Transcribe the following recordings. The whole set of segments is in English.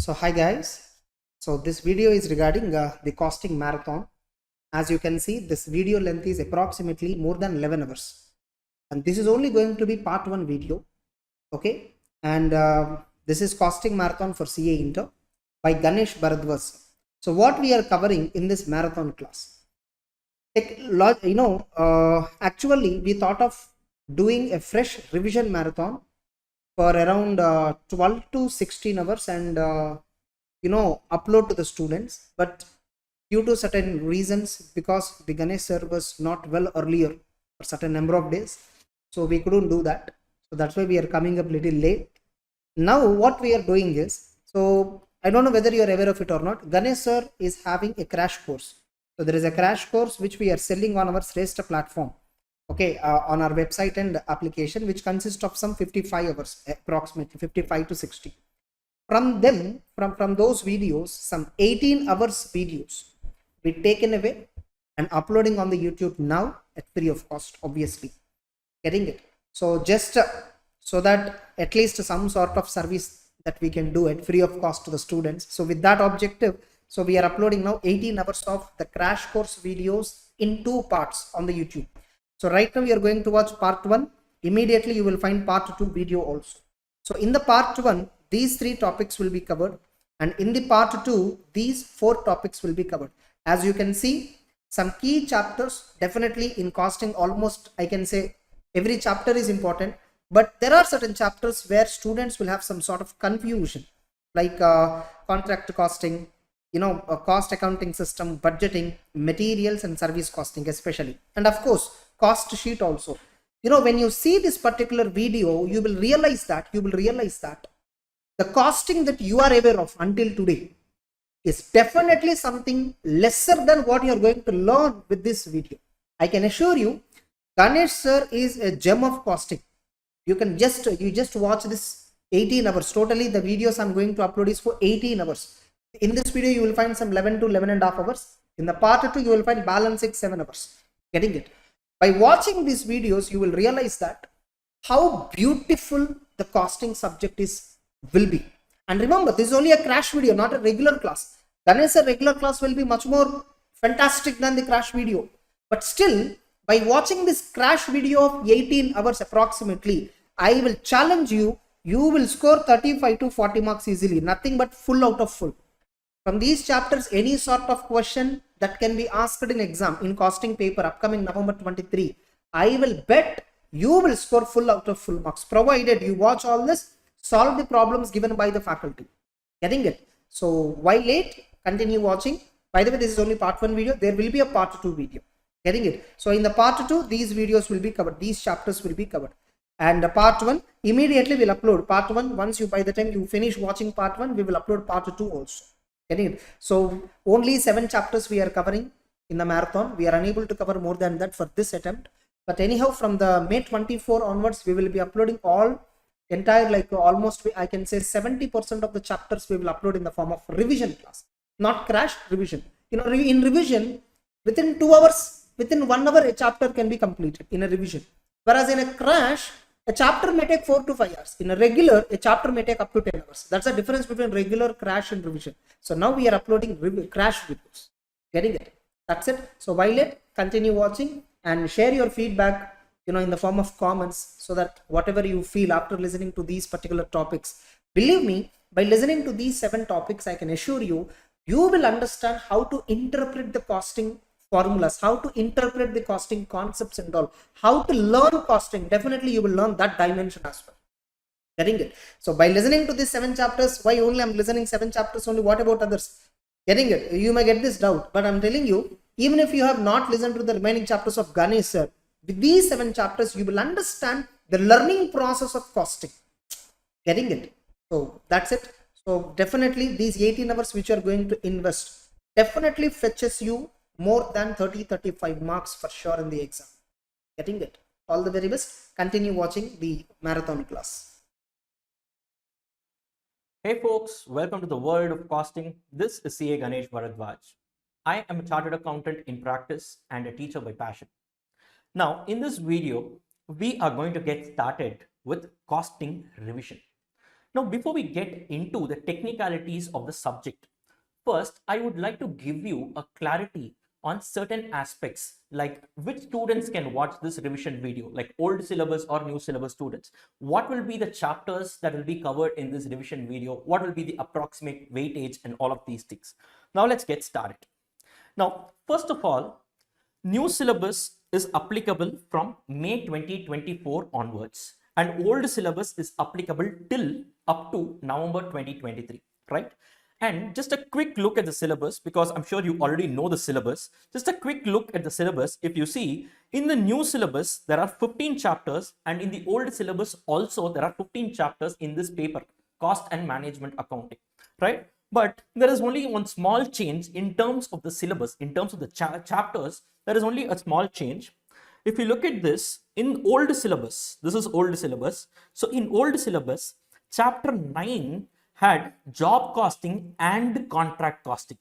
So hi guys, so this video is regarding the costing marathon. As you can see, this video length is approximately more than 11 hours, and this is only going to be part 1 video. Okay, and this is costing marathon for CA Inter by Ganesh Bharadwaj. So what we are covering in this marathon class, actually we thought of doing a fresh revision marathon for around 12 to 16 hours and upload to the students, but due to certain reasons, because the Ganesh sir was not well earlier for certain number of days, so we couldn't do that. So that's why we are coming up little late. Now what we are doing is, so I don't know whether you are aware of it or not, Ganesh sir is having a crash course. So there is a crash course which we are selling on our Shrestha platform, okay, on our website and application, which consists of some 55 hours, approximately 55 to 60. From them, from those videos, some 18 hours videos be taken away and uploading on the YouTube now at free of cost, obviously. Getting it? So just so that at least some sort of service that we can do at free of cost to the students. So with that objective, so we are uploading now 18 hours of the crash course videos in 2 parts on the YouTube. So right now we are going to watch part 1. Immediately you will find part 2 video also. So in the part 1, these 3 topics will be covered, and in the part 2, these 4 topics will be covered. As you can see, some key chapters, definitely in costing, almost I can say every chapter is important, but there are certain chapters where students will have some sort of confusion, like contract costing, cost accounting system, budgeting, materials and service costing especially, and of course cost sheet also. When you see this particular video, you will realize that the costing that you are aware of until today is definitely something lesser than what you are going to learn with this video. I can assure you, Ganesh sir is a gem of costing. You just watch this 18 hours. Totally the videos I'm going to upload is for 18 hours. In this video, you will find some 11 to 11 and a half hours. In the part 2, you will find balance 6-7 hours. Getting it? By watching these videos, you will realize that how beautiful the costing subject will be. And remember, this is only a crash video, not a regular class. Ganesh sir regular class will be much more fantastic than the crash video. But still, by watching this crash video of 18 hours approximately, I will challenge you, you will score 35 to 40 marks easily. Nothing but full out of full. From these chapters, any sort of question that can be asked in exam, in costing paper upcoming November 23, I will bet you will score full out of full marks, provided you watch all this, solve the problems given by the faculty. Getting it? So why late? Continue watching. By the way, this is only part 1 video. There will be a part 2 video. Getting it? So in the part 2, these videos will be covered. These chapters will be covered. And the part 1, immediately we'll upload part 1. Once by the time you finish watching part 1, we will upload part 2 also. Getting it? So only 7 chapters we are covering in the marathon. We are unable to cover more than that for this attempt. But anyhow, from the May 24 onwards, we will be uploading almost I can say 70% of the chapters we will upload in the form of revision class, not crash, revision. In revision, within 2 hours, within 1 hour, a chapter can be completed in a revision. Whereas in a crash, a chapter may take 4 to 5 hours. In a regular, a chapter may take up to 10 hours. That's the difference between regular, crash and revision. So now we are uploading crash videos. Getting it? That's it. So while it, continue watching and share your feedback, in the form of comments, so that whatever you feel after listening to these particular topics, believe me, by listening to these 7 topics, I can assure you, you will understand how to interpret the costing formulas, how to interpret the costing concepts and all, how to learn costing. Definitely you will learn that dimension as well. Getting it? So by listening to these 7 chapters, why only I'm listening 7 chapters only? What about others? Getting it? You may get this doubt, but I'm telling you, even if you have not listened to the remaining chapters of Ganesh sir, with these 7 chapters, you will understand the learning process of costing. Getting it? So that's it. So definitely these 18 hours which you are going to invest definitely fetches you more than 30-35 marks for sure in the exam. Getting it? All the very best. Continue watching the marathon class. Hey folks, welcome to the world of costing. This is CA Ganesh Bharadwaj. I am a chartered accountant in practice and a teacher by passion. Now, in this video, we are going to get started with costing revision. Now, before we get into the technicalities of the subject, first, I would like to give you a clarity on certain aspects, like which students can watch this revision video, like old syllabus or new syllabus students. What will be the chapters that will be covered in this revision video? What will be the approximate weightage and all of these things? Now, let's get started. Now, first of all, new syllabus is applicable from May 2024 onwards, and old syllabus is applicable till up to November 2023, right? And just a quick look at the syllabus, because I'm sure you already know the syllabus. Just a quick look at the syllabus. If you see, in the new syllabus, there are 15 chapters, and in the old syllabus also, there are 15 chapters in this paper, Cost and Management Accounting, right? But there is only one small change in terms of the syllabus, in terms of the chapters. There is only a small change. If you look at this, in old syllabus, this is old syllabus. So in old syllabus, chapter 9 had job costing and contract costing.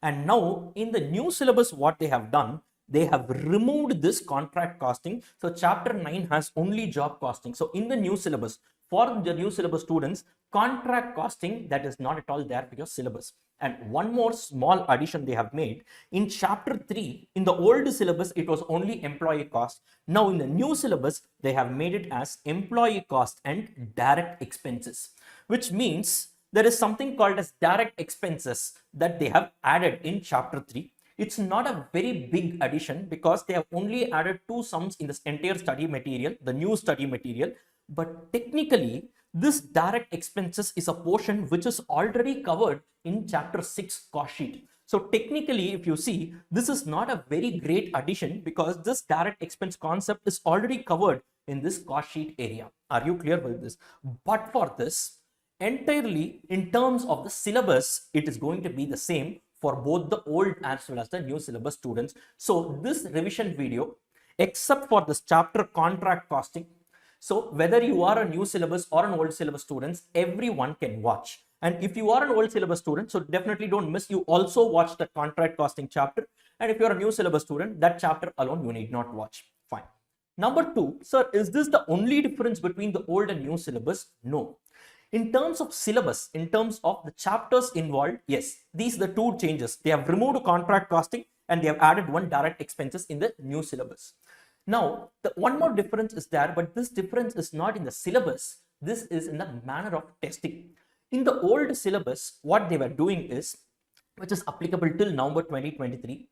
And now in the new syllabus, what they have done, they have removed this contract costing. So chapter 9 has only job costing. So in the new syllabus, for the new syllabus students, contract costing, that is not at all there for your syllabus. And one more small addition they have made. In chapter 3, in the old syllabus, it was only employee cost. Now in the new syllabus, they have made it as employee cost and direct expenses, which means there is something called as direct expenses that they have added in chapter 3. It's not a very big addition because they have only added 2 sums in this entire study material, the new study material. But technically, this direct expenses is a portion which is already covered in chapter 6 cost sheet. So technically, if you see, this is not a very great addition because this direct expense concept is already covered in this cost sheet area. Are you clear with this? But for this, entirely in terms of the syllabus, it is going to be the same for both the old as well as the new syllabus students. So this revision video, except for this chapter contract costing, so whether you are a new syllabus or an old syllabus students, everyone can watch. And if you are an old syllabus student, so definitely don't miss, you also watch the contract costing chapter. And if you're a new syllabus student, that chapter alone you need not watch. Fine. Number 2, sir, is this the only difference between the old and new syllabus? No. In terms of syllabus, in terms of the chapters involved, yes, these are the 2 changes. They have removed contract costing and they have added 1 direct expenses in the new syllabus. Now, the one more difference is there, but this difference is not in the syllabus. This is in the manner of testing. In the old syllabus, what they were doing is, which is applicable till November 2023.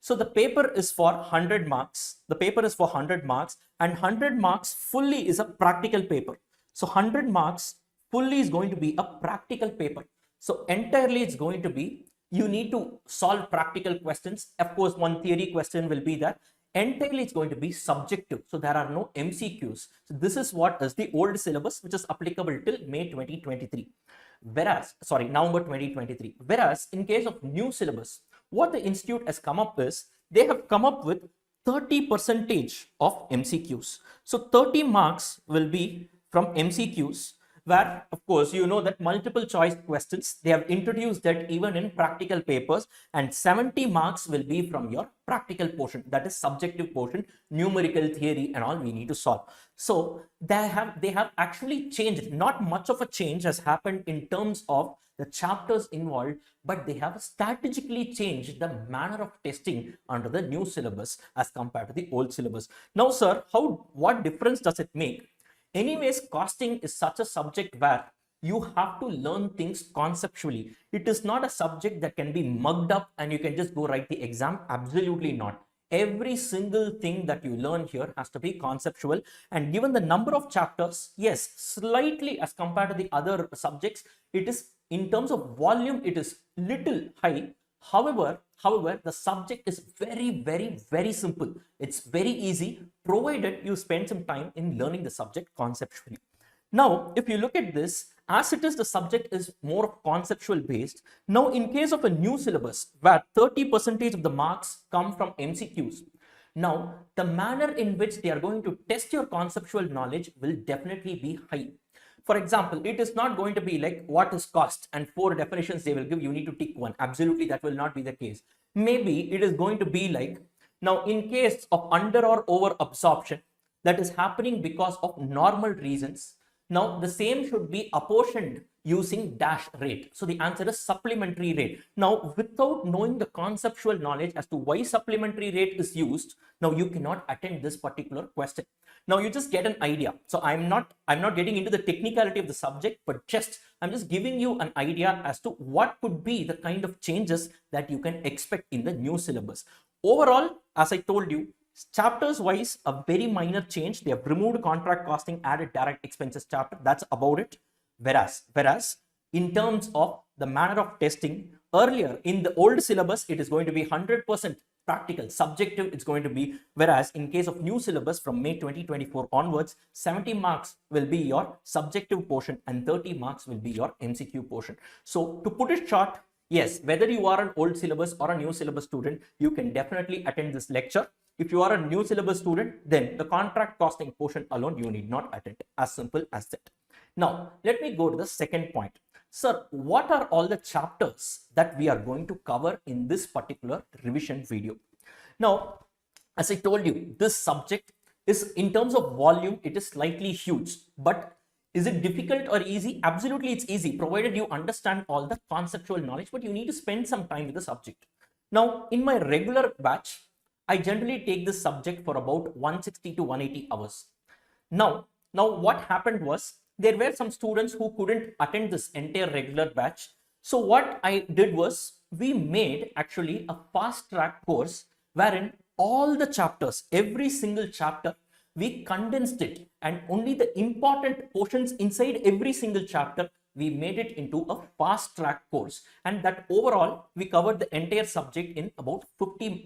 So the paper is for 100 marks. The paper is for 100 marks and 100 marks fully is a practical paper. So 100 marks fully is going to be a practical paper. So entirely it's going to be, you need to solve practical questions. Of course, one theory question will be there. Entirely it's going to be subjective. So there are no MCQs. So this is what is the old syllabus, which is applicable till May 2023. Whereas, sorry, November 2023. Whereas in case of new syllabus, what the institute has come up is, they have come up with 30% of MCQs. So 30 marks will be from MCQs, where of course you know that multiple choice questions, they have introduced that even in practical papers, and 70 marks will be from your practical portion, that is subjective portion, numerical theory and all we need to solve. So they have actually changed, not much of a change has happened in terms of the chapters involved, but they have strategically changed the manner of testing under the new syllabus as compared to the old syllabus. Now sir, what difference does it make? Anyways, costing is such a subject where you have to learn things conceptually. It is not a subject that can be mugged up and you can just go write the exam. Absolutely not. Every single thing that you learn here has to be conceptual, and given the number of chapters, yes, slightly as compared to the other subjects, it is in terms of volume, it is little high. However, the subject is very simple. It's very easy, provided you spend some time in learning the subject conceptually. Now, if you look at this, as it is, the subject is more conceptual based. Now, in case of a new syllabus, where 30% of the marks come from MCQs, now the manner in which they are going to test your conceptual knowledge will definitely be high. For example, it is not going to be like what is cost and 4 definitions they will give, you need to tick one. Absolutely, that will not be the case. Maybe it is going to be like, now in case of under or over absorption that is happening because of normal reasons, Now, the same should be apportioned using dash rate. So the answer is supplementary rate. Now, without knowing the conceptual knowledge as to why supplementary rate is used, now you cannot attend this particular question. Now you just get an idea. So I'm not getting into the technicality of the subject, but I'm just giving you an idea as to what could be the kind of changes that you can expect in the new syllabus. Overall, as I told you, chapters wise, a very minor change. They have removed contract costing, added direct expenses chapter. That's about it. Whereas in terms of the manner of testing, earlier in the old syllabus, it is going to be 100% practical. Subjective, it's going to be. Whereas in case of new syllabus from May 2024 onwards, 70 marks will be your subjective portion and 30 marks will be your MCQ portion. So to put it short, yes, whether you are an old syllabus or a new syllabus student, you can definitely attend this lecture. If you are a new syllabus student, then the contract costing portion alone you need not attend. As simple as that. Now, let me go to the second point. Sir, what are all the chapters that we are going to cover in this particular revision video? Now, as I told you, this subject is, in terms of volume, it is slightly huge. But is it difficult or easy? Absolutely, it's easy, provided you understand all the conceptual knowledge, but you need to spend some time with the subject. Now, in my regular batch, I generally take this subject for about 160 to 180 hours. Now what happened was, there were some students who couldn't attend this entire regular batch. So what I did was, we made actually a fast track course wherein all the chapters, every single chapter, we condensed it, and only the important portions inside every single chapter, we made it into a fast track course, and that overall we covered the entire subject in about 50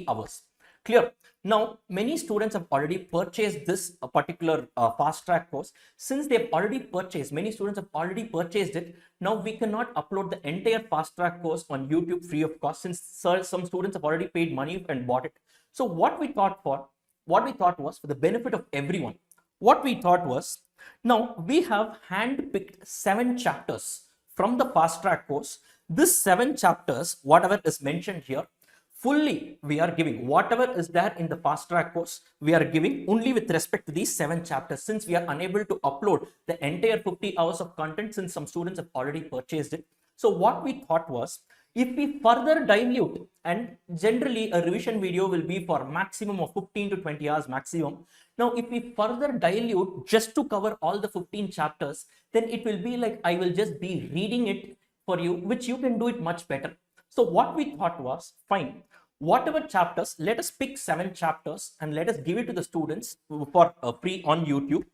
hours. Clear? Now, many students have already purchased this particular fast track course. Since they have already purchased, many students have already purchased it. Now we cannot upload the entire fast track course on YouTube free of cost, since some students have already paid money and bought it. So what we thought was, for the benefit of everyone, what we thought was, now we have handpicked 7 chapters from the fast track course. This 7 chapters, whatever is mentioned here, fully we are giving. Whatever is there in the fast track course, we are giving only with respect to these 7 chapters, since we are unable to upload the entire 50 hours of content, since some students have already purchased it. So what we thought was, if we further dilute, and generally a revision video will be for maximum of 15 to 20 hours maximum. Now, if we further dilute just to cover all the 15 chapters, then it will be like I will just be reading it for you, which you can do it much better. So what we thought was, fine, whatever chapters, let us pick 7 chapters and let us give it to the students for free on YouTube.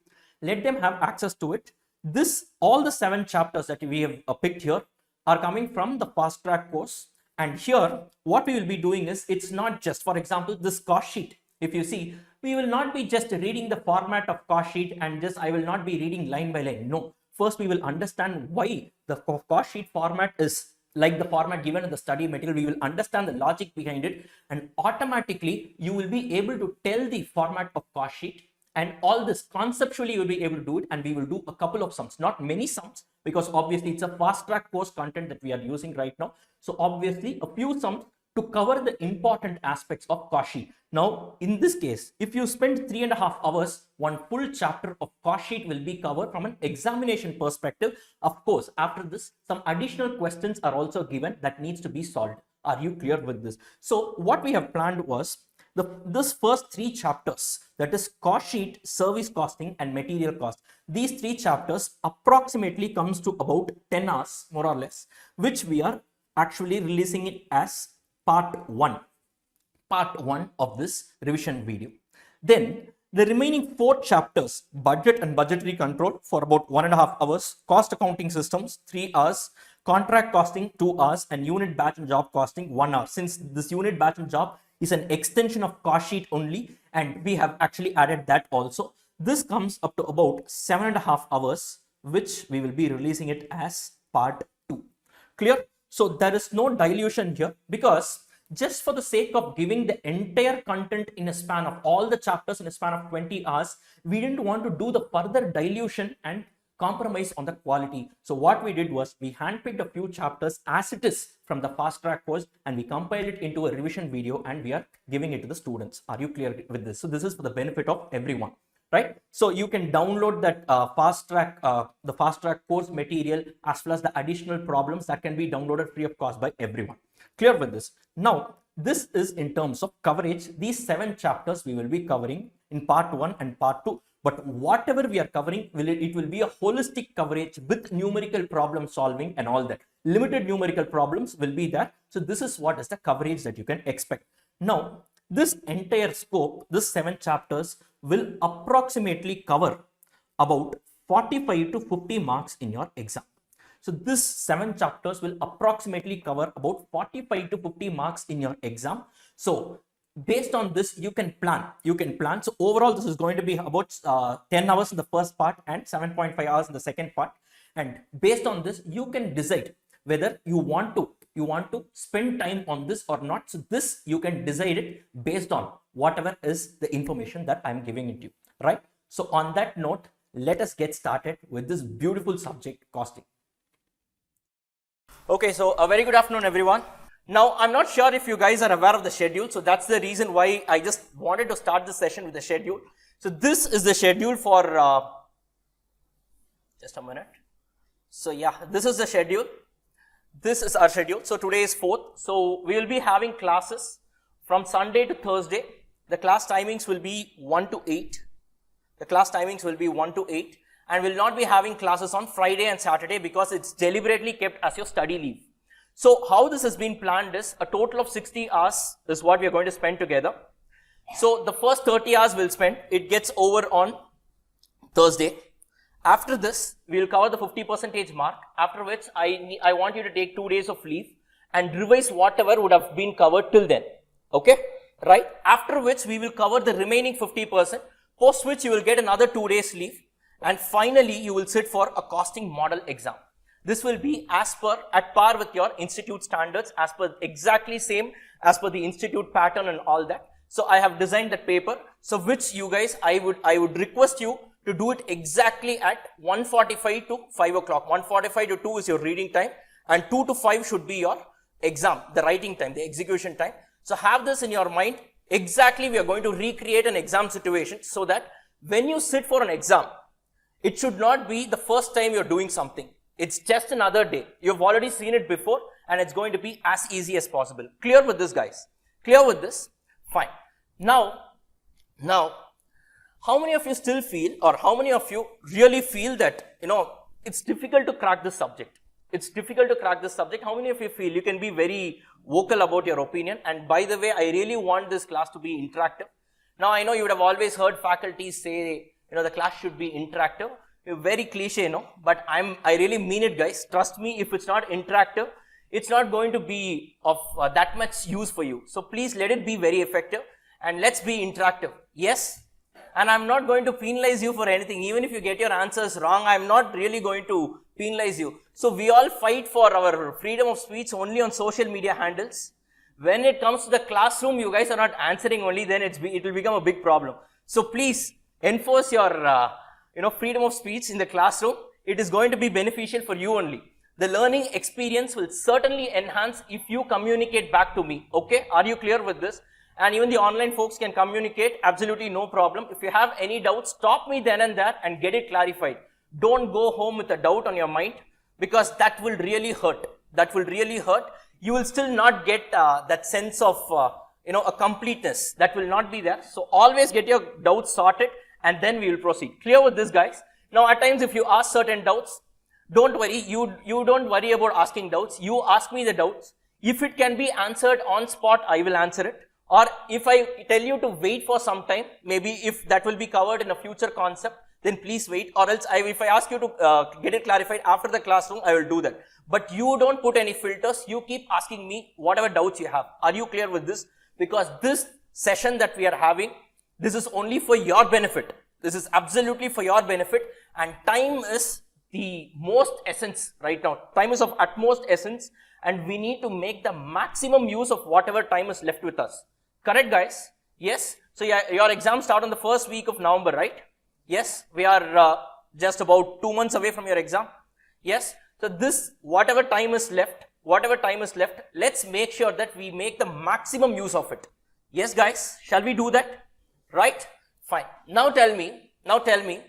Let them have access to it. All the 7 chapters that we have picked here are coming from the fast track course. And here, what we will be doing is, it's not just, for example, this cost sheet. If you see, we will not be just reading the format of cost sheet and just, I will not be reading line by line. No, first we will understand why the cost sheet format is like the format given in the study material. We will understand the logic behind it, and automatically you will be able to tell the format of cost sheet, and all this conceptually you will be able to do it. And we will do a couple of sums, not many sums, because obviously it's a fast track course content that we are using right now. So obviously a few sums to cover the important aspects of cost sheet. Now, in this case, if you spend 3.5 hours, one full chapter of cost sheet will be covered from an examination perspective. Of course, after this, some additional questions are also given that needs to be solved. Are you clear with this? So what we have planned was, this first 3 chapters, that is cost sheet, service costing and material cost. These 3 chapters approximately comes to about 10 hours, more or less, which we are actually releasing it as part 1 of this revision video. Then the remaining 4 chapters, budget and budgetary control, for about 1.5 hours, cost accounting systems 3 hours, contract costing 2 hours, and unit batch and job costing 1 hour. Since this unit batch and job is an extension of cost sheet only, and we have actually added that also, this comes up to about 7.5 hours, which we will be releasing it as part 2. Clear? So there is no dilution here, because just for the sake of giving the entire content in a span of all the chapters in a span of 20 hours, we didn't want to do the further dilution and compromise on the quality. So what we did was, we handpicked a few chapters as it is from the fast track course, and we compiled it into a revision video, and we are giving it to the students. Are you clear with this? So this is for the benefit of everyone. right? So you can download that the fast track course material as well as the additional problems that can be downloaded free of cost by everyone. Clear with this? Now, this is in terms of coverage. These 7 chapters we will be covering in part 1 and part 2. But whatever we are covering, it will be a holistic coverage with numerical problem solving and all that. Limited numerical problems will be there. So this is what is the coverage that you can expect. Now, this entire scope, this 7 chapters will approximately cover about 45 to 50 marks in your exam. So this 7 chapters will approximately cover about 45 to 50 marks in your exam. So based on this, you can plan. So overall, this is going to be about 10 hours in the first part and 7.5 hours in the second part. And based on this, you can decide whether you want to spend time on this or not. So this, you can decide it based on whatever is the information that I'm giving it to you, right? So on that note, let us get started with this beautiful subject, costing. Okay, so a very good afternoon, everyone. Now, I'm not sure if you guys are aware of the schedule, so that's the reason why I just wanted to start the session with the schedule. So this is the schedule for, just a minute. So yeah, this is the schedule. This is our schedule. So today is 4th. So we will be having classes from Sunday to Thursday. The class timings will be 1 to 8. The class timings will be 1 to 8. And will not be having classes on Friday and Saturday because it's deliberately kept as your study leave. So how this has been planned is a total of 60 hours is what we are going to spend together. So the first 30 hours we'll spend, it gets over on Thursday. After this, we'll cover the 50% mark, after which I want you to take 2 days of leave and revise whatever would have been covered till then. Okay? Right? After which we will cover the remaining 50%, post which you will get another 2 days leave. And finally, you will sit for a costing model exam. This will be at par with your institute standards, as per exactly same as per the institute pattern and all that. So I have designed that paper. So which you guys, I would request you to do it exactly at 1:45 to 5 o'clock. 1:45 to 2 is your reading time, and 2 to 5 should be your exam, the writing time, the execution time. So have this in your mind. Exactly, we are going to recreate an exam situation so that when you sit for an exam, it should not be the first time you're doing something. It's just another day. You've already seen it before and it's going to be as easy as possible. Clear with this, guys? Clear with this? Fine. Now, how many of you still feel, or how many of you really feel that, it's difficult to crack this subject? It's difficult to crack this subject. How many of you feel? You can be very vocal about your opinion. And by the way, I really want this class to be interactive. Now, I know you would have always heard faculty say, the class should be interactive. Very cliche, but I really mean it, guys. Trust me, if it's not interactive, it's not going to be of that much use for you. So please let it be very effective and let's be interactive. Yes. And I'm not going to penalize you for anything. Even if you get your answers wrong, I'm not really going to penalize you. So we all fight for our freedom of speech only on social media handles. When it comes to the classroom, you guys are not answering only, then it will become a big problem. So please enforce your freedom of speech in the classroom. It is going to be beneficial for you only. The learning experience will certainly enhance if you communicate back to me. Okay? Are you clear with this? And even the online folks can communicate, absolutely no problem. If you have any doubts, stop me then and there and get it clarified. Don't go home with a doubt on your mind, because that will really hurt. That will really hurt. You will still not get that sense of, a completeness. That will not be there. So always get your doubts sorted and then we will proceed. Clear with this, guys? Now, at times, if you ask certain doubts, don't worry. You don't worry about asking doubts. You ask me the doubts. If it can be answered on spot, I will answer it. Or if I tell you to wait for some time, maybe if that will be covered in a future concept, then please wait. Or else, if I ask you to get it clarified after the classroom, I will do that. But you don't put any filters. You keep asking me whatever doubts you have. Are you clear with this? Because this session that we are having, this is only for your benefit. This is absolutely for your benefit. And time is the most essence right now. Time is of utmost essence. And we need to make the maximum use of whatever time is left with us. Correct, guys? Yes? So your exams start on the first week of November, right? Yes? We are just about 2 months away from your exam. Yes? So whatever time is left, let's make sure that we make the maximum use of it. Yes, guys? Shall we do that? Right? Fine. Now tell me, Now tell me,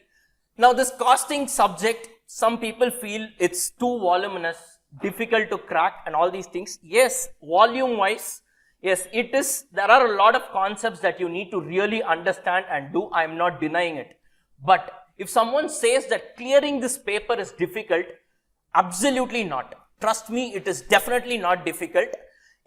now this costing subject, some people feel it's too voluminous, difficult to crack and all these things. Yes, volume wise, yes, it is. There are a lot of concepts that you need to really understand and do. I am not denying it. But if someone says that clearing this paper is difficult, absolutely not. Trust me, it is definitely not difficult.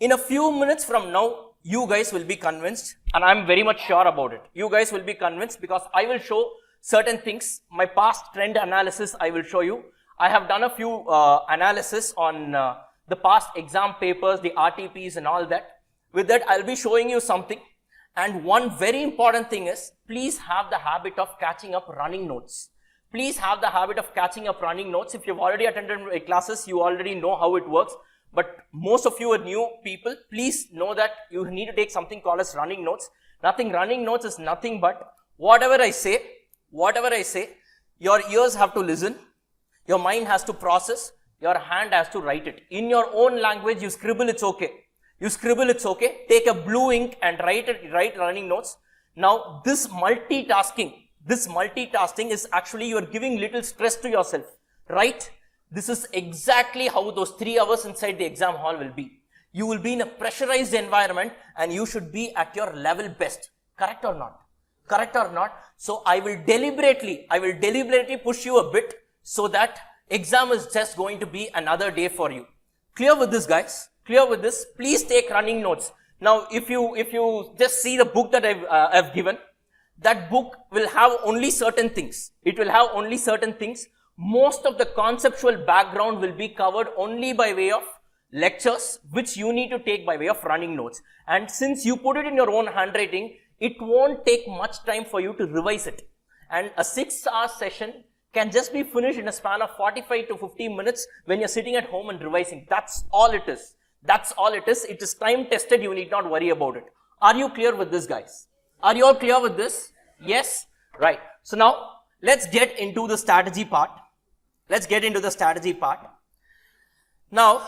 In a few minutes from now, you guys will be convinced, and I'm very much sure about it. You guys will be convinced because I will show certain things. My past trend analysis I will show you. I have done a few analysis on the past exam papers, the RTPs and all that. With that, I'll be showing you something. And one very important thing is, please have the habit of catching up running notes. Please have the habit of catching up running notes. If you've already attended my classes, you already know how it works. But most of you are new people. Please know that you need to take something called as running notes. Running notes is nothing but whatever I say, your ears have to listen, your mind has to process, your hand has to write it. In your own language, you scribble, it's okay. Take a blue ink and write running notes. Now, this multitasking is actually you are giving little stress to yourself, right? This is exactly how those 3 hours inside the exam hall will be. You will be in a pressurized environment and you should be at your level best. Correct or not? So I will deliberately push you a bit so that exam is just going to be another day for you. Clear with this, guys? Clear with this? Please take running notes. Now, if you just see the book that I've given, that book will have only certain things. It will have only certain things. Most of the conceptual background will be covered only by way of lectures, which you need to take by way of running notes. And since you put it in your own handwriting, it won't take much time for you to revise it. And a 6-hour session can just be finished in a span of 45 to 50 minutes when you're sitting at home and revising. That's all it is. It is time tested. You need not worry about it. Are you clear with this, guys? Are you all clear with this? Yes? Right. So now, let's get into the strategy part. Now,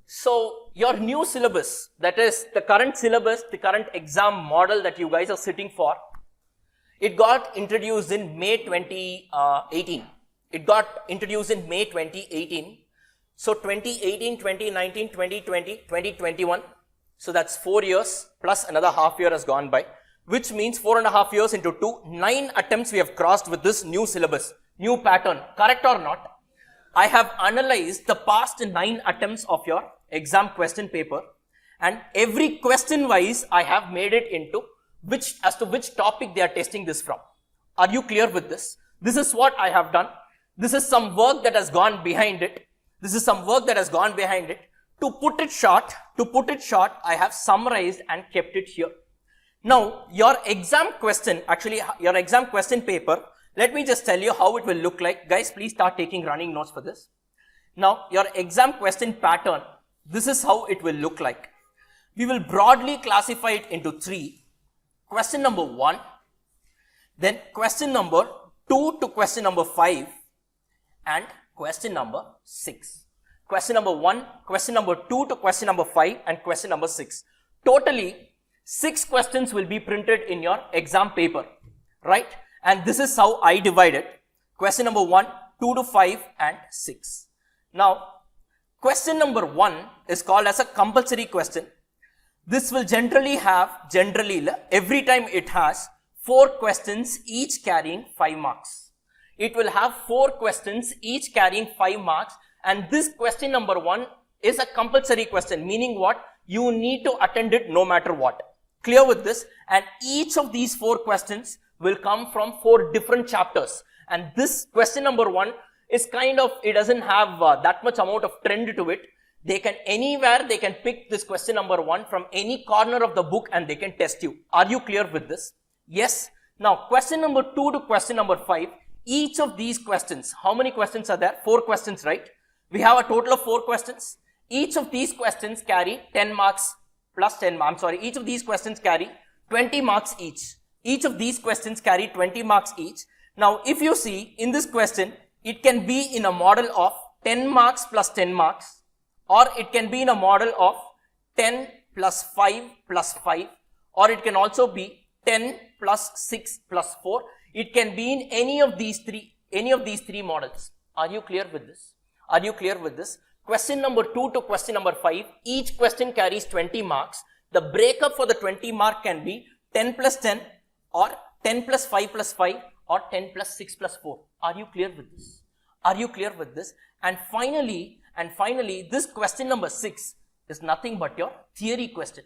so your new syllabus, that is the current syllabus, the current exam model that you guys are sitting for, it got introduced in May 2018. So 2018, 2019, 2020, 2021. So that's 4 years plus another half year has gone by, which means 4.5 years into 9 attempts we have crossed with this new syllabus, new pattern. Correct or not? I have analyzed the past 9 attempts of your exam question paper, and every question wise I have made it into which topic they are testing this from. Are you clear with this? This is what I have done. This is some work that has gone behind it. To put it short, I have summarized and kept it here. Now, your exam question paper, let me just tell you how it will look like. Guys, please start taking running notes for this. Now, your exam question pattern, this is how it will look like. We will broadly classify it into 3. Question number 1, then question number 2 to question number 5, and question number 6. Question number 1, question number 2 to question number 5, and question number 6. Totally, 6 questions will be printed in your exam paper, right? And this is how I divide it. Question number 1, 2 to 5, and 6. Now, question number 1 is called as a compulsory question. This will generally every time it has 4 questions each carrying 5 marks. It will have 4 questions each carrying 5 marks, and this question number 1 is a compulsory question, meaning what? You need to attend it no matter what. Clear with this? And each of these 4 questions will come from 4 different chapters. And this question number 1 is it doesn't have that much amount of trend to it. They can pick this question number 1 from any corner of the book and they can test you. Are you clear with this? Yes. Now, question number 2 to question number 5, each of these questions, how many questions are there? 4 questions, right? We have a total of 4 questions. Each of these questions carry 10 marks plus 10 marks. Each of these questions carry 20 marks each. Now, if you see in this question, it can be in a model of 10 marks plus 10 marks, or it can be in a model of 10 plus 5 plus 5, or it can also be 10 plus 6 plus 4. It can be in any of these three models. Are you clear with this? Are you clear with this? Question number 2 to question number 5, each question carries 20 marks. The breakup for the 20 mark can be 10 plus 10 or 10 plus 5 plus 5 or 10 plus 6 plus 4. Are you clear with this? Are you clear with this? And finally, this question number 6 is nothing but your theory question.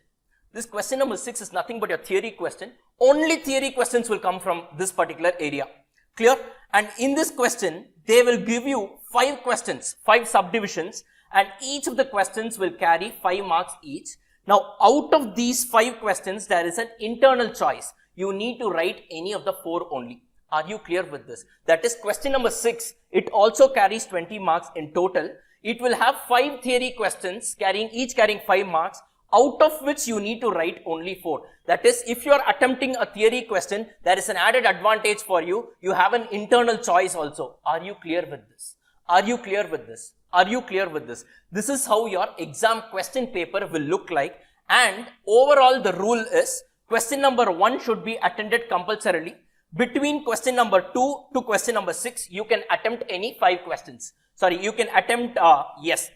This question number 6 is nothing but your theory question. Only theory questions will come from this particular area. Clear? And in this question, they will give you 5 questions, 5 subdivisions, and each of the questions will carry 5 marks each. Now, out of these 5 questions, there is an internal choice. You need to write any of the 4 only. Are you clear with this? That is question number 6. It also carries 20 marks in total. It will have 5 theory questions each carrying 5 marks, out of which you need to write only 4. That is, if you are attempting a theory question, there is an added advantage for you. You have an internal choice also. Are you clear with this? Are you clear with this? Are you clear with this? This is how your exam question paper will look like. And overall, the rule is question number 1 should be attended compulsorily. Between question number 2 to question number 6, you can attempt any 5 questions. Sorry, you can attempt,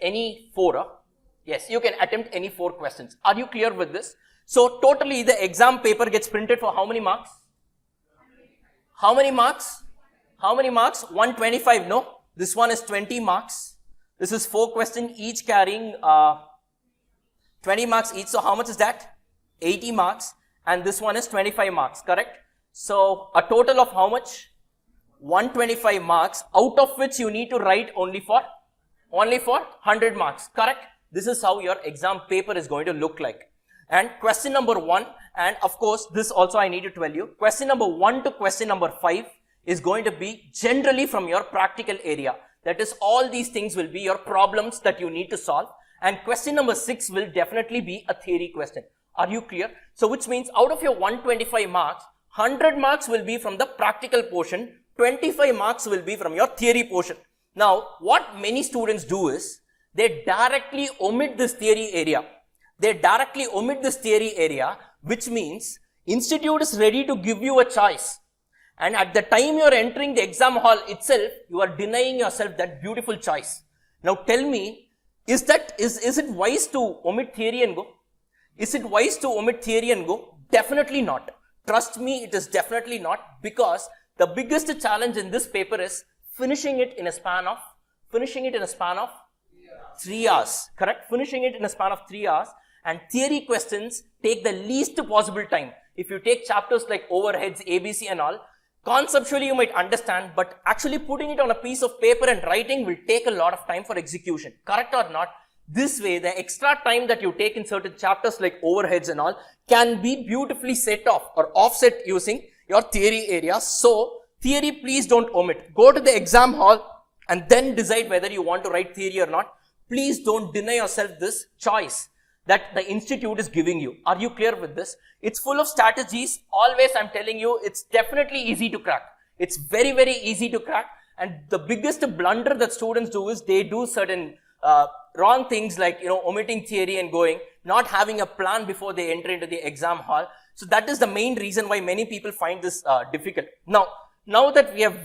any 4. Yes, you can attempt any 4 questions. Are you clear with this? So, totally the exam paper gets printed for how many marks? How many marks? How many marks? 125, no? This one is 20 marks. This is 4 questions, each carrying 20 marks each. So, how much is that? 80 marks. And this one is 25 marks, correct? So, a total of how much? 125 marks, out of which you need to write only for 100 marks, correct? This is how your exam paper is going to look like. And question number 1, and of course, this also I need to tell you, question number 1 to question number 5 is going to be generally from your practical area. That is, all these things will be your problems that you need to solve. And question number 6 will definitely be a theory question. Are you clear? So, which means out of your 125 marks, 100 marks will be from the practical portion, 25 marks will be from your theory portion. Now, what many students do is, they directly omit this theory area. Which means institute is ready to give you a choice. And at the time you are entering the exam hall itself, you are denying yourself that beautiful choice. Now tell me, is it wise to omit theory and go? Is it wise to omit theory and go? Definitely not. Trust me, it is definitely not, because the biggest challenge in this paper is finishing it in a span of 3 hours, correct? Finishing it in a span of 3 hours, and theory questions take the least possible time. If you take chapters like overheads, ABC and all, conceptually you might understand, but actually putting it on a piece of paper and writing will take a lot of time for execution, correct or not? This way, the extra time that you take in certain chapters like overheads and all can be beautifully set off or offset using your theory area. So, theory, please don't omit. Go to the exam hall and then decide whether you want to write theory or not. Please don't deny yourself this choice that the institute is giving you. Are you clear with this? It's full of strategies. Always I'm telling you, it's definitely easy to crack. It's very, very easy to crack. And the biggest blunder that students do is they do certain wrong things like, omitting theory and going, not having a plan before they enter into the exam hall. So that is the main reason why many people find this difficult. Now that we have,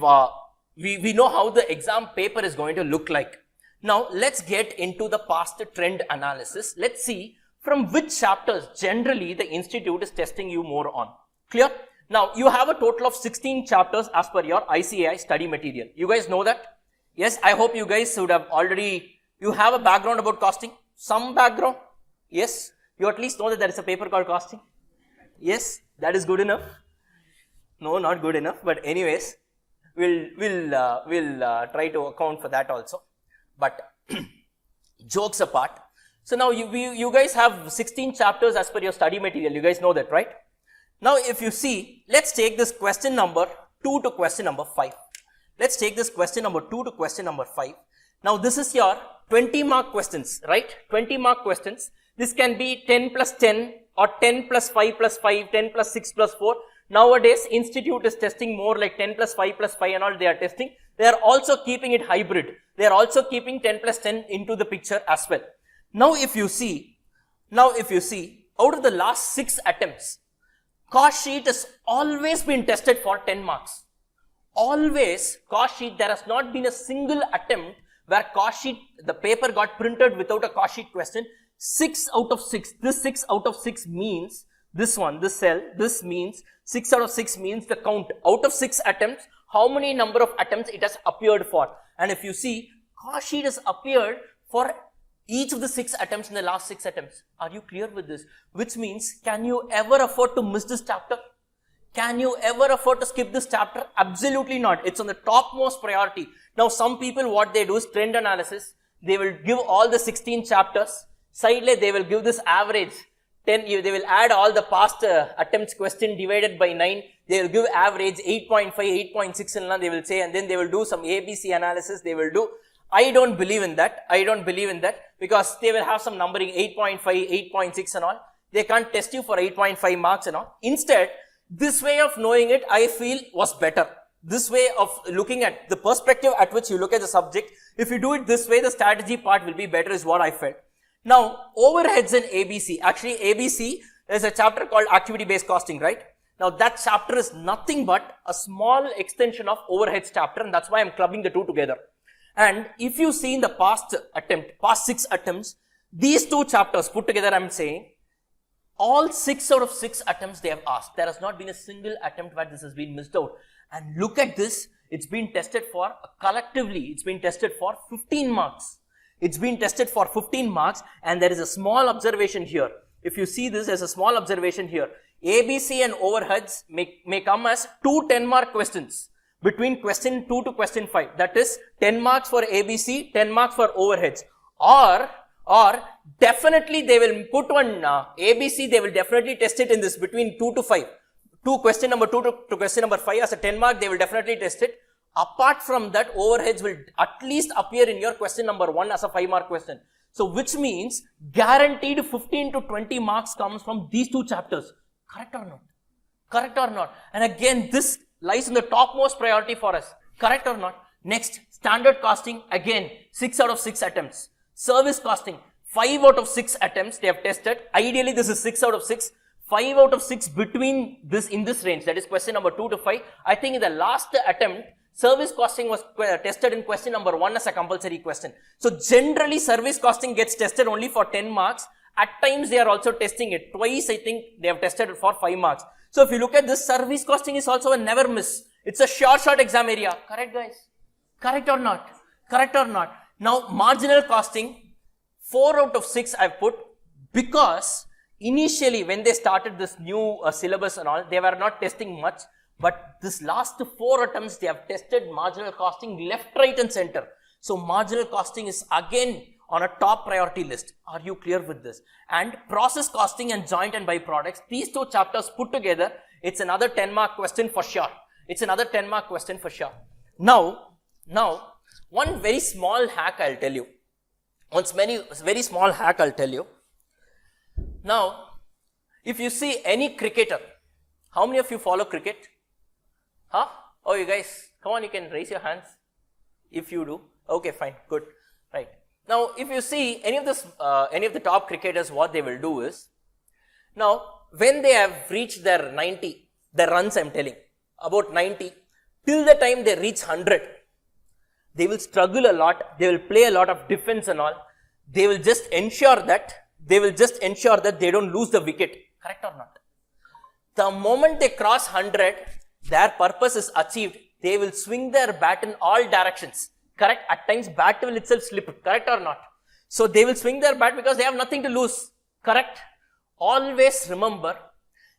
we know how the exam paper is going to look like. Now, let's get into the past trend analysis. Let's see from which chapters generally the institute is testing you more on. Clear? Now, you have a total of 16 chapters as per your ICAI study material. You guys know that? Yes, I hope you guys would have already, you have a background about costing? Some background? Yes? You at least know that there is a paper called costing? Yes? That is good enough? No, not good enough, but anyways, we'll try to account for that also. But jokes apart, so now you guys have 16 chapters as per your study material. You guys know that, right? Now, if you see, let's take this question number 2 to question number 5. Let's take this question number 2 to question number 5. Now, this is your 20 mark questions, right? 20 mark questions. This can be 10 plus 10 or 10 plus 5 plus 5, 10 plus 6 plus 4. Nowadays, institute is testing more like 10 plus 5 plus 5 and all they are testing. They are also keeping it hybrid. They are also keeping 10 plus 10 into the picture as well. Now if you see, out of the last 6 attempts, cost sheet has always been tested for 10 marks. Always, cost sheet, there has not been a single attempt where cost sheet, the paper got printed without a cost sheet question. 6 out of 6, this 6 out of 6 means, this one, this cell, this means, 6 out of 6 means the count. Out of 6 attempts, how many number of attempts it has appeared for. And if you see, cost sheet has appeared for each of the 6 attempts in the last 6 attempts. Are you clear with this? Which means, can you ever afford to miss this chapter? Can you ever afford to skip this chapter? Absolutely not. It's on the topmost priority. Now, some people, what they do is trend analysis. They will give all the 16 chapters. Sidely, they will give this average. 10, they will add all the past attempts question divided by 9. They will give average 8.5, 8.6 and they will say, and then they will do some ABC analysis. They will do. I don't believe in that. I don't believe in that because they will have some numbering 8.5, 8.6 and all. They can't test you for 8.5 marks and all. Instead, this way of knowing it, I feel was better. This way of looking at the perspective at which you look at the subject, if you do it this way, the strategy part will be better is what I felt. Now, overheads in ABC. Actually, ABC, there's a chapter called activity-based costing, right? Now, that chapter is nothing but a small extension of overheads chapter, and that's why I'm clubbing the two together. And if you see in the past 6 attempts, these 2 chapters put together, I'm saying, all 6 out of 6 attempts they have asked. There has not been a single attempt where this has been missed out. And look at this, it's been tested for, collectively, it's been tested for 15 marks. It's been tested for 15 marks and there is a small observation here. If you see this, there's a small observation here. ABC and overheads may come as 2 10-mark questions between question 2 to question 5. That is 10 marks for ABC, 10 marks for overheads. Or definitely they will put one ABC, they will definitely test it in this between 2 to 5. Question number 2 to question number 5 as a 10 mark, they will definitely test it. Apart from that, overheads will at least appear in your question number 1 as a 5-mark question. So which means guaranteed 15 to 20 marks comes from these 2 chapters. Correct or not? Correct or not? And again, this lies in the topmost priority for us. Correct or not? Next, standard costing, again, 6 out of 6 attempts. Service costing, 5 out of 6 attempts they have tested. Ideally, this is 6 out of 6. 5 out of 6 between this, in this range, that is question number 2 to 5. I think in the last attempt, service costing was tested in question number 1 as a compulsory question. So generally, service costing gets tested only for 10 marks. At times, they are also testing it. Twice, I think, they have tested it for 5 marks. So if you look at this, service costing is also a never miss. It's a short exam area. Correct, guys? Correct or not? Correct or not? Now, marginal costing, 4 out of 6 I've put because initially when they started this new syllabus and all, they were not testing much. But this last 4 attempts, they have tested marginal costing left, right and center. So marginal costing is again on a top priority list. Are you clear with this? And process costing and joint and byproducts, these 2 chapters put together, it's another 10-mark question for sure. It's another 10-mark question for sure. Now, one very small hack I'll tell you. Very small hack I'll tell you. Now, if you see any cricketer, how many of you follow cricket? Huh? Oh, you guys, come on, you can raise your hands. If you do. Okay, fine, good. Right. Now, if you see any of the top cricketers, what they will do is, now, when they have reached their 90, their runs I'm telling, about 90, till the time they reach 100, they will struggle a lot, they will play a lot of defense and all. They will just ensure that they don't lose the wicket. Correct or not? The moment they cross 100, their purpose is achieved. They will swing their bat in all directions. Correct? At times, bat will itself slip. Correct or not? So they will swing their bat because they have nothing to lose. Correct? Always remember,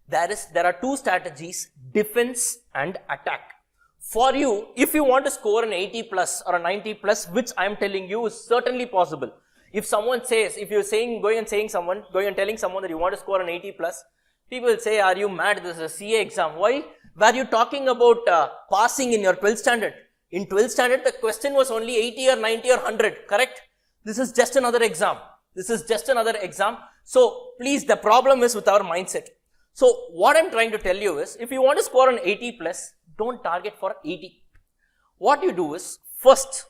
there are 2 strategies, defense and attack. For you, if you want to score an 80 plus or a 90 plus, which I am telling you is certainly possible. If someone says, if you're going and telling someone that you want to score an 80 plus, people will say, are you mad? This is a CA exam. Why? Were you talking about passing in your 12th standard? In 12th standard, the question was only 80 or 90 or 100. Correct? This is just another exam. This is just another exam. So please, the problem is with our mindset. So what I'm trying to tell you is, if you want to score an 80 plus, don't target for 80. What you do is, first,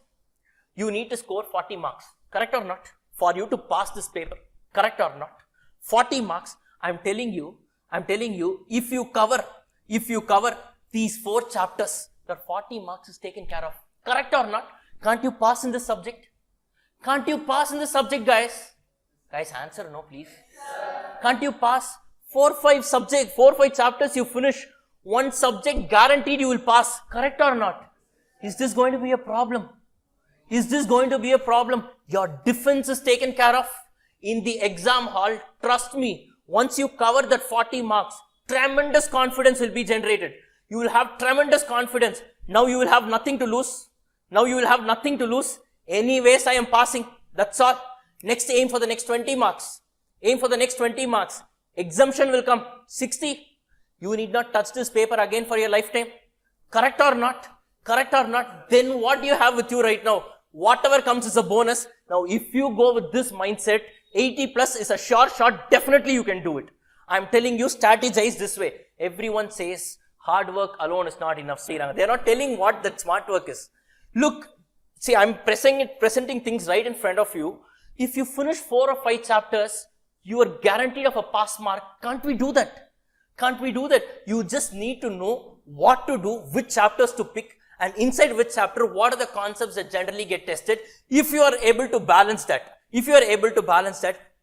you need to score 40 marks. Correct or not? For you to pass this paper. Correct or not? 40 marks. I'm telling you, I'm telling you, if you cover these 4 chapters, your 40 marks is taken care of. Correct or not? Can't you pass in this subject? Can't you pass in this subject, guys? Guys, answer no, please. Can't you pass? 4-5 chapters you finish. One subject guaranteed you will pass. Correct or not? Is this going to be a problem? Is this going to be a problem? Your defense is taken care of. In the exam hall, trust me, once you cover that 40 marks, tremendous confidence will be generated. You will have tremendous confidence. Now you will have nothing to lose. Anyways, I am passing. That's all. Next, aim for the next 20 marks. Exemption will come. 60. You need not touch this paper again for your lifetime. Correct or not? Then what do you have with you right now? Whatever comes is a bonus. Now, if you go with this mindset, 80 plus is a sure shot. Definitely you can do it. I'm telling you, strategize this way. Everyone says hard work alone is not enough. They're not telling what that smart work is. Look, see, I'm presenting things right in front of you. If you finish 4 or 5 chapters, you are guaranteed of a pass mark. Can't we do that? You just need to know what to do, which chapters to pick, and inside which chapter, what are the concepts that generally get tested. If you are able to balance that,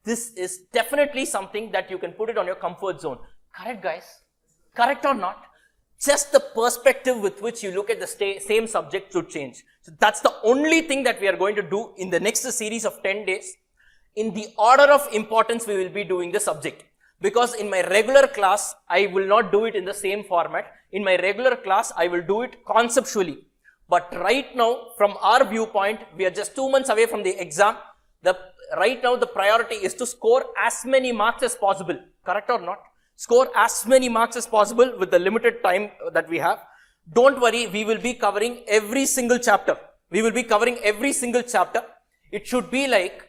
this is definitely something that you can put it on your comfort zone. Correct, guys? Correct or not? Just the perspective with which you look at the same subject should change. So that's the only thing that we are going to do in the next series of 10 days. In the order of importance, we will be doing the subject. Because in my regular class, I will not do it in the same format. In my regular class, I will do it conceptually. But right now, from our viewpoint, we are just 2 months away from the exam. Right now, the priority is to score as many marks as possible. Correct or not? Score as many marks as possible with the limited time that we have. Don't worry, we will be covering every single chapter. It should be like,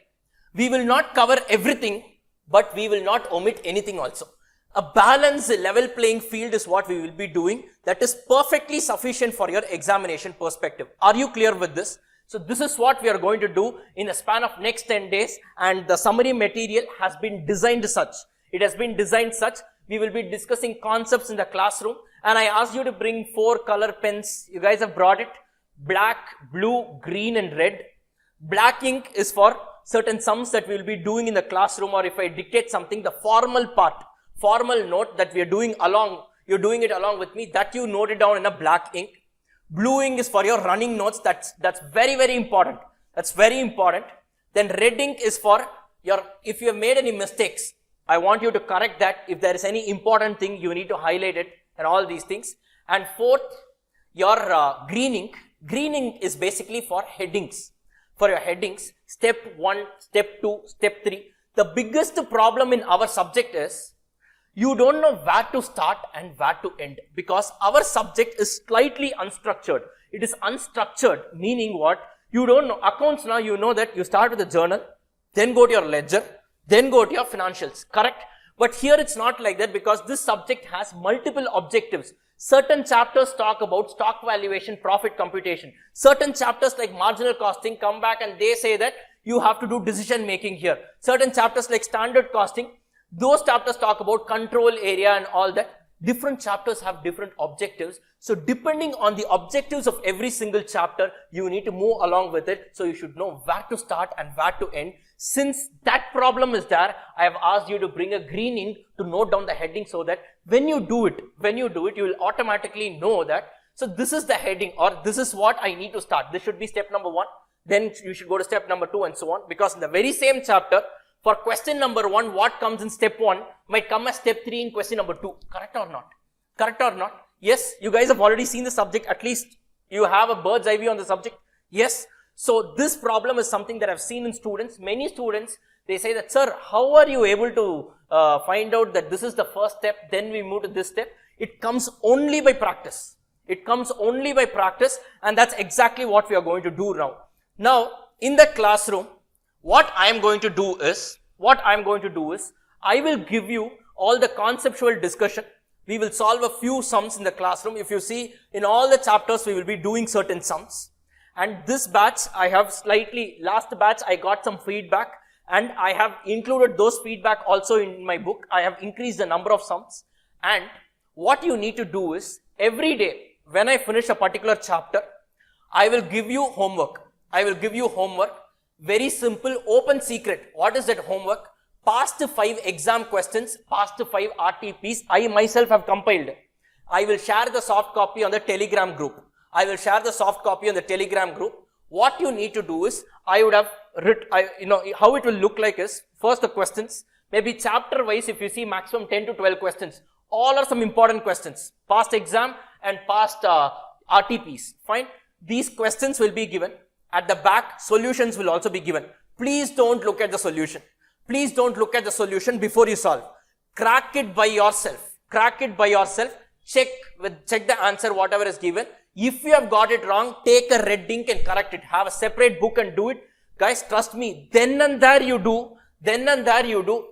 we will not cover everything, but we will not omit anything also. A balanced level playing field is what we will be doing. That is perfectly sufficient for your examination perspective. Are you clear with this? So this is what we are going to do in a span of next 10 days, and the summary material has been designed such. We will be discussing concepts in the classroom, and I asked you to bring 4 color pens. You guys have brought it. Black, blue, green and red. Black ink is for certain sums that we will be doing in the classroom, or if I dictate something, the formal note that we are doing you're doing it along with me, that you note it down in a black ink. Blue ink is for your running notes. That's very, very important. Then red ink is for if you have made any mistakes, I want you to correct that. If there is any important thing, you need to highlight it and all these things. And fourth, your green ink. Green ink is basically for headings. For your headings, step 1, step 2, step 3. The biggest problem in our subject is, you don't know where to start and where to end, because our subject is slightly unstructured. It is unstructured, meaning what? You don't know. Accounts now, you know that you start with the journal, then go to your ledger, then go to your financials, correct? But here it's not like that, because this subject has multiple objectives. Certain chapters talk about stock valuation, profit computation. Certain chapters like marginal costing come back and they say that you have to do decision making here. Certain chapters like standard costing, those chapters talk about control area and all that. Different chapters have different objectives. So depending on the objectives of every single chapter, you need to move along with it. So you should know where to start and where to end. Since that problem is there, I have asked you to bring a green ink to note down the heading, so that when you do it, you will automatically know that, so this is the heading, or this is what I need to start. This should be step number 1. Then you should go to step number 2 and so on. Because in the very same chapter, for question number 1, what comes in step 1 might come as step 3 in question number 2. Correct or not? Yes, you guys have already seen the subject. At least you have a bird's eye view on the subject. Yes. So this problem is something that I've seen in students. Many students, they say that, sir, how are you able to find out that this is the first step, then we move to this step? It comes only by practice. And that's exactly what we are going to do now. Now, in the classroom, what I am going to do is, I will give you all the conceptual discussion. We will solve a few sums in the classroom. If you see, in all the chapters, we will be doing certain sums. And this batch, last batch, I got some feedback, and I have included those feedback also in my book. I have increased the number of sums. And what you need to do is, every day when I finish a particular chapter, I will give you homework. Very simple, open secret. What is that homework? Past 5 exam questions, past 5 RTPs, I myself have compiled. I will share the soft copy on the Telegram group. What you need to do is, I would have written, how it will look like is, first the questions, maybe chapter wise, if you see maximum 10 to 12 questions, all are some important questions, past exam and past RTPs, fine. These questions will be given. At the back, solutions will also be given. Please don't look at the solution. Before you solve. Crack it by yourself. Check the answer, whatever is given. If you have got it wrong, take a red ink and correct it. Have a separate book and do it. Guys, trust me, then and there you do,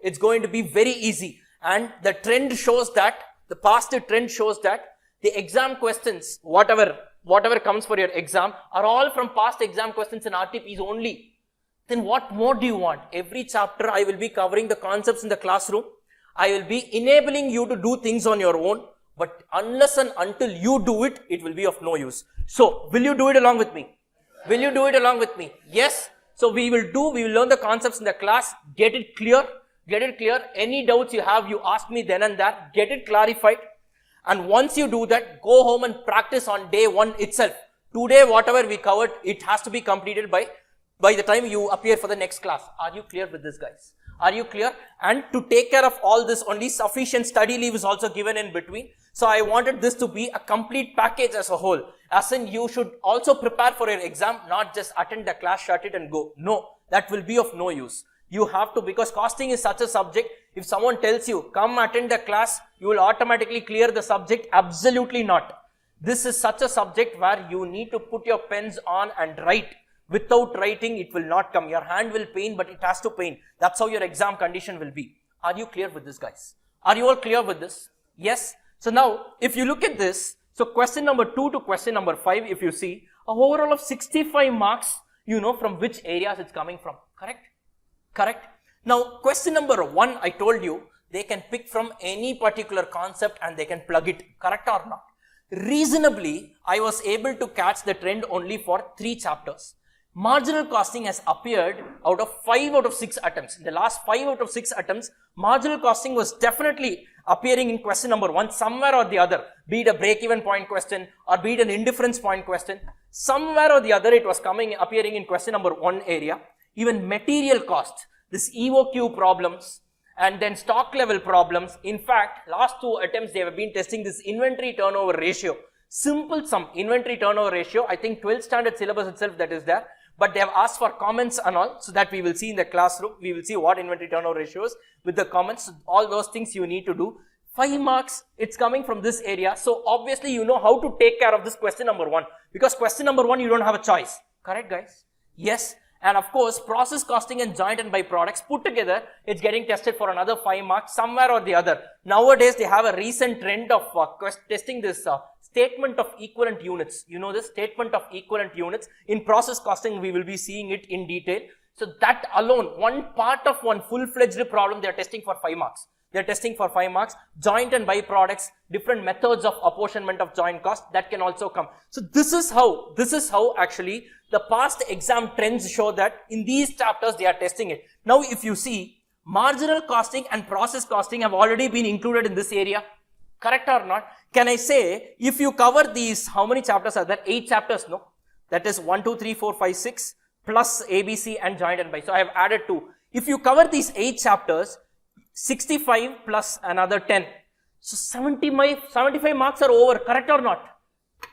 it's going to be very easy. And the trend shows that, the past trend shows that the exam questions, whatever comes for your exam, are all from past exam questions and RTPs only. Then what more do you want? Every chapter I will be covering the concepts in the classroom. I will be enabling you to do things on your own. But unless and until you do it, it will be of no use. So, will you do it along with me? Yes. So, we will learn the concepts in the class, get it clear. Any doubts you have, you ask me then and there, get it clarified. And once you do that, go home and practice on day 1 itself. Today, whatever we covered, it has to be completed by the time you appear for the next class. Are you clear with this, guys? Are you clear? And to take care of all this, only sufficient study leave is also given in between. So I wanted this to be a complete package as a whole. As in, you should also prepare for your exam, not just attend the class, shut it and go. No, that will be of no use. You have to, because costing is such a subject. If someone tells you, come attend the class, you will automatically clear the subject. Absolutely not. This is such a subject where you need to put your pens on and write. Without writing, it will not come. Your hand will pain, but it has to pain. That's how your exam condition will be. Are you clear with this, guys? Are you all clear with this? Yes. So now, if you look at this, so question number 2 to question number 5, if you see, a overall of 65 marks, you know from which areas it's coming from. Correct? Now, question number 1, I told you, they can pick from any particular concept and they can plug it. Correct or not? Reasonably, I was able to catch the trend only for 3 chapters. Marginal costing has appeared out of 5 out of 6 attempts. In the last 5 out of 6 attempts, marginal costing was definitely appearing in question number 1 somewhere or the other, be it a break-even point question or be it an indifference point question. Somewhere or the other, it was appearing in question number 1 area. Even material cost, this EOQ problems and then stock level problems. In fact, last 2 attempts, they have been testing this inventory turnover ratio. Simple sum, inventory turnover ratio. I think 12th standard syllabus itself that is there. But they have asked for comments and all, so that we will see in the classroom. We will see what inventory turnover ratio is with the comments. All those things you need to do. 5 marks, it's coming from this area. So obviously you know how to take care of this question number 1. Because question number 1, you don't have a choice. Correct, guys? Yes. And of course, process costing and joint and byproducts put together, it's getting tested for another 5 marks somewhere or the other. Nowadays, they have a recent trend of testing this statement of equivalent units. You know this statement of equivalent units. In process costing, we will be seeing it in detail. So that alone, one part of one full-fledged problem, they are testing for 5 marks. They are testing for 5 marks. Joint and byproducts, different methods of apportionment of joint cost, that can also come. So this is how actually the past exam trends show that in these chapters they are testing it. Now if you see, marginal costing and process costing have already been included in this area. Correct or not? Can I say, if you cover these, how many chapters are there? 8 chapters, no? That is 1, 2, 3, 4, 5, 6 plus ABC and joint and by. So I have added 2. If you cover these 8 chapters, 65 plus another 10. So 75 marks are over. Correct or not?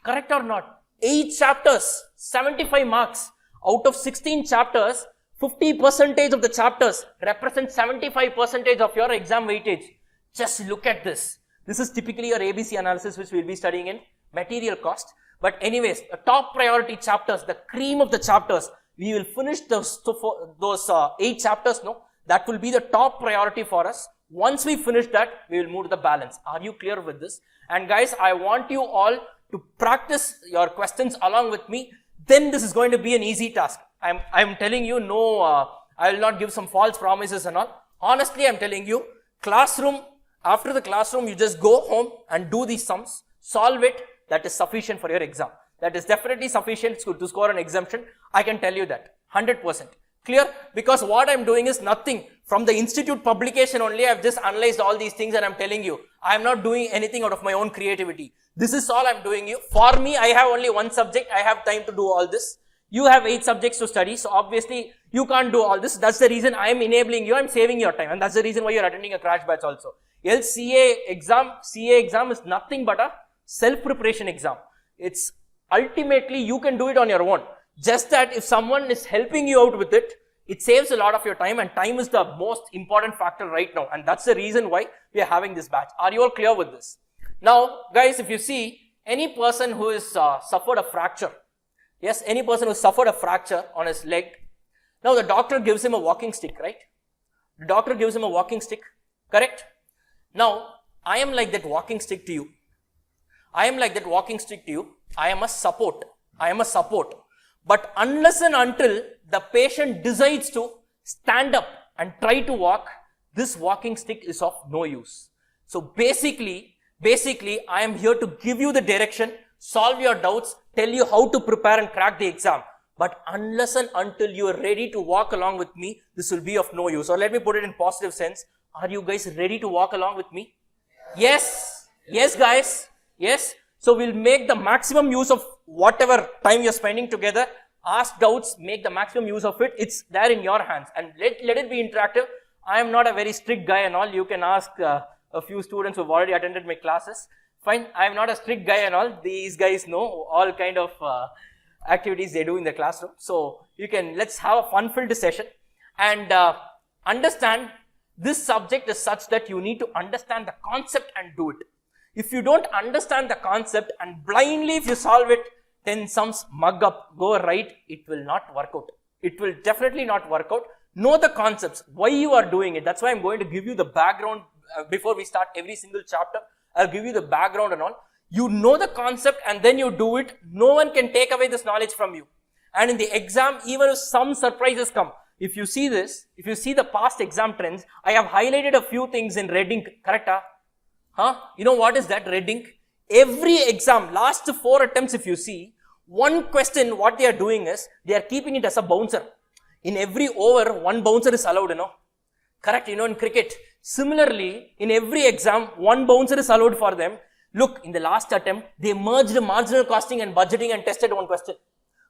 Correct or not? 8 chapters, 75 marks. Out of 16 chapters, 50% of the chapters represent 75% of your exam weightage. Just look at this. This is typically your ABC analysis, which we'll be studying in material cost. But anyways, the top priority chapters, the cream of the chapters, we will finish those 8 chapters, no? That will be the top priority for us. Once we finish that, we will move to the balance. Are you clear with this? And guys, I want you all to practice your questions along with me. Then this is going to be an easy task. I'm telling you, no, I will not give some false promises and all. Honestly, I'm telling you, classroom After the classroom, you just go home and do these sums, solve it. That is sufficient for your exam. That is definitely sufficient to score an exemption. I can tell you that 100%. Clear? Because what I'm doing is nothing. From the institute publication only, I've just analyzed all these things and I'm telling you, I'm not doing anything out of my own creativity. This is all I'm doing you. For me, I have only one subject. I have time to do all this. You have 8 subjects to study. So obviously, you can't do all this. That's the reason I'm enabling you. I'm saving your time. And that's the reason why you're attending a crash batch also. Else CA exam is nothing but a self-preparation exam. It's ultimately, you can do it on your own. Just that if someone is helping you out with it, it saves a lot of your time, and time is the most important factor right now. And that's the reason why we are having this batch. Are you all clear with this? Now, guys, if you see any person who has suffered a fracture, yes, any person who suffered a fracture on his leg, now the doctor gives him a walking stick, right? The doctor gives him a walking stick, correct? Now, I am like that walking stick to you. I am like that walking stick to you. I am a support. I am a support. But unless and until the patient decides to stand up and try to walk, this walking stick is of no use. So basically, I am here to give you the direction, solve your doubts, tell you how to prepare and crack the exam. But unless and until you are ready to walk along with me, this will be of no use. Or let me put it in positive sense. Are you guys ready to walk along with me? Yes. Yes, guys. Yes. So we'll make the maximum use of whatever time you're spending together. Ask doubts, make the maximum use of it. It's there in your hands. And let it be interactive. I am not a very strict guy and all. You can ask a few students who have already attended my classes. Fine. I am not a strict guy and all. These guys know all kind of activities they do in the classroom. So let's have a fun-filled session and understand this subject is such that you need to understand the concept and do it. If you don't understand the concept and blindly if you solve it, then sums mug up, go right, it will not work out. It will definitely not work out. Know the concepts, why you are doing it. That's why I'm going to give you the background before we start every single chapter. I'll give you the background and all. You know the concept and then you do it. No one can take away this knowledge from you. And in the exam, even if some surprises come, if you see this, if you see the past exam trends, I have highlighted a few things in red ink, correct? You know what is that red ink? Every exam, last 4 attempts if you see, one question what they are doing is, they are keeping it as a bouncer. In every over, one bouncer is allowed, Correct, in cricket. Similarly, in every exam, one bouncer is allowed for them. Look, in the last attempt, they merged marginal costing and budgeting and tested one question.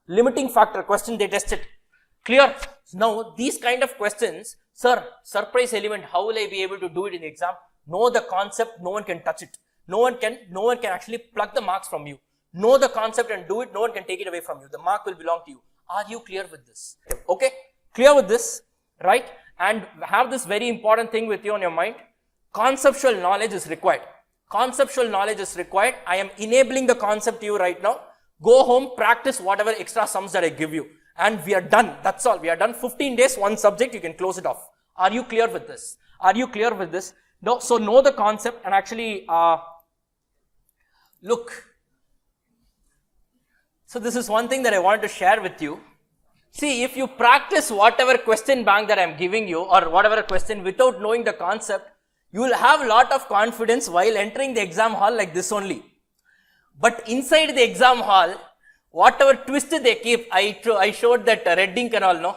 Limiting factor question, they tested. Clear? Now, these kind of questions, sir, surprise element, how will I be able to do it in the exam? Know the concept, no one can touch it. No one can actually pluck the marks from you. Know the concept and do it, no one can take it away from you. The mark will belong to you. Are you clear with this? Okay, clear with this, right? And have this very important thing with you on your mind. Conceptual knowledge is required. Conceptual knowledge is required. I am enabling the concept to you right now. Go home, practice whatever extra sums that I give you. And we are done. That's all. We are done. 15 days, one subject, you can close it off. Are you clear with this? Are you clear with this? No, so know the concept and actually look. So this is one thing that I wanted to share with you. See, if you practice whatever question bank that I am giving you or whatever question without knowing the concept, you will have a lot of confidence while entering the exam hall like this only. But inside the exam hall, whatever twist they keep, I showed that red ink and all, no?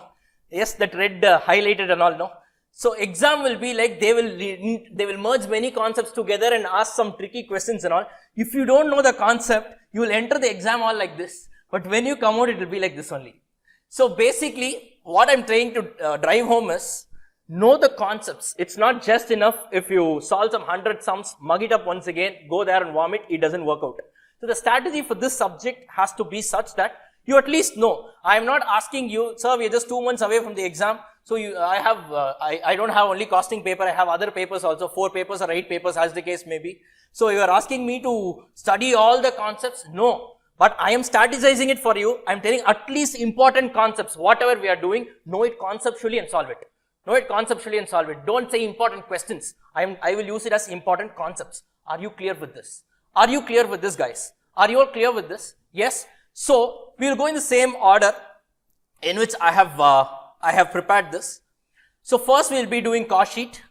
Yes, that red highlighted and all, no? So exam will be like they will merge many concepts together and ask some tricky questions and all. If you don't know the concept, you will enter the exam hall like this. But when you come out, it will be like this only. So basically, what I'm trying to drive home is, know the concepts. It's not just enough if you solve some 100 sums, mug it up once again, go there and vomit, it doesn't work out. So the strategy for this subject has to be such that you at least know. I am not asking you, sir, we are just 2 months away from the exam. So I don't have only costing paper, I have other papers also, 4 papers or 8 papers as the case may be. So you are asking me to study all the concepts? No. But I am strategizing it for you. I am telling at least important concepts, whatever we are doing, know it conceptually and solve it. Know it conceptually and solve it. Don't say important questions. I will use it as important concepts. Are you clear with this? Are you clear with this, guys? Are you all clear with this? Yes. So we will go in the same order in which I have prepared this. So first we will be doing cost sheet.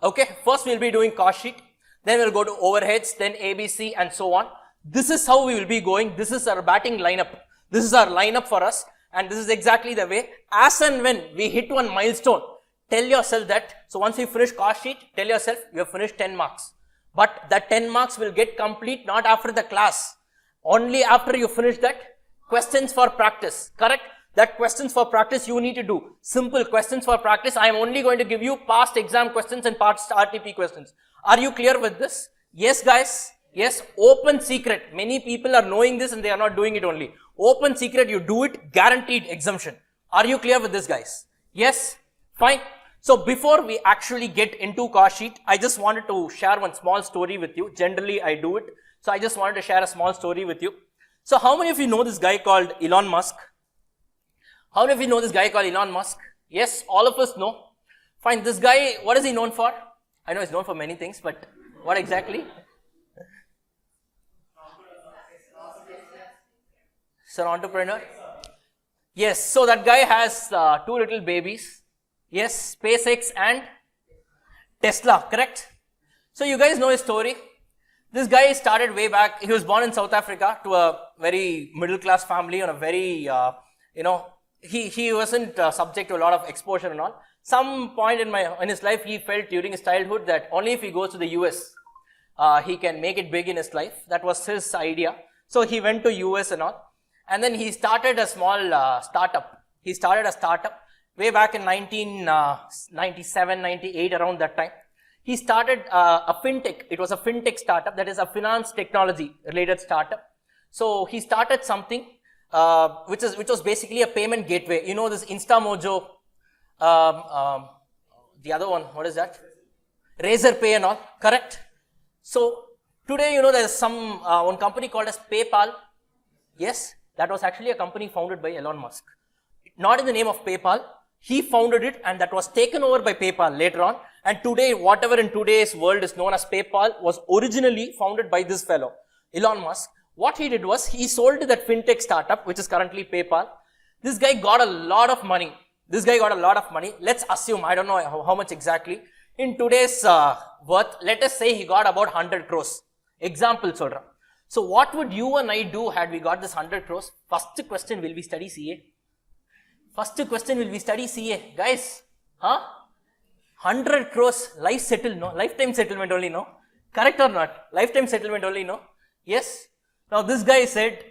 Okay. First we will be doing cost sheet. then we'll go to overheads, then ABC and so on. This is how we will be going. This is our batting lineup. This is our lineup for us, and this is exactly the way. As and when we hit one milestone, tell yourself that, so once you finish cost sheet, tell yourself you have finished 10 marks. But that 10 marks will get complete not after the class, only after you finish that questions for practice, correct? That questions for practice you need to do. Simple questions for practice. I am only going to give you past exam questions and past RTP questions. Are you clear with this? Yes, guys. Yes, open secret. Many people are knowing this and they are not doing it only. Open secret, you do it, guaranteed exemption. Are you clear with this, guys? Yes? Fine. So before we actually get into cost sheet, I just wanted to share one small story with you. Generally, I do it. So I just wanted to share a small story with you. So how many of you know this guy called Elon Musk? How many of you know this guy called Elon Musk? Yes, all of us know. Fine, this guy, what is he known for? I know he's known for many things, but what exactly? Sir, entrepreneur? Yes, so that guy has 2 little babies. Yes, SpaceX and Tesla, correct? So you guys know his story. This guy started way back. He was born in South Africa to a very middle class family on a very, he wasn't subject to a lot of exposure and all. Some point in his life, he felt during his childhood that only if he goes to the US, he can make it big in his life. That was his idea. So he went to US and all. And then he started a small startup. He started a startup way back in 1997, 98, around that time. He started a fintech. It was a fintech startup, that is a finance technology related startup. So he started something which was basically a payment gateway. You know this InstaMojo, the other one, what is that? Razorpay and all, correct? So today, you know, there's some one company called as PayPal. Yes, that was actually a company founded by Elon Musk. Not in the name of PayPal. He founded it, and that was taken over by PayPal later on. And today, whatever in today's world is known as PayPal was originally founded by this fellow, Elon Musk. What he did was, he sold that fintech startup, which is currently PayPal. This guy got a lot of money. Let's assume, I don't know how much exactly. In today's worth, let us say he got about 100 crores. Example, solra. So what would you and I do had we got this 100 crores? First question, will we study CA? Guys, 100 crores, lifetime settlement only, no? Correct or not? Lifetime settlement only, no? Yes. Now this guy said,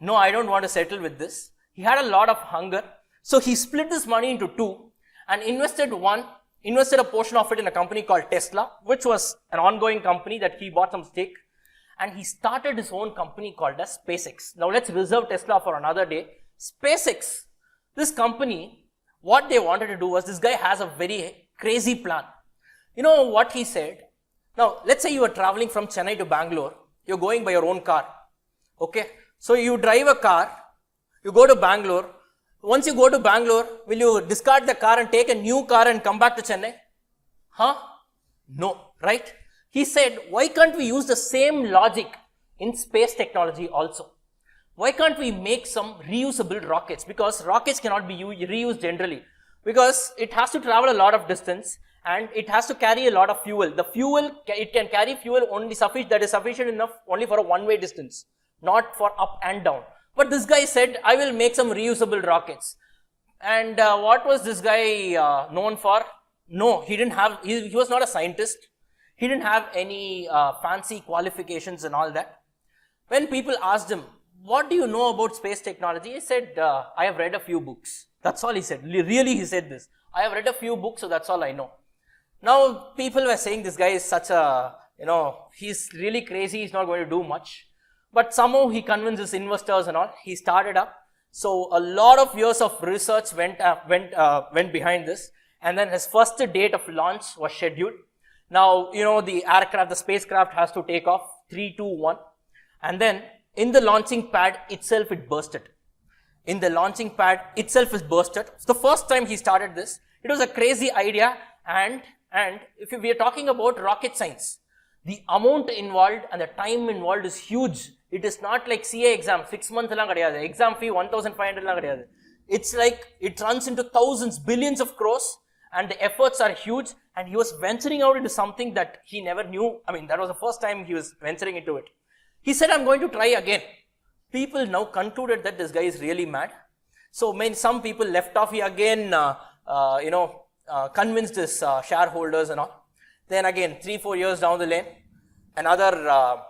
no, I don't want to settle with this. He had a lot of hunger. So he split this money into 2 and invested a portion of it in a company called Tesla, which was an ongoing company that he bought some stake. And he started his own company called as SpaceX. Now let's reserve Tesla for another day. SpaceX, this company, what they wanted to do was, this guy has a very crazy plan. You know what he said? Now, let's say you are traveling from Chennai to Bangalore. You're going by your own car. Okay. So you drive a car. You go to Bangalore. Once you go to Bangalore, will you discard the car and take a new car and come back to Chennai? No, right? He said, why can't we use the same logic in space technology also? Why can't we make some reusable rockets? Because rockets cannot be reused generally. Because it has to travel a lot of distance and it has to carry a lot of fuel. The fuel, it can carry fuel only that is sufficient enough only for a one-way distance, not for up and down. But this guy said, I will make some reusable rockets. And what was this guy known for? No, he was not a scientist. He didn't have any fancy qualifications and all that. When people asked him, what do you know about space technology? He said, I have read a few books. That's all he said. Really, he said this. I have read a few books, so that's all I know. Now, people were saying this guy is such a, he's really crazy. He's not going to do much. But somehow he convinced his investors and all. He started up. So a lot of years of research went behind this. And then his first date of launch was scheduled. Now, the spacecraft has to take off 3, 2, 1. And then in the launching pad itself, it bursted. It's the first time he started this. It was a crazy idea. And if we are talking about rocket science, the amount involved and the time involved is huge. It is not like CA exam, 6 months lang kadiyadu. Exam fee 1,500 lang kadiyadu. It's like, it runs into thousands, billions of crores. and the efforts are huge, and he was venturing out into something that he never knew. I mean, that was the first time he was venturing into it. He said, I'm going to try again. People now concluded that this guy is really mad. So some people left off. He again, convinced his shareholders and all. Then again, 3-4 years down the lane, another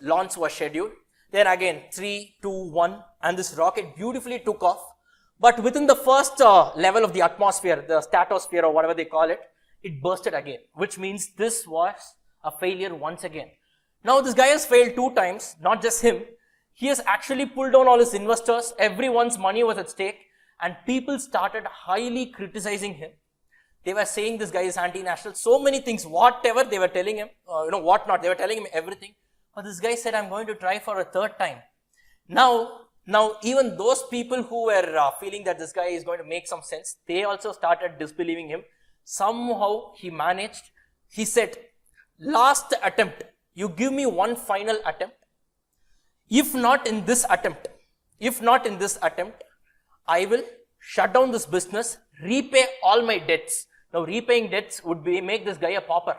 launch was scheduled. Then again, 3, 2, 1, and this rocket beautifully took off. But within the first level of the atmosphere, the stratosphere or whatever they call it, it bursted again, which means this was a failure once again. Now this guy has failed 2 times, not just him. He has actually pulled down all his investors. Everyone's money was at stake, and people started highly criticizing him. They were saying this guy is anti-national, so many things, whatever they were telling him, what not, they were telling him everything. But this guy said, I'm going to try for a 3rd time. Now even those people who were feeling that this guy is going to make some sense, they also started disbelieving him. Somehow he managed. He said, last attempt, you give me one final attempt. If not in this attempt, I will shut down this business, repay all my debts. Now repaying debts would make this guy a pauper.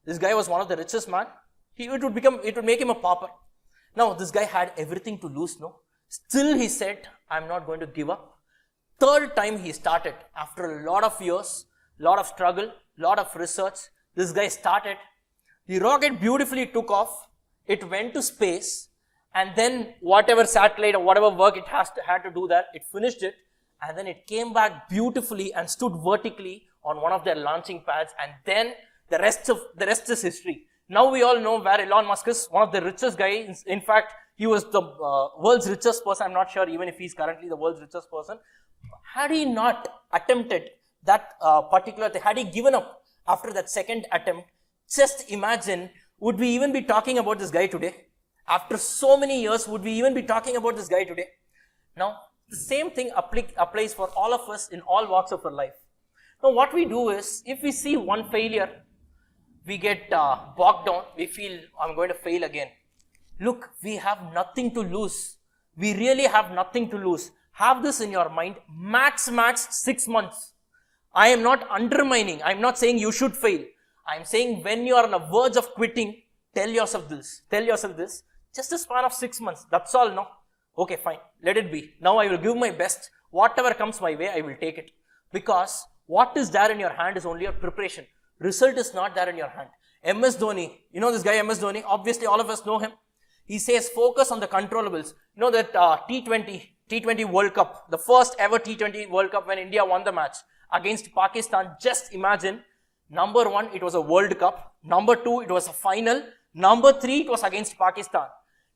This guy was one of the richest man. It would make him a pauper. Now this guy had everything to lose, no? Still he said, I'm not going to give up. 3rd time he started, after a lot of years, lot of struggle, lot of research, this guy started. The rocket beautifully took off. It went to space, and then whatever satellite or whatever work it had to do there, it finished it, and then it came back beautifully and stood vertically on one of their launching pads, and then the rest is history. Now we all know where Elon Musk is, one of the richest guys. In fact, he was the world's richest person. I'm not sure even if he's currently the world's richest person. Had he not attempted that particular thing, had he given up after that 2nd attempt, just imagine, would we even be talking about this guy today? After so many years, would we even be talking about this guy today? Now, the same thing applies for all of us in all walks of our life. Now, what we do is, if we see one failure, we get bogged down. We feel, I'm going to fail again. Look, we have nothing to lose. We really have nothing to lose. Have this in your mind. Max 6 months. I am not undermining. I'm not saying you should fail. I'm saying when you are on the verge of quitting, tell yourself this. Just a span of 6 months. That's all, no? Okay, fine. Let it be. Now I will give my best. Whatever comes my way, I will take it. Because what is there in your hand is only your preparation. Result is not there in your hand. MS Dhoni, you know this guy MS Dhoni? Obviously all of us know him. He says focus on the controllables. You know that T20 World Cup, the first ever T20 World Cup when India won the match against Pakistan. Just imagine, number 1, it was a World Cup. Number 2, it was a final. Number 3, it was against Pakistan.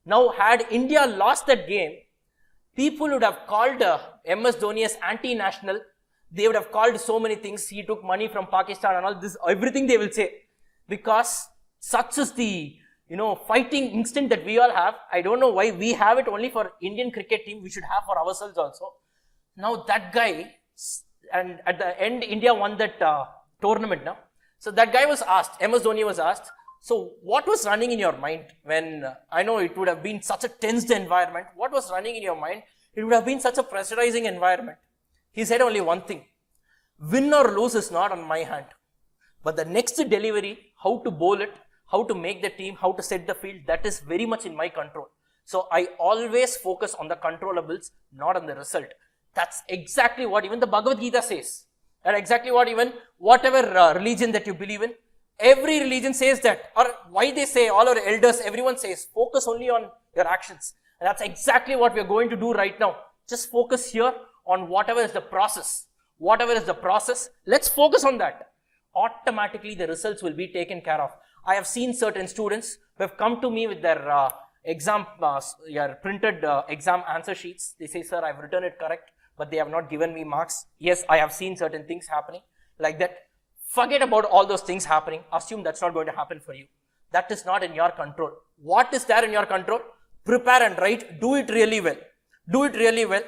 Now, had India lost that game, people would have called MS Dhoni as anti-national. They would have called so many things. He took money from Pakistan and all this, everything they will say. Because such is the, fighting instinct that we all have. I don't know why we have it only for Indian cricket team. We should have for ourselves also. Now that guy, and at the end, India won that tournament now. So that guy was asked, MS Dhoni was asked, so what was running in your mind when, I know it would have been such a tensed environment. What was running in your mind? It would have been such a pressurizing environment. He said only one thing, win or lose is not on my hand. But the next delivery, how to bowl it, how to make the team, how to set the field, that is very much in my control. So I always focus on the controllables, not on the result. That's exactly what even the Bhagavad Gita says. And exactly what even whatever religion that you believe in, every religion says that. Or why they say, all our elders, everyone says, focus only on your actions. And that's exactly what we are going to do right now. Just focus here on whatever is the process. Whatever is the process, let's focus on that. Automatically the results will be taken care of. I have seen certain students who have come to me with their printed exam answer sheets. They say, sir, I've written it correct, but they have not given me marks. Yes, I have seen certain things happening like that. Forget about all those things happening. Assume that's not going to happen for you. That is not in your control. What is there in your control? Prepare and write. Do it really well. Do it really well.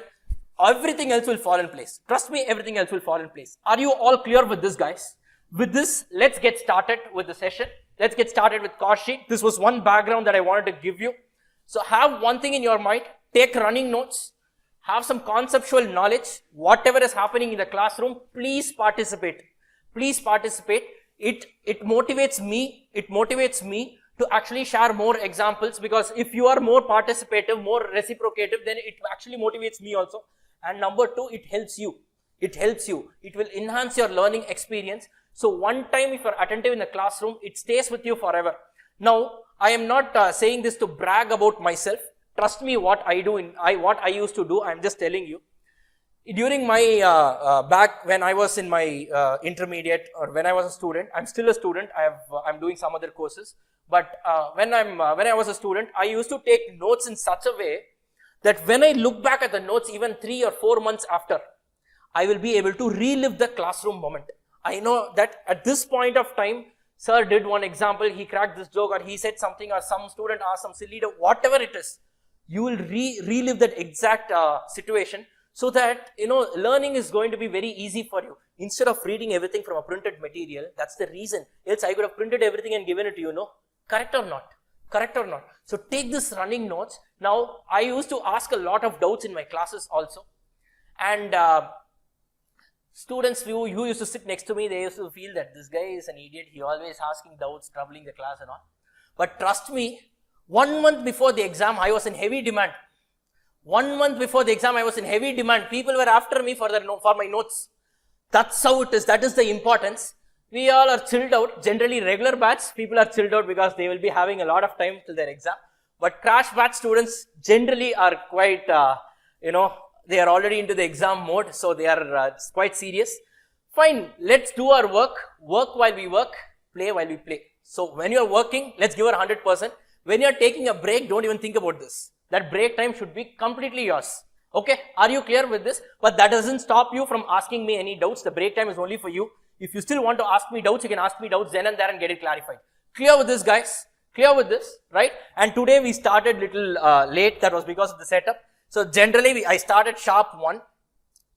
Everything else will fall in place. Trust me, everything else will fall in place. Are you all clear with this, guys? With this, let's get started with the session. Let's get started with cost sheet. This was one background that I wanted to give you. So have one thing in your mind. Take running notes. Have some conceptual knowledge. Whatever is happening in the classroom, please participate. Please participate. It motivates me. It motivates me to actually share more examples, because if you are more participative, more reciprocative, then it actually motivates me also. And number two, it helps you. It helps you. It will enhance your learning experience. So one time if you are attentive in the classroom, it stays with you forever. Now, I am not saying this to brag about myself. Trust me, what I do, what I used to do, I am just telling you. During my back when I was in my intermediate, or when I was a student, I'm still a student. I'm doing some other courses. But when I was a student, I used to take notes in such a way that when I look back at the notes, even 3 or 4 months after, I will be able to relive the classroom moment. I know that at this point of time, sir did one example, he cracked this joke, or he said something, or some student asked some silly, whatever it is, you will relive that exact situation, so that, learning is going to be very easy for you. Instead of reading everything from a printed material, that's the reason. Else I could have printed everything and given it to you, Correct or not? Correct or not? So take this running notes. Now, I used to ask a lot of doubts in my classes also. And students who used to sit next to me, they used to feel that this guy is an idiot. He always asking doubts, troubling the class and all. But trust me, 1 month before the exam, I was in heavy demand. 1 month before the exam, I was in heavy demand. People were after me for my notes. That's how it is. That is the importance. We all are chilled out. Generally, regular batch, people are chilled out because they will be having a lot of time till their exam. But crash batch students generally are quite, they are already into the exam mode. So they are quite serious. Fine, let's do our work. Work while we work, play while we play. So when you are working, let's give our 100%. When you are taking a break, don't even think about this. That break time should be completely yours. Okay, are you clear with this? But that doesn't stop you from asking me any doubts. The break time is only for you. If you still want to ask me doubts, you can ask me doubts then and there and get it clarified. Clear with this, guys? Clear with this, right? And today we started little late. That was because of the setup. So generally, I started sharp 1.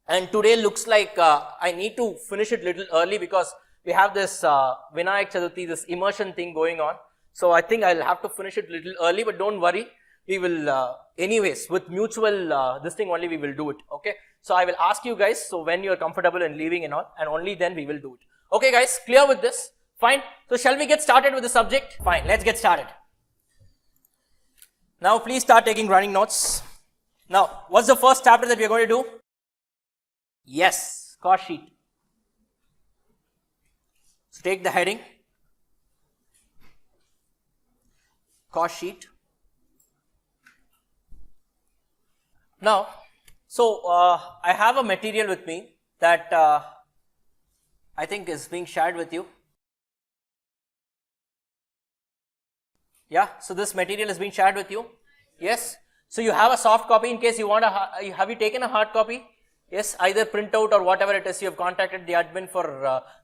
And today looks like I need to finish it little early because we have this Vinayak Chaturthi, this immersion thing going on. So I think I'll have to finish it little early, but don't worry. We will, anyways, with mutual this thing only we will do it, okay? So I will ask you guys, so when you are comfortable in leaving and all, and only then we will do it. Okay guys, clear with this? Fine. So shall we get started with the subject? Fine, let's get started. Now please start taking running notes. Now, what's the first chapter that we are going to do? Yes, cost sheet. So take the heading. Cost sheet. Now, so I have a material with me that I think is being shared with you. Yeah, so this material is being shared with you. Yes. So you have a soft copy in case you want have you taken a hard copy? Yes, either printout or whatever it is, you have contacted the admin for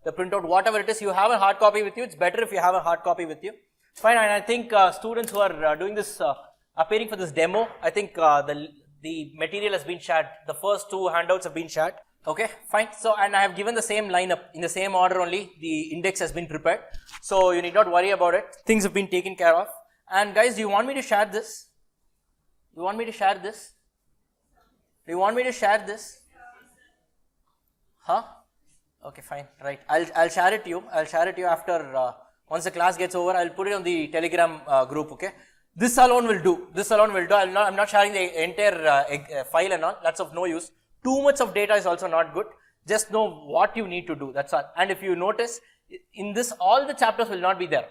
the printout, whatever it is, you have a hard copy with you. It's better if you have a hard copy with you. Fine, and I think students who are doing this, appearing for this demo, I think the material has been shared. The first 2 handouts have been shared. Okay, fine. So, and I have given the same lineup in the same order only. The index has been prepared. So, you need not worry about it. Things have been taken care of. And guys, do you want me to share this? Do you want me to share this? Do you want me to share this? Huh? Okay, fine. Right. I'll share it to you. I'll share it to you after, once the class gets over, I'll put it on the Telegram group, okay? This alone will do. This alone will do. I'm not sharing the entire file and all. That's of no use. Too much of data is also not good. Just know what you need to do. That's all. And if you notice, in this, all the chapters will not be there.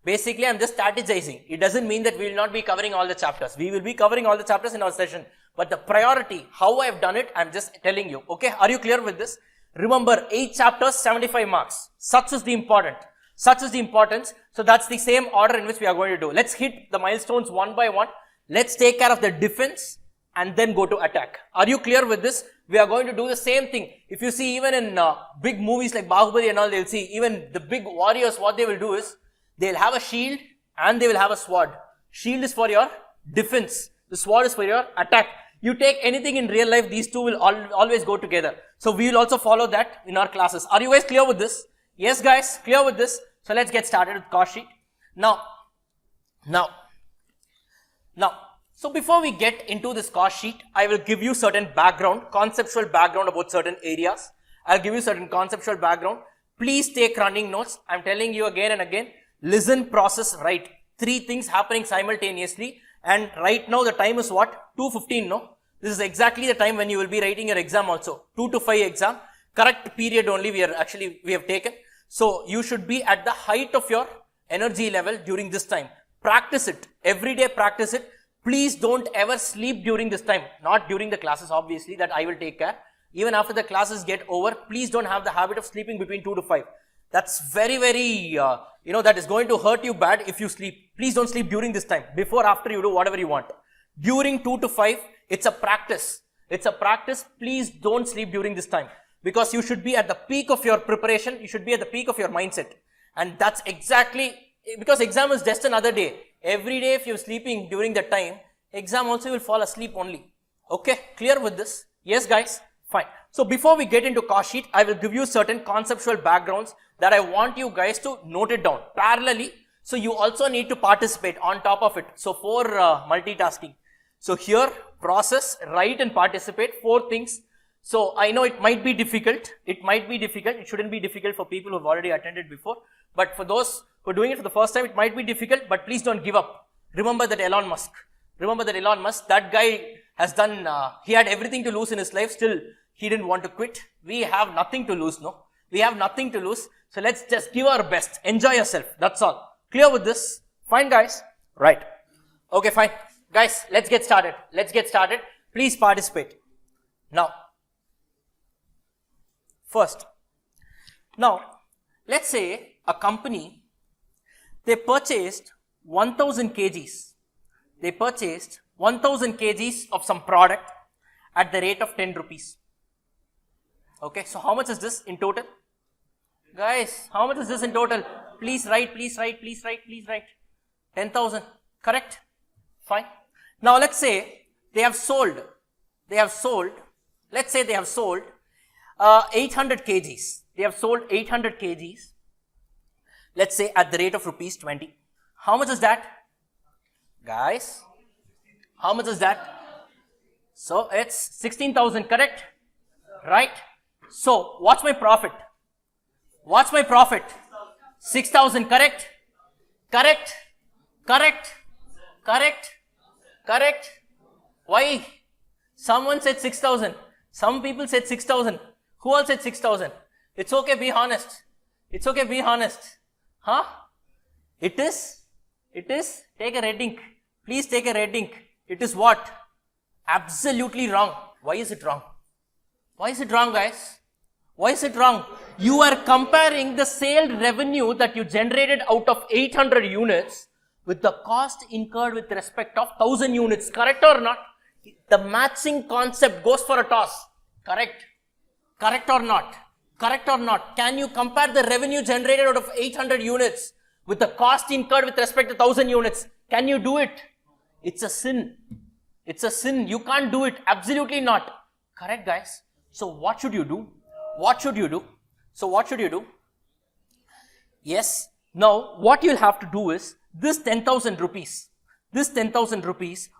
Basically, I'm just strategizing. It doesn't mean that we will not be covering all the chapters. We will be covering all the chapters in our session. But the priority, how I've done it, I'm just telling you. Okay, are you clear with this? Remember, 8 chapters, 75 marks. Such is the important. Such is the importance. So that's the same order in which we are going to do. Let's hit the milestones one by one. Let's take care of the defense and then go to attack. Are you clear with this? We are going to do the same thing. If you see even in big movies like Bahubali and all, they'll see even the big warriors, what they will do is, they'll have a shield and they will have a sword. Shield is for your defense. The sword is for your attack. You take anything in real life, these two will always go together. So we will also follow that in our classes. Are you guys clear with this? Yes guys, clear with this? So let's get started with cost sheet. Now, so before we get into this cost sheet, I will give you certain background, conceptual background about certain areas. I'll give you certain conceptual background. Please take running notes. I'm telling you again and again, listen, process, write. 3 things happening simultaneously. And right now the time is what? 2:15, no? This is exactly the time when you will be writing your exam also. 2 to 5 exam. Correct period only we have taken. So you should be at the height of your energy level during this time. Practice it. Every day practice it. Please don't ever sleep during this time. Not during the classes, obviously, that I will take care. Even after the classes get over, please don't have the habit of sleeping between 2 to 5. That's very, that is going to hurt you bad if you sleep. Please don't sleep during this time. Before, after, you do whatever you want. During 2 to 5, it's a practice. It's a practice. Please don't sleep during this time. Because you should be at the peak of your preparation. You should be at the peak of your mindset. And that's exactly, because exam is just another day. Every day if you're sleeping during that time, exam also will fall asleep only. Okay, clear with this? Yes, guys? Fine. So before we get into cost sheet, I will give you certain conceptual backgrounds that I want you guys to note it down parallelly. So you also need to participate on top of it. So for multitasking. So here, process, write and participate, 4 things. So I know it might be difficult. It might be difficult. It shouldn't be difficult for people who have already attended before. But for those who are doing it for the first time, it might be difficult, but please don't give up. Remember that Elon Musk, that guy has done, he had everything to lose in his life, still he didn't want to quit. We have nothing to lose, no? We have nothing to lose. So let's just give our best. Enjoy yourself. That's all. Clear with this? Fine, guys? Right. Okay, fine. Guys, let's get started. Please participate. Now, first, let's say a company, they purchased 1000 kgs. They purchased 1000 kgs of some product at the rate of 10 rupees. Okay, so how much is this in total? Guys, how much is this in total? Please write. 10,000, correct? Fine. Now let's say they have sold, let's say they have sold 800 kgs. They have sold 800 kgs, let's say at the rate of rupees 20. How much is that? Guys, how much is that? So it's 16,000, correct? Right? So what's my profit? 6,000, correct? Correct? Why? Someone said 6,000. Some people said 6,000. Who all said 6,000? It's okay, be honest. Huh? It is? Take a red ink. Please take a red ink. It is what? Absolutely wrong. Why is it wrong? Guys? Why is it wrong? You are comparing the sale revenue that you generated out of 800 units with the cost incurred with respect of 1000 units. Correct or not? The matching concept goes for a toss. Correct or not? Can you compare the revenue generated out of 800 units with the cost incurred with respect to 1000 units? Can you do it? It's a sin. You can't do it. Absolutely not. Correct, guys? So what should you do? Yes. Now, what you'll have to do is, this 10,000 rupees,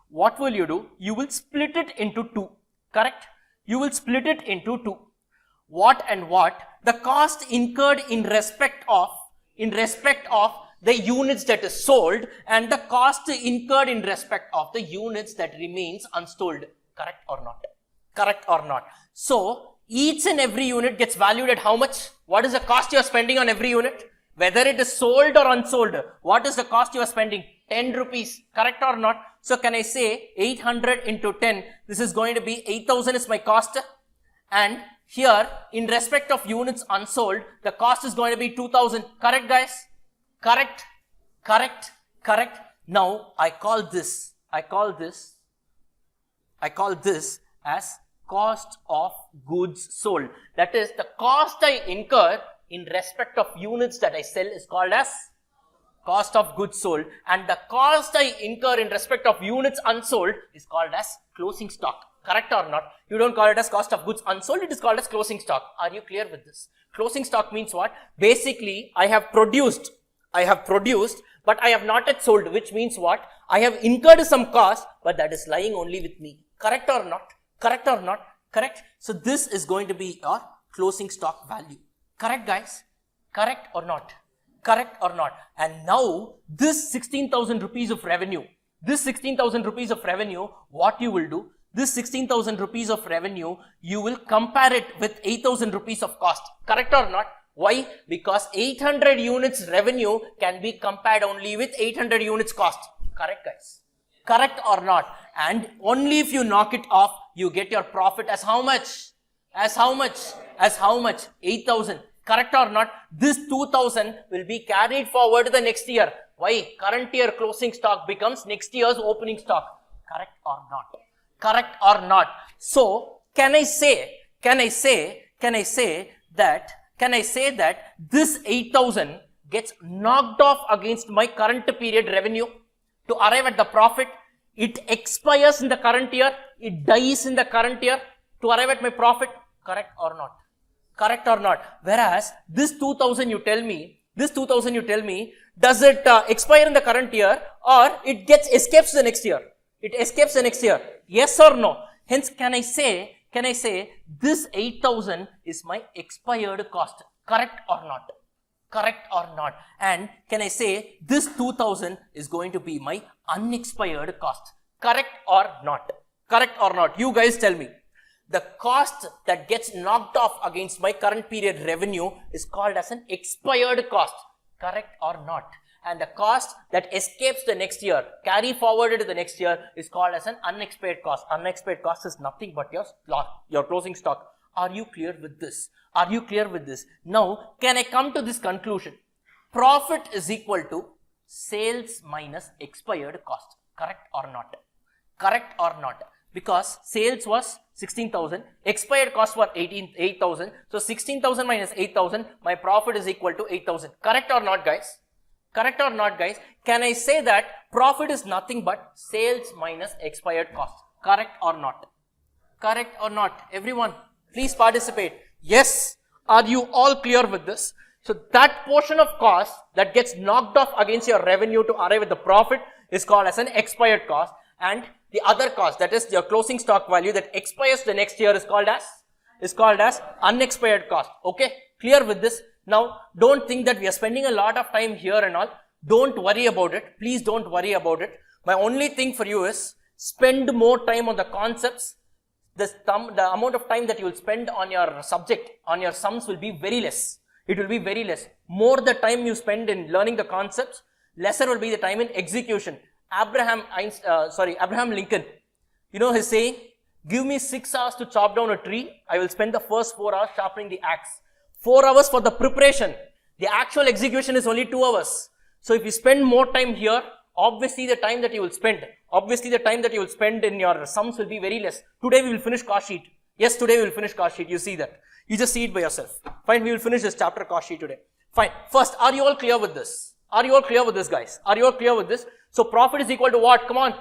what will you do? You will split it into 2. Correct? You will split it into 2. What and what? The cost incurred in respect of the units that is sold and the cost incurred in respect of the units that remains unsold. Correct or not? So, each and every unit gets valued at how much? What is the cost you are spending on every unit? Whether it is sold or unsold, what is the cost you are spending? 10 rupees. Correct or not? So can I say 800 into 10, this is going to be 8,000 is my cost. And here, in respect of units unsold, the cost is going to be 2,000. Correct, guys? Correct. Now, I call this as cost of goods sold. That is, the cost I incur in respect of units that I sell is called as cost of goods sold, and the cost I incur in respect of units unsold is called as closing stock. Correct or not? You don't call it as cost of goods unsold, it is called as closing stock. Are you clear with this? Closing stock means what? Basically, I have produced, but I have not yet sold, which means what? I have incurred some cost, but that is lying only with me. Correct or not? Correct. So this is going to be your closing stock value. Correct, guys? Correct or not? Correct or not? And now this 16,000 rupees of revenue, what you will do, this 16,000 rupees of revenue, you will compare it with 8,000 rupees of cost. Correct or not? Why? Because 800 units revenue can be compared only with 800 units cost. Correct, guys? Correct or not? And only if you knock it off, you get your profit as how much? As how much? As how much? 8,000. Correct or not? This 2,000 will be carried forward to the next year. Why? Current year closing stock becomes next year's opening stock. Correct or not? Correct or not? So, can I say that this 8,000 gets knocked off against my current period revenue to arrive at the profit? It expires in the current year. It dies in the current year to arrive at my profit. Correct or not? Correct or not? Whereas this 2,000 you tell me, does it expire in the current year or it escapes the next year? It escapes the next year. Yes or no? Hence, can I say this 8,000 is my expired cost? Correct or not? Correct or not? And can I say this 2,000 is going to be my unexpired cost? Correct or not? Correct or not? You guys tell me. The cost that gets knocked off against my current period revenue is called as an expired cost. Correct or not? And the cost that escapes the next year, carry forwarded to the next year, is called as an unexpired cost. Unexpired cost is nothing but your closing stock. Are you clear with this? Are you clear with this? Now, can I come to this conclusion? Profit is equal to sales minus expired cost. Correct or not? Correct or not? Because sales was 16,000, expired cost was 8,000. So 16,000 minus 8,000, my profit is equal to 8,000. Correct or not, guys? Correct or not, guys? Can I say that profit is nothing but sales minus expired cost? Correct or not? Correct or not? Everyone, please participate. Yes. Are you all clear with this? So that portion of cost that gets knocked off against your revenue to arrive at the profit is called as an expired cost, and the other cost, that is your closing stock value that expires the next year, is called as unexpired cost. Okay, clear with this? Now, don't think that we are spending a lot of time here and all. Don't worry about it. Please don't worry about it. My only thing for you is spend more time on the concepts. The amount of time that you will spend on your subject, on your sums, will be very less. It will be very less. More the time you spend in learning the concepts, lesser will be the time in execution. Abraham Lincoln, you know his saying, give me 6 hours to chop down a tree, I will spend the first 4 hours sharpening the axe. 4 hours for the preparation. The actual execution is only 2 hours. So if you spend more time here, obviously the time that you will spend in your sums will be very less. Today we will finish cost sheet. Yes, today we will finish cost sheet. You see that. You just see it by yourself. Fine, we will finish this chapter cost sheet today. Fine. First, are you all clear with this? Are you all clear with this, guys? Are you all clear with this? So profit is equal to what? Come on.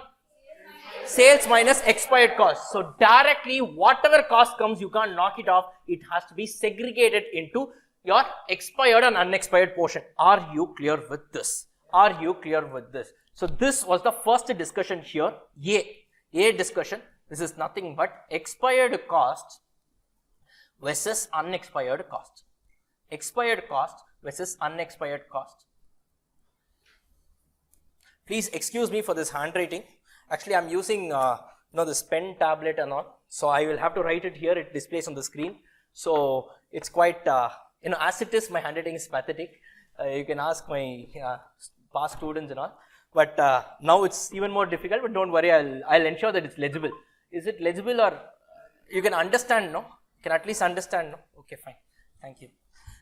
Sales minus expired cost. So directly, whatever cost comes, you can't knock it off. It has to be segregated into your expired and unexpired portion. Are you clear with this? Are you clear with this? So this was the first discussion here. A discussion. This is nothing but expired cost versus unexpired cost. Expired cost versus unexpired cost. Please excuse me for this handwriting. Actually, I'm using this pen tablet and all. So I will have to write it here. It displays on the screen. So it's quite, as it is, my handwriting is pathetic. You can ask my past students and all. But now it's even more difficult. But don't worry, I'll ensure that it's legible. Is it legible, or you can understand? No, you can at least understand. No, okay, fine. Thank you.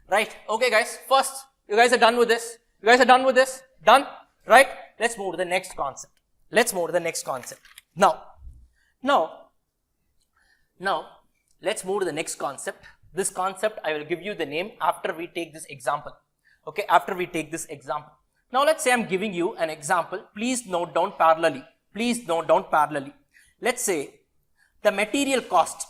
Right. Okay, guys. First, you guys are done with this. You guys are done with this. Done. Right. Let's move to the next concept. Now, let's move to the next concept. This concept, I will give you the name after we take this example. Okay, after we take this example. Now, let's say I'm giving you an example. Please note down parallelly. Let's say the material cost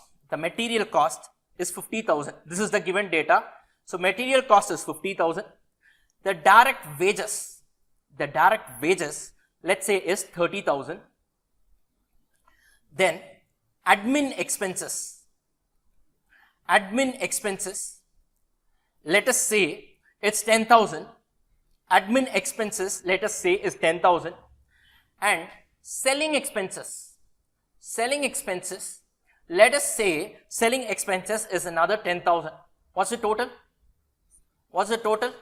is 50,000. This is the given data. So, material cost is 50,000. The direct wages, let's say, is 30,000. Then admin expenses, let us say, it's 10,000. Admin expenses, let us say, is 10,000. And selling expenses, let us say selling expenses is another 10,000. What's the total? What's the total?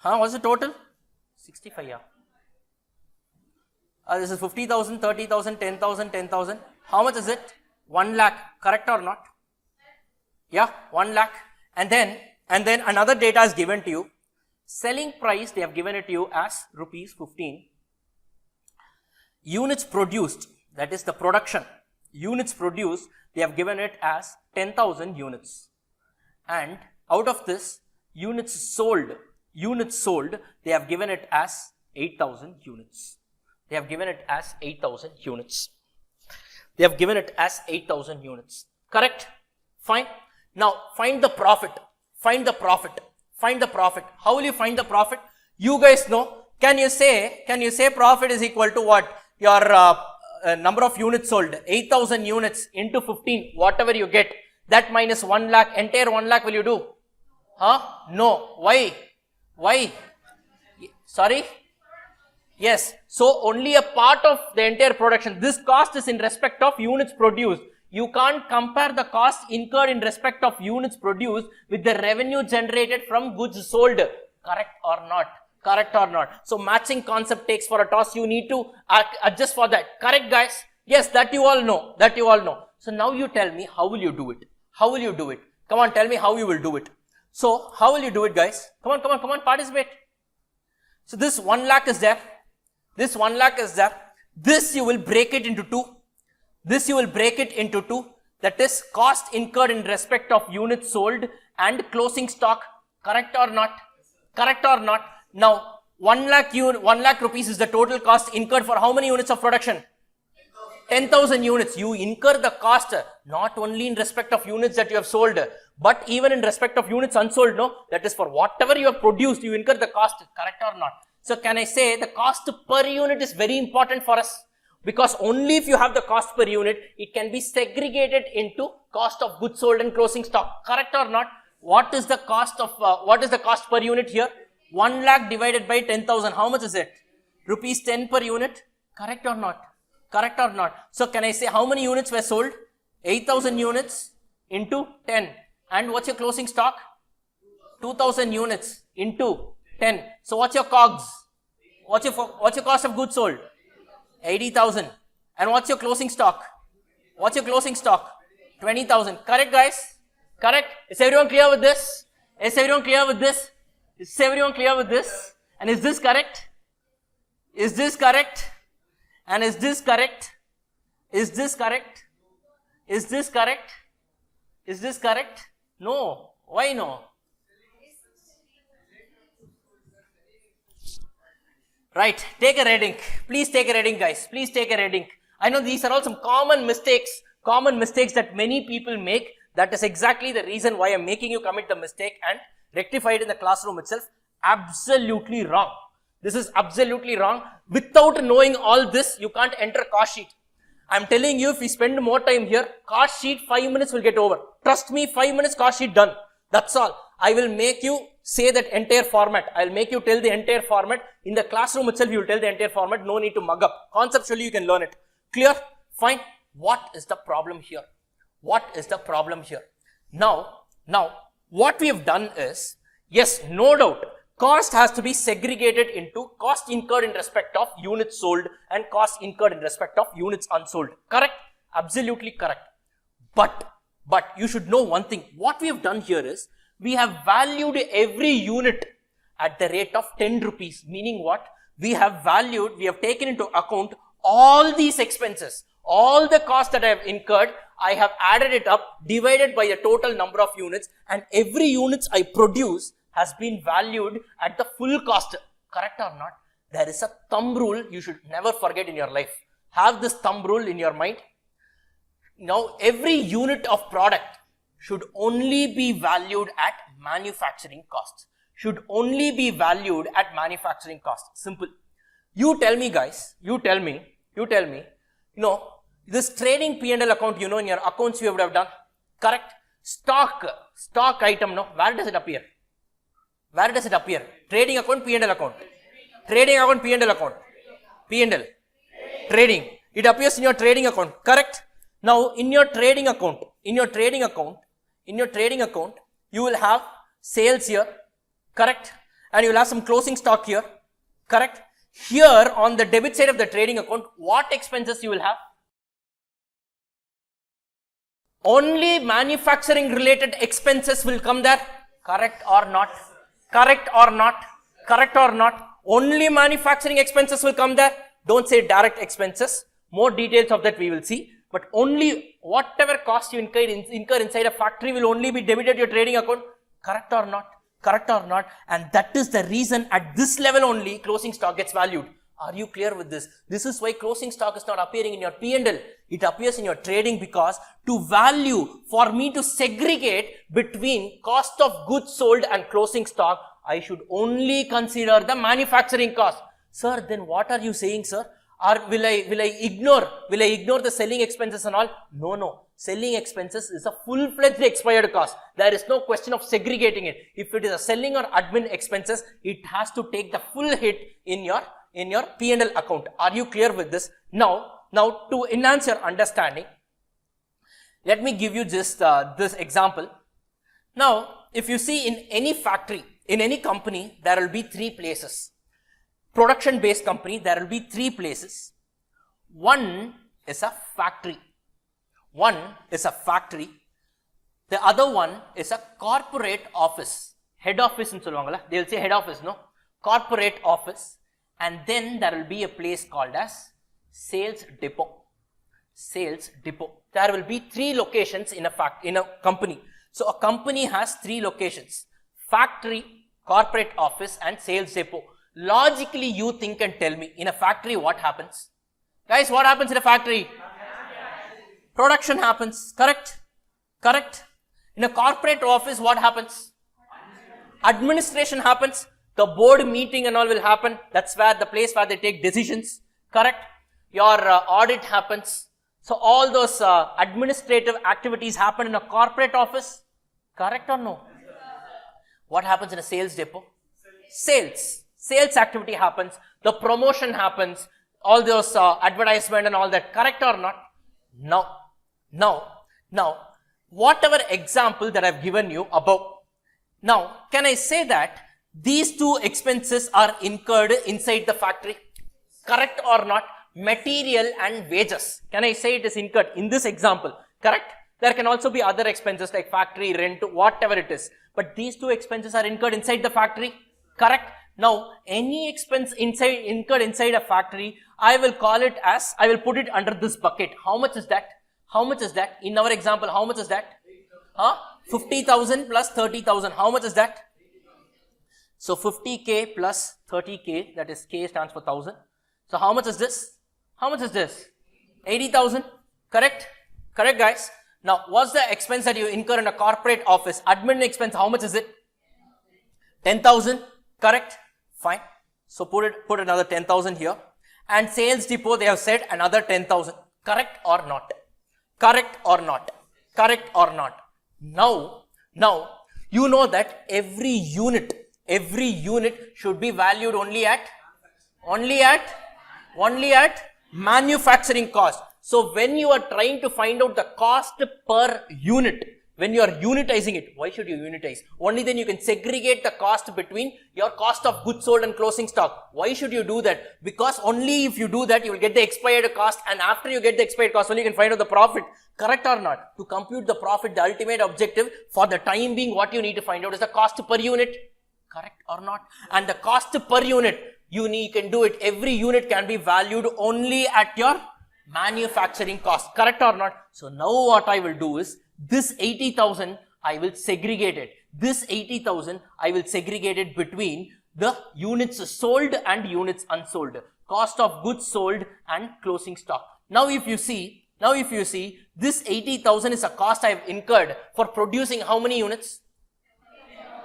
What's the total? 65, yeah. This is 50,000, 30,000, 10,000, 10,000. How much is it? 1 lakh, correct or not? Yeah, 1 lakh. And then another data is given to you. Selling price, they have given it to you as rupees 15. Units produced, that is the production. Units produced, they have given it as 10,000 units. And out of this, units sold, they have given it as 8,000 units. They have given it as 8,000 units. They have given it as 8,000 units. Correct? Fine. Now, find the profit. Find the profit. Find the profit. How will you find the profit? You guys know. Can you say profit is equal to what? Your number of units sold. 8,000 units into 15. Whatever you get. That minus 1 lakh. Entire 1 lakh will you do? No. Why? Why? Sorry? Yes. So, only a part of the entire production. This cost is in respect of units produced. You can't compare the cost incurred in respect of units produced with the revenue generated from goods sold. Correct or not? Correct or not? So, matching concept takes for a toss. You need to adjust for that. Correct, guys? Yes, that you all know. That you all know. So, now you tell me, how will you do it? How will you do it? Come on, tell me how you will do it. So, how will you do it, guys? Come on, participate. So, this 1 lakh is there. This 1 lakh is there. This you will break it into 2. This you will break it into 2. That is cost incurred in respect of units sold and closing stock. Correct or not? Correct or not? Now, 1 lakh rupees is the total cost incurred for how many units of production? 10,000 units. You incur the cost not only in respect of units that you have sold, but even in respect of units unsold. No, that is for whatever you have produced, you incur the cost. Correct or not? So, can I say the cost per unit is very important for us? Because only if you have the cost per unit, it can be segregated into cost of goods sold and closing stock. Correct or not? What is the cost per unit here? 1 lakh divided by 10,000. How much is it? Rupees 10 per unit. Correct or not? Correct or not? So, can I say how many units were sold? 8,000 units into 10. And what's your closing stock? 2,000 units into 10. So, what's your COGS? What's your cost of goods sold? 80,000. And what's your closing stock? What's your closing stock? 20,000. Correct, guys? Correct? Is everyone clear with this? Is everyone clear with this? Is everyone clear with this? And is this correct? Is this correct? And is this correct? Is this correct? Is this correct? Is this correct? No. Why no? Right, take a reading. Please take a reading, guys. Please take a reading. I know these are all some common mistakes that many people make. That is exactly the reason why I'm making you commit the mistake and rectify it in the classroom itself. Absolutely wrong. This is absolutely wrong. Without knowing all this, you can't enter cost sheet. I'm telling you, if we spend more time here, cost sheet 5 minutes will get over. Trust me, 5 minutes cost sheet done. That's all. I will make you say that entire format. I'll make you tell the entire format. In the classroom itself, you will tell the entire format. No need to mug up. Conceptually, you can learn it. Clear? Fine. What is the problem here? What is the problem here? Now, what we have done is, yes, no doubt, cost has to be segregated into cost incurred in respect of units sold and cost incurred in respect of units unsold. Correct? Absolutely correct. But you should know one thing. What we have done here is, we have valued every unit at the rate of 10 rupees. Meaning what? We have taken into account all these expenses. All the costs that I have incurred, I have added it up, divided by the total number of units, and every units I produce has been valued at the full cost. Correct or not? There is a thumb rule you should never forget in your life. Have this thumb rule in your mind. Now, every unit of product should only be valued at manufacturing costs. Should only be valued at manufacturing costs. Simple. You tell me, guys. You tell me. This trading P&L account, in your accounts you would have done. Correct? Stock item, no? Where does it appear? Where does it appear? Trading account, P&L account. Trading account, P&L account. P&L. Trading. It appears in your trading account, correct? Now, in your trading account, you will have sales here, correct? And you will have some closing stock here, correct? Here on the debit side of the trading account, what expenses you will have? Only manufacturing related expenses will come there, correct or not? Correct or not? Correct or not? Only manufacturing expenses will come there. Don't say direct expenses. More details of that we will see. But only whatever cost you incur inside a factory will only be debited to your trading account. Correct or not? Correct or not? And that is the reason at this level only closing stock gets valued. Are you clear with this? This is why closing stock is not appearing in your P&L. It appears in your trading because to value, for me to segregate between cost of goods sold and closing stock, I should only consider the manufacturing cost. Sir, then what are you saying, sir? Or will I ignore the selling expenses and all? No. Selling expenses is a full-fledged expired cost. There is no question of segregating it. If it is a selling or admin expenses, it has to take the full hit in your P&L account. Are you clear with this? Now to enhance your understanding, let me give you just this example. Now, if you see in any factory, in any company, there will be three places. Production-based company, there will be three places. One is a factory. The other one is a corporate office. Head office in solvangala. They will say head office, no? Corporate office. And then there will be a place called as sales depot. There will be three locations in a company. So a company has three locations: factory, corporate office, and sales depot. Logically, you think and tell me, in a factory what happens? Guys, what happens in a factory? Production happens, correct? In a corporate office, what happens? Administration happens. The board meeting and all will happen. That's where the place where they take decisions, correct? Your audit happens. So all those administrative activities happen in a corporate office, correct or no? What happens in a sales depot? Sales activity happens. The promotion happens. All those advertisement and all that, correct or not? Now, whatever example that I've given you above, now can I say that these two expenses are incurred inside the factory, correct or not? Material and wages, can I say it is incurred in this example, correct? There can also be other expenses like factory rent, whatever it is, but these two expenses are incurred inside the factory, correct? Now, any expense incurred inside a factory, I will put it under this bucket. How much is that? In our example, how much is that? 50,000 plus 30,000. How much is that? So 50k plus 30k, that is k stands for 1000. So how much is this? 80,000. Correct, guys. Now, what's the expense that you incur in a corporate office? Admin expense, how much is it? 10,000. Correct. Fine. So put another 10,000 here. And sales depot, they have said another 10,000. Correct or not? Now, you know that every unit should be valued only at manufacturing cost. So when you are trying to find out the cost per unit, when you are unitizing it, why should you unitize? Only then you can segregate the cost between your cost of goods sold and closing stock. Why should you do that? Because only if you do that, you will get the expired cost, and after you get the expired cost, only you can find out the profit. Correct or not? To compute the profit, the ultimate objective for the time being, what you need to find out is the cost per unit. Correct or not? And the cost per unit, you can do it. Every unit can be valued only at your manufacturing cost. Correct or not? So now what I will do is, this 80,000, I will segregate it. This 80,000, I will segregate it between the units sold and units unsold. Cost of goods sold and closing stock. Now if you see, this 80,000 is a cost I have incurred for producing how many units?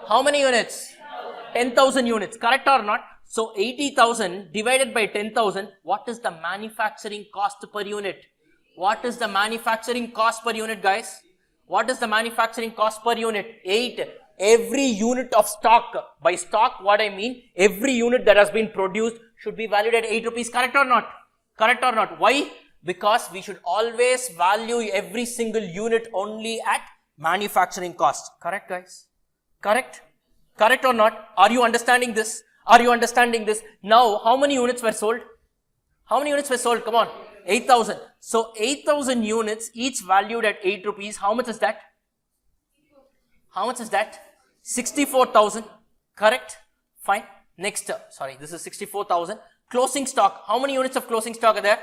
10,000 units. Correct or not? So 80,000 divided by 10,000, what is the manufacturing cost per unit? What is the manufacturing cost per unit, guys? What is the manufacturing cost per unit? 8. every unit of stock, by stock what I mean, every unit that has been produced should be valued at 8 rupees, correct or not? Correct or not? Why? Because we should always value every single unit only at manufacturing cost. Correct, guys? Correct? Correct or not? Are you understanding this? Are you understanding this? Now, how many units were sold? How many units were sold? Come on. 8,000. So, 8,000 units, each valued at 8 rupees. How much is that? How much is that? 64,000. Correct? Fine. Next, sorry, this is 64,000. Closing stock. How many units of closing stock are there?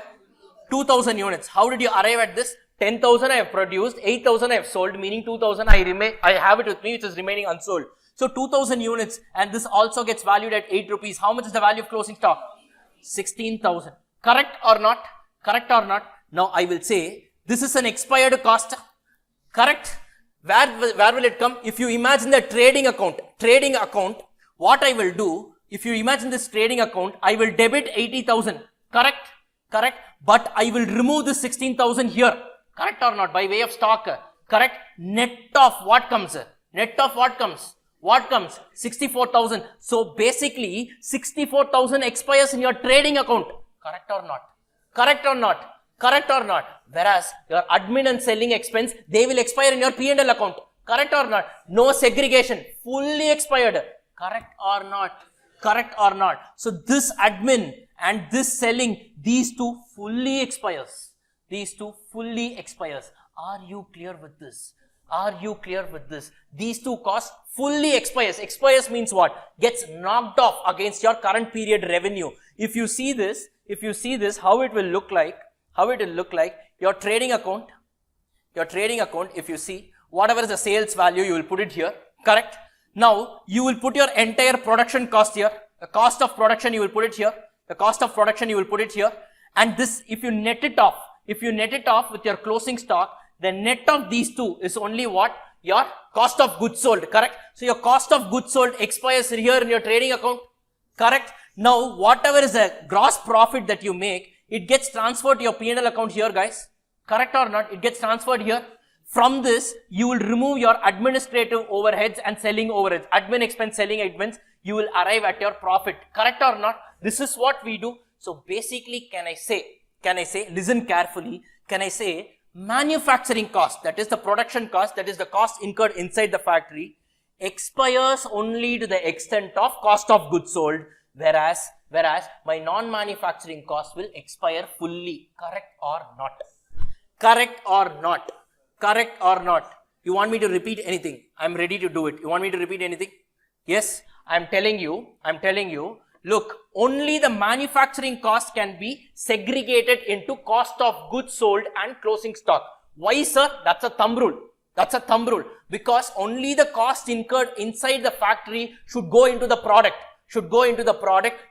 2,000 units. How did you arrive at this? 10,000 I have produced, 8,000 I have sold, meaning 2,000 I have it with me, which is remaining unsold. So 2,000 units, and this also gets valued at 8 rupees. How much is the value of closing stock? 16,000. Correct or not? Correct or not? Now I will say, this is an expired cost. Correct? Where will it come? If you imagine the trading account, what I will do, if you imagine this trading account, I will debit 80,000. Correct? Correct? But I will remove this 16,000 here. Correct or not? By way of stock. Correct? Net of what comes? Net of what comes? What comes? 64,000. So basically, 64,000 expires in your trading account. Correct or not? Correct or not? Correct or not? Whereas your admin and selling expense, they will expire in your P&L account. Correct or not? No segregation. Fully expired. Correct or not? Correct or not? So this admin and this selling, these two fully expires. These two fully expires. Are you clear with this? Are you clear with this? These two costs fully expires. Expires means what? Gets knocked off against your current period revenue. If you see this, how it will look like, your trading account, if you see, whatever is the sales value, you will put it here. Correct? Now, you will put your entire production cost here. The cost of production, you will put it here. The cost of production, you will put it here. And this, if you net it off with your closing stock, the net of these two is only what? Your cost of goods sold. Correct? So, your cost of goods sold expires here in your trading account. Correct? Now, whatever is the gross profit that you make, it gets transferred to your P&L account here, guys. Correct or not? It gets transferred here. From this, you will remove your administrative overheads and selling overheads. Admin expense, selling expense, you will arrive at your profit. Correct or not? This is what we do. So basically, can I say, listen carefully, can I say manufacturing cost, that is the production cost, that is the cost incurred inside the factory, expires only to the extent of cost of goods sold, whereas my non-manufacturing cost will expire fully. Correct or not? Correct or not? Correct or not? You want me to repeat anything? I'm ready to do it. You want me to repeat anything? Yes, I'm telling you, look, only the manufacturing cost can be segregated into cost of goods sold and closing stock. Why, sir? That's a thumb rule. That's a thumb rule. Because only the cost incurred inside the factory should go into the product.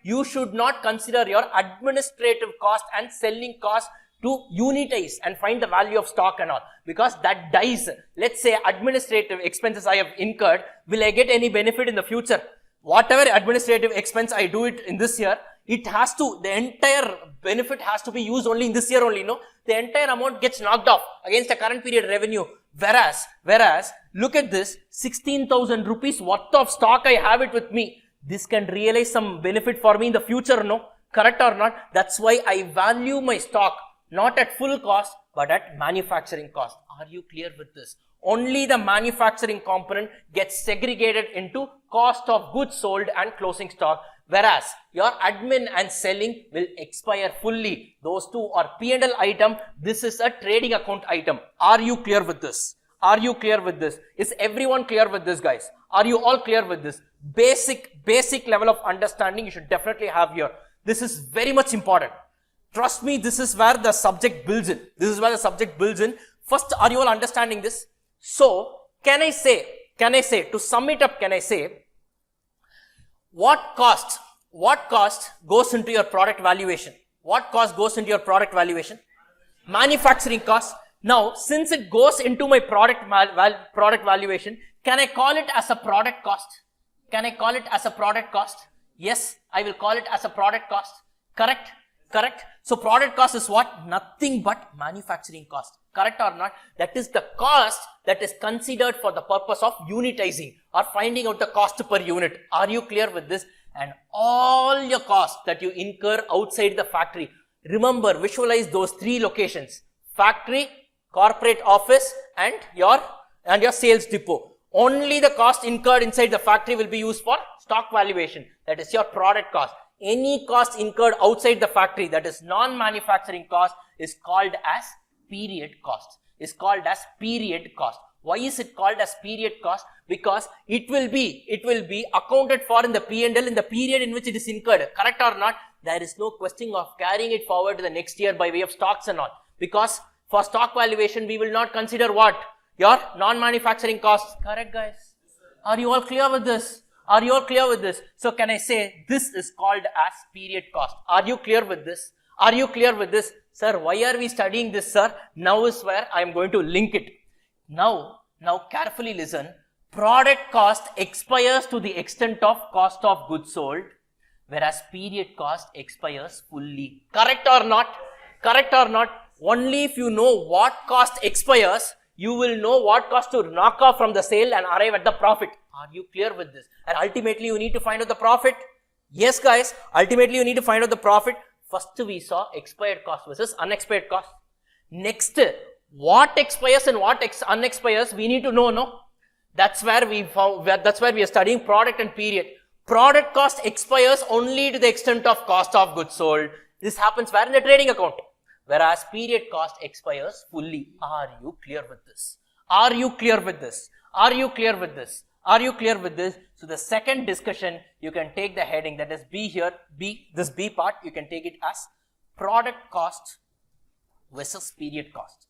You should not consider your administrative cost and selling cost to unitize and find the value of stock and all, because that dies. Let's say administrative expenses I have incurred, will I get any benefit in the future? Whatever administrative expense I do it in this year, it has to, the entire benefit has to be used only in this year only, no? The entire amount gets knocked off against the current period revenue. Whereas, look at this, 16,000 rupees worth of stock I have it with me. This can realize some benefit for me in the future, no? Correct or not? That's why I value my stock not at full cost, but at manufacturing cost. Are you clear with this? Only the manufacturing component gets segregated into cost of goods sold and closing stock, whereas your admin and selling will expire fully. Those two are P&L item. This is a trading account item. Are you clear with this? Are you clear with this? Is everyone clear with this, guys? Are you all clear with this? Basic level of understanding you should definitely have here. This is very much important. Trust me, this is where the subject builds in. First, are you all understanding this? So, can I say, to sum it up, can I say, what cost goes into your product valuation? What cost goes into your product valuation? Manufacturing cost. Now, since it goes into my product valuation, can I call it as a product cost? Can I call it as a product cost? Yes, I will call it as a product cost. Correct? So product cost is what? Nothing but manufacturing cost. Correct or not? That is the cost that is considered for the purpose of unitizing or finding out the cost per unit. Are you clear with this? And all your costs that you incur outside the factory. Remember, visualize those three locations: factory, corporate office, and your sales depot. Only the cost incurred inside the factory will be used for stock valuation. That is your product cost. Any cost incurred outside the factory, that is non-manufacturing cost, is called as period cost. Why is it called as period cost? Because it will be accounted for in the P&L in the period in which it is incurred. Correct or not? There is no question of carrying it forward to the next year by way of stocks and all. Because for stock valuation, we will not consider what? Your non-manufacturing costs. Correct, guys? Are you all clear with this? So can I say this is called as period cost? Are you clear with this? Sir, why are we studying this, sir? Now is where I am going to link it. Now carefully listen. Product cost expires to the extent of cost of goods sold, whereas period cost expires fully. Correct or not? Only if you know what cost expires, you will know what cost to knock off from the sale and arrive at the profit. Are you clear with this? And ultimately, you need to find out the profit. Yes, guys. Ultimately, you need to find out the profit. First, we saw expired cost versus unexpired cost. Next, what expires and what unexpires, we need to know, no? That's where we are studying product and period. Product cost expires only to the extent of cost of goods sold. This happens where in the trading account. Whereas period cost expires fully. Are you clear with this? So the second discussion, you can take the heading, that is B here, this B part, you can take it as product cost versus period cost.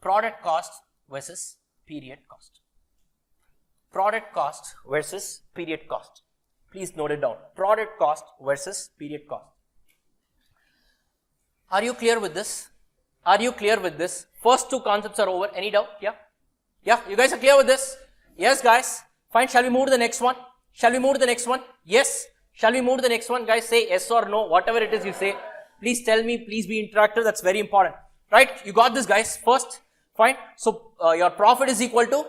Product cost versus period cost. Please note it down. Product cost versus period cost. Are you clear with this? First two concepts are over. Any doubt? Yeah, you guys are clear with this? Yes, guys. Fine. Shall we move to the next one? Yes. Shall we move to the next one? Guys, say yes or no, whatever it is you say. Please tell me, please be interactive. That's very important. Right? You got this, guys. First, fine. So, your profit is equal to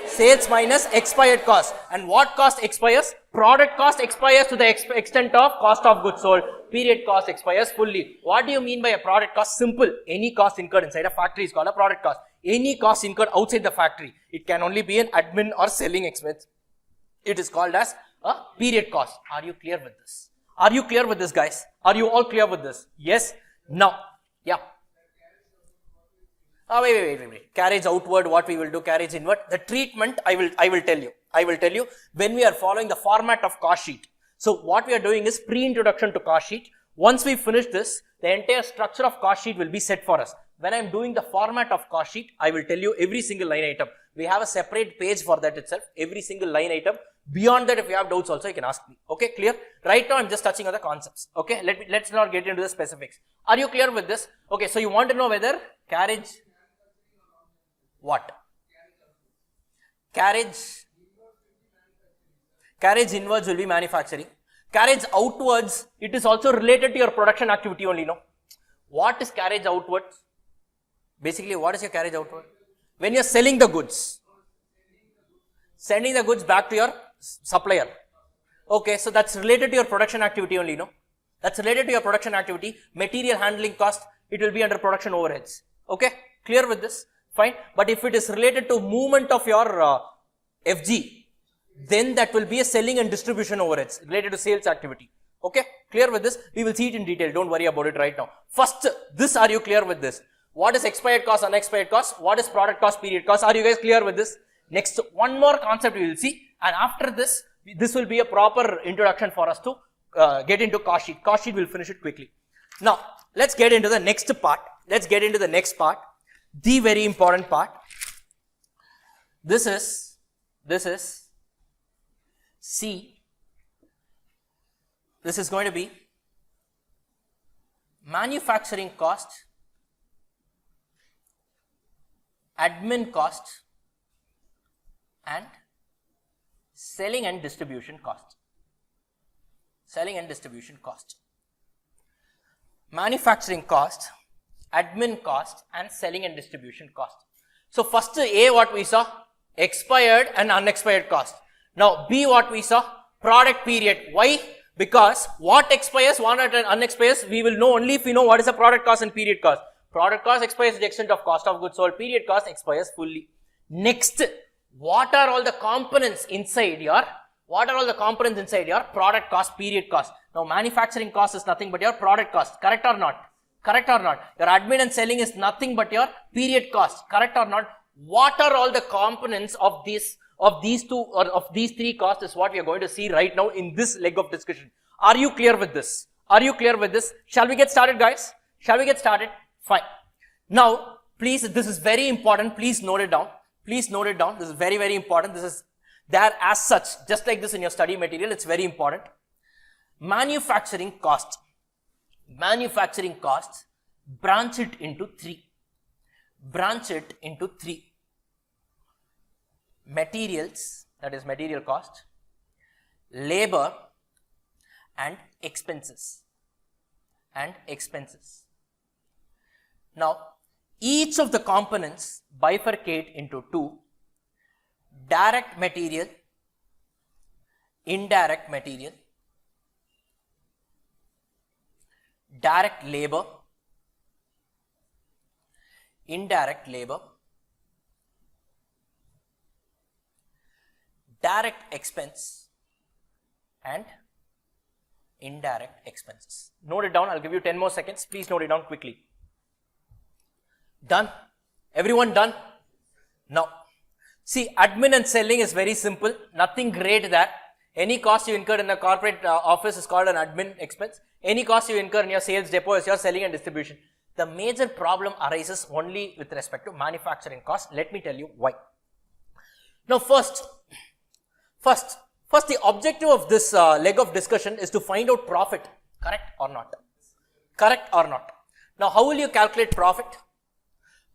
sales minus expired cost. And what cost expires? Product cost expires to the extent of cost of goods sold. Period cost expires fully. What do you mean by a product cost? Simple. Any cost incurred inside a factory is called a product cost. Any cost incurred outside the factory, it can only be an admin or selling expense. It is called as a period cost. Are you clear with this? Guys? Are you all clear with this? Yes? Now, yeah. Wait. Carriage outward, what we will do, carriage inward. The treatment, I will tell you when we are following the format of cost sheet. So what we are doing is pre-introduction to cost sheet. Once we finish this, the entire structure of cost sheet will be set for us. When I am doing the format of cost sheet, I will tell you every single line item. We have a separate page for that itself, every single line item. Beyond that, if you have doubts also, you can ask me. Okay, clear? Right now, I'm just touching on the concepts. Okay, let's not get into the specifics. Are you clear with this? Okay, so you want to know whether carriage, what? Carriage inwards will be manufacturing. Carriage outwards, it is also related to your production activity only, no? What is carriage outwards? Basically, what is your carriage outward? When you are selling the goods, sending the goods back to your supplier. Okay, so that's related to your production activity only, no? That's related to your production activity. Material handling cost, it will be under production overheads. Okay, clear with this? Fine. But if it is related to movement of your FG, then that will be a selling and distribution overheads related to sales activity. Okay, clear with this? We will see it in detail. Don't worry about it right now. First, this, are you clear with this? What is expired cost, unexpired cost? What is product cost, period cost? Are you guys clear with this? Next, one more concept we will see, and after this, this will be a proper introduction for us to get into cost sheet. Cost sheet will finish it quickly. Now, let's get into the next part. The very important part. This is C. This is going to be manufacturing cost, admin cost, and selling and distribution cost. Manufacturing cost, admin cost and selling and distribution cost. So first A, what we saw? Expired and unexpired cost. Now B, what we saw? Product period. Why? Because what expires, what unexpires, we will know only if we know what is the product cost and period cost. Product cost expires to the extent of cost of goods sold. Period cost expires fully. Next, what are all the components inside your product cost, period cost? Now manufacturing cost is nothing but your product cost. Correct or not? Correct or not? Your admin and selling is nothing but your period cost. Correct or not? What are all the components of these three costs is what we are going to see right now in this leg of discussion. Are you clear with this? Are you clear with this? Shall we get started, guys? Shall we get started? Fine. Now, please, this is very important. Please note it down. Please note it down. This is very, very important. This is there as such, just like this in your study material. It's very important. Manufacturing cost. Manufacturing costs, branch it into three. Branch it into three. Materials, that is material cost, labor, and expenses. Now, each of the components bifurcate into two: direct material, indirect material, direct labor, indirect labor, direct expense, and indirect expenses. Note it down. I'll give you 10 more seconds. Please note it down quickly. Done? Everyone done? Now, see, admin and selling is very simple. Nothing great there. Any cost you incur in a corporate office is called an admin expense. Any cost you incur in your sales depot is your selling and distribution. The major problem arises only with respect to manufacturing cost. Let me tell you why. Now, first, the objective of this leg of discussion is to find out profit. Correct or not? Correct or not? Now, how will you calculate profit?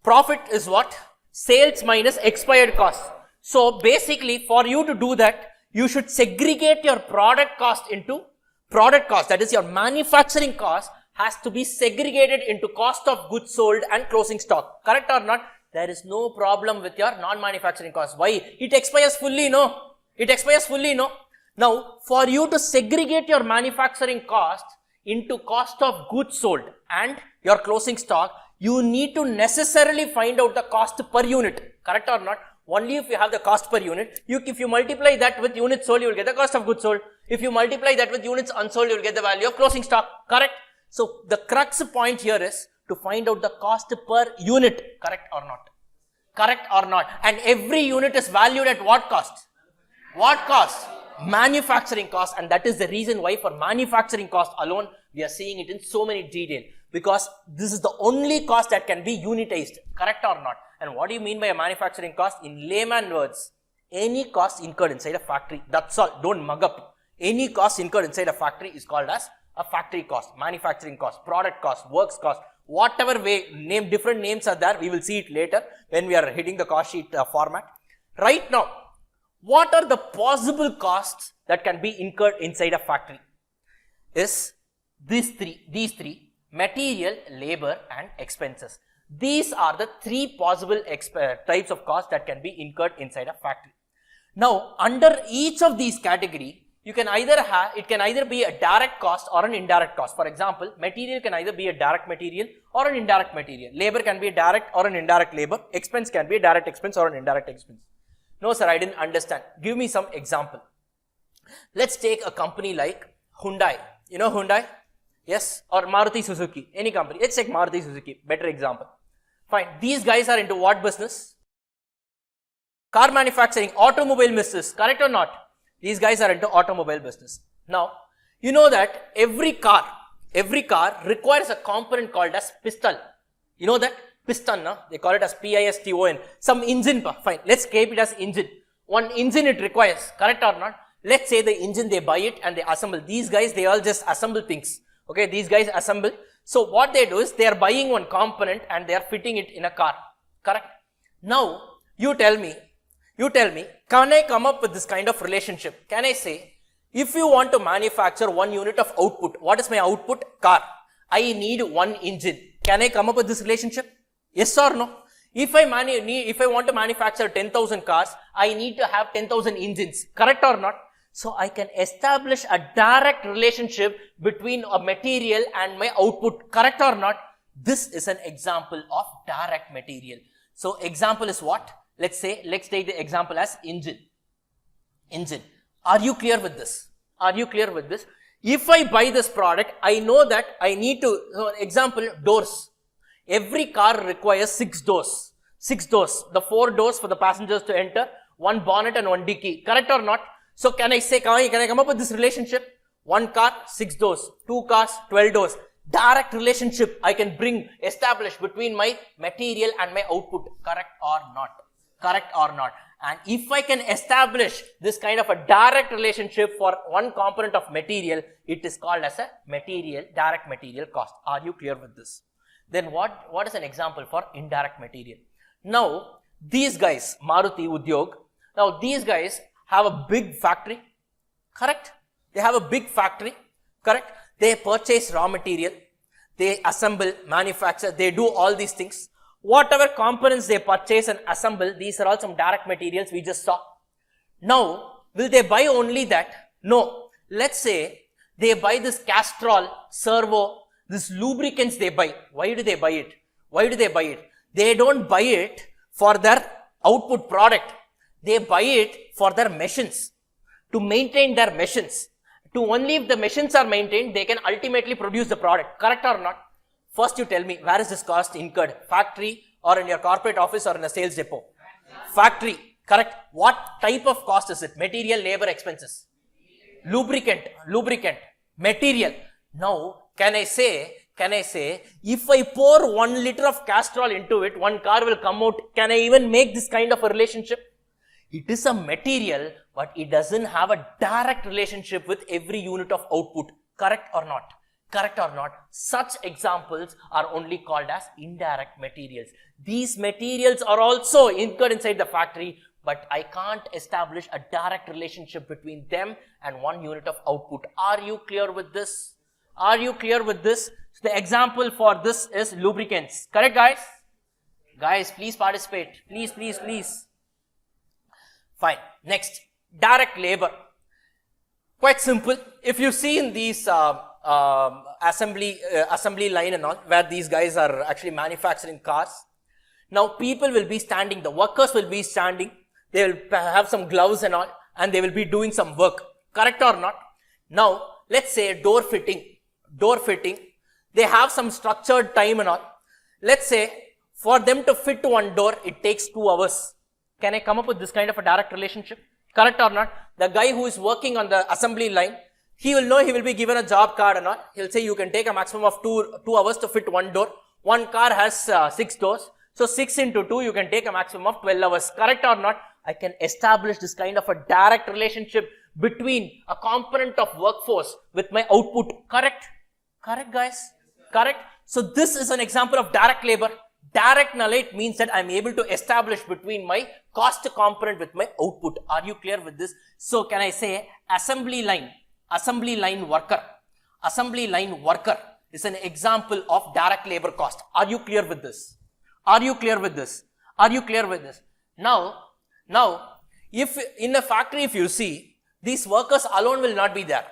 Profit is what? Sales minus expired cost. So, basically, for you to do that, you should segregate your product cost into product cost. That is, your manufacturing cost has to be segregated into cost of goods sold and closing stock. Correct or not? There is no problem with your non-manufacturing cost. Why? It expires fully, no? It expires fully, no? Now, for you to segregate your manufacturing cost into cost of goods sold and your closing stock, you need to necessarily find out the cost per unit. Correct or not? Only if you have the cost per unit. If you multiply that with units sold, you will get the cost of goods sold. If you multiply that with units unsold, you will get the value of closing stock. Correct? So, the crux point here is to find out the cost per unit. Correct or not? Correct or not? And every unit is valued at what cost? What cost? Manufacturing cost. And that is the reason why for manufacturing cost alone, we are seeing it in so many detail. Because this is the only cost that can be unitized. Correct or not? And what do you mean by a manufacturing cost? In layman words, any cost incurred inside a factory. That's all. Don't mug up. Any cost incurred inside a factory is called as a factory cost, manufacturing cost, product cost, works cost, whatever way, different names are there. We will see it later when we are hitting the cost sheet format. Right now, what are the possible costs that can be incurred inside a factory? Is these three, material, labor, and expenses. These are the three possible types of costs that can be incurred inside a factory. Now, under each of these category, it can either be a direct cost or an indirect cost. For example, material can either be a direct material or an indirect material. Labor can be a direct or an indirect labor. Expense can be a direct expense or an indirect expense. No, sir, I didn't understand. Give me some example. Let's take a company like Hyundai. You know Hyundai? Yes? Or Maruti Suzuki. Any company. Let's take Maruti Suzuki. Better example. Fine. These guys are into what business? Car manufacturing, automobile business. Correct or not? These guys are into automobile business. Now, you know that every car requires a component called as piston. You know that? Piston, no? They call it as PISTON. Some engine, fine. Let's keep it as engine. One engine it requires. Correct or not? Let's say the engine, they buy it and they assemble. These guys, they all just assemble things. Okay, these guys assemble. So what they do is, they are buying one component and they are fitting it in a car. Correct? Now, you tell me, can I come up with this kind of relationship? Can I say, if you want to manufacture 1 unit of output, what is my output? Car. I need 1 engine. Can I come up with this relationship? Yes or no? If I want to manufacture 10,000 cars, I need to have 10,000 engines. Correct or not? So I can establish a direct relationship between a material and my output. Correct or not? This is an example of direct material. So example is what? Let's take the example as engine. Are you clear with this? Are you clear with this? If I buy this product, I know that I need to, so example, doors. Every car requires 6 doors. 6 doors. The 4 doors for the passengers to enter, 1 bonnet and 1 dicky. Correct or not? So can I come up with this relationship? 1 car, 6 doors. 2 cars, 12 doors. Direct relationship I can establish between my material and my output. Correct or not? Correct or not? And if I can establish this kind of a direct relationship for one component of material, it is called as a direct material cost. Are you clear with this? Then what is an example for indirect material? Now, these guys, Maruti Udyog, now these guys have a big factory. Correct? They have a big factory. Correct? They purchase raw material. They assemble, manufacture, they do all these things. Whatever components they purchase and assemble, these are all some direct materials we just saw. Now, will they buy only that? No. Let's say they buy this Castrol, Servo, this lubricants they buy. Why do they buy it? Why do they buy it? They don't buy it for their output product. They buy it for their machines, to maintain their machines. To only if the machines are maintained, they can ultimately produce the product. Correct or not? First you tell me, where is this cost incurred? Factory or in your corporate office or in a sales depot? Factory. Correct. What type of cost is it? Material, labor, expenses. Lubricant. Material. Now, can I say, if I pour 1 liter of Castrol into it, 1 car will come out. Can I even make this kind of a relationship? It is a material, but it doesn't have a direct relationship with every unit of output. Correct or not? Correct or not? Such examples are only called as indirect materials. These materials are also incurred inside the factory, but I can't establish a direct relationship between them and 1 unit of output. Are you clear with this? Are you clear with this? So the example for this is lubricants. Correct, guys? Guys, please participate. Please. Fine. Next, direct labor. Quite simple. If you see in these assembly line and all, where these guys are actually manufacturing cars, now people will be standing, the workers will be standing, they will have some gloves and all, and they will be doing some work. Correct or not? Now, let's say door fitting, they have some structured time and all. Let's say for them to fit 1 door, it takes 2 hours. Can I come up with this kind of a direct relationship? Correct or not? The guy who is working on the assembly line, he will know he will be given a job card or not. He'll say you can take a maximum of 2 hours to fit 1 door. 1 car has 6 doors. So 6 into 2, you can take a maximum of 12 hours. Correct or not? I can establish this kind of a direct relationship between a component of workforce with my output. Correct? Correct, guys? Correct? So this is an example of direct labor. Direct knowledge means that I'm able to establish between my cost component with my output. Are you clear with this? So can I say assembly line worker is an example of direct labor cost. Are you clear with this? Are you clear with this? Are you clear with this? Now, if in a factory, if you see, these workers alone will not be there.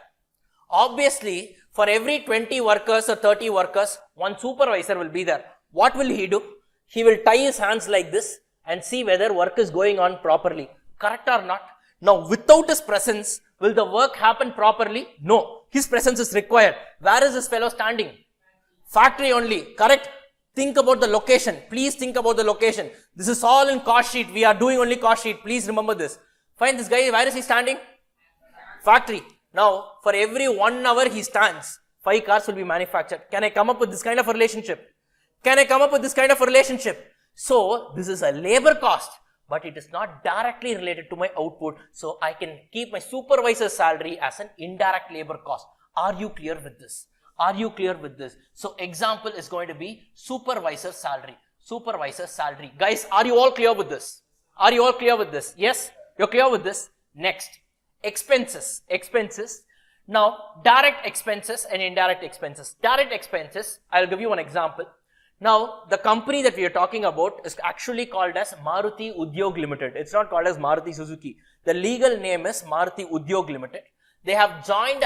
Obviously, for every 20 workers or 30 workers, 1 supervisor will be there. What will he do? He will tie his hands like this and see whether work is going on properly. Correct or not? Now, without his presence, will the work happen properly? No. His presence is required. Where is this fellow standing? Factory only. Correct? Think about the location. Please think about the location. This is all in cost sheet. We are doing only cost sheet. Please remember this. Fine, this guy, where is he standing? Factory. Now, for every 1 hour he stands, 5 cars will be manufactured. Can I come up with this kind of a relationship? Can I come up with this kind of a relationship? So, this is a labor cost, but it is not directly related to my output. So, I can keep my supervisor's salary as an indirect labor cost. Are you clear with this? Are you clear with this? So, example is going to be supervisor salary. Supervisor salary. Guys, are you all clear with this? Are you all clear with this? Yes? You're clear with this? Next, expenses. Now, direct expenses and indirect expenses. Direct expenses, I'll give you one example. Now, the company that we are talking about is actually called as Maruti Udyog Limited. It's not called as Maruti Suzuki. The legal name is Maruti Udyog Limited. They have joined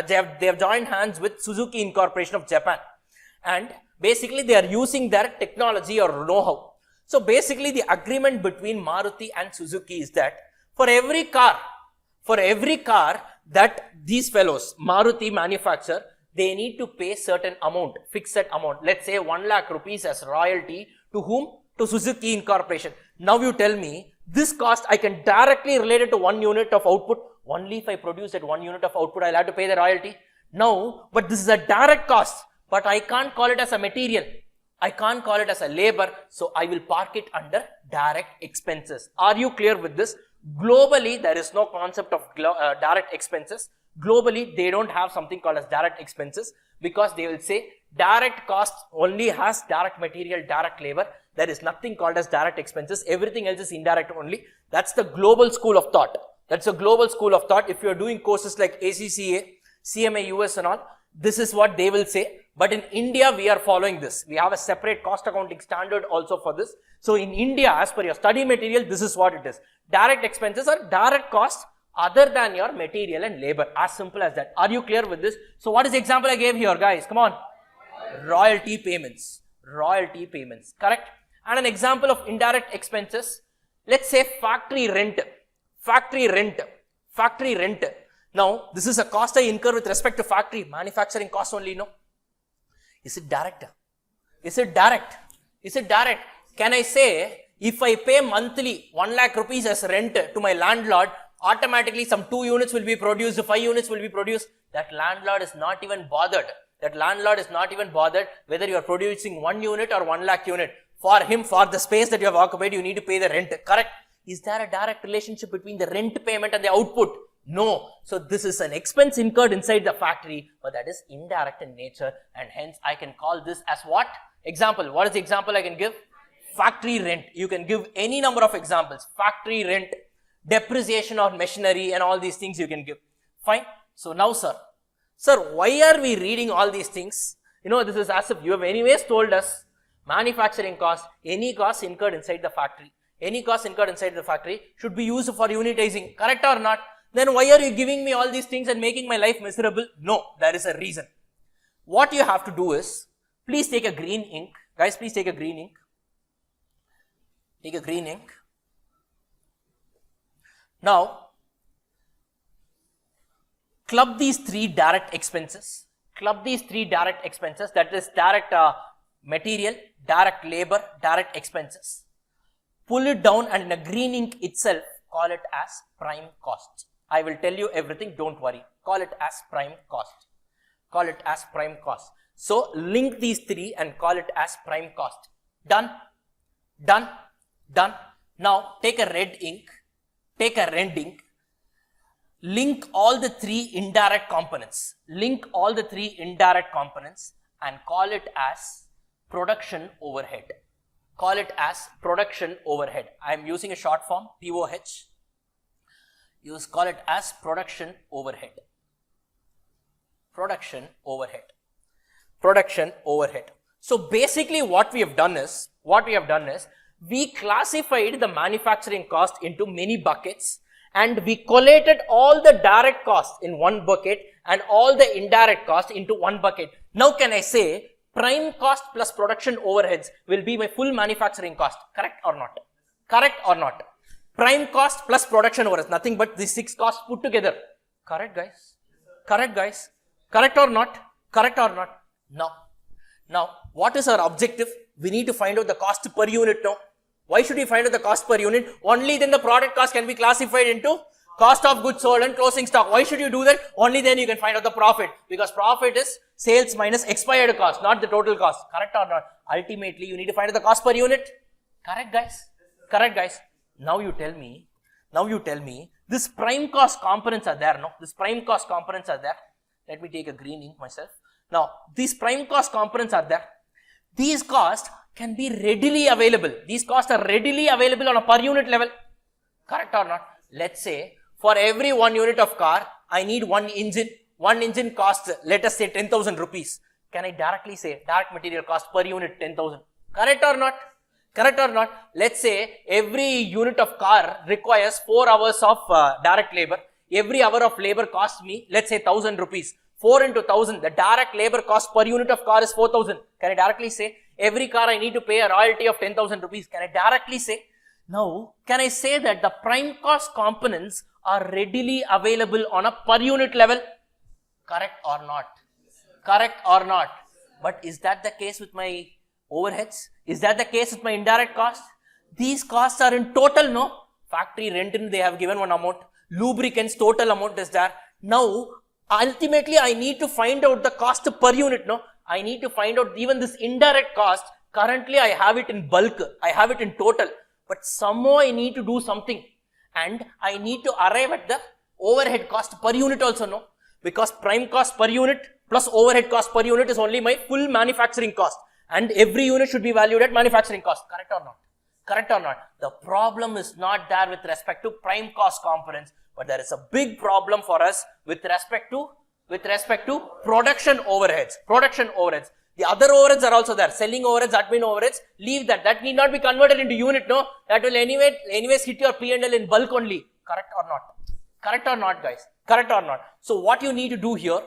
they have joined hands with Suzuki Incorporation of Japan, and basically they are using their technology or know-how. So basically the agreement between Maruti and Suzuki is that for every car that these fellows, Maruti manufacture, they need to pay certain amount, fixed amount. Let's say 1 lakh rupees as royalty to whom? To Suzuki Incorporation. Now you tell me, this cost I can directly relate it to 1 unit of output. Only if I produce that 1 unit of output, I'll have to pay the royalty. No, but this is a direct cost, but I can't call it as a material. I can't call it as a labor, so I will park it under direct expenses. Are you clear with this? Globally, there is no concept of direct expenses. Globally, they don't have something called as direct expenses, because they will say direct cost only has direct material, direct labor. There is nothing called as direct expenses. Everything else is indirect only. That's the global school of thought. That's a global school of thought. If you are doing courses like ACCA, CMA US and all, this is what they will say. But in India, we are following this. We have a separate cost accounting standard also for this. So in India, as per your study material, this is what it is. Direct expenses are direct costs other than your material and labor. As simple as that. Are you clear with this? So what is the example I gave here, guys? Come on. Royalty payments. Royalty payments. Correct? And an example of indirect expenses. Let's say factory rent. Factory rent. Factory rent. Now, this is a cost I incur with respect to factory. Manufacturing cost only, no? Is it direct? Is it direct? Is it direct? Can I say, if I pay monthly 1 lakh rupees as rent to my landlord, automatically some 2 units will be produced, 5 units will be produced? That landlord is not even bothered. That landlord is not even bothered whether you are producing 1 unit or 1 lakh unit. For him, for the space that you have occupied, you need to pay the rent. Correct? Is there a direct relationship between the rent payment and the output? No. So this is an expense incurred inside the factory, but that is indirect in nature, and hence I can call this as what? Example. What is the example I can give? Factory rent. You can give any number of examples. Factory rent, depreciation on machinery, and all these things you can give. Fine. So now, sir, why are we reading all these things? You know, this is as if you have anyways told us manufacturing cost, any cost incurred inside the factory. Any cost incurred inside the factory should be used for unitizing. Correct or not? Then why are you giving me all these things and making my life miserable? No, there is a reason. What you have to do is, please take a green ink. Guys, please take a green ink. Take a green ink. Now, club these 3 direct expenses. Club these 3 direct expenses, that is direct material, direct labor, direct expenses. Pull it down, and in a green ink itself, call it as prime cost. I will tell you everything, don't worry. Call it as prime cost. Call it as prime cost. So, link these 3 and call it as prime cost. Done? Done? Done? Now, take a red ink. Take a red ink. Link all the 3 indirect components. Link all the 3 indirect components and call it as production overhead. Call it as production overhead. I am using a short form, POH. Call it as production overhead. Production overhead. Production overhead. So basically what we have done is, we classified the manufacturing cost into many buckets, and we collated all the direct costs in one bucket and all the indirect costs into one bucket. Now can I say prime cost plus production overheads will be my full manufacturing cost? Correct or not? Correct or not? Prime cost plus production overheads, nothing but these 6 costs put together. Correct, guys? Correct, guys? Correct or not? Correct or not? Now, what is our objective? We need to find out the cost per unit now. Why should we find out the cost per unit? Only then the product cost can be classified into cost of goods sold and closing stock. Why should you do that? Only then you can find out the profit, because profit is sales minus expired cost, not the total cost. Correct or not? Ultimately, you need to find out the cost per unit. Correct, guys? Correct, guys? Now you tell me, this prime cost components are there, no? This prime cost components are there. Let me take a green ink myself. Now, these prime cost components are there. These costs can be readily available. These costs are readily available on a per unit level. Correct or not? Let's say, for every 1 unit of car, I need 1 engine. 1 engine costs, let us say 10,000 rupees. can I directly say direct material cost per unit 10,000? Correct or not? Correct or not? Let's say every unit of car requires 4 hours of direct labor. Every hour of labor costs me, let's say 1,000 rupees. 4 into 1,000, the direct labor cost per unit of car is 4,000. Can I directly say every car I need to pay a royalty of 10,000 rupees? Can I directly say? Now, can I say that the prime cost components are readily available on a per unit level? Correct or not? Correct or not? But is that the case with my overheads? Is that the case with my indirect costs? These costs are in total, no? Factory rent, they have given one amount. Lubricants, total amount is there. Now, ultimately, I need to find out the cost per unit, no? I need to find out even this indirect cost. Currently, I have it in bulk. I have it in total. But somehow I need to do something. And I need to arrive at the overhead cost per unit also, no? Because prime cost per unit plus overhead cost per unit is only my full manufacturing cost. And every unit should be valued at manufacturing cost. Correct or not? Correct or not? The problem is not there with respect to prime cost components, but there is a big problem for us with respect to production overheads. Production overheads. The other overheads are also there. Selling overheads, admin overheads, leave that. That need not be converted into unit, no? That will anyways hit your P&L in bulk only. Correct or not? Correct or not, guys? Correct or not? So what you need to do here,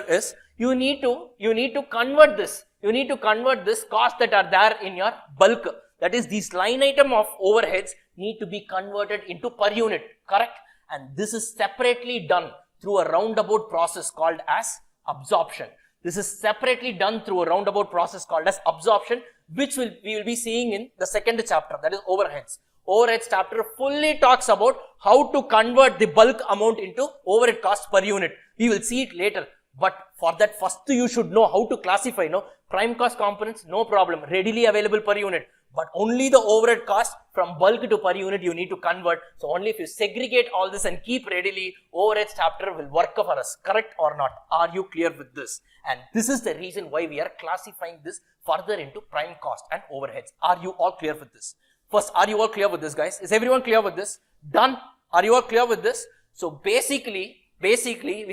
is you need to convert this. You need to convert this cost that are there in your bulk. That is, these line item of overheads need to be converted into per unit. Correct? And this is separately done through a roundabout process called as absorption. This is separately done through a roundabout process called as absorption, which we will be seeing in the second chapter, that is overheads. Overheads chapter fully talks about how to convert the bulk amount into overhead cost per unit. We will see it later. But for that, first you should know how to classify, no? Prime cost components, no problem, readily available per unit. But only the overhead cost from bulk to per unit you need to convert. So only if you segregate all this and keep readily, overheads chapter will work for us. Correct or not? Are you clear with this? And this is the reason why we are classifying this further into prime cost and overheads. Are you all clear with this? First, are you all clear with this, guys? Is everyone clear with this? Done? Are you all clear with this? So basically, we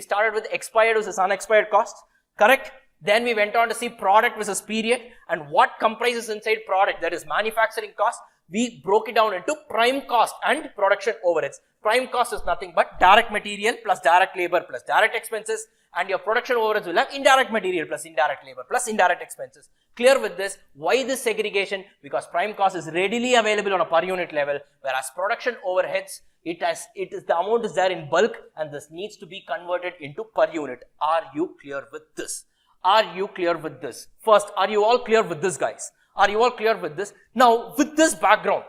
started with expired versus unexpired costs. Correct? Then we went on to see product versus period, and what comprises inside product, that is manufacturing cost. We broke it down into prime cost and production overheads. Prime cost is nothing but direct material plus direct labor plus direct expenses, and your production overheads will have indirect material plus indirect labor plus indirect expenses. Clear with this? Why this segregation? Because prime cost is readily available on a per unit level, whereas production overheads, the amount is there in bulk, and this needs to be converted into per unit. Are you clear with this? Are you clear with this? First, are you all clear with this, guys? Are you all clear with this? Now, with this background,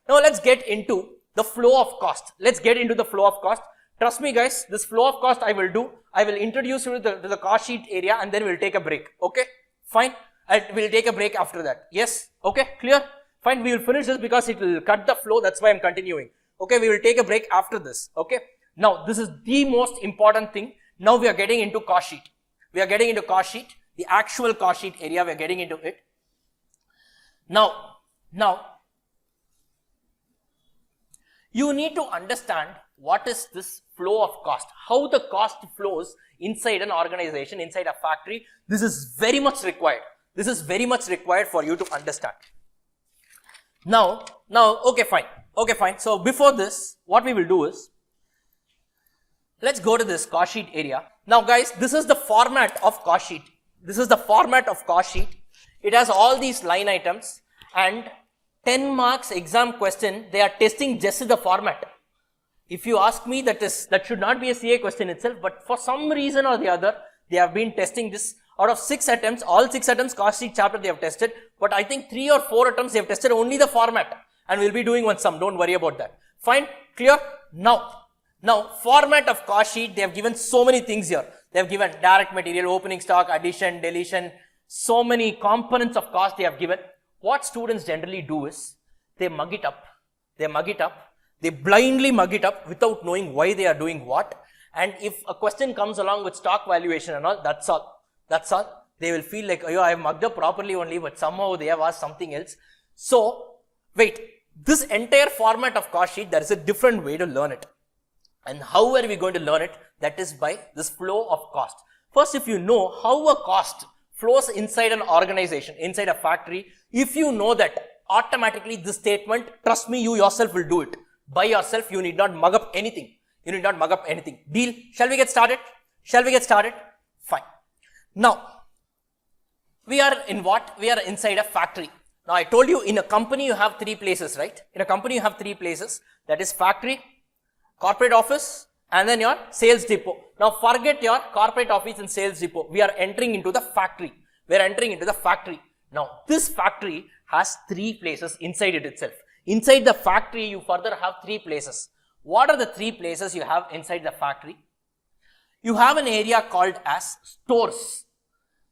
now let's get into the flow of cost. Let's get into the flow of cost. Trust me, guys, this flow of cost I will introduce you to the cost sheet area, and then we'll take a break. Okay? Fine. We'll take a break after that. Yes? Okay? Clear? Fine. We will finish this because it will cut the flow. That's why I'm continuing. Okay? We will take a break after this. Okay? Now, this is the most important thing. Now we are getting into cost sheet. We are getting into cost sheet, the actual cost sheet area, we are getting into it. Now, you need to understand what is this flow of cost, how the cost flows inside an organization, inside a factory. This is very much required. This is very much required for you to understand. Now, okay, fine. So before this, what we will do is, let's go to this cost sheet area. Now guys, this is the format of cost sheet. It has all these line items, and 10 marks exam question, they are testing just the format. If you ask me, that should not be a CA question itself, but for some reason or the other, they have been testing this. Out of 6 attempts, all 6 attempts cost sheet chapter they have tested, but I think 3 or 4 attempts they have tested only the format, and we'll be doing one sum. Don't worry about that. Fine? Clear? Now, format of cost sheet, they have given so many things here. They have given direct material, opening stock, addition, deletion, so many components of cost they have given. What students generally do is, they mug it up. They blindly mug it up without knowing why they are doing what. And if a question comes along with stock valuation and all, that's all. They will feel like, oh, I have mugged up properly only, but somehow they have asked something else. So, wait, this entire format of cost sheet, there is a different way to learn it. And how are we going to learn it? That is by this flow of cost. First, if you know how a cost flows inside an organization, inside a factory, if you know that, automatically this statement, trust me, you yourself will do it. By yourself, you need not mug up anything. You need not mug up anything. Deal? Shall we get started? Shall we get started? Fine. Now, we are in what? We are inside a factory. Now, I told you in a company you have three places, right? In a company you have three places. That is factory, corporate office, and then your sales depot. Now, forget your corporate office and sales depot. We are entering into the factory. We are entering into the factory. Now, this factory has three places inside it itself. Inside the factory, you further have three places. What are the three places you have inside the factory? You have an area called as stores.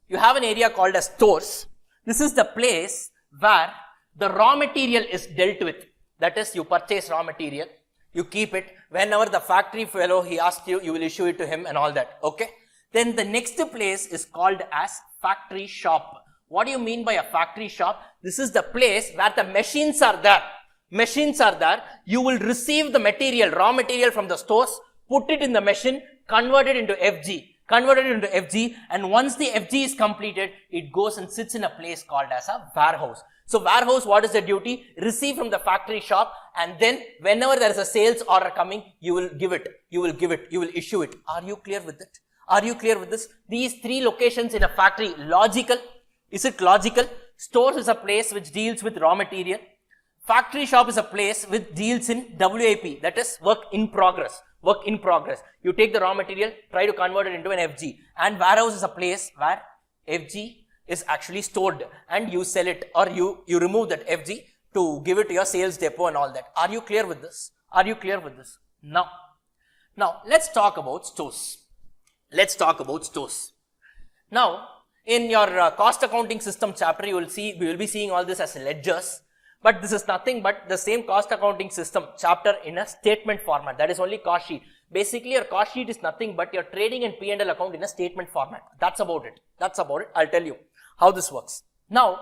You have an area called as stores. This is the place where the raw material is dealt with. That is, you purchase raw material, you keep it. Whenever the factory fellow, he asks you, you will issue it to him and all that. Okay. Then the next place is called as factory shop. What do you mean by a factory shop? This is the place where the machines are there. Machines are there. You will receive the material, raw material from the stores, put it in the machine, convert it into FG. Converted into FG, and once the FG is completed, it goes and sits in a place called as a warehouse. So warehouse, what is the duty? Receive from the factory shop, and then whenever there is a sales order coming, you will give it, you will issue it. Are you clear with it? Are you clear with this? These three locations in a factory, logical? Is it logical? Stores is a place which deals with raw material. Factory shop is a place which deals in WIP, that is work in progress. Work in progress. You take the raw material, try to convert it into an FG. And warehouse is a place where FG is actually stored and you sell it, or you remove that FG to give it to your sales depot and all that. Are you clear with this? Are you clear with this? Now let's talk about stores. Let's talk about stores. Now, in your cost accounting system chapter, we will be seeing all this as ledgers. But this is nothing but the same cost accounting system chapter in a statement format. That is only cost sheet. Basically, your cost sheet is nothing but your trading and P&L account in a statement format. That's about it. That's about it. I'll tell you how this works. Now,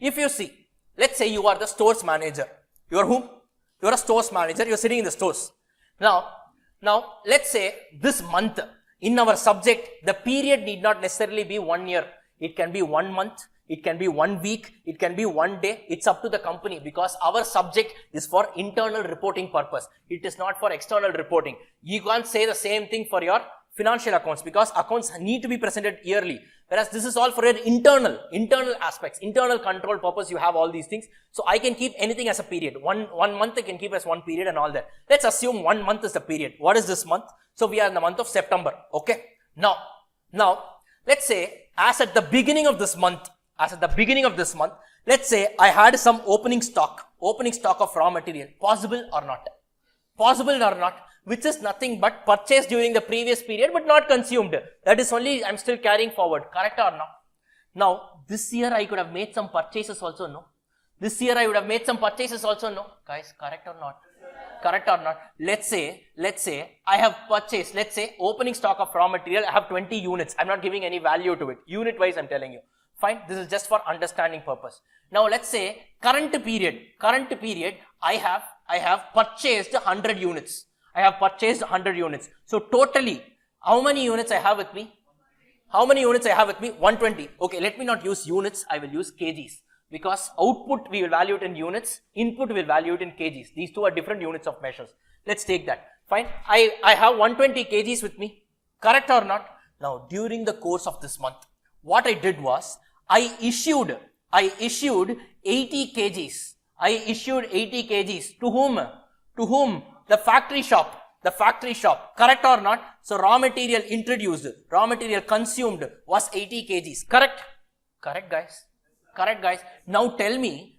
if you see, let's say you are the stores manager. You are whom? You are a stores manager. You are sitting in the stores. Now, let's say this month in our subject, the period need not necessarily be 1 year. It can be 1 month. It can be 1 week, it can be 1 day, it's up to the company because our subject is for internal reporting purpose. It is not for external reporting. You can't say the same thing for your financial accounts because accounts need to be presented yearly. Whereas this is all for your internal aspects, internal control purpose, you have all these things. So I can keep anything as a period. One month I can keep as 1 period and all that. Let's assume 1 month is the period. What is this month? So we are in the month of September. Okay. Now, let's say as at the beginning of this month, let's say I had some opening stock of raw material. Possible or not? Possible or not? Which is nothing but purchased during the previous period but not consumed. That is only I'm still carrying forward. Correct or not? Now, this year I could have made some purchases also, no? This year I would have made some purchases also, no? Guys, correct or not? Correct or not? Let's say I have purchased, let's say opening stock of raw material, I have 20 units. I'm not giving any value to it. Unit wise, I'm telling you. Fine, this is just for understanding purpose. Now let's say current period, I have purchased 100 units. I have purchased 100 units. So totally, how many units I have with me? How many units I have with me? 120. Okay, let me not use units, I will use kgs. Because output we will value it in units, input we will value it in kgs. These two are different units of measures. Let's take that. Fine, I have 120 kgs with me. Correct or not? Now during the course of this month, what I did was, I issued 80 kgs. I issued 80 kgs. To whom? To whom? The factory shop. The factory shop. Correct or not? So raw material introduced, raw material consumed was 80 kgs. Correct? Correct, guys. Correct, guys. Now tell me,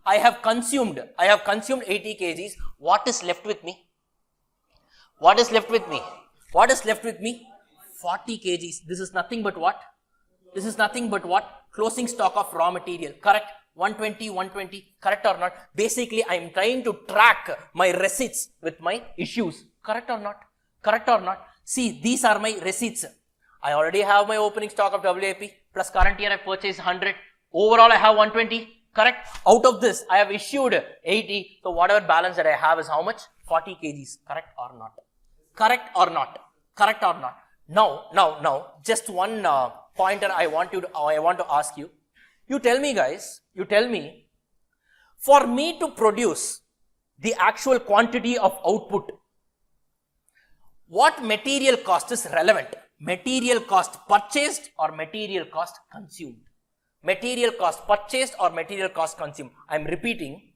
I have consumed 80 kgs. What is left with me? What is left with me? What is left with me? 40 kgs. This is nothing but what? This is nothing but what? Closing stock of raw material. Correct? 120. Correct or not? Basically, I am trying to track my receipts with my issues. Correct or not? Correct or not? See, these are my receipts. I already have my opening stock of WIP plus current year I purchased 100. Overall, I have 120. Correct? Out of this, I have issued 80. So whatever balance that I have is how much? 40 kgs. Correct or not? Correct or not? Correct or not? Now, just one pointer I want to ask you. You tell me, guys, for me to produce the actual quantity of output, what material cost is relevant? Material cost purchased or material cost consumed? Material cost purchased or material cost consumed? I'm repeating.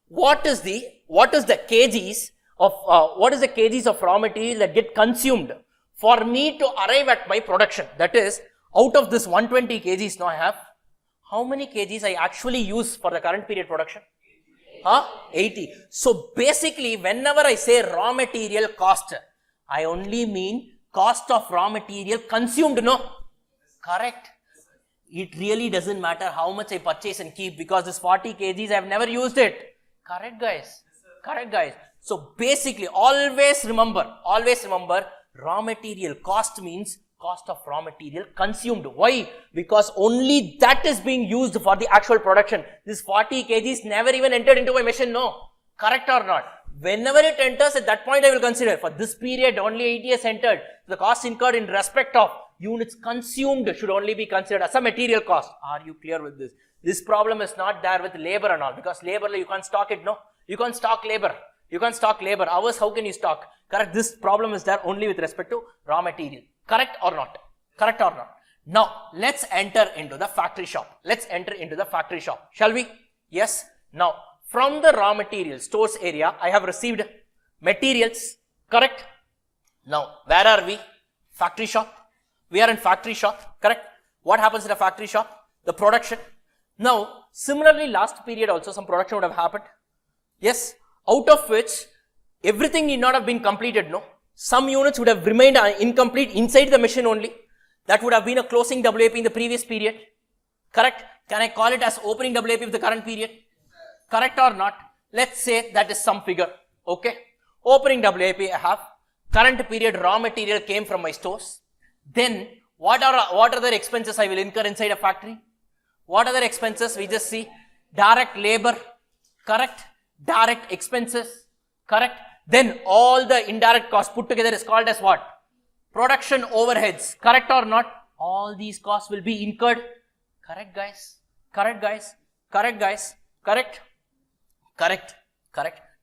What is the kgs of raw material that get consumed for me to arrive at my production? That is, out of this 120 kgs now I have, how many kgs I actually use for the current period production? 80. So basically, whenever I say raw material cost, I only mean cost of raw material consumed, no? Correct. It really doesn't matter how much I purchase and keep, because this 40 kgs I have never used it. Correct, guys? Correct, guys. So basically, always remember, raw material cost means cost of raw material consumed. Why? Because only that is being used for the actual production. This 40 kgs never even entered into my machine, no? Correct or not? Whenever it enters, at that point I will consider. For this period, only 80 has entered. The cost incurred in respect of units consumed should only be considered as a material cost. Are you clear with this? This problem is not there with labor and all, because labor, you can't stock it, no? You can't stock labor. Hours, how can you stock? Correct? This problem is there only with respect to raw material. Correct or not? Now, let's enter into the factory shop. Shall we? Yes. Now, from the raw material stores area, I have received materials. Correct? Now, where are we? Factory shop. We are in factory shop. Correct? What happens in a factory shop? The production. Now, similarly, last period also some production would have happened. Yes. Out of which, everything need not have been completed, no? Some units would have remained incomplete inside the machine only. That would have been a closing WAP in the previous period. Correct? Can I call it as opening WAP of the current period? Correct or not? Let's say that is some figure. Okay. Opening WAP I have. Current period raw material came from my stores. Then what other expenses I will incur inside a factory? What other expenses? We just see direct labor. Correct? Direct expenses. Correct? Then all the indirect costs put together is called as what? Production overheads. Correct or not? All these costs will be incurred. Correct, guys? Correct.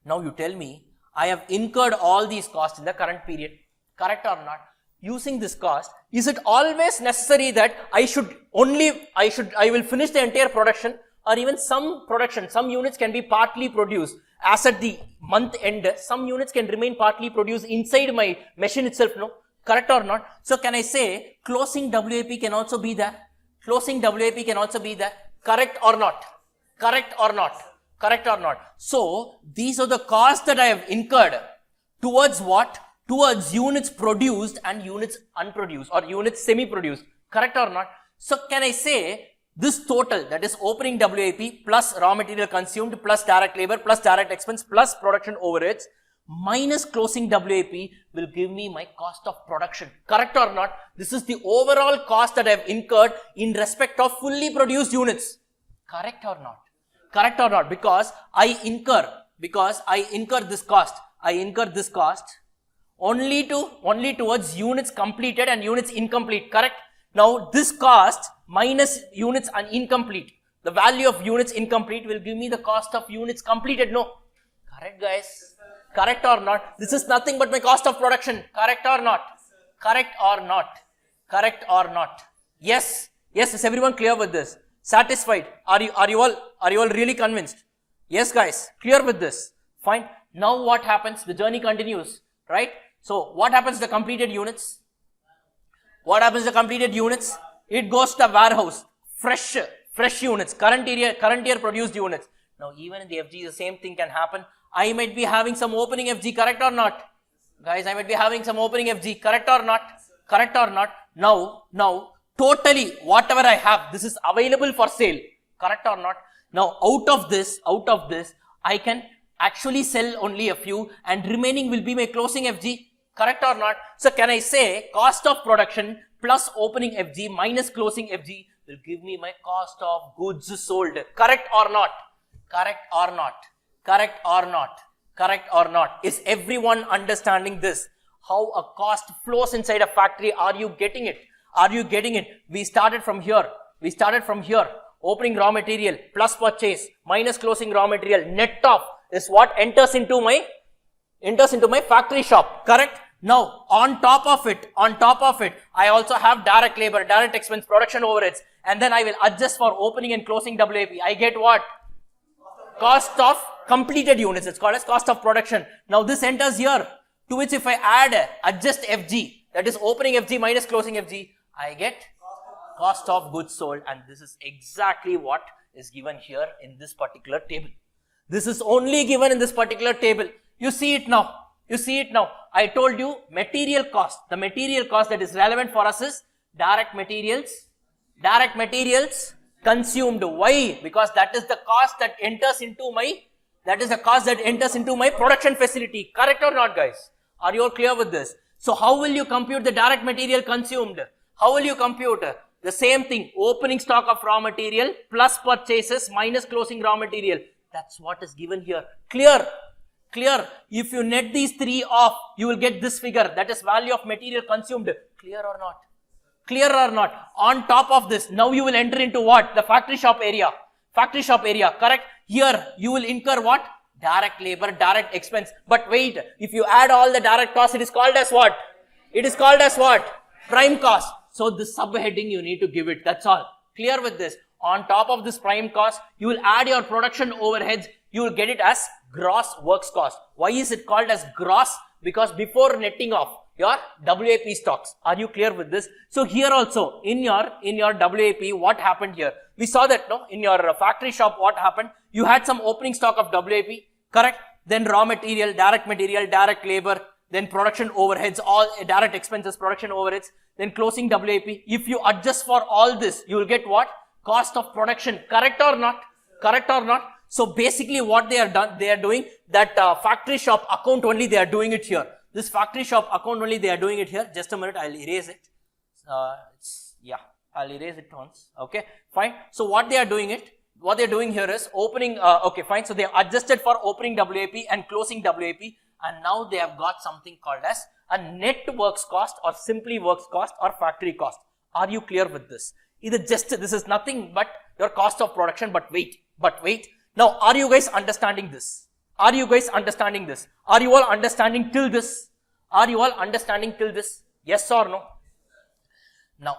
Now you tell me, I have incurred all these costs in the current period. Correct or not? Using this cost, is it always necessary that I will finish the entire production, or even some units can be partly produced as at the month end? Some units can remain partly produced inside my machine itself, no? Correct or not? So can I say closing WAP can also be there? Correct or not? So these are the costs that I have incurred towards what? Towards units produced and units unproduced, or units semi-produced. Correct or not? So can I say this total, that is opening WAP plus raw material consumed plus direct labor plus direct expense plus production overheads minus closing WAP will give me my cost of production. Correct or not? This is the overall cost that I have incurred in respect of fully produced units. Correct or not? Because I incur this cost. Only towards units completed and units incomplete. Correct? Now this cost minus units incomplete. The value of units incomplete will give me the cost of units completed. No? Correct, guys? Correct or not? This is nothing but my cost of production. Correct or not? Yes. Is everyone clear with this? Satisfied? Are you all really convinced? Yes, guys. Clear with this? Fine. Now what happens? The journey continues, right? So what happens to the completed units? It goes to the warehouse. Fresh units. Current year produced units. Now even in the FG, the same thing can happen. I might be having some opening FG. Correct or not? Guys, I might be having some opening FG. Correct or not? Now, totally, whatever I have, this is available for sale. Correct or not? Now, out of this, I can actually sell only a few, and remaining will be my closing FG. Correct or not? So, can I say cost of production plus opening FG minus closing FG will give me my cost of goods sold. Correct or not? Is everyone understanding this? how a cost flows inside a factory. Are you getting it? Are you getting it? We started from here. Opening raw material plus purchase minus closing raw material net of is what enters into my factory shop, correct? Now, on top of it, I also have direct labor, direct expense, production overheads, and then I will adjust for opening and closing WAP. I get what? Cost of completed units. It's called as cost of production. Now, this enters here, to which if I add adjust FG, that is opening FG minus closing FG, I get cost of goods sold, and this is exactly what is given here in this particular table. This is only given in this particular table. You see it now. I told you material cost. The material cost that is relevant for us is direct materials consumed. Why? Because that is the cost that enters into my production facility. Correct or not, guys? Are you all clear with this? So how will you compute the direct material consumed? How will you compute? The same thing, opening stock of raw material plus purchases minus closing raw material. That's what is given here. Clear? If you net these three off, you will get this figure. That is value of material consumed. Clear or not? On top of this, now you will enter into what? The factory shop area, correct? Here, you will incur what? Direct labor, direct expense. But wait, if you add all the direct costs, it is called as what? Prime cost. So this subheading you need to give it. That's all. Clear with this? On top of this prime cost, you will add your production overheads. You will get it as gross works cost. Why is it called as gross? Because before netting off your WAP stocks. Are you clear with this? So here also in your WAP, what happened here? We saw that in your factory shop, what happened? You had some opening stock of WAP, correct? Then raw material, direct labor, then production overheads, all direct expenses, production overheads, then closing WAP. If you adjust for all this, you will get what? Cost of production. Correct or not? So basically what they are doing that factory shop account only they are doing it here. This factory shop account only they are doing it here. Just a minute, I'll erase it. I'll erase it once. Okay, fine. So what they are doing here is opening, okay, fine. So they have adjusted for opening WAP and closing WAP, and now they have got something called as a net works cost or simply works cost or factory cost. Are you clear with this? This is nothing but your cost of production, but wait. Now, are you guys understanding this? Are you all understanding till this? Yes or no? Now,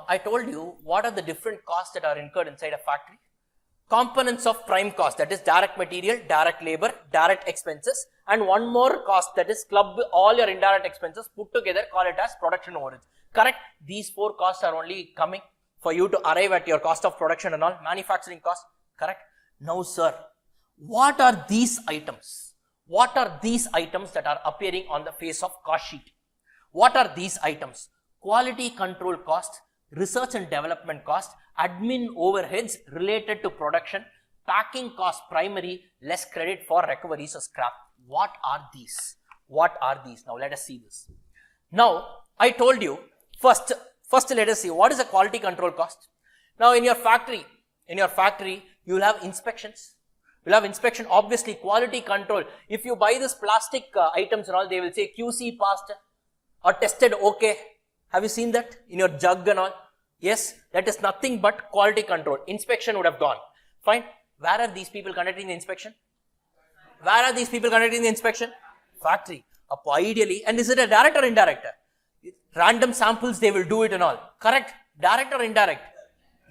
I told you what are the different costs that are incurred inside a factory. Components of prime cost, that is direct material, direct labor, direct expenses, and one more cost, that is club all your indirect expenses put together, call it as production overheads. Correct? These four costs are only coming for you to arrive at your cost of production and all, manufacturing cost. Correct? Now, sir, what are these items? What are these items that are appearing on the face of cost sheet? What are these items? Quality control cost, research and development cost, admin overheads related to production, packing cost primary, less credit for recoveries or scrap. What are these? Now let us see this. Now, I told you, first let us see what is a quality control cost. Now in your factory, you will have inspections. Obviously quality control. If you buy this plastic items and all, they will say QC passed or tested okay. Have you seen that in your jug and all? Yes, that is nothing but quality control. Inspection would have gone. Fine. Where are these people conducting the inspection? Factory. Ideally, and is it a direct or indirect? Random samples they will do it and all. Correct? Direct or indirect?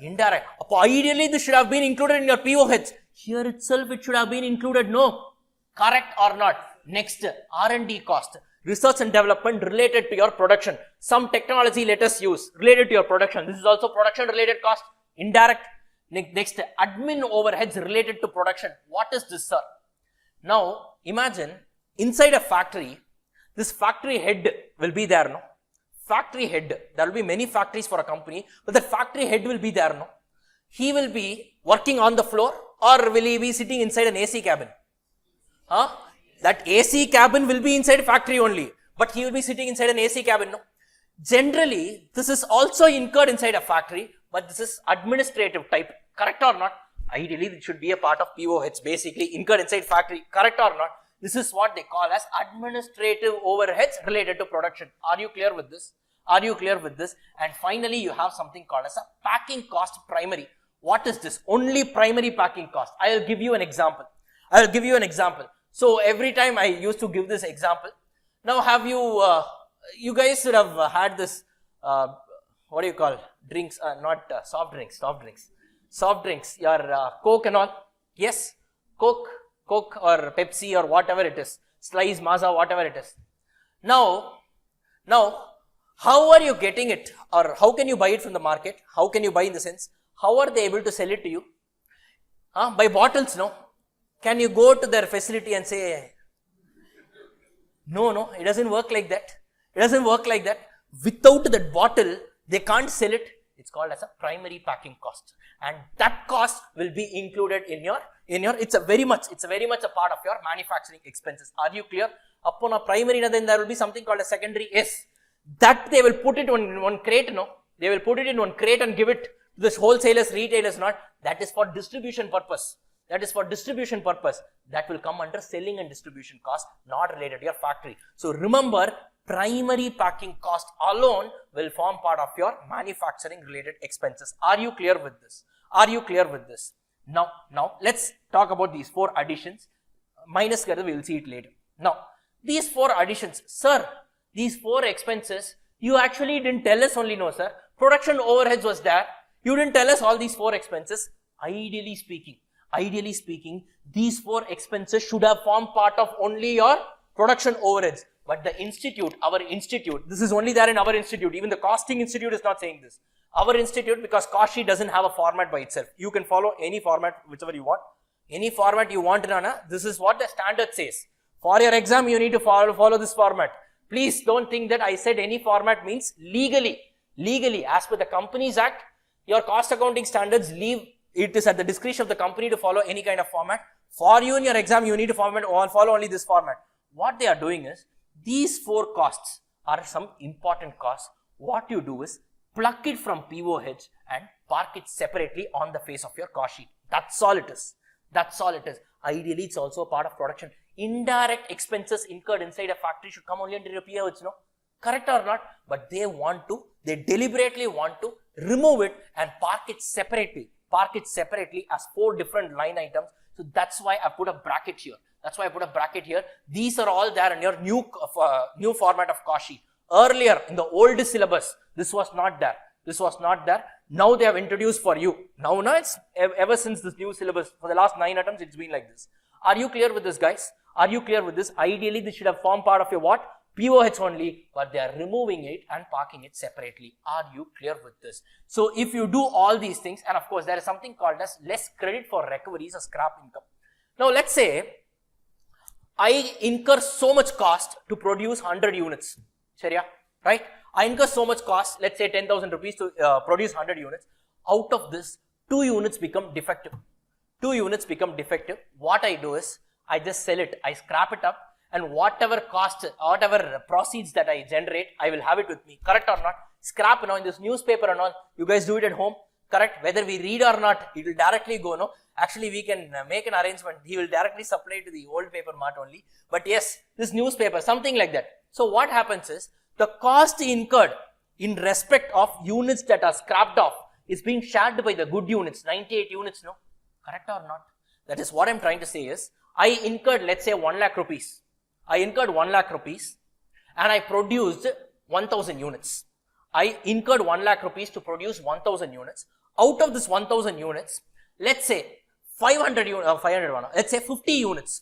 Indirect. Ideally, this should have been included in your POH. Here itself it should have been included. No. Correct or not? Next, R&D cost. Research and development related to your production. Some technology let us use related to your production. This is also production related cost. Indirect. Next, admin overheads related to production. What is this, sir? Now, imagine inside a factory, this factory head will be there, no? Factory head. There will be many factories for a company, but the factory head will be there, no? He will be working on the floor, or will he be sitting inside an AC cabin? That AC cabin will be inside factory only, but he will be sitting inside an AC cabin, no? Generally, this is also incurred inside a factory, but this is administrative type. Correct or not? Ideally, it should be a part of POH, basically incurred inside factory. Correct or not? This is what they call as administrative overheads related to production. Are you clear with this? Are you clear with this? And finally, you have something called as a packing cost primary. What is this? Only primary packing cost. I'll give you an example. I'll give you an example. So every time I used to give this example. Now have you, you guys should have had this, what do you call, drinks, not soft drinks, your Coke and all. Yes, Coke or Pepsi or whatever it is, Slice, Maaza, whatever it is. Now, how are you getting it, or how can you buy it from the market? How can you buy in the sense? How are they able to sell it to you? By bottles, no? Can you go to their facility and say, no, it doesn't work like that. It doesn't work like that. Without that bottle, they can't sell it. It's called as a primary packing cost, and that cost will be included in your. It's a very much a part of your manufacturing expenses. Are you clear? Upon a primary, then there will be something called a secondary. Yes, that they will put it in one crate. No, they will put it in one crate and give it to this wholesalers, retailers. Not that is for distribution purpose. That is for distribution purpose. That will come under selling and distribution cost, not related to your factory. So remember, primary packing cost alone will form part of your manufacturing related expenses. Are you clear with this? Are you clear with this? Now let's talk about these 4 additions. Minus we will see it later. Now, these 4 additions, sir, these 4 expenses, you actually didn't tell us only, no sir. Production overheads was there. You didn't tell us all these 4 expenses. Ideally speaking, these 4 expenses should have formed part of only your production overheads. But the institute, our institute, this is only there in our institute. Even the costing institute is not saying this. Our institute, because cost sheet doesn't have a format by itself. You can follow any format, whichever you want. Any format you want, Rana. This is what the standard says. For your exam, you need to follow this format. Please don't think that I said any format means legally. Legally, as per the Companies Act, your cost accounting standards leave it is at the discretion of the company to follow any kind of format. For you in your exam, you need to follow only this format. What they are doing is, these 4 costs are some important costs. What you do is, pluck it from POH and park it separately on the face of your cost sheet. That's all it is. That's all it is. Ideally, it's also a part of production. Indirect expenses incurred inside a factory should come only under your POH, no? Correct or not? But they deliberately want to remove it and park it separately as 4 different line items. So that's why I put a bracket here. These are all there in your new format of cost sheet. Earlier in the old syllabus, this was not there. Now they have introduced for you. Now it's ever since this new syllabus, for the last 9 attempts, it's been like this. Are you clear with this, guys? Are you clear with this? Ideally, this should have formed part of your what? POH only, but they are removing it and parking it separately. Are you clear with this? So if you do all these things, and of course there is something called as less credit for recoveries or scrap income. Now let's say I incur so much cost to produce 100 units. Sharia, right? I incur so much cost, let's say 10,000 rupees to produce 100 units. Out of this, 2 units become defective. What I do is, I just sell it, I scrap it up, and whatever proceeds that I generate, I will have it with me. Correct or not? Scrap, in this newspaper and all, you guys do it at home. Correct? Whether we read or not, it will directly go, no? Actually, we can make an arrangement. He will directly supply to the old paper mart only. But yes, this newspaper, something like that. So what happens is, the cost incurred in respect of units that are scrapped off is being shared by the good units, 98 units, no? Correct or not? That is what I'm trying to say is, I incurred, let's say 1 lakh rupees. And I produced 1000 units. I incurred 1 lakh rupees to produce 1000 units. Out of this 1000 units, let's say 50 units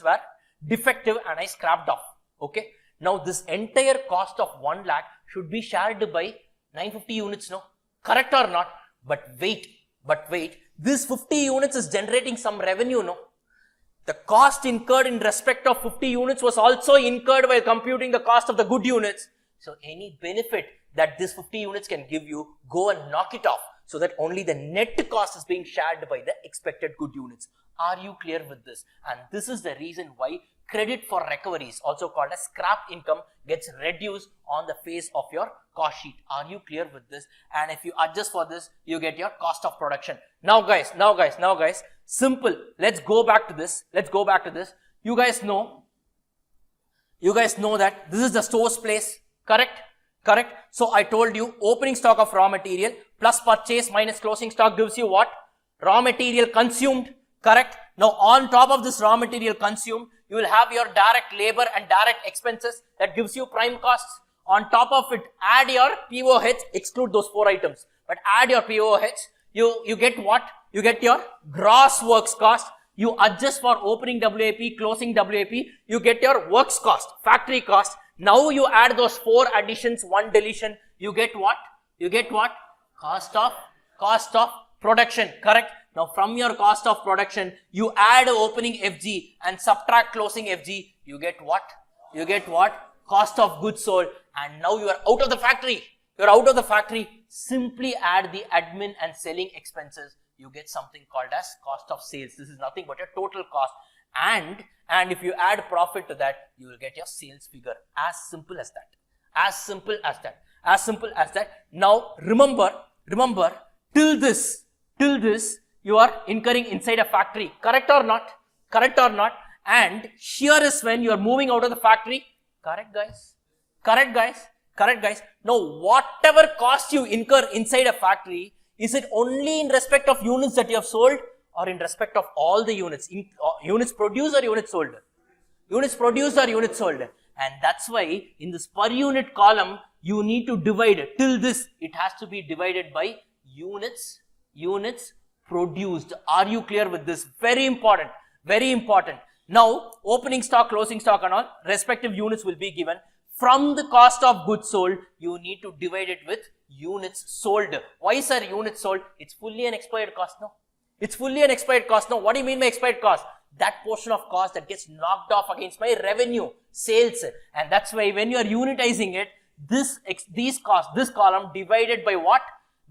were defective and I scrapped off. Okay. Now this entire cost of 1 lakh should be shared by 950 units, no? Correct or not? But wait, this 50 units is generating some revenue, no? The cost incurred in respect of 50 units was also incurred while computing the cost of the good units. So any benefit that this 50 units can give you, go and knock it off so that only the net cost is being shared by the expected good units. Are you clear with this? And this is the reason why credit for recoveries, also called as scrap income, gets reduced on the face of your cost sheet. Are you clear with this? And if you adjust for this, you get your cost of production. Now guys, simple. Let's go back to this. you guys know that this is the store's place, correct? Correct. So I told you opening stock of raw material plus purchase minus closing stock gives you what? Raw material consumed, correct? Now on top of this raw material consumed, you will have your direct labor and direct expenses that gives you prime costs. On top of it, add your POH, exclude those 4 items, but add your POH, you get what? You get your gross works cost. You adjust for opening WAP, closing WAP, you get your works cost, factory cost. Now you add those 4 additions, 1 deletion, you get what? You get what? Cost of production, correct? Now from your cost of production, you add opening FG and subtract closing FG, you get what? You get what? Cost of goods sold. And now you are out of the factory. You are out of the factory. Simply add the admin and selling expenses. You get something called as cost of sales. This is nothing but your total cost. And if you add profit to that, you will get your sales figure. As simple as that. As simple as that. As simple as that. Now remember, till this, you are incurring inside a factory. Correct or not? Correct or not? And here is when you are moving out of the factory. Correct, guys? Correct, guys? Correct, guys? Now, whatever cost you incur inside a factory, is it only in respect of units that you have sold or in respect of all the units? Units produced or units sold? Units produced or units sold? And that's why in this per unit column, you need to divide it. Till this, it has to be divided by units produced. Are you clear with this? Very important. Very important. Now, opening stock, closing stock and all, respective units will be given. From the cost of goods sold, you need to divide it with units sold. Why, sir, units sold? It's fully an expired cost, no? It's fully an expired cost, no? What do you mean by expired cost? That portion of cost that gets knocked off against my revenue, sales. And that's why when you are unitizing it, these costs, this column divided by what?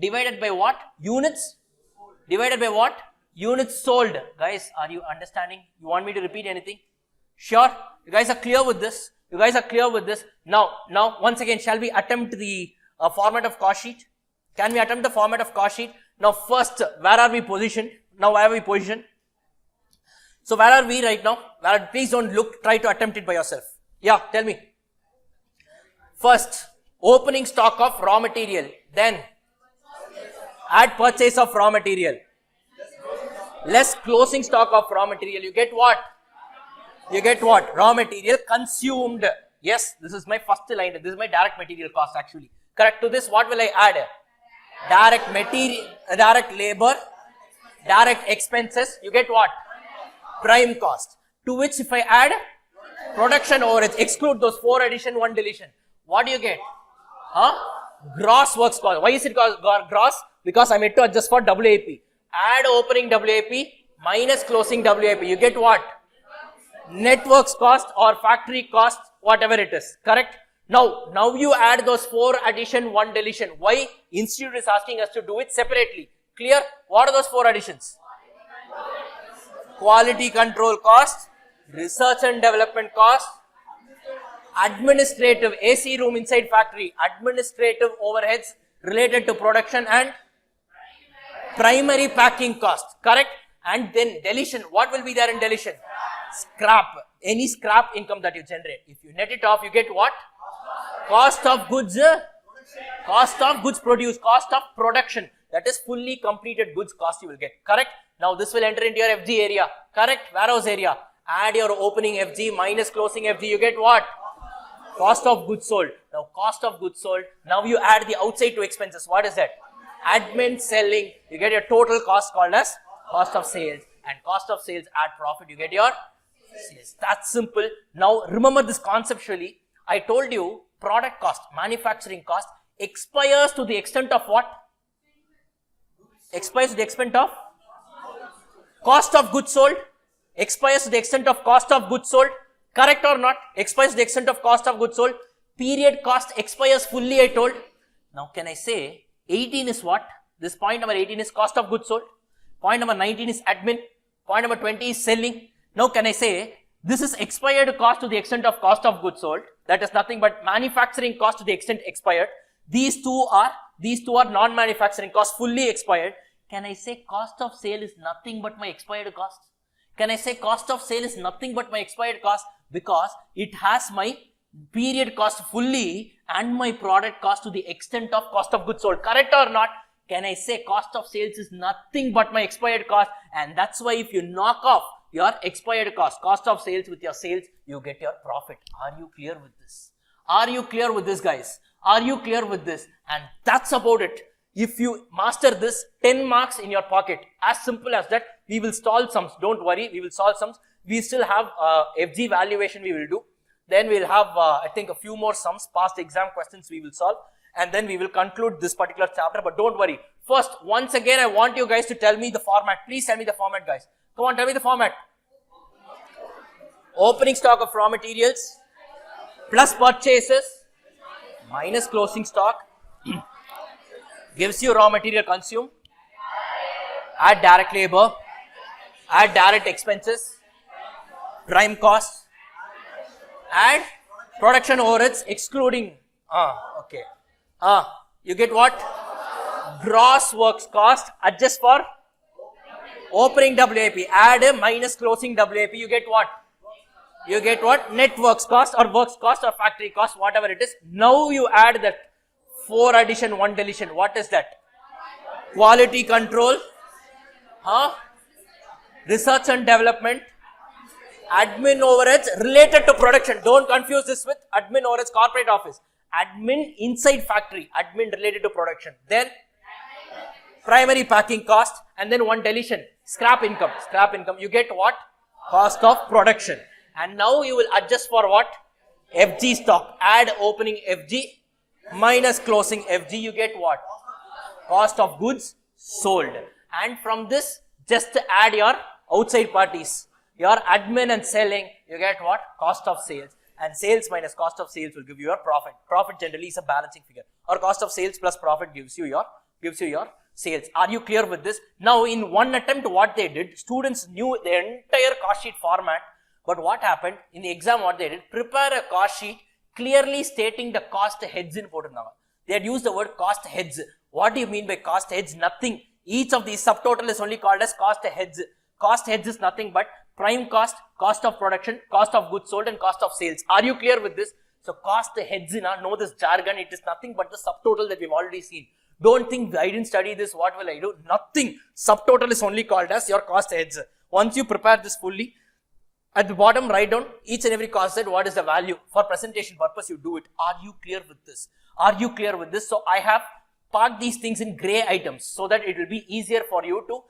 Divided by what? Units? Divided by what? Units sold. Guys, are you understanding? You want me to repeat anything? Sure? You guys are clear with this? You guys are clear with this? Now, once again, shall we attempt the format of cost sheet? Can we attempt the format of cost sheet? Now, first, where are we positioned? Now, where are we positioned? So, where are we right now? Please don't look, try to attempt it by yourself. Yeah, tell me. First, opening stock of raw material. Then, add purchase of raw material. Less closing stock of raw material. You get what? You get what? Raw material consumed. Yes, this is my first line. This is my direct material cost actually. Correct. To this, what will I add? Direct material, direct labor, direct expenses. You get what? Prime cost. To which if I add production overheads, exclude those 4 addition, 1 deletion. What do you get? Gross works cost. Why is it gross? Because I need to adjust for WAP. Add opening WAP minus closing WAP. You get what? Net works cost or factory cost, whatever it is. Correct? Now you add those 4 addition, 1 deletion. Why? Institute is asking us to do it separately. Clear? What are those 4 additions? Quality control cost, research and development cost, administrative AC room inside factory, administrative overheads related to production and primary packing cost. Correct? And then deletion. What will be there in deletion? Scrap. Any scrap income that you generate. If you net it off, you get what? Cost of goods. Cost of goods produced. Cost of production. That is fully completed goods cost you will get. Correct? Now this will enter into your FG area. Correct? Warehouse area. Add your opening FG minus closing FG. You get what? Cost of goods sold. Now cost of goods sold. Now you add the outside to expenses. What is that? Admin, selling. You get your total cost called as cost of sales. And cost of sales, add profit. You get your sales. That's simple. Now remember this conceptually. I told you product cost, manufacturing cost expires to the extent of what? Expires to the extent of cost of goods sold. Expires to the extent of cost of goods sold. Correct or not? Expires to the extent of cost of goods sold. Period cost expires fully, I told. Now can I say 18 is what? This point number 18 is cost of goods sold. Point number 19 is admin. Point number 20 is selling. Now can I say this is expired cost to the extent of cost of goods sold. That is nothing but manufacturing cost to the extent expired. These two are non-manufacturing costs fully expired. Can I say cost of sale is nothing but my expired cost? Can I say cost of sale is nothing but my expired cost because it has my period cost fully and my product cost to the extent of cost of goods sold? Correct or not? Can I say cost of sales is nothing but my expired cost? And that's why if you knock off your expired cost of sales with your sales, you get your profit. Are you clear with this? Are you clear with this, guys? Are you clear with this? And that's about it. If you master this, 10 marks in your pocket. As simple as that. We will solve sums. Don't worry, we will solve sums. We still have FG valuation we will do. Then we'll have, I think, a few more sums, past exam questions we will solve. And then we will conclude this particular chapter. But don't worry. First, once again, I want you guys to tell me the format. Please tell me the format, guys. Come on, tell me the format. Opening stock of raw materials plus purchases minus closing stock gives you raw material consumed. Add direct labor, add direct expenses, prime cost, add production overheads excluding. Okay. You get what? Gross works cost, adjust for opening WAP, add a minus closing WAP, you get what? You get what? Net works cost or factory cost, whatever it is. Now you add that 4 addition, 1 deletion. What is that? Quality control, research and development, admin overheads related to production. Don't confuse this with admin overheads corporate office. Admin inside factory, admin related to production. Then primary packing cost and then 1 deletion. Scrap income. You get what? Cost of production. And now you will adjust for what? FG stock. Add opening FG minus closing FG. You get what? Cost of goods sold. And from this, just add your outside parties. Your admin and selling, you get what? Cost of sales. And sales minus cost of sales will give you your profit. Profit generally is a balancing figure. Or cost of sales plus profit gives you your sales. Are you clear with this? Now, in one attempt, what they did, students knew the entire cost sheet format. But what happened in the exam? What they did, prepare a cost sheet clearly stating the cost heads in poturnanga. They had used the word cost heads. What do you mean by cost heads? Nothing. Each of these subtotal is only called as cost heads. Cost heads is nothing but prime cost, cost of production, cost of goods sold, and cost of sales. Are you clear with this? So cost heads, know this jargon. It is nothing but the subtotal that we've already seen. Don't think I didn't study this. What will I do? Nothing. Subtotal is only called as your cost heads. Once you prepare this fully, at the bottom, write down each and every cost head, what is the value. For presentation purpose, you do it. Are you clear with this? Are you clear with this? So I have parked these things in gray items so that it will be easier for you to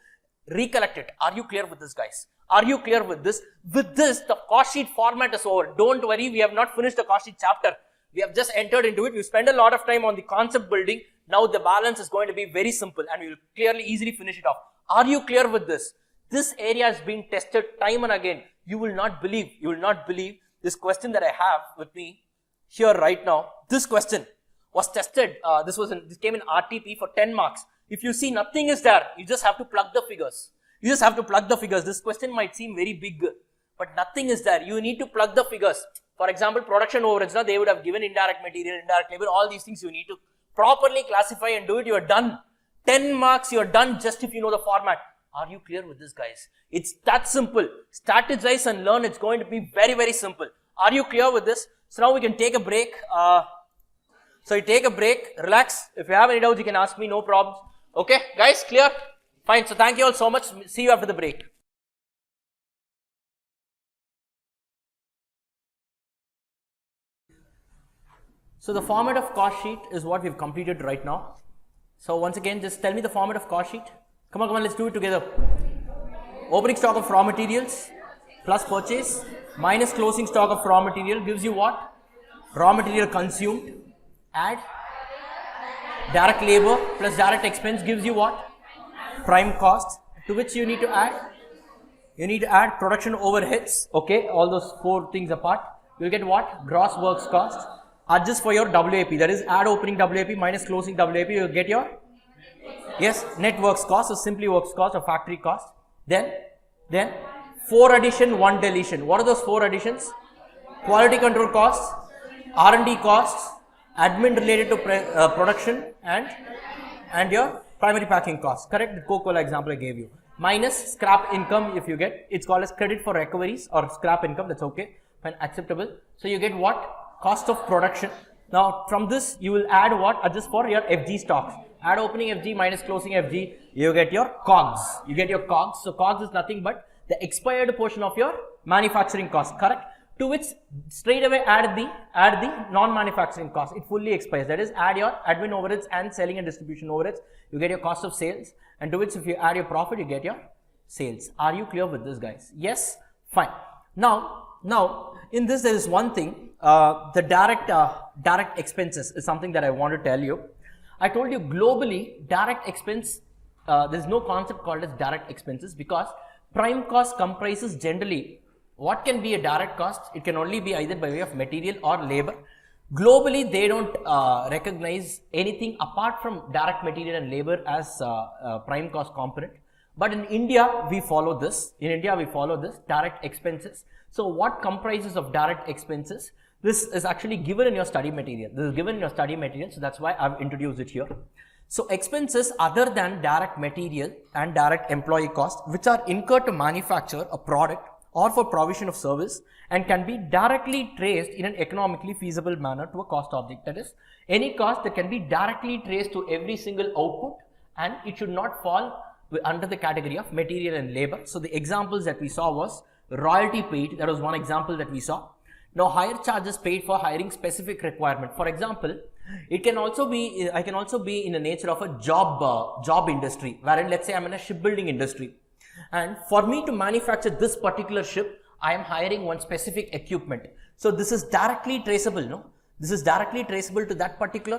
recollect it. Are you clear with this, guys? Are you clear with this? With this, the cost sheet format is over. Don't worry, we have not finished the cost sheet chapter. We have just entered into it. We spend a lot of time on the concept building. Now the balance is going to be very simple and we will clearly, easily finish it off. Are you clear with this? This area is being tested time and again. You will not believe this question that I have with me here right now. This question was tested. This came in RTP for 10 marks. If you see nothing is there, you just have to plug the figures. This question might seem very big, but nothing is there. You need to plug the figures. For example, production overheads, they would have given indirect material, indirect labor, all these things you need to properly classify and do it. You are done. 10 marks, you are done just if you know the format. Are you clear with this, guys? It's that simple. Strategize and learn. It's going to be very, very simple. Are you clear with this? So now we can take a break. So you take a break, relax. If you have any doubts, you can ask me, no problems. Okay, guys, clear? Fine. So thank you all so much. See you after the break. So the format of cost sheet is what we've completed right now. So once again, just tell me the format of cost sheet. Come on, let's do it together. Opening stock of raw materials plus purchase minus closing stock of raw material gives you what? Raw material consumed. Add direct labor plus direct expense gives you what? Prime cost, to which you need to add production overheads. Okay, all those 4 things apart. You'll get what? Gross works cost. Adjust for your WAP, that is add opening WAP minus closing WAP. You'll get your net works cost, or simply works cost or factory cost. Then 4 addition, 1 deletion. What are those 4 additions? Quality control costs, R&D costs, admin related to production, and your primary packing costs. Correct? The Coca-Cola example I gave you. minus scrap income if you get. It's called as credit for recoveries or scrap income. That's okay, fine, acceptable. So you get what? Cost of production. Now from this you will add what? Adjust for your FG stocks. Add opening FG minus closing FG. You get your COGS. You get your COGS. So COGS is nothing but the expired portion of your manufacturing cost, correct? To which straight away add the non-manufacturing cost. It fully expires. That is, add your admin overheads and selling and distribution overheads. You get your cost of sales, and to which if you add your profit, you get your sales. Are you clear with this, guys? Yes? Fine. Now in this there is one thing. The direct expenses is something that I want to tell you. I told you globally direct expense. There is no concept called as direct expenses because prime cost comprises generally. What can be a direct cost? It can only be either by way of material or labor. Globally, they don't recognize anything apart from direct material and labor as prime cost component. But in India, we follow this. Direct expenses. So what comprises of direct expenses? This is actually given in your study material. So that's why I've introduced it here. So expenses other than direct material and direct employee cost, which are incurred to manufacture a product or for provision of service and can be directly traced in an economically feasible manner to a cost object. That is, any cost that can be directly traced to every single output, and it should not fall under the category of material and labor. So the examples that we saw was royalty paid. That was one example that we saw. Now higher charges paid for hiring specific requirement. For example, I can also be in the nature of a job industry, wherein let's say I'm in a shipbuilding industry. And for me to manufacture this particular ship, I am hiring one specific equipment. So this is directly traceable, no? This is directly traceable to that particular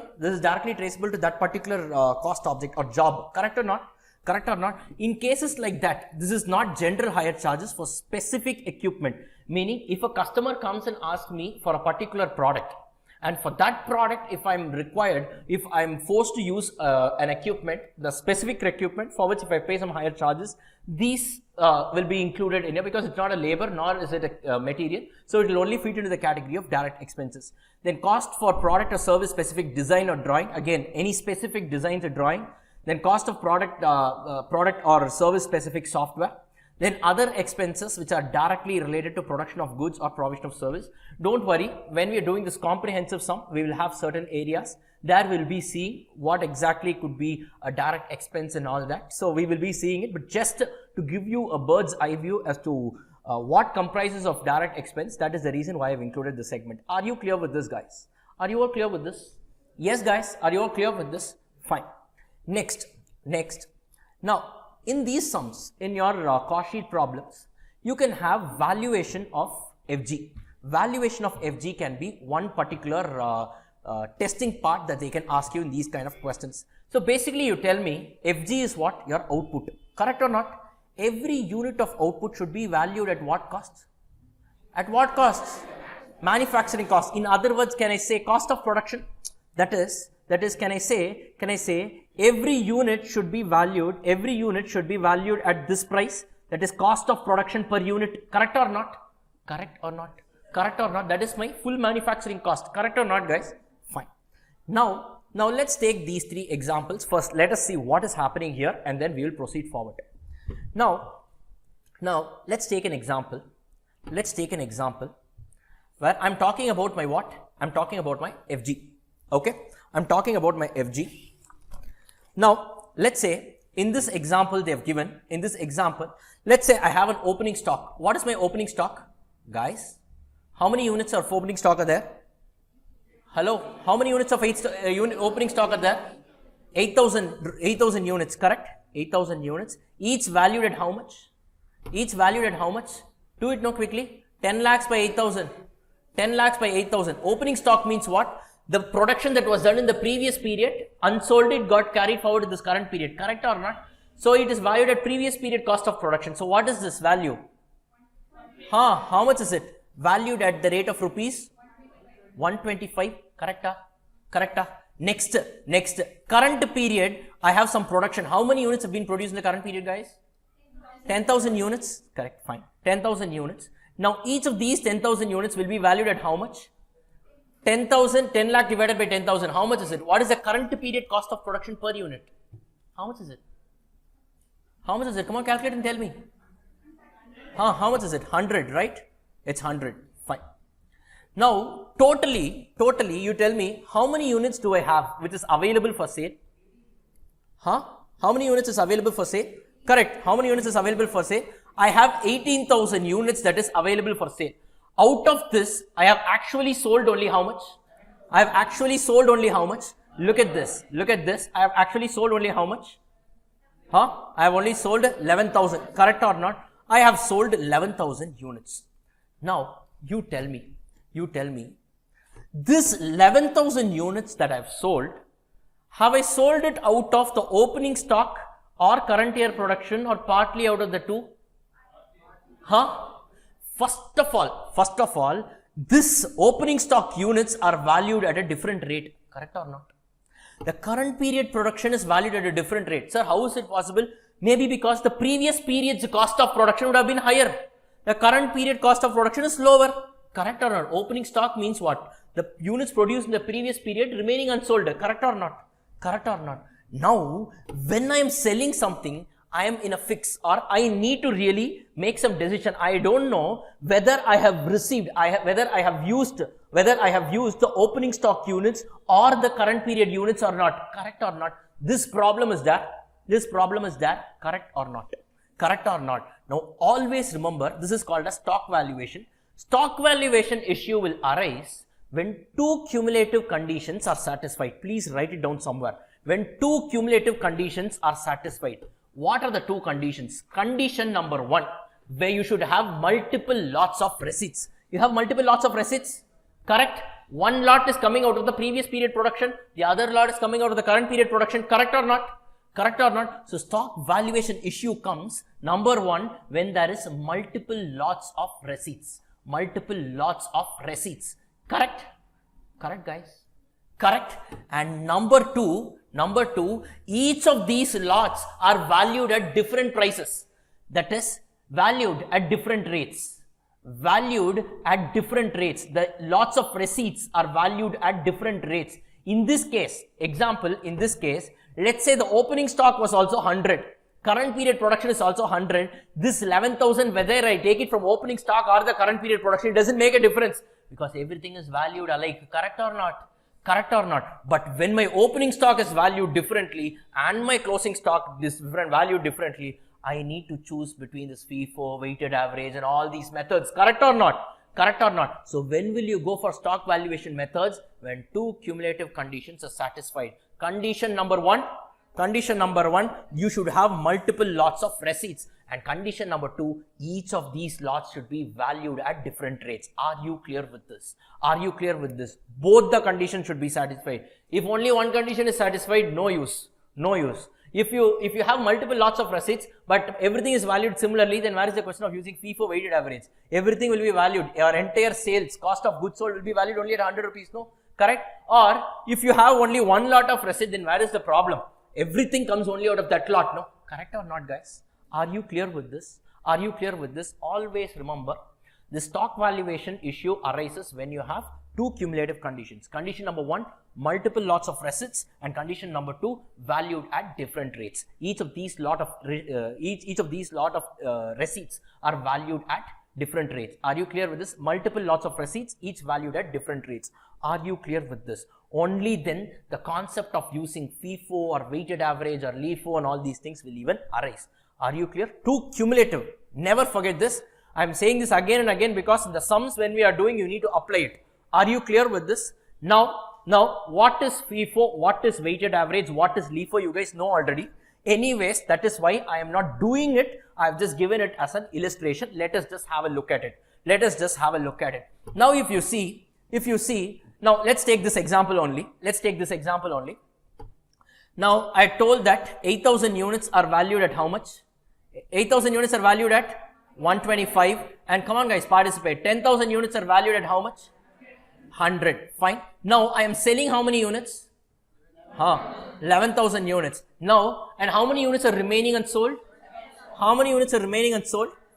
cost object or job. Correct or not? Correct or not? In cases like that, this is not general hire charges for specific equipment. Meaning, if a customer comes and asks me for a particular product, and for that product, if I'm forced to use an equipment, the specific equipment for which if I pay some higher charges, these will be included in here because it's not a labor nor is it a material. So it will only fit into the category of direct expenses. Then cost for product or service specific design or drawing. Again, any specific designs or drawing. Then cost of product or service specific software. Then other expenses which are directly related to production of goods or provision of service. Don't worry, when we are doing this comprehensive sum, we will have certain areas. There we'll be seeing what exactly could be a direct expense and all that. So we will be seeing it, but just to give you a bird's eye view as to what comprises of direct expense, that is the reason why I've included this segment. Are you clear with this, guys? Are you all clear with this? Yes, guys, are you all clear with this? Fine. Next. Now, in these sums, in your cost sheet problems, you can have valuation of FG. Valuation of FG can be one particular testing part that they can ask you in these kind of questions. So basically you tell me FG is what? Your output. Correct or not? Every unit of output should be valued at what cost? At what cost? Manufacturing cost. In other words, can I say cost of production? That is, can I say every unit should be valued at this price, that is cost of production per unit. Correct or not? Correct or not? Correct or not? That is my full manufacturing cost. Correct or not, guys? Fine. Now let's take these three examples. First, let us see what is happening here and then we will proceed forward. Now let's take an example. Where I'm talking about my what? I'm talking about my FG. Okay? I'm talking about my FG. Now, let's say in this example they have given, let's say I have an opening stock. What is my opening stock? Guys, how many units of opening stock are there? Hello? How many units of opening stock are there? 8,000 units, correct? 8,000 units. Each valued at how much? Do it now quickly. 10 lakhs by 8,000. 10 lakhs by 8,000. Opening stock means what? The production that was done in the previous period, unsold it, got carried forward to this current period. Correct or not? So it is valued at previous period cost of production. So what is this value? How much is it? Valued at the rate of rupees 125. Correcta? Next. Current period, I have some production. How many units have been produced in the current period, guys? 10,000 units. Correct, fine. 10,000 units. Now each of these 10,000 units will be valued at how much? 10 lakh divided by 10,000. How much is it? What is the current period cost of production per unit? How much is it? How much is it? Come on, calculate and tell me. How much is it? 100, right? It's 100. Fine. Now, totally, you tell me how many units do I have which is available for sale? How many units is available for sale? Correct. How many units is available for sale? I have 18,000 units that is available for sale. Out of this, I have actually sold only how much? I have actually sold only how much? Look at this. Look at this. I have actually sold only how much? I have only sold 11,000. Correct or not? I have sold 11,000 units. Now, you tell me, this 11,000 units that I have sold, have I sold it out of the opening stock or current year production or partly out of the two? First of all, this opening stock units are valued at a different rate. Correct or not? The current period production is valued at a different rate. Sir, how is it possible? Maybe because the previous period's cost of production would have been higher. The current period cost of production is lower. Correct or not? Opening stock means what? The units produced in the previous period remaining unsold. Correct or not? Correct or not? Now, when I am selling something, I am in a fix or I need to really make some decision. I don't know whether I have received, whether I have used the opening stock units or the current period units or not. Correct or not? This problem is there. Correct or not? Correct or not? Now, always remember, this is called a stock valuation. Stock valuation issue will arise when two cumulative conditions are satisfied. Please write it down somewhere. When two cumulative conditions are satisfied. What are the two conditions? Condition number 1, where you should have multiple lots of receipts. You have multiple lots of receipts, correct? One lot is coming out of the previous period production, the other lot is coming out of the current period production, correct or not? Correct or not? So, stock valuation issue comes, number 1, when there is multiple lots of receipts. Multiple lots of receipts, correct? Correct, guys? Correct? And number two, each of these lots are valued at different prices. That is, valued at different rates. Valued at different rates. The lots of receipts are valued at different rates. In this case, example, let's say the opening stock was also 100. Current period production is also 100. This 11,000, whether I take it from opening stock or the current period production, it doesn't make a difference because everything is valued alike. Correct or not? Correct or not? But when my opening stock is valued differently and my closing stock is valued differently, I need to choose between this FIFO, weighted average and all these methods. Correct or not? Correct or not? So when will you go for stock valuation methods? When two cumulative conditions are satisfied. Condition number 1, you should have multiple lots of receipts. And condition number 2, each of these lots should be valued at different rates. Are you clear with this? Are you clear with this? Both the conditions should be satisfied. If only one condition is satisfied, no use. No use. If you have multiple lots of receipts, but everything is valued similarly, then where is the question of using FIFO weighted average? Everything will be valued. Your entire sales, cost of goods sold will be valued only at 100 rupees, no? Correct? Or if you have only one lot of receipt, then where is the problem? Everything comes only out of that lot, no? Correct or not, guys? Are you clear with this? Are you clear with this? Always remember, the stock valuation issue arises when you have two cumulative conditions. Condition number 1, multiple lots of receipts, and condition number 2, valued at different rates. Each of these lot of receipts are valued at different rates. Are you clear with this? Multiple lots of receipts, each valued at different rates. Are you clear with this? Only then the concept of using FIFO or weighted average or LIFO and all these things will even arise. Are you clear? Two cumulative. Never forget this. I am saying this again and again because in the sums when we are doing, you need to apply it. Are you clear with this? Now, what is FIFO? What is weighted average? What is LIFO? You guys know already. Anyways, that is why I am not doing it. I have just given it as an illustration. Let us just have a look at it. Now, if you see, now let's take this example only. Now, I told that 8,000 units are valued at how much? 8,000 units are valued at 125. And come on guys, participate. 10,000 units are valued at how much? 100. Fine. Now, I am selling how many units? 11,000 units. Now, and how many units are remaining unsold?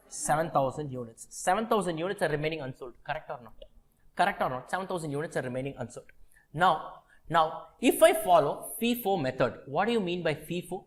7,000 units. 7,000 units are remaining unsold. Correct or not? 7,000 units are remaining unsold. Now, if I follow FIFO method, what do you mean by FIFO?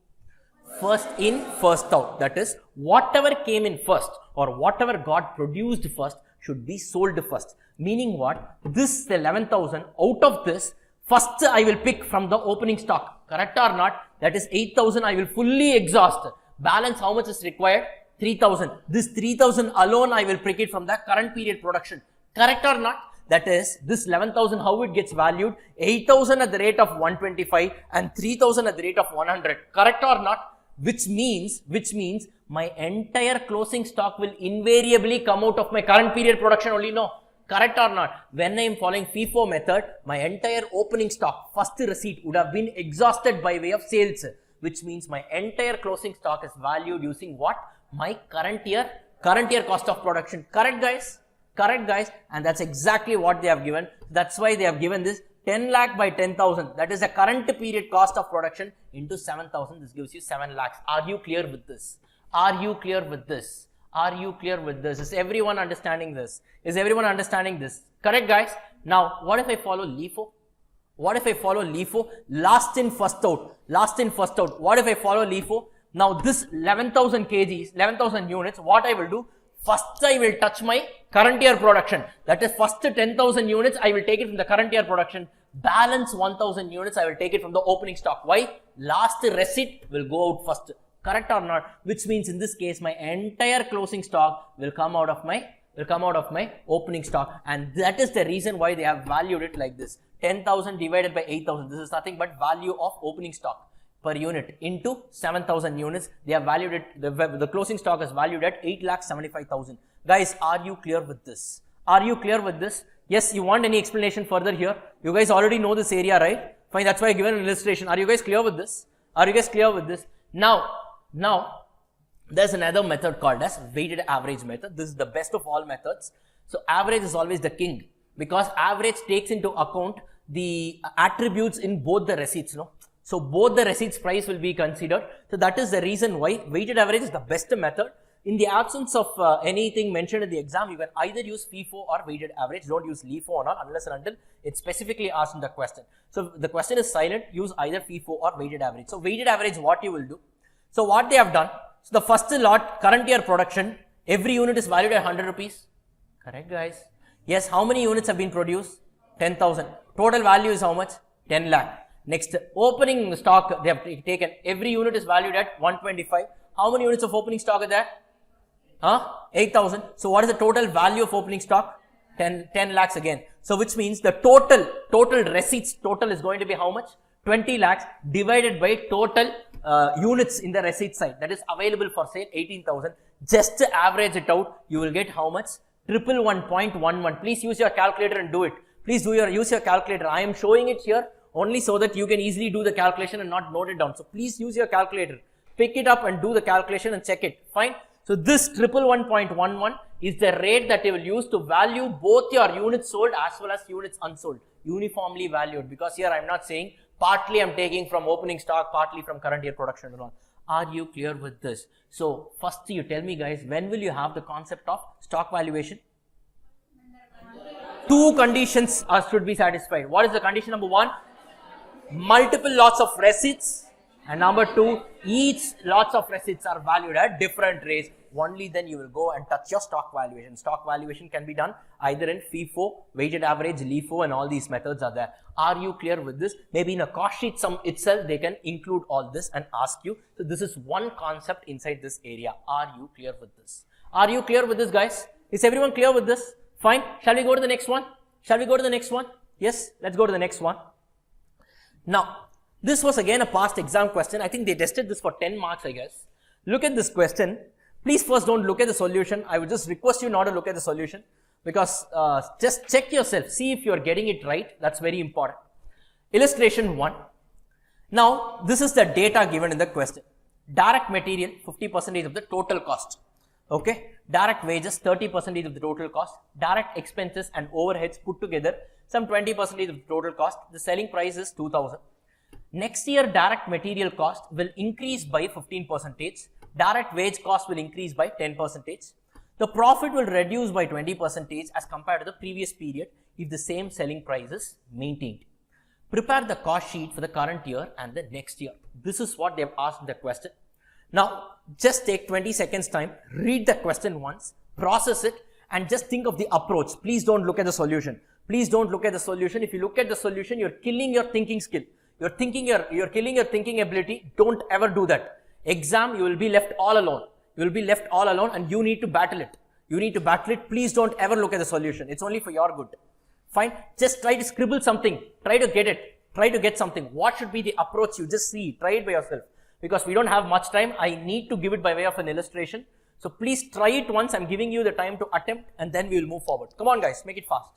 First in, first out. That is, whatever came in first or whatever got produced first should be sold first. Meaning what? This 11,000, out of this, first I will pick from the opening stock. Correct or not? That is 8,000 I will fully exhaust. Balance how much is required? 3,000. This 3,000 alone I will pick it from the current period production. Correct or not? That is, this 11,000, how it gets valued? 8,000 at the rate of 125 and 3,000 at the rate of 100. Correct or not? Which means my entire closing stock will invariably come out of my current period production only. No. Correct or not? When I am following FIFO method, my entire opening stock, first receipt would have been exhausted by way of sales. Which means my entire closing stock is valued using what? My current year cost of production. Correct guys? Correct guys? And that's exactly what they have given. That's why they have given this 10 lakh by 10,000. That is the current period cost of production into 7,000. This gives you 7 lakhs. Are you clear with this? Are you clear with this? Are you clear with this? Is everyone understanding this? Is everyone understanding this? Correct guys? Now, what if I follow LIFO? What if I follow LIFO? Last in, first out. Last in, first out. What if I follow LIFO? Now, this 11,000 kgs, 11,000 units, what I will do? First, I will touch my current year production. That is, first 10,000 units, I will take it from the current year production. Balance 1,000 units, I will take it from the opening stock. Why? Last receipt will go out first. Correct or not? Which means in this case, my entire closing stock will come out of my opening stock, and that is the reason why they have valued it like this. 10,000 divided by 8,000. This is nothing but value of opening stock per unit into 7,000 units. They have valued it. The closing stock is valued at 8,75,000. Guys, are you clear with this? Are you clear with this? Yes, you want any explanation further here? You guys already know this area, right? Fine, that's why I given an illustration. Are you guys clear with this? Are you guys clear with this? Now, there's another method called as weighted average method. This is the best of all methods. So, average is always the king because average takes into account the attributes in both the receipts, no? So, both the receipts price will be considered. So, that is the reason why weighted average is the best method. In the absence of anything mentioned in the exam, you can either use FIFO or weighted average. Don't use LIFO or not unless and until it's specifically asked in the question. So, the question is silent. Use either FIFO or weighted average. So, weighted average, what you will do? So, what they have done? So, the first lot, current year production, every unit is valued at 100 rupees. Correct, guys? Yes, how many units have been produced? 10,000. Total value is how much? 10 lakh. Next, opening stock, they have taken, every unit is valued at 125. How many units of opening stock are there? 8,000. So, what is the total value of opening stock? 10 lakhs again. So, which means the total receipts, total is going to be how much? 20 lakhs divided by total units in the receipt side, that is available for sale 18,000. Just to average it out, you will get how much? 111.11. Please use your calculator and do it. Please use your calculator. I am showing it here only so that you can easily do the calculation and not note it down. So, please use your calculator. Pick it up and do the calculation and check it. Fine. So, this 111.11 is the rate that you will use to value both your units sold as well as units unsold. Uniformly valued, because here I am not saying partly I am taking from opening stock, partly from current year production and all. Are you clear with this? So, first you tell me guys, when will you have the concept of stock valuation? Two conditions should be satisfied. What is the condition number one? Multiple lots of receipts, and number two, each lots of receipts are valued at different rates. Only then you will go and touch your stock valuation. Stock valuation can be done either in FIFO, weighted average, LIFO, and all these methods are there. Are you clear with this? Maybe in a cost sheet sum itself, they can include all this and ask you. So, this is one concept inside this area. Are you clear with this? Are you clear with this, guys? Is everyone clear with this? Fine. Shall we go to the next one? Shall we go to the next one? Yes, let's go to the next one. Now, this was again a past exam question. I think they tested this for 10 marks, I guess. Look at this question. Please first don't look at the solution. I would just request you not to look at the solution, because just check yourself. See if you are getting it right. That's very important. Illustration 1. Now, this is the data given in the question. Direct material, 50% of the total cost. Okay. Direct wages, 30% of the total cost. Direct expenses and overheads put together, some 20% of the total cost. The selling price is 2,000. Next year, direct material cost will increase by 15%. Direct wage cost will increase by 10%. The profit will reduce by 20% as compared to the previous period if the same selling price is maintained. Prepare the cost sheet for the current year and the next year. This is what they have asked in the question. Now, just take 20 seconds time, read the question once, process it, and just think of the approach. Please don't look at the solution. Please don't look at the solution. If you look at the solution, you're killing your thinking skill. You're killing your thinking ability. Don't ever do that. Exam, you will be left all alone. You will be left all alone and you need to battle it. You need to battle it. Please don't ever look at the solution. It's only for your good. Fine. Just try to scribble something. Try to get it. Try to get something. What should be the approach? You just see. Try it by yourself. Because we don't have much time. I need to give it by way of an illustration. So please try it once. I'm giving you the time to attempt and then we will move forward. Come on guys, make it fast.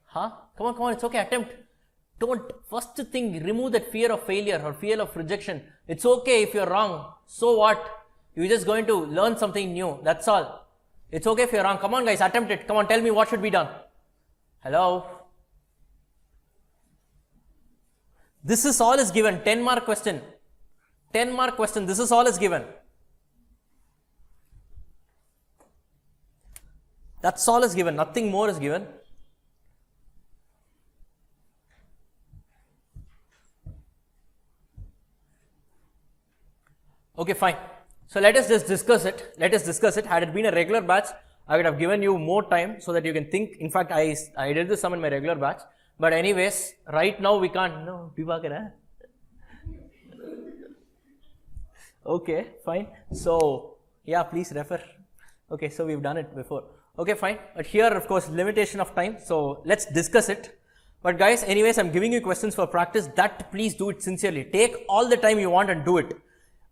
Huh? Come on, it's okay, attempt. Don't, first thing, remove that fear of failure or fear of rejection. It's okay if you're wrong. So what? You're just going to learn something new. That's all. It's okay if you're wrong. Come on guys, attempt it. Come on, tell me what should be done. Hello? This is all is given. 10 mark question. 10 mark question. This is all is given. That's all is given. Nothing more is given. Okay, fine. So let us just discuss it. Let us discuss it. Had it been a regular batch, I would have given you more time so that you can think. In fact, I did this some in my regular batch. But anyways, right now we can't. No, okay, fine. So yeah, please refer. Okay, so we've done it before. Okay, fine. But here, of course, limitation of time. So let's discuss it. But guys, anyways, I'm giving you questions for practice. That please do it sincerely. Take all the time you want and do it.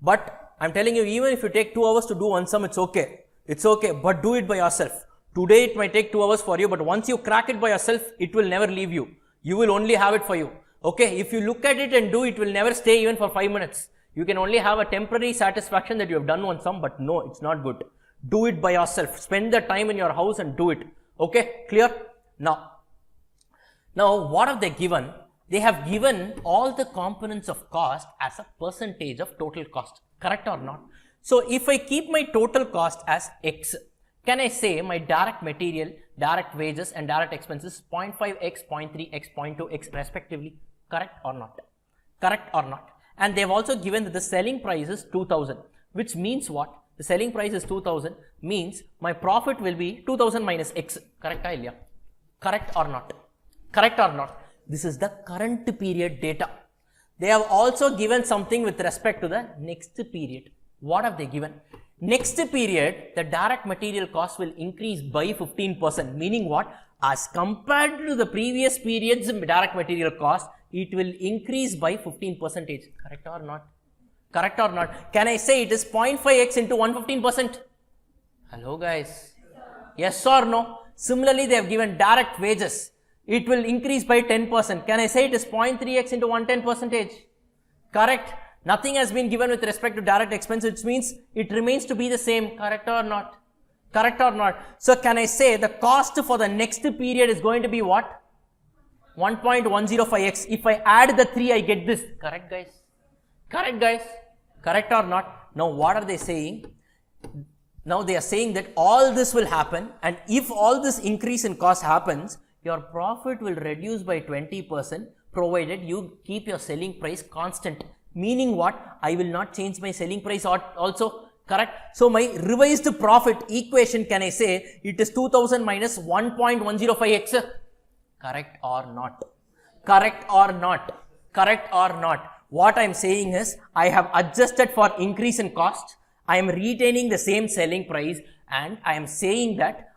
But I'm telling you, even if you take 2 hours to do one sum, it's okay. It's okay, but do it by yourself. Today it might take 2 hours for you, but once you crack it by yourself, it will never leave you. You will only have it for you. Okay, if you look at it and do it, will never stay even for 5 minutes. You can only have a temporary satisfaction that you have done one sum, but no, it's not good. Do it by yourself. Spend the time in your house and do it. Okay, clear? Now what have they given? They have given all the components of cost as a percentage of total cost. Correct or not? So if I keep my total cost as X, can I say my direct material, direct wages and direct expenses 0.5x, 0.3x, 0.2x respectively? Correct or not? Correct or not? And they've also given that the selling price is 2000, which means what? The selling price is 2000 means my profit will be 2000 minus X. Correct or not? Correct or not? Correct or not? This is the current period data. They have also given something with respect to the next period. What have they given? Next period, the direct material cost will increase by 15%. Meaning what? As compared to the previous period's direct material cost, it will increase by 15%. Correct or not? Correct or not? Can I say it is 0.5x into 115%? Hello guys. Yes or no? Similarly, they have given direct wages. It will increase by 10%. Can I say it is 0.3x into 110%? Correct. Nothing has been given with respect to direct expense, which means it remains to be the same. Correct or not? Correct or not? So can I say the cost for the next period is going to be what? 1.105x. If I add the 3, I get this. Correct guys? Correct guys? Correct or not? Now what are they saying? Now they are saying that all this will happen, and if all this increase in cost happens, your profit will reduce by 20% provided you keep your selling price constant. Meaning what? I will not change my selling price also. Correct? So my revised profit equation, can I say it is 2000 minus 1.105x? Correct or not? Correct or not? Correct or not? What I am saying is, I have adjusted for increase in cost. I am retaining the same selling price, and I am saying that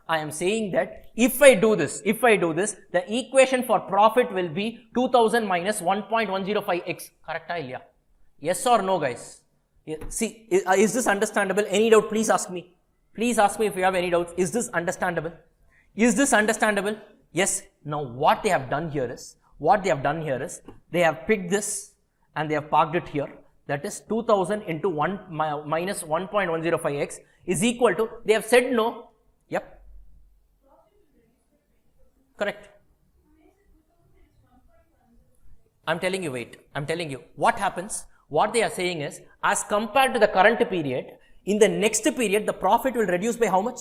if I do this, the equation for profit will be 2000 minus 1.105x. Correct idea? Yes or no, guys? See, is this understandable? Any doubt? Please ask me. Please ask me if you have any doubts. Is this understandable? Is this understandable? Yes. Now, what they have done here is, they have picked this and they have parked it here. That is 2000 into 1 minus 1.105x is equal to, they have said no. Yep. Correct. I'm telling you, wait. I'm telling you. What happens? What they are saying is, as compared to the current period, in the next period, the profit will reduce by how much?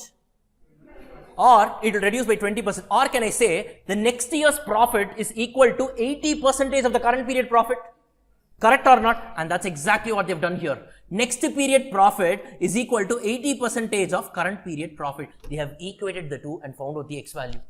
Or it will reduce by 20%. Or can I say, the next year's profit is equal to 80% of the current period profit? Correct or not? And that's exactly what they've done here. Next period profit is equal to 80% of current period profit. They have equated the two and found out the X value.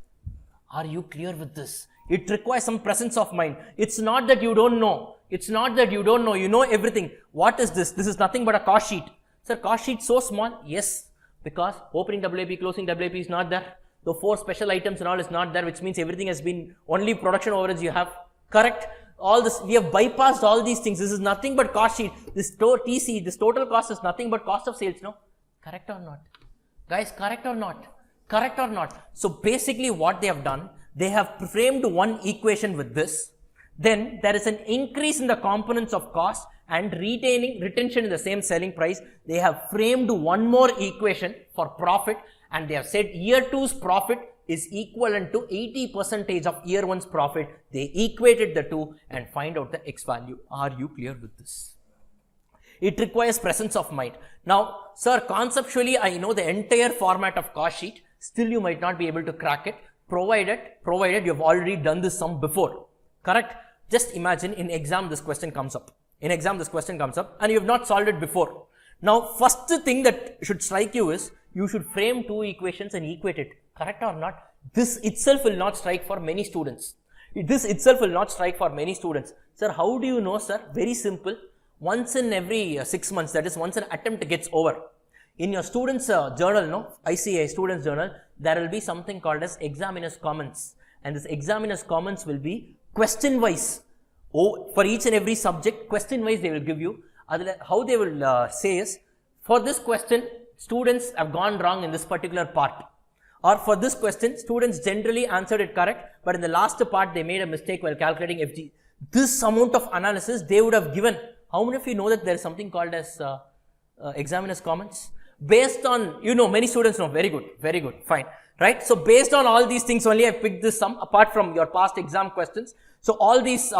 Are you clear with this? It requires some presence of mind. It's not that you don't know. It's not that you don't know. You know everything. What is this? This is nothing but a cost sheet. Sir, cost sheet so small? Yes. Because opening WAP, closing WAP is not there. The 4 special items and all is not there, which means everything has been only production overheads you have. Correct? All this, we have bypassed all these things. This is nothing but cost sheet. This TC, this total cost is nothing but cost of sales. No? Correct or not? Guys, correct or not? Correct or not? So basically what they have done, they have framed one equation with this. Then there is an increase in the components of cost and retention in the same selling price. They have framed one more equation for profit, and they have said year 2's profit is equivalent to 80% of year 1's profit. They equated the two and find out the X value. Are you clear with this? It requires presence of mind. Now, sir, conceptually, I know the entire format of cost sheet. Still, you might not be able to crack it, provided you have already done this sum before. Correct? Just imagine in exam this question comes up. In exam this question comes up and you have not solved it before. Now, first thing that should strike you is you should frame 2 equations and equate it. Correct or not? This itself will not strike for many students. This itself will not strike for many students. Sir, how do you know, sir? Very simple. Once in every 6 months, that is once an attempt gets over. In your students' journal, no, ICA students' journal, there will be something called as examiner's comments. And this examiner's comments will be question-wise. Oh, for each and every subject, question-wise they will give you. How they will say is, for this question, students have gone wrong in this particular part. Or for this question, students generally answered it correct, but in the last part, they made a mistake while calculating FG. This amount of analysis they would have given. How many of you know that there is something called as examiner's comments? Based on, you know, many students know, very good, fine. Right? So based on all these things only, I picked this sum apart from your past exam questions. So all these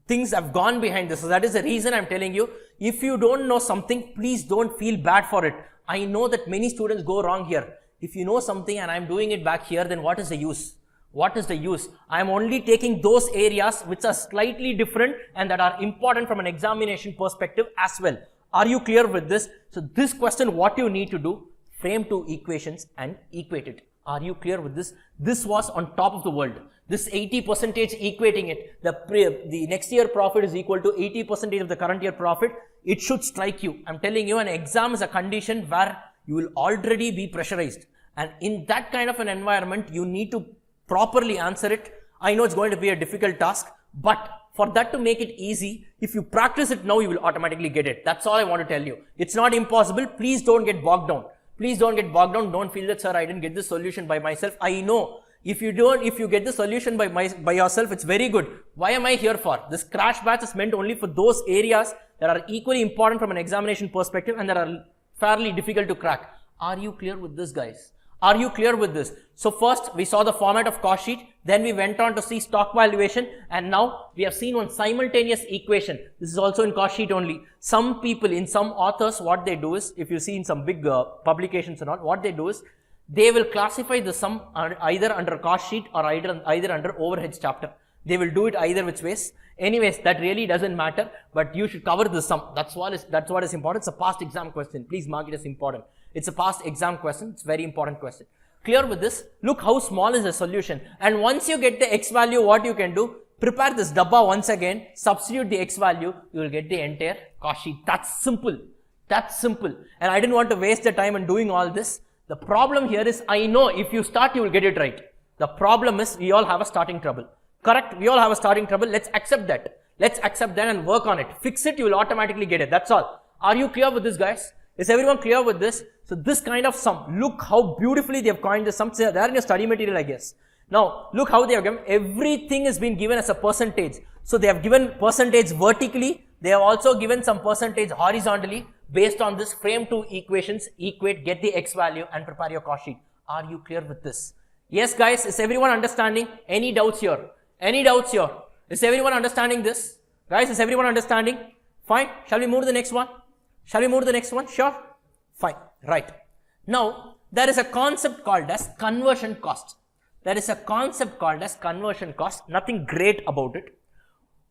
things have gone behind this. So that is the reason I'm telling you, if you don't know something, please don't feel bad for it. I know that many students go wrong here. If you know something and I'm doing it back here, then what is the use? What is the use? I'm only taking those areas which are slightly different and that are important from an examination perspective as well. Are you clear with this? So this question, what you need to do, frame 2 equations and equate it. Are you clear with this? This was on top of the world. This 80% equating it, the next year profit is equal to 80% of the current year profit. It should strike you. I'm telling you, an exam is a condition where you will already be pressurized. And in that kind of an environment, you need to properly answer it. I know it's going to be a difficult task, but for that to make it easy, if you practice it now, you will automatically get it. That's all I want to tell you. It's not impossible. Please don't get bogged down. Please don't get bogged down. Don't feel that, sir, I didn't get this solution by myself. I know. If you get the solution by yourself, it's very good. Why am I here for? This crash batch is meant only for those areas that are equally important from an examination perspective and that are fairly difficult to crack. Are you clear with this, guys? Are you clear with this? So first, we saw the format of cost sheet. Then we went on to see stock valuation. And now we have seen one simultaneous equation. This is also in cost sheet only. Some people, in some authors, what they do is, if you see in some big publications and all, what they do is, they will classify the sum either under cost sheet or either under overheads chapter. They will do it either which ways. Anyways, that really doesn't matter, but you should cover the sum. That's what is important. It's a past exam question. Please mark it as important. It's a past exam question. It's a very important question. Clear with this? Look how small is the solution. And once you get the X value, what you can do, prepare this dabba once again, substitute the X value, you will get the entire cost sheet. That's simple. That's simple. And I didn't want to waste the time in doing all this. The problem here is, I know if you start, you will get it right. The problem is, we all have a starting trouble. Correct? We all have a starting trouble. Let's accept that. Let's accept that and work on it. Fix it, you will automatically get it. That's all. Are you clear with this, guys? Is everyone clear with this? So this kind of sum, look how beautifully they have coined the sums. They are in your study material, I guess. Now, look how they have given. Everything has been given as a percentage. So they have given percentage vertically. They have also given some percentage horizontally. Based on this, frame 2 equations, equate, get the X value and prepare your cost sheet. Are you clear with this? Yes, guys, is everyone understanding? Any doubts here? Any doubts here? Is everyone understanding this? Guys, is everyone understanding? Fine. Shall we move to the next one? Shall we move to the next one? Sure. Fine. Right. Now, there is a concept called as conversion cost. There is a concept called as conversion cost. Nothing great about it.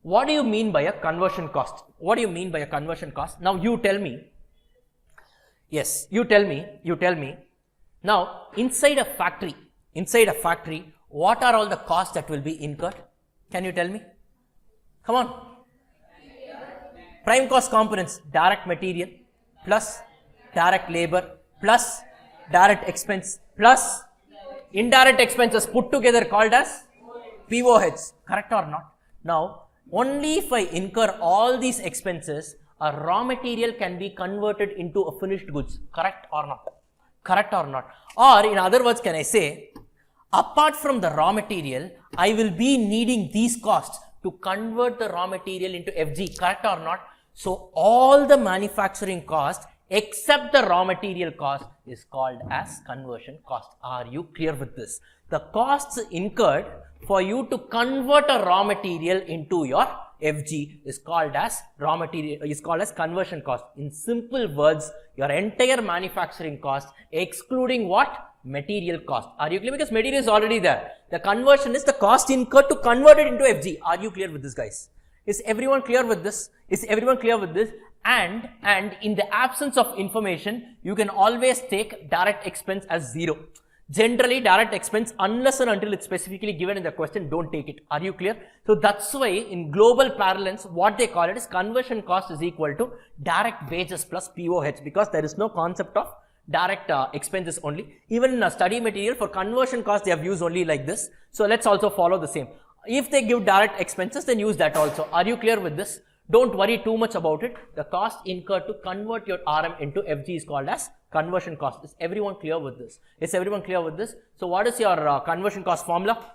What do you mean by a conversion cost? What do you mean by a conversion cost? Now you tell me. Yes, you tell me. Now, inside a factory, what are all the costs that will be incurred? Can you tell me? Come on. Prime cost components, direct material plus direct labor plus direct expense plus indirect expenses put together called as POH. Correct or not? Now, only if I incur all these expenses, a raw material can be converted into a finished goods. Correct or not? Correct or not? Or in other words, can I say, apart from the raw material, I will be needing these costs to convert the raw material into FG. Correct or not? So all the manufacturing cost except the raw material cost is called as conversion cost. Are you clear with this? The costs incurred for you to convert a raw material into your FG is called as conversion cost. In simple words, your entire manufacturing cost excluding what? Material cost. Are you clear? Because material is already there. The conversion is the cost incurred to convert it into FG. Are you clear with this, guys? Is everyone clear with this? And in the absence of information, you can always take direct expense as 0. Generally, direct expense, unless and until it's specifically given in the question, don't take it. Are you clear? So that's why in global parlance, what they call it is conversion cost is equal to direct wages plus POH, because there is no concept of direct expenses only. Even in a study material for conversion cost, they have used only like this. So let's also follow the same. If they give direct expenses, then use that also. Are you clear with this? Don't worry too much about it. The cost incurred to convert your RM into FG is called as conversion cost. Is everyone clear with this? So what is your conversion cost formula?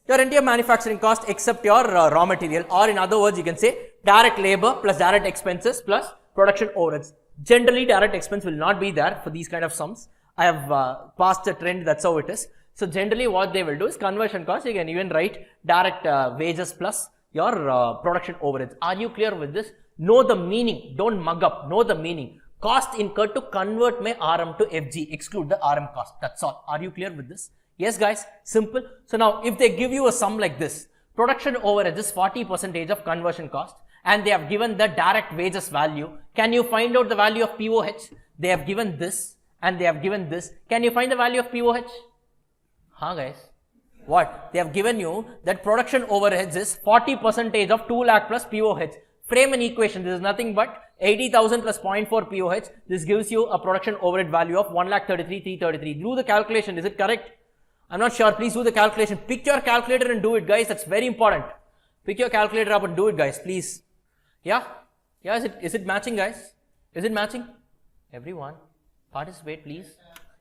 Your entire manufacturing cost except your raw material, or in other words, you can say direct labor plus direct expenses plus production overheads. Generally, direct expense will not be there for these kind of sums. I have passed the trend, that's how it is. So generally what they will do is conversion cost, you can even write direct wages plus your production overheads. Are you clear with this? Know the meaning, don't mug up, know the meaning. Cost incurred to convert my RM to FG, exclude the RM cost, that's all. Are you clear with this? Yes guys, simple. So now if they give you a sum like this, production overheads is 40% of conversion cost, and they have given the direct wages value. Can you find out the value of POH? They have given this and they have given this. Can you find the value of POH? Huh guys? What? They have given you that production overheads is 40% of 2 lakh plus POH. Frame an equation. This is nothing but 80,000 plus 0.4 POH. This gives you a production overhead value of 1,33,333. Do the calculation. Is it correct? I'm not sure. Please do the calculation. Pick your calculator and do it, guys. That's very important. Pick your calculator up and do it, guys. Please. Yeah? Yeah, is it matching, guys? Is it matching? Everyone, participate, please.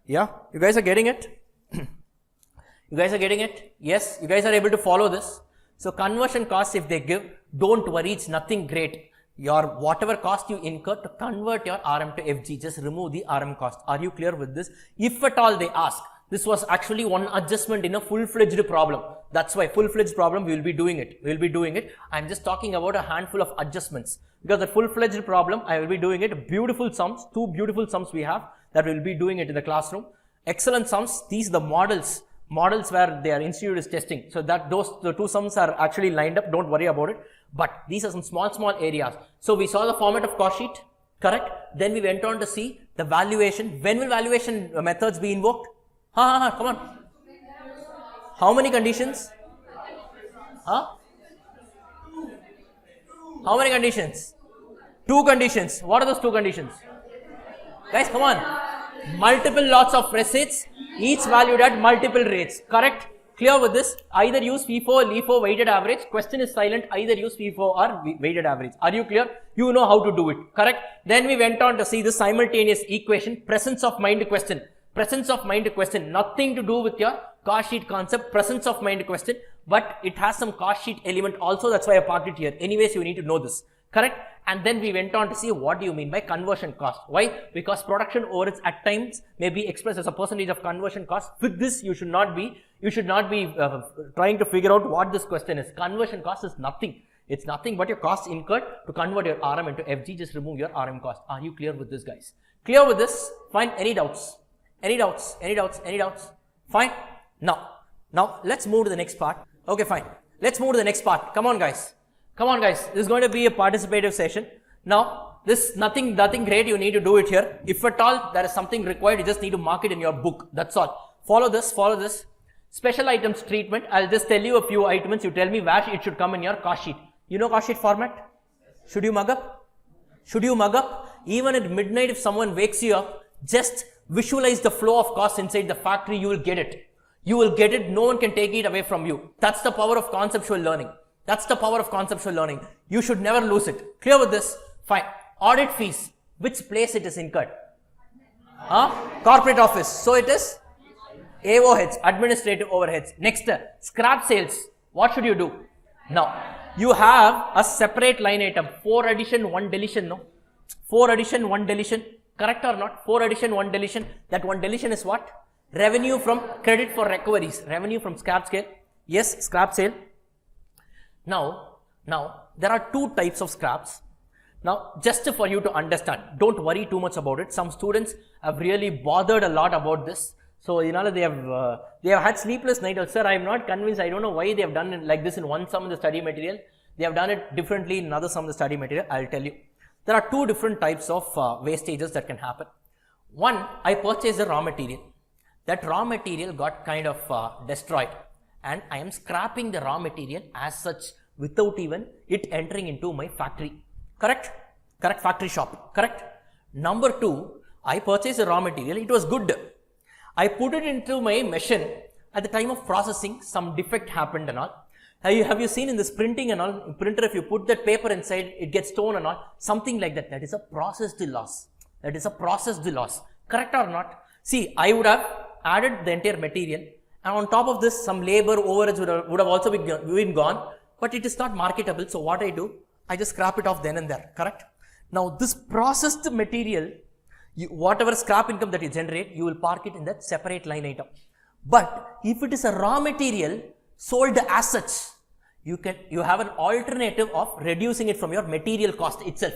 Yeah? You guys are getting it? You guys are getting it? Yes? You guys are able to follow this? So conversion costs, if they give, don't worry, it's nothing great. Your whatever cost you incur to convert your RM to FG, just remove the RM cost. Are you clear with this? If at all they ask, this was actually one adjustment in a full-fledged problem. That's why full-fledged problem, we will be doing it. I'm just talking about a handful of adjustments. Because the full-fledged problem, I will be doing it. Beautiful sums, 2 beautiful sums we have that we will be doing it in the classroom. Excellent sums, these are the models where their institute is testing. So that the 2 sums are actually lined up, don't worry about it. But these are some small areas. So we saw the format of cost sheet, correct? Then we went on to see the valuation. When will valuation methods be invoked? Come on. How many conditions? How many conditions? 2 conditions. What are those 2 conditions? Guys, come on. Multiple lots of receipts, each valued at multiple rates. Correct? Clear with this? Either use FIFO or LIFO weighted average. Question is silent. Either use FIFO or weighted average. Are you clear? You know how to do it. Correct? Then we went on to see the simultaneous equation, presence of mind question. Presence of mind question, nothing to do with your cost sheet concept, presence of mind question, but it has some cost sheet element also, that's why I parked it here. Anyways, you need to know this, correct? And then we went on to see what do you mean by conversion cost. Why? Because production overheads at times may be expressed as a percentage of conversion cost. With this, you should not be trying to figure out what this question is. Conversion cost is nothing. It's nothing but your cost incurred to convert your RM into FG. Just remove your RM cost. Are you clear with this, guys? Clear with this? Fine. Any doubts? Any doubts? Fine. Now let's move to the next part. Okay, fine. Let's move to the next part. Come on, guys. Come on, guys. This is going to be a participative session. Now, this nothing great. You need to do it here. If at all there is something required, you just need to mark it in your book. That's all. Follow this. Follow this. Special items treatment. I'll just tell you a few items. You tell me where it should come in your cost sheet. You know cost sheet format? Should you mug up? Should you mug up? Even at midnight, if someone wakes you up, just visualize the flow of cost inside the factory. You will get it. You will get it. No one can take it away from you. That's the power of conceptual learning. That's the power of conceptual learning. You should never lose it. Clear with this? Fine. Audit fees. Which place it is incurred? Corporate office. So it is AOHs, administrative overheads. Next, scrap sales. What should you do? Now, you have a separate line item. 4 addition, 1 deletion. No? 4 addition, 1 deletion. Correct or not? 4 addition, 1 deletion. That 1 deletion is what? Revenue from credit for recoveries. Revenue from scrap sale. Yes, scrap sale. Now, there are 2 types of scraps. Now, just for you to understand, don't worry too much about it. Some students have really bothered a lot about this. So, you know, they have had sleepless nights. Sir, I am not convinced. I don't know why they have done it like this in one sum of the study material. They have done it differently in another sum of the study material. I'll tell you. There are 2 different types of wastages that can happen. One, I purchased a raw material. That raw material got kind of destroyed. And I am scrapping the raw material as such without even it entering into my factory. Correct? Correct, factory shop. Correct? Number 2, I purchased a raw material. It was good. I put it into my machine. At the time of processing, some defect happened and all. Have you seen in this printing and all, printer, if you put that paper inside, it gets torn and all, something like that. That is a processed loss. That is a processed loss. Correct or not? See, I would have added the entire material, and on top of this, some labor overheads would have also been gone, but it is not marketable. So what I do, I just scrap it off then and there. Correct? Now, this processed material, whatever scrap income that you generate, you will park it in that separate line item. But if it is a raw material sold as such, you have an alternative of reducing it from your material cost itself.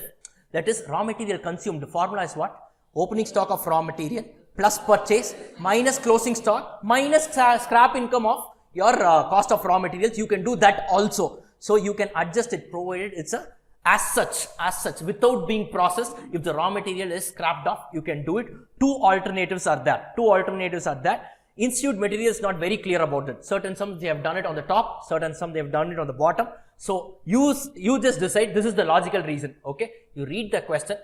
That is raw material consumed. The formula is what? Opening stock of raw material plus purchase minus closing stock minus scrap income of your cost of raw materials. You can do that also. So you can adjust it provided it's a as such without being processed. If the raw material is scrapped off, you can do it. 2 alternatives are there. Institute material is not very clear about it. Certain some they have done it on the top, certain some they have done it on the bottom. So you just decide. This is the logical reason. Okay, you read the question.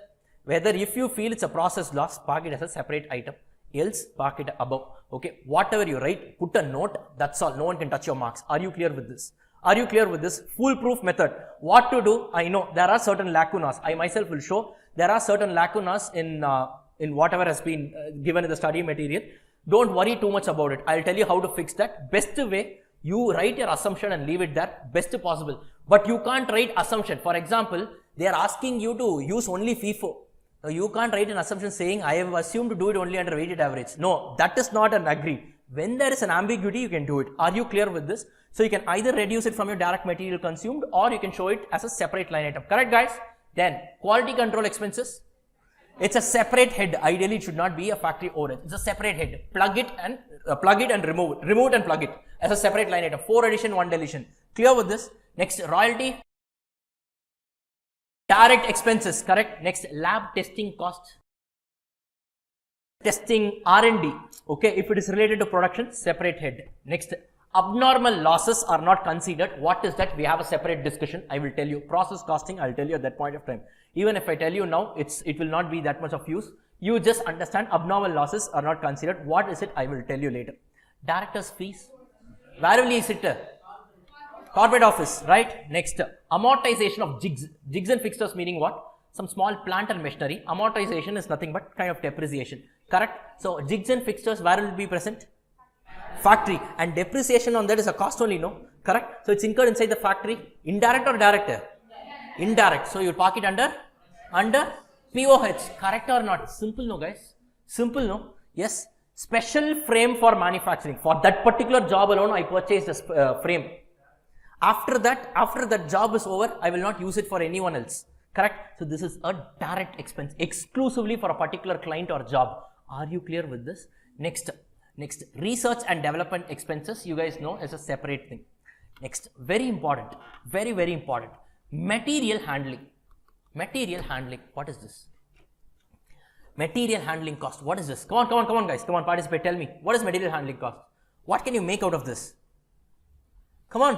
Whether if you feel it's a process loss, park it as a separate item. Else park it above. Okay, whatever you write, put a note. That's all. No one can touch your marks. Are you clear with this? Are you clear with this? Foolproof method. What to do? I know there are certain lacunas. I myself will show there are certain lacunas in whatever has been given in the study material. Don't worry too much about it. I'll tell you how to fix that. Best way, you write your assumption and leave it there. Best possible. But you can't write assumption. For example, they are asking you to use only FIFO. Now, you can't write an assumption saying, I have assumed to do it only under weighted average. No, that is not an agreed. When there is an ambiguity, you can do it. Are you clear with this? So, you can either reduce it from your direct material consumed or you can show it as a separate line item. Correct, guys? Then, quality control expenses. It's a separate head. Ideally, it should not be a factory overhead. It's a separate head. Plug it and remove it. Remove it and plug it as a separate line item. 4 addition, 1 deletion. Clear with this? Next, royalty. Direct expenses. Correct. Next, lab testing cost. Testing R&D. Okay. If it is related to production, separate head. Next, abnormal losses are not considered. What is that? We have a separate discussion. I will tell you. Process costing, I will tell you at that point of time. Even if I tell you now, it will not be that much of use. You just understand abnormal losses are not considered. What is it? I will tell you later. Director's fees. Where will you sit? Corporate office, right? Next, amortization of jigs. Jigs and fixtures meaning what? Some small plant and machinery. Amortization is nothing but kind of depreciation. Correct? So, jigs and fixtures, where will it be present? Factory. And depreciation on that is a cost only, no? Correct? So, it's incurred inside the factory. Indirect or direct? Indirect. So, you park it under POH. Correct or not? Simple, no, guys? Simple, no? Yes. Special frame for manufacturing. For that particular job alone, I purchased a frame. After that job is over, I will not use it for anyone else. Correct? So, this is a direct expense exclusively for a particular client or job. Are you clear with this? Next, research and development expenses, you guys know, is a separate thing. Next, very important, very, very important. Material handling. Material handling. What is this? Material handling cost. What is this? Come on, guys. Come on, participate. Tell me. What is material handling cost? What can you make out of this? Come on.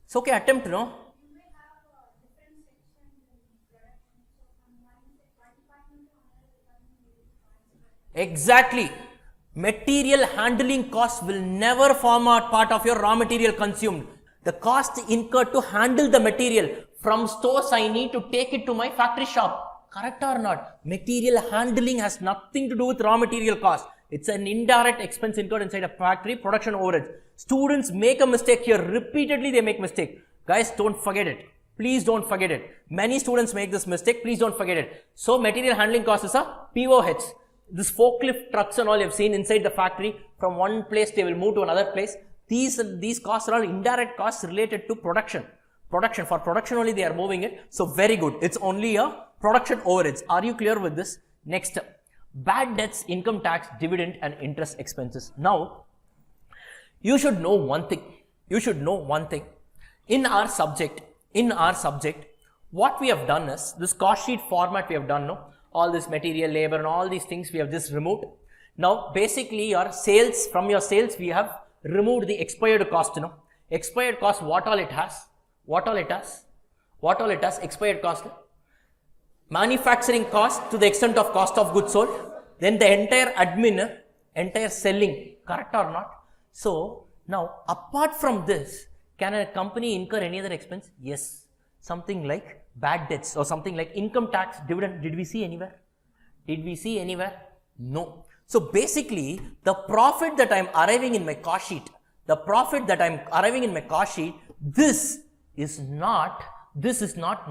It's okay, attempt, no? Exactly. Material handling cost will never form a part of your raw material consumed. The cost incurred to handle the material from stores, I need to take it to my factory shop. Correct or not? Material handling has nothing to do with raw material cost. It's an indirect expense incurred inside a factory, production overhead. Students make a mistake here. Repeatedly they make mistake. Guys, don't forget it. Please don't forget it. Many students make this mistake. Please don't forget it. So material handling cost is a POH. This forklift trucks and all you have seen inside the factory, from one place they will move to another place. These costs are all indirect costs related to production. For production only they are moving it. So very good. It's only a production overheads. Are you clear with this? Next, bad debts, income tax, dividend and interest expenses. Now, you should know one thing. In our subject, what we have done is, this cost sheet format we have done, no? All this material, labor and all these things we have just removed. Now, basically your sales, from your sales we have removed the expired cost, you know. Expired cost, what all it has? Expired cost. Manufacturing cost to the extent of cost of goods sold. Then the entire admin, entire selling. Correct or not? So, now apart from this, can a company incur any other expense? Yes. Something like bad debts or something like income tax, dividend. Did we see anywhere? No. So basically, the profit that I am arriving in my cost sheet, this is not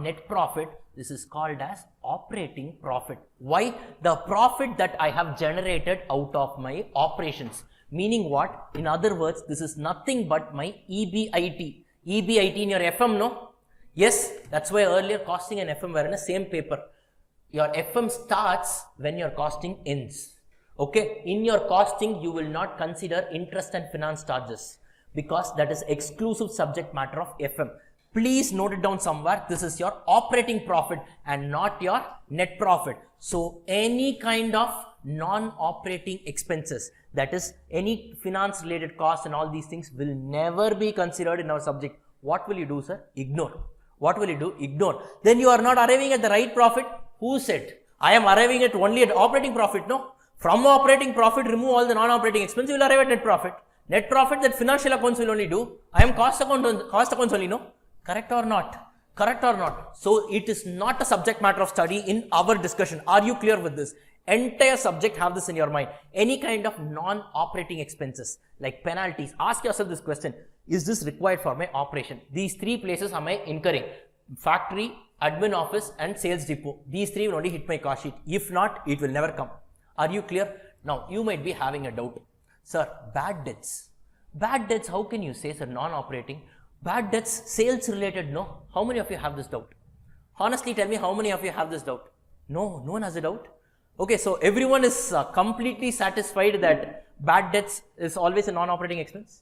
net profit. This is called as operating profit. Why? The profit that I have generated out of my operations. Meaning what? In other words, this is nothing but my EBIT. EBIT in your FM, no? Yes, that's why earlier costing and FM were in the same paper. Your FM starts when your costing ends. Okay, in your costing, you will not consider interest and finance charges because that is exclusive subject matter of FM. Please note it down somewhere. This is your operating profit and not your net profit. So any kind of non-operating expenses, that is any finance related costs and all these things will never be considered in our subject. What will you do, sir? Ignore. What will you do? Ignore. Then you are not arriving at the right profit. Who said? I am arriving at only at operating profit. No. From operating profit, remove all the non-operating expenses, you will arrive at net profit. Net profit that financial accounts will only do. I am cost accounts only, no? Correct or not? Correct or not? So it is not a subject matter of study in our discussion. Are you clear with this? Entire subject, have this in your mind. Any kind of non-operating expenses like penalties. Ask yourself this question. Is this required for my operation? These three places am I incurring? Factory, admin office and sales depot. These three will only hit my cost sheet. If not, it will never come. Are you clear? Now, you might be having a doubt. Sir, bad debts. Bad debts, how can you say, sir, non-operating? Bad debts, sales related, no? How many of you have this doubt? Honestly, tell me how many of you have this doubt? No, no one has a doubt. Okay, so everyone is completely satisfied that bad debts is always a non-operating expense?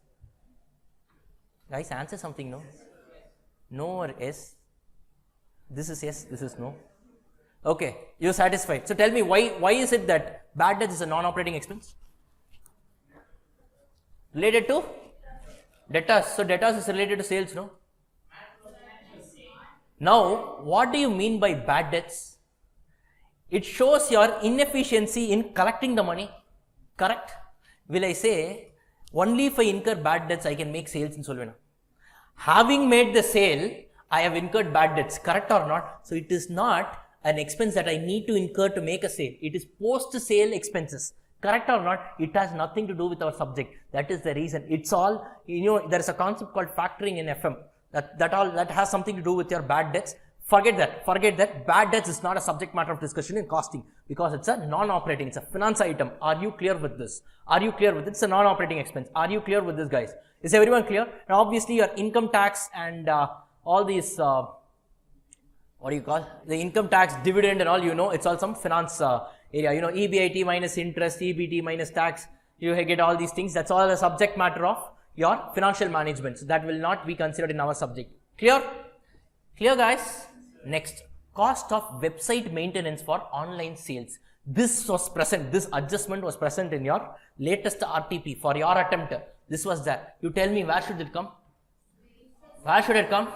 Guys, answer something, no? No or yes? This is yes, this is no. Okay, you're satisfied. So tell me, why is it that bad debts is a non-operating expense? Related to debtors. So debtors is related to sales, no? Now, what do you mean by bad debts? It shows your inefficiency in collecting the money. Correct? Will I say, only if I incur bad debts, I can make sales in Solvena. Having made the sale, I have incurred bad debts. Correct or not? So it is not an expense that I need to incur to make a sale. It is post-sale expenses. Correct or not? It has nothing to do with our subject. That is the reason. It's all, there is a concept called factoring in FM. That has something to do with your bad debts. Forget that. Bad debts is not a subject matter of discussion in costing because it's a non-operating, it's a finance item. Are you clear with this? Are you clear with it? It's a non-operating expense. Are you clear with this, guys? Is everyone clear? Now, obviously, your income tax and all these, what do you call? The income tax, dividend and all, it's all some finance area. EBIT minus interest, EBT minus tax. You get all these things. That's all a subject matter of your financial management. So that will not be considered in our subject. Clear? Clear, guys? Next, cost of website maintenance for online sales. This was present, this adjustment was present in your latest RTP for your attempt. This was there. You tell me, where should it come? Where should it come?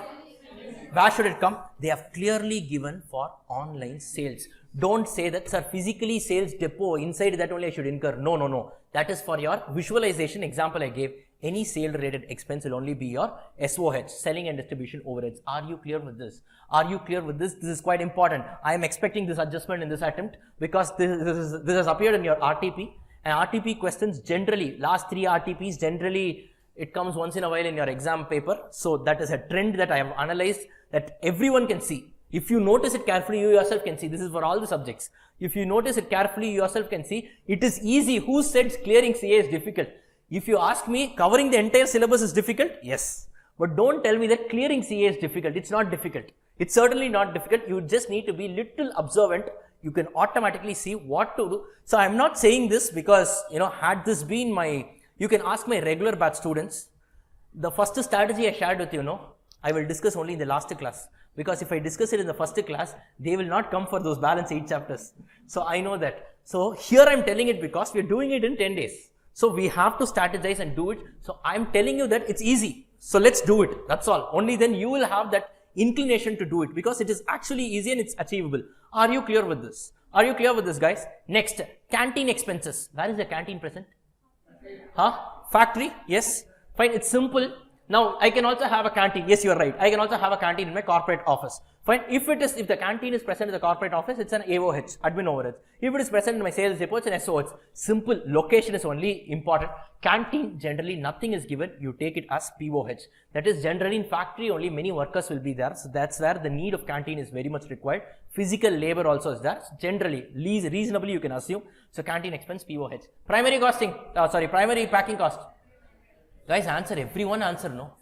Where should it come? They have clearly given for online sales. Don't say that, sir, physically sales depot, inside that only I should incur. No, no, no. That is for your visualization example I gave. Any sale related expense will only be your SOH, selling and distribution overheads. Are you clear with this? Are you clear with this? This is quite important. I am expecting this adjustment in this attempt because this has appeared in your RTP. And RTP questions generally, last 3 RTPs generally, it comes once in a while in your exam paper. So that is a trend that I have analyzed that everyone can see. If you notice it carefully, you yourself can see. This is for all the subjects. If you notice it carefully, you yourself can see. It is easy. Who said clearing CA is difficult? If you ask me, covering the entire syllabus is difficult? Yes. But don't tell me that clearing CA is difficult. It's not difficult. It's certainly not difficult. You just need to be little observant. You can automatically see what to do. So I'm not saying this because, had this been you can ask my regular batch students. The first strategy I shared with you, I will discuss only in the last class. Because if I discuss it in the first class, they will not come for those balance 8 chapters. So I know that. So here I'm telling it because we're doing it in 10 days. So we have to strategize and do it. So I'm telling you that it's easy. So let's do it. That's all. Only then you will have that inclination to do it because it is actually easy and it's achievable. Are you clear with this? Are you clear with this, guys? Next, canteen expenses. Where is the canteen present? Factory? Yes. Fine. It's simple. Now, I can also have a canteen. Yes, you are right. I can also have a canteen in my corporate office. Fine. If the canteen is present in the corporate office, it's an AOH, admin overhead. If it is present in my sales depot, it's an SOH. Simple. Location is only important. Canteen, generally nothing is given. You take it as POH. That is generally in factory, only many workers will be there. So that's where the need of canteen is very much required. Physical labor also is there. So generally, reasonably you can assume. So canteen expense, POH. Primary costing, primary packing cost. Guys, answer. Everyone answer, no?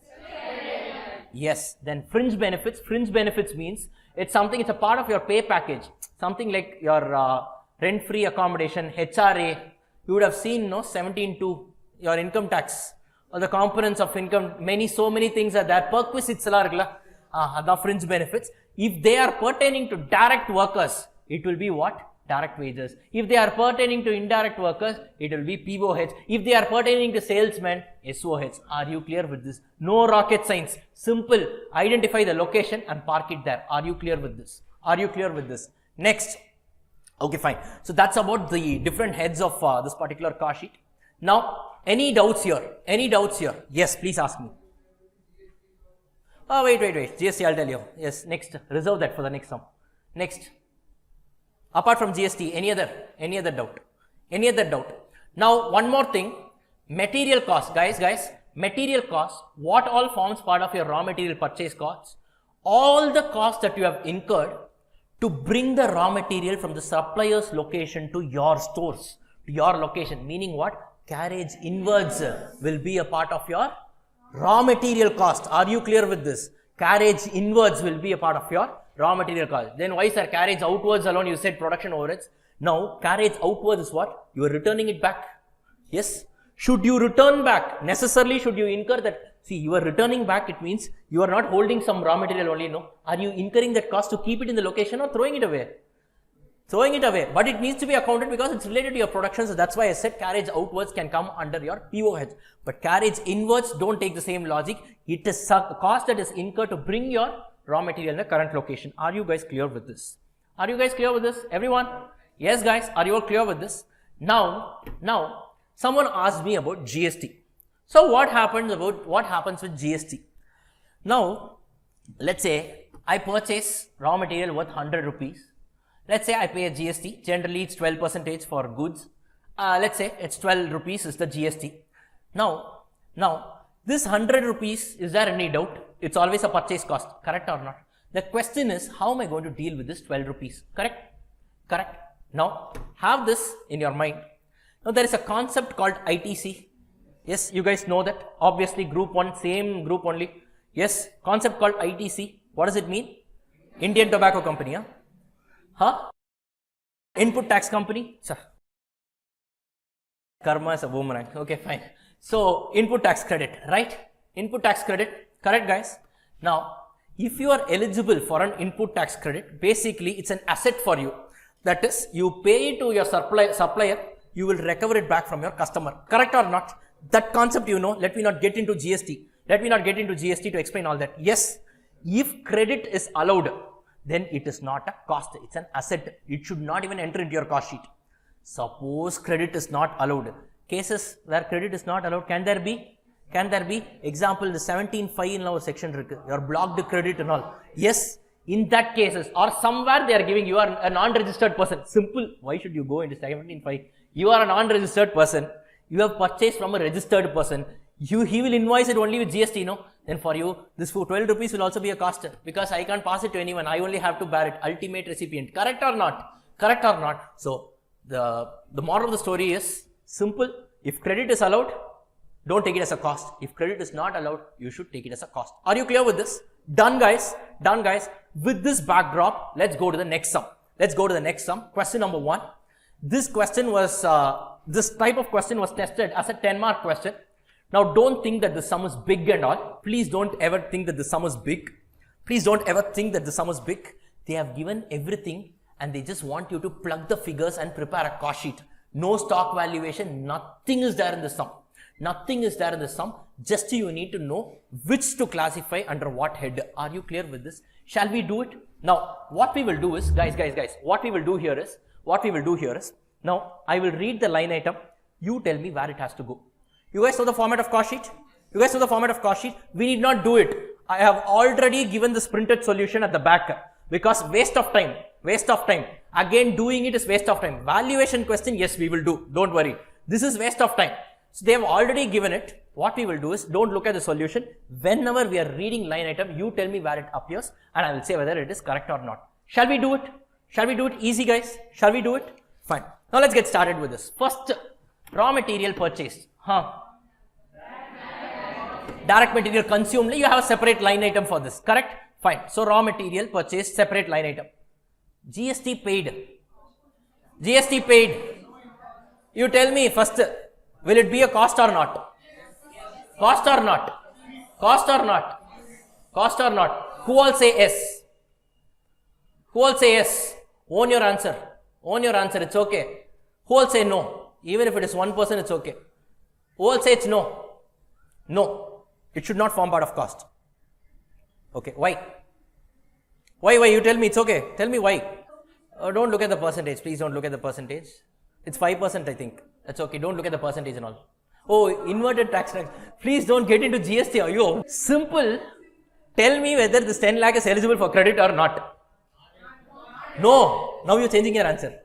Yes. Then fringe benefits. Fringe benefits means it's something, it's a part of your pay package. Something like your rent-free accommodation, HRA. You would have seen, 17(2), your income tax, or the components of income. So many things are there. Perquisites the fringe benefits. If they are pertaining to direct workers, it will be what? Direct wages. If they are pertaining to indirect workers, it will be POH. If they are pertaining to salesmen, SOH. Are you clear with this? No rocket science. Simple. Identify the location and park it there. Are you clear with this? Are you clear with this? Next. Okay, fine. So that's about the different heads of this particular cost sheet. Now, any doubts here? Any doubts here? Yes, please ask me. Oh, wait. GST, I'll tell you. Yes, next. Reserve that for the next sum. Next. Apart from GST, any other doubt? Any other doubt? Now, one more thing, material cost, guys, material cost, what all forms part of your raw material purchase costs? All the costs that you have incurred to bring the raw material from the supplier's location to your stores, to your location, meaning what? Carriage inwards will be a part of your raw material cost. Are you clear with this? Carriage inwards will be a part of your raw material cost. Then why, sir, carriage outwards alone? You said production overheads. Now, carriage outwards is what? You are returning it back. Yes. Should you return back? Necessarily should you incur that? See, you are returning back. It means you are not holding some raw material only. No. Are you incurring that cost to keep it in the location or throwing it away? Throwing it away. But it needs to be accounted because it's related to your production. So that's why I said carriage outwards can come under your POH. But carriage inwards, don't take the same logic. It is a cost that is incurred to bring your raw material in the current location. Are you guys clear with this? Are you guys clear with this? Everyone? Yes, guys. Are you all clear with this? Now, someone asked me about GST. So what happens with GST? Now, let's say I purchase raw material worth 100 rupees. Let's say I pay a GST. Generally, it's 12% for goods. Let's say it's 12 rupees is the GST. Now, this 100 rupees, is there any doubt? It's always a purchase cost, correct or not? The question is, how am I going to deal with this 12 rupees? Correct? Correct. Now, have this in your mind. Now, there is a concept called ITC. Yes, you guys know that. Obviously, group 1, same group only. Yes, concept called ITC. What does it mean? Indian Tobacco Company, Input Tax Company, sir. Karma is a boomerang. Okay, fine. So, input tax credit, right? Input tax credit, correct guys? Now, if you are eligible for an input tax credit, basically it's an asset for you. That is, you pay it to your supplier, you will recover it back from your customer. Correct or not? That concept you know. Let me not get into GST. Let me not get into GST to explain all that. Yes, if credit is allowed, then it is not a cost. It's an asset. It should not even enter into your cost sheet. Suppose credit is not allowed. Cases where credit is not allowed, can there be? Can there be? Example, the 17.5 in our section, your blocked credit and all. Yes, in that cases, or somewhere they are giving you are a non-registered person. Simple. Why should you go into 17.5? You are a non-registered person. You have purchased from a registered person. He will invoice it only with GST, no? Then for you, this 12 rupees will also be a cost because I can't pass it to anyone. I only have to bear it. Ultimate recipient. Correct or not? Correct or not? So, the moral of the story is simple. If credit is allowed, don't take it as a cost. If credit is not allowed, you should take it as a cost. Are you clear with this? Done guys. Done guys. With this backdrop, let's go to the next sum. Let's go to the next sum. Question number 1. This question was, this type of question was tested as a 10-mark question. Now don't think that the sum is big and all. Please don't ever think that the sum is big. Please don't ever think that the sum is big. They have given everything and they just want you to plug the figures and prepare a cost sheet. No stock valuation, nothing is there in the sum. Nothing is there in the sum. Just you need to know which to classify under what head. Are you clear with this? Shall we do it? Now, what we will do is, guys, what we will do here is, now I will read the line item. You tell me where it has to go. You guys know the format of cost sheet? You guys know the format of cost sheet? We need not do it. I have already given this printed solution at the back because waste of time. Again, doing it is waste of time. Valuation question, yes, we will do. Don't worry. This is waste of time. So they have already given it. What we will do is, don't look at the solution. Whenever we are reading line item, you tell me where it appears and I will say whether it is correct or not. Shall we do it? Shall we do it? Easy guys. Shall we do it? Fine. Now let's get started with this. First, raw material purchased. Direct material consumed. You have a separate line item for this. Correct? Fine. So raw material purchased, separate line item. GST paid. GST paid. You tell me first, will it be a cost or not? Cost or not? Cost or not? Cost or not? Who all say yes? Who all say yes? Own your answer. Own your answer. It's okay. Who all say no? Even if it is 1%, it's okay. Who all say it's no? No. It should not form part of cost. Okay. Why? Why? You tell me it's okay. Tell me why. Don't look at the percentage. Please don't look at the percentage. It's 5%, I think. That's okay. Don't look at the percentage and all. Oh, inverted tax. Please don't get into GST. Are you? Simple. Tell me whether this 10 lakh is eligible for credit or not. No. Now you're changing your answer.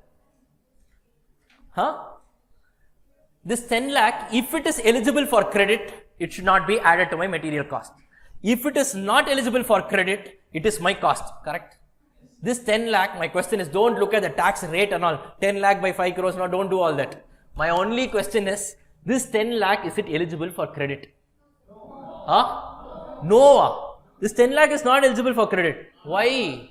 This 10 lakh, if it is eligible for credit, it should not be added to my material cost. If it is not eligible for credit, it is my cost. Correct? This 10 lakh, my question is, don't look at the tax rate and all. 10 lakh by 5 crores, no, don't do all that. My only question is, this 10 lakh, is it eligible for credit? No. This 10 lakh is not eligible for credit. Why?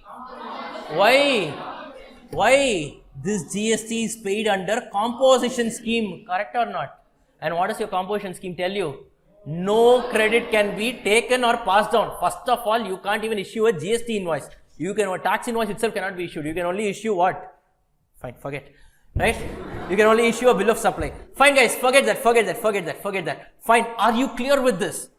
Why? This GST is paid under composition scheme. Correct or not? And what does your composition scheme tell you? No credit can be taken or passed down. First of all, you can't even issue a GST invoice. A tax invoice itself cannot be issued. You can only issue what? Fine, forget. Right? You can only issue a bill of supply. Fine guys, forget that. Fine, are you clear with this?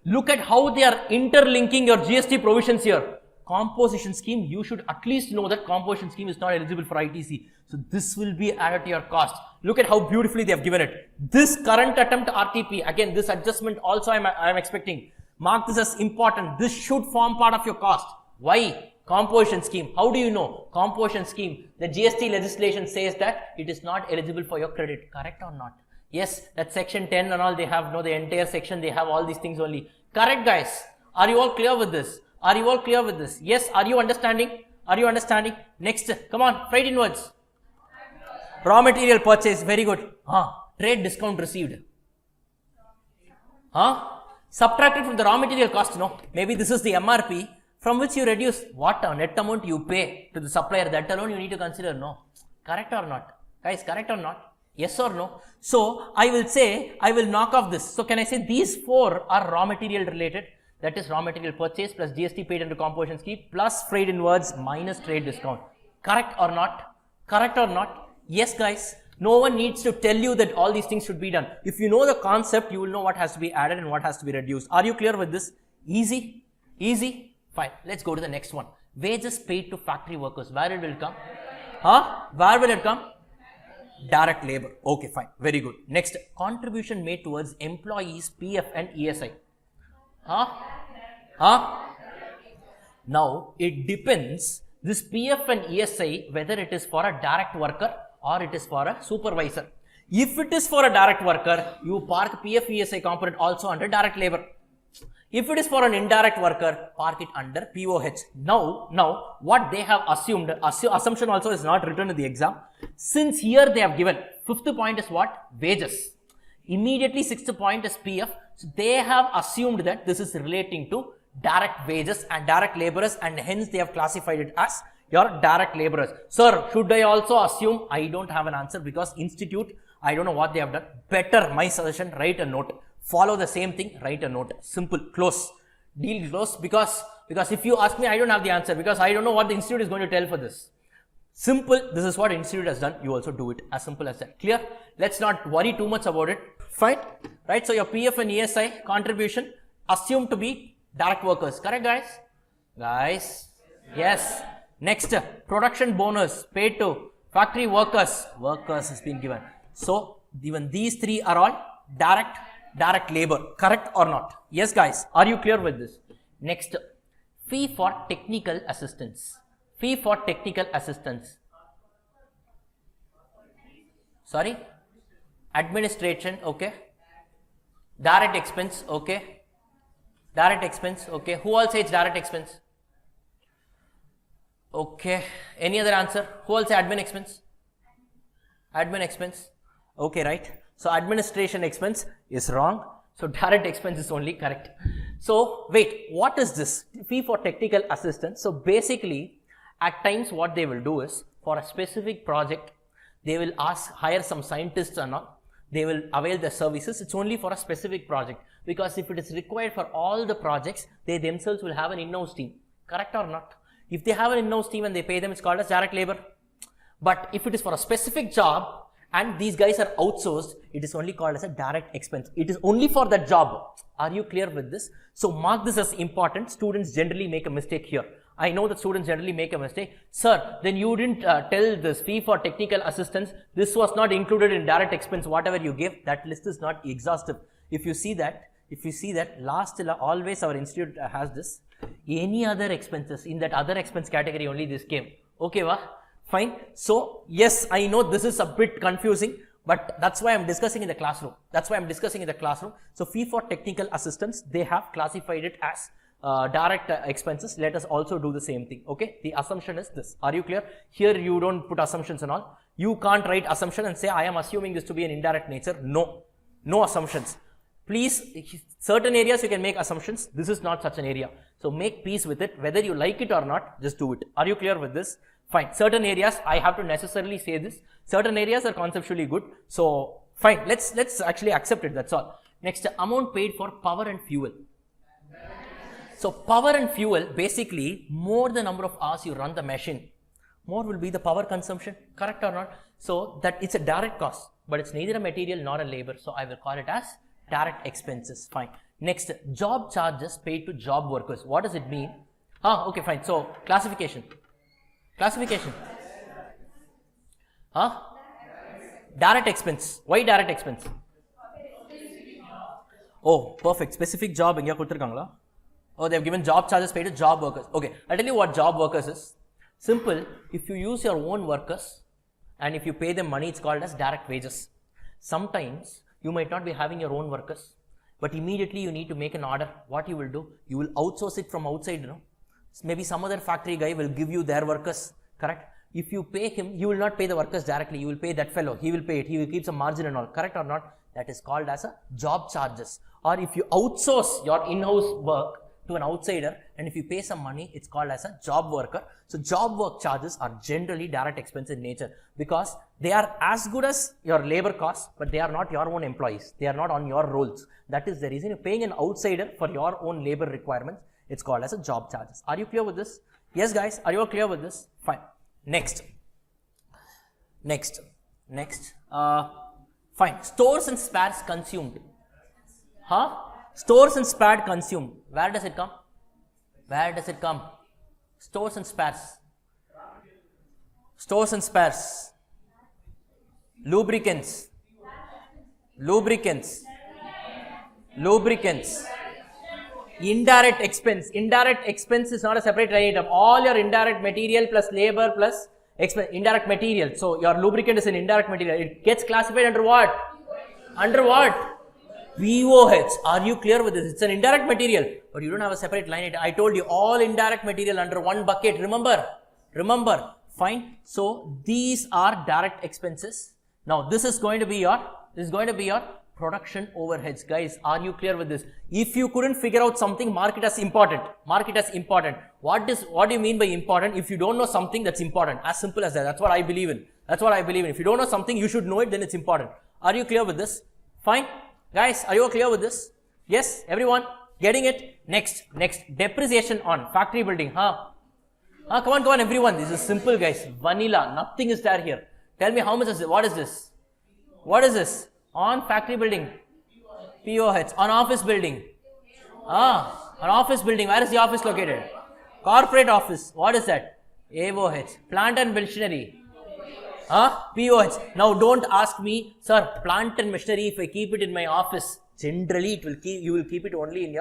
Look at how they are interlinking your GST provisions here. Composition scheme, you should at least know that composition scheme is not eligible for ITC. So this will be added to your cost. Look at how beautifully they have given it. This current attempt RTP, again this adjustment also I am expecting. Mark this as important. This should form part of your cost. Why? Composition scheme. How do you know? Composition scheme. The GST legislation says that it is not eligible for your credit. Correct or not? Yes, that section 10 and all they have, no, the entire section, they have all these things only. Correct guys? Are you all clear with this? Yes, are you understanding? Next, come on, write in words. Raw material purchase, very good. Trade discount received. Subtracted from the raw material cost, no. Maybe this is the MRP from which you reduce what net amount you pay to the supplier. That alone you need to consider, no. Correct or not? Guys, correct or not? Yes or no? So I will say, I will knock off this. So can I say these 4 are raw material related? That is raw material purchase plus GST paid under composition scheme plus freight inwards minus trade discount. Correct or not? Correct or not? Yes, guys. No one needs to tell you that all these things should be done. If you know the concept, you will know what has to be added and what has to be reduced. Are you clear with this? Easy? Easy? Fine. Let's go to the next one. Wages paid to factory workers. Where it will come? Huh? Where will it come? Direct labor. Okay, fine. Very good. Next, contribution made towards employees, PF and ESI. Huh? Huh? Now, it depends, this PF and ESI, whether it is for a direct worker or it is for a supervisor. If it is for a direct worker, you park PF ESI component also under direct labor. If it is for an indirect worker, park it under POH. Now, what they have assumed, assumption also is not written in the exam. Since here they have given, 5th point is what? Wages. Immediately 6th point is PF. So they have assumed that this is relating to direct wages and direct laborers, and hence they have classified it as your direct laborers. Sir, should I also assume? I don't have an answer because institute, I don't know what they have done. Better, my suggestion, write a note. Follow the same thing, write a note. Simple, close. Deal close, because if you ask me, I don't have the answer because I don't know what the institute is going to tell for this. Simple, this is what institute has done. You also do it. As simple as that. Clear? Let's not worry too much about it. Fine. Right? So your PF and ESI contribution assumed to be direct workers. Correct, guys? Guys? Yes. Next, production bonus paid to factory workers. Workers has been given. So even these 3 are all direct labor. Correct or not? Yes, guys. Are you clear with this? Next, fee for technical assistance. Fee for technical assistance. Sorry? Administration, okay. Direct expense, okay. Direct expense, okay. Who all says direct expense? Okay. Any other answer? Who all say admin expense? Admin expense. Okay, right. So administration expense is wrong. So direct expense is only correct. So wait, what is this? Fee for technical assistance. So basically, at times what they will do is, for a specific project, they will hire some scientists and all. They will avail the services. It's only for a specific project, because if it is required for all the projects, they themselves will have an in-house team. Correct or not? If they have an in-house team and they pay them, it's called as direct labor. But if it is for a specific job and these guys are outsourced, it is only called as a direct expense. It is only for that job. Are you clear with this? So mark this as important. Students generally make a mistake here. I know that students generally make a mistake. Sir, then you didn't tell this fee for technical assistance. This was not included in direct expense. Whatever you give, that list is not exhaustive. If you see that, last always our institute has this. Any other expenses, in that other expense category only this came. Okay, wa? Fine. So yes, I know this is a bit confusing, but that's why I'm discussing in the classroom. So fee for technical assistance, they have classified it as direct expenses. Let us also do the same thing. Okay, the assumption is this. Are you clear? Here you don't put assumptions and all. You can't write assumption and say I am assuming this to be an indirect nature. No assumptions. Please, certain areas you can make assumptions. This is not such an area. So make peace with it. Whether you like it or not, just do it. Are you clear with this? Fine. Certain areas I have to necessarily say this. Certain areas are conceptually good. So fine. Let's actually accept it. That's all. Next, amount paid for power and fuel. So power and fuel, basically, more the number of hours you run the machine, more will be the power consumption. Correct or not? So that it's a direct cost, but it's neither a material nor a labor. So I will call it as direct expenses. Fine. Next, job charges paid to job workers. What does it mean? Okay, fine. So classification. Direct expense. Why direct expense? Oh, perfect. Specific job. Oh, they have given job charges paid to job workers. Okay, I'll tell you what job workers is. Simple. If you use your own workers and if you pay them money, it's called as direct wages. Sometimes you might not be having your own workers, but immediately you need to make an order. What you will do? You will outsource it from outside, Maybe some other factory guy will give you their workers, correct? If you pay him, you will not pay the workers directly. You will pay that fellow. He will pay it. He will keep some margin and all, correct or not? That is called as a job charges. Or if you outsource your in-house work to an outsider, and if you pay some money, it's called as a job worker. So job work charges are generally direct expense in nature because they are as good as your labor costs, but they are not your own employees. They are not on your rolls. That is the reason you're paying an outsider for your own labor requirements. It's called as a job charges. Are you clear with this? Yes, guys. Are you all clear with this? Fine. Next. Fine. Stores and spares consumed. Stores and spares consumed. Where does it come? Where does it come? Stores and spares. Stores and spares. Lubricants. Lubricants. Lubricants. Indirect expense. Indirect expense is not a separate line item. All your indirect material plus labor plus indirect material. So your lubricant is an indirect material. It gets classified under what? Under what? POH. Are you clear with this? It's an indirect material, but you don't have a separate line item. I told you all indirect material under one bucket. Remember? Remember? Fine. So these are direct expenses. Now this is going to be your production overheads. Guys, are you clear with this? If you couldn't figure out something, mark it as important. Mark it as important. What do you mean by important? If you don't know something, that's important. As simple as that. That's what I believe in. That's what I believe in. If you don't know something, you should know it, then it's important. Are you clear with this? Fine. Guys, are you all clear with this? Yes, everyone? Getting it? Next. Depreciation on factory building. Come on, everyone. This is simple, guys. Vanilla. Nothing is there here. Tell me how much is it? What is this? What is this? On factory building. POH. On office building. On office building. Where is the office located? Corporate office. What is that? AOH. Plant and machinery. POH. Now don't ask me, sir, plant and machinery, if I keep it in my office, generally you will keep it only in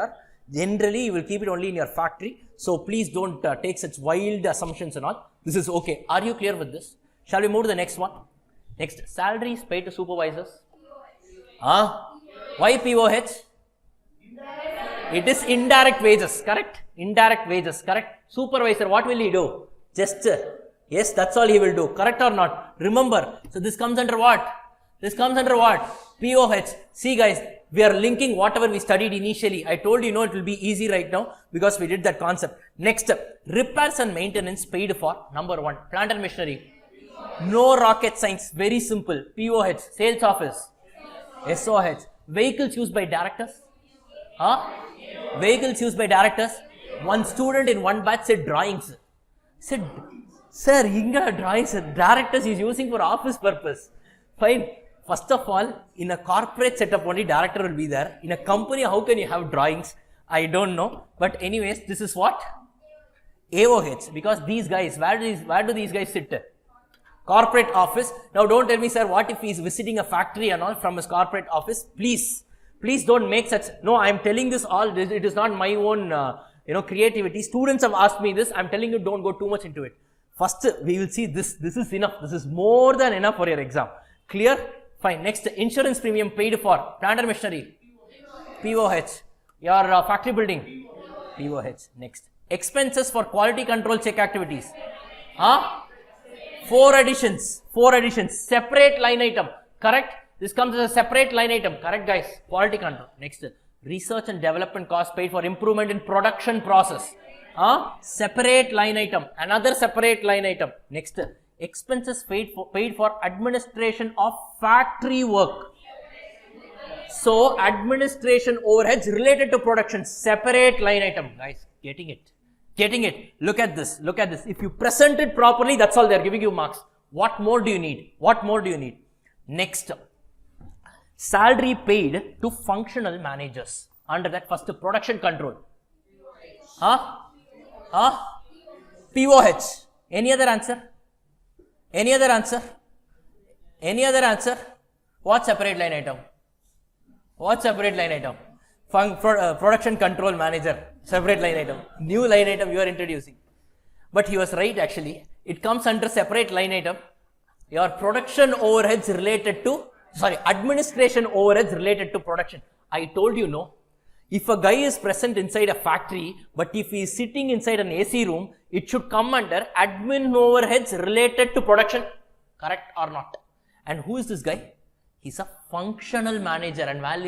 your factory. So please don't take such wild assumptions and all. This is okay. Are you clear with this? Shall we move to the next one? Next, salaries paid to supervisors. Why POH? It is indirect wages, correct? Indirect wages, correct? Supervisor, what will he do? Just yes, that's all he will do. Correct or not? Remember, so this comes under what? This comes under what? POH. See guys, we are linking whatever we studied initially. I told you, it will be easy right now because we did that concept. Next, repairs and maintenance paid for. Number 1, plant and machinery. No rocket science. Very simple. POH. Sales office. SOH. Vehicles used by directors. Vehicles used by directors. One student in one batch said drawings. Said, sir, inga drawings, directors is using for office purpose. Fine. First of all, in a corporate setup only director will be there. In a company, how can you have drawings? I don't know. But anyways, this is what? AOH. Because these guys, where do these guys sit? Corporate office. Now don't tell me, sir, what if he is visiting a factory and all from his corporate office? Please don't make such. No, I am telling this all. It is not my own, creativity. Students have asked me this. I am telling you, don't go too much into it. First, we will see this. This is enough. This is more than enough for your exam. Clear? Fine. Next, insurance premium paid for plant and machinery. POH. Your factory building. POH. Next, expenses for quality control check activities. 4 additions. Separate line item. Correct? This comes as a separate line item. Correct, guys? Quality control. Next, research and development costs paid for improvement in production process. Separate line item. Another separate line item. Next, expenses paid for administration of factory work. So, administration overheads related to production. Separate line item. Guys, getting it? Look at this. If you present it properly, that's all they're giving you marks. What more do you need? Next, salary paid to functional managers. Under that, first, production control. POH. Any other answer? What separate line item? Production control manager. Separate line item. New line item you are introducing. But he was right actually. It comes under separate line item. Your production overheads related to, administration overheads related to production. I told you, no. If a guy is present inside a factory, but if he is sitting inside an AC room, it should come under admin overheads related to production. Correct or not? And who is this guy? He's a functional manager. And where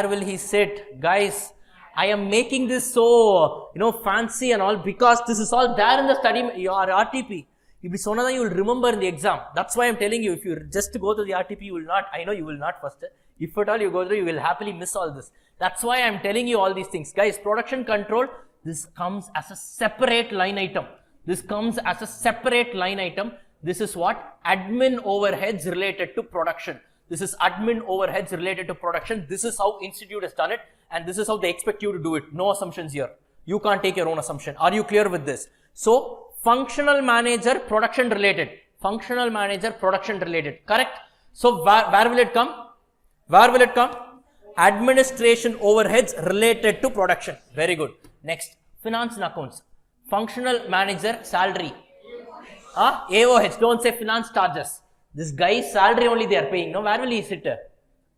will he sit? Guys, I am making this so, fancy and all because this is all there in the study, your RTP. If you sonada, you will remember in the exam. That's why I'm telling you, if you just go to the RTP, you will not, I know you will not first. If at all you go through, you will happily miss all this. That's why I'm telling you all these things. Guys, production control, this comes as a separate line item. This comes as a separate line item. This is what? Admin overheads related to production. This is admin overheads related to production. This is how institute has done it. And this is how they expect you to do it. No assumptions here. You can't take your own assumption. Are you clear with this? So, functional manager, production related. Functional manager, production related. Correct? So, where will it come? Where will it come? Administration overheads related to production. Very good. Next, finance and accounts. Functional manager, salary. AOH, don't say finance charges. This guy's salary only they are paying. No, where will he sit?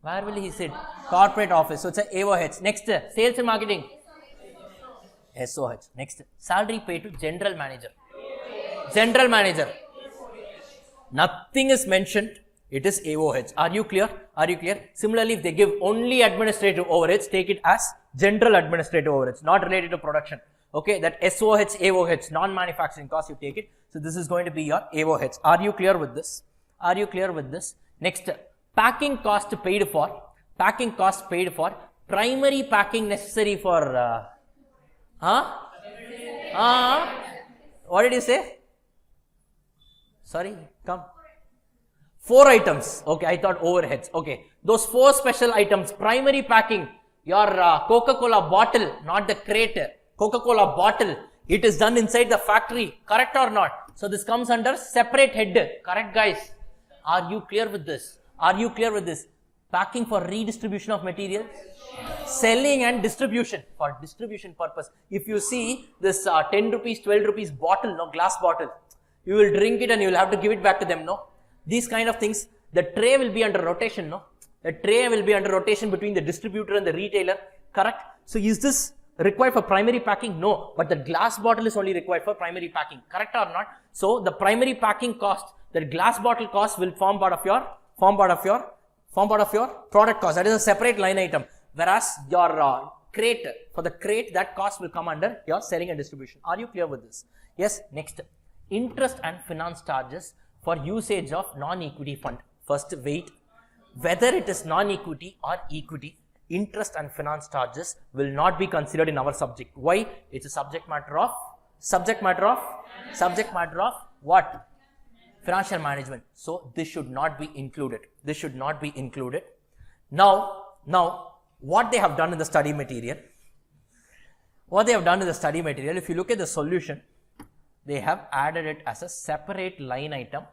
Where will he sit? Corporate office. So it's a AOH. Next, sales and marketing. SOH. Next, salary paid to general manager. General manager. Nothing is mentioned. It is AOH. Are you clear? Are you clear? Similarly, if they give only administrative overheads, take it as general administrative overheads, not related to production. Okay, that SOH, AOH, non-manufacturing cost, you take it. So this is going to be your AOH. Are you clear with this? Are you clear with this? Next, packing cost paid for. Packing cost paid for. Primary packing necessary for. What did you say? Sorry, come. 4 items. Okay, I thought overheads. Okay, those 4 special items. Primary packing. Your Coca-Cola bottle, not the crate. Coca-Cola bottle. It is done inside the factory. Correct or not? So this comes under separate head. Correct, guys? Are you clear with this? Are you clear with this? Packing for redistribution of material. Selling and distribution for distribution purpose. If you see this 10 rupees, 12 rupees bottle, no, glass bottle, you will drink it and you will have to give it back to them, no? These kind of things, the tray will be under rotation, no? The tray will be under rotation between the distributor and the retailer, correct? So is this required for primary packing? No, but the glass bottle is only required for primary packing, correct or not? So the primary packing cost, the glass bottle cost will form part of your product cost. That is a separate line item. Whereas your crate, for the crate, that cost will come under your selling and distribution. Are you clear with this? Yes. Next, interest and finance charges for usage of non-equity fund. First, wait. Whether it is non-equity or equity, interest and finance charges will not be considered in our subject. Why? It's a subject matter of what? Financial management. So this should not be included. This should not be included. Now, what they have done in the study material, if you look at the solution, they have added it as a separate line item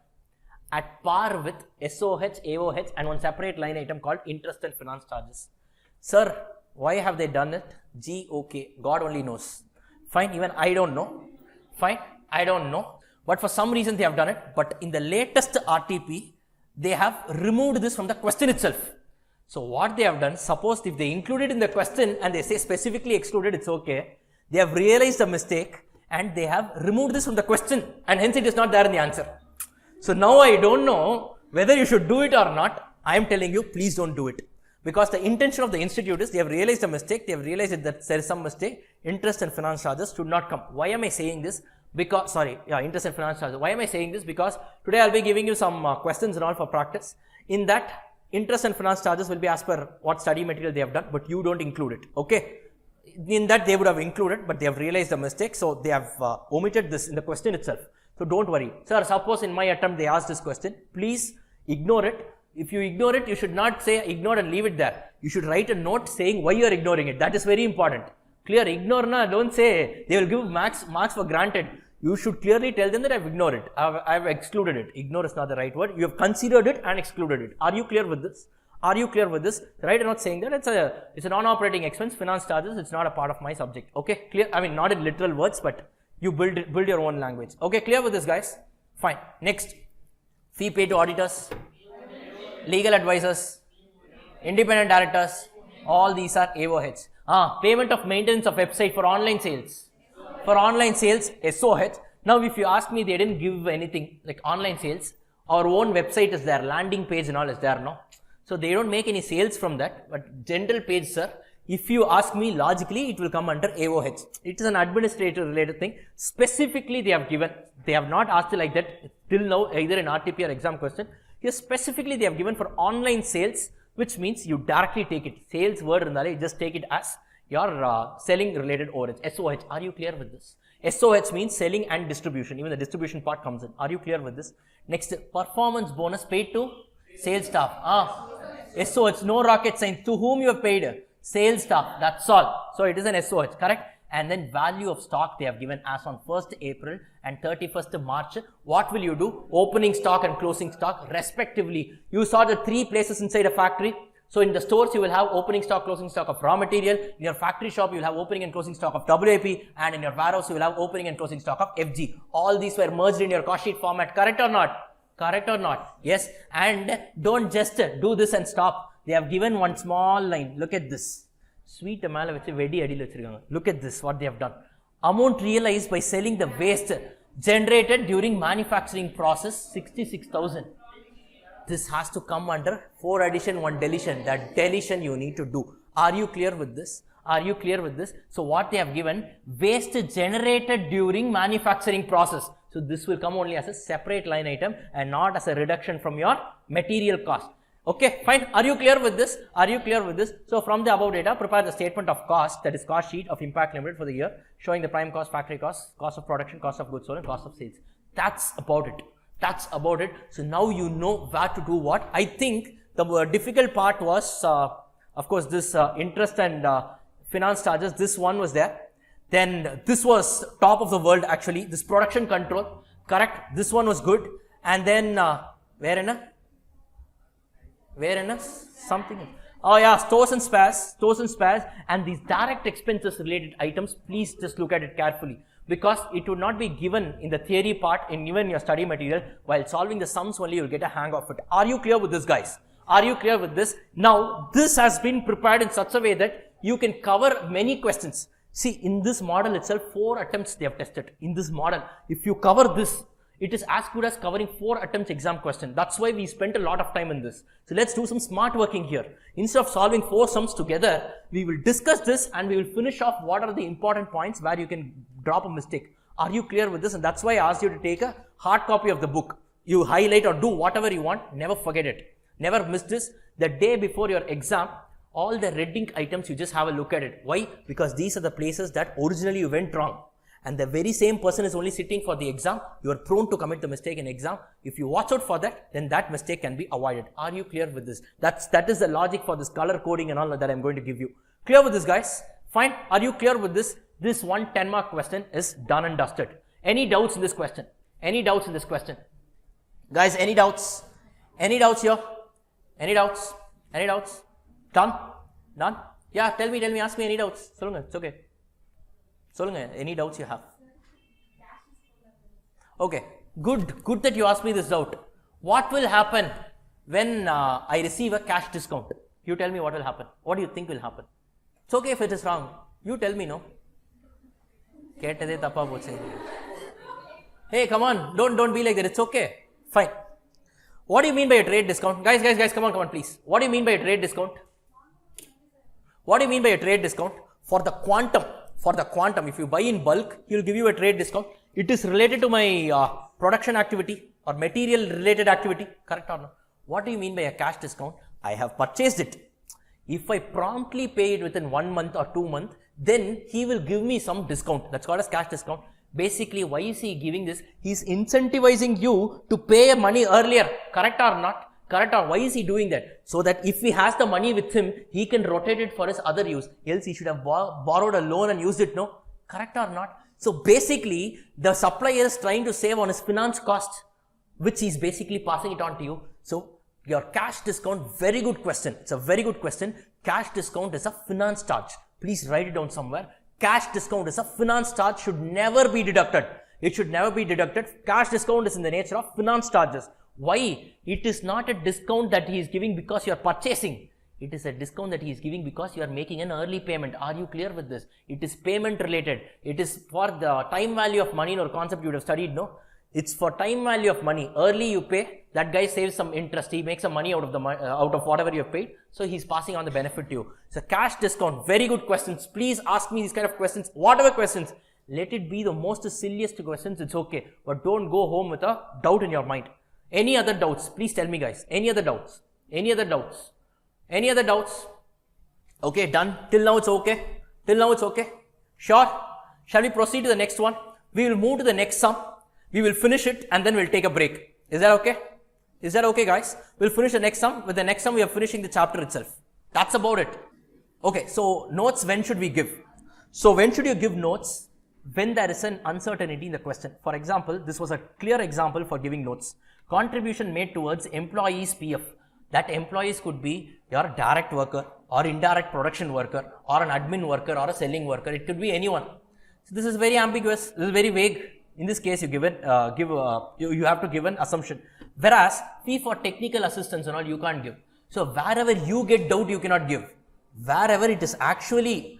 at par with SOH, AOH and one separate line item called interest and finance charges. Sir, why have they done it? Okay, God only knows. Fine, even I don't know. Fine, I don't know. But for some reason they have done it. But in the latest RTP, they have removed this from the question itself. So what they have done, suppose if they include it in the question and they say specifically excluded, it's okay. They have realized a mistake and they have removed this from the question and hence it is not there in the answer. So now I don't know whether you should do it or not. I am telling you, please don't do it. Because the intention of the institute is they have realized a mistake, they have realized that there is some mistake, interest and finance charges should not come. Why am I saying this? Because, interest and finance charges. Why am I saying this? Because today I'll be giving you some questions and all for practice. In that, interest and finance charges will be as per what study material they have done, but you don't include it, okay? In that they would have included, but they have realized the mistake, so they have omitted this in the question itself. So don't worry. Sir, suppose in my attempt they asked this question, please ignore it. If you ignore it, you should not say ignore and leave it there. You should write a note saying why you are ignoring it. That is very important. Clear? Ignore na, don't say they will give marks for granted. You should clearly tell them that I have ignored it. I have excluded it. Ignore is not the right word. You have considered it and excluded it. Are you clear with this? Are you clear with this? Right? I'm not saying that it's a non-operating expense, finance charges. It's not a part of my subject. Okay, clear? I mean, not in literal words, but you build your own language. Okay, clear with this, guys? Fine. Next, fee paid to auditors, legal advisors, independent directors. All these are AOHs. Payment of maintenance of website for online sales. For online sales, SOH. Now, if you ask me, they didn't give anything like online sales. Our own website is there, landing page and all is there, no? So they don't make any sales from that, but general page, sir, If you ask me logically, it will come under AOH. It is an administrative related thing. Specifically, they have given, they have not asked you like that till now, either in RTP or exam question. Here specifically they have given for online sales, which means you directly take it. Sales word irundale, just take it as your selling related overage. SOH. Are you clear with this? SOH means selling and distribution. Even the distribution part comes in. Are you clear with this? Next, performance bonus paid to sales staff. SOH, no rocket science. To whom you have paid? Sales staff. That's all. So it is an SOH, correct? And then value of stock they have given as on 1st April and 31st March. What will you do? Opening stock and closing stock respectively. You saw the 3 places inside a factory. So in the stores you will have opening stock, closing stock of raw material. In your factory shop you will have opening and closing stock of WAP, and in your warehouse you will have opening and closing stock of FG. All these were merged in your cost sheet format. Correct or not? Correct or not? Yes. And don't just do this and stop. They have given one small line. Look at this. Sweet mala vechi vedi adil vechirukanga. Look at this, what they have done. Amount realized by selling the waste generated during manufacturing process 66,000. This has to come under 4 addition 1 deletion. That deletion you need to do. Are you clear with this? Are you clear with this? So what they have given, waste generated during manufacturing process. So this will come only as a separate line item and not as a reduction from your material cost. Okay, fine. Are you clear with this? Are you clear with this? So from the above data, prepare the statement of cost, that is cost sheet of Impact Limited for the year, showing the prime cost, factory cost, cost of production, cost of goods sold, and cost of sales. That's about it. That's about it. So now you know where to do what. I think the difficult part was, of course, this interest and finance charges. This one was there. Then this was top of the world actually. This production control, correct. This one was good. And then where in something. Oh yeah, stores and spares, and these direct expenses related items. Please just look at it carefully, because it would not be given in the theory part in even your study material. While solving the sums only, you'll get a hang of it. Are you clear with this, guys? Are you clear with this? Now, this has been prepared in such a way that you can cover many questions. See, in this model itself, 4 attempts they have tested. In this model, if you cover this, it is as good as covering 4 attempts exam question. That's why we spent a lot of time in this. So let's do some smart working here. Instead of solving 4 sums together, we will discuss this and we will finish off what are the important points where you can drop a mistake. Are you clear with this? And that's why I asked you to take a hard copy of the book. You highlight or do whatever you want. Never forget it. Never miss this. The day before your exam, all the red ink items, you just have a look at it. Why? Because these are the places that originally you went wrong. And the very same person is only sitting for the exam. You are prone to commit the mistake in exam. If you watch out for that, then that mistake can be avoided. Are you clear with this? That is the logic for this color coding and all that I'm going to give you. Clear with this, guys? Fine. Are you clear with this? This 1 10-mark question is done and dusted. Any doubts in this question? Any doubts in this question? Guys, any doubts? Any doubts here? Any doubts? Any doubts? Done? Done? Yeah, tell me, ask me any doubts. Solunga, it's okay. Solunga, any doubts you have? Okay, good that you asked me this doubt. What will happen when I receive a cash discount? You tell me what will happen. What do you think will happen? It's okay if it is wrong. You tell me, no? Hey, come on, don't be like that. It's okay. Fine. What do you mean by a trade discount? Guys, come on, please. What do you mean by a trade discount? What do you mean by a trade discount? For the quantum, if you buy in bulk, he will give you a trade discount. It is related to my production activity or material related activity, correct or not? What do you mean by a cash discount? I have purchased it. If I promptly pay it within 1 month or 2 months, then he will give me some discount. That's called as cash discount. Basically, why is he giving this? He's incentivizing you to pay money earlier, correct or not? Correct or why is he doing that? So that if he has the money with him, he can rotate it for his other use. Else he should have borrowed a loan and used it, no? Correct or not? So basically, the supplier is trying to save on his finance cost, which he's basically passing it on to you. So your cash discount, very good question. It's a very good question. Cash discount is a finance charge. Please write it down somewhere. Cash discount is a finance charge, should never be deducted. It should never be deducted. Cash discount is in the nature of finance charges. Why? It is not a discount that he is giving because you are purchasing. It is a discount that he is giving because you are making an early payment. Are you clear with this? It is payment related. It is for the time value of money or concept you would have studied, no? It's for time value of money. Early you pay, that guy saves some interest. He makes some money out of the out of whatever you have paid. So he's passing on the benefit to you. So cash discount, very good questions. Please ask me these kind of questions. Whatever questions, let it be the most silliest questions. It's okay, but don't go home with a doubt in your mind. Any other doubts? Please tell me, guys. Any other doubts? Any other doubts? Any other doubts? Okay, done. Till now it's okay. Till now it's okay. Sure. Shall we proceed to the next one? We will move to the next sum. We will finish it and then we'll take a break. Is that okay? Is that okay, guys? We'll finish the next sum. With the next sum, we are finishing the chapter itself. That's about it. Okay, so notes, when should we give? So when should you give notes? When there is an uncertainty in the question. For example, this was a clear example for giving notes. Contribution made towards employees PF. That employees could be your direct worker or indirect production worker or an admin worker or a selling worker. It could be anyone. So this is very ambiguous. This is very vague. In this case, you have to give an assumption. Whereas fee for technical assistance and all you can't give. So wherever you get doubt, you cannot give. Wherever it is actually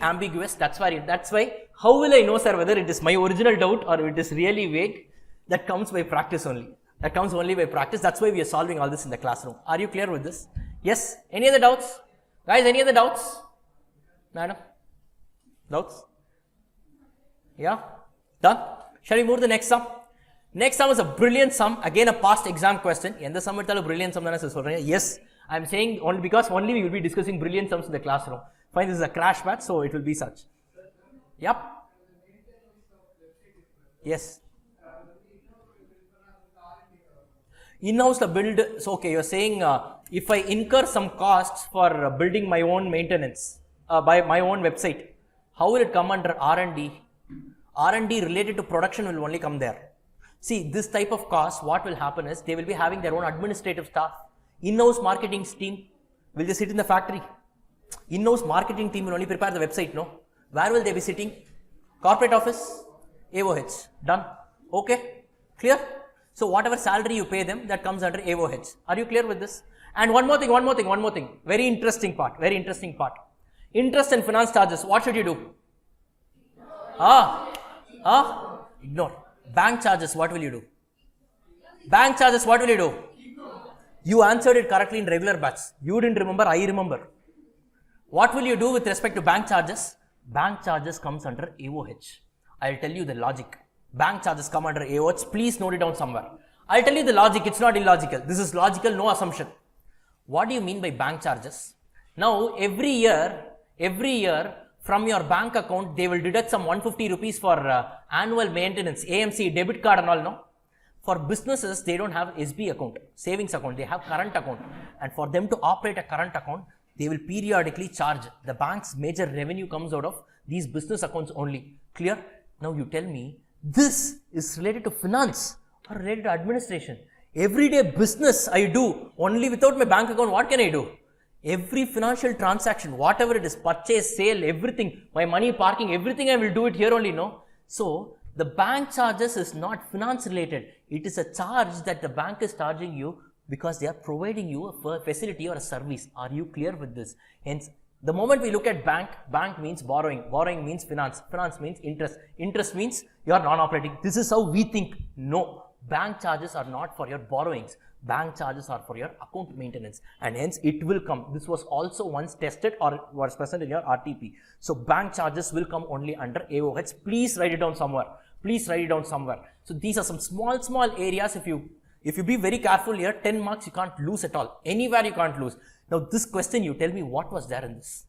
ambiguous. That's why. How will I know, sir, whether it is my original doubt or it is really vague? That comes by practice only. That comes only by practice. That's why we are solving all this in the classroom. Are you clear with this? Yes. Any other doubts, guys? Any other doubts? No. Doubts? Yeah. Done? Shall we move to the next sum? Next sum is a brilliant sum. Again, a past exam question. Endha sum eduthalu brilliant sum dana solranga. Yes, I am saying only because only we will be discussing brilliant sums in the classroom. Fine, this is a crash batch, so it will be such. Yep. Yes. In-house the build. So okay, you are saying if I incur some costs for building my own maintenance by my own website, how will it come under R&D? R&D related to production will only come there. See, this type of cost, what will happen is they will be having their own administrative staff. In-house marketing team will they sit in the factory? In-house marketing team will only prepare the website, no? Where will they be sitting? Corporate office, AOH. Done. Okay, clear? So whatever salary you pay them, that comes under AOH. Are you clear with this? And one more thing. Very interesting part. Interest and finance charges. What should you do? Ignore. Bank charges, what will you do? Bank charges, what will you do? You answered it correctly in regular batch. You didn't remember, I remember. What will you do with respect to bank charges? Bank charges comes under AOH. I'll tell you the logic. Bank charges come under AOH. Please note it down somewhere. I'll tell you the logic. It's not illogical. This is logical, no assumption. What do you mean by bank charges? Now, every year, from your bank account, they will deduct some 150 rupees for annual maintenance, AMC, debit card and all, no? For businesses, they don't have SB account, savings account, they have current account. And for them to operate a current account, they will periodically charge. The bank's major revenue comes out of these business accounts only. Clear? Now you tell me, this is related to finance or related to administration. Everyday business I do, only without my bank account, what can I do? Every financial transaction, whatever it is, purchase, sale, everything, my money, parking, everything I will do it here only, no? So, the bank charges is not finance related. It is a charge that the bank is charging you because they are providing you a facility or a service. Are you clear with this? Hence, the moment we look at bank means borrowing means finance means interest means you are non-operating. This is how we think. No, bank charges are not for your borrowings. Bank charges are for your account maintenance, and hence it will come. This was also once tested or was present in your RTP. So bank charges will come only under AOH. Please write it down somewhere. So these are some small areas. If you be very careful here, 10 marks you can't lose at all. Anywhere you can't lose. Now this question, you tell me what was there in this.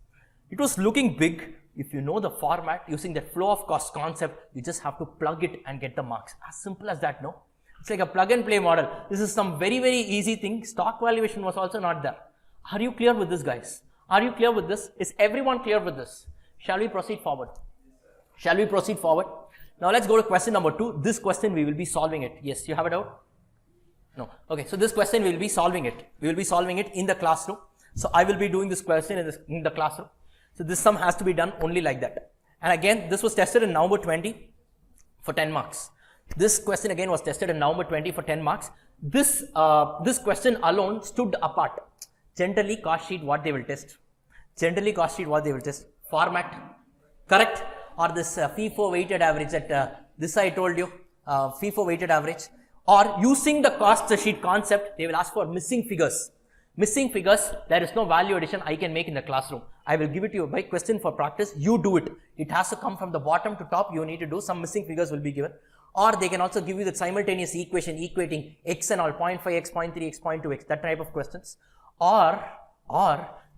It was looking big. If you know the format using the flow of cost concept, you just have to plug it and get the marks. As simple as that, no? It's like a plug and play model. This is some very easy thing. Stock valuation was also not there. Are you clear with this, guys? Are you clear with this? Is everyone clear with this? Shall we proceed forward? Now let's go to question number 2. This question we will be solving it. Yes, you have a doubt? No. Okay, so this question we will be solving it. We will be solving it in the classroom. So I will be doing this question in the classroom. So this sum has to be done only like that. And again, this was tested in November 20 for 10 marks. This question again was tested in November 20 for 10 marks. This question alone stood apart. Generally, cost sheet, what they will test. Format, correct? Or this FIFO weighted average that this I told you. FIFO weighted average, or using the cost sheet concept, they will ask for missing figures. Missing figures, there is no value addition I can make in the classroom. I will give it to you by question for practice. You do it. It has to come from the bottom to top. You need to do some missing figures will be given. Or they can also give you the simultaneous equation equating x and all 0.5x, 0.3x, 0.2x, that type of questions. Or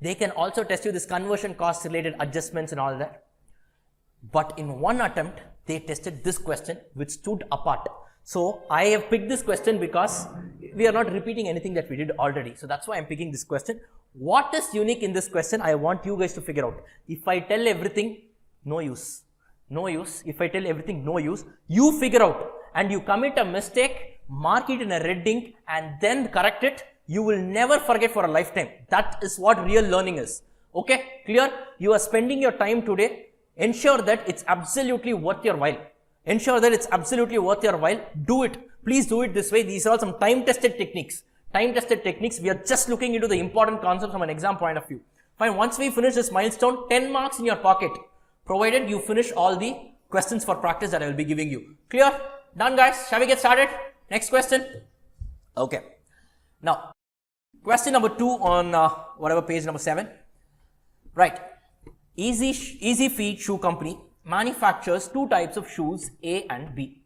they can also test you this conversion cost related adjustments and all that. But in one attempt, they tested this question which stood apart. So I have picked this question because we are not repeating anything that we did already. So that's why I'm picking this question. What is unique in this question? I want you guys to figure out. If I tell everything, no use. No use. If I tell everything, no use. You figure out and you commit a mistake, mark it in a red ink and then correct it. You will never forget for a lifetime. That is what real learning is. Okay, clear? You are spending your time today. Ensure that it's absolutely worth your while. Ensure that it's absolutely worth your while. Do it. Please do it this way. These are some time-tested techniques. Time-tested techniques. We are just looking into the important concepts from an exam point of view. Fine. Once we finish this milestone, 10 marks in your pocket, provided you finish all the questions for practice that I will be giving you. Clear? Done, guys. Shall we get started? Next question. Okay. Now, question number 2 on whatever page number 7. Right. Easy Feet Shoe Company manufactures 2 types of shoes, A and B.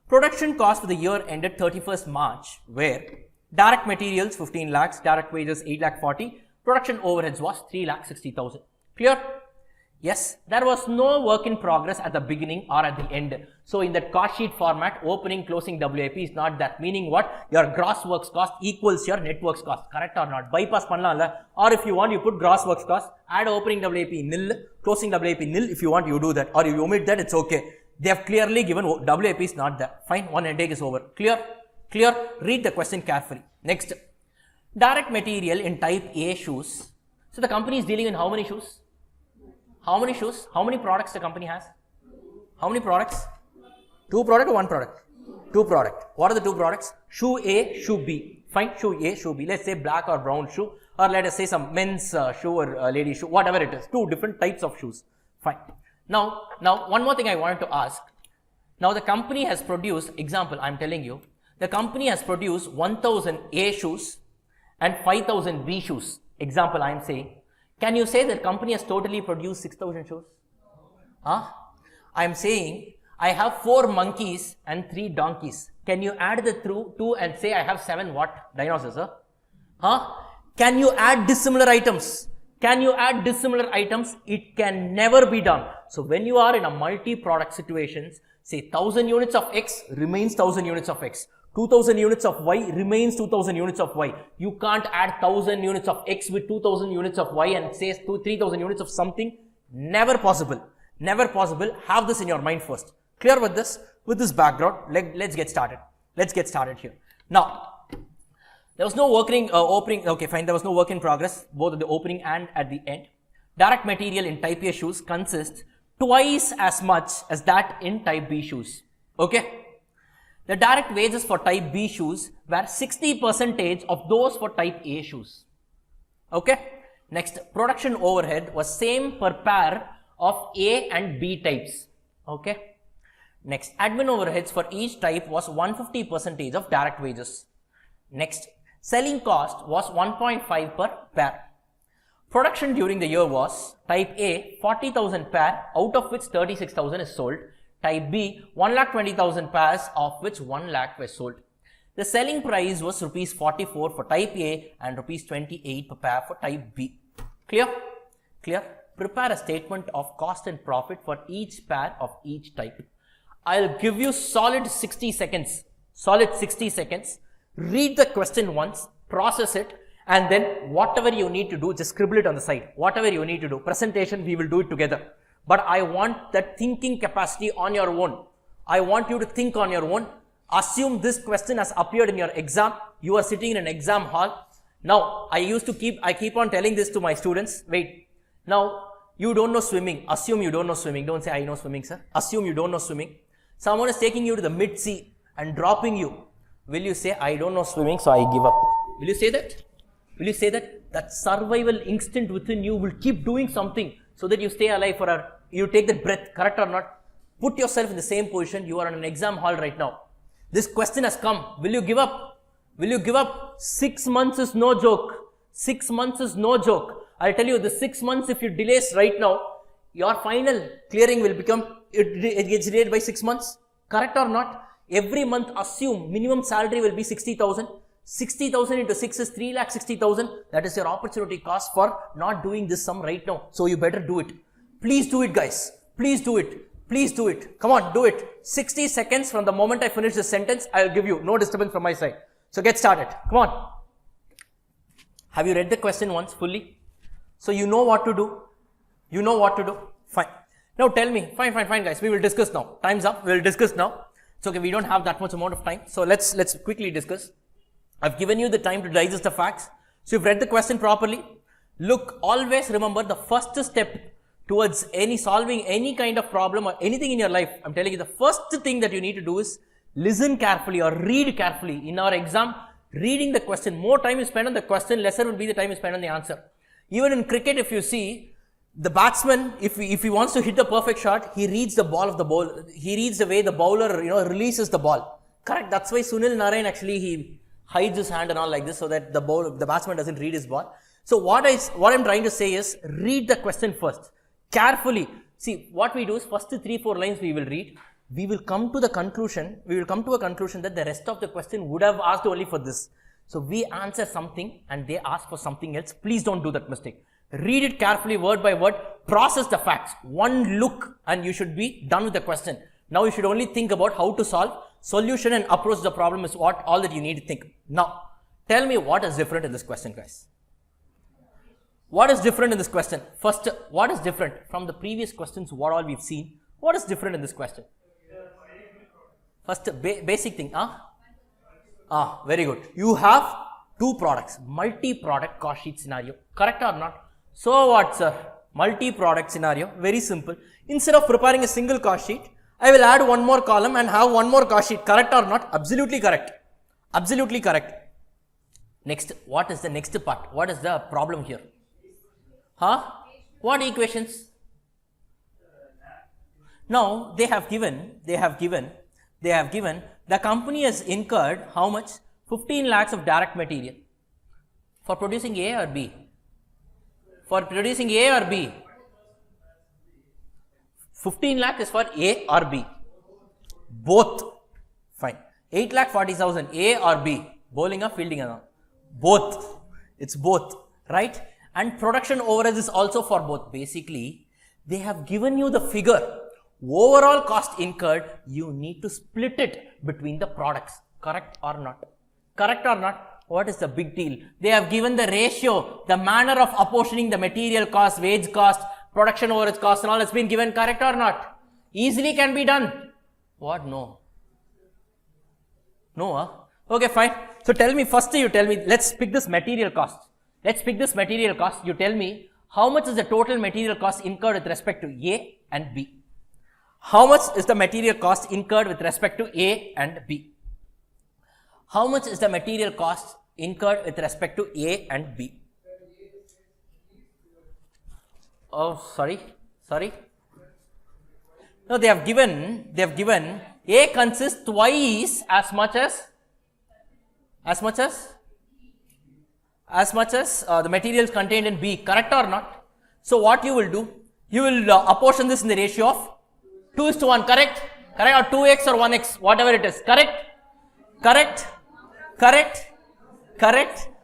Production cost for the year ended 31st March, where direct materials 15 lakhs, direct wages 8 lakh 40, production overheads was 3 lakh 60,000. Clear? Yes, there was no work in progress at the beginning or at the end. So in that cost sheet format, opening, closing WIP is not that. Meaning what? Your gross works cost equals your net works cost. Correct or not? Bypass pannalam. Or if you want, you put gross works cost, add opening WIP nil, closing WIP nil. If you want, you do that. Or if you omit that, it's okay. They have clearly given WIP is not there. Fine, one headache is over. Clear? Clear? Read the question carefully. Next. Direct material in type A shoes. So the company is dealing in how many shoes? How many shoes? How many products the company has? How many products? 2 product or 1 product? 2 product. What are the 2 products? Shoe A, shoe B. Fine, shoe A, shoe B. Let's say black or brown shoe, or let us say some men's shoe or lady shoe, whatever it is. 2 different types of shoes. Fine. Now one more thing I wanted to ask. Now the company has produced, example I'm telling you, the company has produced 1000 A shoes and 5000 B shoes. Example I am saying. Can you say that company has totally produced 6,000 shoes? Huh? I am saying I have 4 monkeys and 3 donkeys. Can you add the 2 and say I have 7 what? Dinosaurs, huh? Huh? Can you add dissimilar items? Can you add dissimilar items? It can never be done. So when you are in a multi-product situations, say 1000 units of X remains 1000 units of X. 2000 units of Y remains 2000 units of Y. You can't add 1000 units of X with 2000 units of Y and say 3000 units of something. Never possible. Never possible. Have this in your mind first. Clear with this? With this background, let's get started. Let's get started here. Now, there was no opening, okay fine, there was no work in progress, both at the opening and at the end. Direct material in type A shoes consists twice as much as that in type B shoes. Okay? The direct wages for type B shoes were 60% of those for type A shoes. Okay? Next, production overhead was same per pair of A and B types. Okay? Next, admin overheads for each type was 150% of direct wages. Next, selling cost was 1.5 per pair. Production during the year was type A 40,000 pair, out of which 36,000 is sold. Type B 1,20,000 pairs, of which 1 lakh were sold. The selling price was rupees 44 for type A and rupees 28 per pair for type B. Clear? Clear? Prepare a statement of cost and profit for each pair of each type. I'll give you solid 60 seconds. Solid 60 seconds. Read the question once, process it, and then whatever you need to do, just scribble it on the side. Whatever you need to do. Presentation, we will do it together. But I want that thinking capacity on your own. I want you to think on your own. Assume this question has appeared in your exam. You are sitting in an exam hall. Now, I keep on telling this to my students. Wait. Now, you don't know swimming. Assume you don't know swimming. Don't say, I know swimming, sir. Assume you don't know swimming. Someone is taking you to the mid-sea and dropping you. Will you say, I don't know swimming, so I give up? Will you say that? Will you say that? That survival instinct within you will keep doing something so that you stay alive you take that breath, correct or not? Put yourself in the same position. You are in an exam hall right now. This question has come. Will you give up? Will you give up? 6 months is no joke. 6 months is no joke. I'll tell you, the 6 months, if you delays right now, your final clearing will become, it gets delayed by 6 months. Correct or not? Every month, assume minimum salary will be 60,000. 60,000 into 6 is 3,60,000. That is your opportunity cost for not doing this sum right now. So you better do it. Please do it, guys. Please do it. Please do it. Come on, do it. 60 seconds from the moment I finish this sentence, I will give you. No disturbance from my side. So get started. Come on. Have you read the question once fully? So you know what to do. You know what to do. Fine. Now tell me. Fine, guys. We will discuss now. Time's up. We will discuss now. It's okay. We don't have that much amount of time. So let's quickly discuss. I've given you the time to digest the facts. So you've read the question properly. Look, always remember the first step towards solving any kind of problem or anything in your life. I'm telling you, the first thing that you need to do is listen carefully or read carefully. In our exam, reading the question, more time you spend on the question, lesser will be the time you spend on the answer. Even in cricket, if you see, the batsman, if he wants to hit a perfect shot, he reads the ball of the bowl. He reads the way the bowler, releases the ball. Correct. That's why Sunil Narayan actually, he hides his hand and all like this so that the batsman doesn't read his ball. So what I'm trying to say is, read the question first. Carefully. See, what we do is first 3-4 lines we will read. We will come to a conclusion that the rest of the question would have asked only for this. So we answer something and they ask for something else. Please don't do that mistake. Read it carefully, word by word. Process the facts. One look and you should be done with the question. Now you should only think about how to solve. Solution and approach the problem is all that you need to think. Now, tell me what is different in this question, guys. What is different in this question? First, what is different from the previous questions, what all we've seen? What is different in this question? First, basic thing. Very good. You have two products, multi-product cost sheet scenario. Correct or not? So what, sir? Multi-product scenario. Very simple. Instead of preparing a single cost sheet, I will add one more column and have one more cost sheet. Correct or not? Absolutely correct. Absolutely correct. Next, what is the next part? What is the problem here? What equations? Now, they have given, the company has incurred how much? 15 lakhs of direct material. For producing A or B? For producing A or B? 15 lakh is for A or B? Both. Fine. 8 lakh 40,000 A or B? Bowling or fielding or not? Both. It's both. Right? And production overheads is also for both. Basically, they have given you the figure. Overall cost incurred, you need to split it between the products. Correct or not? Correct or not? What is the big deal? They have given the ratio, the manner of apportioning the material cost, wage cost, production overheads cost and all has been given. Correct or not? Easily can be done. What? No. No, Okay, fine. So tell me, first you tell me, let's pick this material cost. Let's pick this material cost. You tell me, how much is the total material cost incurred with respect to A and B? How much is the material cost incurred with respect to A and B? How much is the material cost incurred with respect to A and B? Oh, sorry. No, they have given A consists twice as much as the materials contained in B. Correct or not? So what you will do? You will apportion this in the ratio of 2:1. Correct? Correct, or 2x or 1x, whatever it is. Correct?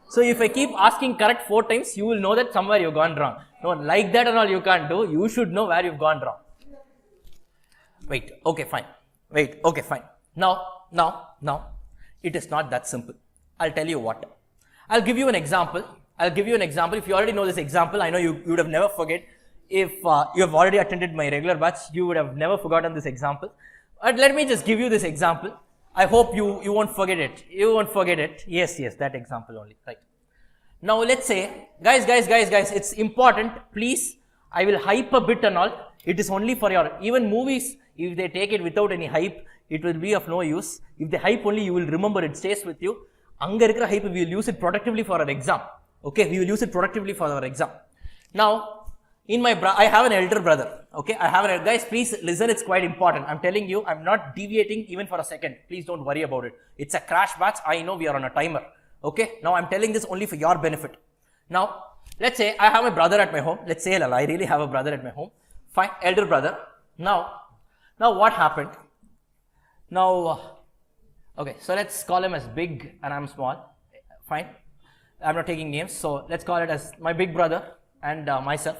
So if I keep asking correct 4 times, you will know that somewhere you've gone wrong. No, like that and all you can't do. You should know where you've gone wrong. Wait, okay, fine. Now, it is not that simple. I'll tell you what. I'll give you an example. If you already know this example, I know you would have never forget. If you have already attended my regular batch, you would have never forgotten this example. But let me just give you this example. I hope you won't forget it. Yes, that example only. Right. Now let's say, guys, it's important. Please, I will hype a bit and all. It is only for your, even movies, if they take it without any hype, it will be of no use. If they hype only, you will remember, it stays with you. Anga irukra hype, we will use it productively for our exam. Okay, we will use it productively for our exam. Now, I have an elder brother. Okay, guys, please listen. It's quite important. I'm telling you, I'm not deviating even for a second. Please don't worry about it. It's a crash batch. I know we are on a timer. Okay, now I'm telling this only for your benefit. Now, let's say I have a brother at my home. Let's say I really have a brother at my home. Fine, elder brother. Now what happened? Now, okay, so let's call him as big and I'm small. Fine, I'm not taking names. So let's call it as my big brother and myself.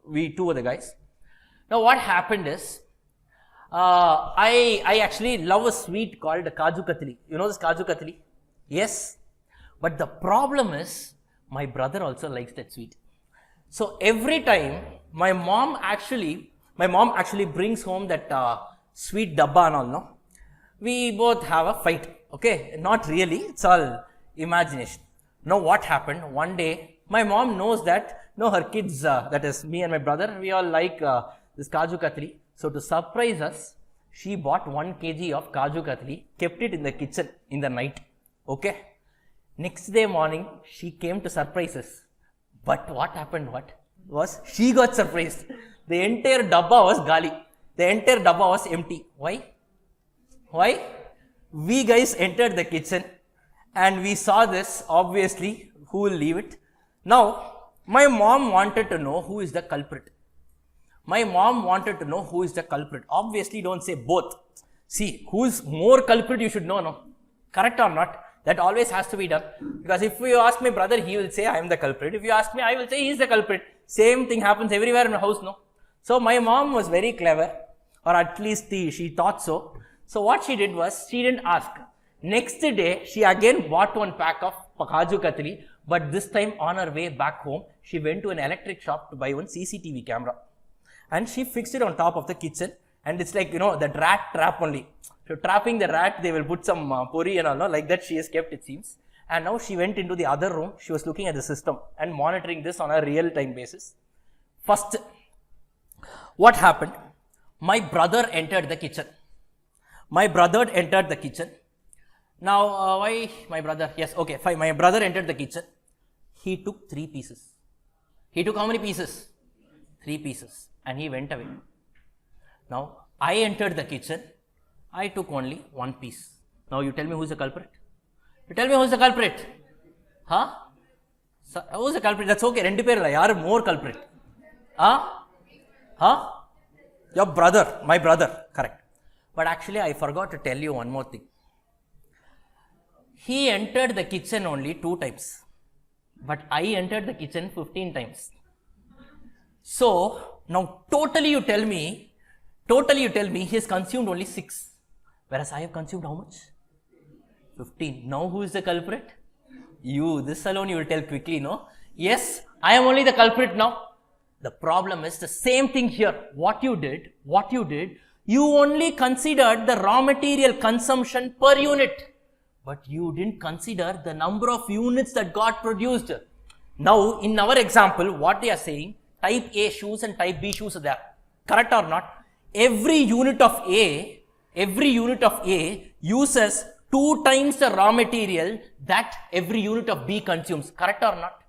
We two are the guys. Now what happened is, I actually love a sweet called Kaju Katli. You know this Kaju Katli? Yes. But the problem is, my brother also likes that sweet. So every time my mom actually brings home that sweet dabba and all, no? We both have a fight. Okay, not really. It's all imagination. Now what happened? One day, my mom knows that her kids, that is me and my brother, we all like this Kaju Katli. So to surprise us, she bought 1 kg of Kaju Katli, kept it in the kitchen in the night. Okay. Next day morning, she came to surprise us. But what happened? She got surprised. The entire dabba was gali. The entire dabba was empty. Why? We guys entered the kitchen and we saw this. Obviously, who will leave it? Now, my mom wanted to know who is the culprit. Obviously, don't say both. See, who is more culprit you should know, no? Correct or not? That always has to be done. Because if you ask my brother, he will say I am the culprit. If you ask me, I will say he is the culprit. Same thing happens everywhere in the house, no? So my mom was very clever, or at least she thought so. So what she did was, she didn't ask. Next day, she again bought 1 pack of Kaju Katli, but this time on her way back home, she went to an electric shop to buy 1 CCTV camera. And she fixed it on top of the kitchen, and it's like, the rat trap only. So trapping the rat, they will put some puri and all, no? Like that she has kept, it seems. And now she went into the other room, she was looking at the system and monitoring this on a real-time basis. First, what happened? My brother entered the kitchen. Now, why my brother? Yes, okay, fine. My brother entered the kitchen. He took 3 pieces. He took how many pieces? 3 pieces. And he went away. Now, I entered the kitchen. I took only 1 piece. Now, you tell me who's the culprit? Huh? So, who's the culprit? That's okay. Rendu per yaar more culprit? Huh? Your brother, my brother. Correct. But actually, I forgot to tell you one more thing. He entered the kitchen only 2 times. But I entered the kitchen 15 times. So, now totally you tell me he has consumed only 6. Whereas I have consumed how much? 15. Now who is the culprit? You. This alone you will tell quickly, no? Yes, I am only the culprit now. The problem is the same thing here. What you did, you only considered the raw material consumption per unit. But you didn't consider the number of units that got produced. Now, in our example, what they are saying, type A shoes and type B shoes are there. Correct or not? Every unit of A uses 2 times the raw material that every unit of B consumes. Correct or not?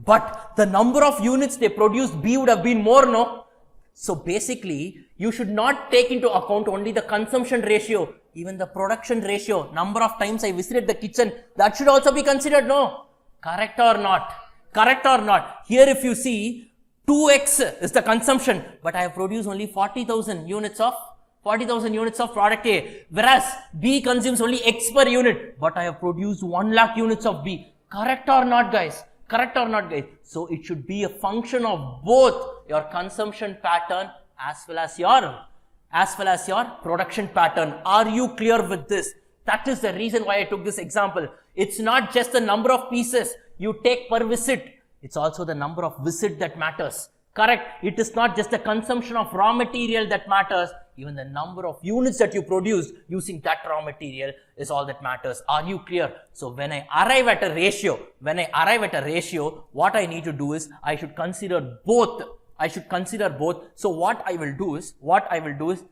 But the number of units they produced, B would have been more, no? So basically, you should not take into account only the consumption ratio, even the production ratio, number of times I visited the kitchen, that should also be considered, no? Correct or not? Here if you see, 2x is the consumption, but I have produced only 40,000 units of product A, whereas B consumes only X per unit, but I have produced 1 lakh units of B. Correct or not, guys? So it should be a function of both your consumption pattern as well as your production pattern. Are you clear with this? That is the reason why I took this example. It's not just the number of pieces you take per visit. It's also the number of visit that matters. Correct. It is not just the consumption of raw material that matters. Even the number of units that you produce using that raw material is all that matters. Are you clear? So when I arrive at a ratio, what I need to do is I should consider both. So what I will do is,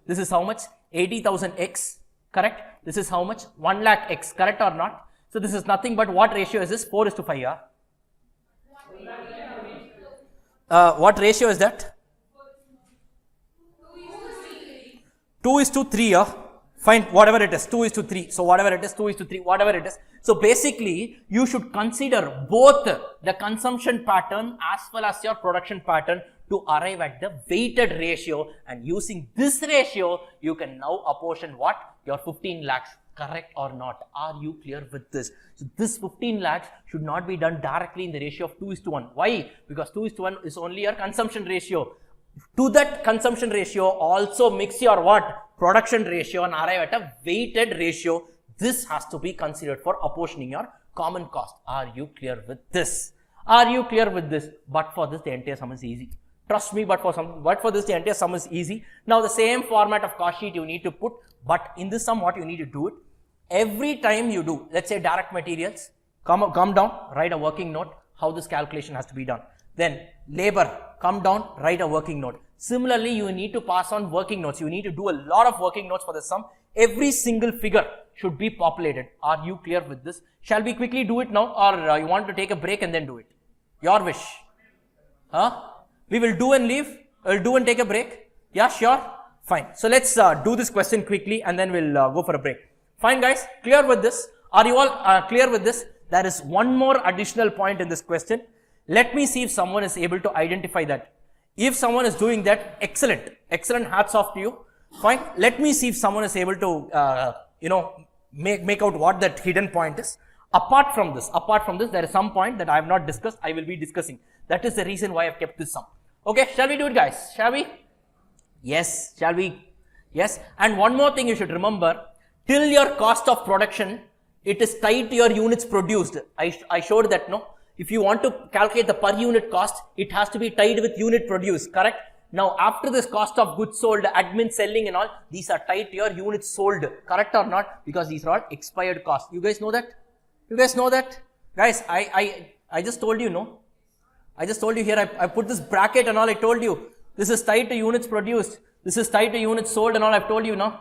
this is how much? 80,000 X. Correct. This is how much? 1 lakh X. Correct or not? So this is nothing but what ratio is this? 4:5. Yeah? What ratio is that? 2:3, fine, whatever it is, 2:3. So whatever it is, 2:3, whatever it is. So basically, you should consider both the consumption pattern as well as your production pattern to arrive at the weighted ratio, and using this ratio, you can now apportion what? Your 15 lakhs, correct or not? Are you clear with this? So this 15 lakhs should not be done directly in the ratio of 2:1. Why? Because 2:1 is only your consumption ratio. To that consumption ratio, also mix your what? Production ratio and arrive at a weighted ratio. This has to be considered for apportioning your common cost. Are you clear with this? Are you clear with this? But for this, the entire sum is easy. Trust me, but for this, the entire sum is easy. Now, the same format of cost sheet you need to put, but in this sum, what you need to do it, every time you do, let's say direct materials, come down, write a working note, how this calculation has to be done. Then labor, come down, write a working note. Similarly, you need to pass on working notes. You need to do a lot of working notes for the sum. Every single figure should be populated. Are you clear with this? Shall we quickly do it now, or you want to take a break and then do it? Your wish. We will do and leave. We'll do and take a break. Yeah, sure. Fine. So let's do this question quickly and then we'll go for a break. Fine, guys. Clear with this? Are you all clear with this? There is one more additional point in this question. Let me see if someone is able to identify that. If someone is doing that, excellent. Excellent. Hats off to you. Fine. Let me see if someone is able to, make out what that hidden point is. Apart from this, there is some point that I have not discussed. I will be discussing. That is the reason why I have kept this sum. Okay. Shall we do it, guys? Shall we? Yes. Shall we? Yes. And one more thing you should remember. Till your cost of production, it is tied to your units produced. I showed that, no? If you want to calculate the per unit cost, it has to be tied with unit produced, correct? Now, after this cost of goods sold, admin, selling and all, these are tied to your units sold, correct or not? Because these are all expired costs. You guys know that? You guys know that? Guys, I just told you, no? I just told you here, I put this bracket and all, I told you. This is tied to units produced. This is tied to units sold and all, I've told you, no?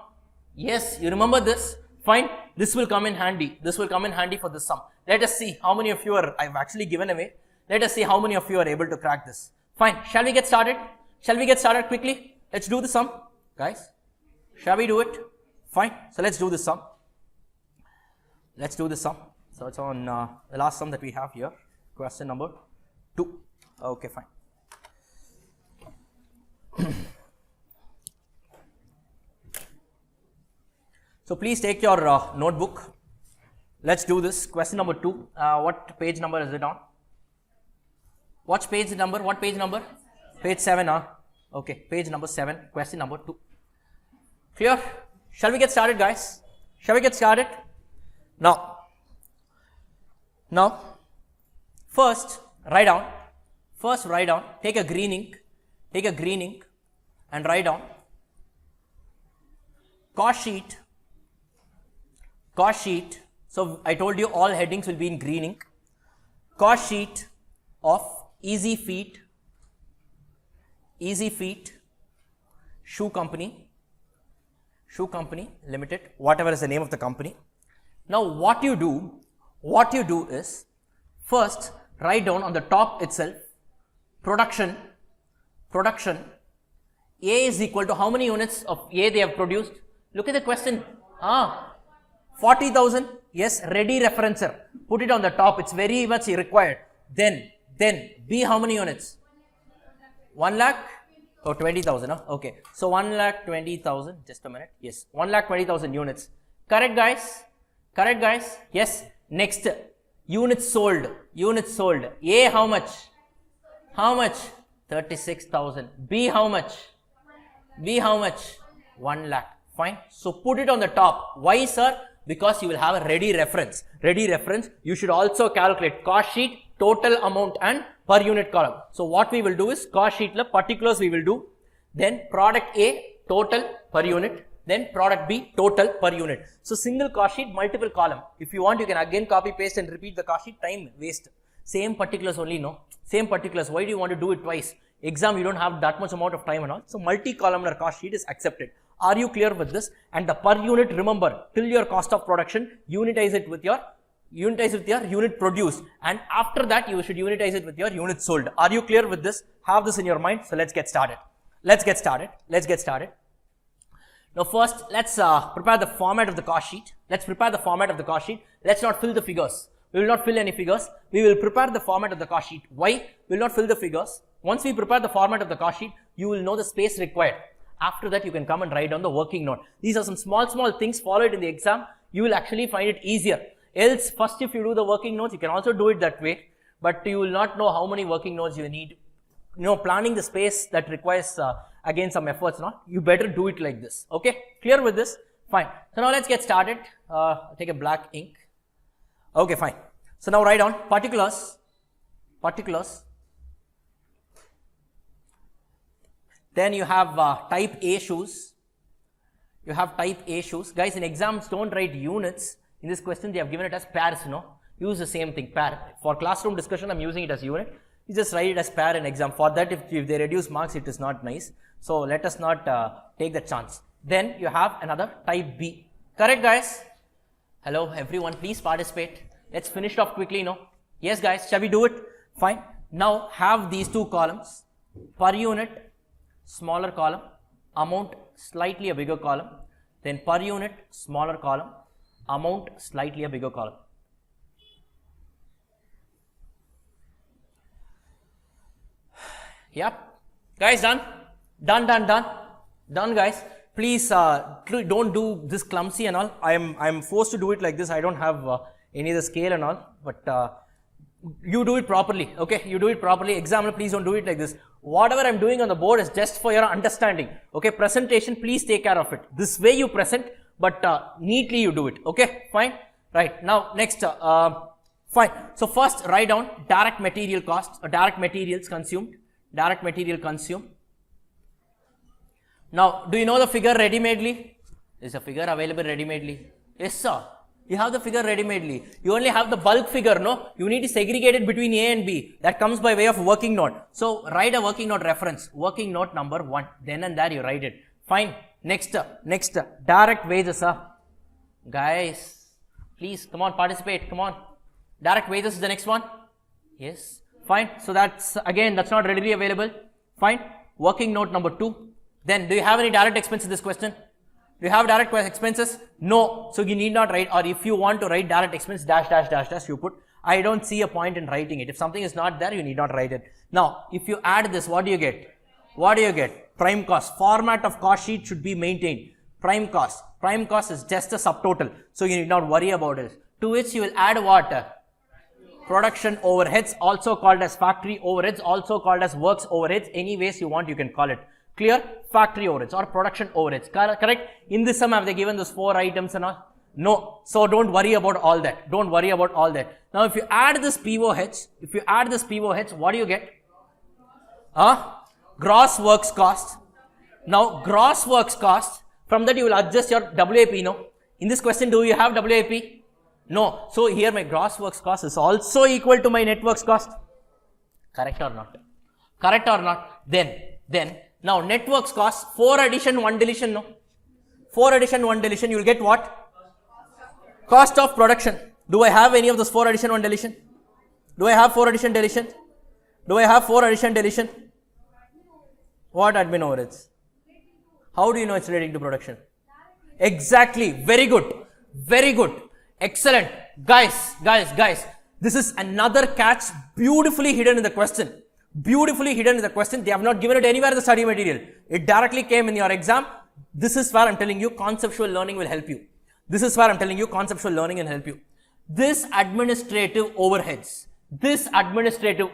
Yes, you remember this? Fine. This will come in handy. This will come in handy for this sum. Let us see how many of you are, I've actually given away. Let us see how many of you are able to crack this. Fine. Shall we get started? Shall we get started quickly? Let's do the sum. Guys, shall we do it? Fine. So let's do the sum. Let's do the sum. So it's on the last sum that we have here. Question number 2. Okay, fine. So please take your notebook. Let's do this. Question number 2. What page number is it on? What page number? What page number? Page 7. Okay, page number 7. Question number 2. Clear? Shall we get started, guys? Shall we get started? Now, first write down. Take a green ink. And write down. Cost sheet. So I told you all headings will be in green ink. Cost sheet of Easy Feet Shoe Company Limited, whatever is the name of the company. Now what you do is, first write down on the top itself, production, A is equal to how many units of A they have produced? Look at the question. 40,000. Yes, ready referencer. Put it on the top. It's very much required. Then B, how many units? 1 lakh or 20,000. Okay. So 1,20,000. Just a minute. Yes, 1,20,000 units. Correct, guys? Yes. Next, units sold. A, how much? 36,000. B, how much? 1 lakh. Fine. So put it on the top. Why, sir? Because you will have a ready reference. You should also calculate cost sheet, total amount and per unit column. So what we will do is cost sheet particulars we will do. Then product A, total per unit. Then product B, total per unit. So single cost sheet, multiple column. If you want, you can again copy paste and repeat the cost sheet. Time waste. Same particulars only, no? Same particulars. Why do you want to do it twice? Exam, you don't have that much amount of time and all. So multi-columnar cost sheet is accepted. Are you clear with this? And the per unit, remember, till your cost of production, unitize it with your Unitize with your unit produced, and after that you should unitize it with your unit sold. Are you clear with this? Have this in your mind. So let's get started. Let's get started. Now first, let's prepare the format of the cost sheet. Let's not fill the figures. We will not fill any figures. We will prepare the format of the cost sheet. Why? We will not fill the figures. Once we prepare the format of the cost sheet, you will know the space required. After that, you can come and write down the working note. These are some small things. Follow it in the exam. You will actually find it easier. Else, first if you do the working notes, you can also do it that way. But you will not know how many working notes you need. Planning the space that requires again some efforts. You better do it like this. Okay, clear with this? Fine. So now let's get started. Take a black ink. Okay, fine. So now write down particulars. Then you have type A shoes. Guys, in exams, don't write units. In this question, they have given it as pairs, Use the same thing, pair. For classroom discussion, I'm using it as unit. You just write it as pair in exam. For that, if they reduce marks, it is not nice. So let us not take that chance. Then you have another type B. Correct, guys? Hello, everyone. Please participate. Let's finish it off quickly, Yes, guys. Shall we do it? Fine. Now have these two columns. Per unit, smaller column. Amount, slightly a bigger column. Then per unit, smaller column. Amount, slightly a bigger column. Yep. Guys, done? Done, guys. Please don't do this clumsy and all. I'm forced to do it like this. I don't have any of the scale and all. But you do it properly. Okay, you do it properly. Examiner, please don't do it like this. Whatever I'm doing on the board is just for your understanding. Okay, presentation, please take care of it. This way you present, but neatly you do it. Okay, fine. Right, now next, fine. So first write down direct material cost, or direct materials consumed. Direct material consumed. Now, do you know the figure ready-madely? Is a figure available ready-madely? Yes, sir. You have the figure ready-madely. You only have the bulk figure, no? You need to segregate it between A and B. That comes by way of working note. So, write a working note reference. Working note number 1. Then and there you write it. Fine. Next, direct wages, sir. Guys, please, come on, participate. Come on. Direct wages is the next one. Yes. Fine. So, that's not readily available. Fine. Working note number 2. Then, do you have any direct expense in this question? Do you have direct expenses? No. So, you need not write, or if you want to write direct expense, dash, you put. I don't see a point in writing it. If something is not there, you need not write it. Now, if you add this, what do you get? Prime cost. Format of cost sheet should be maintained. Prime cost. Prime cost is just a subtotal. So, you need not worry about it. To which you will add what? Production overheads, also called as factory overheads, also called as works overheads. Any ways you want, you can call it. Clear? Factory overheads or production overheads. Correct? In this sum, have they given those 4 items and all? No. So don't worry about all that. Now, if you add this POH, what do you get? Gross works cost. Now, gross works cost, from that you will adjust your WAP, no? In this question, do you have WAP? No. So here my gross works cost is also equal to my net works cost. Correct or not? Then, now net works cost, 4 addition, 1 deletion, no? 4 addition, 1 deletion, you will get what? Cost of production. Do I have any of those 4 addition, 1 deletion? Do I have 4 addition, deletion? What admin overheads? How do you know it's relating to production? Exactly. Very good. Excellent. Guys. This is another catch beautifully hidden in the question. They have not given it anywhere in the study material. It directly came in your exam. This is where I'm telling you conceptual learning will help you. This administrative overheads is administrative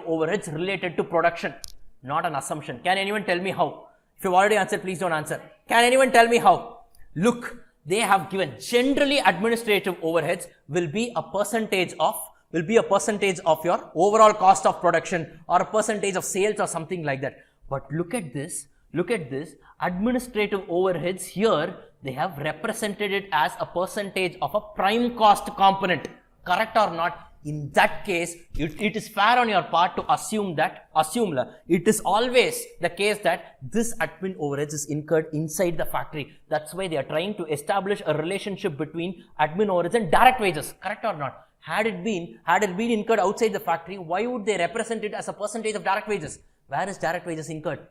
overheads related to production, not an assumption. Can anyone tell me how? If you've already answered, please don't answer. Can anyone tell me how? Look, they have given generally administrative overheads will be a percentage of your overall cost of production or a percentage of sales or something like that. But look at this, administrative overheads here, they have represented it as a percentage of a prime cost component. Correct or not? In that case, it is fair on your part to assume it is always the case that this admin overheads is incurred inside the factory. That's why they are trying to establish a relationship between admin overheads and direct wages. Correct or not? Had it been incurred outside the factory, why would they represent it as a percentage of direct wages? Where is direct wages incurred?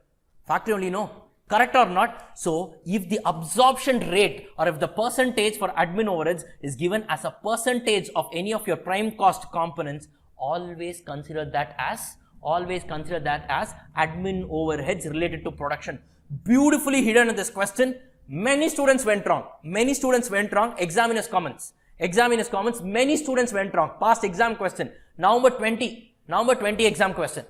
Factory only, no. Correct or not? So, if the absorption rate or if the percentage for admin overheads is given as a percentage of any of your prime cost components, always consider that as admin overheads related to production. Beautifully hidden in this question. Many students went wrong. Examiners comments. Many students went wrong. Past exam question. November 20 exam question.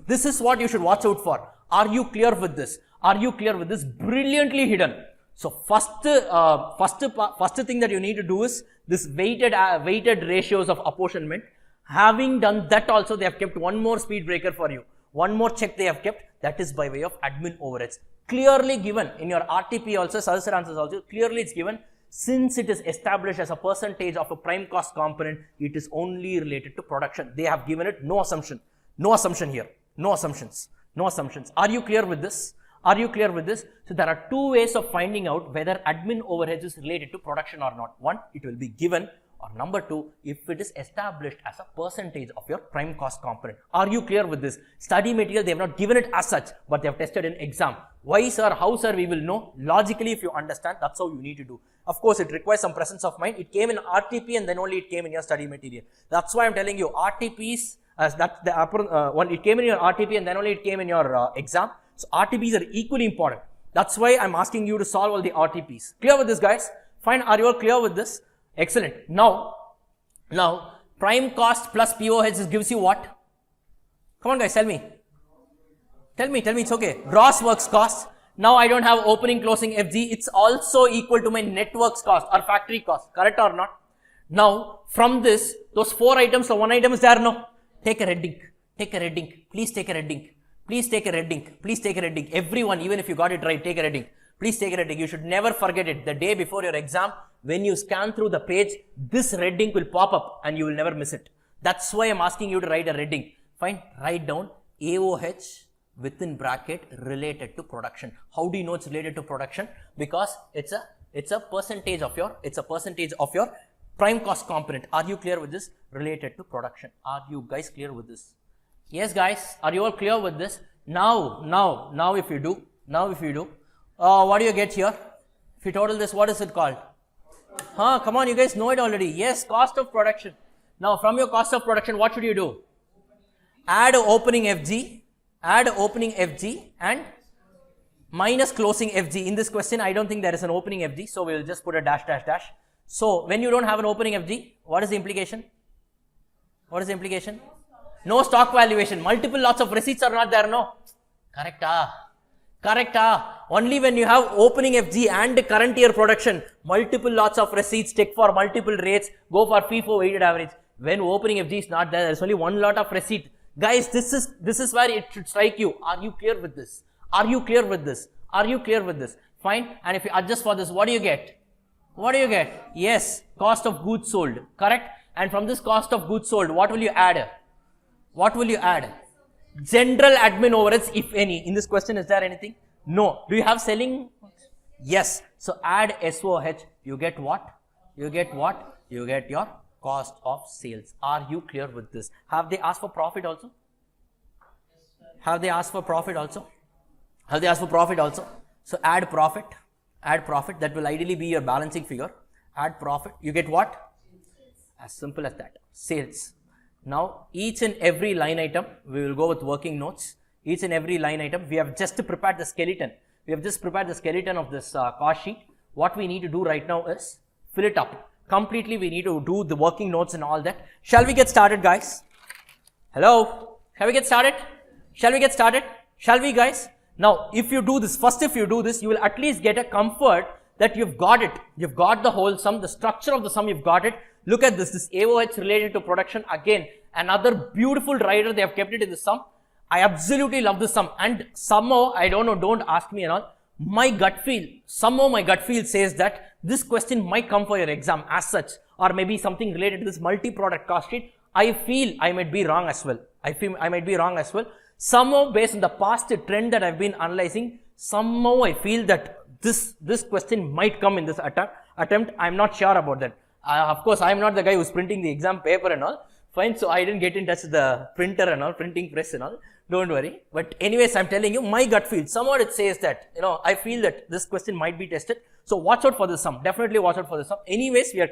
This is what you should watch out for. Are you clear with this? Brilliantly hidden. So first thing that you need to do is this weighted ratios of apportionment. Having done that also, they have kept one more speed breaker for you. One more check they have kept, that is by way of admin overheads. Clearly given in your RTP also, suggested answers also, clearly it's given. Since it is established as a percentage of a prime cost component, it is only related to production. They have given it no assumption here. No assumptions. Are you clear with this? So there are two ways of finding out whether admin overheads is related to production or not. One, it will be given, or number two, if it is established as a percentage of your prime cost component. Are you clear with this? Study material, they have not given it as such, but they have tested in exam. Why, sir? How, sir? We will know. Logically, if you understand, that's how you need to do. Of course, it requires some presence of mind. It came in RTP and then only it came in your study material. That's why I'm telling you, RTPs, it came in your RTP and then only it came in your exam. So RTPs are equally important. That's why I'm asking you to solve all the RTPs. Clear with this, guys? Fine. Are you all clear with this? Excellent. Now, prime cost plus POH gives you what? Come on, guys, tell me. It's okay. Gross works cost. Now I don't have opening closing FG. It's also equal to my net works cost or factory cost. Correct or not? Now, from this, those four items, so one item is there, no? Take a red ink. Please take a red ink. Everyone, even if you got it right, take a red ink. Please take a red ink. You should never forget it. The day before your exam, when you scan through the page, this red ink will pop up and you will never miss it. That's why I'm asking you to write a red ink. Fine. Write down AOH within bracket related to production. How do you know it's related to production? Because it's a percentage of your prime cost component. Are you clear with this? Related to production. Are you guys clear with this? Yes, guys. Are you all clear with this? Now if you do, what do you get here? If you total this, what is it called? Come on, you guys know it already. Yes, cost of production. Now from your cost of production, what should you do? Add opening FG and minus closing FG. In this question, I don't think there is an opening FG, so we will just put a dash. So when you don't have an opening FG, what is the implication? No stock valuation. Multiple lots of receipts are not there, no? Correct. Only when you have opening FG and current year production, multiple lots of receipts, take for multiple rates, go for FIFO weighted average. When opening FG is not there is only one lot of receipt. Guys, this is where it should strike you. Are you clear with this? Fine. And if you adjust for this, what do you get? Yes, cost of goods sold. Correct. And from this cost of goods sold, what will you add? General admin overheads, if any. In this question, is there anything? No. Do you have selling? Yes. So add SOH. You get what? You get your cost of sales. Are you clear with this? Have they asked for profit also? So add profit. That will ideally be your balancing figure. Add profit. You get what? As simple as that. Sales. Now, each and every line item, we will go with working notes. Each and every line item, we have just prepared the skeleton. Of this cost sheet. What we need to do right now is fill it up. Completely, we need to do the working notes and all that. Shall we get started, guys? Hello? Shall we get started? Shall we, guys? Now, if you do this, you will at least get a comfort that you've got it. You've got the whole sum, the structure of the sum, you've got it. Look at this AOH related to production. Again, another beautiful rider, they have kept it in the sum. I absolutely love this sum. And somehow, I don't know, don't ask me and all. My gut feel says that this question might come for your exam as such. or maybe something related to this multi-product cost sheet, I feel I might be wrong as well. I feel I might be wrong as well. Somehow based on the past trend that I've been analyzing, somehow I feel that this question might come in this attempt. I'm not sure about that. Of course, I'm not the guy who's printing the exam paper and all. Fine, so I didn't get in touch with the printer and all, printing press and all. Don't worry. But anyways, I'm telling you, my gut feel, somewhat it says that, I feel that this question might be tested. So watch out for this sum. Definitely watch out for this sum. Anyways, we are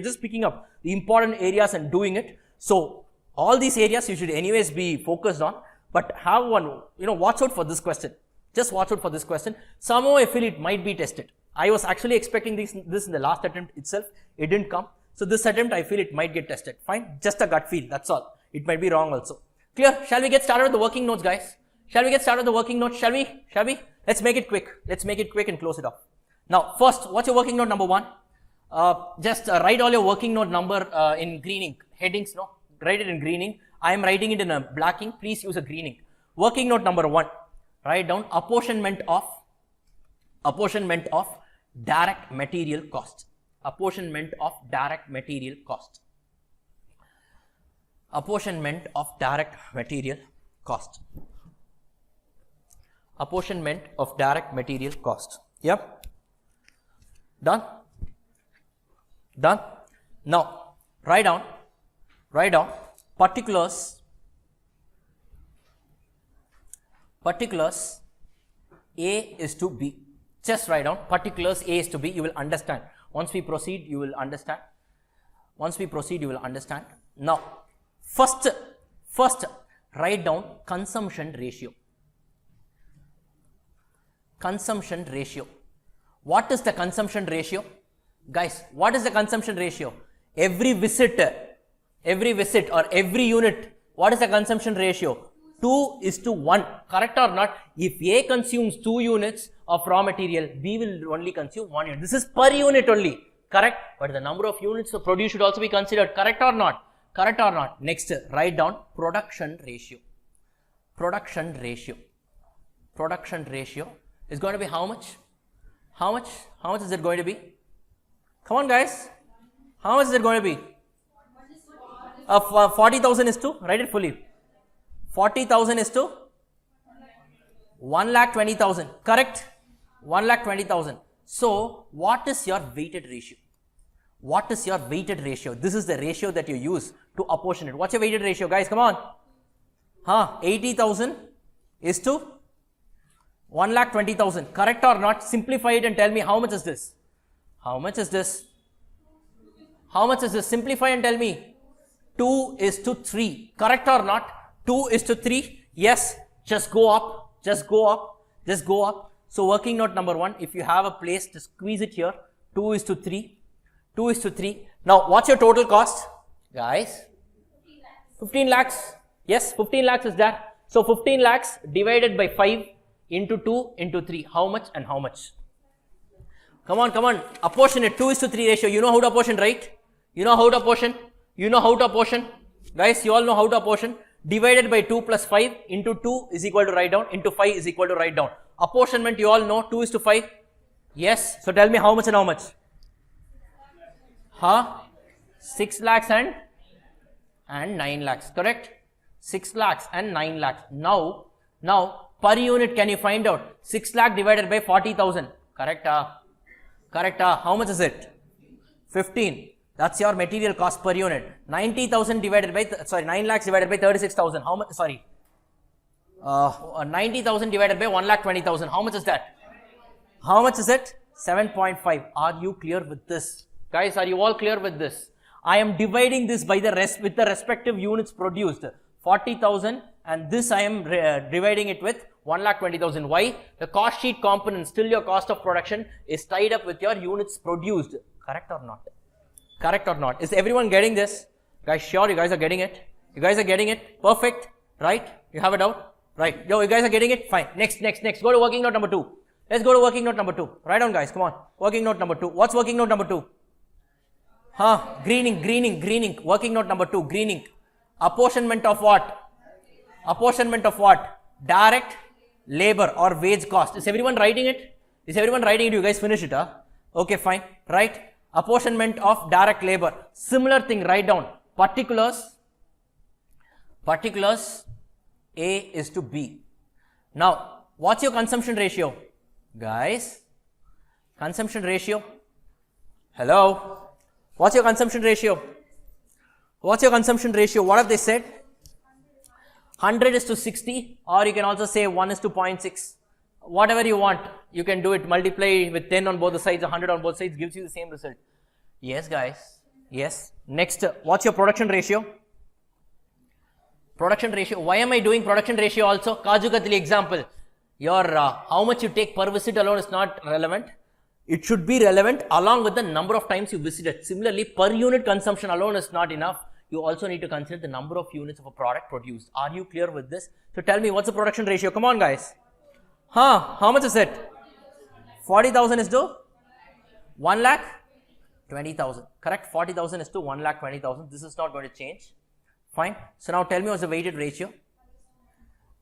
just picking up the important areas and doing it. So all these areas you should anyways be focused on. But have one, watch out for this question. Just watch out for this question. Somehow I feel it might be tested. I was actually expecting this in the last attempt itself. It didn't come. So this attempt, I feel it might get tested. Fine. Just a gut feel. That's all. It might be wrong also. Clear? Shall we get started with the working notes, guys? Shall we get started with the working notes? Shall we? Let's make it quick. Let's make it quick and close it up. Now, first, what's your working note number 1? Just write all your working note number in green ink. Headings, no? Write it in green ink. I am writing it in a black ink. Please use a green ink. Working note number 1. Write down apportionment of direct material cost. Apportionment of direct material cost. Apportionment of direct material cost. Apportionment of direct material cost. Yep. Done? Done? Now, write down particulars A is to B. Just write down particulars A is to B. You will understand. Once we proceed, you will understand. Now, first, write down consumption ratio. Consumption ratio. What is the consumption ratio? Guys, what is the consumption ratio? Every visit or every unit, what is the consumption ratio? 2:1. Correct or not? If A consumes 2 units of raw material, B will only consume 1 unit. This is per unit only. Correct? But the number of units produced should also be considered. Correct or not? Correct or not? Next, write down production ratio. Production ratio is going to be how much? How much is it going to be? Come on, guys. How much is it going to be? 40,000 is to, write it fully. 40,000 is to 1,20,000. Correct? 1,20,000. So, what is your weighted ratio? This is the ratio that you use to apportion it. What's your weighted ratio, guys? Come on. 80,000 is to 1,20,000. Correct or not? Simplify it and tell me how much is this? Simplify and tell me. 2:3. Correct or not? 2:3. Yes. Just go up. So working note number 1, if you have a place to squeeze it here, 2:3. Now, what's your total cost? Guys? 15 lakhs. Yes, 15 lakhs is there. So 15 lakhs divided by 5 into 2 into 3. How much and how much? Come on. Apportion it. 2:3 ratio. You know how to apportion, right? You know how to apportion? Guys, you all know how to apportion. Divided by 2 plus 5 into 2 is equal to write down, into 5 is equal to write down. Apportionment you all know, 2:5. Yes. So tell me how much and how much? 6 lakhs and 9 lakhs. Correct? 6 lakhs and 9 lakhs. Now, per unit can you find out? 6 lakh divided by 40,000. Correct? How much is it? 15. That's your material cost per unit. 90,000 divided by, 9 lakhs divided by 36,000. How much? 90,000 divided by 1,20,000. How much is that? How much is it? 7.5. Are you clear with this? Guys, are you all clear with this? I am dividing this by with the respective units produced. 40,000 and this I am dividing it with 1,20,000. Why? The cost sheet component, still your cost of production, is tied up with your units produced. Correct or not? Is everyone getting this? Guys, sure you guys are getting it? Perfect. Right? You have a doubt? Right. Yo, you guys are getting it? Fine. Next. Go to working note number 2. Let's go to working note number 2. Write down, guys. Come on. Working note number 2. What's working note number 2? Green ink. Working note number 2. Green ink. Apportionment of what? Direct labor or wage cost. Is everyone writing it? You guys finish it, Okay, fine. Right? Apportionment of direct labor. Similar thing, write down. Particulars A is to B. Now, what's your consumption ratio? Guys, consumption ratio. Hello? What's your consumption ratio? What's your consumption ratio? What have they said? 100 is to 60, or you can also say 1 is to 0.6. Whatever you want, you can do it. Multiply with 10 on both the sides, 100 on both sides, gives you the same result. Yes, guys. Yes. Next, what's your production ratio? Production ratio. Why am I doing production ratio also? Kaju Katli example. Your how much you take per visit alone is not relevant. It should be relevant along with the number of times you visited. Similarly, per unit consumption alone is not enough. You also need to consider the number of units of a product produced. Are you clear with this? So tell me, what's the production ratio? Come on, guys. How much is it? 40,000 is to 1,20,000. Correct? 40,000 is to 1,20,000. This is not going to change. Fine. So now tell me what's the weighted ratio.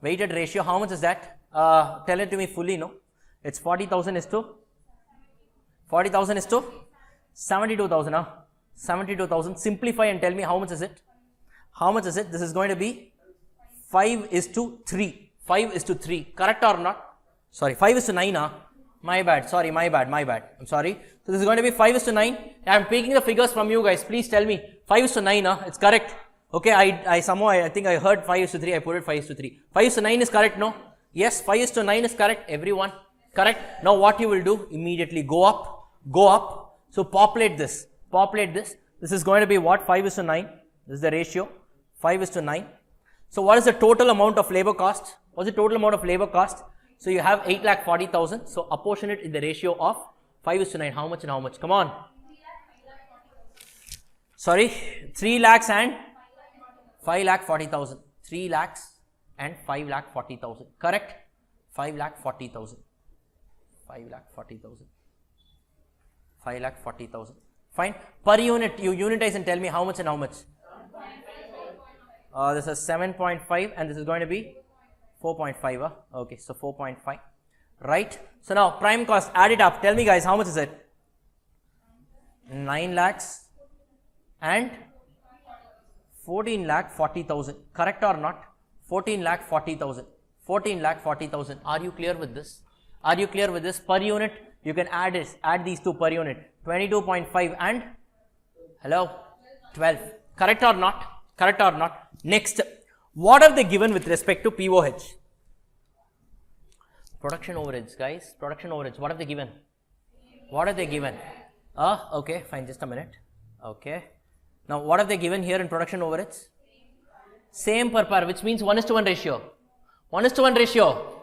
Weighted ratio, how much is that? Tell it to me fully, no? It's 40,000 is to 72,000, huh? 72,000. Simplify and tell me how much is it? How much is it? This is going to be 5 is to 3. 5 is to 3. Correct or not? Sorry, 5 is to 9, huh? My bad. Sorry, my bad. I'm sorry. So this is going to be 5 is to 9. I am taking the figures from you guys. Please tell me. 5 is to 9, huh? It's correct. Okay, I somehow, I think I heard 5 is to 3. I put it 5 is to 3. 5 is to 9 is correct, no? Yes, 5 is to 9 is correct. Everyone. Correct. Now what you will do? Immediately go up. So populate this. This is going to be what? 5 is to 9. This is the ratio. 5 is to 9. So what is the total amount of labor cost? What's the total amount of labor cost? So you have 8,40,000. So apportion it in the ratio of 5 is to 9. How much and how much? Come on. Sorry, 3 lakhs and 5,40,000. 3 lakhs and 5,40,000. Correct? 5,40,000. 5,40,000. 5,40,000. Fine. Per unit, you unitize and tell me how much and how much. This is 7.5 and this is going to be 4.5. Okay, so 4.5. Right. So now prime cost, add it up. Tell me, guys, how much is it? 9 lakhs and 14,40,000. Correct or not? 14,40,000. 14,40,000. Are you clear with this? Are you clear with this? Per unit, you can add these two per unit. 22.5 and hello, 12. Correct or not? Correct or not? Next, what are they given with respect to POH? Production overheads, guys. Production overheads. What are they given? What are they given? Okay, fine. Just a minute. Okay. Now, what have they given here in production overheads? Same per par, which means 1:1 ratio. 1:1 ratio.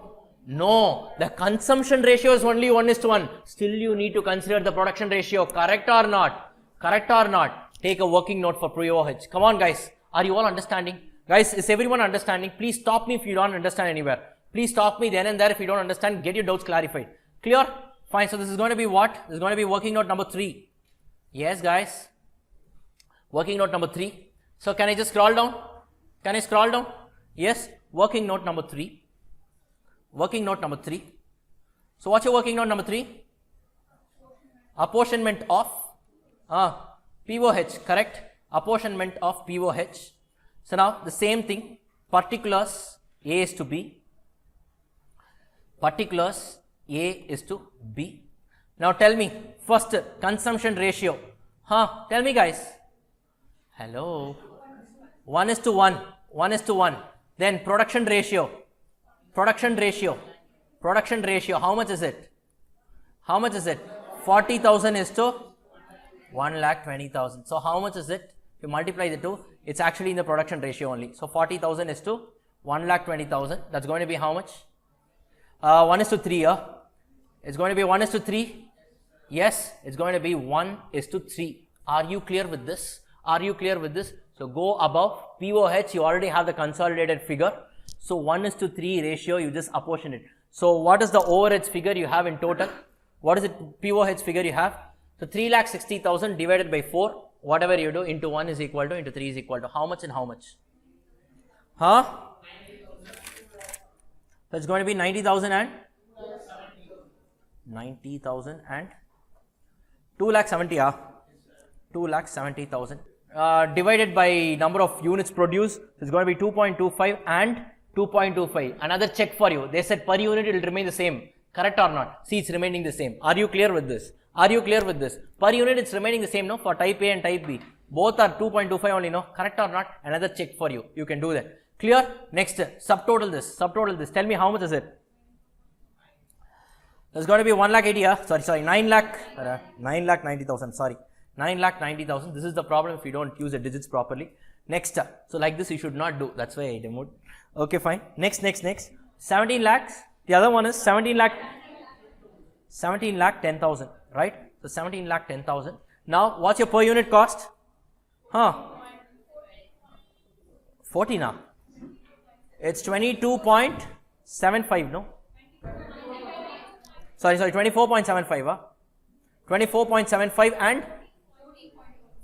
No, the consumption ratio is only 1:1. Still, you need to consider the production ratio. Correct or not? Correct or not? Take a working note for POH. Come on, guys. Are you all understanding? Guys, is everyone understanding? Please stop me if you don't understand anywhere. Please stop me then and there if you don't understand. Get your doubts clarified. Clear? Fine. So this is going to be what? This is going to be working note number 3. Yes, guys. Working note number 3. So can I just scroll down? Can I scroll down? Yes. Working note number 3. Working note number 3. So what's your working note number 3? Apportionment of POH, correct? Apportionment of POH. So now the same thing, particulars A is to B. Particulars A is to B. Now tell me, first consumption ratio. Tell me, guys. Hello. 1:1. 1:1. Then production ratio. Production ratio. Production ratio. How much is it? How much is it? 40,000 is to 1,20,000. So how much is it? If you multiply the two, it's actually in the production ratio only. So 40,000 is to 1,20,000. That's going to be how much? 1:3. It's going to be 1:3. Yes, it's going to be 1:3. Are you clear with this? Are you clear with this? So go above POH. You already have the consolidated figure. So 1:3 ratio, you just apportion it. So what is the overheads figure you have in total? What is the POH figure you have? So 3,60,000 divided by 4, whatever you do, into 1 is equal to, into 3 is equal to, how much and how much? So it's going to be 90,000 and 90,000 and 2,70,000. 2,70,000. Divided by number of units produced, it's going to be 2.25 and 2.25. Another check for you. They said per unit it will remain the same. Correct or not? See, it's remaining the same. Are you clear with this? Are you clear with this? Per unit it's remaining the same, no? For type A and type B. Both are 2.25 only, no? Correct or not? Another check for you. You can do that. Clear? Next, subtotal this. Subtotal this. Tell me how much is it? There's got to be 1,80,000. Sorry, 9,90,000. Sorry, 9,90,000. This is the problem if you don't use the digits properly. Next, so like this you should not do. That's why I demoed. Okay, fine. Next. 17 lakhs. The other one is 17 lakh 10,000. Right? So 17 lakh 10,000. Now, what's your per unit cost? 40 now. It's 22.75, no? Sorry, 24.75, 24.75 and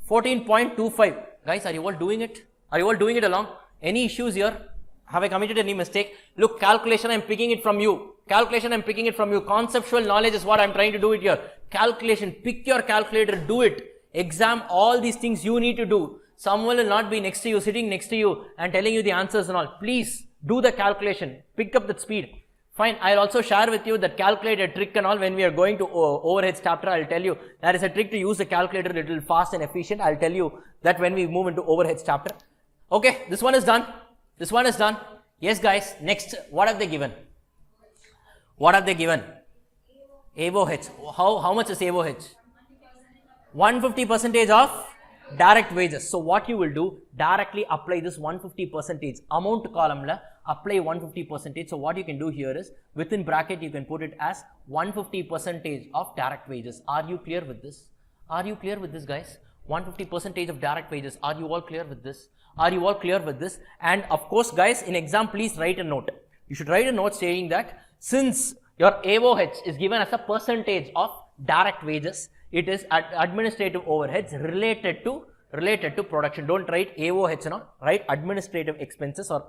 14.25. Guys, are you all doing it? Are you all doing it along? Any issues here? Have I committed any mistake? Look, calculation, I'm picking it from you. Conceptual knowledge is what I'm trying to do it here. Calculation, pick your calculator, do it. Exam, all these things you need to do. Someone will not be next to you, sitting next to you and telling you the answers and all. Please do the calculation. Pick up that speed. Fine, I'll also share with you that calculator trick and all. When we are going to overheads chapter, I'll tell you there is a trick to use the calculator a little fast and efficient. I'll tell you that when we move into overheads chapter. Okay, this one is done. Yes, guys, next, what have they given? AOH. How much is AOH? 150% of direct wages. So what you will do, directly apply this 150% amount column la apply 150%. So what you can do here is, within bracket you can put it as 150% of direct wages. Are you clear with this? Guys? 150% of direct wages. Are you all clear with this? And of course, guys, in exam, please write a note. You should write a note saying that since your AOH is given as a percentage of direct wages, it is administrative overheads related to production. Don't write AOH, no? Write administrative expenses or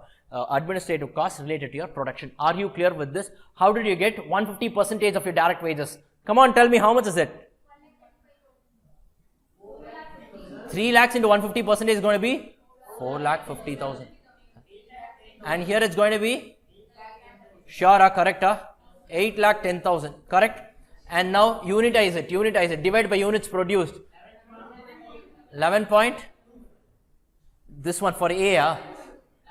administrative costs related to your production. Are you clear with this? How did you get 150% of your direct wages? Come on, tell me, how much is it? 3 lakhs into 150% is going to be 4,50,000. And here it's going to be, sure, correct, 8,10,000, correct? And now unitize it, divide by units produced. 11 point, this one for A,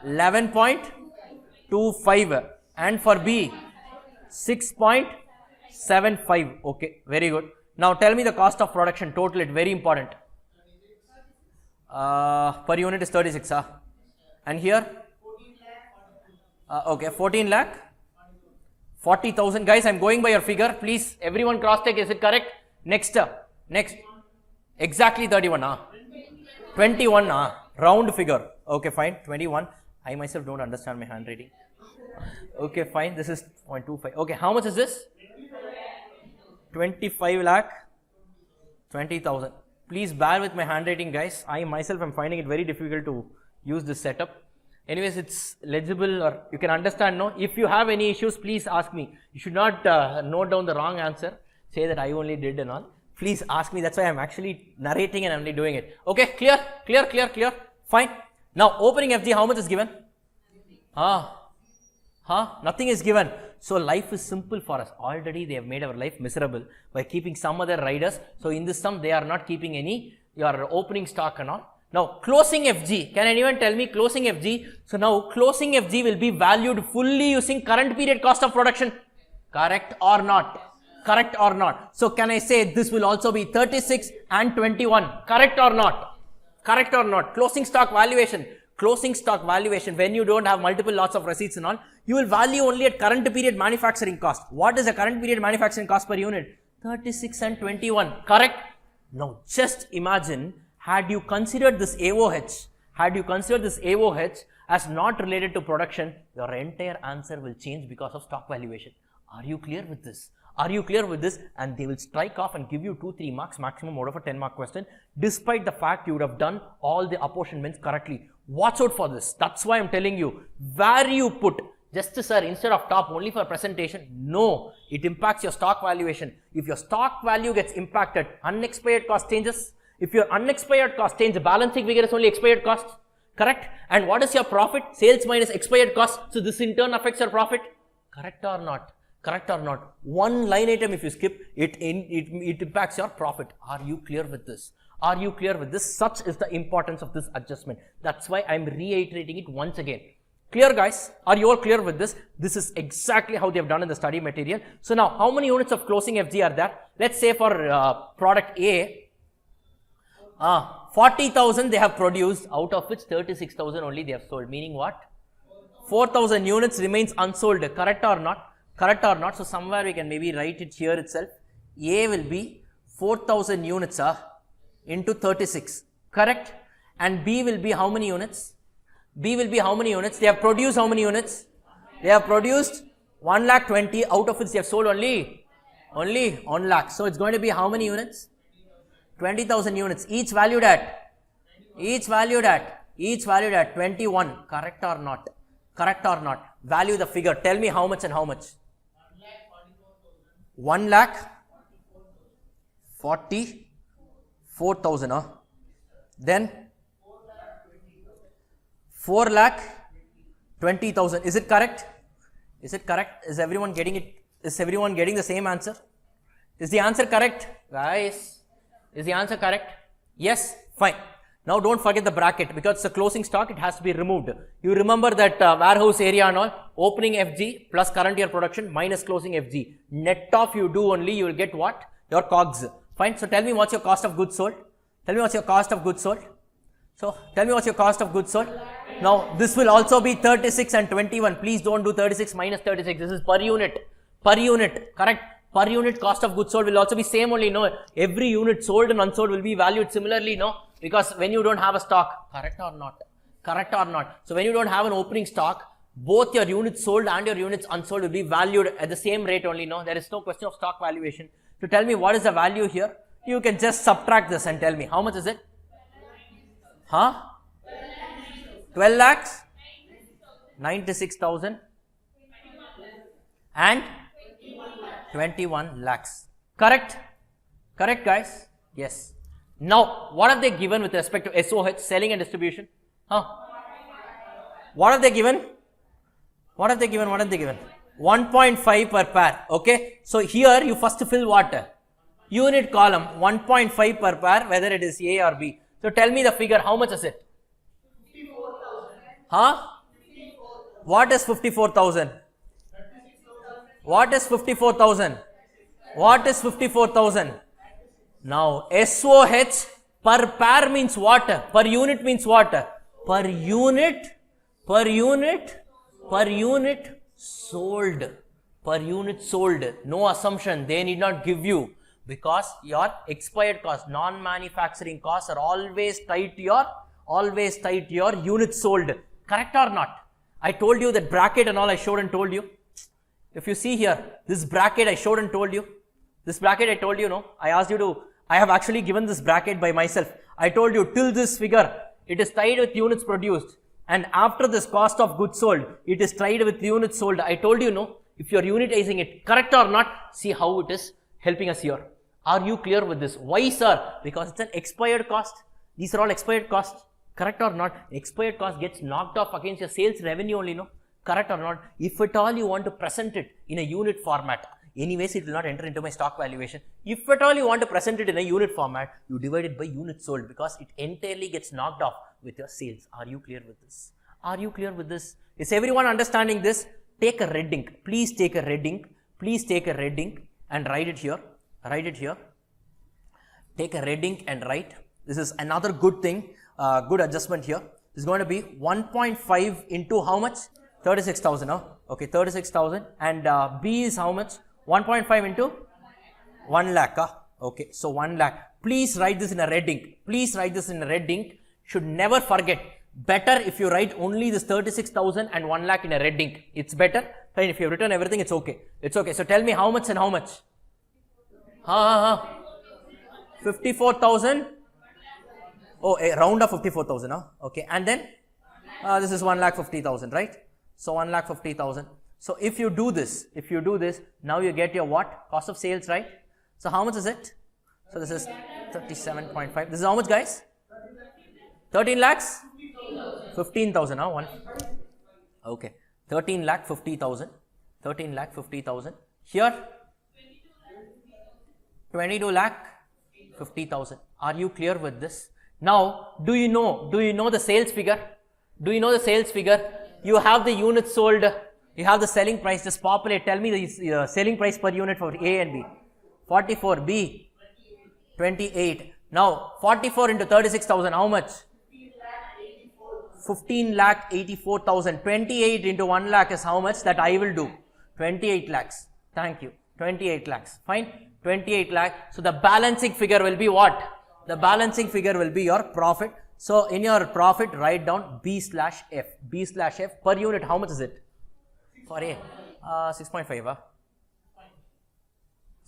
11.25, and for B, 6.75. Okay, very good. Now tell me the cost of production, total it, very important. Per unit is 36, and here, okay, 14 lakh 40,000. Guys, I'm going by your figure. Please, everyone cross check. Is it correct? Next. Exactly 31. 21. Round figure. Okay, fine. 21. I myself don't understand my handwriting. Okay, fine. This is 0.25. Okay, how much is this? 25 lakh 20,000. Please bear with my handwriting, guys. I myself am finding it very difficult to use this setup. Anyways, it's legible, or you can understand, no? If you have any issues, please ask me. You should not note down the wrong answer, say that I only did and all. Please ask me. That's why I'm actually narrating and I'm only doing it. Okay, clear? Fine. Now, opening FG, how much is given? Nothing is given. So, life is simple for us. Already they have made our life miserable by keeping some other riders. So, in this sum, they are not keeping any your opening stock and all. Now, closing FG, can anyone tell me closing FG? So, now closing FG will be valued fully using current period cost of production. Correct or not? So, can I say this will also be 36 and 21? Correct or not? Closing stock valuation, when you don't have multiple lots of receipts and all, you will value only at current period manufacturing cost. What is the current period manufacturing cost per unit? 36 and 21. Correct? Now, just imagine, had you considered this AOH as not related to production, your entire answer will change because of stock valuation. Are you clear with this? And they will strike off and give you 2-3 marks maximum out of a 10-mark question, despite the fact you would have done all the apportionments correctly. Watch out for this. That's why I'm telling you, where you put, just sir, instead of top only for presentation, no, it impacts your stock valuation. If your stock value gets impacted, unexpired cost changes, If your unexpired cost change, the balancing figure is only expired cost, correct? And what is your profit? Sales minus expired cost. So this in turn affects your profit, correct or not? Correct or not? One line item if you skip, it impacts your profit. Are you clear with this? Are you clear with this? Such is the importance of this adjustment. That's why I'm reiterating it once again. Clear, guys? Are you all clear with this? This is exactly how they have done in the study material. So now, how many units of closing FG are there? Let's say for product A, 40,000 they have produced, out of which 36,000 only they have sold. Meaning what? 4,000 units remains unsold. Correct or not? Correct or not? So somewhere we can maybe write it here itself. A will be 4,000 units into 36. Correct? And B will be how many units? B will be how many units? They have produced how many units? They have produced 1,20,000, out of which they have sold only 1 lakh. So it's going to be how many units? 20,000 units. Each valued at 21. Correct or not? Correct or not? Value the figure. Tell me how much and how much? 1,44,000. Then 4,20,000. Is it correct? Is it correct? Is everyone getting it? Is everyone getting the same answer? Is the answer correct, guys? Is the answer correct? Yes? Fine. Now don't forget the bracket, because it's a closing stock, it has to be removed. You remember that warehouse area and all, opening FG plus current year production minus closing FG. Net off you do only, you will get what? Your COGS. Fine. So tell me what's your cost of goods sold? Tell me what's your cost of goods sold? So tell me what's your cost of goods sold? Now this will also be 36 and 21. Please don't do 36 minus 36. This is per unit. Per unit. Correct? Per unit cost of goods sold will also be same only. No, every unit sold and unsold will be valued similarly. No, because when you don't have a stock, correct or not? Correct or not? So when you don't have an opening stock, both your units sold and your units unsold will be valued at the same rate only. No, there is no question of stock valuation. So tell me what is the value here? You can just subtract this and tell me how much is it? 12 lakhs? 96,000 and 21 lakhs. Correct? Correct, guys? Yes. Now, what have they given with respect to SOH, selling and distribution? What have they given? What have they given? What have they given? 1.5 per pair. Okay. So here you first fill what? Unit column 1.5 per pair, whether it is A or B. So tell me the figure. How much is it? 54,000. What is 54,000? What is 54,000? What is 54,000? Now, SOH per pair means what? Per unit means what? Per unit sold. Per unit sold. No assumption. They need not give you, because your expired cost, non-manufacturing costs are always tied to your units sold. Correct or not? I told you that bracket and all I showed and told you. If you see here, this bracket I showed and told you. This bracket I told you, no. I asked you to, I have actually given this bracket by myself. I told you till this figure, it is tied with units produced. And after this cost of goods sold, it is tied with units sold. I told you, no. If you are unitizing it, correct or not, see how it is helping us here. Are you clear with this? Why, sir? Because it's an expired cost. These are all expired costs. Correct or not? Expired cost gets knocked off against your sales revenue only, no? Correct or not? If at all you want to present it in a unit format, anyways it will not enter into my stock valuation. If at all you want to present it in a unit format, you divide it by units sold, because it entirely gets knocked off with your sales. Are you clear with this? Are you clear with this? Is everyone understanding this? Take a red ink. Please take a red ink. Please take a red ink and write it here. Write it here. Take a red ink and write. This is another good thing, good adjustment here. This is going to be 1.5 into how much? 36,000. Okay, 36,000. And B is how much? 1.5 into 1 lakh. Okay, so 1 lakh. Please write this in a red ink. Please write this in a red ink. Should never forget. Better if you write only this 36,000 and 1 lakh in a red ink. It's better. Fine, if you have written everything, it's okay. It's okay. So tell me how much and how much? 54,000. Oh, a round of 54,000. Okay, and then this is 1,50,000, right? So 1,50,000. So if you do this, now you get your what? Cost of sales, right? So how much is it? So this is 37.5. This is how much, guys? 13 lakhs? 15,000, huh? One. Okay. 13 lakh 50,000. 13 lakh 50,000. Here? 22 lakh 50,000. Are you clear with this? Now, do you know the sales figure? Do you know the sales figure? You have the units sold, you have the selling price. Just populate. Tell me the selling price per unit for A and B. 44, B 28. Now 44 into 36,000, how much? 15 lakh 84,000. 28 into 1 lakh is how much? That I will do. 28 lakhs. Thank you. 28 lakhs. Fine. 28 lakh. So the balancing figure will be what? The balancing figure will be your profit. So in your profit, write down B slash F. B slash F per unit. How much is it? For A, 6.5.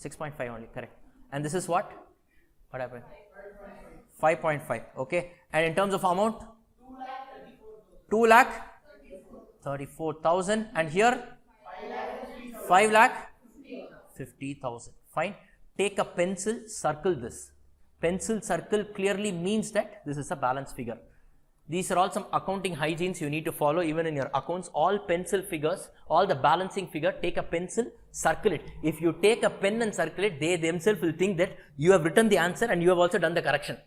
6.5 only. Correct. And this is what? What happened? 5.5. Okay. And in terms of amount? 2 lakh 34,000. And here? 5 lakh 50,000. Fine. Take a pencil, circle this. Pencil circle clearly means that this is a balance figure. These are all some accounting hygienes you need to follow even in your accounts. All pencil figures, all the balancing figure, take a pencil, circle it. If you take a pen and circle it, they themselves will think that you have written the answer and you have also done the correction.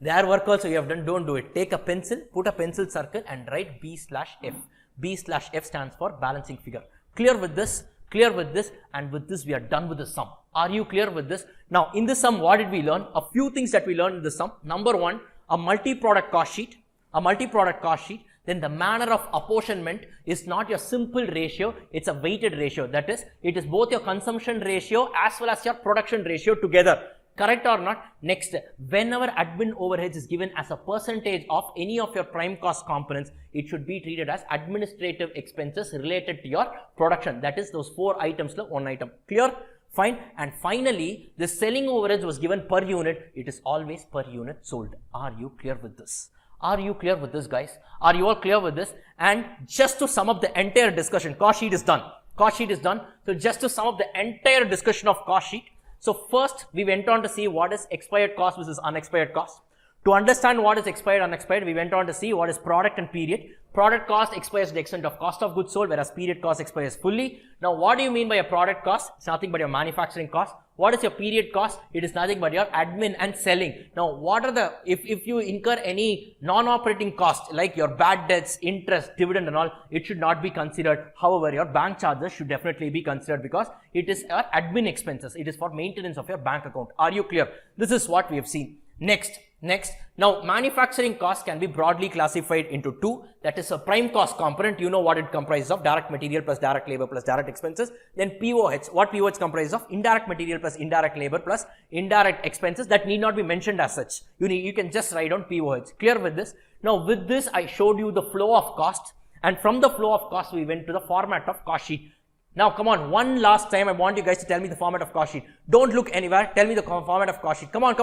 Their work also you have done, don't do it. Take a pencil, put a pencil circle and write B slash F. B slash F stands for balancing figure. Clear with this? Clear with this? And with this we are done with the sum. Are you clear with this? Now in this sum what did we learn? A few things that we learned in the sum. Number one, a multi-product cost sheet. A multi-product cost sheet. Then the manner of apportionment is not your simple ratio, it's a weighted ratio. That is, it is both your consumption ratio as well as your production ratio together. Correct or not? Next, whenever admin overheads is given as a percentage of any of your prime cost components, it should be treated as administrative expenses related to your production. That is those 4 items, the one item. Clear? Fine. And finally, the selling overheads was given per unit. It is always per unit sold. Are you clear with this? Are you clear with this, guys? Are you all clear with this? And just to sum up the entire discussion, cost sheet is done. Cost sheet is done. So just to sum up the entire discussion of cost sheet. So first, we went on to see what is expired cost versus unexpired cost. To understand what is expired, unexpired, we went on to see what is product and period. Product cost expires to the extent of cost of goods sold, whereas period cost expires fully. Now, what do you mean by a product cost? It's nothing but your manufacturing cost. What is your period cost? It is nothing but your admin and selling. Now, what are the, if you incur any non-operating cost, like your bad debts, interest, dividend and all, it should not be considered. However, your bank charges should definitely be considered because it is your admin expenses. It is for maintenance of your bank account. Are you clear? This is what we have seen. Next, now manufacturing cost can be broadly classified into 2. That is a prime cost component. You know what it comprises of: direct material plus direct labor plus direct expenses. Then POH. What POH comprises of? Indirect material plus indirect labor plus indirect expenses. That need not be mentioned as such. You can just write down POH. Clear with this? Now with this I showed you the flow of cost, and from the flow of cost we went to the format of cost sheet. Now come on, one last time I want you guys to tell me the format of cost sheet. Don't look anywhere. Tell me the format of cost sheet. Come on.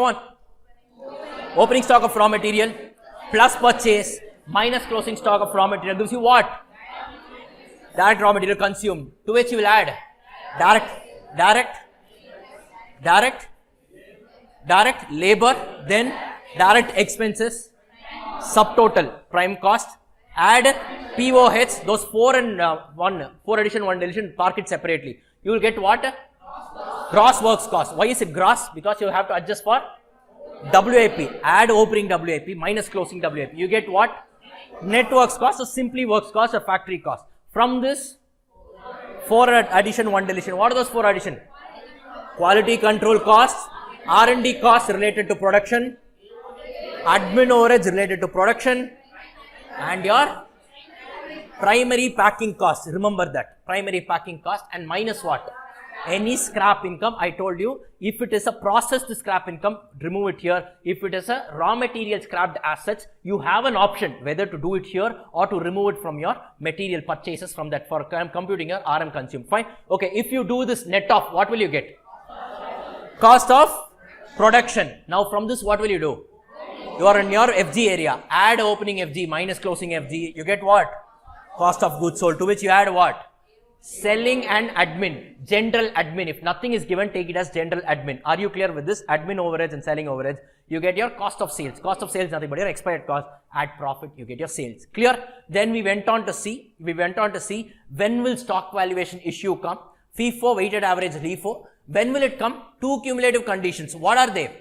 Opening stock of raw material plus purchase minus closing stock of raw material gives you what? Direct raw material consumed, to which you will add direct labor, then direct expenses, subtotal prime cost, add POH, those 4 and 4 addition, 1 deletion, park it separately. You will get what? Gross works cost. Why is it gross? Because you have to adjust for WAP, add opening WAP minus closing WAP. You get what? Net works cost, so simply works cost or factory cost. From this, 4 addition, 1 deletion. What are those 4 addition? Quality control costs, R&D costs related to production, admin overheads related to production, and your primary packing cost. Remember that. Primary packing cost, and minus what? Any scrap income. I told you, if it is a processed scrap income, remove it here. If it is a raw material scrapped assets, you have an option whether to do it here or to remove it from your material purchases from that for computing your RM consumed. Fine. Okay, if you do this net off, what will you get? Cost of production. Now from this, what will you do? You are in your FG area. Add opening FG minus closing FG. You get what? Cost of goods sold, to which you add what? Selling and admin, general admin. If nothing is given, take it as general admin. Are you clear with this? Admin overheads and selling overheads. You get your cost of sales. Cost of sales nothing but your expired cost. Add profit, you get your sales. Clear? Then we went on to see when will stock valuation issue come? FIFO, weighted average LIFO. When will it come? Two cumulative conditions. What are they?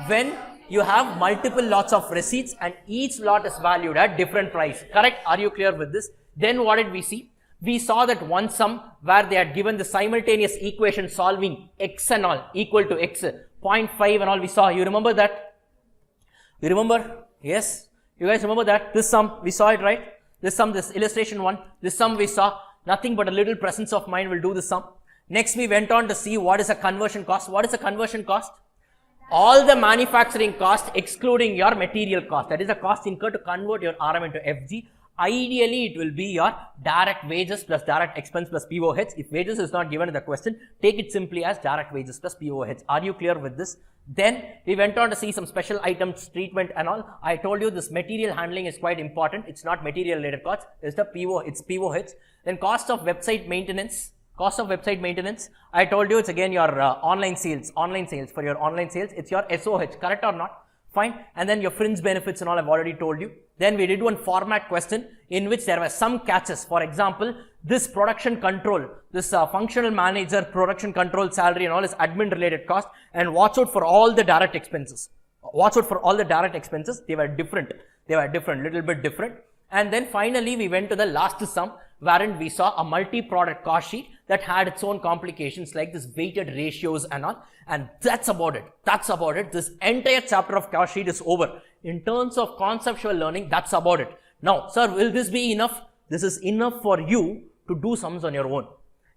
When you have multiple lots of receipts and each lot is valued at different price. Correct? Are you clear with this? Then what did we see? We saw that one sum where they had given the simultaneous equation solving x and all equal to x, 0.5 and all we saw. You remember that? You remember? Yes? You guys remember that? This sum, we saw it, right? This sum, this illustration one, this sum we saw. Nothing but a little presence of mind will do the sum. Next we went on to see what is a conversion cost. What is a conversion cost? All the manufacturing cost excluding your material cost. That is the cost incurred to convert your RM into FG. Ideally, it will be your direct wages plus direct expense plus POH. If wages is not given in the question, take it simply as direct wages plus POH. Are you clear with this? Then we went on to see some special items treatment and all. I told you this material handling is quite important. It's not material related cost. It's the it's POH. Then cost of website maintenance. I told you it's again your online sales for your online sales. It's your SOH, correct or not? Fine. And then your fringe benefits and all I've already told you. Then we did one format question in which there were some catches. For example, this production control, this functional manager production control salary and all is admin related cost, and watch out for all the direct expenses. They were different, little bit different. And then finally we went to the last sum wherein we saw a multi-product cost sheet that had its own complications like this weighted ratios and all. And that's about it. This entire chapter of cost sheet is over. In terms of conceptual learning, that's about it. Now, sir, will this be enough? This is enough for you to do sums on your own.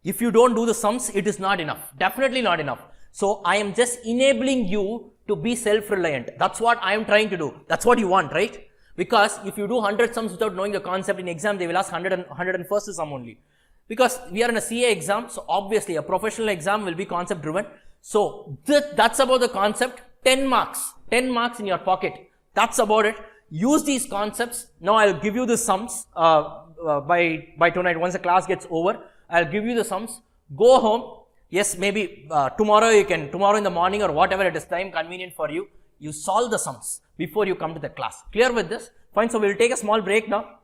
If you don't do the sums, it is not enough. Definitely not enough. So I am just enabling you to be self-reliant. That's what I am trying to do. That's what you want, right? Because if you do 100 sums without knowing the concept in exam, they will ask 101st sum only. Because we are in a CA exam, so obviously a professional exam will be concept driven. So that's about the concept. 10 marks in your pocket. That's about it. Use these concepts. Now I'll give you the sums by tonight. Once the class gets over, I'll give you the sums. Go home. Yes, maybe tomorrow in the morning or whatever it is time convenient for you. You solve the sums before you come to the class. Clear with this? Fine. So we'll take a small break now.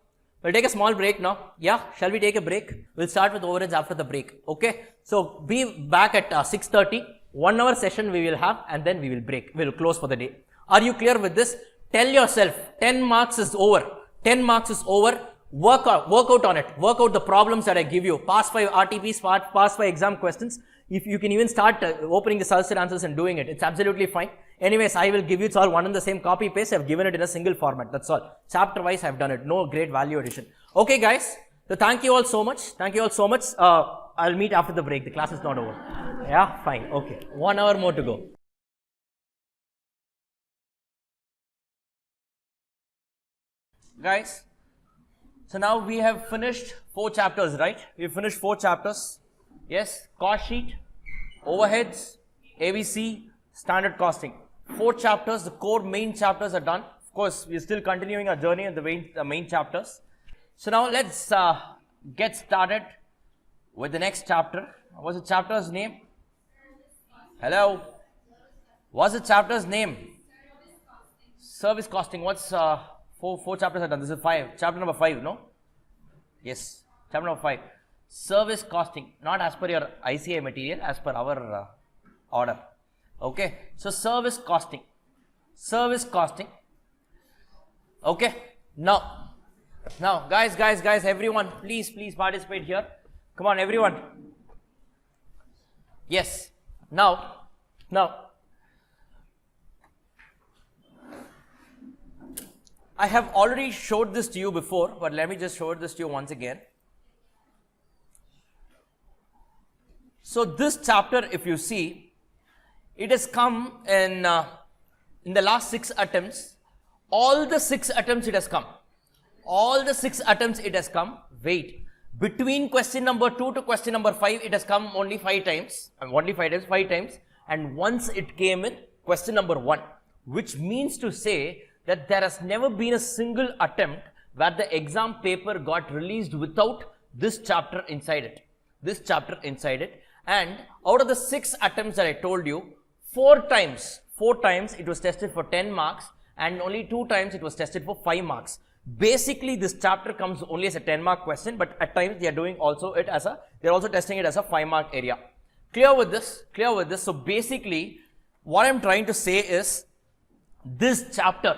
Yeah, shall we take a break? We'll start with overheads after the break. Okay. So be back at 6:30. 1 hour session we will have and then we will break. We'll close for the day. Are you clear with this? Tell yourself 10 marks is over. 10 marks is over. Work out on it. Work out the problems that I give you. Pass 5 RTPs, pass 5 exam questions. If you can even start opening the suggested answers and doing it, it's absolutely fine. Anyways, I will give you, it's all one and the same copy paste. I've given it in a single format. That's all. Chapter wise, I've done it. No great value addition. Okay, guys. So thank you all so much. I'll meet after the break. The class is not over. Yeah, fine. Okay. 1 hour more to go. Guys, so now we have finished 4 chapters, right? We've finished 4 chapters. Yes, cost sheet, overheads, ABC, standard costing. 4 chapters, the core main chapters are done. Of course, we're still continuing our journey in the main chapters. So now let's get started with the next chapter. What's the chapter's name? Hello? What's the chapter's name? Service costing. What's 4 chapters are done? This is 5. Chapter number 5, no? Yes. Chapter number 5. Service costing. Not as per your ICA material, as per our order. Okay. So service costing. Okay. Now, guys, everyone, please participate here. Come on, everyone. Yes. Now. I have already showed this to you before, but let me just show this to you once again. So this chapter, if you see, it has come in the last 6 attempts. All the 6 attempts it has come. Wait. Between question number 2 to question number 5, it has come only 5 times. And once it came in question number 1, which means to say that there has never been a single attempt where the exam paper got released without this chapter inside it. And out of the 6 attempts that I told you, 4 times 4 times it was tested for 10 marks, and only 2 times it was tested for 5 marks. Basically, this chapter comes only as a 10-mark question, but at times they are doing also it as they're also testing it as a 5-mark area. Clear with this? Clear with this? So basically, what I'm trying to say is, this chapter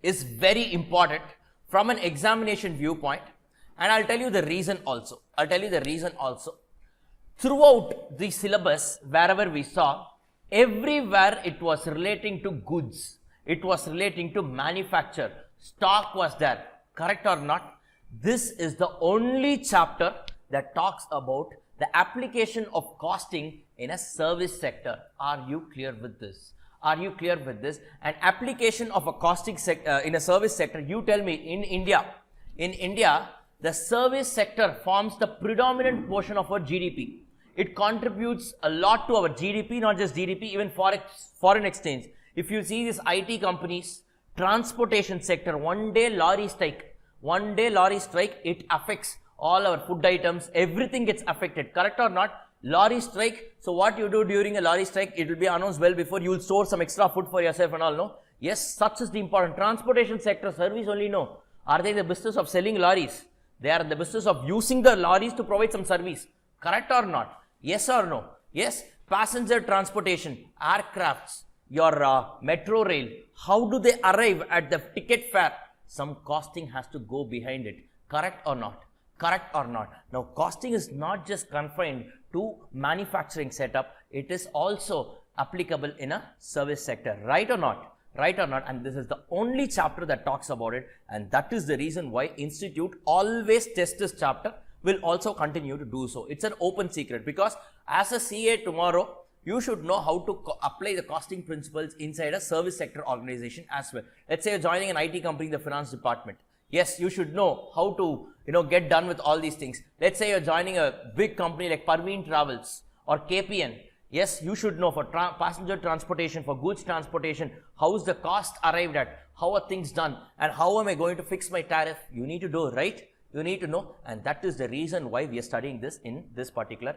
is very important from an examination viewpoint, and I'll tell you the reason also. Throughout the syllabus, wherever we saw, everywhere it was relating to goods. It was relating to manufacture. Stock was there. Correct or not? This is the only chapter that talks about the application of costing in a service sector. Are you clear with this? Are you clear with this? An application of a costing sector in a service sector, you tell me, in India, the service sector forms the predominant portion of our GDP. It contributes a lot to our GDP, not just GDP, even foreign exchange. If you see these IT companies, transportation sector, one day lorry strike, it affects all our food items, everything gets affected. Correct or not? Lorry strike. So what you do during a lorry strike, it will be announced well before. You will store some extra food for yourself and all, no? Yes, such is the important. Transportation sector, service only, no. Are they in the business of selling lorries? They are in the business of using the lorries to provide some service. Correct or not? Yes or no? Yes. Passenger transportation, aircrafts, your metro rail, how do they arrive at the ticket fare? Some costing has to go behind it. Correct or not? Correct or not? Now, costing is not just confined to manufacturing setup. It is also applicable in a service sector. Right or not? Right or not? And this is the only chapter that talks about it. And that is the reason why Institute always tests this chapter, will also continue to do so. It's an open secret, because as a CA tomorrow, you should know how to apply the costing principles inside a service sector organization as well. Let's say you're joining an IT company in the finance department. Yes, you should know how to, get done with all these things. Let's say you're joining a big company like Parveen Travels or KPN. Yes, you should know for passenger transportation, for goods transportation, how is the cost arrived at, how are things done, and how am I going to fix my tariff? You need to do, right? You need to know, and that is the reason why we are studying this in this particular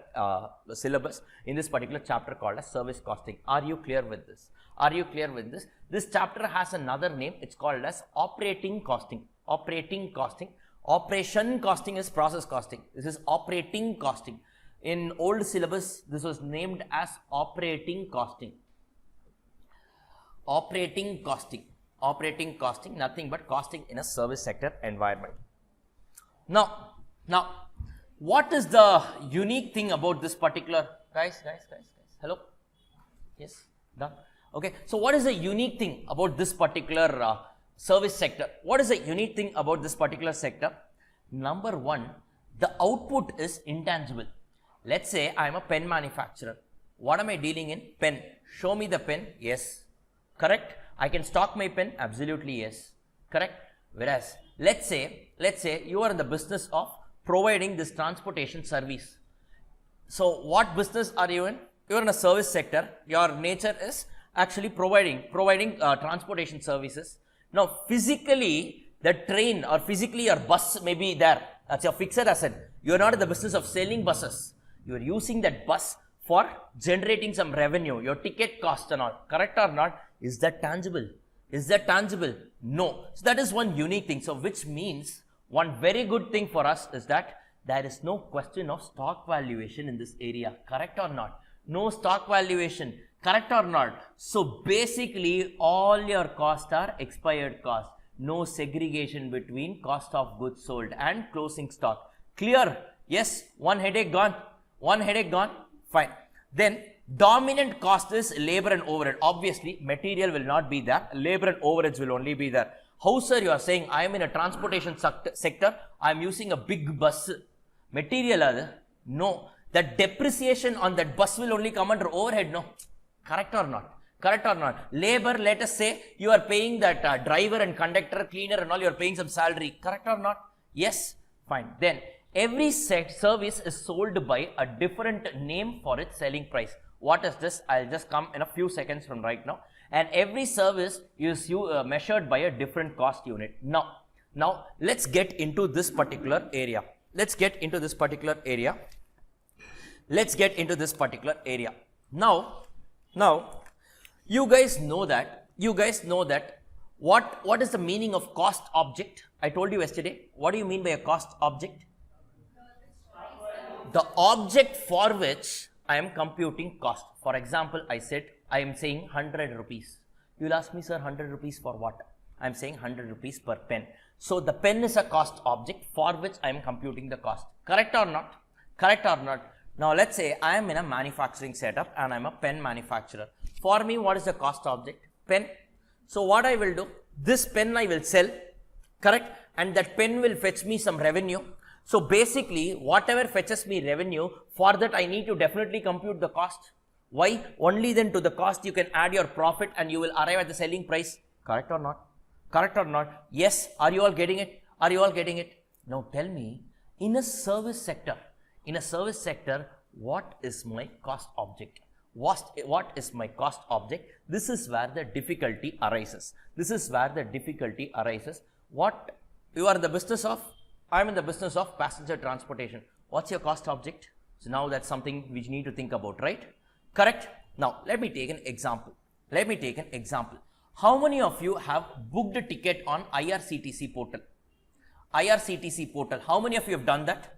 syllabus, in this particular chapter called as service costing. Are you clear with this? Are you clear with this? This chapter has another name. It's called as operating costing. Operating costing. Operation costing is process costing. This is operating costing. In old syllabus, this was named as operating costing. Operating costing. Operating costing, nothing but costing in a service sector environment. Now, what is the unique thing about this particular, guys, hello? Yes, done. Okay, so what is the unique thing about this particular service sector? What is the unique thing about this particular sector? Number one, the output is intangible. Let's say I am a pen manufacturer. What am I dealing in? Pen. Show me the pen. Yes. Correct. I can stock my pen. Absolutely yes. Correct. Whereas, let's say you are in the business of providing this transportation service. So what business are you in? You are in a service sector. Your nature is actually providing transportation services. Now, physically, the train or physically your bus may be there. That's your fixed asset. You are not in the business of selling buses. You are using that bus for generating some revenue, your ticket cost and all. Correct or not? Is that tangible? Is that tangible? No. So that is one unique thing. So which means one very good thing for us is that there is no question of stock valuation in this area. Correct or not? No stock valuation. Correct or not? So basically all your costs are expired costs. No segregation between cost of goods sold and closing stock. Clear? Yes. One headache gone. One headache gone. Fine. Then dominant cost is labor and overhead. Obviously, material will not be there. Labor and overheads will only be there. How, sir, you are saying I am in a transportation sector, I am using a big bus. Material, no. The depreciation on that bus will only come under overhead, no. Correct or not? Correct or not? Labor, let us say you are paying that driver and conductor, cleaner and all, you are paying some salary. Correct or not? Yes. Fine. Then every service is sold by a different name for its selling price. What is this? I'll just come in a few seconds from right now. And every service is measured by a different cost unit. Now let's get into this particular area. Now, you guys know that what is the meaning of cost object? I told you yesterday. What do you mean by a cost object? The object for which I am computing cost. For example, I am saying 100 rupees. You will ask me, sir, 100 rupees for what? I am saying 100 rupees per pen. So the pen is a cost object for which I am computing the cost. Correct or not? Correct or not? Now let's say I am in a manufacturing setup and I am a pen manufacturer. For me, what is the cost object? Pen. So what I will do, this pen I will sell, correct? And that pen will fetch me some revenue. So basically, whatever fetches me revenue, for that I need to definitely compute the cost. Why? Only then to the cost you can add your profit and you will arrive at the selling price. Correct or not? Correct or not? Yes. Are you all getting it? Are you all getting it? Now tell me, in a service sector, what is my cost object? What is my cost object? This is where the difficulty arises. What you are in the business of? I am in the business of passenger transportation. What's your cost object? So now that's something which you need to think about, right? Correct? Now let me take an example. How many of you have booked a ticket on IRCTC portal? IRCTC portal. How many of you have done that?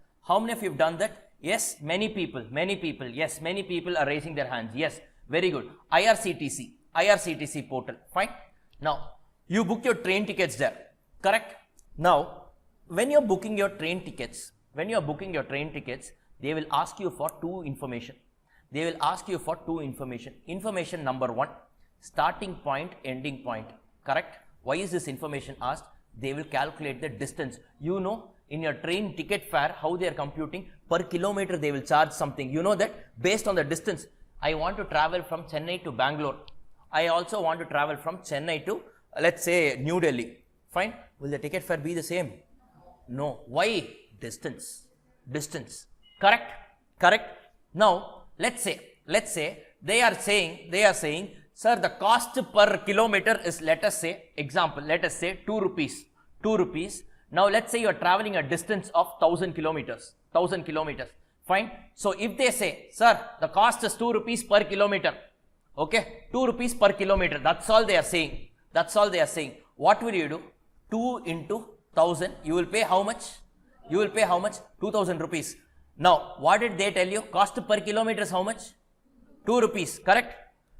Yes, many people. Yes, many people are raising their hands. Yes, very good. IRCTC portal. Fine. Now, you book your train tickets there. Correct? Now, when you're booking your train tickets, they will ask you for two information. Information number one, starting point, ending point. Correct? Why is this information asked? They will calculate the distance. You know, in your train ticket fare, how they are computing per kilometer, they will charge something. You know that based on the distance. I want to travel from Chennai to Bangalore. I also want to travel from Chennai to, let's say, New Delhi. Fine. Will the ticket fare be the same? No. Why? Distance. Correct. Now, let's say they are saying, sir, the cost per kilometer is, let us say 2 rupees. Now let's say you are traveling a distance of 1000 kilometers. Fine. So if they say, sir, the cost is 2 rupees per kilometer. Okay, 2 rupees per kilometer. That's all they are saying. What will you do? 2 into 1000. You will pay how much? 2000 rupees. Now, what did they tell you? Cost per kilometer is how much? 2 rupees. Correct?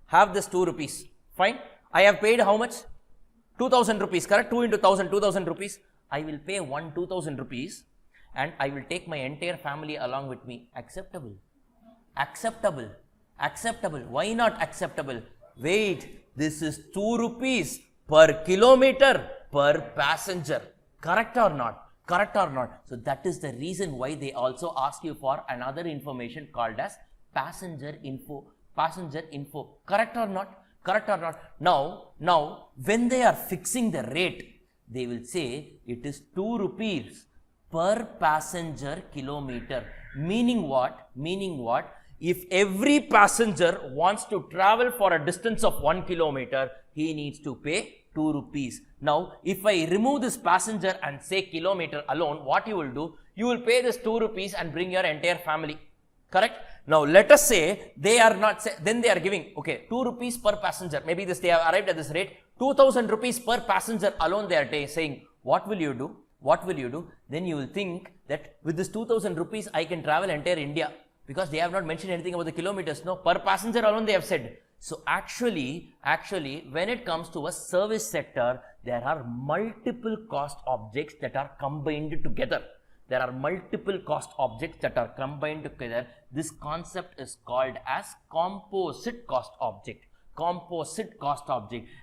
Have this 2 rupees. Fine. I have paid how much? 2000 rupees. Correct? 2 into 1000, 2000 rupees. I will pay 2000 rupees and I will take my entire family along with me. Acceptable. Why not acceptable? Wait, this is 2 rupees per kilometer per passenger. Correct or not? So that is the reason why they also ask you for another information called as passenger info. Correct or not? Now, when they are fixing the rate, they will say it is 2 rupees per passenger kilometer. Meaning what? If every passenger wants to travel for a distance of 1 kilometer, he needs to pay 2 rupees. Now, if I remove this passenger and say kilometer alone, what you will do? You will pay this 2 rupees and bring your entire family. Correct? Now, let us say they are not, then they are giving, okay, 2 rupees per passenger. Maybe they have arrived at this rate. 2000 rupees per passenger alone they are saying. What will you do? Then you will think that with this 2000 rupees, I can travel entire India, because they have not mentioned anything about the kilometers. No, per passenger alone they have said. So actually, when it comes to a service sector, there are multiple cost objects that are combined together. This concept is called as composite cost object.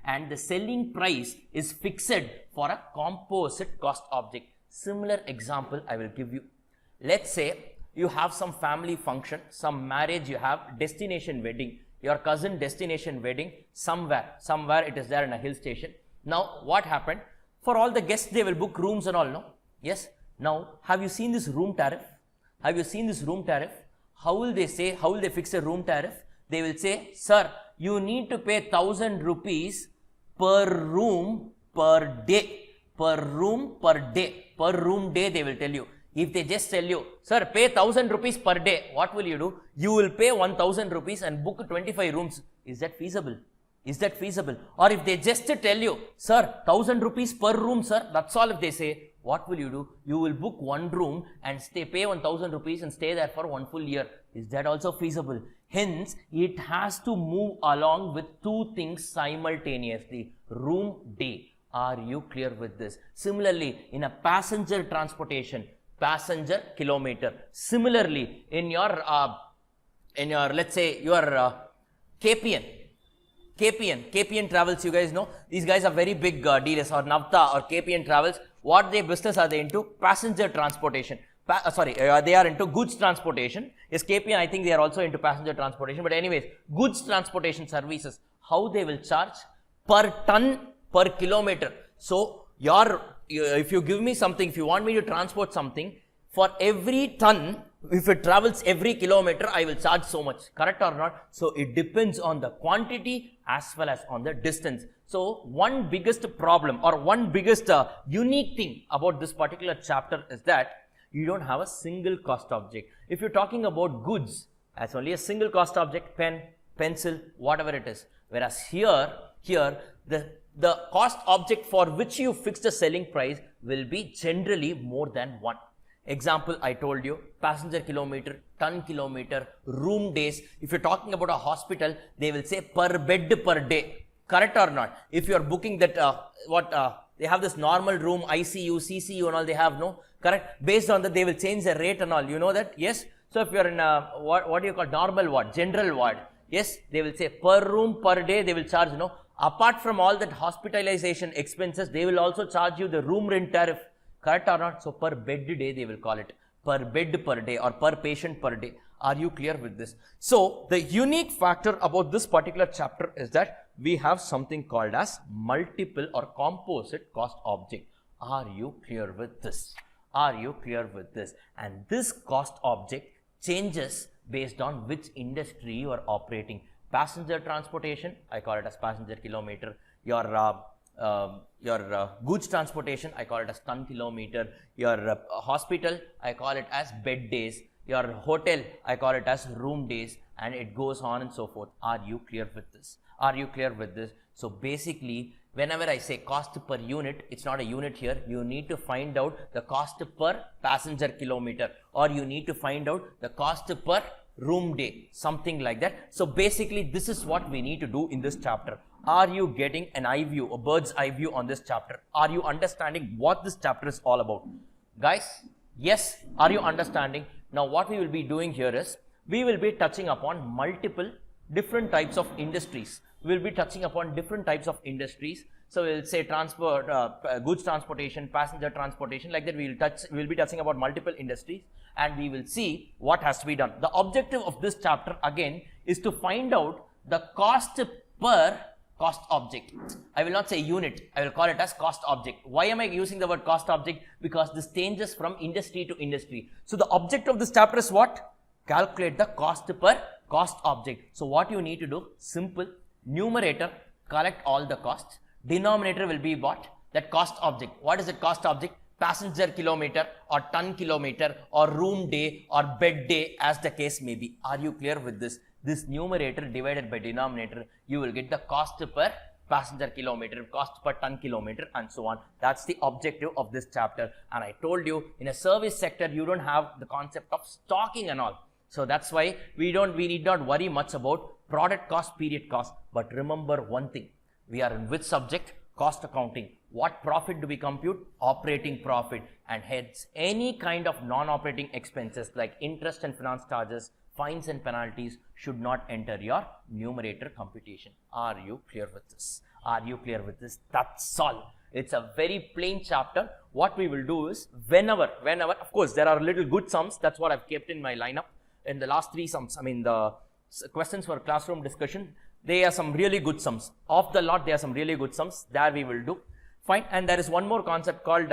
And the selling price is fixed for a composite cost object. Similar example I will give you. Let's say you have some family function, some marriage, you have destination wedding, your cousin destination wedding somewhere it is there in a hill station. Now what happened? For all the guests they will book rooms and all, no? Yes. Now have you seen this room tariff? How will they fix a room tariff? They will say, sir, you need to pay 1000 rupees per room per day. Per room day they will tell you. If they just tell you, sir, pay 1000 rupees per day, what will you do? You will pay 1000 rupees and book 25 rooms. Is that feasible? Is that feasible? Or if they just tell you, sir, 1000 rupees per room, sir, that's all. If they say, what will you do? You will book one room and pay 1000 rupees and stay there for 1 full year. Is that also feasible? Hence, it has to move along with two things simultaneously. Room, day. Are you clear with this? Similarly, in a passenger transportation, passenger, kilometer. Similarly, in your let's say your KPN Travels, you guys know, these guys are very big dealers, or Navta or KPN Travels. What their business are they into? Passenger transportation. They are into goods transportation. Yes, KPN, I think they are also into passenger transportation. But anyways, goods transportation services, how they will charge? Per ton, per kilometer. So, if you give me something, if you want me to transport something, for every ton, if it travels every kilometer, I will charge so much. Correct or not? So, it depends on the quantity as well as on the distance. So, one biggest problem or one biggest unique thing about this particular chapter is that you don't have a single cost object. If you're talking about goods, that's only a single cost object, pen, pencil, whatever it is. Whereas here the cost object for which you fix the selling price will be generally more than one. Example, I told you, passenger kilometer, ton kilometer, room days. If you're talking about a hospital, they will say per bed per day. Correct or not? If you are booking that, they have this normal room, ICU, CCU and all they have, no? Correct? Based on that, they will change the rate and all. You know that? Yes? So, if you are in a, what do you call, normal ward, general ward, yes, they will say per room, per day, they will charge, no? Apart from all that hospitalization expenses, they will also charge you the room rent tariff. Correct or not? So, per bed day, they will call it. Per bed per day or per patient per day. Are you clear with this? So, the unique factor about this particular chapter is that we have something called as multiple or composite cost object. Are you clear with this? Are you clear with this? And this cost object changes based on which industry you are operating. Passenger transportation, I call it as passenger kilometer. Your goods transportation, I call it as ton kilometer. Your hospital, I call it as bed days. Your hotel, I call it as room days, and it goes on and so forth. Are you clear with this? Are you clear with this? So basically, whenever I say cost per unit, it's not a unit here. You need to find out the cost per passenger kilometer, or you need to find out the cost per room day, something like that. So basically, this is what we need to do in this chapter. Are you getting an eye view, a bird's eye view on this chapter? Are you understanding what this chapter is all about? Guys, yes, are you understanding? Now what we will be doing here is, we will be touching upon multiple different types of industries. We will be touching upon different types of industries. So we'll say transport, goods transportation, passenger transportation, like that we'll be touching about multiple industries, and we will see what has to be done. The objective of this chapter again is to find out the cost per cost object. I will not say unit, I will call it as cost object. Why am I using the word cost object? Because this changes from industry to industry. So the object of this chapter is what? Calculate the cost per cost object. So what you need to do? Simple. Numerator, collect all the costs. Denominator will be what? That cost object. What is that cost object? Passenger kilometer or ton kilometer or room day or bed day, as the case may be. Are you clear with this? This numerator divided by denominator, you will get the cost per passenger kilometer, cost per ton kilometer, and so on. That's the objective of this chapter. And I told you, in a service sector, you don't have the concept of stocking and all. So that's why we need not worry much about product cost, period cost. But remember one thing, we are in which subject? Cost accounting. What profit do we compute? Operating profit. And hence, any kind of non-operating expenses like interest and finance charges, fines and penalties should not enter your numerator computation. Are you clear with this? Are you clear with this? That's all. It's a very plain chapter. What we will do is, whenever, of course, there are little good sums. That's what I've kept in my lineup. In the last three sums, I mean, the questions for classroom discussion, they are some really good sums. Of the lot, there are some really good sums. There we will do. Fine. And there is one more concept called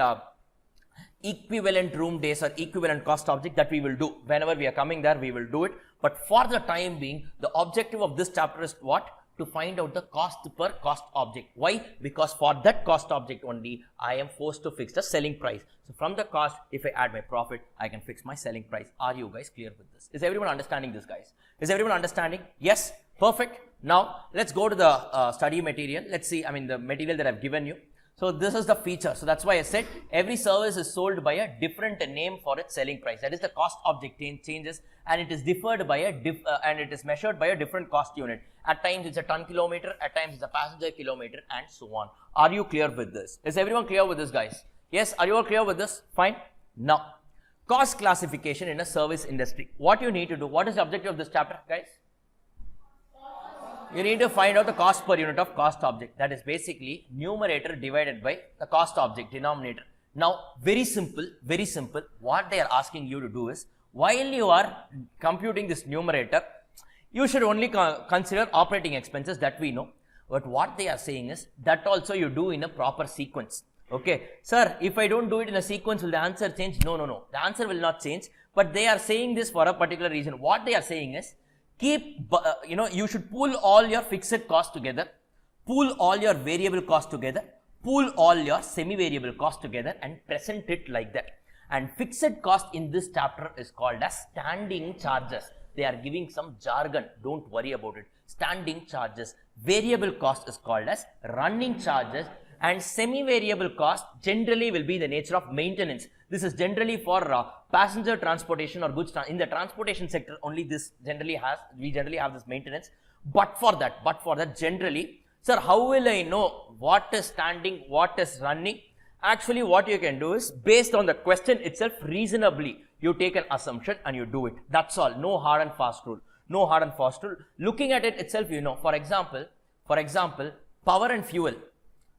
equivalent room days or equivalent cost object that we will do. Whenever we are coming there, we will do it. But for the time being, the objective of this chapter is what? To find out the cost per cost object. Why? Because for that cost object only, I am forced to fix the selling price. So from the cost, if I add my profit, I can fix my selling price. Are you guys clear with this? Is everyone understanding this, guys? Is everyone understanding? Yes? Perfect. Now, let's go to the study material. Let's see, the material that I've given you. So, this is the feature. So, that's why I said every service is sold by a different name for its selling price. That is, the cost object changes, and it is differed by and it is measured by a different cost unit. At times, it's a ton kilometer. At times, it's a passenger kilometer, and so on. Are you clear with this? Is everyone clear with this, guys? Yes, are you all clear with this? Fine. Now, cost classification in a service industry. What you need to do? What is the objective of this chapter, guys? You need to find out the cost per unit of cost object. That is basically numerator divided by the cost object, denominator. Now, very simple, what they are asking you to do is, while you are computing this numerator, you should only consider operating expenses, that we know. But what they are saying is, that also you do in a proper sequence. Okay, sir, if I don't do it in a sequence, will the answer change? No. The answer will not change. But they are saying this for a particular reason. What they are saying is, you should pool all your fixed costs together, pool all your variable costs together, pool all your semi-variable costs together, and present it like that. And fixed cost in this chapter is called as standing charges. They are giving some jargon. Don't worry about it. Standing charges. Variable cost is called as running charges, and semi-variable cost generally will be the nature of maintenance. This is generally for passenger transportation or goods. In the transportation sector, only we generally have this maintenance. But for that generally, sir, how will I know what is standing, what is running? Actually, what you can do is, based on the question itself, reasonably, you take an assumption and you do it. That's all. No hard and fast rule. Looking at it itself, for example, power and fuel.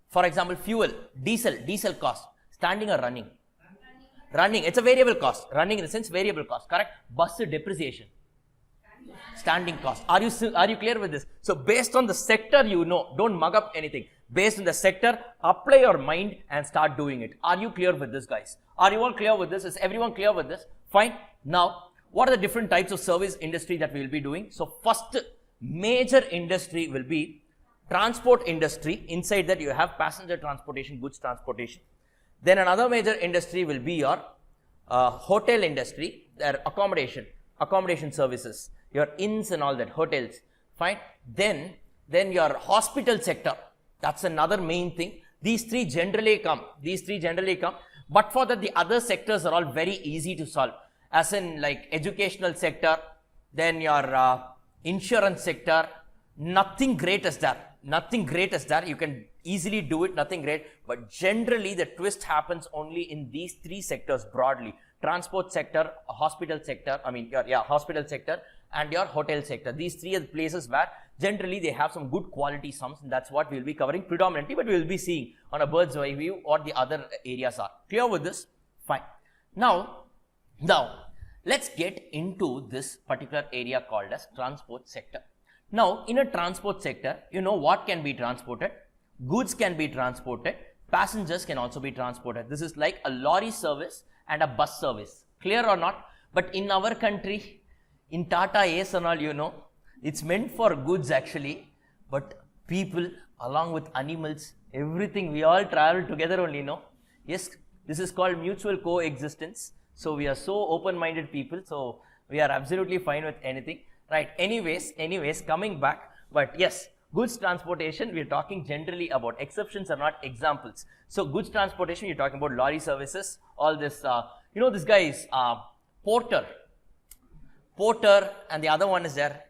For example, fuel, diesel cost, standing or running? Running, it's a variable cost. Running in the sense variable cost, correct? Bus depreciation, standing cost. Are you clear with this? So based on the sector, don't mug up anything. Based on the sector, apply your mind and start doing it. Are you clear with this, guys? Are you all clear with this? Is everyone clear with this? Fine. Now, what are the different types of service industry that we will be doing? So first major industry will be transport industry. Inside that you have passenger transportation, goods transportation. Then another major industry will be your hotel industry, their accommodation services, your inns and all that, hotels. Fine. Then your hospital sector. That's another main thing. These three generally come. But for that, the other sectors are all very easy to solve. As in like educational sector, then your insurance sector. Nothing great is there. You can easily do it, nothing great. But generally, the twist happens only in these three sectors broadly. Transport sector, hospital sector, hospital sector, and your hotel sector. These three are the places where generally they have some good quality sums, and that's what we'll be covering predominantly, but we'll be seeing on a bird's eye view what the other areas are. Clear with this? Fine. Now, let's get into this particular area called as transport sector. Now, in a transport sector, what can be transported? Goods can be transported. Passengers can also be transported. This is like a lorry service and a bus service. Clear or not? But in our country, in Tata Ace and all, it's meant for goods actually. But people, along with animals, everything, we all travel together only, Yes, this is called mutual coexistence. So we are so open-minded people. So we are absolutely fine with anything. Right. Anyways, coming back. But yes, goods transportation, we're talking generally about. Exceptions are not examples. So goods transportation, you're talking about lorry services, all this, this guy is porter, and the other one is there,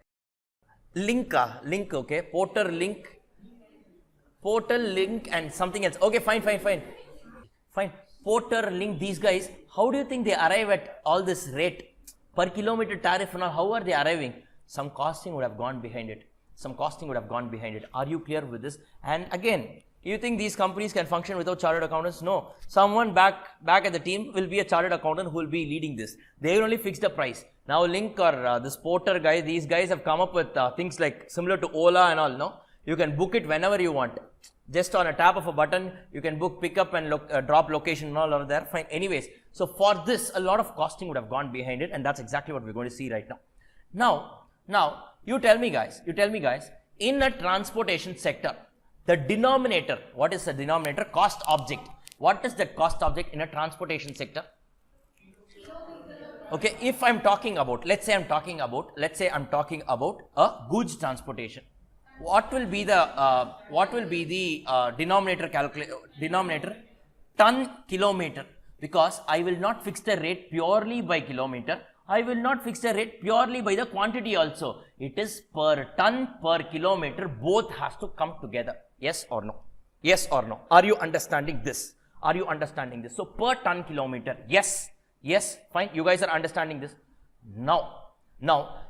link, okay, porter, link, and something else. Okay, fine. Porter, link, these guys, how do you think they arrive at all this rate? Per kilometer tariff and all, how are they arriving? Some costing would have gone behind it. Are you clear with this? And again, you think these companies can function without chartered accountants? No. Someone back at the team will be a chartered accountant who will be leading this. They will only fix the price. Now Link or this Porter guy, these guys have come up with things like similar to Ola and all, no? You can book it whenever you want. Just on a tap of a button, you can book, pick up and drop location and all over there. Fine. Anyways, so for this, a lot of costing would have gone behind it, and that's exactly what we're going to see right now. Now, you tell me guys, in a transportation sector, the denominator, what is the denominator? Cost object. What is the cost object in a transportation sector? Okay, if I'm talking about, let's say I'm talking about a goods transportation. What will be the denominator? Ton kilometer, because I will not fix the rate purely by kilometer. I will not fix the rate purely by the quantity also. It is per ton per kilometer. Both has to come together. Yes or no? Yes or no? Are you understanding this? Are you understanding this? So per ton kilometer. Yes. Yes. Fine. You guys are understanding this. Now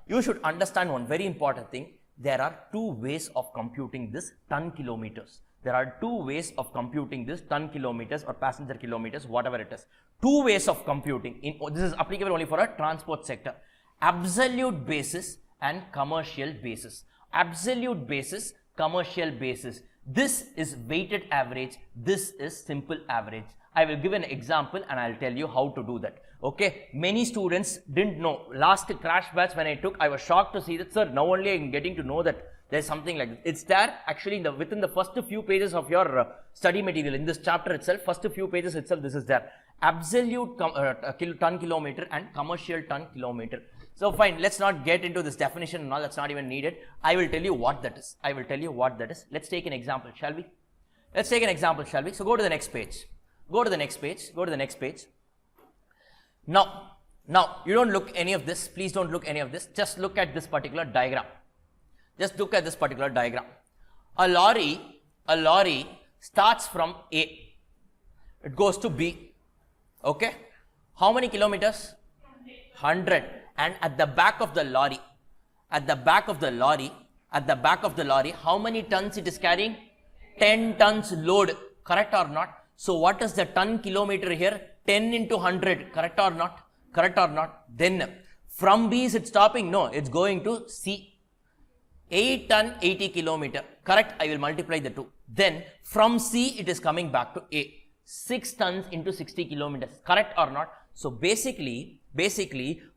you should understand one very important thing. There are two ways of computing this ton kilometers. There are two ways of computing this ton kilometers or passenger kilometers, whatever it is. Two ways of computing. This is applicable only for a transport sector. Absolute basis and commercial basis. Absolute basis, commercial basis. This is weighted average. This is simple average. I will give an example and I'll tell you how to do that. Okay, many students didn't know. Last crash batch when I took, I was shocked to see that, sir, now only I'm getting to know that there's something like this. It's there actually within the first few pages of your study material. In this chapter itself, first few pages itself, this is there. Absolute ton kilometer and commercial ton kilometer. So fine, let's not get into this definition and all, that's not even needed. I will tell you what that is. Let's take an example, shall we? So go to the next page. Now, you don't look any of this. Please don't look any of this. Just look at this particular diagram. A lorry starts from A. It goes to B. Okay. How many kilometers? 100. And at the back of the lorry, how many tons it is carrying? 10 tons load. Correct or not? So what is the ton kilometer here? 10 into 100. Correct or not? Then from B is it stopping? No, it's going to C. 8 ton 80 kilometer. Correct? I will multiply the two. Then from C it is coming back to A. 6 tons into 60 kilometers. Correct or not? So basically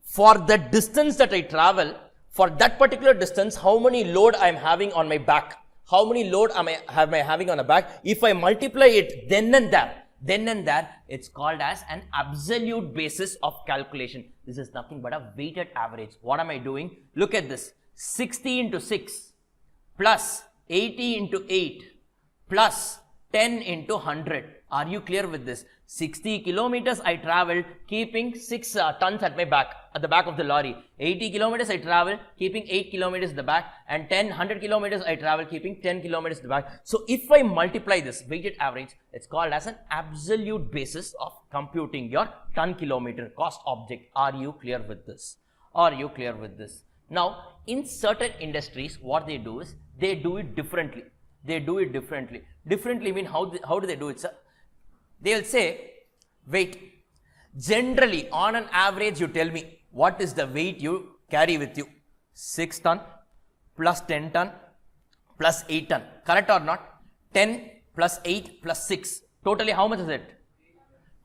for the distance that I travel, for that particular distance, how many load I am having on my back? How many load am I having on the back? If I multiply it then and there, it's called as an absolute basis of calculation. This is nothing but a weighted average. What am I doing? Look at this. 60 into 6 plus 80 into 8 plus 10 into 100. Are you clear with this? 60 kilometers I traveled keeping 6 tons at the back of the lorry. 80 kilometers I traveled keeping 8 kilometers at the back, and 100 kilometers I traveled keeping 10 kilometers at the back. So if I multiply this weighted average, it's called as an absolute basis of computing your ton kilometer cost object. Are you clear with this? Now, in certain industries, what they do is they do it differently. Differently mean how do they do it, sir? They will say, weight. Generally, on an average, you tell me, what is the weight you carry with you? 6 ton plus 10 ton plus 8 ton. Correct or not? 10 plus 8 plus 6. Totally, how much is it?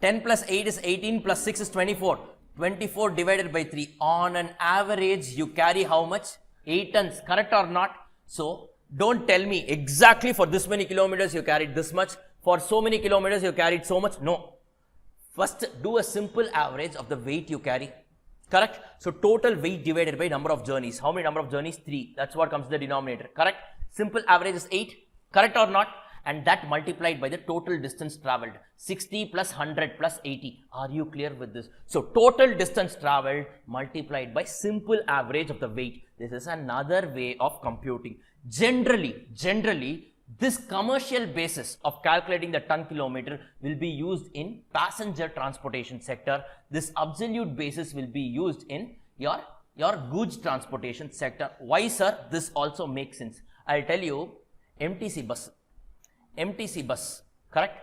10 plus 8 is 18 plus 6 is 24. 24 divided by 3. On an average, you carry how much? 8 tons. Correct or not? So, don't tell me exactly for this many kilometers you carried this much. For so many kilometers you carried so much. No. First, do a simple average of the weight you carry. Correct? So, total weight divided by number of journeys. How many number of journeys? 3. That's what comes to the denominator. Correct? Simple average is 8. Correct or not? And that multiplied by the total distance traveled. 60 plus 100 plus 80. Are you clear with this? So, total distance traveled multiplied by simple average of the weight. This is another way of computing. Generally, this commercial basis of calculating the ton kilometer will be used in passenger transportation sector. This absolute basis will be used in your goods transportation sector. Why, sir? This also makes sense. I'll tell you, MTC bus, correct?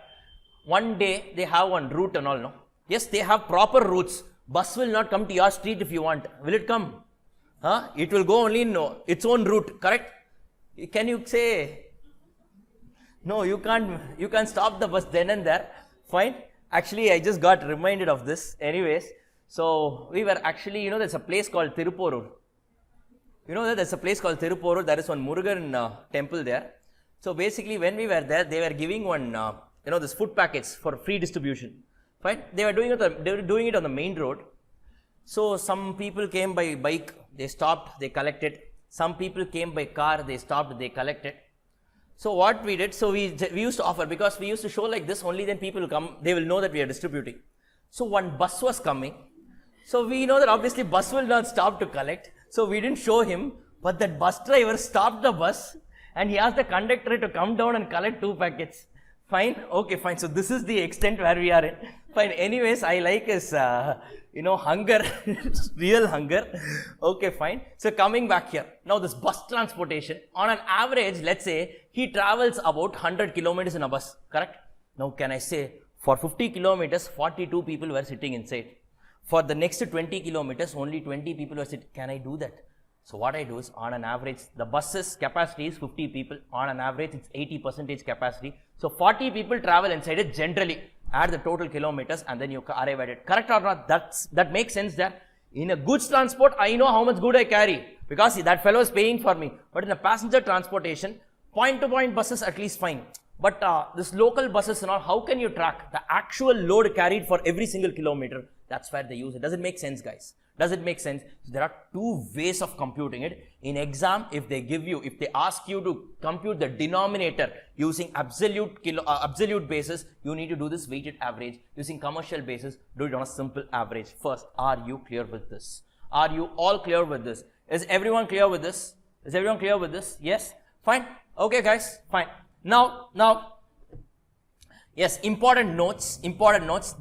One day they have one route and all, no? Yes, they have proper routes. Bus will not come to your street if you want. Will it come? It will go only in its own route, correct? Can you say, no, you can't stop the bus then and there. Fine. Actually, I just got reminded of this. Anyways, so we were actually, there's a place called Tiruporur. There's a place called Tiruporur. There is one Murugan temple there. So basically, when we were there, they were giving one, this food packets for free distribution. Fine. They were doing it on the main road. So some people came by bike, they stopped, they collected. Some people came by car, they stopped, they collected. So what we did, so we used to offer, because we used to show like this, only then people will come, they will know that we are distributing. So one bus was coming. So we know that obviously bus will not stop to collect. So we didn't show him, but that bus driver stopped the bus and he asked the conductor to come down and collect 2 packets. Fine, okay, fine. So this is the extent where we are in. Fine, anyways, I like his, hunger, real hunger. Okay, fine. So coming back here, now this bus transportation, on an average, let's say, he travels about 100 kilometers in a bus, correct? Now can I say, for 50 kilometers, 42 people were sitting inside. For the next 20 kilometers, only 20 people were sitting. Can I do that? So what I do is, on an average, the bus's capacity is 50 people. On an average, it's 80% capacity. So 40 people travel inside it generally. Add the total kilometers and then you arrive at it. Correct or not? That makes sense there. In a goods transport, I know how much good I carry because that fellow is paying for me. But in a passenger transportation, point-to-point buses at least fine. But this local buses and all, how can you track the actual load carried for every single kilometer? That's where they use it. Does it make sense, guys? Does it make sense? So there are 2 ways of computing it. In exam, if they ask you to compute the denominator using absolute basis, you need to do this weighted average. Using commercial basis, do it on a simple average. First, are you clear with this? Are you all clear with this? Is everyone clear with this? Is everyone clear with this? Yes? Fine. Okay, guys. Fine. Now, yes, important notes.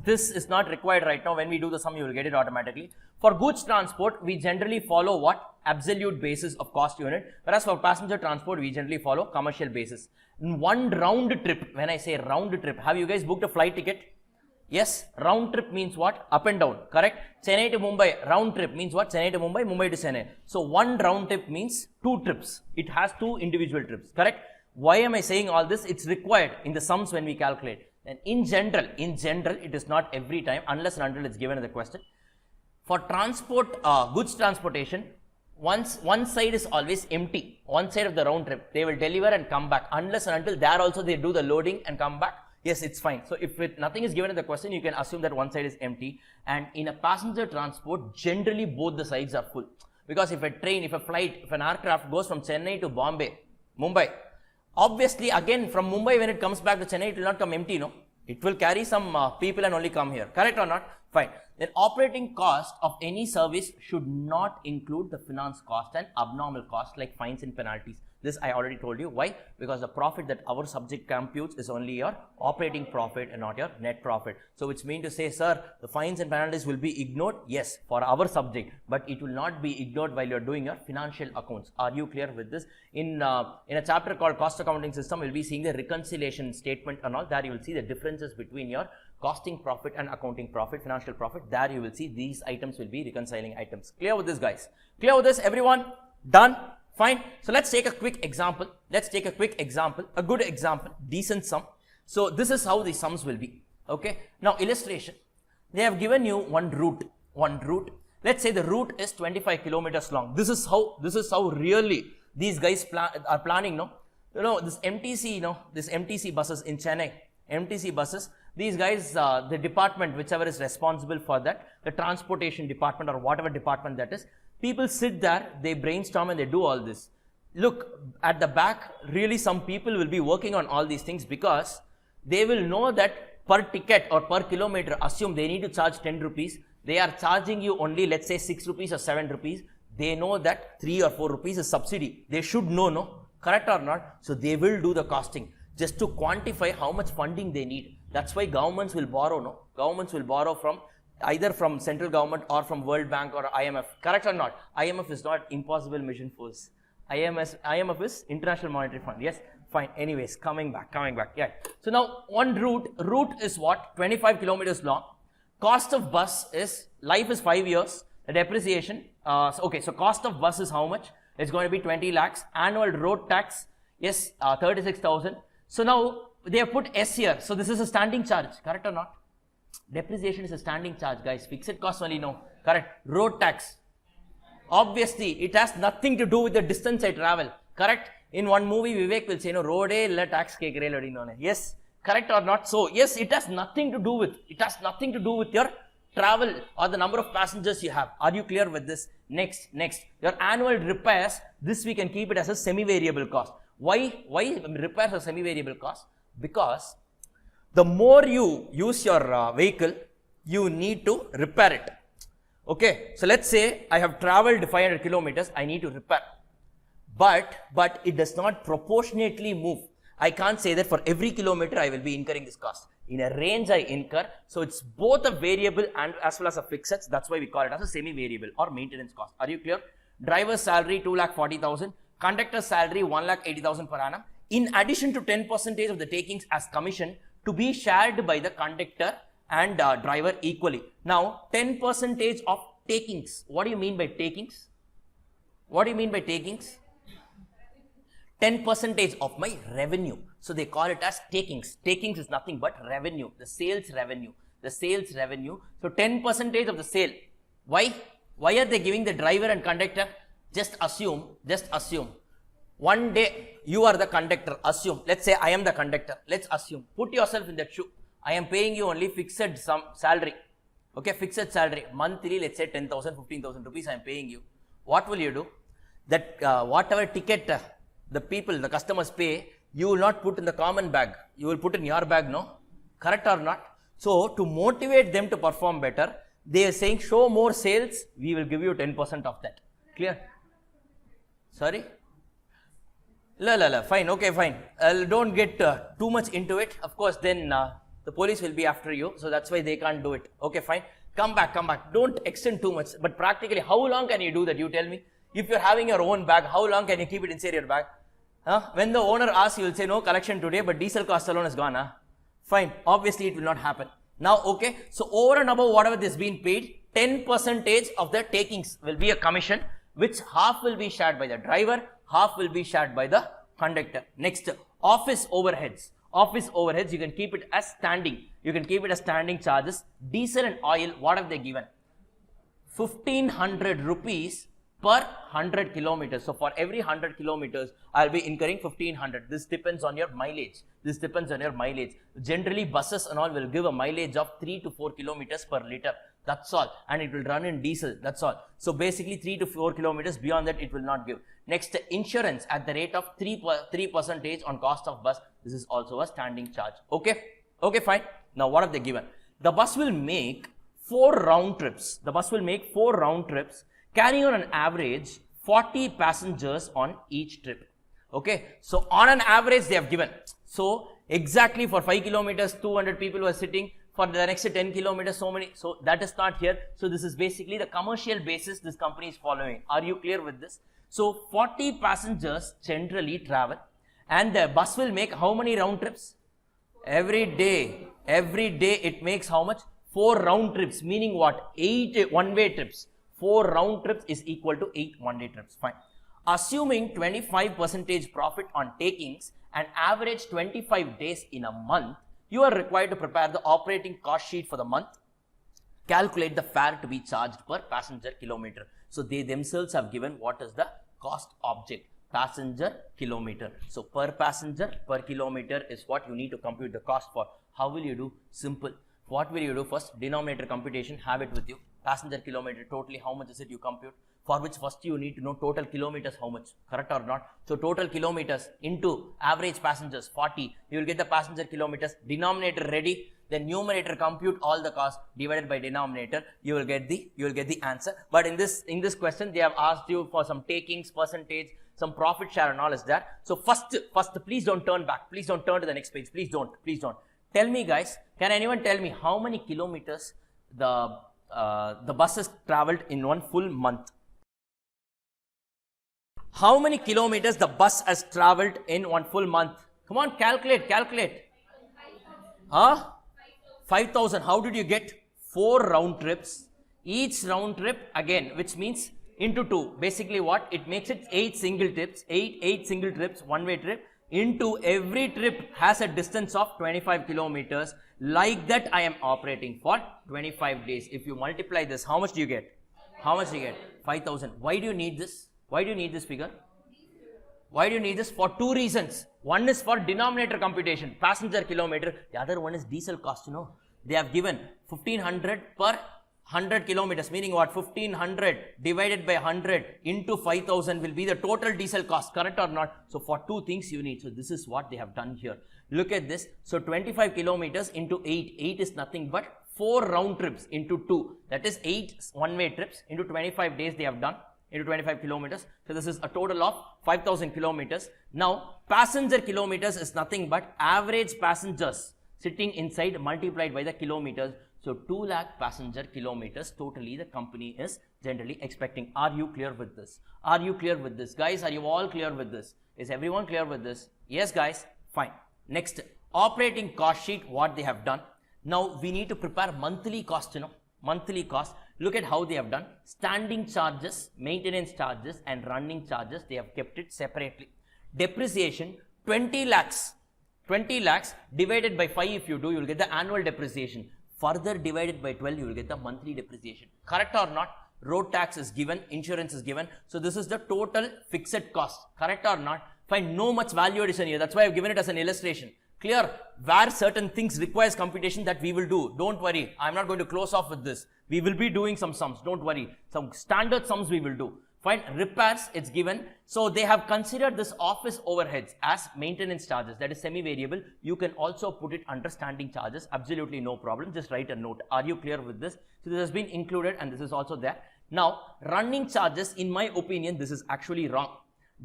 This is not required right now. When we do the sum, you will get it automatically. For goods transport, we generally follow what? Absolute basis of cost unit. Whereas for passenger transport, we generally follow commercial basis. In one round trip, when I say round trip, have you guys booked a flight ticket? Yes, round trip means what? Up and down, correct? Chennai to Mumbai, round trip means what? Chennai to Mumbai, Mumbai to Chennai. So one round trip means 2 trips. It has 2 individual trips, correct? Why am I saying all this? It's required in the sums when we calculate. And in general, it is not every time unless and until it's given in the question. For transport, goods transportation, one side is always empty. One side of the round trip, they will deliver and come back. Unless and until there also they do the loading and come back. Yes, it's fine. So if nothing is given in the question, you can assume that one side is empty. And in a passenger transport, generally both the sides are full. Because if a train, if a flight, if an aircraft goes from Chennai to Mumbai, obviously again from Mumbai when it comes back to Chennai, it will not come empty, no? It will carry some people and only come here. Correct or not? Fine. Then operating cost of any service should not include the finance cost and abnormal cost like fines and penalties. This I already told you. Why? Because the profit that our subject computes is only your operating profit and not your net profit. So which means to say, sir, the fines and penalties will be ignored. Yes, for our subject, but it will not be ignored while you're doing your financial accounts. Are you clear with this? In a chapter called cost accounting system, we'll be seeing the reconciliation statement and all. There you will see the differences between your costing profit and accounting profit, financial profit. There you will see these items will be reconciling items. Clear with this, guys? Clear with this, everyone? Done? Fine. So let's take a quick example. A good example, decent sum. So this is how the sums will be. Okay. Now illustration. They have given you one route. Let's say the route is 25 kilometers long. This is how really these guys are planning. No, this MTC buses in Chennai, MTC buses. These guys, the department, whichever is responsible for that, the transportation department or whatever department that is, people sit there, they brainstorm and they do all this. Look, at the back, really some people will be working on all these things because they will know that per ticket or per kilometer, assume they need to charge 10 rupees. They are charging you only, let's say 6 rupees or 7 rupees. They know that 3 or 4 rupees is subsidy. They should know, no? Correct or not? So they will do the costing just to quantify how much funding they need. That's why governments will borrow, no? Governments will borrow from either from central government or from World Bank or IMF. Correct or not? IMF is not Impossible Mission Force. IMF is International Monetary Fund. Yes? Fine. Anyways, coming back. Yeah. So now one route is what? 25 kilometers long. Cost of bus is, life is 5 years. The depreciation, so cost of bus is how much? It's going to be 20 lakhs. Annual road tax, yes, 36,000. So now they have put S here. So this is a standing charge. Correct or not? Depreciation is a standing charge, guys. Fixed cost only, no. Correct. Road tax. Obviously, it has nothing to do with the distance I travel. Correct. In one movie, Vivek will say, no, road illa tax ke Yes. Correct or not? So, yes, it has nothing to do with your travel or the number of passengers you have. Are you clear with this? Next, your annual repairs, this we can keep it as a semi-variable cost. Why repairs are semi-variable cost? Because the more you use your vehicle, you need to repair it. Okay, so let's say I have traveled 500 kilometers, I need to repair. But it does not proportionately move. I can't say that for every kilometer I will be incurring this cost. In a range I incur, so it's both a variable and as well as a fixed. That's why we call it as a semi-variable or maintenance cost. Are you clear? Driver's salary 2,40,000, conductor's salary 1,80,000 per annum. In addition to 10% of the takings as commission to be shared by the conductor and driver equally. Now 10% of takings. What do you mean by takings? What do you mean by takings? 10% of my revenue. So they call it as takings. Takings is nothing but revenue, the sales revenue. So 10% of the sale. Why? Why are they giving the driver and conductor? Just assume. One day you are the conductor. Assume. Let's say I am the conductor. Let's assume. Put yourself in that shoe. I am paying you only fixed some salary. Okay, fixed salary. Monthly, let's say 10,000, 15,000 rupees I am paying you. What will you do? That whatever ticket the customers pay, you will not put in the common bag. You will put in your bag, no? Correct or not? So, to motivate them to perform better, they are saying, show more sales, we will give you 10% of that. Clear? Sorry? Fine, okay, fine. Don't get too much into it. Of course, then the police will be after you. So, that's why they can't do it. Okay, fine. Come back. Don't extend too much. But practically, how long can you do that? You tell me. If you're having your own bag, how long can you keep it inside your bag? When the owner asks, you will say, no collection today, but diesel cost alone is gone. Fine. Obviously, it will not happen. Now, okay. So, over and above whatever is being paid, 10% of the takings will be a commission, which half will be shared by the driver, half will be shared by the conductor. Next, office overheads. Office overheads, you can keep it as standing. You can keep it as standing charges. Diesel and oil, what have they given? 1,500 rupees per 100 kilometers. So, for every 100 kilometers, I will be incurring 1,500. This depends on your mileage. Generally, buses and all will give a mileage of 3 to 4 kilometers per liter. That's all. And it will run in diesel. That's all. So, basically 3 to 4 kilometers. Beyond that, it will not give. Next, insurance at the rate of 3% on cost of bus. This is also a standing charge. Okay? Okay, fine. Now, what have they given? The bus will make 4 round trips. Carrying on an average 40 passengers on each trip. Okay, so on an average they have given. So exactly for 5 kilometers 200 people were sitting, for the next 10 kilometers so many. So that is not here. So this is basically the commercial basis this company is following. Are you clear with this? So 40 passengers generally travel and the bus will make how many round trips? Every day it makes how much? 4 round trips, meaning what? 8 one-way trips. 4 round trips is equal to 8 one-day trips. Fine. Assuming 25% profit on takings and average 25 days in a month, you are required to prepare the operating cost sheet for the month. Calculate the fare to be charged per passenger kilometer. So they themselves have given what is the cost object, passenger kilometer. So per passenger per kilometer is what you need to compute the cost for. How will you do? Simple. What will you do first? Denominator computation, have it with you. Passenger kilometer totally how much is it you compute, for which first you need to know total kilometers how much, correct or not? So total kilometers into average passengers 40, you will get the passenger kilometers, denominator ready, then numerator compute all the cost divided by denominator, you will get the answer. But in this question they have asked you for some takings percentage, some profit share and all is there. So first please don't turn back, please don't turn to the next page, please don't. Tell me guys, can anyone tell me how many kilometers the buses traveled in one full month? How many kilometers the bus has traveled in one full month? Come on, calculate. 5,000. How did you get? 4 round trips. Each round trip again, which means into 2. Basically what? It makes it 8 single trips, 8 single trips, one-way trip. Into every trip has a distance of 25 kilometers. Like that I am operating for 25 days. If you multiply this, how much do you get? 5,000. Why do you need this? Why do you need this figure? Why do you need this? For 2 reasons. One is for denominator computation, passenger kilometer. The other one is diesel cost, They have given 1,500 per 100 kilometers, meaning what? 1500 divided by 100 into 5000 will be the total diesel cost, correct or not? So for two things you need. So this is what they have done here. Look at this. So 25 kilometers into 8. 8 is nothing but 4 round trips into 2. That is 8 one-way trips into 25 days they have done into 25 kilometers. So this is a total of 5000 kilometers. Now passenger kilometers is nothing but average passengers sitting inside multiplied by the kilometers. So 2 lakh passenger kilometers totally the company is generally expecting. Are you clear with this? Are you clear with this? Guys, are you all clear with this? Is everyone clear with this? Yes guys, fine. Next, operating cost sheet, what they have done. Now we need to prepare monthly cost, monthly cost. Look at how they have done. Standing charges, maintenance charges and running charges, they have kept it separately. Depreciation, 20 lakhs. 20 lakhs divided by 5 if you do, you will get the annual depreciation. Further divided by 12, you will get the monthly depreciation. Correct or not? Road tax is given, insurance is given. So this is the total fixed cost. Correct or not? Find no much value addition here. That's why I've given it as an illustration. Clear? Where certain things requires computation that we will do. Don't worry. I'm not going to close off with this. We will be doing some sums. Don't worry. Some standard sums we will do. Fine. Repairs, it's given. So they have considered this office overheads as maintenance charges. That is semi-variable. You can also put it under standing charges. Absolutely no problem. Just write a note. Are you clear with this? So this has been included and this is also there. Now, running charges, in my opinion, this is actually wrong.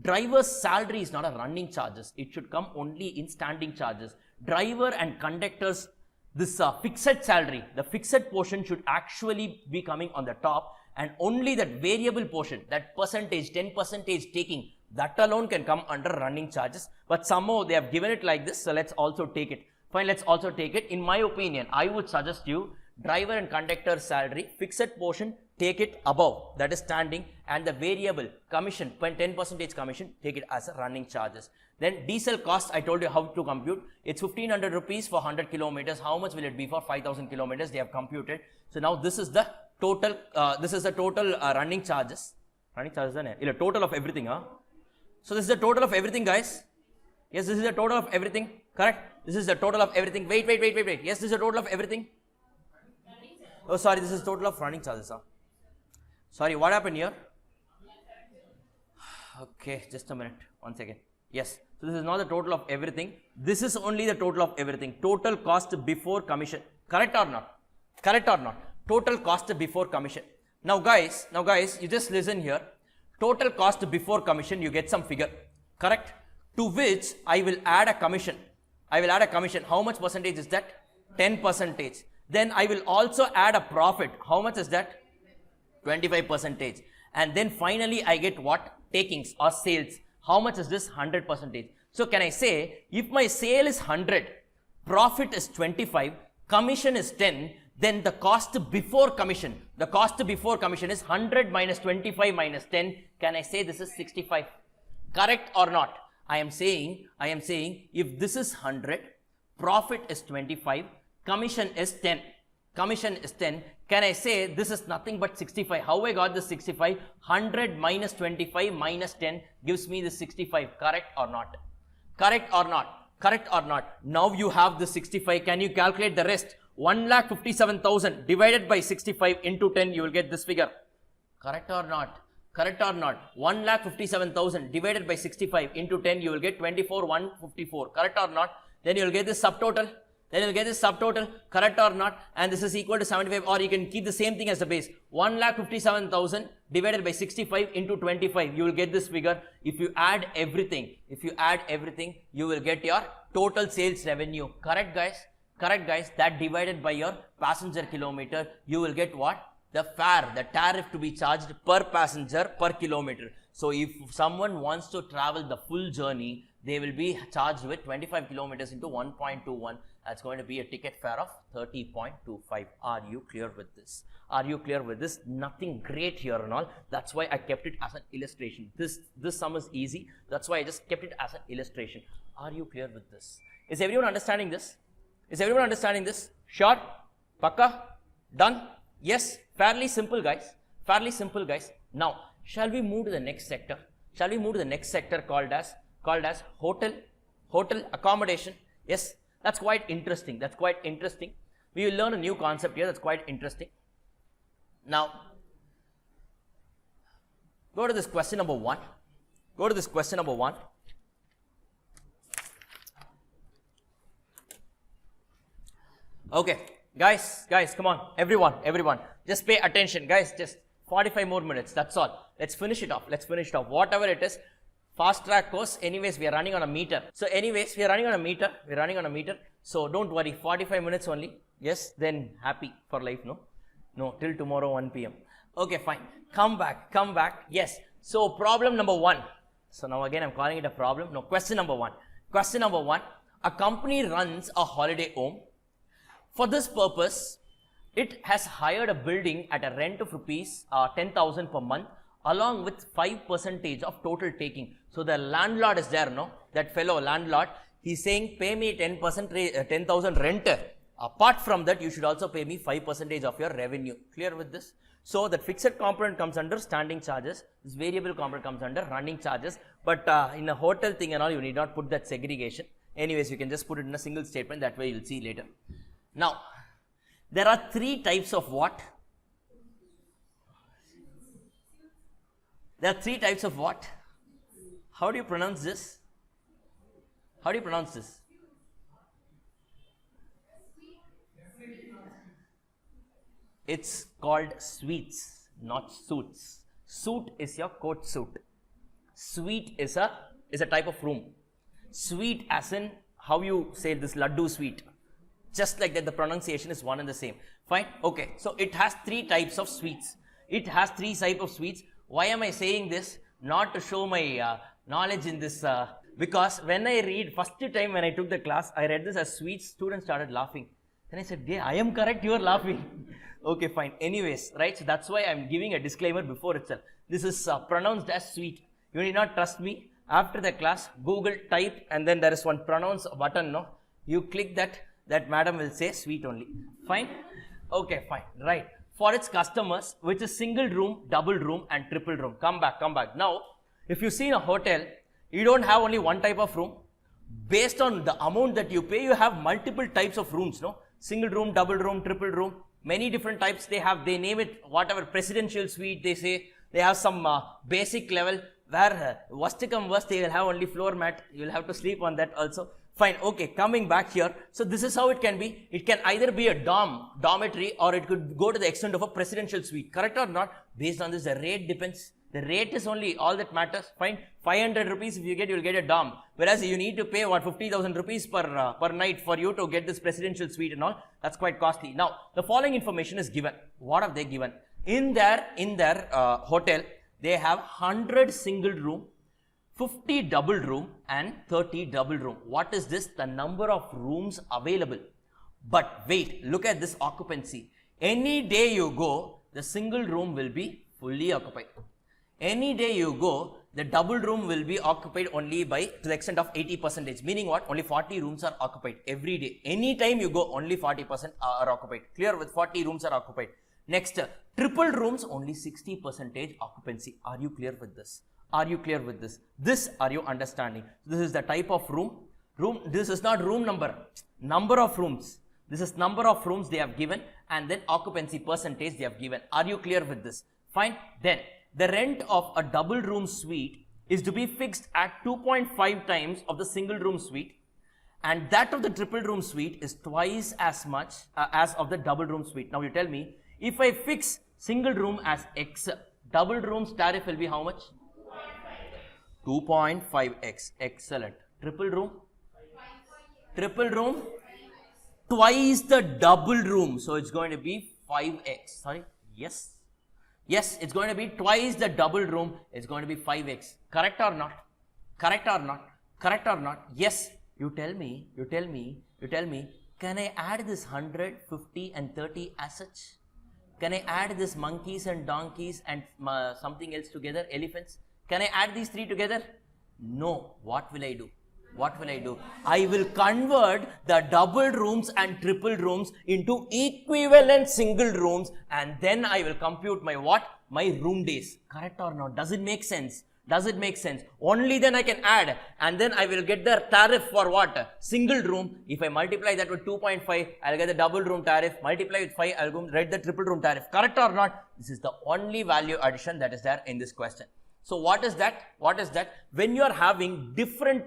Driver's salary is not a running charges. It should come only in standing charges. Driver and conductors, this fixed salary, the fixed portion should actually be coming on the top, and only that variable portion, that percentage, 10% taking, that alone can come under running charges. But somehow they have given it like this, so let's also take it. Fine, let's also take it. In my opinion, I would suggest you, driver and conductor salary, fixed portion, take it above, that is standing, and the variable commission, 10% commission, take it as a running charges. Then diesel cost, I told you how to compute. It's 1500 rupees for 100 kilometers. How much will it be for 5000 kilometers? They have computed. So now this is the total, running charges. Running charges, is total of everything, huh? So this is the total of everything, guys. Yes, this is the total of everything. Correct? This is the total of everything. Wait. Yes, this is the total of everything. Oh, sorry, this is total of running charges, huh? Sorry, what happened here? Okay, just a minute. 1 second. Yes. So this is not the total of everything. This is only the total of everything. Total cost before commission. Correct or not? Correct or not? Total cost before commission. Now guys, you just listen here. Total cost before commission, you get some figure. Correct? To which I will add a commission. How much percentage is that? 10%. Then I will also add a profit. How much is that? 25%. And then finally I get what? Takings or sales. How much is this? 100%. So can I say, if my sale is 100, profit is 25, commission is 10, then the cost before commission is 100 minus 25 minus 10. Can I say this is 65? Correct or not? I am saying if this is 100, profit is 25, commission is 10. Can I say this is nothing but 65? How I got this 65? 100 minus 25 minus 10 gives me the 65. Correct or not? Correct or not? Correct or not? Now you have the 65. Can you calculate the rest? 1,57,000 divided by 65 into 10, you will get this figure. Correct or not? Correct or not? 1,57,000 divided by 65 into 10, you will get 24,154. Correct or not? Then you will get this subtotal. Correct or not? And this is equal to 75, or you can keep the same thing as the base. 1,57,000 divided by 65 into 25, you will get this figure. If you add everything, you will get your total sales revenue. Correct guys? That divided by your passenger kilometer, you will get what? The fare, the tariff to be charged per passenger per kilometer. So if someone wants to travel the full journey, they will be charged with 25 kilometers into 1.21. That's going to be a ticket fare of 30.25. Are you clear with this? Nothing great here and all. That's why I kept it as an illustration. This sum is easy. That's why I just kept it as an illustration. Are you clear with this? Is everyone understanding this? Sure? Pakka? Done? Yes? Fairly simple, guys. Now, shall we move to the next sector? Called as hotel accommodation. Yes, that's quite interesting. We will learn a new concept here that's quite interesting. Now, go to this question number 1. Go to this question number 1. Okay, guys, come on, everyone, just pay attention, guys. Just 45 more minutes. That's all. Let's finish it off. Whatever it is, fast track course. Anyways, we are running on a meter. So, anyways, we are running on a meter. So, don't worry. 45 minutes only. Yes, then happy for life. No, till tomorrow 1 p.m. Okay, fine. Come back. Yes. So, problem number 1. So, now again, I'm calling it a problem. No, question number 1. A company runs a holiday home. For this purpose, it has hired a building at a rent of rupees 10,000 per month, along with 5% of total taking. So the landlord is there, no? That fellow landlord, he's saying, pay me 10,000 rent. Apart from that, you should also pay me 5% of your revenue. Clear with this? So that fixed component comes under standing charges. This variable component comes under running charges. But in a hotel thing and all, you need not put that segregation. Anyways, you can just put it in a single statement. That way, you'll see later. Now, there are 3 types of what? There are 3 types of what? How do you pronounce this? It's called suites, not suits. Suit is your coat suit. Suite is a type of room. Suite as in how you say this laddu sweet. Just like that, the pronunciation is one and the same. Fine. Okay. So it has 3 types of suites. Why am I saying this? Not to show my knowledge in this, because when I read, first time when I took the class, I read this as suites, students started laughing. Then I said, yeah, I am correct, you are laughing. Okay, fine. Anyways, right? So that's why I'm giving a disclaimer before itself. This is pronounced as sweet. You need not trust me. After the class, Google, type, and then there is one pronounce button, no? You click that madam will say sweet only. Fine? Okay, fine. Right. For its customers, which is single room, double room, and triple room. Come back. Now, if you see in a hotel, you don't have only one type of room. Based on the amount that you pay, you have multiple types of rooms, no? Single room, double room, triple room. Many different types they have. They name it whatever, presidential suite, they say. They have some basic level where worst to come worst, they will have only floor mat. You will have to sleep on that also. Fine, okay, coming back here. So this is how it can be. It can either be a dormitory, or it could go to the extent of a presidential suite. Correct or not? Based on this, the rate depends. The rate is only all that matters. Fine, 500 rupees if you get, you will get a dorm. Whereas you need to pay 50,000 rupees per night for you to get this presidential suite and all. That's quite costly. Now, the following information is given. What have they given? In their hotel, they have 100 single room, 50 double room, and 30 double room. What is this? The number of rooms available. But wait, look at this occupancy. Any day you go, the single room will be fully occupied. Any day you go, the double room will be occupied only to the extent of 80%. Meaning what? Only 40 rooms are occupied every day. Any time you go, only 40% are occupied. Clear? With 40 rooms are occupied. Next, triple rooms, only 60% occupancy. Are you clear with this? This are you understanding? This is the type of room. This is not room number of rooms. This is number of rooms they have given, and then occupancy percentage they have given. Are you clear with this? Fine. Then the rent of a double room suite is to be fixed at 2.5 times of the single room suite, and that of the triple room suite is twice as much as of the double room suite. Now you tell me, if I fix single room as X, double room's tariff will be how much? 2.5x. Excellent. Triple room? Twice the double room. So it's going to be 5x. Sorry? Yes. Yes, it's going to be twice the double room. It's going to be 5x. Correct or not? Yes. You tell me. Can I add this 100, 50 and 30 as such? Can I add this monkeys and donkeys and something else together? Elephants? Can I add these 3 together? No. What will I do? I will convert the double rooms and triple rooms into equivalent single rooms, and then I will compute my what? My room days. Correct or not? Does it make sense? Does it make sense? Only then I can add, and then I will get the tariff for what? Single room. If I multiply that with 2.5, I'll get the double room tariff. Multiply with 5, I'll go write the triple room tariff. Correct or not? This is the only value addition that is there in this question. So what is that? What is that? When you are having different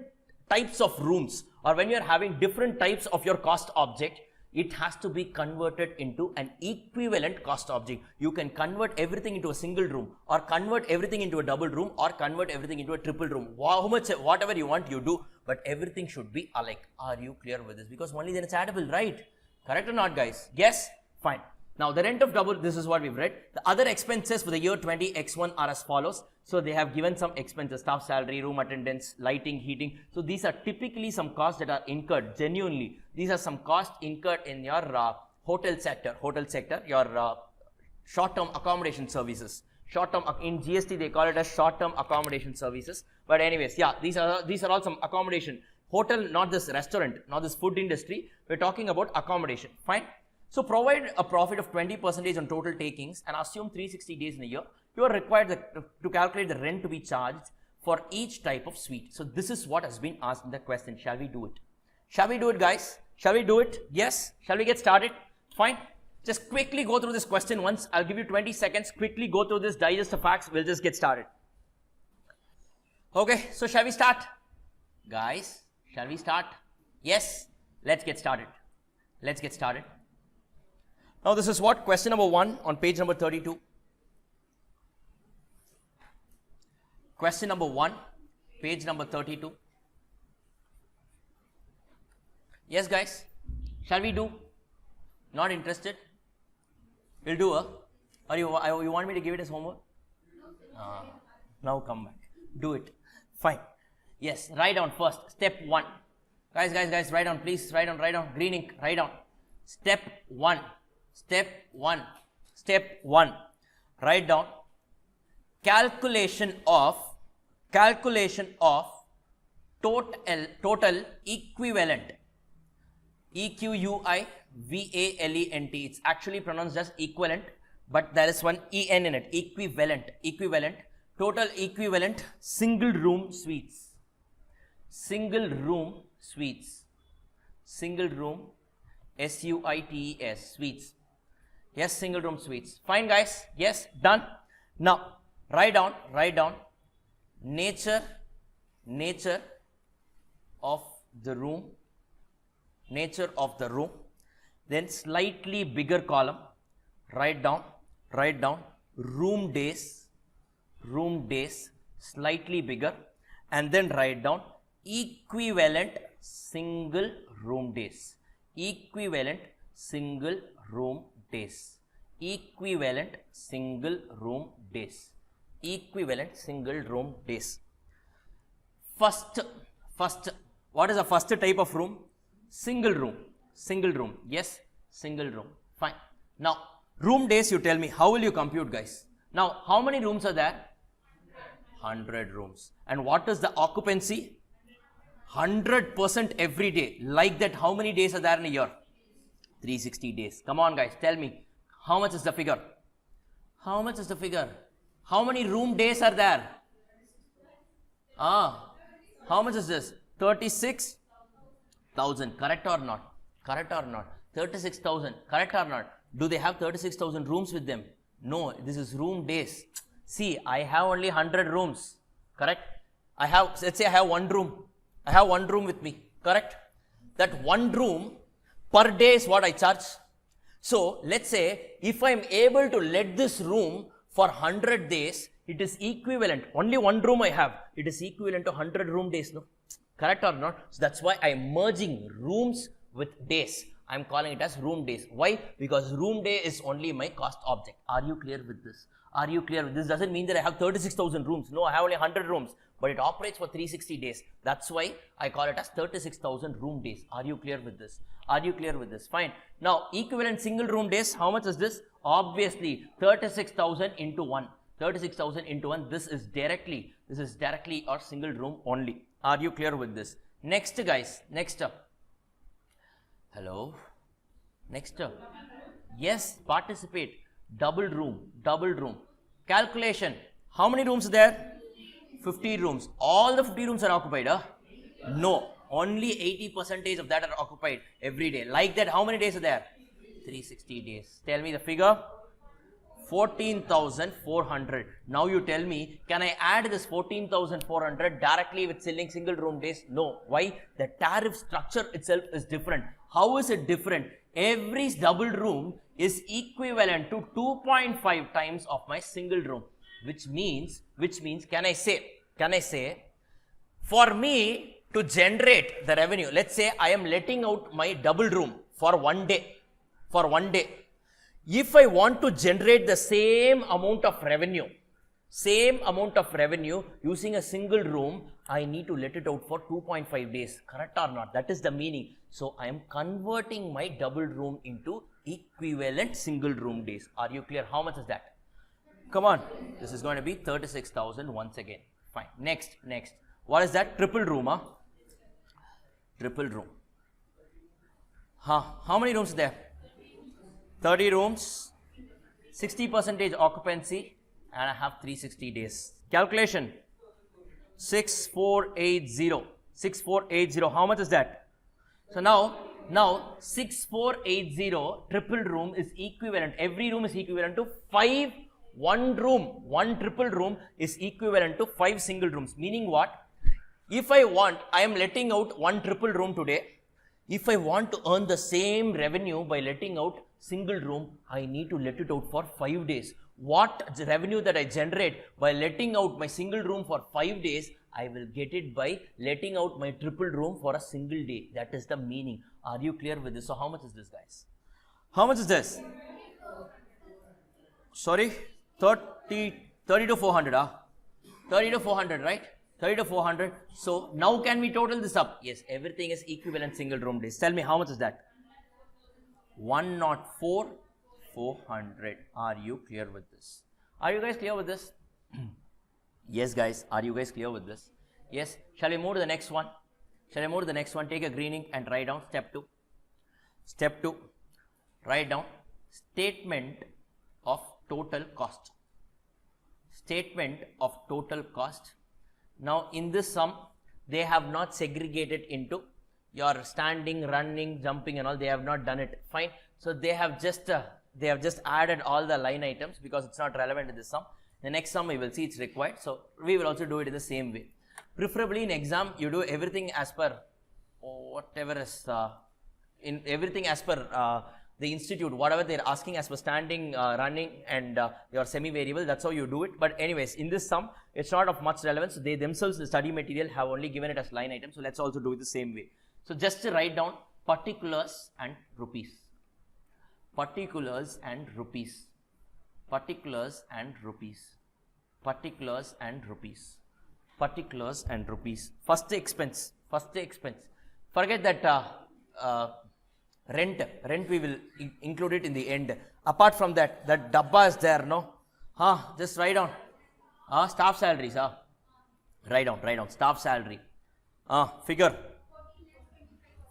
types of rooms, or when you are having different types of your cost object, it has to be converted into an equivalent cost object. You can convert everything into a single room, or convert everything into a double room, or convert everything into a triple room. How much, whatever you want, you do, but everything should be alike. Are you clear with this? Because only then it's addable, right? Correct or not, guys? Yes? Fine. Now, the rent of double, this is what we've read. The other expenses for the year 20X1 are as follows. So, they have given some expenses, staff salary, room attendance, lighting, heating. So, these are typically some costs that are incurred, genuinely. These are some costs incurred in your hotel sector, your short-term accommodation services. Short-term, in GST, they call it as short-term accommodation services. But anyways, yeah, these are all some accommodation. Hotel, not this restaurant, not this food industry. We're talking about accommodation. Fine. So, provide a profit of 20% on total takings and assume 360 days in a year. You are required to calculate the rent to be charged for each type of suite. So, this is what has been asked in the question. Shall we do it? Shall we do it, guys? Shall we do it? Yes? Shall we get started? Fine. Just quickly go through this question once. I'll give you 20 seconds. Quickly go through this, digest the facts. We'll just get started. Okay, so shall we start? Guys, shall we start? Yes? Let's get started. Let's get started. Now, this is what? Question number 1 on page number 32. Question number 1, page number 32. Yes, guys? Shall we do? Not interested? We'll do or you want me to give it as homework? Now come back. Do it. Fine. Yes, write down first. Step 1. Guys, write down, please. Write down. Green ink, write down. Step 1. Step 1. Write down. Calculation of total equivalent. EQUIVALENT. It's actually pronounced as equivalent, but there is one EN in it. Equivalent. Total equivalent single room suites. Single room suites. Suites. Yes, single room suites. Fine, guys. Yes, done. Now, write down nature of the room. Then slightly bigger column. Write down room days, slightly bigger, and then write down equivalent single room days. Equivalent single room days. First, what is the first type of room? Single room. Yes, single room. Fine. Now, room days, you tell me, how will you compute, guys? Now, how many rooms are there? 100 rooms. And what is the occupancy? 100% every day. Like that, how many days are there in a year? 360 days. Come on, guys, tell me. How much is the figure? How many room days are there? How much is this? 36,000. Correct or not? 36,000. Correct or not? Do they have 36,000 rooms with them? No, this is room days. See, I have only 100 rooms. Correct? Let's say I have one room. I have one room with me. Correct? That one room per day is what I charge. So, let's say if I am able to let this room for 100 days, it is equivalent. Only one room I have. It is equivalent to 100 room days. No? Correct or not? So, that's why I am merging rooms with days. I am calling it as room days. Why? Because room day is only my cost object. Are you clear with this? This doesn't mean that I have 36,000 rooms. No, I have only 100 rooms. But it operates for 360 days. That's why I call it as 36,000 room days. Are you clear with this? Fine. Now, equivalent single room days, how much is this? Obviously, 36,000 into 1. 36,000 into 1. This is directly or single room only. Are you clear with this? Next, guys. Next up. Hello? Next up. Yes, participate. Double room. Calculation. How many rooms are there? 50 rooms. All the 50 rooms are occupied, huh? No. Only 80% of that are occupied every day. Like that, how many days are there? 360 days. Tell me the figure. 14,400. Now you tell me, can I add this 14,400 directly with selling single room days? No. Why? The tariff structure itself is different. How is it different? Every double room is equivalent to 2.5 times of my single room. Which means, can I say, for me to generate the revenue, let's say I am letting out my double room for one day. If I want to generate the same amount of revenue using a single room, I need to let it out for 2.5 days. Correct or not? That is the meaning. So I am converting my double room into equivalent single room days. Are you clear? How much is that? Come on. This is going to be 36,000 once again. Fine. Next. What is that? Triple room, huh? Triple room. How many rooms are there? 30 rooms, 60% occupancy, and I have 360 days. Calculation, 6480. 6480, how much is that? So now 6480 triple room is equivalent, every room is equivalent to 5 one triple room is equivalent to 5 single rooms. Meaning what? If I am letting out one triple room today. If I want to earn the same revenue by letting out single room, I need to let it out for 5 days. What revenue that I generate by letting out my single room for 5 days, I will get it by letting out my triple room for a single day. That is the meaning. Are you clear with this? So how much is this, guys? How much is this? Sorry, 30 to 400, 30 to 400, right? 30 to 400. So now can we total this up? Yes, everything is equivalent single room days. Tell me how much is that? 104,400. Are you clear with this? Are you guys clear with this? Yes, guys. Are you guys clear with this? Yes. Shall we move to the next one? Take a green ink and write down step 2. Step 2. Write down statement of total cost. Statement of total cost. Now in this sum, they have not segregated into your standing, running, jumping and all. They have not done it. Fine. So they have just added all the line items because it's not relevant in this sum. The next sum we will see it's required. So we will also do it in the same way. Preferably in exam, you do everything as per whatever is everything as per the institute, whatever they're asking as per standing, running and your semi-variable, that's how you do it. But anyways, in this sum, it's not of much relevance. They themselves, the study material, have only given it as line item. So let's also do it the same way. So just to write down particulars and rupees. Particulars and rupees. Particulars and rupees. Particulars and rupees. Particulars and rupees. First expense. Forget that rent we will include it in the end. Apart from that dabba is there, no? Just write down staff salaries. Write down staff salary. Figure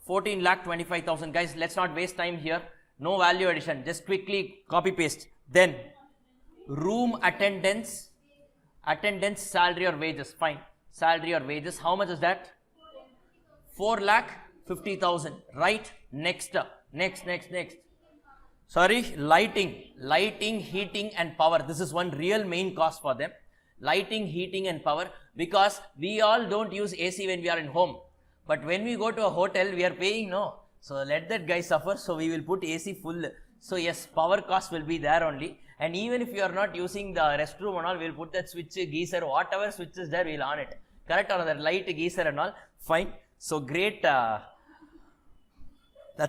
14,25,000. Guys, let's not waste time here. No value addition. Just quickly copy paste. Then room attendance, salary or wages. Fine. Salary or wages. How much is that? 4,50,000. Right. Next. Sorry, lighting, heating and power. This is one real main cost for them. Lighting, heating and power, because we all don't use AC when we are in home. But when we go to a hotel, we are paying, no. So let that guy suffer. So we will put AC full. So yes, power cost will be there only. And even if you are not using the restroom and all, we will put that switch, geyser, whatever switch is there, we will on it. Correct? Or that light, geyser and all. Fine. So great. That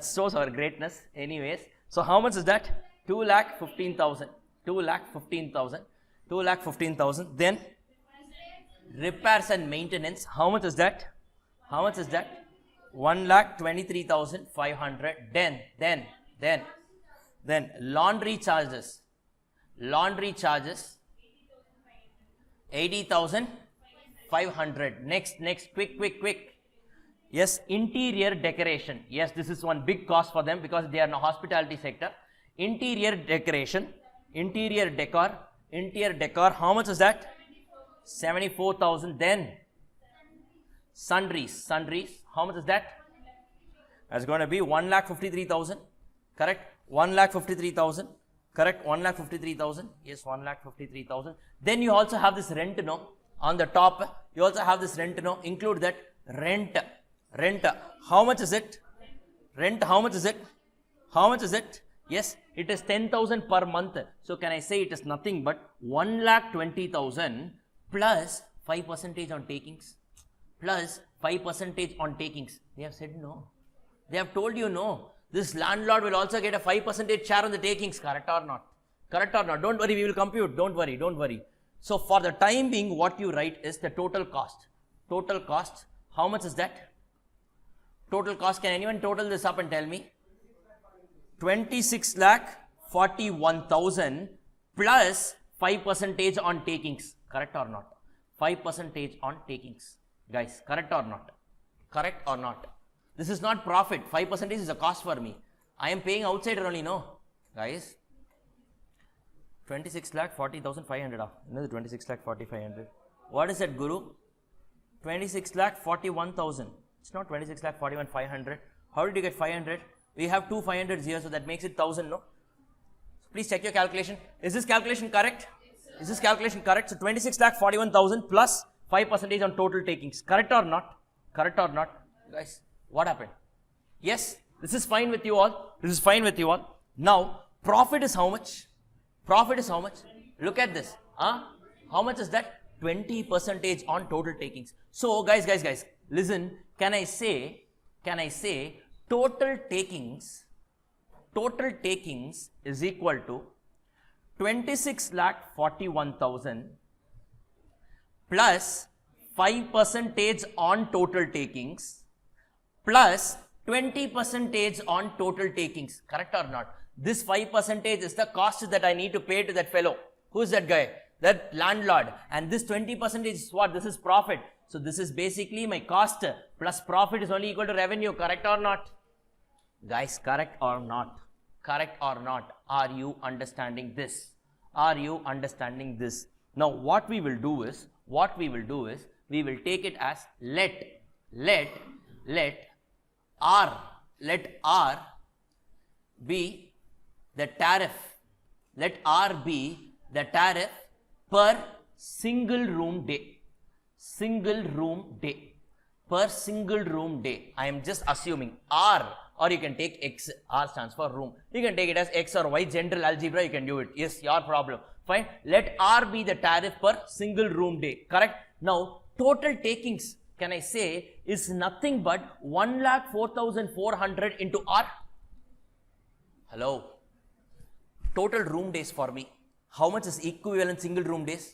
shows our greatness. Anyways. So how much is that? 2,15,000. 2,15,000. Then repairs and maintenance. How much is that? 1,23,500. Then laundry charges. 80,500. Next, quick. Yes, interior decoration. Yes, this is one big cost for them because they are in the hospitality sector. Interior decoration, interior decor. How much is that? 74,000. Then sundries, how much is that? That's going to be 1,53,000, correct? 1,53,000, correct? 1,53,000, yes, 1,53,000. Then you also have this rent, on the top, you also have this rent, include that rent, how much is it? Rent, how much is it? How much is it? Yes, it is 10,000 per month. So can I say it is nothing but 1,20,000 plus 5% on takings, plus 5% on takings. They have said no. They have told you no. This landlord will also get a 5% share on the takings, correct or not? Correct or not? Don't worry, we will compute. Don't worry. So for the time being, what you write is the total cost. Total cost, how much is that? Total cost, can anyone total this up and tell me? 26,41,000 plus 5% on takings, correct or not? 5% on takings, guys, correct or not? Correct or not? This is not profit. 5% is a cost for me. I am paying outsider only, no, guys. 26,40,500. Another 26,40,500. What is that, Guru? 26,41,000. It's not 26,41,500. How did you get 500? We have two 500s here, so that makes it 1,000, no? So please check your calculation. Is this calculation correct? Is this calculation correct? So 26,41,000 plus 5% on total takings. Correct or not? Correct or not? Guys, what happened? Yes, this is fine with you all. This is fine with you all. Now, profit is how much? Profit is how much? Look at this. How much is that? 20% on total takings. So, guys, listen. Can I say total takings is equal to 26,41,000 plus 5% on total takings plus 20% on total takings, correct or not? This 5% is the cost that I need to pay to that fellow. Who's that guy? That landlord. And this 20% is what? This is profit. So this is basically my cost plus profit is only equal to revenue, correct or not? Guys, correct or not? Correct or not? Are you understanding this? Are you understanding this? Now what we will do is we will take it as let R be the tariff. Let R be the tariff per single room day. Per single room day. I am just assuming R, or you can take X. R stands for room. You can take it as X or Y. General algebra, you can do it. Yes, your problem. Fine. Let R be the tariff per single room day. Correct. Now, total takings, can I say, is nothing but 1,04,400 into R. Hello. Total room days for me. How much is equivalent single room days?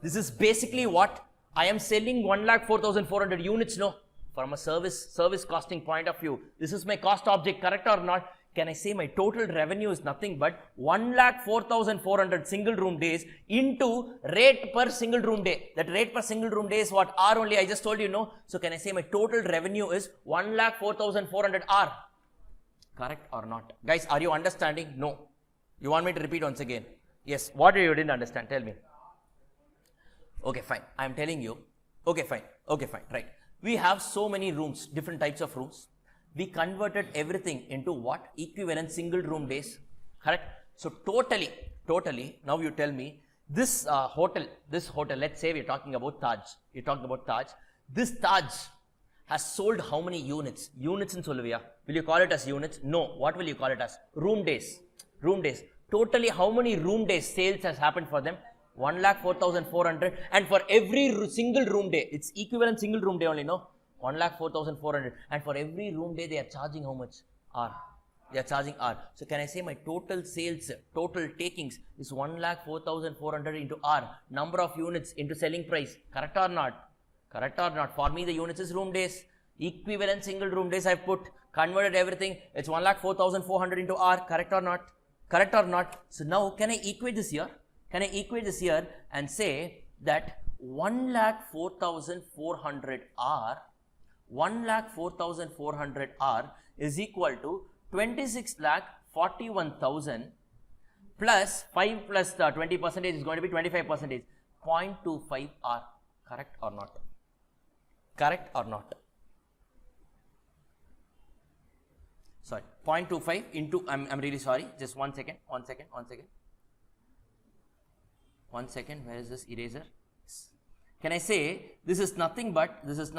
This is basically what I am selling 1,04,400 units, no? From a service costing point of view. This is my cost object, correct or not? Can I say my total revenue is nothing but 1,04,400 single room days into rate per single room day. That rate per single room day is what? R only, I just told you, no? So can I say my total revenue is 1,04,400 R? Correct or not? Guys, are you understanding? No. You want me to repeat once again? Yes. What you didn't understand? Tell me. Okay, fine. I am telling you. Okay, fine. Right. We have so many rooms, different types of rooms. We converted everything into what? Equivalent single room days. Correct? So totally, now you tell me, this hotel, let's say we're talking about Taj. This Taj has sold how many units? Units in Solvia. Will you call it as units? No. What will you call it as? Room days. Totally, how many room days sales has happened for them? 1,04,400, and for every single room day, it's equivalent single room day only, no? 1,04,400, and for every room day they are charging how much? R. They are charging R. So can I say my total sales, total takings is 1,04,400 into R, number of units into selling price, correct or not? Correct or not? For me the units is room days, equivalent single room days I put, converted everything, it's 1,04,400 into R, correct or not? Correct or not? So now can I equate this here? Can I equate this here and say that 1,04,400 R is equal to 26,41,000 plus 5 plus 20% is going to be 25%. 0.25 R. Correct or not? Correct or not? Sorry, 0.25 into, I'm really sorry, just one second, where is this eraser? Can I say this is nothing but, why is it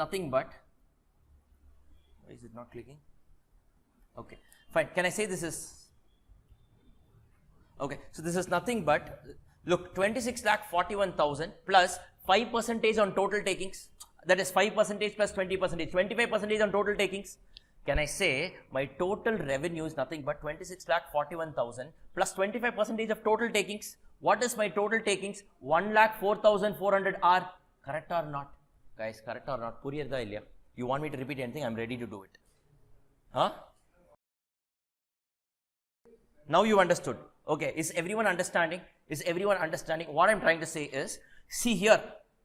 not clicking? Okay, fine, can I say this is, okay, so this is nothing but, look, 26,41,000 plus 5% on total takings, that is 5% plus 20%, 25% on total takings. Can I say my total revenue is nothing but 26,41,000 plus 25% of total takings? What is my total takings? 1,04,400 R. Correct or not? Guys, correct or not? Puriyarda illaya? You want me to repeat anything? I'm ready to do it. Huh? Now you understood. Okay, is everyone understanding? What I'm trying to say is, see here,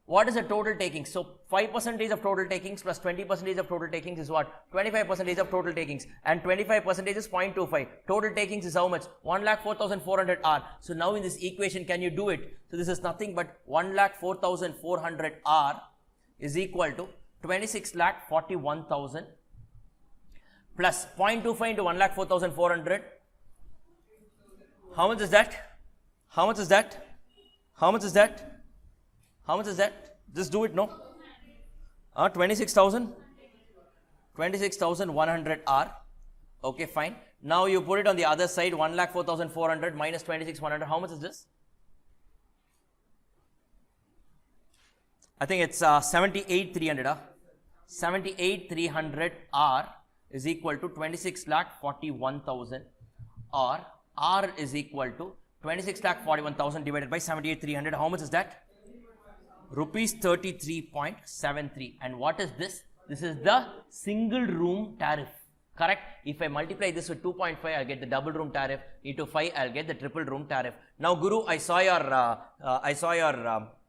what is the total takings? So 5% of total takings plus 20% of total takings is what? 25% of total takings, and 25% is 0.25. Total takings is how much? 1,04,400 R. So now in this equation, can you do it? So this is nothing but 1,04,400 R is equal to 26,41,000 plus 0.25 into 1,04,400. How much is that? How much is that? How much is that? How much is that? Just do it, no? 26,000? 26,100 R. Okay, fine. Now you put it on the other side, 1,04,400 minus 26,100. How much is this? I think it's 78,300. 78,300 R is equal to 26,41,000, or R is equal to 26,41,000 divided by 78,300. How much is that? Rupees 33.73. And what is this? This is the single room tariff. Correct? If I multiply this with 2.5, I'll get the double room tariff. Into 5, I'll get the triple room tariff. Now, Guru, I saw your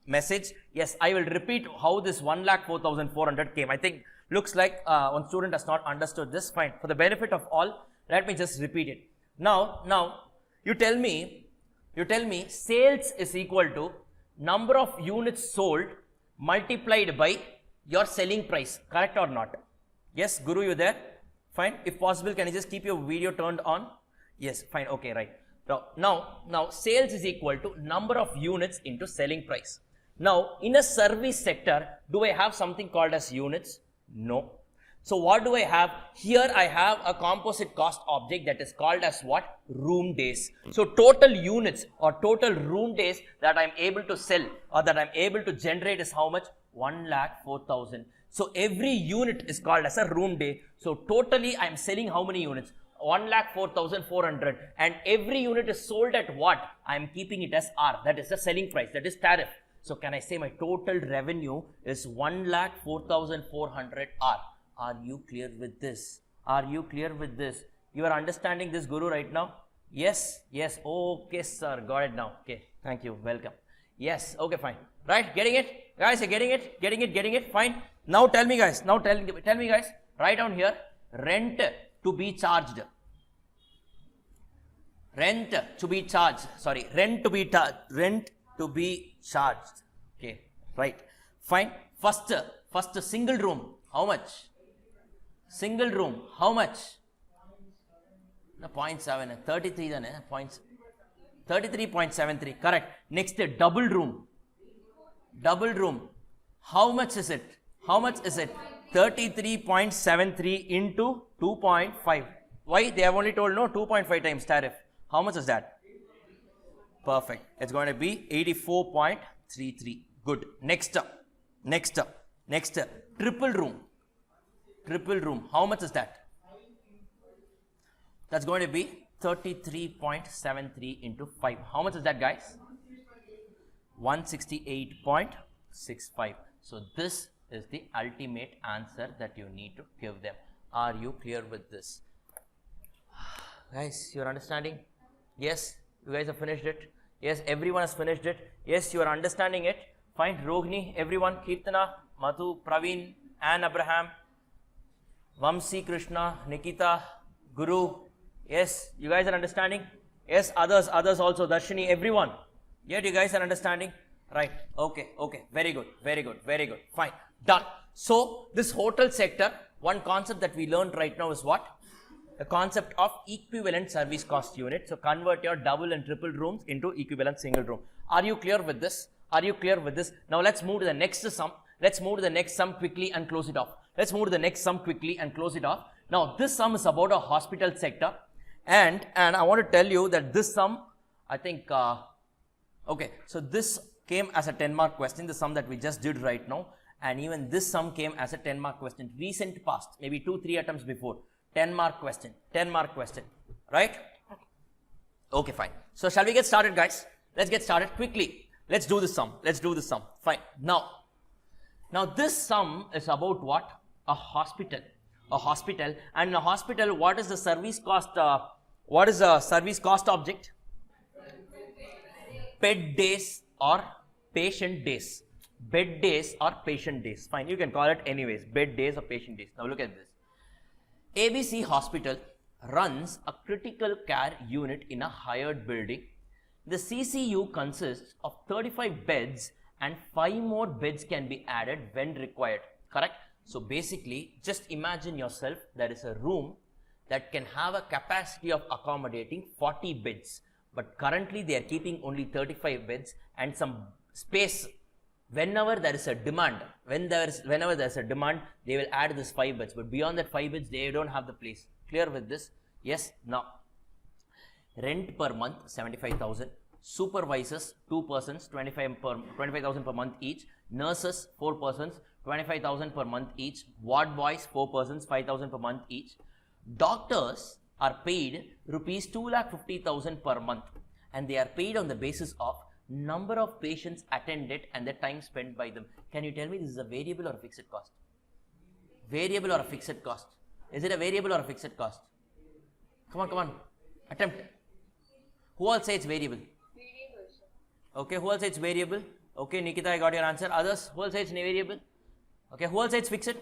message. Yes, I will repeat how this 1,04,400 came. I think looks like one student has not understood this. Fine. For the benefit of all, let me just repeat it. Now, you tell me sales is equal to number of units sold multiplied by your selling price. Correct or not? Yes, Guru, you there? Fine. If possible, can you just keep your video turned on? Yes, fine. Okay, right. Now, sales is equal to number of units into selling price. Now, in a service sector, do I have something called as units? No. So what do I have? Here I have a composite cost object that is called as what? Room days. So total units or total room days that I'm able to sell or that I'm able to generate is how much? 1,04,000. So every unit is called as a room day. So totally I'm selling how many units? 1,04,400, and every unit is sold at what? I'm keeping it as R. That is the selling price. That is tariff. So can I say my total revenue is 1,04,400 R? Are you clear with this? Are you clear with this? You are understanding this, Guru, right now? Yes, yes. Okay, sir. Got it now. Okay. Thank you. Welcome. Yes. Okay, fine. Right? Getting it? Guys, you're getting it? Getting it? Fine. Now tell me, guys. Tell me, guys. Write down here. Rent to be charged. Rent to be charged. Sorry. Rent to be charged. Okay. Right. Fine. First single room. How much? Single room, how much? 0.7, 33 then, 33.73, correct. Next, double room. How much is it? 33.73 into 2.5. Why? They have only told no, 2.5 times tariff. How much is that? Perfect. It's going to be 84.33. Good. Next up. Triple room. How much is that? That's going to be 33.73 into 5. How much is that, guys? 168.65. So this is the ultimate answer that you need to give them. Are you clear with this? Guys, you're understanding? Yes, you guys have finished it. Yes, everyone has finished it. Yes, you are understanding it. Fine. Rohini, everyone, Kirtana, Madhu, Praveen, Anne Abraham, Vamsi, Krishna, Nikita, Guru. Yes, you guys are understanding? Yes, others also, Darshini, everyone. Yet you guys are understanding? Right. Okay. Okay. Very good. Very good. Very good. Fine. Done. So this hotel sector, one concept that we learned right now is what? The concept of equivalent service cost unit. So convert your double and triple rooms into equivalent single room. Are you clear with this? Are you clear with this? Now let's move to the next sum. Let's move to the next sum quickly and close it off. Let's move to the next sum quickly and close it off. Now this sum is about a hospital sector, and I want to tell you that this sum, I think, okay, so this came as a 10-mark question, the sum that we just did right now, and even this sum came as a 10-mark question, recent past, maybe 2-3 attempts before, 10-mark question, 10-mark question, right? Okay, fine. So shall we get started, guys? Let's get started quickly. Let's do this sum. Let's do this sum. Fine. Now this sum is about what? A hospital. A hospital. And in a hospital, what is the service cost? What is the service cost object? Bed days or patient days. Bed days or patient days. Fine. You can call it anyways. Bed days or patient days. Now look at this. ABC Hospital runs a critical care unit in a hired building. The CCU consists of 35 beds and 5 more beds can be added when required. Correct? So basically, just imagine yourself, there is a room that can have a capacity of accommodating 40 beds. But currently they are keeping only 35 beds and some space. Whenever there is a demand, whenever there is a demand, they will add this 5 beds. But beyond that 5 beds, they don't have the place. Clear with this? Yes? Now, rent per month, 75,000. Supervisors, 2 persons, 25,000 per month each. Nurses, 4 persons, 25,000 per month each. Ward boys, 4 persons, 5,000 per month each. Doctors are paid rupees 2,50,000 per month, and they are paid on the basis of number of patients attended and the time spent by them. Can you tell me this is a variable or a fixed cost? Variable or a fixed cost? Is it a variable or a fixed cost? Come on. Attempt. Who all say it's variable? Okay, who all say it's variable? Okay, Nikita, I got your answer. Others, who all say it's variable? Okay, who all say it's fixed?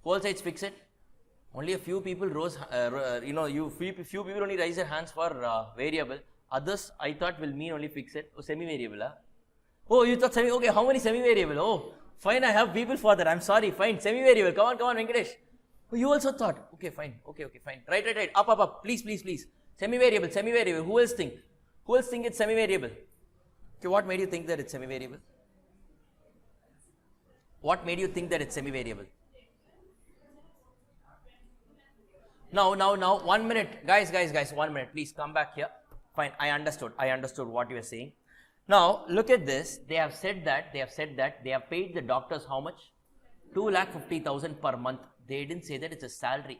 Who all say it's fixed? Only a few people rose, few people only raise their hands for variable. Others, I thought will mean only fixed. Oh, semi-variable, huh? Oh, you thought semi, okay, how many semi-variable? Oh, fine, I have people for that. I'm sorry, fine, semi-variable. Come on, Venkatesh. Oh, you also thought, okay, fine, okay, fine. Right. Up. Please. Semi-variable. Who else think? Who else think it's semi-variable? Okay, what made you think that it's semi-variable? What made you think that it's semi-variable? Now, 1 minute. Guys, 1 minute. Please come back here. Fine, I understood what you were saying. Now, look at this. They have said that they have paid the doctors how much? 2,50,000 per month. They didn't say that it's a salary.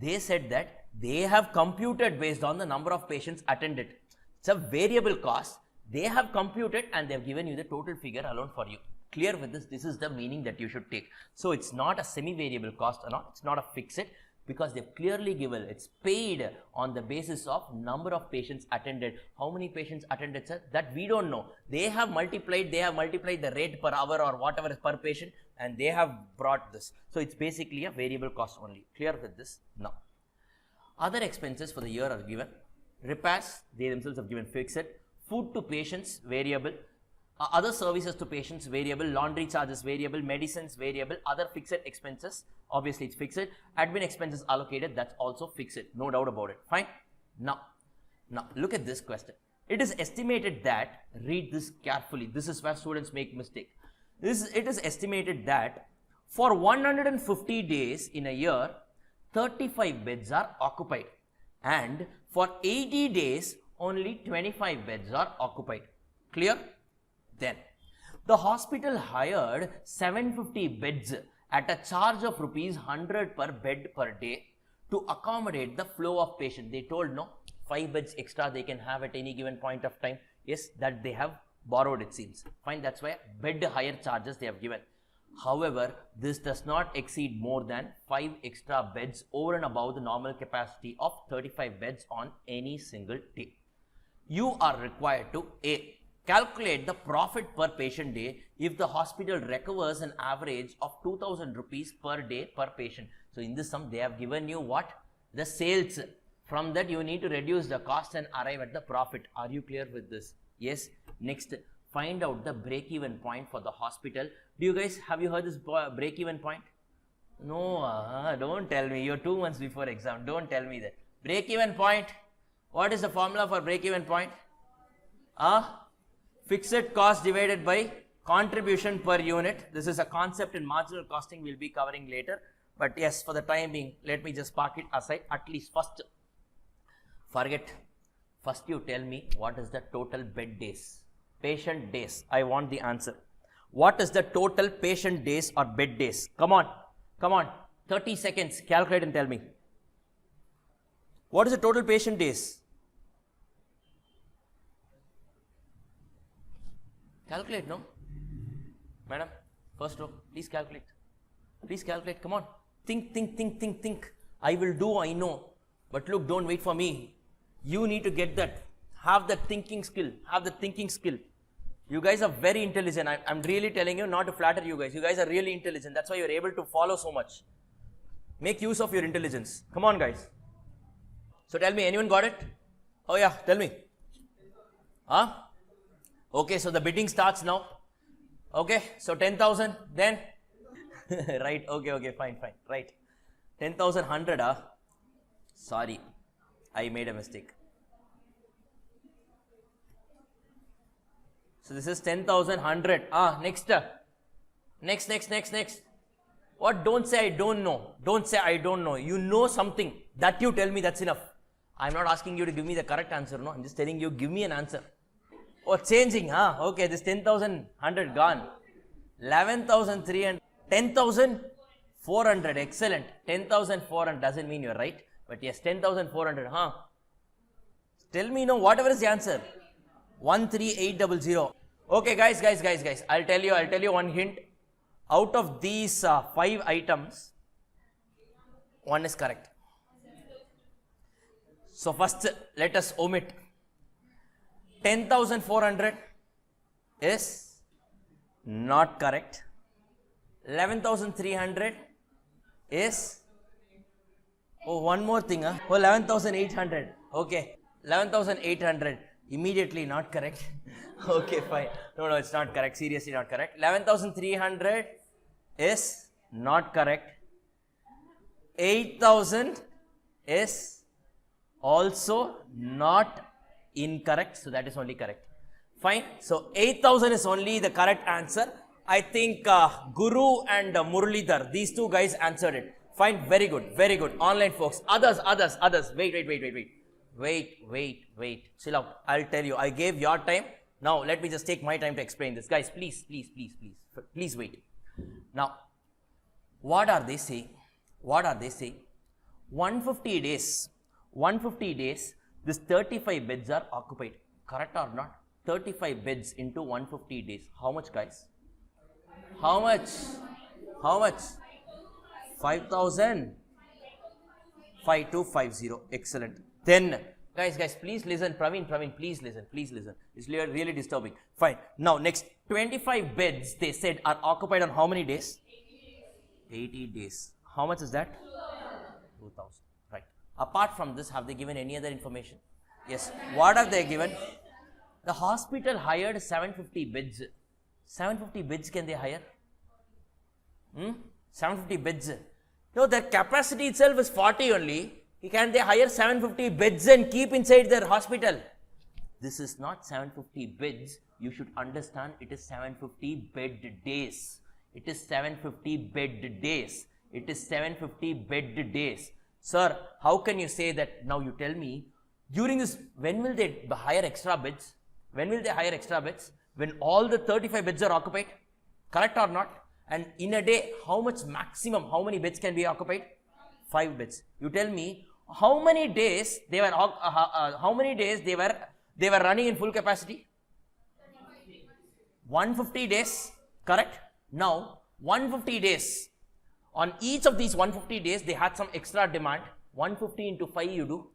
They said that they have computed based on the number of patients attended. It's a variable cost. They have computed and they have given you the total figure alone for you. Clear with this? This is the meaning that you should take. So it's not a semi-variable cost or not. It's not a fixed, because they've clearly given it's paid on the basis of number of patients attended. How many patients attended, sir? That we don't know. They have multiplied the rate per hour or whatever is per patient, and they have brought this. So it's basically a variable cost only. Clear with this? Now, other expenses for the year are given. Repairs, they themselves have given fixed. Food to patients, variable. Other services to patients, variable. Laundry charges, variable. Medicines, variable. Other fixed expenses, obviously it's fixed. Admin expenses allocated, that's also fixed. No doubt about it. Fine. Now look at this question. It is estimated that, read this carefully, this is where students make mistake. It is estimated that for 150 days in a year, 35 beds are occupied, and for 80 days, only 25 beds are occupied. Clear? Then, the hospital hired 750 beds at a charge of rupees 100 per bed per day to accommodate the flow of patients. They told no, 5 beds extra they can have at any given point of time. Yes, that they have borrowed, it seems. Fine, that's why bed hire charges they have given. However, this does not exceed more than 5 extra beds over and above the normal capacity of 35 beds on any single day. You are required to A. Calculate the profit per patient day if the hospital recovers an average of 2,000 rupees per day per patient. So in this sum, they have given you what? The sales. From that, you need to reduce the cost and arrive at the profit. Are you clear with this? Yes. Next, find out the break-even point for the hospital. Have you heard this break-even point? No, don't tell me. You're 2 months before exam. Don't tell me that. Break-even point. What is the formula for break-even point? Fixed cost divided by contribution per unit. This is a concept in marginal costing we'll be covering later. But yes, for the time being, let me just park it aside. At least first, first you tell me what is the total bed days, patient days. I want the answer. What is the total patient days or bed days? Come on. 30 seconds. Calculate and tell me. What is the total patient days? Calculate, no? Madam, first row, please calculate. Come on. Think. I will do, I know. But look, don't wait for me. You need to get that. Have that thinking skill. You guys are very intelligent. I'm really telling you, not to flatter you guys. You guys are really intelligent. That's why you're able to follow so much. Make use of your intelligence. Come on, guys. So tell me, anyone got it? Oh yeah, tell me. Okay, so the bidding starts now. Okay, so 10,000, then? Right, okay, fine, right. 10,100, Sorry, I made a mistake. So this is 10,100. Next. What? Don't say I don't know. You know something. That you tell me, that's enough. I'm not asking you to give me the correct answer, no. I'm just telling you, give me an answer. Oh, changing, Okay, this 10,100 gone. 11,300. 10,400. Excellent. 10,400 doesn't mean you're right. But yes, 10,400, Tell me, no, whatever is the answer. 13800. Okay, guys. I'll tell you one hint. Out of these 5 items, one is correct. So first, let us omit. 10,400 is not correct. 11,300 is, one more thing, 11,800. Okay, 11,800. Immediately not correct. Okay, fine. No, it's not correct. Seriously not correct. 11,300 is not correct. 8,000 is also not incorrect. So that is only correct. Fine. So 8,000 is only the correct answer. I think Guru and Muralidhar, these two guys answered it. Fine. Very good. Online folks. Others. Wait. Chill out. I'll tell you. I gave your time. Now, let me just take my time to explain this. Guys, please wait. Now, what are they saying? 150 days, this 35 beds are occupied. Correct or not? 35 beds into 150 days. How much, guys? How much? 5,000. 5250. Excellent. Then, guys, please listen. Praveen, please listen. It's really disturbing. Fine. Now, next 25 beds, they said, are occupied on how many days? 80 days. How much is that? 2,000. Right. Apart from this, have they given any other information? Yes. What have they given? The hospital hired 750 beds. 750 beds can they hire? 750 beds. No, their capacity itself is 40 only. Can they hire 750 beds and keep inside their hospital? This is not 750 beds. You should understand it is 750 bed days. It is 750 bed days. Sir, how can you say that? Now you tell me, during this, when will they hire extra beds? When all the 35 beds are occupied? Correct or not? And in a day, how many beds can be occupied? 5 beds. You tell me, how many days they were running in full capacity? 150 days, correct? Now, 150 days. On each of these 150 days, they had some extra demand. 150 into 5 you do.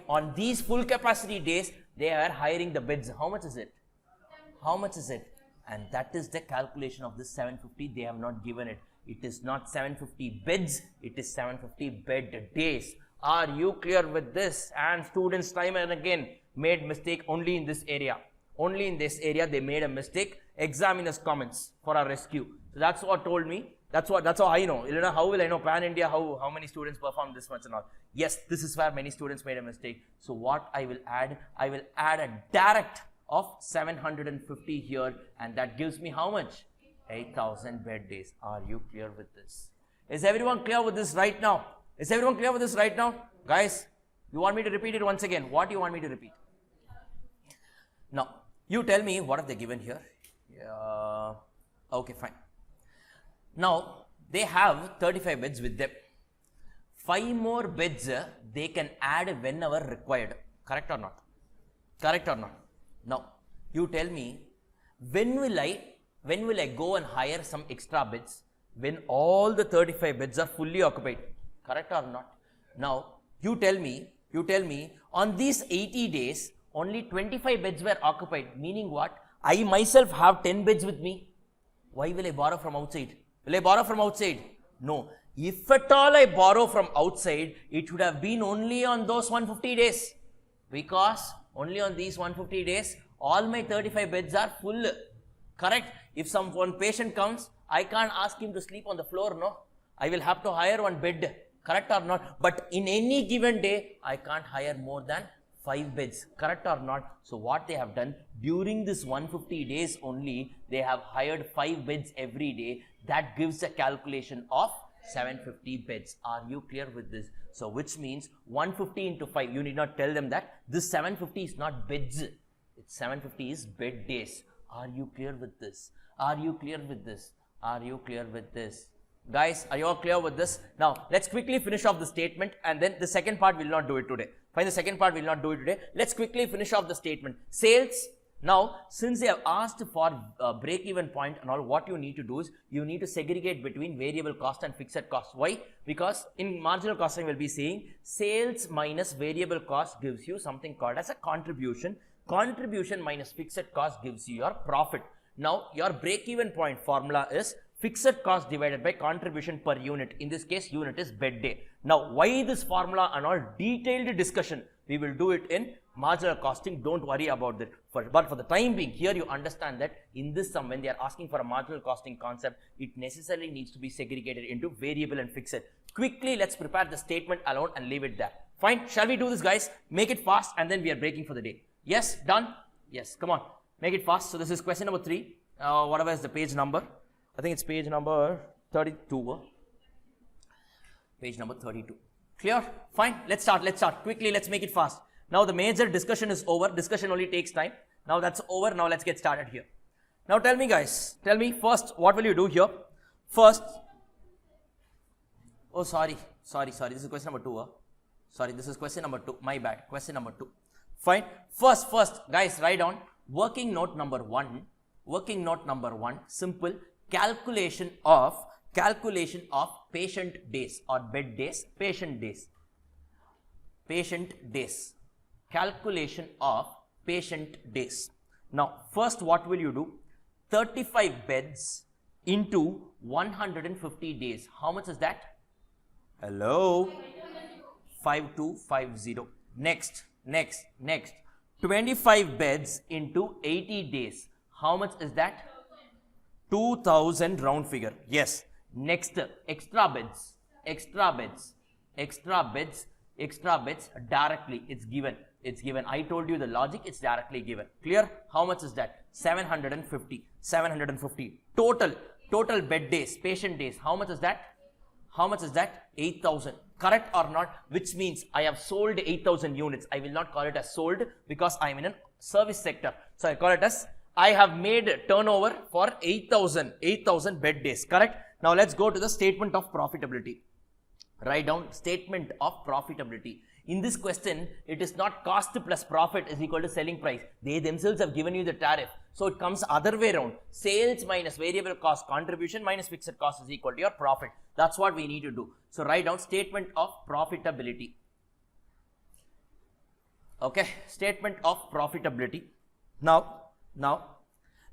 On these full capacity days, they are hiring the beds. How much is it? And that is the calculation of this 750. They have not given it. It is not 750 beds. It is 750 bed days. Are you clear with this? And students time and again made mistake only in this area. Only in this area they made a mistake. Examiner's comments for our rescue. So that's what told me. That's how I know. You know, how will I know pan India, how many students perform this much and all. Yes, this is where many students made a mistake. So what I will add a direct of 750 here, and that gives me how much? 8,000 bed days. Are you clear with this? Is everyone clear with this right now? Is everyone clear with this right now? Guys, you want me to repeat it once again? What do you want me to repeat? Now, you tell me what have they given here. Okay, fine. Now, they have 35 beds with them. 5 more beds they can add whenever required. Correct or not? Correct or not? Now, you tell me, when will I go and hire some extra beds? When all the 35 beds are fully occupied. Correct or not? Now, you tell me, on these 80 days, only 25 beds were occupied. Meaning what? I myself have 10 beds with me. Why will I borrow from outside? Will I borrow from outside? No. If at all I borrow from outside, it should have been only on those 150 days. Because only on these 150 days, all my 35 beds are full. Correct? If one patient comes, I can't ask him to sleep on the floor, no. I will have to hire one bed. Correct or not? But in any given day, I can't hire more than 5 beds. Correct or not? So what they have done, during this 150 days only, they have hired 5 beds every day. That gives a calculation of 750 beds. Are you clear with this? So which means 150 into 5. You need not tell them that this 750 is not beds. It's 750 is bed days. Are you clear with this? Are you clear with this? Are you clear with this? Guys, are you all clear with this? Now, let's quickly finish off the statement, and then the second part we will not do it today. Fine, the second part we will not do it today. Let's quickly finish off the statement. Sales. Now, since they have asked for break-even point and all, what you need to do is, you need to segregate between variable cost and fixed cost. Why? Because in marginal costing, we'll be saying sales minus variable cost gives you something called as a contribution. Contribution minus fixed cost gives you your profit. Now, your break-even point formula is fixed cost divided by contribution per unit. In this case, unit is bed day. Now, why this formula and all detailed discussion? We will do it in marginal costing. Don't worry about that. But for the time being, here you understand that in this sum, when they are asking for a marginal costing concept, it necessarily needs to be segregated into variable and fixed. Quickly, let's prepare the statement alone and leave it there. Fine. Shall we do this, guys? Make it fast, and then we are breaking for the day. Yes? Done? Yes. Come on. Make it fast. So this is question number 3. Whatever is the page number. I think it's page number 32. Page number 32. Clear? Fine. Let's start. Quickly, let's make it fast. Now the major discussion is over. Discussion only takes time. Now that's over. Now let's get started here. Now tell me, guys. Tell me first, what will you do here? First. Oh, sorry. This is question number 2. Sorry, this is question number 2. My bad. Question number 2. Fine. First, guys, write down working note number 1. Working note number 1. Simple. Calculation of patient days or bed days, patient days. Calculation of patient days. Now, first what will you do? 35 beds into 150 days. How much is that? Hello? 5250. Next. 25 beds into 80 days. How much is that? 2000 round figure. Yes. Next, extra beds directly. It's given. I told you the logic. It's directly given. Clear? How much is that? 750. Total bed days, patient days. How much is that? 8,000. Correct or not? Which means I have sold 8,000 units. I will not call it as sold because I am in a service sector. So I call it as I have made turnover for 8,000 bed days. Correct? Now let's go to the statement of profitability. Write down statement of profitability. In this question, it is not cost plus profit is equal to selling price. They themselves have given you the tariff. So it comes other way around. Sales minus variable cost contribution minus fixed cost is equal to your profit. That's what we need to do. So write down statement of profitability. Okay, statement of profitability. Now,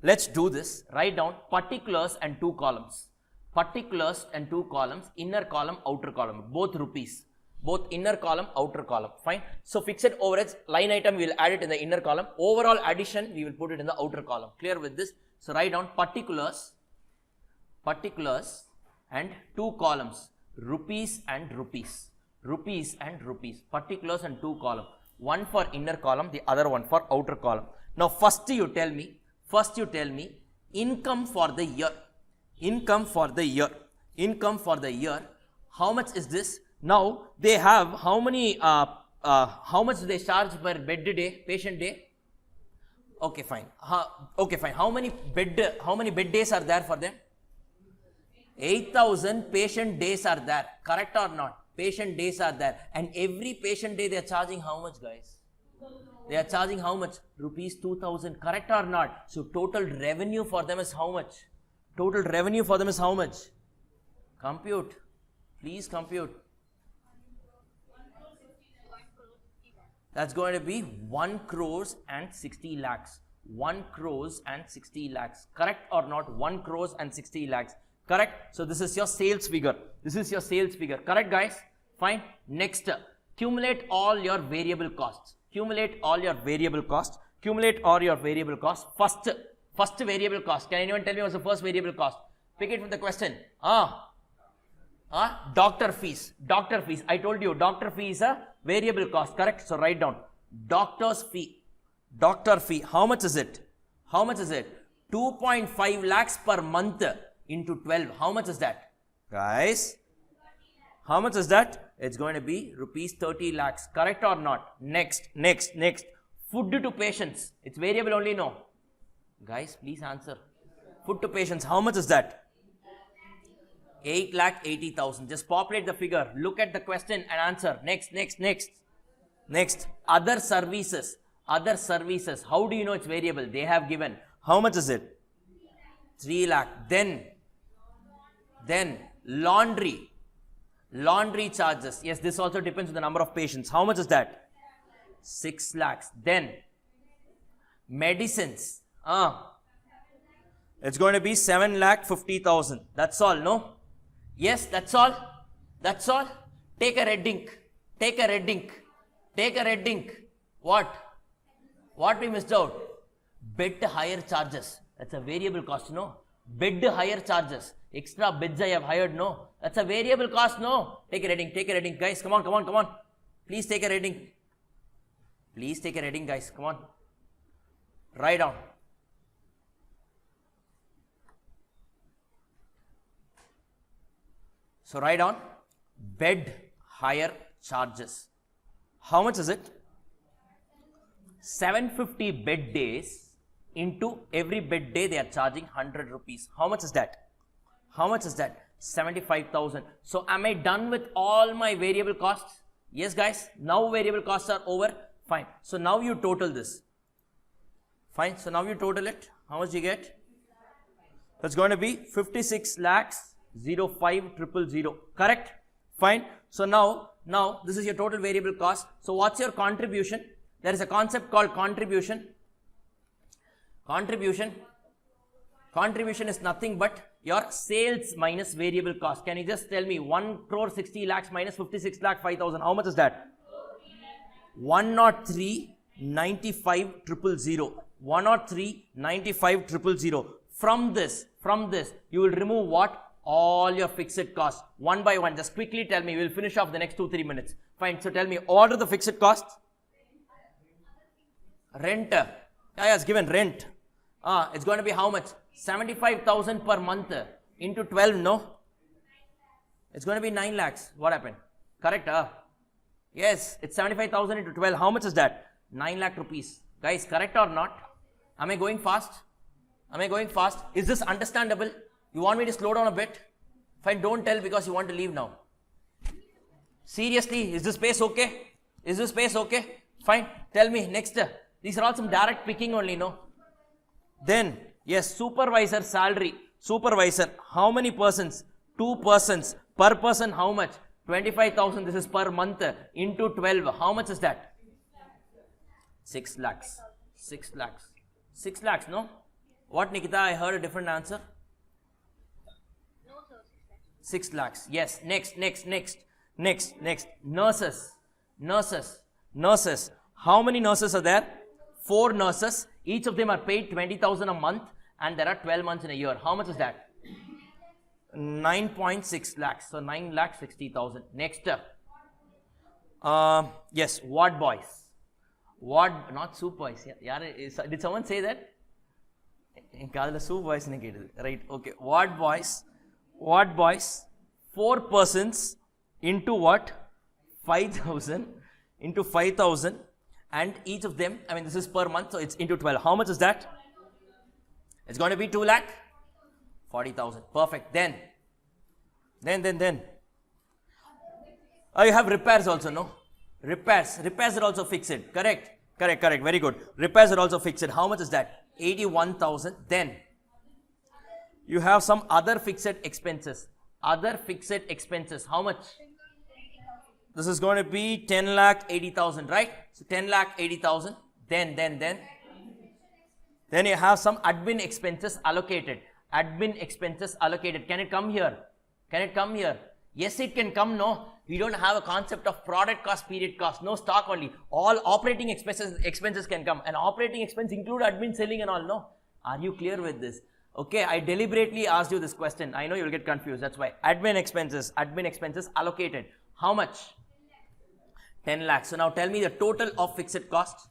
let's do this. Write down particulars and 2 columns. Particulars and 2 columns, inner column, outer column, both rupees. both inner column, outer column. Fine. So fixed overheads, line item, we will add it in the inner column. Overall addition, we will put it in the outer column. Clear with this? So write down particulars and two columns, rupees and rupees. Rupees and rupees. Particulars and two columns. One for inner column, the other one for outer column. Now first you tell me income for the year. Income for the year. How much is this? Now they have how many how much do they charge per bed day, patient day? Okay, fine. Okay, fine. How many bed days are there for them? 8,000 patient days are there. Correct or not? Patient days are there. And every patient day they are charging how much, guys? They are charging how much? Rupees 2,000. Correct or not? So total revenue for them is how much? Total revenue for them is how much? Compute. Please compute. That's going to be 1 crores and 60 lakhs. 1 crores and 60 lakhs. Correct or not? 1 crores and 60 lakhs. Correct? So this is your sales figure. This is your sales figure. Correct, guys? Fine. Next, accumulate all your variable costs. Accumulate all your variable costs. Accumulate all your variable costs. First variable cost. Can anyone tell me what's the first variable cost? Pick it from the question. Doctor fees. Doctor fees. I told you doctor fee is a variable cost. Correct? So write down doctor's fee. Doctor fee. How much is it? How much is it? 2.5 lakhs per month into 12. How much is that? Guys, how much is that? It's going to be rupees 30 lakhs. Correct or not? Next. Food to patients. It's variable only, no? Guys, please answer. Food to patients. How much is that? 8,80,000. Just populate the figure. Look at the question and answer. Next. Other services. Other services. How do you know it's variable? They have given. How much is it? 3 lakh. Then laundry. Laundry charges. Yes, this also depends on the number of patients. How much is that? 6 lakhs. Then medicines. It's going to be 7,50,000. That's all, no? Yes, that's all. That's all. Take a red ink. Take a red ink. Take a red ink. What? What we missed out? Bed hire charges. That's a variable cost, no? Bed hire charges. Extra beds I have hired, no? That's a variable cost, no? Take a red ink. Take a red ink, guys. Come on. Please take a red ink. Please take a red ink, guys. Come on. Write down. So write down bed hire charges. How much is it? 750 bed days into every bed day they are charging 100 rupees. How much is that? How much is that? 75,000. So am I done with all my variable costs? Yes, guys. Now variable costs are over. Fine. So now you total this. Fine. So now you total it. How much you get? That's going to be 56 lakhs 05,000. Correct? Fine. So now this is your total variable cost. So what's your contribution? There is a concept called contribution. Contribution is nothing but your sales minus variable cost. Can you just tell me 1 crore 60 lakhs minus 56 lakh 5,000? How much is that? 103,95,000. 103,95,000. From this, you will remove what? All your fixed costs. One by one. Just quickly tell me. We will finish off the next 2-3 minutes. Fine. So tell me, order the fixed costs. Rent. It's given rent. It's going to be how much? 75,000 per month into 12, no? It's going to be 9 lakhs. What happened? Correct? Yes, it's 75,000 into 12. How much is that? 9 lakh rupees. Guys, correct or not? Am I going fast? Is this understandable? You want me to slow down a bit? Fine, don't tell because you want to leave now. Seriously, is this space okay? Fine, tell me next. These are all some direct picking only, no? Then, yes, supervisor salary. Supervisor, how many persons? 2 persons. Per person, how much? 25,000. This is per month into 12. How much is that? 6 lakhs. 6 lakhs, no? What, Nikita? I heard a different answer. 6 lakhs. Yes. Next. Next, nurses. How many nurses are there? 4 nurses. Each of them are paid 20,000 a month, and there are 12 months in a year. How much is that? 9.6 lakhs. So 9,60,000. Next, yes, ward boys. Not soup boys. Yeah, did someone say that? Soup boys, right? Okay. Ward boys. 4 persons into what? 5,000 into 5,000, and each of them, I mean, this is per month, so it's into 12. How much is that? It's going to be 2,40,000. Perfect. Then. You have repairs also, no? Repairs are also fixed. Correct. Very good. Repairs are also fixed. How much is that? 81,000. Then you have some other fixed expenses. How much? This is going to be 10,80,000, right? So 10,80,000. Then you have some admin expenses allocated. Can it come here? Yes, it can come. No, we don't have a concept of product cost, period cost. No, stock only. All operating expenses can come. And operating expense include admin, selling and all. No, are you clear with this? Okay, I deliberately asked you this question. I know you will get confused. That's why. Admin expenses allocated. How much? 10 lakhs. So now tell me the total of fixed cost.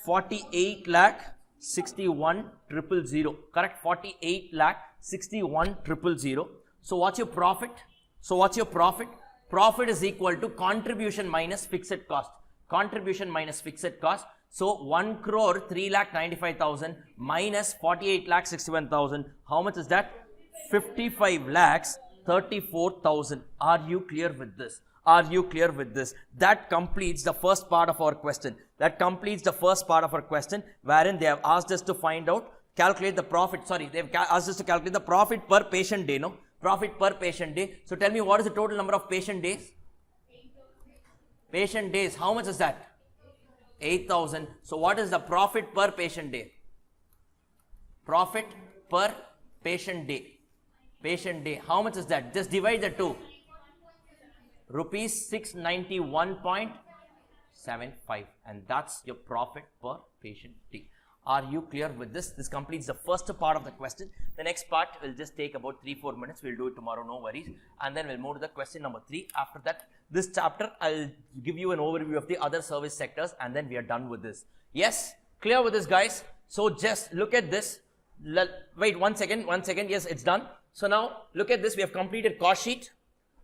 48 lakh 61,000. Correct? 48 lakh 61,000. So what's your profit? Profit is equal to contribution minus fixed cost. So 1 crore 3,95,000 minus 48 lakh 61,000. How much is that? 55 lakhs 34,000. Are you clear with this? That completes the first part of our question. Wherein they have asked us to calculate the profit. They've asked us to calculate the profit per patient day, no? Profit per patient day. So tell me, what is the total number of patient days? Patient days, how much is that? 8,000. So what is the profit per patient day? Profit per patient day. How much is that? Just divide the two. Rupees 691.75, and that's your profit per patient day. Are you clear with this? This completes the first part of the question. The next part will just take about 3-4 minutes. We'll do it tomorrow, no worries. And then we'll move to the question number 3. After that, this chapter, I'll give you an overview of the other service sectors, and then we are done with this. Yes? Clear with this, guys? So just look at this. Wait, one second. Yes, it's done. So now, look at this. We have completed cost sheet,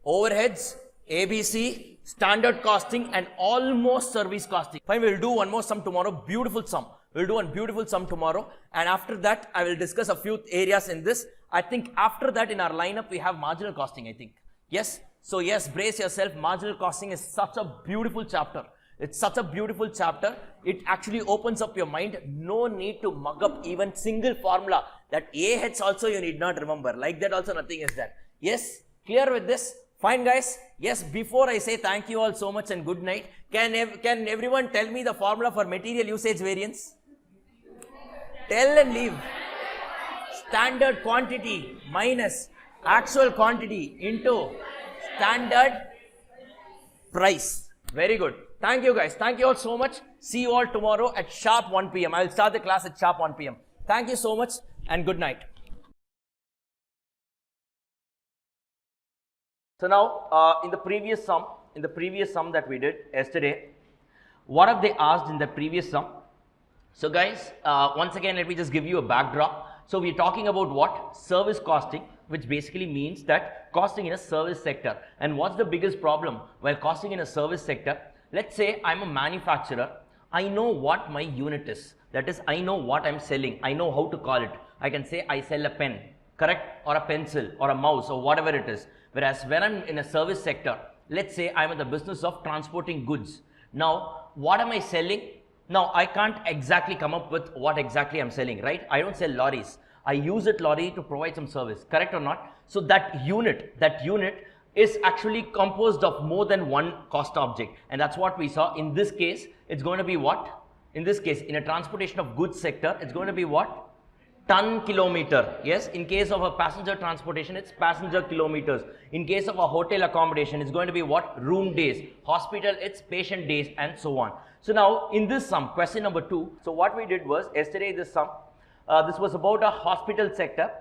overheads, ABC, standard costing, and almost service costing. Fine, we'll do one more sum tomorrow. Beautiful sum. We'll do one beautiful sum tomorrow. And after that, I will discuss a few areas in this. I think after that, in our lineup, we have marginal costing, I think. Yes? So yes, brace yourself. Marginal costing is such a beautiful chapter. It's such a beautiful chapter. It actually opens up your mind. No need to mug up even single formula. That A heads also you need not remember. Like that also nothing is there. Yes? Clear with this? Fine, guys. Yes, before I say thank you all so much and good night, can everyone tell me the formula for material usage variance? Tell and leave. Standard quantity minus actual quantity into standard price. Very good. Thank you, guys. Thank you all so much. See you all tomorrow at sharp 1 p.m. I will start the class at sharp 1 p.m. Thank you so much and good night. So now, in the previous sum that we did yesterday, what have they asked in the previous sum? So guys, once again, let me just give you a backdrop. So we're talking about what? Service costing, which basically means that costing in a service sector. And what's the biggest problem while costing in a service sector? Let's say I'm a manufacturer. I know what my unit is. That is, I know what I'm selling. I know how to call it. I can say I sell a pen, correct? Or a pencil or a mouse or whatever it is. Whereas when I'm in a service sector, let's say I'm in the business of transporting goods. Now, what am I selling? Now, I can't exactly come up with what exactly I'm selling, right? I don't sell lorries. I use that lorry to provide some service, correct or not? So that unit is actually composed of more than one cost object. And that's what we saw. In this case, it's going to be what? In this case, in a transportation of goods sector, it's going to be what? ton kilometer. Yes, in case of a passenger transportation, it's passenger kilometers. In case of a hotel accommodation, it's going to be what? Room days. Hospital, it's patient days, and so on. So now in this sum, question number 2, so what we did was yesterday this sum, this was about a hospital sector,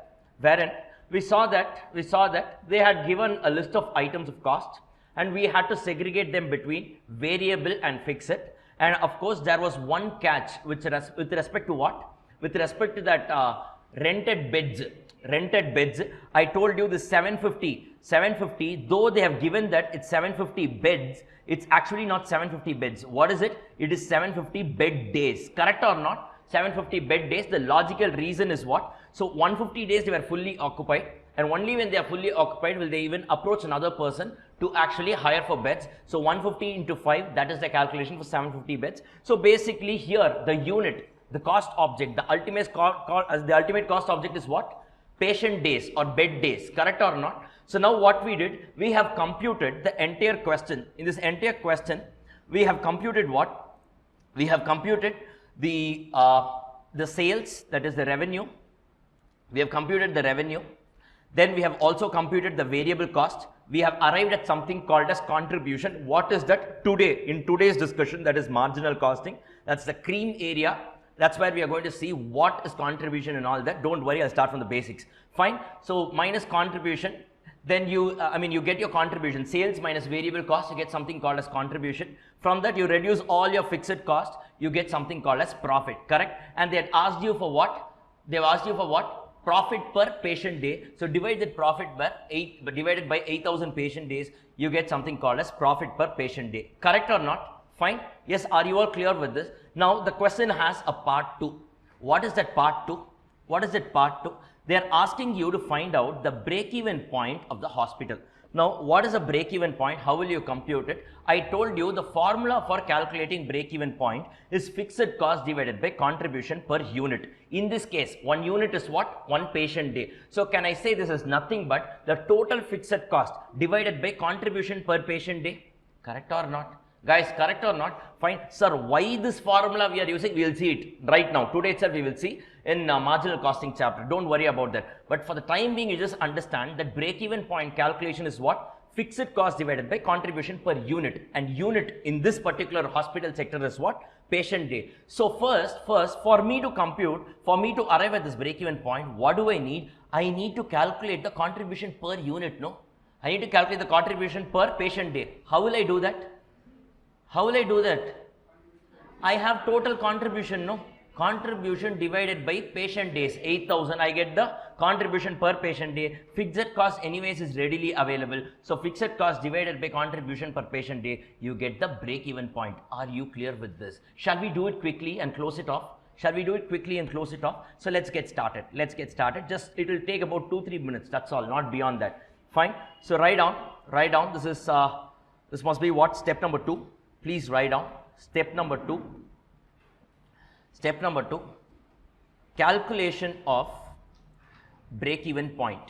wherein we saw that they had given a list of items of cost, and we had to segregate them between variable and fixed. And of course, there was one catch with respect to what? With respect to that rented beds. I told you this 750, though they have given that it's 750 beds, it's actually not 750 beds. What is it? It is 750 bed days. Correct or not? 750 bed days. The logical reason is what? So 150 days they were fully occupied, and only when they are fully occupied will they even approach another person to actually hire for beds. So 150 into 5, that is the calculation for 750 beds. So basically here the unit, the cost object, the ultimate cost object is what? Patient days or bed days. Correct or not? So now what we did, we have computed the entire question. In this entire question, we have computed what? We have computed the sales, that is the revenue. We have computed the revenue. Then we have also computed the variable cost. We have arrived at something called as contribution. What is that? Today, in today's discussion, that is marginal costing. That's the cream area. That's where we are going to see what is contribution and all that. Don't worry, I'll start from the basics. Fine. So minus contribution. Then you get your contribution. Sales minus variable cost, you get something called as contribution. From that, you reduce all your fixed cost, you get something called as profit. Correct? And they had asked you for what? They've asked you for what? Profit per patient day. So divide that profit by 8, divided by 8,000 patient days, you get something called as profit per patient day. Correct or not? Fine. Yes, are you all clear with this? Now the question has a part 2. What is that part 2? What is that part 2? They are asking you to find out the break-even point of the hospital. Now, what is a break-even point? How will you compute it? I told you the formula for calculating break-even point is fixed cost divided by contribution per unit. In this case, 1 unit is what? 1 patient day. So, can I say this is nothing but the total fixed cost divided by contribution per patient day? Correct or not? Guys, correct or not? Fine. Sir, why this formula we are using? We will see it right now. Today itself we will see in marginal costing chapter. Don't worry about that. But for the time being, you just understand that break-even point calculation is what? Fixed cost divided by contribution per unit. And unit in this particular hospital sector is what? Patient day. So first, for me to compute, for me to arrive at this break-even point, what do I need? I need to calculate the contribution per unit, no? I need to calculate the contribution per patient day. How will I do that? How will I do that? I have total contribution, no? Contribution divided by patient days, 8,000. I get the contribution per patient day. Fixed cost anyways is readily available. So fixed cost divided by contribution per patient day, you get the break-even point. Are you clear with this? Shall we do it quickly and close it off? Shall we do it quickly and close it off? So let's get started. Let's get started. Just it will take about 2-3 minutes. That's all, not beyond that. Fine. So write down. This is this must be what? Step number 2. Please write down step number 2. Step number 2, calculation of break-even point.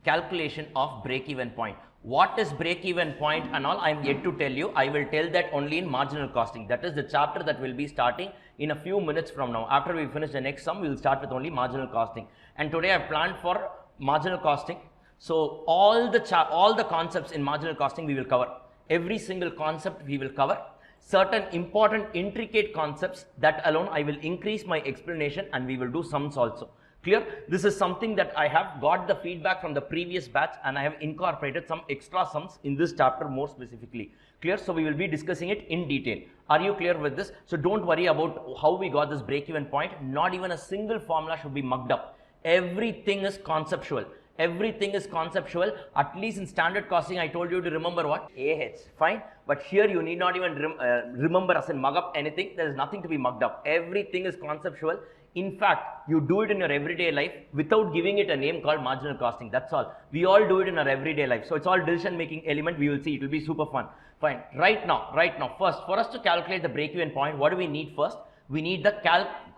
Calculation of break-even point. What is break-even point and all, I am yet to tell you. I will tell that only in marginal costing. That is the chapter that will be starting in a few minutes from now. After we finish the next sum, we will start with only marginal costing. And today I have planned for marginal costing. So all the concepts in marginal costing we will cover. Every single concept we will cover. Certain important intricate concepts, that alone I will increase my explanation, and we will do sums also. Clear? This is something that I have got the feedback from the previous batch, and I have incorporated some extra sums in this chapter more specifically. Clear? So we will be discussing it in detail. Are you clear with this? So don't worry about how we got this break-even point. Not even a single formula should be mugged up. Everything is conceptual. Everything is conceptual. At least in standard costing, I told you to remember what? AH. Fine. But here you need not even remember as in mug up anything. There is nothing to be mugged up. Everything is conceptual. In fact, you do it in your everyday life without giving it a name called marginal costing. That's all. We all do it in our everyday life. So it's all decision making element. We will see. It will be super fun. Fine. Right now, first, for us to calculate the break-even point, what do we need first? We need the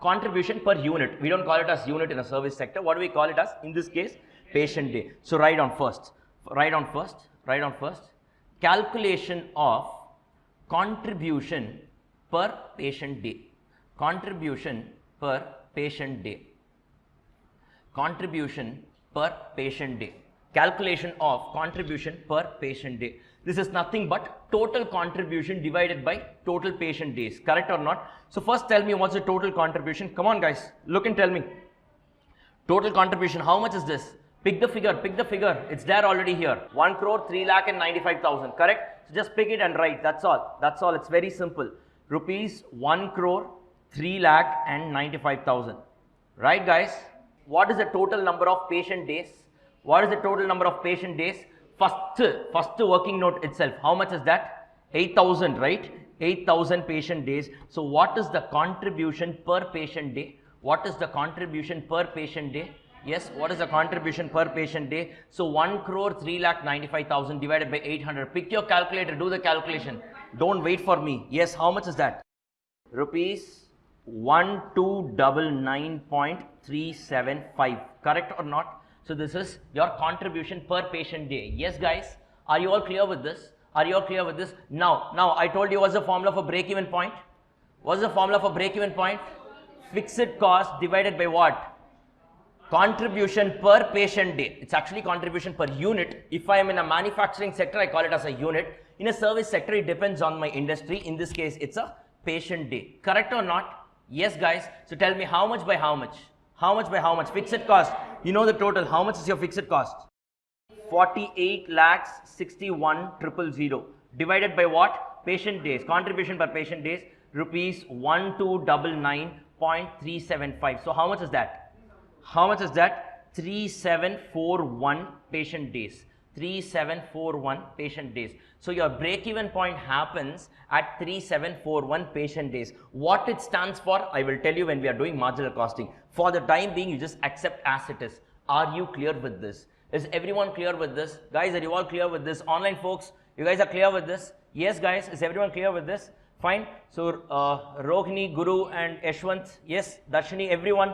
contribution per unit. We don't call it as unit in a service sector. What do we call it as? In this case, patient day. So write on first. Calculation of contribution per patient day. Contribution per patient day. contribution per patient day. Calculation of contribution per patient day. This is nothing but total contribution divided by total patient days. Correct or not? So first tell me what's the total contribution. Come on guys, look and tell me. Total contribution, how much is this? Pick the figure, it's there already here. 1 crore 3 lakh and 95,000, correct? So just pick it and write, that's all, it's very simple. Rupees 1 crore 3 lakh and 95,000, right guys? What is the total number of patient days? What is the total number of patient days? First working note itself, how much is that? 8,000, right? 8,000 patient days. So what is the contribution per patient day? What is the contribution per patient day? Yes, what is the contribution per patient day? So 1 crore 3 lakh 95,000 divided by 800. Pick your calculator, do the calculation. Don't wait for me. Yes, how much is that? Rupees 1299.375. Correct or not? So this is your contribution per patient day. Yes, guys. Are you all clear with this? Are you all clear with this? Now I told you what's the formula for break-even point? What's the formula for break-even point? Fixed cost divided by what? Contribution per patient day. It's actually contribution per unit. If I am in a manufacturing sector, I call it as a unit. In a service sector, it depends on my industry. In this case, it's a patient day. Correct or not? Yes, guys. So tell me how much by how much? How much by how much? Fixed cost. You know the total. How much is your fixed cost? 48 lakhs 61,000 divided by what? Patient days. Contribution per patient days. Rupees 1299.375. So how much is that? How much is that? 3741 patient days. 3741 patient days. So your break-even point happens at 3741 patient days. What it stands for, I will tell you when we are doing marginal costing. For the time being, you just accept as it is. Are you clear with this? Is everyone clear with this? Guys, are you all clear with this? Online folks, you guys are clear with this? Yes, guys, is everyone clear with this? Fine. So Rohini, Guru and Yashwant, yes, Darshini, everyone.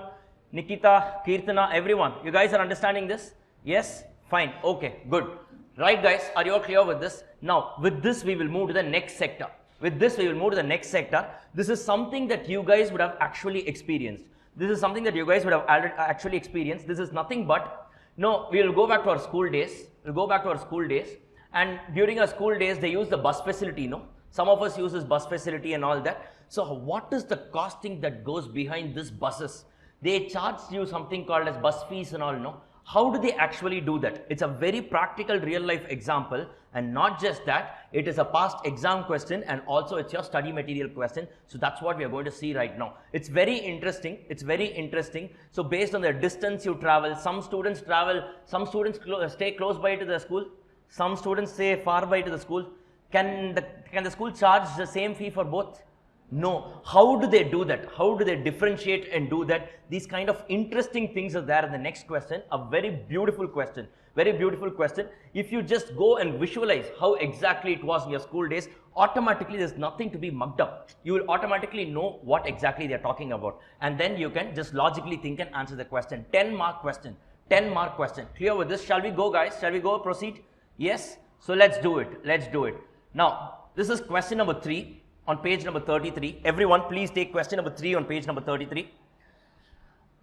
Nikita, Kirtana, everyone. You guys are understanding this? Yes? Fine. Okay, good. Right, guys, are you all clear with this? Now, with this, we will move to the next sector. With this, we will move to the next sector. This is something that you guys would have actually experienced. This is something that you guys would have actually experienced. This is nothing but, no, we will go back to our school days. We'll go back to our school days. And during our school days, they use the bus facility, no? Some of us use this bus facility and all that. So, what is the costing that goes behind these buses? They charge you something called as bus fees and all, no? How do they actually do that? It's a very practical real life example, and not just that, it is a past exam question and also it's your study material question. So that's what we are going to see right now. It's very interesting. It's very interesting. So based on the distance you travel, some students stay close by to the school. Some students stay far by to the school. Can the school charge the same fee for both? No. How do they do that? How do they differentiate and do that? These kind of interesting things are there in the next question. A very beautiful question. Very beautiful question. If you just go and visualize how exactly it was in your school days, automatically there's nothing to be mugged up. You will automatically know what exactly they're talking about. And then you can just logically think and answer the question. 10-mark question. 10-mark question. Clear with this? Shall we go, guys? Shall we go? Proceed? Yes? So let's do it. Let's do it. Now, this is question number 3. On page number 33, everyone please take question number 3 on page number 33.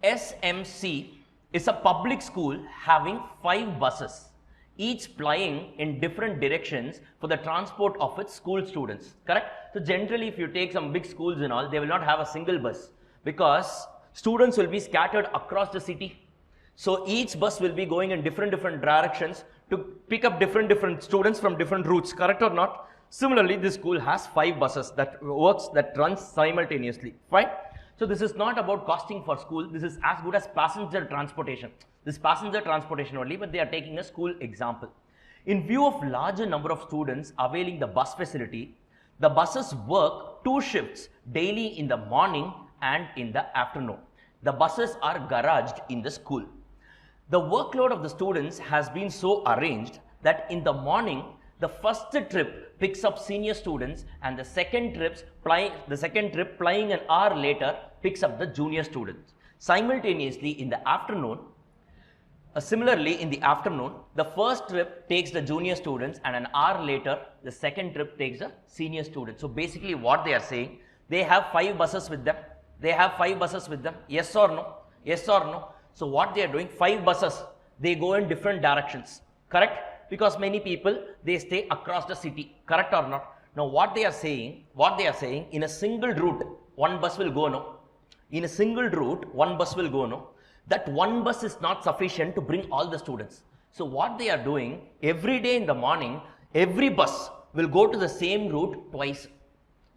SMC is a public school having 5 buses, each plying in different directions for the transport of its school students, correct? So generally if you take some big schools and all, they will not have a single bus because students will be scattered across the city. So each bus will be going in different directions to pick up different students from different routes, correct or not? Similarly, this school has 5 buses that runs simultaneously. Fine. So this is not about costing for school. This is as good as passenger transportation. This passenger transportation only, but they are taking a school example. In view of larger number of students availing the bus facility, the buses work 2 shifts daily in the morning and in the afternoon. The buses are garaged in the school. The workload of the students has been so arranged that in the morning, the first trip picks up senior students and the second trip plying an hour later picks up the junior students. Simultaneously in the afternoon, similarly in the afternoon, the first trip takes the junior students and an hour later the second trip takes the senior students. So basically what they are saying, they have 5 buses with them. They have 5 buses with them. Yes or no? Yes or no? So what they are doing, 5 buses, they go in different directions, correct? Because many people, they stay across the city, correct or not? Now what they are saying, in a single route, one bus will go, no? In a single route, one bus will go, no? That one bus is not sufficient to bring all the students. So what they are doing, every day in the morning, every bus will go to the same route twice.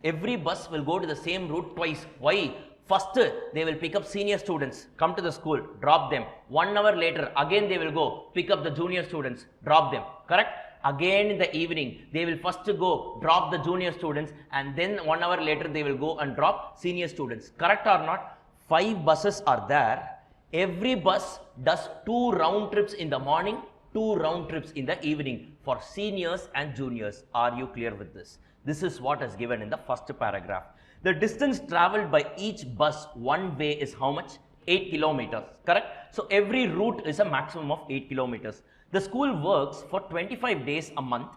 Every bus will go to the same route twice. Why? First, they will pick up senior students, come to the school, drop them. 1 hour later, again they will go pick up the junior students, drop them, correct? Again in the evening, they will first go drop the junior students, and then 1 hour later they will go and drop senior students, correct or not? 5 buses are there. Every bus does 2 round trips in the morning, 2 round trips in the evening for seniors and juniors. Are you clear with this? This is what is given in the first paragraph. The distance traveled by each bus one way is how much? 8 kilometers, correct? So every route is a maximum of 8 kilometers. The school works for 25 days a month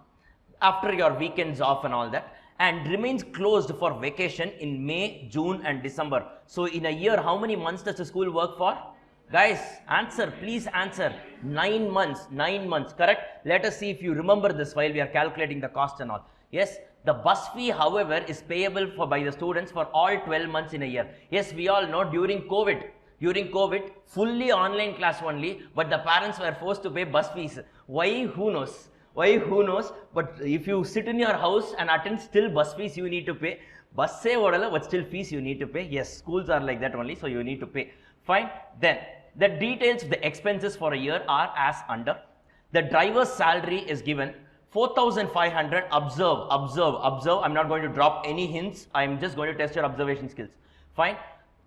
after your weekends off and all that, and remains closed for vacation in May, June and December. So in a year, how many months does the school work for? Guys, answer, please answer. 9 months, 9 months, correct? Let us see if you remember this while we are calculating the cost and all. Yes, the bus fee, however, is payable by the students for all 12 months in a year. Yes, we all know during COVID, fully online class only, but the parents were forced to pay bus fees. Why? Who knows? Why? Who knows? But if you sit in your house and attend, still bus fees you need to pay. Bus say whatever, but still fees you need to pay. Yes, schools are like that only, so you need to pay. Fine. Then the details of the expenses for a year are as under. The driver's salary is given 4,500. Observe. I'm not going to drop any hints. I'm just going to test your observation skills. Fine.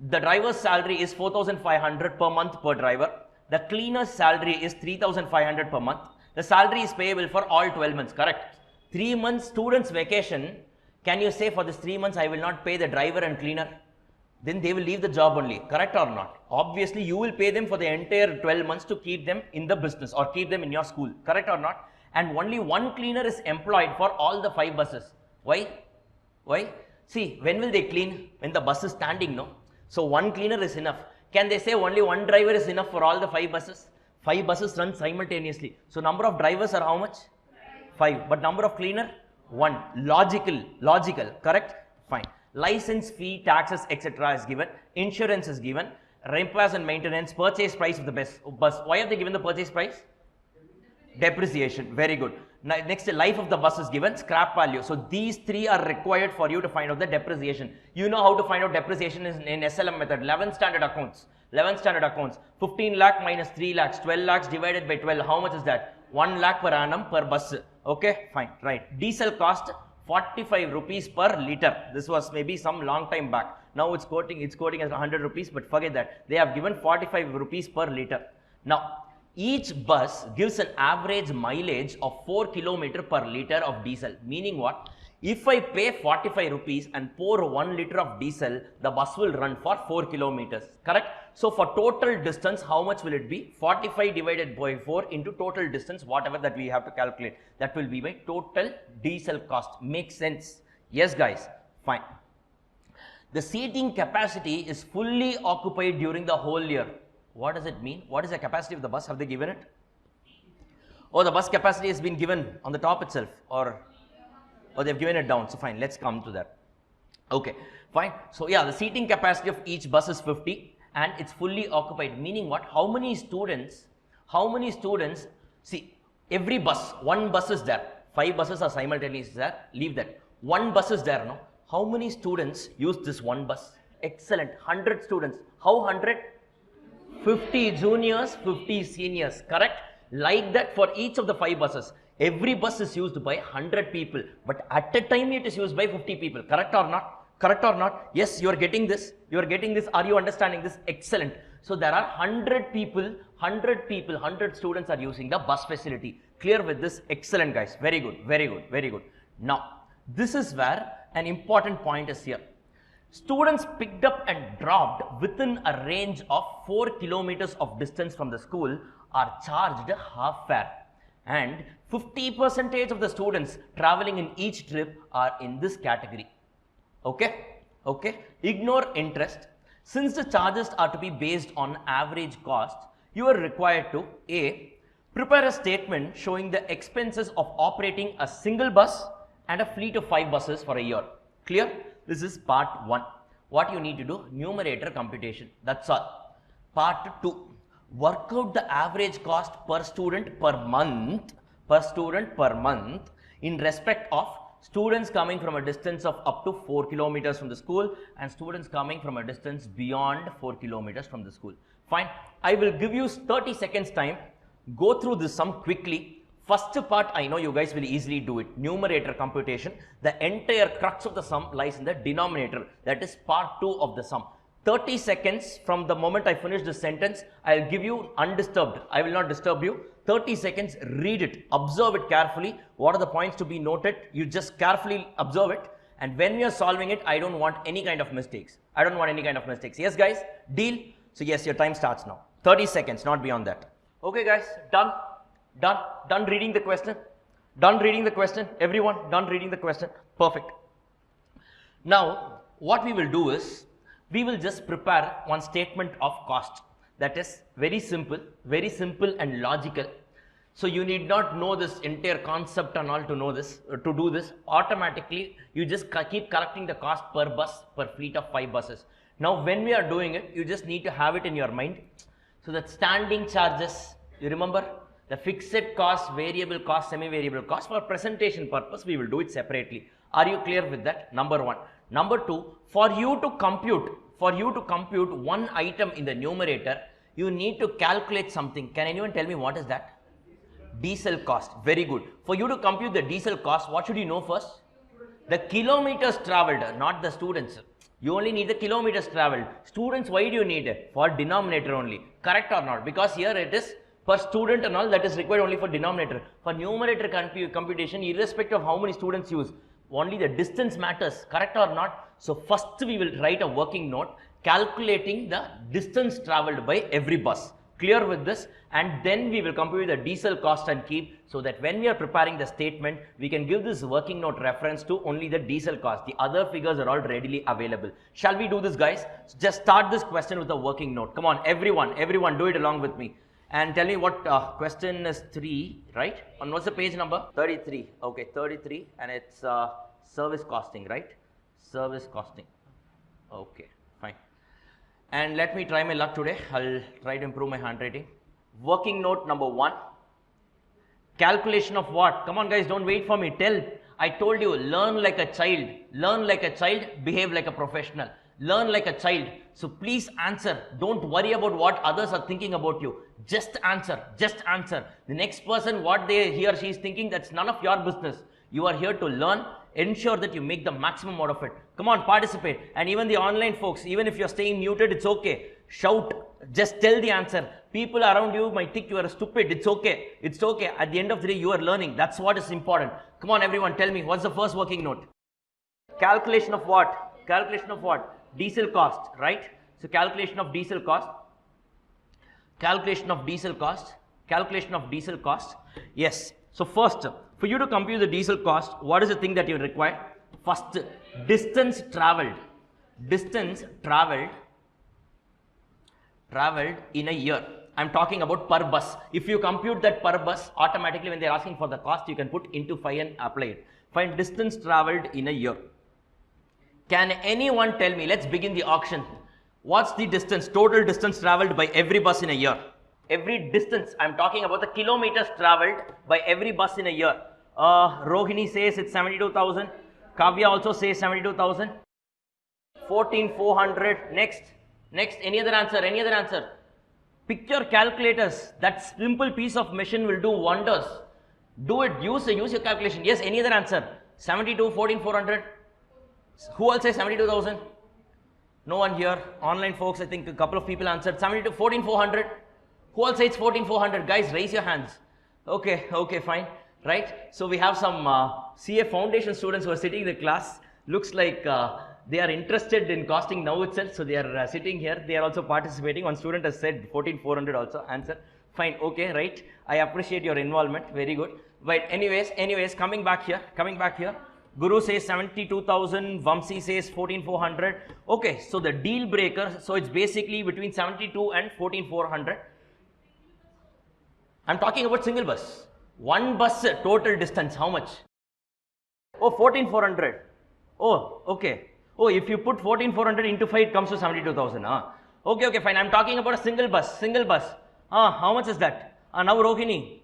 The driver's salary is 4,500 per month per driver. The cleaner's salary is 3,500 per month. The salary is payable for all 12 months, correct? 3 months students vacation. Can you say for this 3 months I will not pay the driver and cleaner? Then they will leave the job only, correct or not? Obviously, you will pay them for the entire 12 months to keep them in the business or keep them in your school, correct or not? And only one cleaner is employed for all the 5 buses. Why? Why? See, when will they clean? When the bus is standing, no? So one cleaner is enough. Can they say only one driver is enough for all the 5 buses? 5 buses run simultaneously. So number of drivers are how much? 5. But number of cleaner? 1. Logical, correct? Fine. License fee, taxes, etc. is given. Insurance is given. Repairs and maintenance, purchase price of the bus. Why have they given the purchase price? Depreciation. Very good. Now, next, life of the bus is given, scrap value. So these 3 are required for you to find out the depreciation. You know how to find out depreciation in SLM method. 11th standard accounts. 11th standard accounts. 15 lakh minus 3 lakhs. 12 lakhs divided by 12. How much is that? 1 lakh per annum per bus. Okay, fine. Right. Diesel cost 45 rupees per liter. This was maybe some long time back. Now it's quoting as 100 rupees, but forget that. They have given 45 rupees per liter. Now, each bus gives an average mileage of 4 km per liter of diesel. Meaning what? If I pay 45 rupees and pour 1 liter of diesel, the bus will run for 4 kilometers. Correct? So for total distance, how much will it be? 45 divided by 4 into total distance, whatever that we have to calculate. That will be my total diesel cost. Makes sense? Yes, guys. Fine. The seating capacity is fully occupied during the whole year. What does it mean? What is the capacity of the bus? Have they given it? Oh, the bus capacity has been given on the top itself, or they've given it down. So fine, let's come to that. Okay, fine. So yeah, the seating capacity of each bus is 50 and it's fully occupied. Meaning what? How many students, see, every bus, one bus is there. 5 buses are simultaneously there. Leave that. One bus is there, no? How many students use this one bus? Excellent. 100 students. How 100? 50 juniors, 50 seniors, correct? Like that for each of the 5 buses. Every bus is used by 100 people, but at a time it is used by 50 people, correct or not? Correct or not? Yes, you are getting this. You are getting this. Are you understanding this? Excellent. So there are 100 people, 100 students are using the bus facility. Clear with this? Excellent, guys. Very good, very good, very good. Now, this is where an important point is here. Students picked up and dropped within a range of 4 kilometers of distance from the school are charged half fare, and 50% of the students traveling in each trip are in this category. Okay? Okay? Ignore interest. Since the charges are to be based on average cost, you are required to A. Prepare a statement showing the expenses of operating a single bus and a fleet of 5 buses for a year. Clear? This is part 1. What you need to do? Numerator computation. That's all. Part 2. Work out the average cost per student per month in respect of students coming from a distance of up to 4 kilometers from the school and students coming from a distance beyond 4 kilometers from the school. Fine. I will give you 30 seconds time. Go through this sum quickly. First part, I know you guys will easily do it. Numerator computation. The entire crux of the sum lies in the denominator. That is part 2 of the sum. 30 seconds from the moment I finish this sentence, I'll give you undisturbed. I will not disturb you. 30 seconds, read it, observe it carefully. What are the points to be noted? You just carefully observe it. And when we are solving it, I don't want any kind of mistakes. Yes, guys? Deal? So yes, your time starts now. 30 seconds, not beyond that. Okay, guys, done? Done reading the question? Done reading the question? Everyone, done reading the question? Perfect. Now, what we will do is, we will just prepare one statement of cost. That is very simple and logical. So you need not know this entire concept and all to know this, to do this. Automatically, you just keep correcting the cost per bus, per fleet of 5 buses. Now, when we are doing it, you just need to have it in your mind. So that standing charges, you remember? The fixed cost, variable cost, semi-variable cost, for presentation purpose, we will do it separately. Are you clear with that? Number 1. Number 2, for you to compute one item in the numerator, you need to calculate something. Can anyone tell me what is that? Diesel cost. Very good. For you to compute the diesel cost, what should you know first? The kilometers traveled, not the students. You only need the kilometers traveled. Students, why do you need it? For denominator only. Correct or not? Because here it is per student and all, that is required only for denominator. For numerator computation, irrespective of how many students use, only the distance matters. Correct or not? So first we will write a working note calculating the distance traveled by every bus. Clear with this? And then we will compute the diesel cost and keep, so that when we are preparing the statement, we can give this working note reference to only the diesel cost. The other figures are all readily available. Shall we do this, guys? So just start this question with a working note. Come on, everyone do it along with me. And tell me what question is 3, right? And what's the page number? 33. Okay, 33, and it's service costing, right? Service costing. Okay, fine. And let me try my luck today. I'll try to improve my handwriting. Working note number 1. Calculation of what? Come on, guys, don't wait for me. Tell. I told you, learn like a child. Learn like a child, behave like a professional. Learn like a child. So please answer. Don't worry about what others are thinking about you. Just answer. Just answer. The next person, what he or she is thinking, that's none of your business. You are here to learn. Ensure that you make the maximum out of it. Come on, participate. And even the online folks, even if you're staying muted, it's okay. Shout. Just tell the answer. People around you might think you are stupid. It's okay. It's okay. At the end of the day, you are learning. That's what is important. Come on, everyone, tell me, what's the first working note? Calculation of what? Calculation of what? Diesel cost, right? So calculation of diesel cost. Calculation of diesel cost. Calculation of diesel cost. Yes. So first, for you to compute the diesel cost, what is the thing that you require? First, distance traveled. Distance traveled in a year. I'm talking about per bus. If you compute that per bus, automatically when they're asking for the cost, you can put into 5 and apply it. Find distance traveled in a year. Can anyone tell me, let's begin the auction. What's the distance, total distance traveled by every bus in a year? Every distance, I'm talking about the kilometers traveled by every bus in a year. Rohini says it's 72,000. Kavya also says 72,000. 14,400. Next, any other answer? Pick your calculators. That simple piece of machine will do wonders. Do it, use your calculation. Yes, any other answer? 72, 14,400. Who else says 72,000? No one here. Online folks, I think a couple of people answered 72, 14,400. Who else says 14,400? Guys, raise your hands. Okay, fine. Right? So we have some CA foundation students who are sitting in the class. Looks like they are interested in costing now itself. So they are sitting here. They are also participating. One student has said 14,400 also. Answer. Fine. Okay, right. I appreciate your involvement. Very good. But anyways, coming back here. Guru says 72,000. Vamsi says 14,400. Okay, so the deal breaker, so it's basically between 72 and 14,400. I'm talking about single bus. One bus total distance, how much? Oh, 14,400. Oh, okay. Oh, if you put 14,400 into 5, it comes to 72,000. Okay, okay, fine. I'm talking about a single bus. Single bus. How much is that? Now Rohini.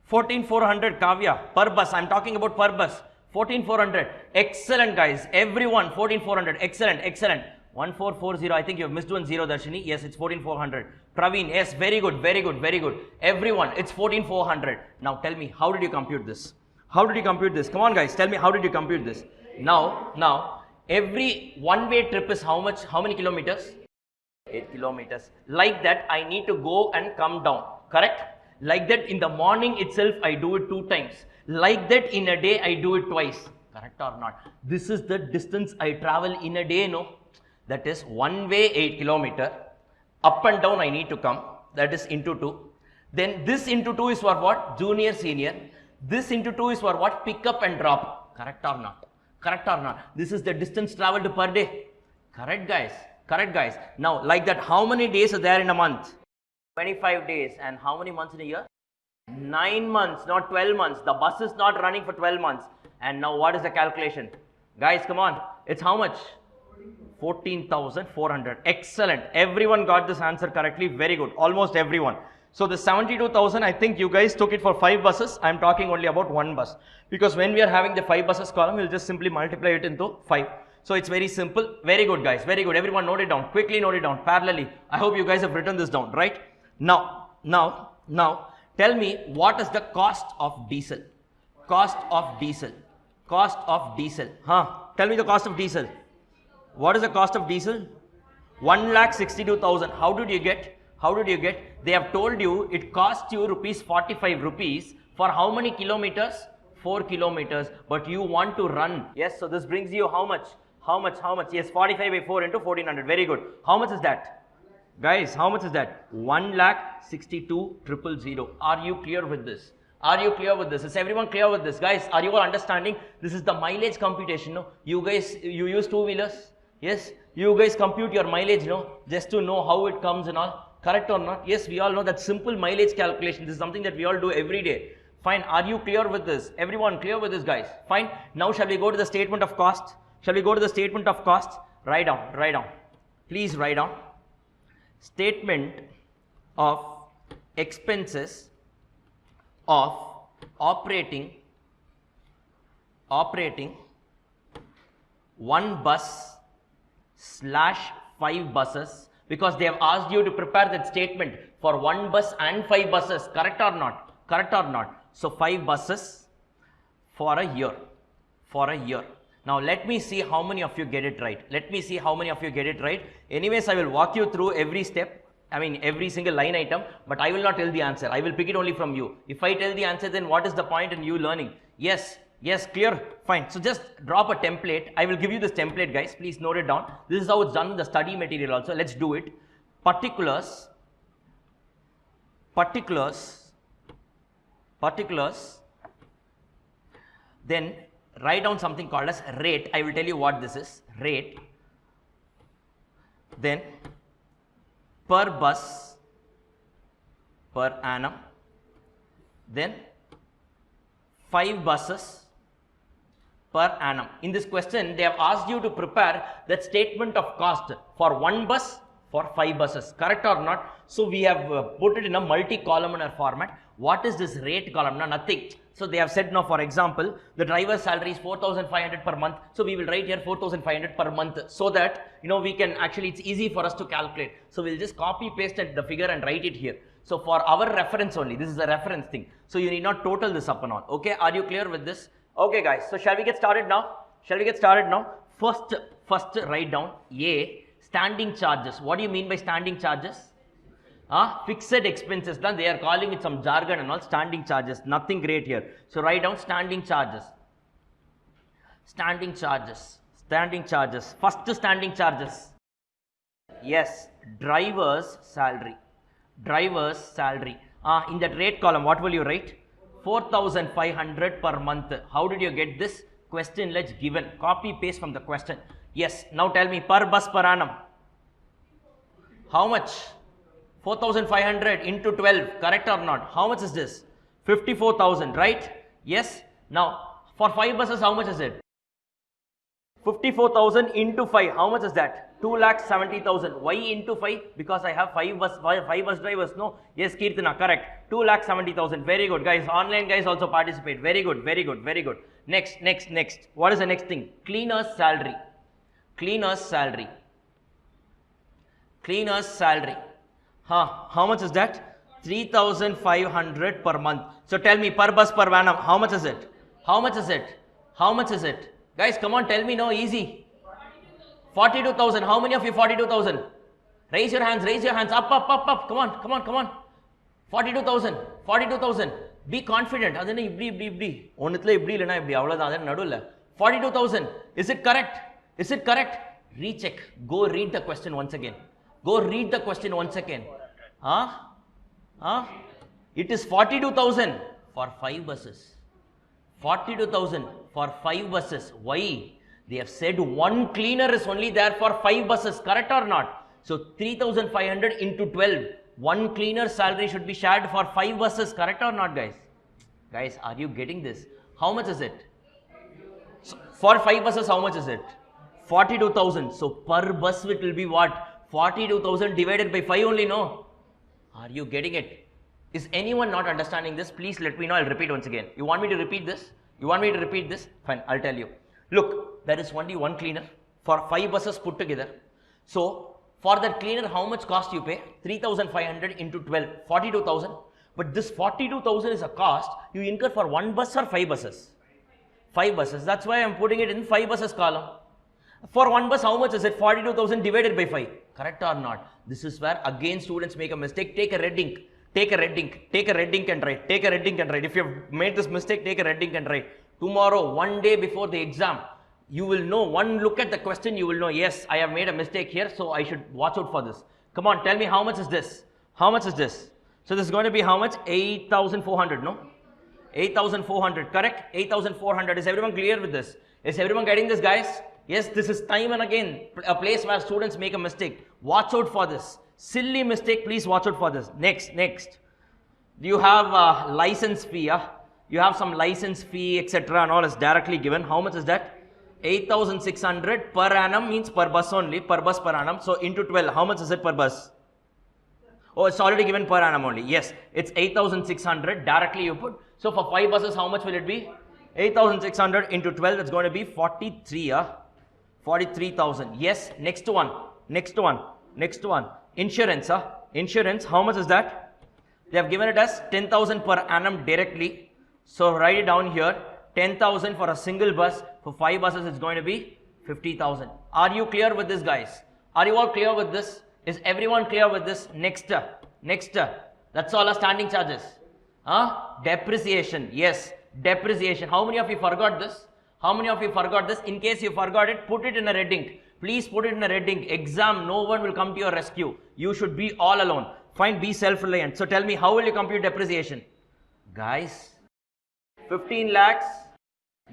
14,400 Kavya per bus. I'm talking about per bus. 14,400. Excellent, guys. Everyone, 14,400. Excellent, excellent. 1440. I think you have missed one zero, Darshini. Yes, it's 14,400. Praveen, yes, very good, very good, very good. Everyone, it's 14,400. Now tell me, how did you compute this? How did you compute this? Come on, guys, tell me, how did you compute this? Now, every one-way trip is how much? How many kilometers? 8 kilometers. Like that, I need to go and come down. Correct? Like that, in the morning itself, I do it 2 times. Like that, in a day, I do it twice. Correct or not? This is the distance I travel in a day, no? That is one way 8 kilometer. Up and down I need to come. That is into 2. Then this into 2 is for what? Junior, senior. This into 2 is for what? Pick up and drop. Correct or not? Correct or not? This is the distance traveled per day. Correct, guys? Correct, guys? Now, like that, how many days are there in a month? 25 days. And how many months in a year? 9 months, not 12 months. The bus is not running for 12 months. And now what is the calculation? Guys, come on. It's how much? 14,400. Excellent. Everyone got this answer correctly. Very good. Almost everyone. So the 72,000, I think you guys took it for 5 buses. I'm talking only about 1 bus. Because when we are having the 5 buses column, we'll just simply multiply it into 5. So it's very simple. Very good, guys. Very good. Everyone note it down. Quickly note it down. Parallelly. I hope you guys have written this down, right? Now, tell me what is the cost of diesel? Cost of diesel. Cost of diesel. Tell me the cost of diesel. What is the cost of diesel? 1,62,000. How did you get? How did you get? They have told you it costs you rupees 45 rupees for how many kilometers? 4 kilometers. But you want to run. Yes, so this brings you how much? How much? How much? Yes, 45 by 4 into 1400. Very good. How much is that? Guys, how much is that? 1,62,000. Are you clear with this? Are you clear with this? Is everyone clear with this? Guys, are you all understanding? This is the mileage computation, no? You guys, you use 2-wheelers? Yes? You guys compute your mileage, no? Just to know how it comes and all. Correct or not? Yes, we all know that simple mileage calculation. This is something that we all do every day. Fine. Are you clear with this? Everyone clear with this, guys? Fine. Now, shall we go to the statement of cost? Shall we go to the statement of cost? Write down. Write down. Please write down. Statement of expenses of operating 1 bus / 5 buses, because they have asked you to prepare that statement for 1 bus and 5 buses. Correct or not? Correct or not? So 5 buses for a year. For a year. Now let me see how many of you get it right. Let me see how many of you get it right. Anyways, I will walk you through every step. I mean every single line item, but I will not tell the answer. I will pick it only from you. If I tell the answer, then what is the point in you learning? Yes, yes, clear, fine. So just drop a template. I will give you this template, guys. Please note it down. This is how it's done in the study material also. Let's do it. Particulars. Then write down something called as rate. I will tell you what this is. Rate. Then per bus per annum. Then 5 buses per annum. In this question, they have asked you to prepare that statement of cost for 1 bus, for 5 buses. Correct or not? So we have put it in a multi-columnar format. What is this rate column? No, nothing. So they have said, now for example, the driver's salary is 4,500 per month. So we will write here 4,500 per month, so that we can actually, it's easy for us to calculate. So we'll just copy paste the figure and write it here. So for our reference only, this is a reference thing. So you need not total this up and all. Okay, are you clear with this? Okay, guys. So shall we get started now? Shall we get started now? First write down A, standing charges. What do you mean by standing charges? Fixed expenses. They are calling it some jargon and all. Standing charges. Nothing great here. So write down standing charges. Standing charges. Standing charges. First standing charges. Yes. Driver's salary. Driver's salary. In that rate column, what will you write? 4,500 per month. How did you get this? Question, let's given. Copy paste from the question. Yes. Now tell me per bus per annum. How much? 4,500 into 12. Correct or not? How much is this? 54,000. Right? Yes. Now for 5 buses, how much is it? 54,000 into 5. How much is that? 2,70,000. Why into 5? Because I have 5 bus drivers. No. Yes, Kirtana, correct. 2,70,000. Very good, guys. Online guys also participate. Very good, very good, very good. Next. What is the next thing? Cleaner's salary. Cleaner's salary. Cleaner's salary. How much is that? 3,500 per month. So tell me, per bus per annum, how much is it? How much is it? How much is it? Guys, come on, tell me. No, easy. 42,000. How many of you 42,000? Raise your hands, up. Come on. 42,000. 42,000. Be confident. That's ibdi. Onithla ibdi illana ibdi. Avladhaan adha nadulla. 42,000. Is it correct? Is it correct? Recheck. Go read the question once again. It is 42,000 for 5 buses. 42,000 for 5 buses. Why? They have said one cleaner is only there for 5 buses. Correct or not? So 3,500 into 12. One cleaner's salary should be shared for 5 buses. Correct or not, guys? Guys, are you getting this? How much is it? So for 5 buses, how much is it? 42,000. So per bus it will be what? 42,000 divided by 5 only, no? Are you getting it? Is anyone not understanding this? Please let me know. I'll repeat once again. You want me to repeat this? Fine, I'll tell you. Look, there is only one cleaner for 5 buses put together. So for that cleaner, how much cost you pay? 3,500 into 12, 42,000. But this 42,000 is a cost you incur for 1 bus or 5 buses? 5 buses. That's why I'm putting it in 5 buses column. For 1 bus, how much is it? 42,000 divided by 5. Correct or not? This is where again students make a mistake. Take a red ink. Take a red ink and write. If you have made this mistake, take a red ink and write. Tomorrow, one day before the exam, you will know, one look at the question, you will know, yes, I have made a mistake here, so I should watch out for this. Come on, tell me, how much is this? How much is this? So this is going to be how much? 8,400, no? 8,400, correct? 8,400. Is everyone clear with this? Is everyone getting this, guys? Yes, this is time and again a place where students make a mistake. Watch out for this. Silly mistake, please watch out for this. Next. You have license fee, You have some license fee, etc. and all is directly given. How much is that? 8,600 per annum means per bus only, per bus per annum. So into 12, how much is it per bus? Oh, it's already given per annum only. Yes, it's 8,600 directly you put. So for 5 buses, how much will it be? 8,600 into 12, it's going to be 43, 43,000. Yes, next one. Insurance, Insurance, how much is that? They have given it as 10,000 per annum directly. So write it down here. 10,000 for a single bus. For 5 buses, it's going to be 50,000. Are you clear with this, guys? Are you all clear with this? Is everyone clear with this? Next. That's all our standing charges. Depreciation. Yes, depreciation. How many of you forgot this? In case you forgot it, put it in a red ink. Please put it in a red ink. Exam, no one will come to your rescue. You should be all alone. Fine, be self-reliant. So tell me, how will you compute depreciation? Guys, 15 lakhs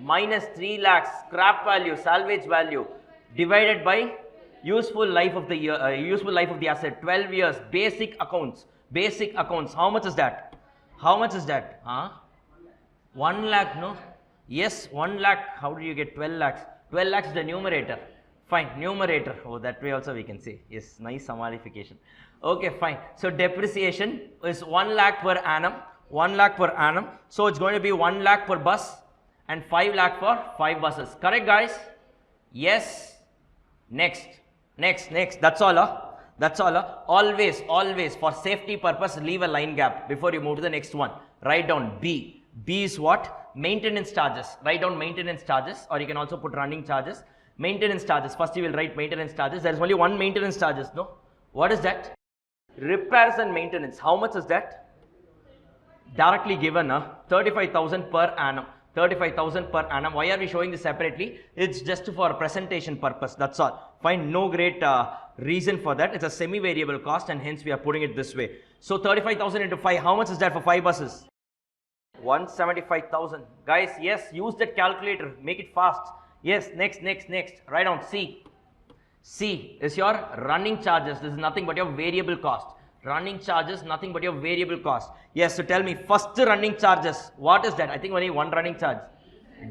minus 3 lakhs, scrap value, salvage value, divided by useful life of the year, useful life of the asset, 12 years, basic accounts. How much is that? 1 lakh, no? Yes, 1 lakh. How do you get 12 lakhs? 12 lakhs is the numerator. Fine, numerator. Oh, that way also we can say. Yes, nice summarification. Okay, fine. So depreciation is 1 lakh per annum. 1 lakh per annum. So it's going to be 1 lakh per bus and 5 lakh for 5 buses. Correct, guys? Yes. Next. That's all. Always for safety purpose, leave a line gap before you move to the next one. Write down B. B is what? Maintenance charges. Write down maintenance charges, or you can also put running charges. Maintenance charges. First you will write maintenance charges. There is only one maintenance charges, no? What is that? Repairs and maintenance. How much is that? Directly given, 35,000 per annum. 35,000 per annum. Why are we showing this separately? It's just for presentation purpose. That's all. Fine. No great reason for that. It's a semi-variable cost, and hence we are putting it this way. So 35,000 into 5. How much is that for 5 buses? 175,000. Guys, yes, use that calculator. Make it fast. Yes, next. Write down C. C is your running charges. This is nothing but your variable cost. Running charges, nothing but your variable cost. Yes, so tell me, first running charges. What is that? I think only one running charge.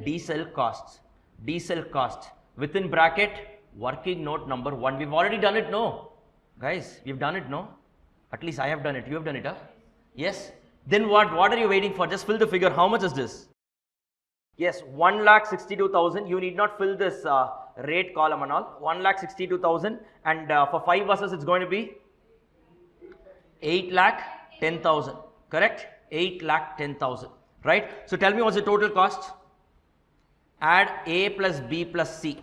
Diesel costs. Diesel cost. Within bracket, working note number 1. We've already done it, no? Guys, we've done it, no? At least I have done it. You have done it, huh? Yes. Then what? What are you waiting for? Just fill the figure. How much is this? Yes, 1,62,000. You need not fill this rate column and all. 1,62,000, and for 5 buses it's going to be 8,10,000. Correct? 8,10,000. Right? So tell me, what's the total cost? Add A plus B plus C.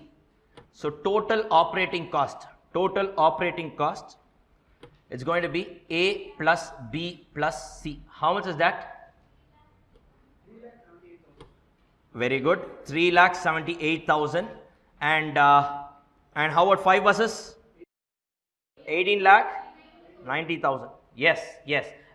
So total operating cost. Total operating cost. It's going to be A plus B plus C. How much is that? Very good. 3,78,000. And how about 5 buses? 18,90,000. Yes.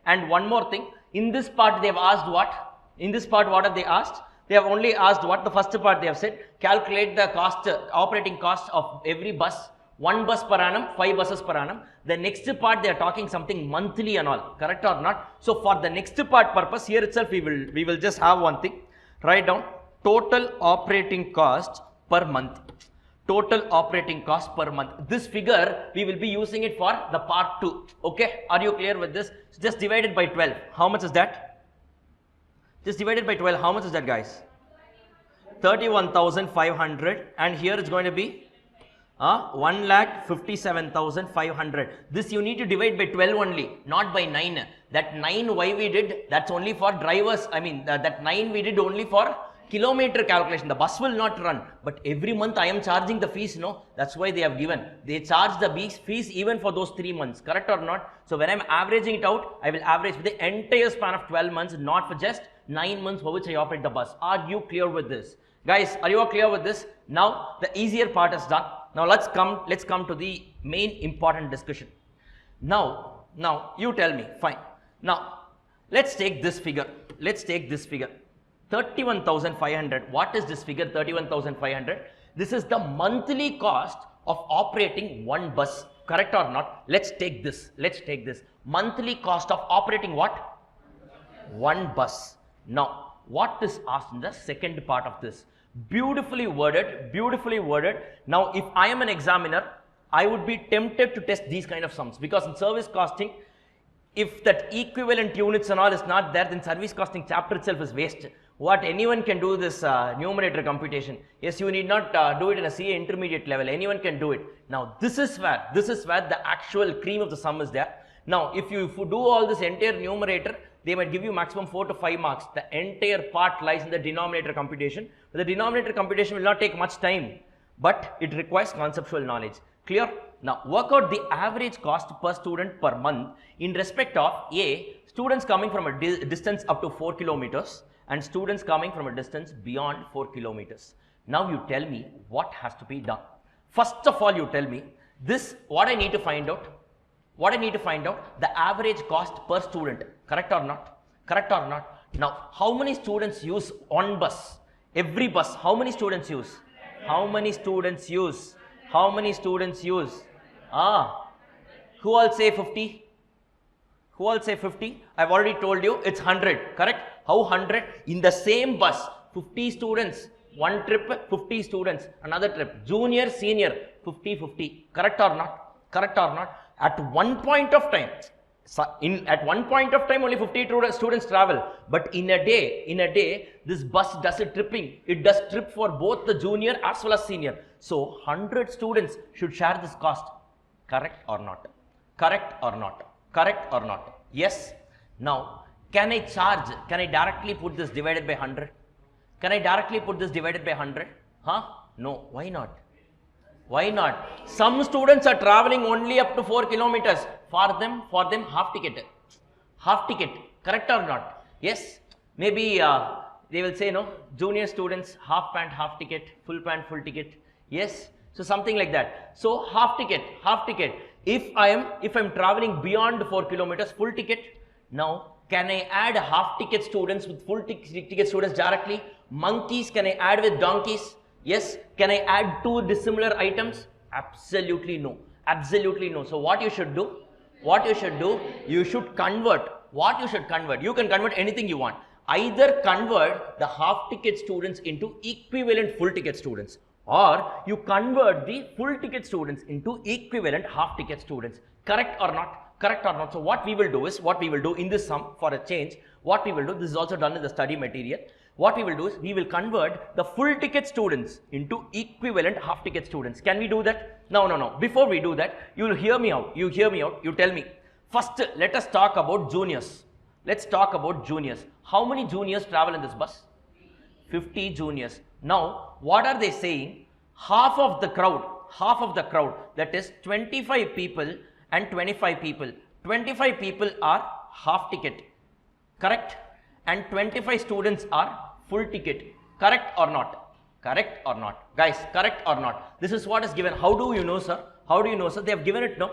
And one more thing. In this part they have asked what? In this part what have they asked? They have only asked what? The first part they have said, calculate the cost, operating cost of every bus. 1 bus per annum, 5 buses per annum. The next part they are talking something monthly and all. Correct or not? So for the next part purpose, here itself we will just have one thing. Write down total operating cost per month. Total operating cost per month. This figure we will be using it for the part 2. Okay, are you clear with this? So just divide it by 12. How much is that? Just divide it by 12. How much is that, guys? 31,500, and here it's going to be 1,57,500. This you need to divide by 12 only, not by 9. That 9 why we did, that's only for drivers. I mean that 9 we did only for kilometer calculation. The bus will not run, but every month I am charging the fees, no? That's why they have given. They charge the fees even for those 3 months, correct or not? So when I'm averaging it out, I will average for the entire span of 12 months, not for just 9 months for which I operate the bus. Are you clear with this? Guys, are you all clear with this? Now the easier part is done. Now let's come to the main important discussion. Now you tell me, fine. Now let's take this figure. 31,500. What is this figure? 31,500. This is the monthly cost of operating 1 bus. Correct or not? Let's take this. Monthly cost of operating what? 1 bus. Now, what is asked in the second part of this? Beautifully worded. Now, if I am an examiner, I would be tempted to test these kind of sums, because in service costing, if that equivalent units and all is not there, then service costing chapter itself is waste. What anyone can do this numerator computation. Yes, you need not do it in a CA intermediate level. Anyone can do it. Now, this is where the actual cream of the sum is there. Now, if you do all this entire numerator, they might give you maximum 4 to 5 marks. The entire part lies in the denominator computation. The denominator computation will not take much time, but it requires conceptual knowledge. Clear? Now, work out the average cost per student per month in respect of A, students coming from a distance up to 4 kilometers and students coming from a distance beyond 4 kilometers. Now, you tell me what has to be done. First of all, you tell me this, what I need to find out. The average cost per student. Correct or not? Now, how many students use one bus? Every bus, how many students use? Who all say 50? I've already told you it's 100, correct? How 100? In the same bus, 50 students, one trip, 50 students, another trip, junior, senior, 50-50, correct or not? At one point of time, only 50 students travel, but in a day, this bus does a tripping. It does trip for both the junior as well as senior. So 100 students should share this cost. Correct or not? Yes. Now, can I directly put this divided by 100? No. Why not? Some students are traveling only up to 4 kilometers. For them, half ticket. Correct or not? Yes. Maybe they will say, no, junior students, half pant, half ticket, full pant, full ticket. Yes. So something like that. So half ticket. If I'm traveling beyond 4 kilometers, full ticket. Now, Can I add half ticket students with full ticket students directly? Monkeys, can I add with donkeys? Yes. Can I add two dissimilar items? Absolutely no. Absolutely no. So what you should do? You should convert. What you should convert? You can convert anything you want. Either convert the half ticket students into equivalent full ticket students, or you convert the full ticket students into equivalent half ticket students. Correct or not? Correct or not? So what we will do is, in this sum for a change, what we will do, this is also done in the study material. What we will do is, we will convert the full ticket students into equivalent half ticket students. Can we do that? No. Before we do that, you will hear me out. You tell me. First, let us talk about juniors. Let's talk about juniors. How many juniors travel in this bus? 50 juniors. Now, what are they saying? Half of the crowd, that is 25 people and 25 people. 25 people are half ticket, correct? And 25 students are full ticket, correct or not? Correct or not? Guys, correct or not? This is what is given. How do you know, sir? They have given it, no?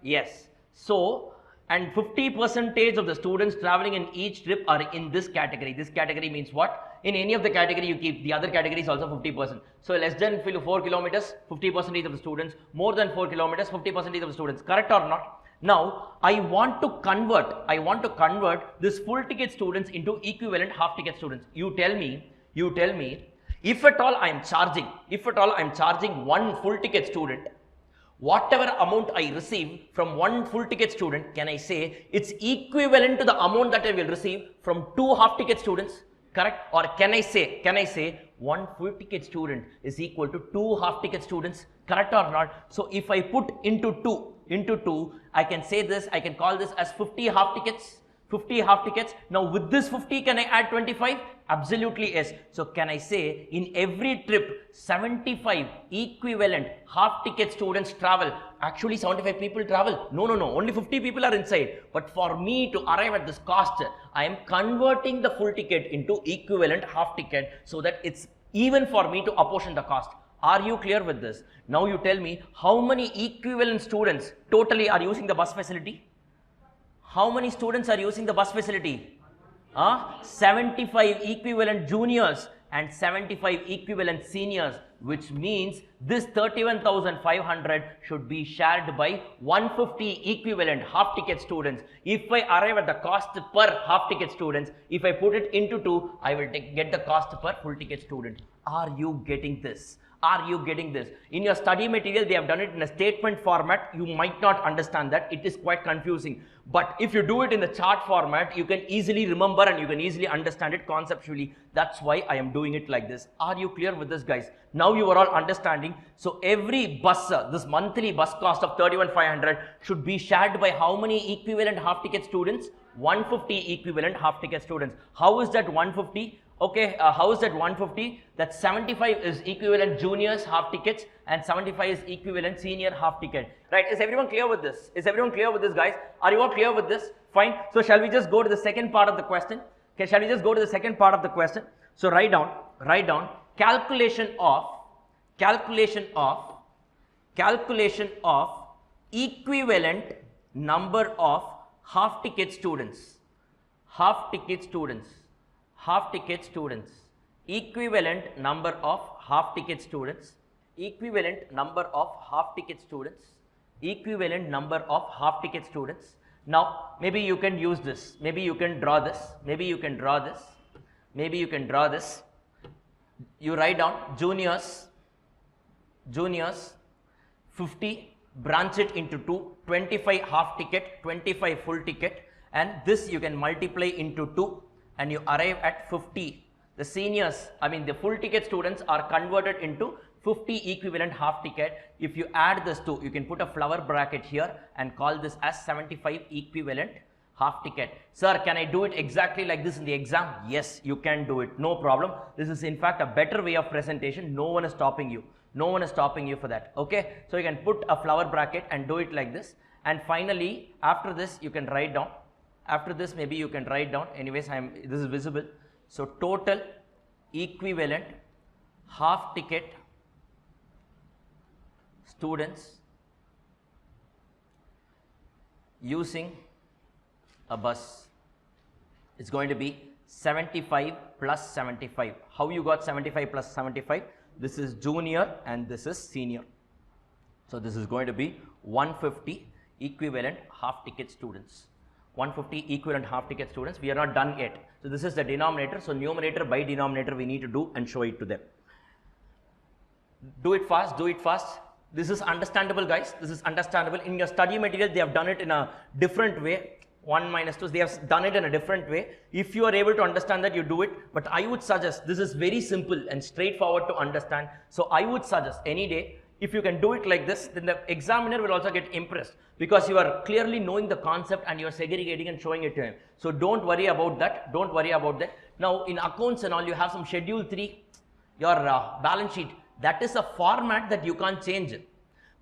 Yes. So, and 50% of the students traveling in each trip are in this category. This category means what? In any of the category you keep, the other category is also 50%. So less than 4 kilometers, 50% of the students, more than 4 kilometers, 50% of the students, correct or not? Now, I want to convert this full ticket students into equivalent half ticket students. You tell me, if at all I am charging one full ticket student, whatever amount I receive from one full ticket student, can I say it's equivalent to the amount that I will receive from two half ticket students? Correct? Or can I say one full ticket student is equal to two half ticket students? Correct or not? So if I put into two, I can say this, I can call this as 50 half tickets. Now with this 50, can I add 25? Absolutely yes. So can I say in every trip 75 equivalent half ticket students travel? Actually 75 people travel. No. Only 50 people are inside. But for me to arrive at this cost, I am converting the full ticket into equivalent half ticket so that it's even for me to apportion the cost. Are you clear with this? Now you tell me how many equivalent students totally are using the bus facility? How many students are using the bus facility? 75 equivalent juniors and 75 equivalent seniors, which means this 31,500 should be shared by 150 equivalent half ticket students. If I arrive at the cost per half ticket students, if I put it into two, I will get the cost per full ticket student. Are you getting this? In your study material, they have done it in a statement format. You might not understand that. It is quite confusing. But if you do it in the chart format, you can easily remember and you can easily understand it conceptually. That's why I am doing it like this. Are you clear with this, guys? Now you are all understanding. So every bus, this monthly bus cost of 31,500 should be shared by how many equivalent half ticket students? 150 equivalent half ticket students. How is that 150? Okay, how is that 150? That 75 is equivalent juniors half tickets and 75 is equivalent senior half ticket. Right? Is everyone clear with this? Guys? Are you all clear with this? Fine. So shall we just go to the second part of the question? Okay, shall we just go to the second part of the question? So write down calculation of equivalent number of half ticket students, equivalent number of half ticket students, Now, maybe you can use this, maybe you can draw this. You write down juniors 50, branch it into two, 25 half ticket, 25 full ticket, and this you can multiply into 2 and you arrive at 50. The seniors, the full ticket students are converted into 50 equivalent half ticket. If you add this two, you can put a flower bracket here and call this as 75 equivalent half ticket. Sir, can I do it exactly like this in the exam? Yes, you can do it, no problem. This is in fact a better way of presentation. No one is stopping you for that. Okay, so you can put a flower bracket and do it like this, and finally after this you can write down, anyways this is visible. So total equivalent half ticket students using a bus. It's going to be 75 plus 75. How you got 75 plus 75? This is junior and this is senior. So this is going to be 150 equivalent half ticket students. 150 equivalent half ticket students. We are not done yet. So this is the denominator. So numerator by denominator we need to do and show it to them. Do it fast, do it fast. This is understandable, guys. This is understandable. In your study material, they have done it in a different way. 1 minus 2, they have done it in a different way. If you are able to understand that, you do it. But I would suggest, this is very simple and straightforward to understand. So I would suggest any day, if you can do it like this, then the examiner will also get impressed because you are clearly knowing the concept and you are segregating and showing it to him. So don't worry about that. Don't worry about that. Now in accounts and all, you have some schedule 3, your balance sheet. That is a format that you can't change.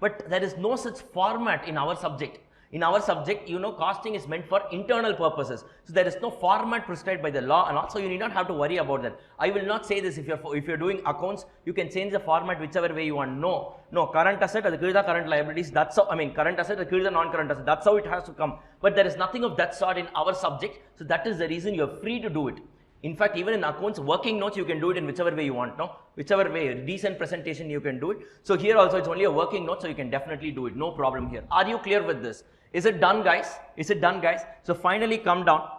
But there is no such format in our subject. In our subject, you know, costing is meant for internal purposes. So there is no format prescribed by the law and all. So you need not have to worry about that. I will not say this, if you're doing accounts, you can change the format whichever way you want. No, current asset, current liabilities. That's how, current asset, non-current asset. That's how it has to come. But there is nothing of that sort in our subject. So that is the reason you are free to do it. In fact, even in accounts, working notes, you can do it in whichever way you want, no? Whichever way, decent presentation, you can do it. So here also, it's only a working note, so you can definitely do it. No problem here. Are you clear with this? Is it done, guys? Is it done, guys? So finally come down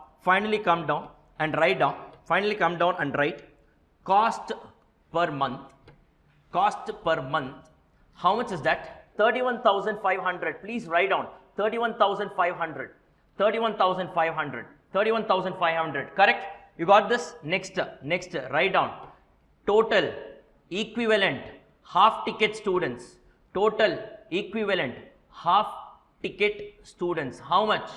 and write down. Finally come down and write cost per month. Cost per month. How much is that? 31,500. Please write down 31,500. 31,500. 31,500. Correct? You got this? Next, write down total equivalent half ticket students. Total equivalent half ticket students. How much?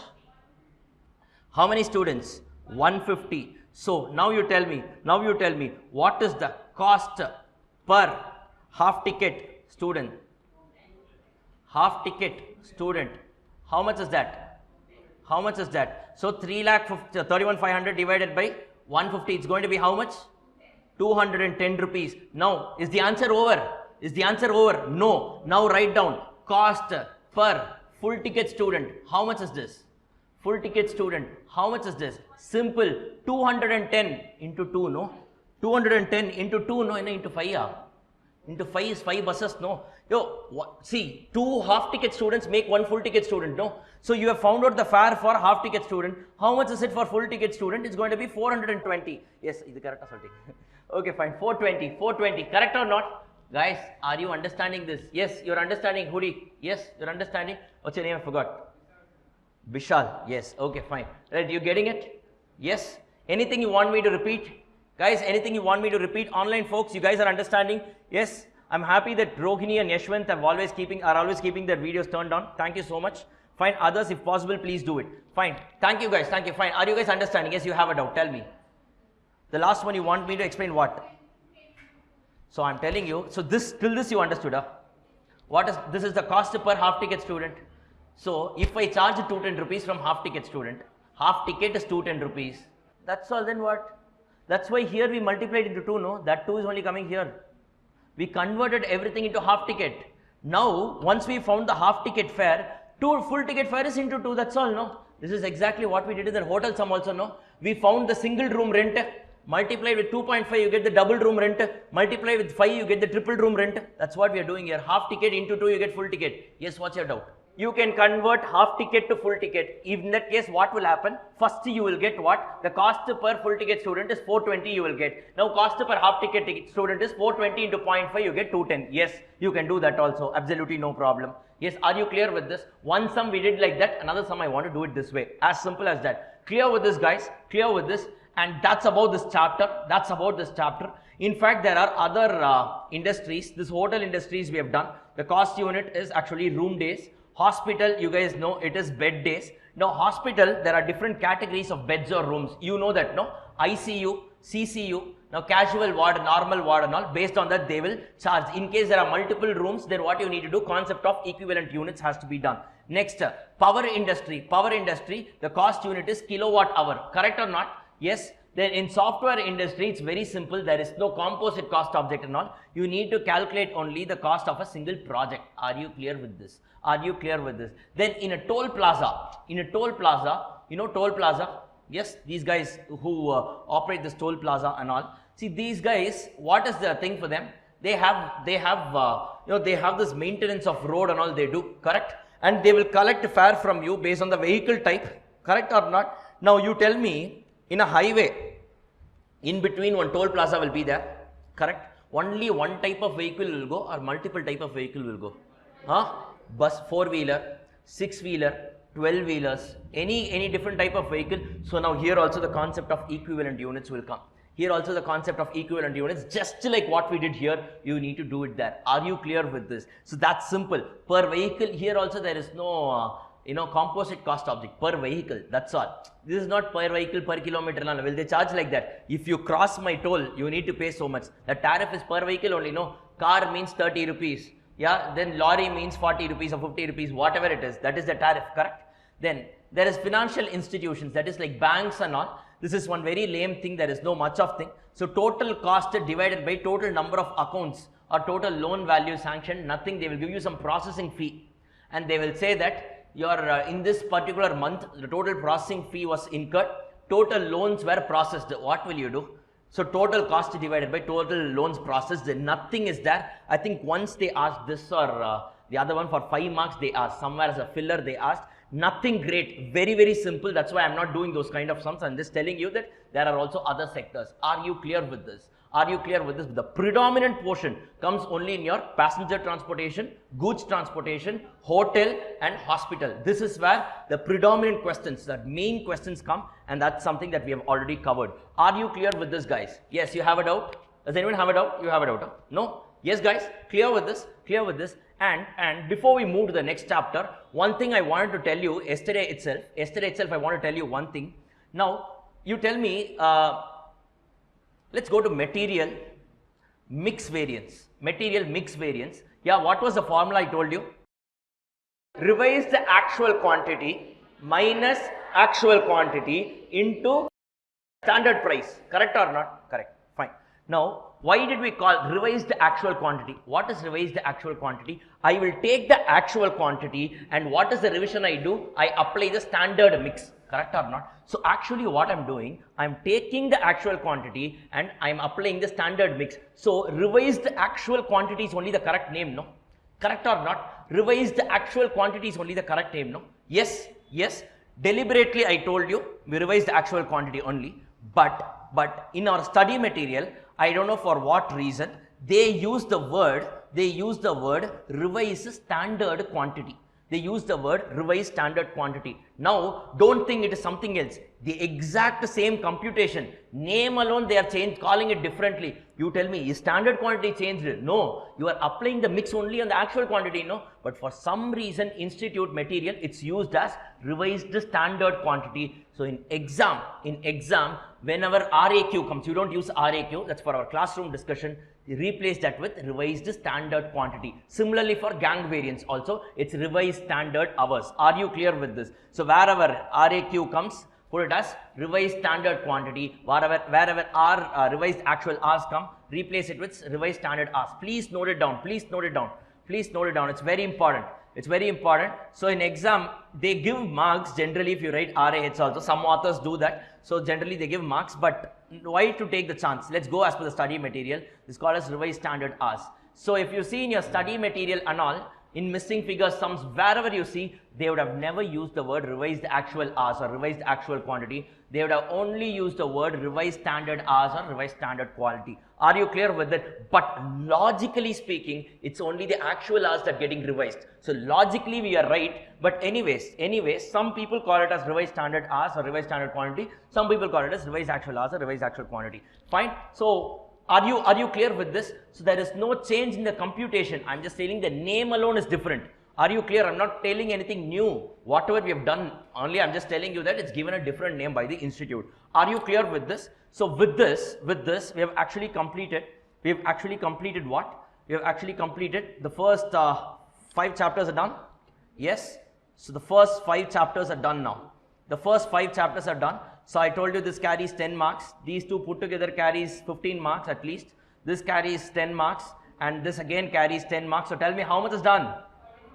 How many students? 150. So now you tell me, what is the cost per half ticket student? Half ticket student. How much is that? How much is that? So 31,500 divided by 150, it's going to be how much? 210 rupees. Now, is the answer over? Is the answer over? No. Now write down cost per full ticket student. How much is this? Full ticket student. How much is this? Simple. 210 into 2, no? 210 into 2, no? Into 5, Into 5 is 5 buses, no? See, 2 half ticket students make 1 full ticket student, no? So you have found out the fare for half ticket student. How much is it for full ticket student? It's going to be 420. Yes, is correct. Okay, fine. 420. Correct or not? Guys, are you understanding this? Yes, you're understanding, Hudi. Yes, you're understanding. What's your name? I forgot. Vishal. Yes. Okay, fine. Right, you getting it? Yes. Anything you want me to repeat? Guys, anything you want me to repeat? Online folks, you guys are understanding? Yes. I'm happy that Rohini and Yashwant are always keeping their videos turned on. Thank you so much. Fine. Others, if possible, please do it. Fine. Thank you, guys. Thank you. Fine. Are you guys understanding? Yes, you have a doubt. Tell me. The last one, you want me to explain what? So I'm telling you. So till this you understood, huh? This is the cost per half ticket student. So if I charge 210 rupees from half ticket student, half ticket is 210 rupees. That's all. Then what? That's why here we multiplied into 2, no? That 2 is only coming here. We converted everything into half ticket. Now, once we found the half ticket fare, full ticket fare is into 2, that's all, no? This is exactly what we did in the hotel sum also, no? We found the single room rent, multiply with 2.5, you get the double room rent, multiply with 5, you get the triple room rent. That's what we are doing here. Half ticket into 2, you get full ticket. Yes, what's your doubt? You can convert half ticket to full ticket. In that case, what will happen? First, you will get what? The cost per full ticket student is 420 you will get. Now, cost per half ticket student is 420 into 0.5, you get 210. Yes, you can do that also. Absolutely no problem. Yes, are you clear with this? One sum we did like that, another sum I want to do it this way. As simple as that. Clear with this, guys? Clear with this? And that's about this chapter. That's about this chapter. In fact, there are other industries. This hotel industries we have done. The cost unit is actually room days. Hospital, you guys know it is bed days. Now, hospital, there are different categories of beds or rooms. You know that, no? ICU, CCU, now casual ward, normal ward and all. Based on that, they will charge. In case there are multiple rooms, then what you need to do, concept of equivalent units has to be done. Next, power industry. Power industry, the cost unit is kilowatt hour. Correct or not? Yes. Then in software industry, it's very simple. There is no composite cost object and all. You need to calculate only the cost of a single project. Are you clear with this? Are you clear with this? Then in a toll plaza, you know, toll plaza. Yes, these guys who operate this toll plaza and all. See, these guys, what is the thing for them? They have this maintenance of road and all they do, correct? And they will collect fare from you based on the vehicle type, correct or not? Now you tell me, in a highway, in between one toll plaza will be there, correct? Only one type of vehicle will go or multiple type of vehicle will go? Bus, 4-wheeler, 6-wheeler, 12-wheelers, any different type of vehicle. So now here also the concept of equivalent units will come. Here also the concept of equivalent units, just like what we did here, you need to do it there. Are you clear with this? So that's simple. Per vehicle, here also there is no composite cost object, per vehicle, that's all. This is not per vehicle, per kilometer, no. Will they charge like that? If you cross my toll, you need to pay so much. The tariff is per vehicle only, no. Car means 30 rupees. Yeah, then lorry means 40 rupees or 50 rupees, whatever it is, that is the tariff, correct? Then there is financial institutions, that is like banks and all. This is one very lame thing, there is no much of thing. So total cost divided by total number of accounts or total loan value sanctioned, nothing. They will give you some processing fee and they will say that your in this particular month the total processing fee was incurred, total loans were processed. What will you do? So total cost divided by total loans processed, nothing is there. I think once they asked this or the other one for 5 marks they asked, somewhere as a filler they asked. Nothing great, very, very simple. That's why I'm not doing those kind of sums. I'm just telling you that there are also other sectors. Are you clear with this? Are you clear with this? The predominant portion comes only in your passenger transportation, goods transportation, hotel and hospital. This is where the predominant questions, the main questions come, and that's something that we have already covered. Are you clear with this, guys? Yes, you have a doubt? Does anyone have a doubt? You have a doubt? Huh? No? Yes, guys, clear with this? Clear with this? And before we move to the next chapter, one thing I wanted to tell you yesterday itself I want to tell you one thing. Now, you tell me, let's go to material mix variance. Material mix variance. Yeah, what was the formula I told you? Revise the actual quantity minus actual quantity into standard price. Correct or not? Correct. Fine. Now, why did we call revised actual quantity? What is revised actual quantity? I will take the actual quantity and what is the revision I do? I apply the standard mix. Correct or not? So actually what I'm doing, I'm taking the actual quantity and I'm applying the standard mix. So revised actual quantity is only the correct name, no? Correct or not? Revised actual quantity is only the correct name, no? Yes, yes. Deliberately I told you, we revised the actual quantity only. But in our study material, I don't know for what reason, they use the word revise standard quantity. They use the word revise standard quantity. Now, don't think it is something else. The exact same computation, name alone they are calling it differently. You tell me, is standard quantity changed? No, you are applying the mix only on the actual quantity, no. But for some reason, institute material, it's used as revised standard quantity. So in exam, whenever RAQ comes, you don't use RAQ, that's for our classroom discussion. Replace that with revised standard quantity. Similarly for gang variance also, it's revised standard hours. Are you clear with this? So wherever RAQ comes, put it as revised standard quantity. Wherever R revised actual hours come, replace it with revised standard hours. Please note it down. Please note it down. Please note it down. It's very important. It's very important. So in exam, they give marks generally if you write RAH also. Some authors do that. So generally they give marks, but why to take the chance? Let's go as per the study material. This is called as revised standard hours. So if you see in your study material and all, in missing figure sums, wherever you see, they would have never used the word revised actual hours or revised actual quantity. They would have only used the word revised standard hours or revised standard quality. Are you clear with it? But logically speaking, it's only the actual hours that are getting revised. So logically we are right. But anyways, some people call it as revised standard hours or revised standard quantity. Some people call it as revised actual hours or revised actual quantity. Fine. So are you clear with this? So there is no change in the computation. I'm just saying the name alone is different. Are you clear? I'm not telling anything new. Whatever we have done, only I'm just telling you that it's given a different name by the institute. Are you clear with this? So with this, we have actually completed what? We have actually completed the first 5 chapters are done. Yes. So the first 5 chapters are done now. The first 5 chapters are done. So I told you this carries 10 marks. These two put together carries 15 marks at least. This carries 10 marks and this again carries 10 marks. So tell me how much is done?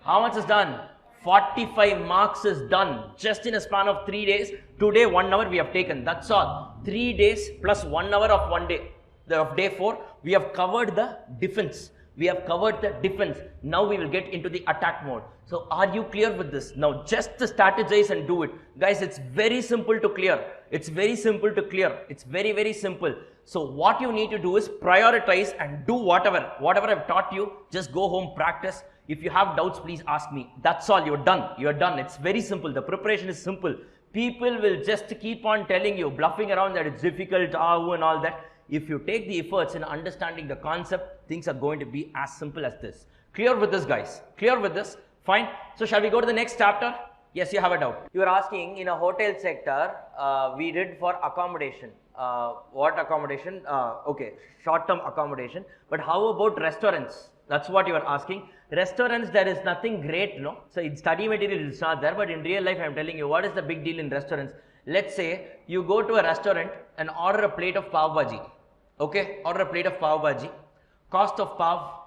How much is done? 45 marks is done just in a span of 3 days. Today 1 hour we have taken, that's all. 3 days plus 1 hour of one day, of day 4, we have covered the defense. We have covered the defense. Now we will get into the attack mode. So are you clear with this? Now just strategize and do it. Guys, it's very simple to clear. It's very simple to clear. It's very, very simple. So what you need to do is prioritize and do whatever I've taught you. Just go home, practice. If you have doubts, please ask me. That's all. You're done. You're done. It's very simple. The preparation is simple. People will just keep on telling you, bluffing around that it's difficult, and all that. If you take the efforts in understanding the concept, things are going to be as simple as this. Clear with this, guys? Clear with this? Fine. So shall we go to the next chapter? Yes, you have a doubt. You are asking, in a hotel sector, we did for accommodation. What accommodation? Okay, short-term accommodation. But how about restaurants? That's what you are asking. Restaurants, there is nothing great, no? So in study material, it's not there. But in real life, I am telling you, what is the big deal in restaurants? Let's say you go to a restaurant and order a plate of pav bhaji. Okay, order a plate of pav bhaji. Cost of pav,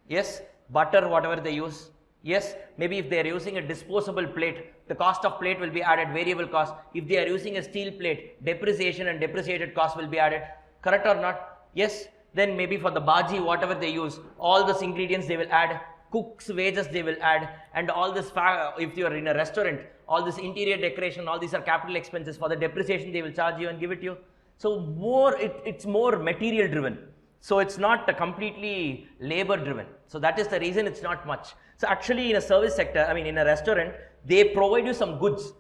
yes, butter, whatever they use, yes, maybe if they are using a disposable plate, the cost of plate will be added, variable cost. If they are using a steel plate, depreciation and depreciated cost will be added, correct or not? Yes, then maybe for the bhaji, whatever they use, all those ingredients they will add, cook's wages they will add, and all this, if you are in a restaurant, all this interior decoration, all these are capital expenses. For the depreciation they will charge you and give it to you. So more, it's more material driven. So it's not completely labor driven. So that is the reason it's not much. So actually in a service sector, I mean in a restaurant, they provide you some goods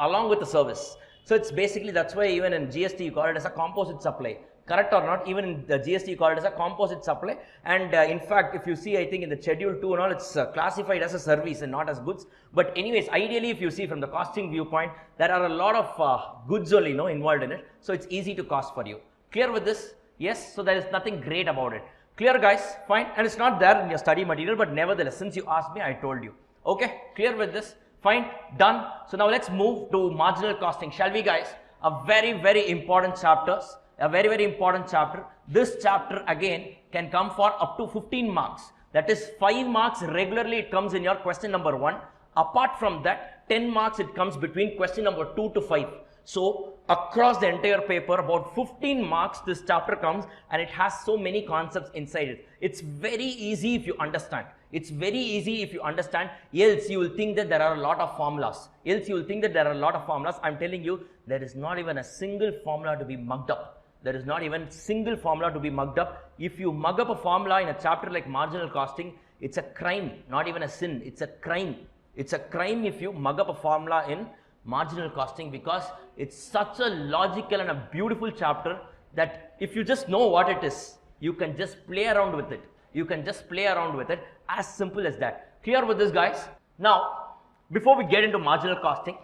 along with the service. So it's basically, that's why even in GST you call it as a composite supply. Correct or not? Even in the GST you call it as a composite supply. And in fact, if you see, I think in the schedule 2 and all, it's classified as a service and not as goods. But anyways, ideally, if you see from the costing viewpoint, there are a lot of goods only involved in it. So it's easy to cost for you. Clear with this? Yes. So there is nothing great about it. Clear, guys? Fine. And it's not there in your study material, but nevertheless, since you asked me, I told you. Okay. Clear with this? Fine. Done. So now let's move to marginal costing. Shall we, guys? A very, very important chapter. A very, very important chapter. This chapter again can come for up to 15 marks. That is 5 marks regularly it comes in your question number 1. Apart from that, 10 marks it comes between question number 2 to 5. So across the entire paper, about 15 marks this chapter comes, and it has so many concepts inside it. It's very easy if you understand. It's very easy if you understand, else you will think that there are a lot of formulas. I'm telling you, there is not even a single formula to be mugged up. There is not even a single formula to be mugged up. If you mug up a formula in a chapter like marginal costing, it's a crime, not even a sin. It's a crime. It's a crime if you mug up a formula in marginal costing, because it's such a logical and a beautiful chapter that if you just know what it is, you can just play around with it. You can just play around with it, as simple as that. Clear with this, guys? Now, before we get into marginal costing,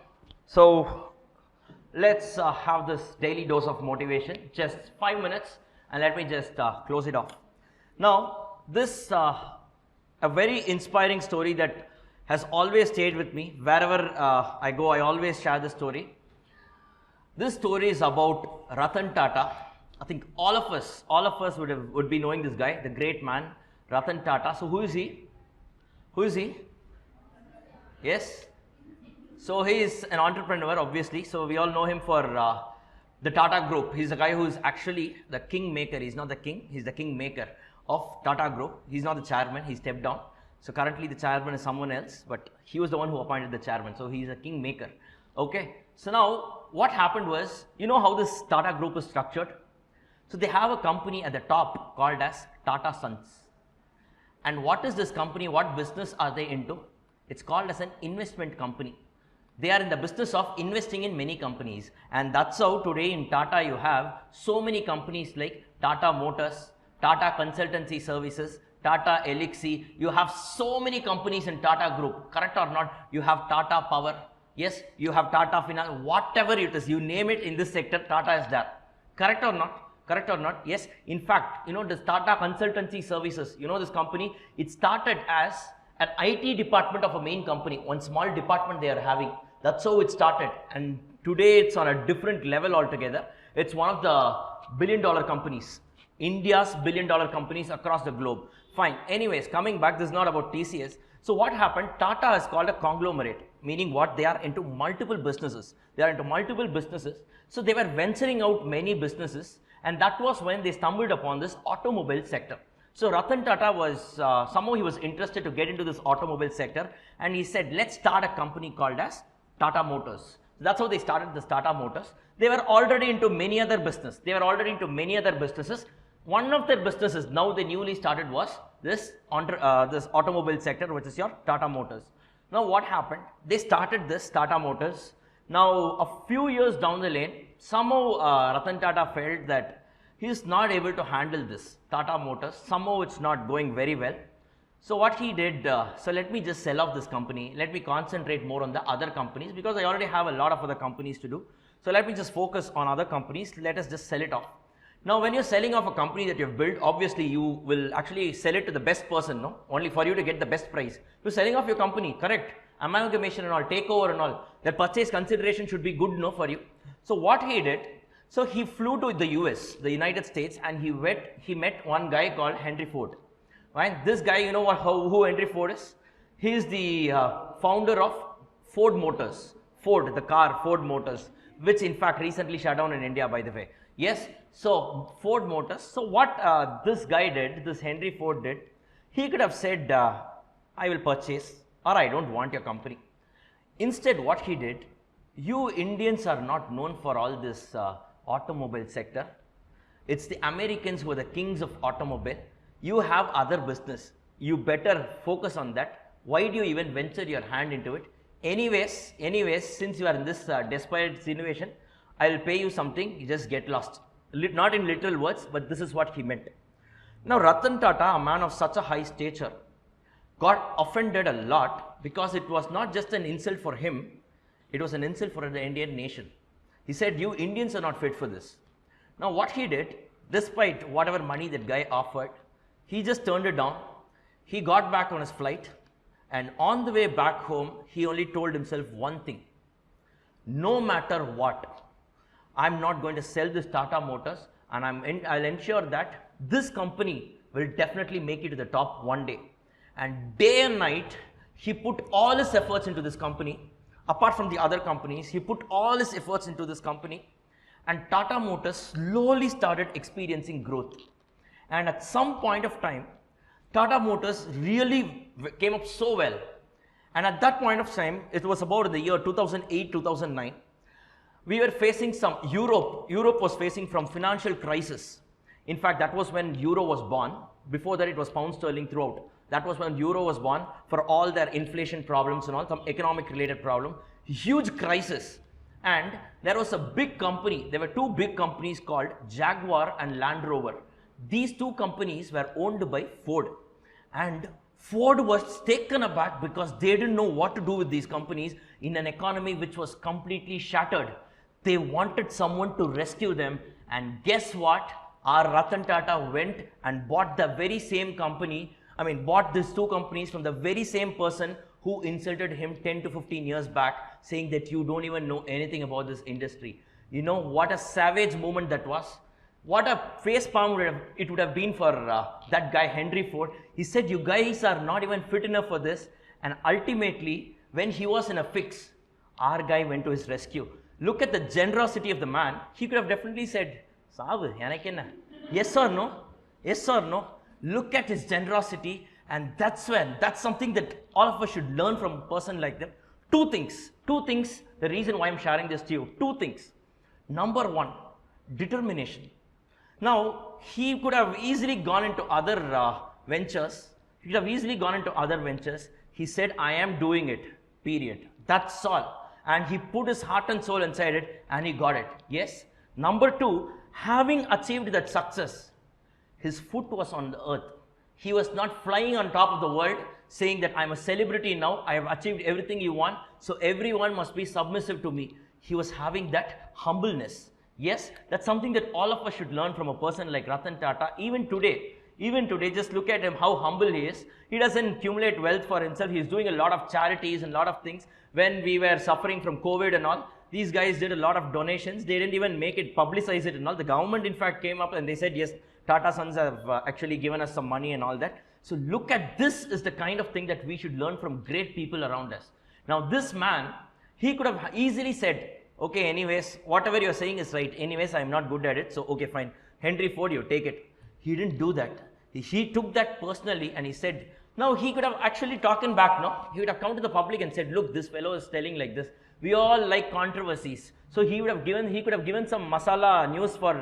so let's have this daily dose of motivation, just 5 minutes, and let me just close it off. Now, this a very inspiring story that has always stayed with me. Wherever I go, I always share this story. This story is about Ratan Tata. I think all of us would be knowing this guy, the great man, Ratan Tata. So who is he? Who is he? Yes? So he is an entrepreneur, obviously. So we all know him for the Tata Group. He's a guy who is actually the kingmaker. He's not the king. He's the kingmaker of Tata Group. He's not the chairman. He stepped down. So currently the chairman is someone else, but he was the one who appointed the chairman. So he's a kingmaker. Okay. So now what happened was, you know how this Tata Group is structured? So they have a company at the top called as Tata Sons. And what is this company? What business are they into? It's called as an investment company. They are in the business of investing in many companies, and that's how today in Tata you have so many companies like Tata Motors, Tata Consultancy Services, Tata Elixir. You have so many companies in Tata Group, correct or not? You have Tata Power, yes, you have Tata Finance, whatever it is, you name it in this sector, Tata is there, correct or not? Correct or not? Yes. In fact, this Tata Consultancy Services, this company, it started as an IT department of a main company, one small department they are having. That's how it started, and today it's on a different level altogether. It's one of the billion-dollar companies, India's billion-dollar companies across the globe. Fine. Anyways, coming back, this is not about TCS. So what happened? Tata is called a conglomerate, meaning what? They are into multiple businesses. They are into multiple businesses. So they were venturing out many businesses, and that was when they stumbled upon this automobile sector. So Ratan Tata was, somehow he was interested to get into this automobile sector, and he said, let's start a company called as Tata Motors. So that's how they started this Tata Motors. They were already into many other businesses. One of their businesses now they newly started was this automobile sector, which is your Tata Motors. Now what happened? They started this Tata Motors. Now a few years down the lane, somehow Ratan Tata felt that he is not able to handle this Tata Motors. Somehow it's not going very well. So what he did, so let me just sell off this company. Let me concentrate more on the other companies because I already have a lot of other companies to do. So let me just focus on other companies. Let us just sell it off. Now, when you're selling off a company that you've built, obviously you will actually sell it to the best person, no? Only for you to get the best price. You're selling off your company, correct? Amalgamation and all, takeover and all. That purchase consideration should be good, no, for you. So what he did, so he flew to the US, the United States, and he met one guy called Henry Ford. Right? This guy, you know what, who Henry Ford is? He is the founder of Ford Motors. Ford, the car, Ford Motors, which in fact recently shut down in India, by the way. Yes, so Ford Motors. So what this guy did, this Henry Ford did, he could have said, I will purchase, or I don't want your company. Instead, what he did, you Indians are not known for all this automobile sector. It's the Americans who are the kings of automobile. You have other business. You better focus on that. Why do you even venture your hand into it? Anyways, since you are in this desperate situation, I will pay you something, you just get lost. Not in literal words, but this is what he meant. Now, Ratan Tata, a man of such a high stature, got offended a lot because it was not just an insult for him, it was an insult for the Indian nation. He said, you Indians are not fit for this. Now, what he did, despite whatever money that guy offered, he just turned it down. He got back on his flight, and on the way back home, he only told himself one thing. No matter what, I'm not going to sell this Tata Motors, and I'll ensure that this company will definitely make it to the top one day. And day and night, he put all his efforts into this company. Apart from the other companies, he put all his efforts into this company, and Tata Motors slowly started experiencing growth. And at some point of time, Tata Motors really came up so well. And at that point of time, it was about in the year 2008, 2009, we were facing Europe was facing from financial crisis. In fact, that was when euro was born. Before that, it was pound sterling throughout. That was when euro was born for all their inflation problems and all, some economic related problem. Huge crisis. And there was a big company. There were two big companies called Jaguar and Land Rover. These two companies were owned by Ford. And Ford was taken aback because they didn't know what to do with these companies in an economy which was completely shattered. They wanted someone to rescue them. And guess what? Our Ratan Tata went and bought the very same company. Bought these two companies from the very same person who insulted him 10 to 15 years back, saying that you don't even know anything about this industry. You know what a savage moment that was? What a face palm it would have been for that guy, Henry Ford. He said, you guys are not even fit enough for this. And ultimately, when he was in a fix, our guy went to his rescue. Look at the generosity of the man. He could have definitely said, yes or no? Yes or no? Look at his generosity, and that's something that all of us should learn from a person like them. Two things, the reason why I'm sharing this to you, two things. Number one, determination. Now, he could have easily gone into other ventures. He could have easily gone into other ventures. He said, I am doing it, period. That's all. And he put his heart and soul inside it, and he got it. Yes. Number two, having achieved that success, his foot was on the earth. He was not flying on top of the world saying that I'm a celebrity now, I have achieved everything you want, so everyone must be submissive to me. He was having that humbleness. Yes, that's something that all of us should learn from a person like Ratan Tata. Even today, just look at him, how humble he is. He doesn't accumulate wealth for himself. He's doing a lot of charities and a lot of things. When we were suffering from COVID and all, these guys did a lot of donations. They didn't even make it, publicize it and all. The government in fact came up and they said, yes, Tata Sons have actually given us some money and all that. So look at this is the kind of thing that we should learn from great people around us. Now this man, he could have easily said, okay, anyways, whatever you're saying is right. Anyways, I'm not good at it. So, okay, fine. Henry Ford, you take it. He didn't do that. He took that personally and he said, now he could have actually taken back, no? He would have come to the public and said, look, this fellow is telling like this. We all like controversies. So he could have given some masala news for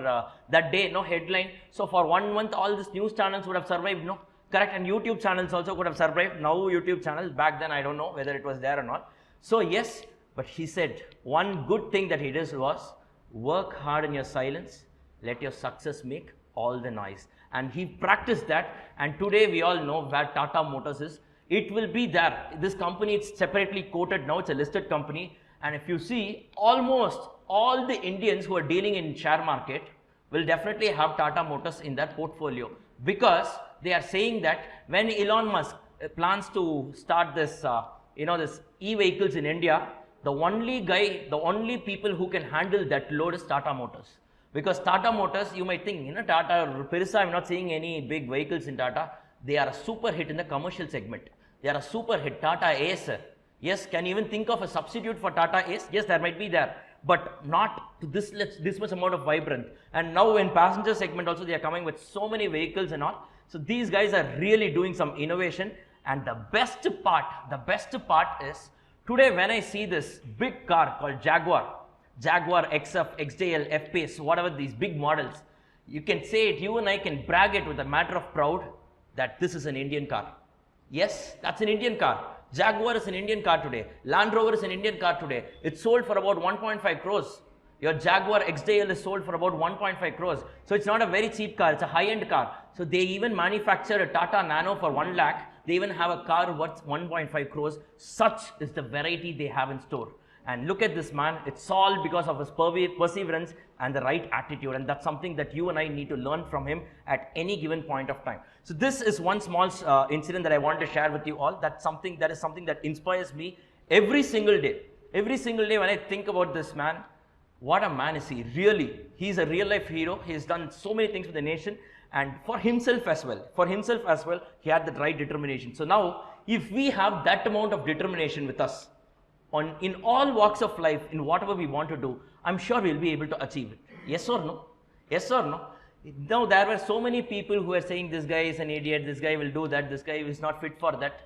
that day, no headline. So for 1 month, all these news channels would have survived, no? Correct. And YouTube channels also could have survived. Now YouTube channels, back then, I don't know whether it was there or not. So yes, but he said one good thing that he did was work hard in your silence, let your success make all the noise. And he practiced that, and today we all know where Tata Motors is. It will be there. This company, it's separately quoted now, it's a listed company. And if you see, almost all the Indians who are dealing in share market will definitely have Tata Motors in their portfolio, because they are saying that when Elon Musk plans to start this, this e-vehicles in India, the only people who can handle that load is Tata Motors. Because Tata Motors, you might think, Tata or Pirsa, I'm not seeing any big vehicles in Tata. They are a super hit in the commercial segment. They are a super hit. Tata Ace. Yes, can you even think of a substitute for Tata Ace? Yes, there might be there, but not to this much amount of vibrant. And now in passenger segment also, they are coming with so many vehicles and all. So these guys are really doing some innovation. And the best part is, today when I see this big car called Jaguar XF, XJL, F-Pace, whatever these big models, you can say it, you and I can brag it with a matter of proud that this is an Indian car. Yes, that's an Indian car. Jaguar is an Indian car today. Land Rover is an Indian car today. It's sold for about 1.5 crores. Your Jaguar XJL is sold for about 1.5 crores. So it's not a very cheap car, it's a high-end car. So they even manufacture a Tata Nano for 1 lakh. They even have a car worth 1.5 crores. Such is the variety they have in store. And look at this man, it's all because of his perseverance and the right attitude. And that's something that you and I need to learn from him at any given point of time. So this is one small incident that I want to share with you all. That is something that inspires me every single day. Every single day when I think about this man, what a man is he, really. He's a real life hero. He's done so many things for the nation and for himself as well. He had the right determination. So now, if we have that amount of determination with us, in all walks of life, in whatever we want to do, I'm sure we'll be able to achieve it. Yes or no? Yes or no? Now, there were so many people who were saying this guy is an idiot, this guy will do that, this guy is not fit for that.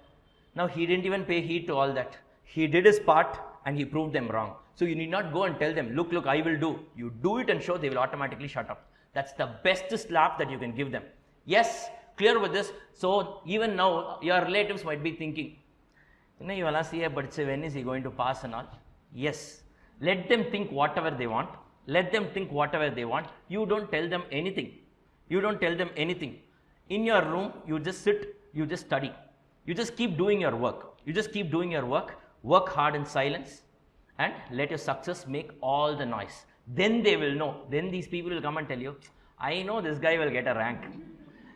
Now, he didn't even pay heed to all that. He did his part and he proved them wrong. So, you need not go and tell them, look, I will do. You do it and show, they will automatically shut up. That's the best slap that you can give them. Yes, clear with this. So, even now, your relatives might be thinking, you will see, but when is he going to pass and all? Yes, let them think whatever they want. You don't tell them anything. In your room, you just sit, you just study. You just keep doing your work. Work hard in silence and let your success make all the noise. Then they will know. Then these people will come and tell you, I know this guy will get a rank.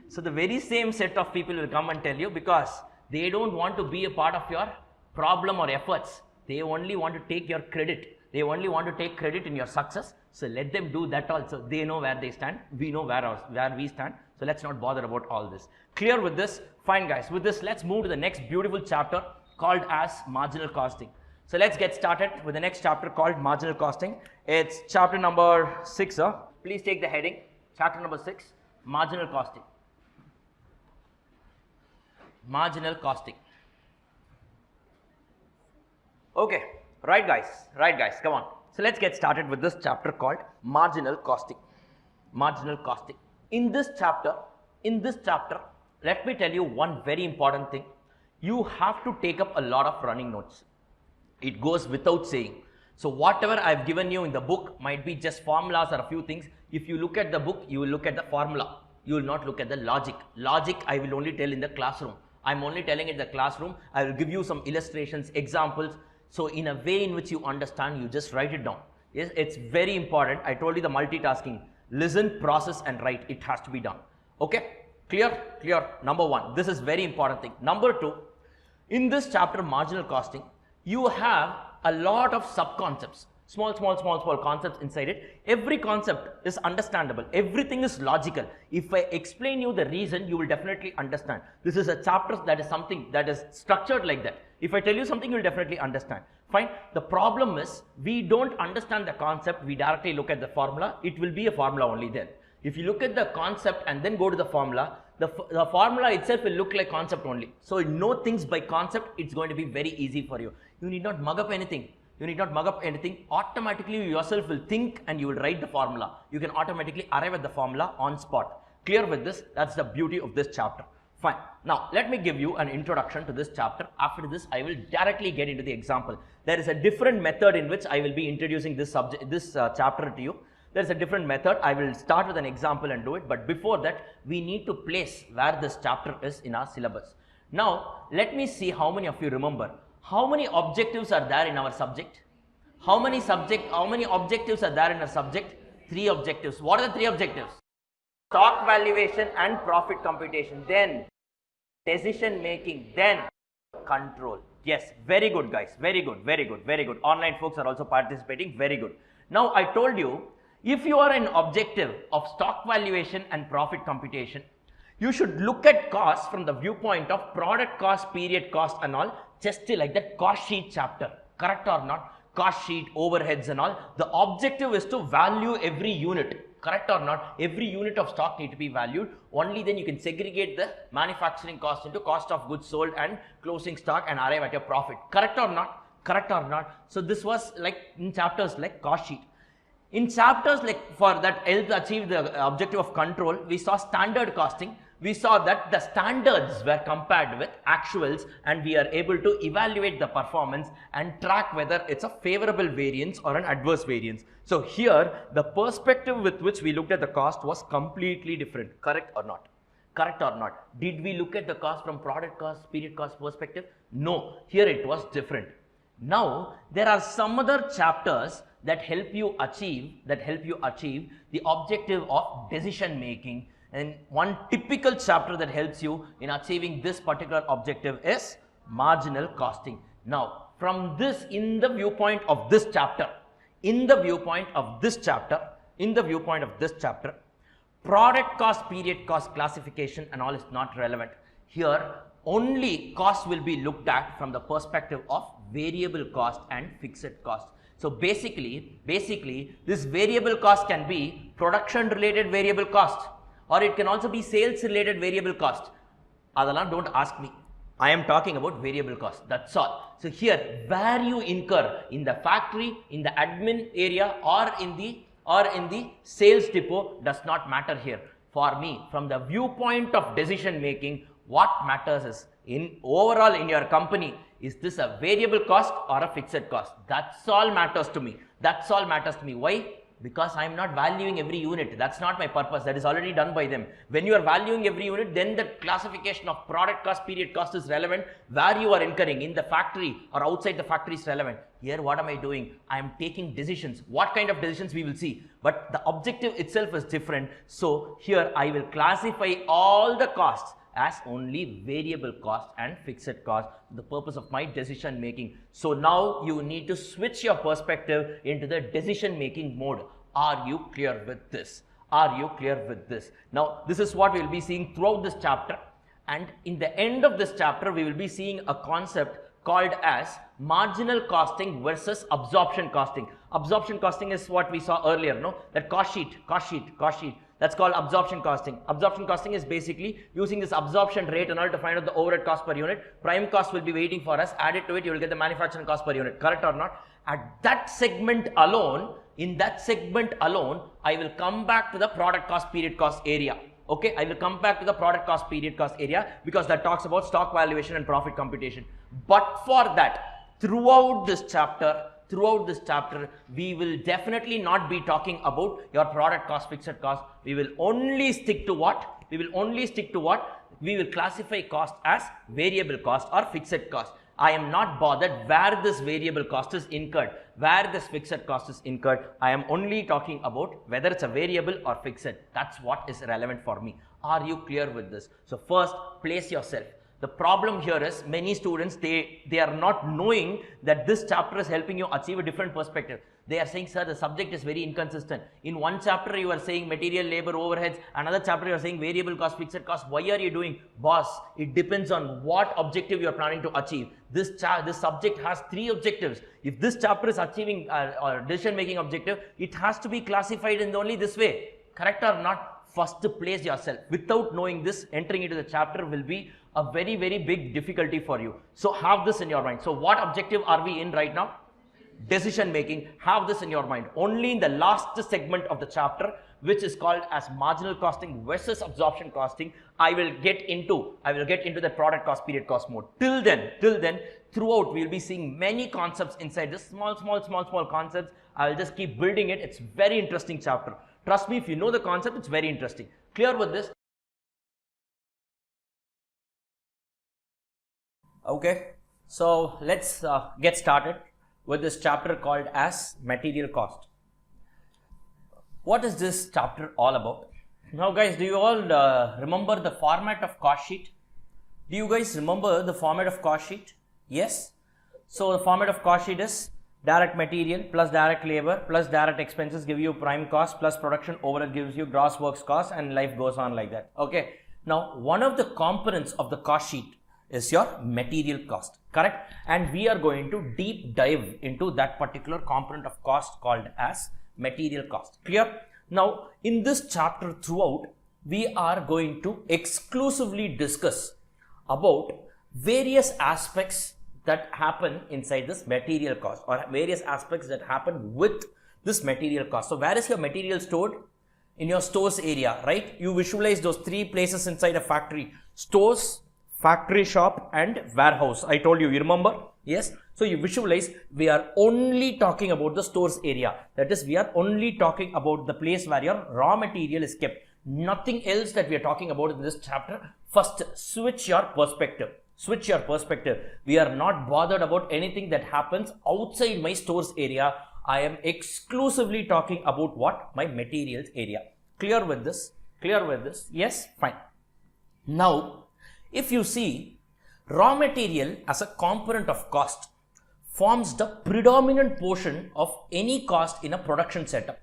So the very same set of people will come and tell you, because they don't want to be a part of your problem or efforts. They only want to take your credit. They only want to take credit in your success. So let them do that also. They know where they stand. We know where we stand. So let's not bother about all this. Clear with this? Fine, guys. With this, let's move to the next beautiful chapter called as marginal costing. So let's get started with the next chapter called marginal costing. It's chapter number 6. Please take the heading. Chapter number 6, marginal costing. Marginal costing. Okay, right guys, come on. So let's get started with this chapter called marginal costing. In this chapter, let me tell you one very important thing. You have to take up a lot of running notes. It goes without saying. So whatever I've given you in the book might be just formulas or a few things. If you look at the book, you will look at the formula. You will not look at the logic. Logic I will only tell in the classroom. I'm only telling it in the classroom. I will give you some illustrations, examples. So in a way in which you understand, you just write it down. Yes, it's very important. I told you the multitasking. Listen, process and write. It has to be done. Okay, clear? Number one, this is very important thing. Number two, in this chapter marginal costing, you have a lot of sub-concepts. small concepts inside it. Every concept is understandable. Everything is logical. If I explain you the reason, you will definitely understand. This is a chapter that is something that is structured like that. If I tell you something, you will definitely understand. Fine. The problem is we don't understand the concept. We directly look at the formula. It will be a formula only then. If you look at the concept and then go to the formula, the formula itself will look like concept only. So you know things by concept, it's going to be very easy for you. You need not mug up anything. You need not mug up anything. Automatically you yourself will think and you will write the formula. You can automatically arrive at the formula on spot. Clear with this? That's the beauty of this chapter. Fine. Now let me give you an introduction to this chapter. After this, I will directly get into the example. There is a different method in which I will be introducing this chapter to you. There is a different method. I will start with an example and do it. But before that, we need to place where this chapter is in our syllabus. Now, let me see how many of you remember. How many objectives are there in our subject? How many objectives are there in our subject? 3 objectives. What are the 3 objectives? Stock valuation and profit computation. Then decision making. Then control. Yes, very good guys. Very good. Online folks are also participating. Very good. Now, I told you, if you are an objective of stock valuation and profit computation, you should look at cost from the viewpoint of product cost, period cost and all, just like that cost sheet chapter. Correct or not? Cost sheet, overheads and all. The objective is to value every unit. Correct or not? Every unit of stock need to be valued. Only then you can segregate the manufacturing cost into cost of goods sold and closing stock and arrive at your profit. Correct or not? Correct or not? So this was like in chapters like cost sheet. In chapters like for that helped achieve the objective of control, we saw standard costing. We saw that the standards were compared with actuals and we are able to evaluate the performance and track whether it's a favorable variance or an adverse variance. So here the perspective with which we looked at the cost was completely different. Correct or not? Correct or not? Did we look at the cost from product cost, period cost perspective? No, here it was different. Now there are some other chapters that help you achieve the objective of decision making. And one typical chapter that helps you in achieving this particular objective is marginal costing. Now, from this, in the viewpoint of this chapter, product cost, period cost classification and all is not relevant. Here, only cost will be looked at from the perspective of variable cost and fixed cost. So basically, this variable cost can be production related variable cost, or it can also be sales related variable cost. Adalan, don't ask me. I am talking about variable cost. That's all. So here, where you incur in the factory, in the admin area, or in the sales depot does not matter here. For me, from the viewpoint of decision making, what matters is overall in your company, is this a variable cost or a fixed cost? That's all matters to me. Why? Because I am not valuing every unit. That's not my purpose. That is already done by them. When you are valuing every unit, then the classification of product cost, period cost is relevant. Where you are incurring in the factory or outside the factory is relevant. Here, what am I doing? I am taking decisions. What kind of decisions we will see? But the objective itself is different. So here I will classify all the costs as only variable cost and fixed cost, the purpose of my decision making. So now you need to switch your perspective into the decision making mode. Are you clear with this? Now this is what we will be seeing throughout this chapter, and in the end of this chapter we will be seeing a concept called as marginal costing versus absorption costing. Absorption costing is what we saw earlier, no? That cost sheet. That's called absorption costing. Absorption costing is basically using this absorption rate and all to find out the overhead cost per unit. Prime cost will be waiting for us. Added to it, you will get the manufacturing cost per unit. Correct or not? At that segment alone, I will come back to the product cost, period cost area. Okay, I will come back to the product cost, period cost area because that talks about stock valuation and profit computation. But for that, throughout this chapter, we will definitely not be talking about your product cost, fixed cost. We will only stick to what? We will classify cost as variable cost or fixed cost. I am not bothered where this variable cost is incurred, where this fixed cost is incurred. I am only talking about whether it's a variable or fixed. That's what is relevant for me. Are you clear with this? So first, place yourself. The problem here is many students, they are not knowing that this chapter is helping you achieve a different perspective. They are saying, sir, the subject is very inconsistent. In one chapter, you are saying material, labor, overheads. Another chapter, you are saying variable cost, fixed cost. Why are you doing? Boss, it depends on what objective you are planning to achieve. This subject has 3 objectives. If this chapter is achieving a decision-making objective, it has to be classified in only this way. Correct or not? First place yourself. Without knowing this, entering into the chapter will be a very, very big difficulty for you. So have this in your mind. So what objective are we in right now? Decision making. Have this in your mind. Only in the last segment of the chapter, which is called as marginal costing versus absorption costing, I will get into the product cost, period cost mode. Till then, throughout we will be seeing many concepts inside this small concepts. I will just keep building it. It's very interesting chapter. Trust me, if you know the concept, it's very interesting. Clear with this? Okay, so let's get started with this chapter called as material cost. What is this chapter all about? Now guys, do you all remember the format of cost sheet? Do you guys remember the format of cost sheet? Yes. So the format of cost sheet is direct material plus direct labor plus direct expenses give you prime cost plus production overhead gives you gross works cost, and life goes on like that. Okay. Now one of the components of the cost sheet is your material cost, correct? And we are going to deep dive into that particular component of cost called as material cost. Clear? Now in this chapter throughout, we are going to exclusively discuss about various aspects that happen inside this material cost, or various aspects that happen with this material cost. So where is your material stored? In your stores area, right? You visualize those 3 places inside a factory: stores, factory shop, and warehouse. I told you, you remember? Yes. So you visualize, we are only talking about the stores area. That is, we are only talking about the place where your raw material is kept. Nothing else that we are talking about in this chapter. First, switch your perspective. Switch your perspective. We are not bothered about anything that happens outside my stores area. I am exclusively talking about what? My materials area. Clear with this? Clear with this? Yes? Fine. Now, if you see, raw material as a component of cost forms the predominant portion of any cost in a production setup.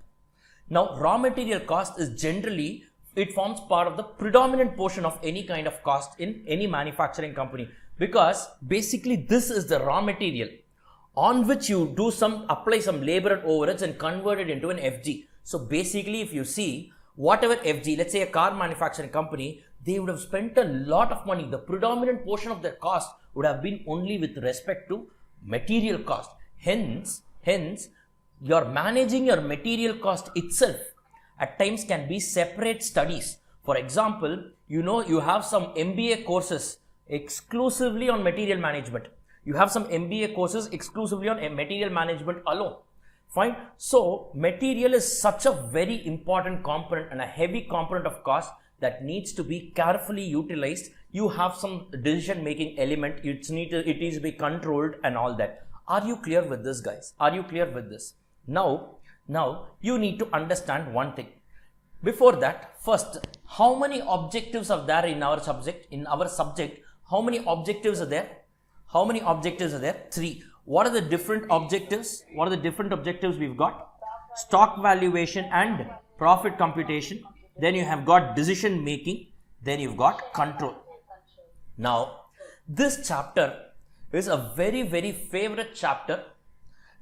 Now, raw material cost is generally, it forms part of the predominant portion of any kind of cost in any manufacturing company, because basically this is the raw material on which you do apply some labor and overheads and convert it into an FG. So basically, if you see, whatever FG, let's say a car manufacturing company, they would have spent a lot of money. The predominant portion of their cost would have been only with respect to material cost. Hence, you're managing your material cost itself at times can be separate studies. For example, you have some MBA courses exclusively on material management. You have some MBA courses exclusively on material management alone. Fine. So material is such a very important component and a heavy component of cost that needs to be carefully utilized. You have some decision making element. It needs to be controlled and all that. Are you clear with this, guys? Are you clear with this? Now you need to understand one thing. Before that, first, how many objectives are there in our subject? In our subject, how many objectives are there? How many objectives are there? 3. What are the different objectives? What are the different objectives we've got? Stock valuation and profit computation. Then you have got decision making. Then you've got control. Now, this chapter is a very, very favorite chapter,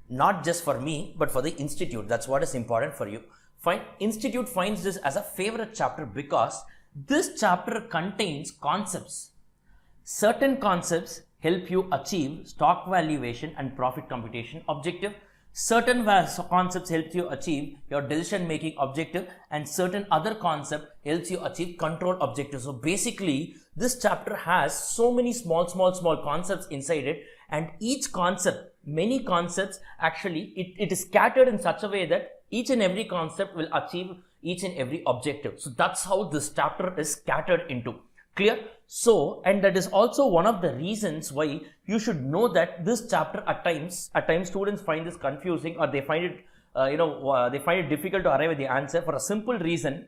not just for me, but for the institute. That's what is important for you. Fine. Institute finds this as a favorite chapter because this chapter contains concepts. Certain concepts help you achieve stock valuation and profit computation objective. Certain concepts help you achieve your decision making objective, and certain other concept helps you achieve control objective. So basically, this chapter has so many small concepts inside it, and each concept, many concepts, actually it is scattered in such a way that each and every concept will achieve each and every objective. So that's how this chapter is scattered into. Clear? So, and that is also one of the reasons why you should know that this chapter at times students find this confusing, or they find it, they find it difficult to arrive at the answer, for a simple reason.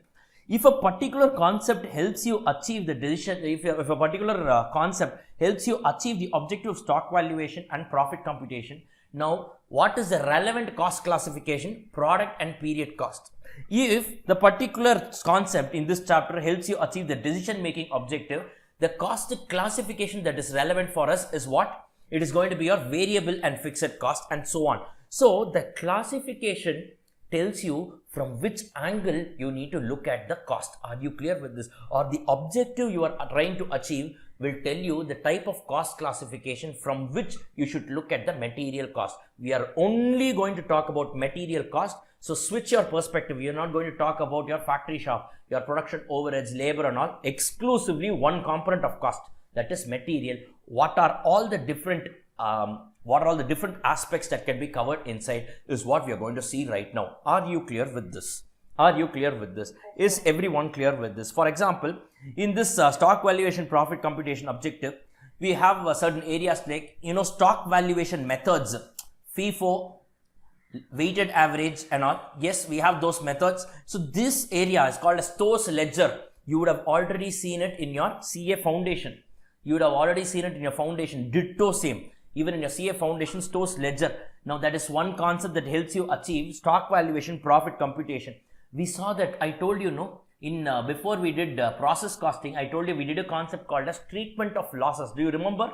If a particular concept helps you achieve the decision, if a particular concept helps you achieve the objective of stock valuation and profit computation, now what is the relevant cost classification? Product and period cost. If the particular concept in this chapter helps you achieve the decision making objective, the cost classification that is relevant for us is what? It is going to be your variable and fixed cost and so on. So the classification tells you from which angle you need to look at the cost. Are you clear with this? Or the objective you are trying to achieve will tell you the type of cost classification from which you should look at the material cost. We are only going to talk about material cost. So switch your perspective. We are not going to talk about your factory shop, your production overheads, labor and all. Exclusively one component of cost, that is material. What are all the different aspects that can be covered inside is what we are going to see right now. Are you clear with this? Are you clear with this? Is everyone clear with this? For example, in this stock valuation profit computation objective, we have certain areas like, stock valuation methods, FIFO, weighted average and all. Yes, we have those methods. So this area is called a stores ledger. You would have already seen it in your CA foundation. You would have already seen it in your foundation. Ditto same. Even in your CA foundation, stores ledger. Now that is one concept that helps you achieve stock valuation profit computation. We saw that, I told you, before we did process costing, I told you we did a concept called as treatment of losses. Do you remember?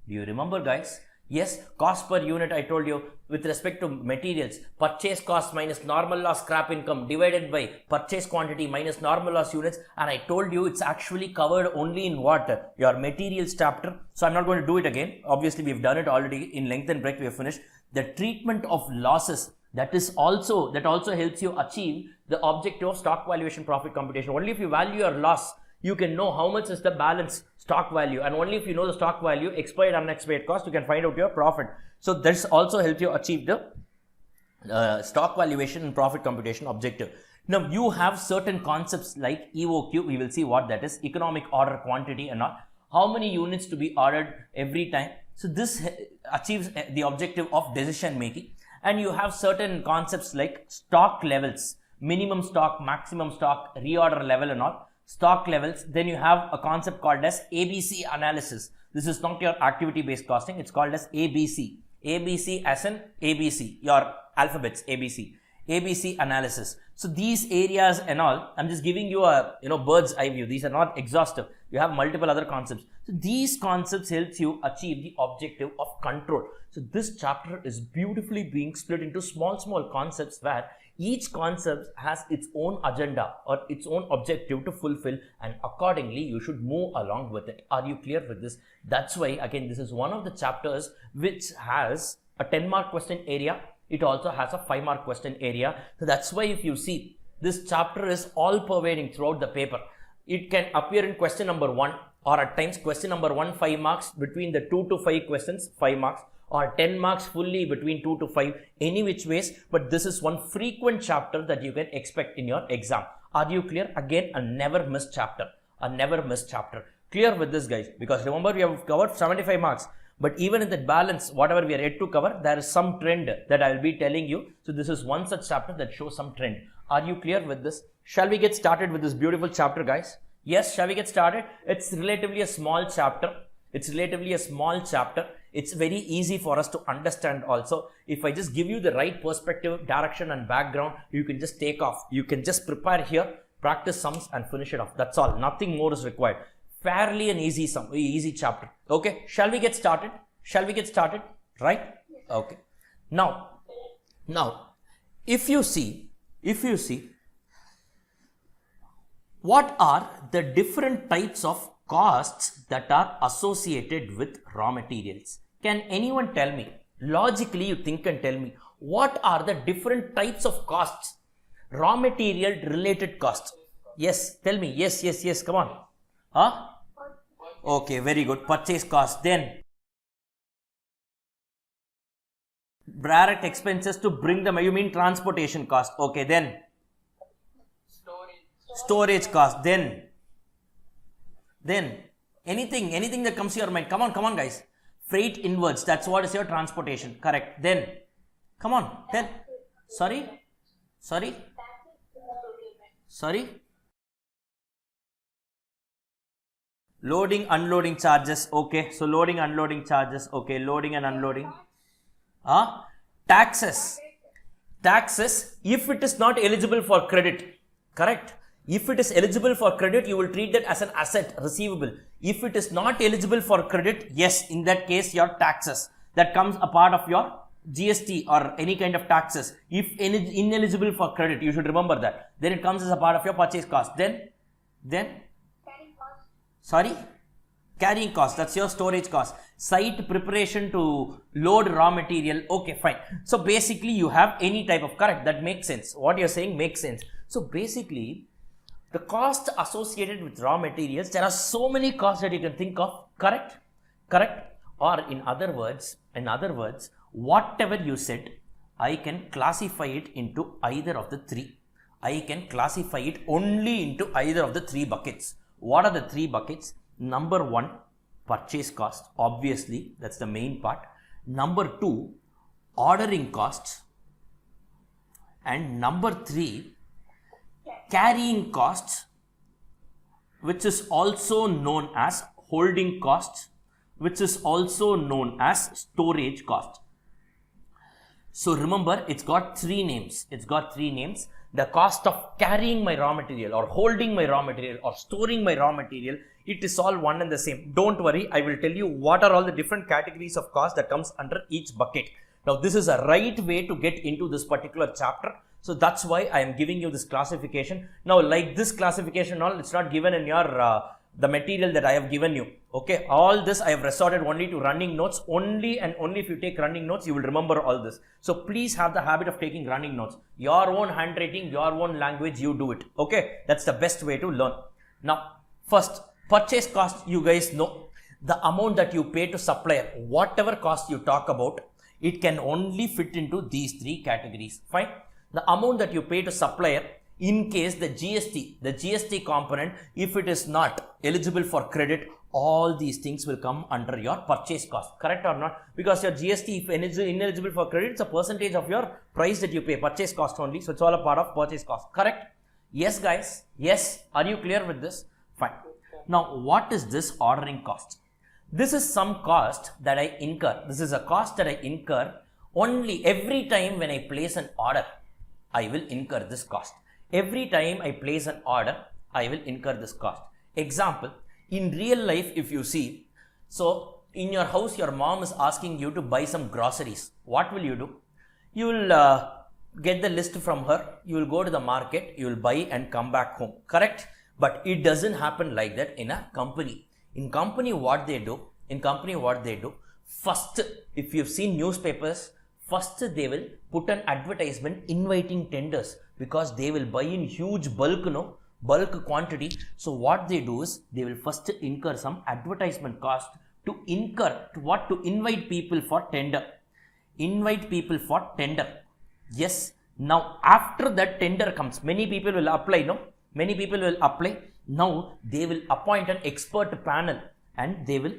Do you remember, guys? Yes, cost per unit, I told you, with respect to materials, purchase cost minus normal loss scrap income divided by purchase quantity minus normal loss units. And I told you it's actually covered only in what? Your materials chapter. So I'm not going to do it again. Obviously, we've done it already in length and breadth. We have finished. The treatment of losses, that also helps you achieve the objective of stock valuation profit computation. Only if you value your loss, you can know how much is the balance stock value, and only if you know the stock value, expired and unexpired cost, you can find out your profit. So this also helps you achieve the stock valuation and profit computation objective. Now you have certain concepts like EOQ. We will see what that is, economic order quantity and all. How many units to be ordered every time. So this achieves the objective of decision making. And you have certain concepts like stock levels, minimum stock, maximum stock, reorder level and all. Stock levels. Then you have a concept called as ABC analysis. This is not your activity based costing. It's called as ABC. ABC as in ABC, your alphabets, ABC. ABC analysis. So these areas and all, I'm just giving you a bird's eye view. These are not exhaustive. You have multiple other concepts. So these concepts helps you achieve the objective of control. So this chapter is beautifully being split into small concepts where each concept has its own agenda or its own objective to fulfill, and accordingly you should move along with it. Are you clear with this? That's why again this is one of the chapters which has a 10-mark question area. It also has a 5-mark question area. So that's why if you see, this chapter is all pervading throughout the paper. It can appear in question number 1, or at times question number 1 5 marks, between the 2 to 5 questions 5 marks, or 10 marks fully between 2 to 5, any which ways. But this is one frequent chapter that you can expect in your exam. Are you clear? Again, a never miss chapter. A never miss chapter. Clear with this, guys? Because remember, we have covered 75 marks. But even in that balance, whatever we are yet to cover, there is some trend that I will be telling you. So this is one such chapter that shows some trend. Are you clear with this? Shall we get started with this beautiful chapter, guys? Yes, shall we get started? It's relatively a small chapter. It's very easy for us to understand also. If I just give you the right perspective, direction and background, you can just take off. You can just prepare here, practice sums and finish it off. That's all. Nothing more is required. Fairly an easy chapter. Okay, shall we get started? Right? Okay. Now, if you see, what are the different types of costs that are associated with raw materials? Can anyone tell me? Logically, you think and tell me, what are the different types of costs? Raw material related costs. Yes, tell me. Yes. Come on. Huh? Okay, very good. Purchase cost. Then direct expenses to bring them. You mean transportation cost. Okay, then storage cost. Then anything that comes to your mind. Come on, guys. Freight inwards. That's what is your transportation. Correct. Then come on. Then sorry. Loading, unloading charges. Okay. So loading, unloading charges. Okay. Loading and unloading. Taxes. Taxes, if it is not eligible for credit, correct? If it is eligible for credit, you will treat that as an asset receivable. If it is not eligible for credit, yes, in that case, your taxes, that comes a part of your GST or any kind of taxes. If ineligible for credit, you should remember that. Then it comes as a part of your purchase cost. Then, sorry? Carrying cost, that's your storage cost. Site preparation to load raw material, okay, fine. So basically you have any type of, correct, that makes sense. What you're saying makes sense. So basically, the cost associated with raw materials, there are so many costs that you can think of, correct? Correct? Or in other words, whatever you said, I can classify it into either of the three. I can classify it only into either of the three buckets. What are the three buckets? Number one, purchase cost. Obviously, that's the main part. Number two, ordering costs. And number three, carrying costs, which is also known as holding costs, which is also known as storage cost. So remember, it's got three names. The cost of carrying my raw material or holding my raw material or storing my raw material, it is all one and the same. Don't worry, I will tell you what are all the different categories of cost that comes under each bucket. Now, this is a right way to get into this particular chapter. So that's why I am giving you this classification. Now, like this classification, all it's not given in your the material that I have given you. Okay, all this I have resorted only to running notes. Only and only if you take running notes, you will remember all this. So please have the habit of taking running notes. Your own handwriting, your own language, you do it. Okay, that's the best way to learn. Now, first, purchase cost, you guys know the amount that you pay to supplier. Whatever cost you talk about, it can only fit into these three categories. Fine. The amount that you pay to supplier, in case the GST component, if it is not eligible for credit, all these things will come under your purchase cost. Correct or not? Because your GST, if ineligible for credit, it's a percentage of your price that you pay, purchase cost only. So it's all a part of purchase cost. Correct? Yes, guys. Yes. Are you clear with this? Fine. Now, what is this ordering cost? This is some cost that I incur. This is a cost that I incur only every time when I place an order. I will incur this cost. Every time I place an order, I will incur this cost. Example, in real life, if you see, so in your house, your mom is asking you to buy some groceries. What will you do? You will get the list from her. You will go to the market. You will buy and come back home. Correct? But it doesn't happen like that in a company. In company, what they do, first, if you've seen newspapers, first they will put an advertisement inviting tenders because they will buy in huge bulk quantity. So what they do is they will first incur some advertisement cost to invite people for tender. Yes. Now after that tender comes, many people will apply. Now they will appoint an expert panel and they will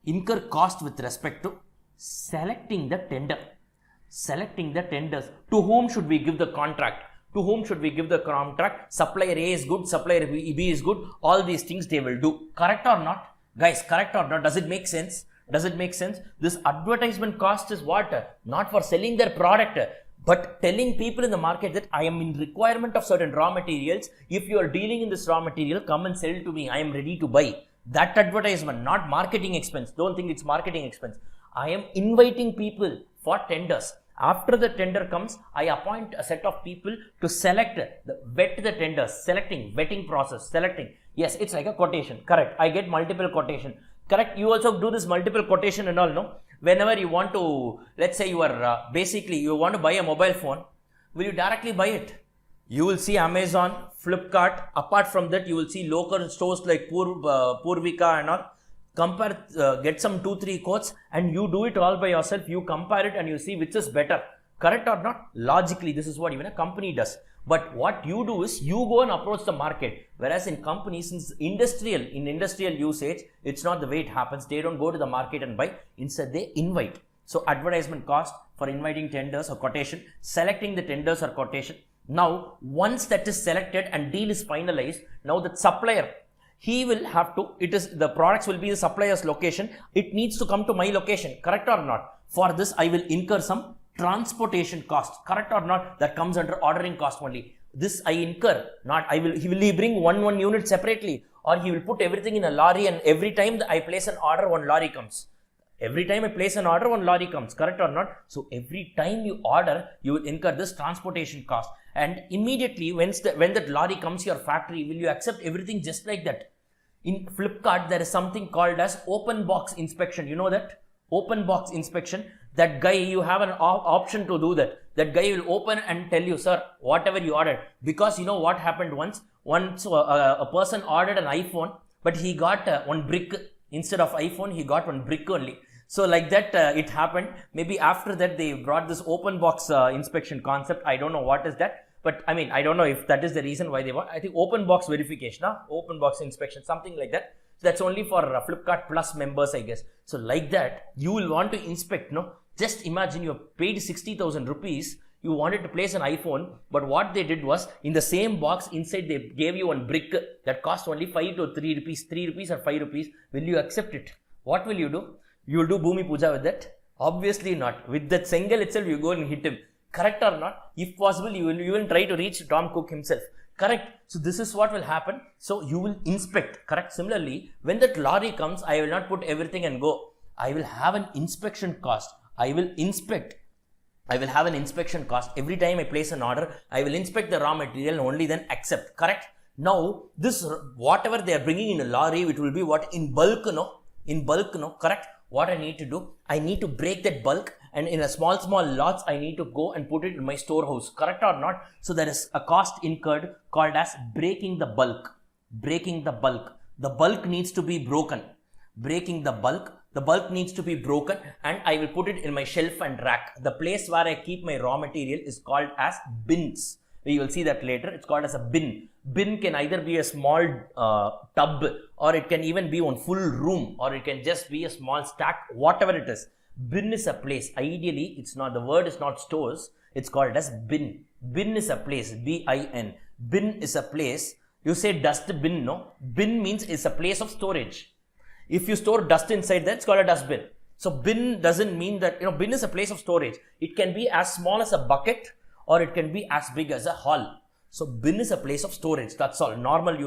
incur cost with respect to selecting the tenders. To whom should we give the contract? Supplier A is good, supplier B is good. All these things they will do. Correct or not? Guys, correct or not? Does it make sense? This advertisement cost is what? Not for selling their product, but telling people in the market that I am in requirement of certain raw materials. If you are dealing in this raw material, come and sell to me. I am ready to buy. That advertisement, not marketing expense. Don't think it's marketing expense. I am inviting people for tenders. After the tender comes, I appoint a set of people to vet the tenders, vetting process, selecting. Yes, it's like a quotation. Correct. I get multiple quotation. Correct. You also do this multiple quotation and all, no? Whenever you want to, let's say you are basically you want to buy a mobile phone, will you directly buy it? You will see Amazon, Flipkart. Apart from that, you will see local stores like Purvika and all. Compare, get some 2-3 quotes and you do it all by yourself. You compare it and you see which is better. Correct or not? Logically, this is what even a company does. But what you do is you go and approach the market. Whereas in companies, since in industrial usage, it's not the way it happens. They don't go to the market and buy. Instead, they invite. So advertisement cost for inviting tenders or quotation, selecting the tenders or quotation. Now, once that is selected and deal is finalized, now the supplier, he will have to, the products will be the supplier's location. It needs to come to my location, correct or not? For this, I will incur some transportation cost, correct or not? That comes under ordering cost only. This I incur, not he will bring one unit separately, or he will put everything in a lorry, and every time I place an order, one lorry comes. Every time I place an order, one lorry comes, correct or not? So every time you order, you will incur this transportation cost. And immediately when that lorry comes to your factory, will you accept everything just like that? In Flipkart, there is something called as open box inspection. You know that? Open box inspection. That guy, you have an option to do that. That guy will open and tell you, sir, whatever you ordered. Because you know what happened once? Once a person ordered an iPhone, but he got one brick. Instead of iPhone, he got one brick only. So like that, it happened. Maybe after that, they brought this open box inspection concept. I don't know what is that. But I mean, I don't know if that is the reason why they want. I think open box verification, open box inspection, something like that. So that's only for Flipkart Plus members, I guess. So like that, you will want to inspect, no? Just imagine you paid 60,000 rupees. You wanted to place an iPhone, but what they did was, in the same box, inside they gave you one brick that cost only 5 to 3 rupees, 3 rupees or 5 rupees. Will you accept it? What will you do? You will do Bhumi Puja with that? Obviously not. With that Sengal itself, you go and hit him. Correct or not? If possible, you will even try to reach Tom Cook himself. Correct? So this is what will happen. So you will inspect. Correct? Similarly, when that lorry comes, I will not put everything and go. I will have an inspection cost. I will inspect. I will have an inspection cost. Every time I place an order, I will inspect the raw material and only then accept. Correct? Now, this, whatever they are bringing in a lorry, it will be what? In bulk, no? In bulk, no? Correct? What I need to do? I need to break that bulk, and in a small lots, I need to go and put it in my storehouse. Correct or not? So there is a cost incurred called as breaking the bulk. Breaking the bulk. The bulk needs to be broken. Breaking the bulk. The bulk needs to be broken, and I will put it in my shelf and rack. The place where I keep my raw material is called as bins. You will see that later. It's called as a bin. Bin can either be a small tub, or it can even be one full room, or it can just be a small stack, whatever it is. Bin is a place. Ideally, it's not, the word is not stores. It's called as bin. Bin is a place. B-I-N. Bin is a place. You say dust bin, no? Bin means it's a place of storage. If you store dust inside that, it's called a dustbin. So bin doesn't mean that, bin is a place of storage. It can be as small as a bucket, or it can be as big as a hall. So bin is a place of storage. That's all. Normal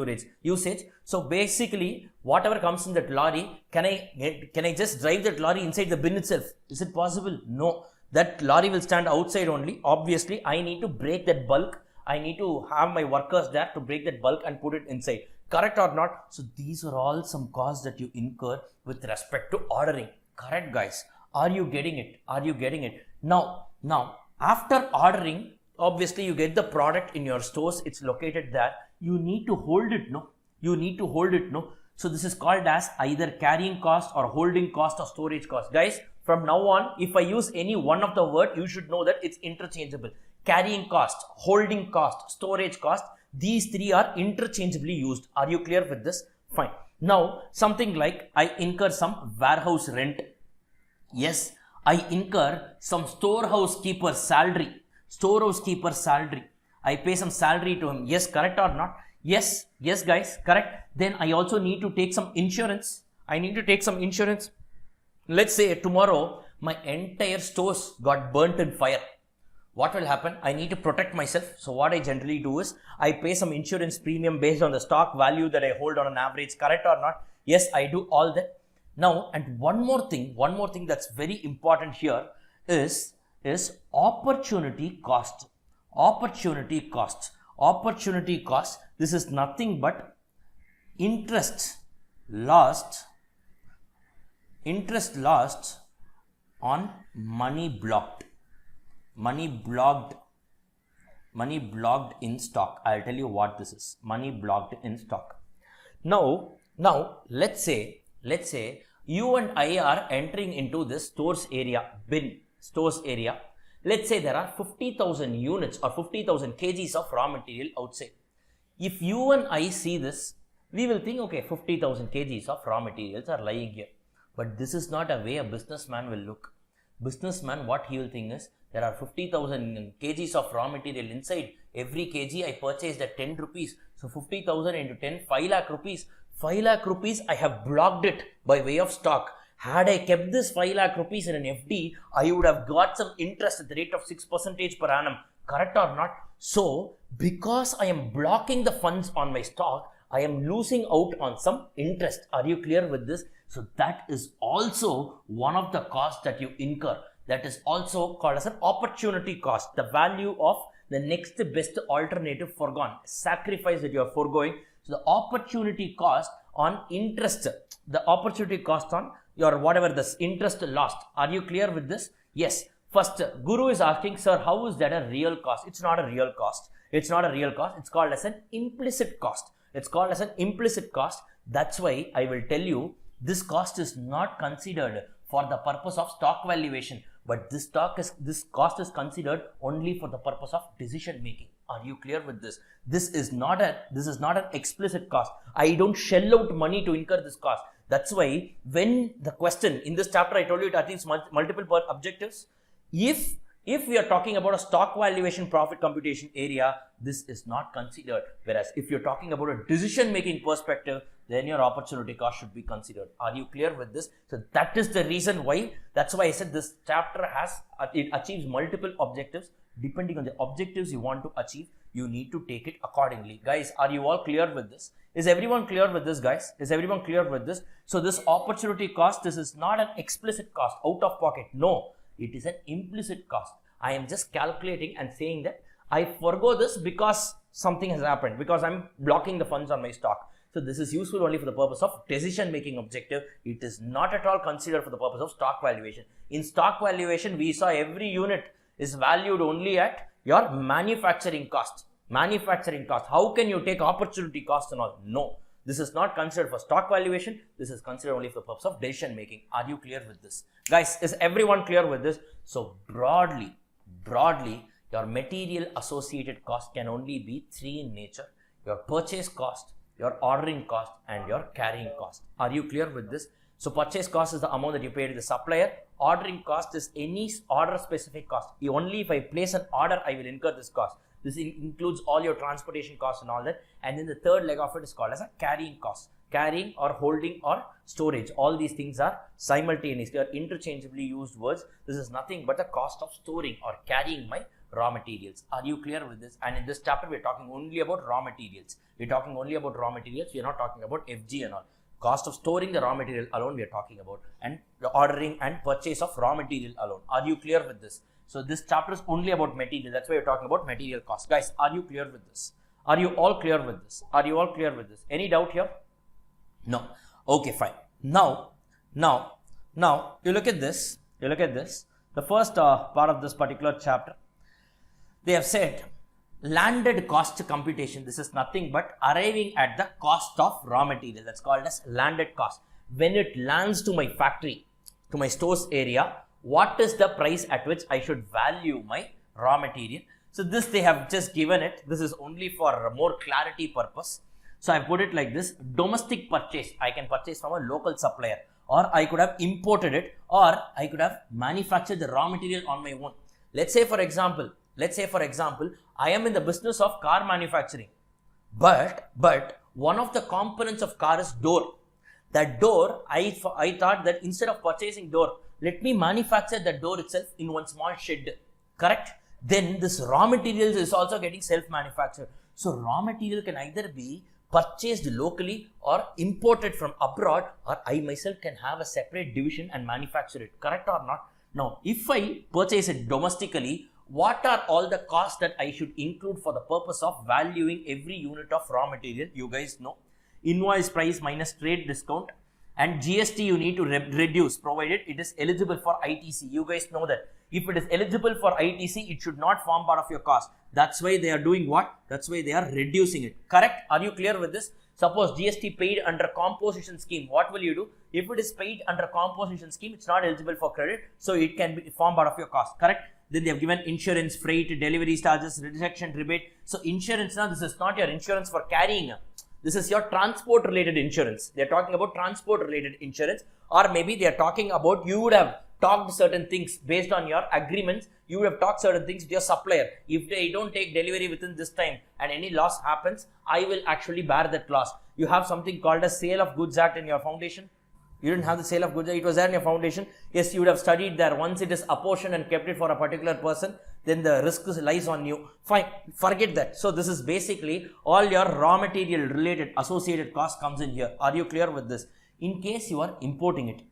usage. So basically, whatever comes in that lorry, can I just drive that lorry inside the bin itself? Is it possible? No. That lorry will stand outside only. Obviously, I need to break that bulk. I need to have my workers there to break that bulk and put it inside. Correct or not? So these are all some costs that you incur with respect to ordering. Correct, guys? Are you getting it? Are you getting it? Now, after ordering, obviously you get the product in your stores. It's located there. You need to hold it, no? You need to hold it, no? So this is called as either carrying cost or holding cost or storage cost. Guys, from now on, if I use any one of the word, you should know that it's interchangeable. Carrying cost, holding cost, storage cost. These three are interchangeably used. Are you clear with this? Fine. Now, something like I incur some warehouse rent. Yes, I incur some storehouse keeper's salary. Storehouse keeper's salary. I pay some salary to him. Yes, correct or not? Yes, guys, correct. Then I also need to take some insurance. I need to take some insurance. Let's say tomorrow, my entire stores got burnt in fire. What will happen? I need to protect myself. So what I generally do is I pay some insurance premium based on the stock value that I hold on an average. Correct or not? Yes, I do all that. Now, and one more thing that's very important here is opportunity cost. Opportunity cost. Opportunity cost. This is nothing but interest lost on money blocked. Money blocked in stock. I'll tell you what this is. Money blocked in stock. Now, let's say you and I are entering into this stores area, stores area. Let's say there are 50,000 units or 50,000 kgs of raw material outside. If you and I see this, we will think, okay, 50,000 kgs of raw materials are lying here. But this is not a way a businessman will look. Businessman, what he will think is, there are 50,000 kgs of raw material inside. Every kg I purchased at 10 rupees. So 50,000 into 10, 5 lakh rupees. 5 lakh rupees, I have blocked it by way of stock. Had I kept this 5 lakh rupees in an FD, I would have got some interest at the rate of 6% per annum. Correct or not? So, because I am blocking the funds on my stock, I am losing out on some interest. Are you clear with this? So, that is also one of the costs that you incur. That is also called as an opportunity cost. The value of the next best alternative foregone. Sacrifice that you are foregoing. So, the opportunity cost on interest. The opportunity cost on your whatever this interest lost. Are you clear with this? Yes. First, Guru is asking, sir, how is that a real cost? It's not a real cost. It's not a real cost. It's called as an implicit cost. It's called as an implicit cost. That's why I will tell you this cost is not considered for the purpose of stock valuation, but this cost is considered only for the purpose of decision making. Are you clear with this? This is not an explicit cost. I don't shell out money to incur this cost. That's why when the question in this chapter, I told you it achieves multiple objectives. If we are talking about a stock valuation profit computation area, this is not considered. Whereas if you're talking about a decision making perspective, then your opportunity cost should be considered. Are you clear with this? So that is the reason why, that's why I said this chapter it achieves multiple objectives. Depending on the objectives you want to achieve, you need to take it accordingly. Guys, are you all clear with this? Is everyone clear with this, guys? Is everyone clear with this? So this opportunity cost, this is not an explicit cost out of pocket. No, it is an implicit cost. I am just calculating and saying that I forgo this because something has happened, because I'm blocking the funds on my stock. So this is useful only for the purpose of decision making objective. It is not at all considered for the purpose of stock valuation. In stock valuation, we saw every unit is valued only at your manufacturing cost. Manufacturing cost. How can you take opportunity cost and all? No. This is not considered for stock valuation. This is considered only for the purpose of decision making. Are you clear with this? Guys, is everyone clear with this? So broadly, your material associated cost can only be three in nature: your purchase cost, your ordering cost, and your carrying cost. Are you clear with this? So purchase cost is the amount that you pay to the supplier. Ordering cost is any order specific cost. Only if I place an order, I will incur this cost. This includes all your transportation costs and all that. And then the third leg of it is called as a carrying cost. Carrying or holding or storage. All these things are simultaneous. They are interchangeably used words. This is nothing but the cost of storing or carrying my raw materials. Are you clear with this? And in this chapter, we are talking only about raw materials. We are talking only about raw materials. We are not talking about FG and all. Cost of storing the raw material alone we are talking about, and the ordering and purchase of raw material alone. Are you clear with this? So this chapter is only about material. That's why we're talking about material cost. Guys, are you clear with this? Are you all clear with this? Are you all clear with this? Any doubt here? No. Okay, fine. Now, you look at this. The first part of this particular chapter, they have said landed cost computation. This is nothing but arriving at the cost of raw material. That's called as landed cost. When it lands to my factory, to my stores area, what is the price at which I should value my raw material? So this they have just given it. This is only for more clarity purpose. So I put it like this: domestic purchase, I can purchase from a local supplier, or I could have imported it, or I could have manufactured the raw material on my own. Let's say for example, I am in the business of car manufacturing, but one of the components of car is door. That door, I thought that instead of purchasing door, let me manufacture the door itself in one small shed. Correct? Then this raw materials is also getting self-manufactured. So raw material can either be purchased locally or imported from abroad, or I myself can have a separate division and manufacture it. Correct or not? Now, if I purchase it domestically, what are all the costs that I should include for the purpose of valuing every unit of raw material? You guys know. Invoice price minus trade discount, and GST you need to reduce provided it is eligible for ITC. You guys know that. If it is eligible for ITC, it should not form part of your cost. That's why they are doing what? That's why they are reducing it. Correct? Are you clear with this? Suppose GST paid under composition scheme, what will you do? If it is paid under composition scheme, it's not eligible for credit, so it can form part of your cost. Correct? Then they have given insurance, freight, delivery charges, rejection, rebate. So insurance now, this is not your insurance for carrying. This is your transport related insurance. They are talking about transport related insurance, or maybe they are talking about you would have talked certain things based on your agreements. You would have talked certain things with your supplier. If they don't take delivery within this time and any loss happens, I will actually bear that loss. You have something called a Sale of Goods Act in your foundation. You didn't have the Sale of Goods Act, it was there in your foundation. Yes, you would have studied there. Once it is apportioned and kept it for a particular person, then the risk lies on you. Fine, forget that. So this is basically all your raw material related associated cost comes in here. Are you clear with this? In case you are importing it,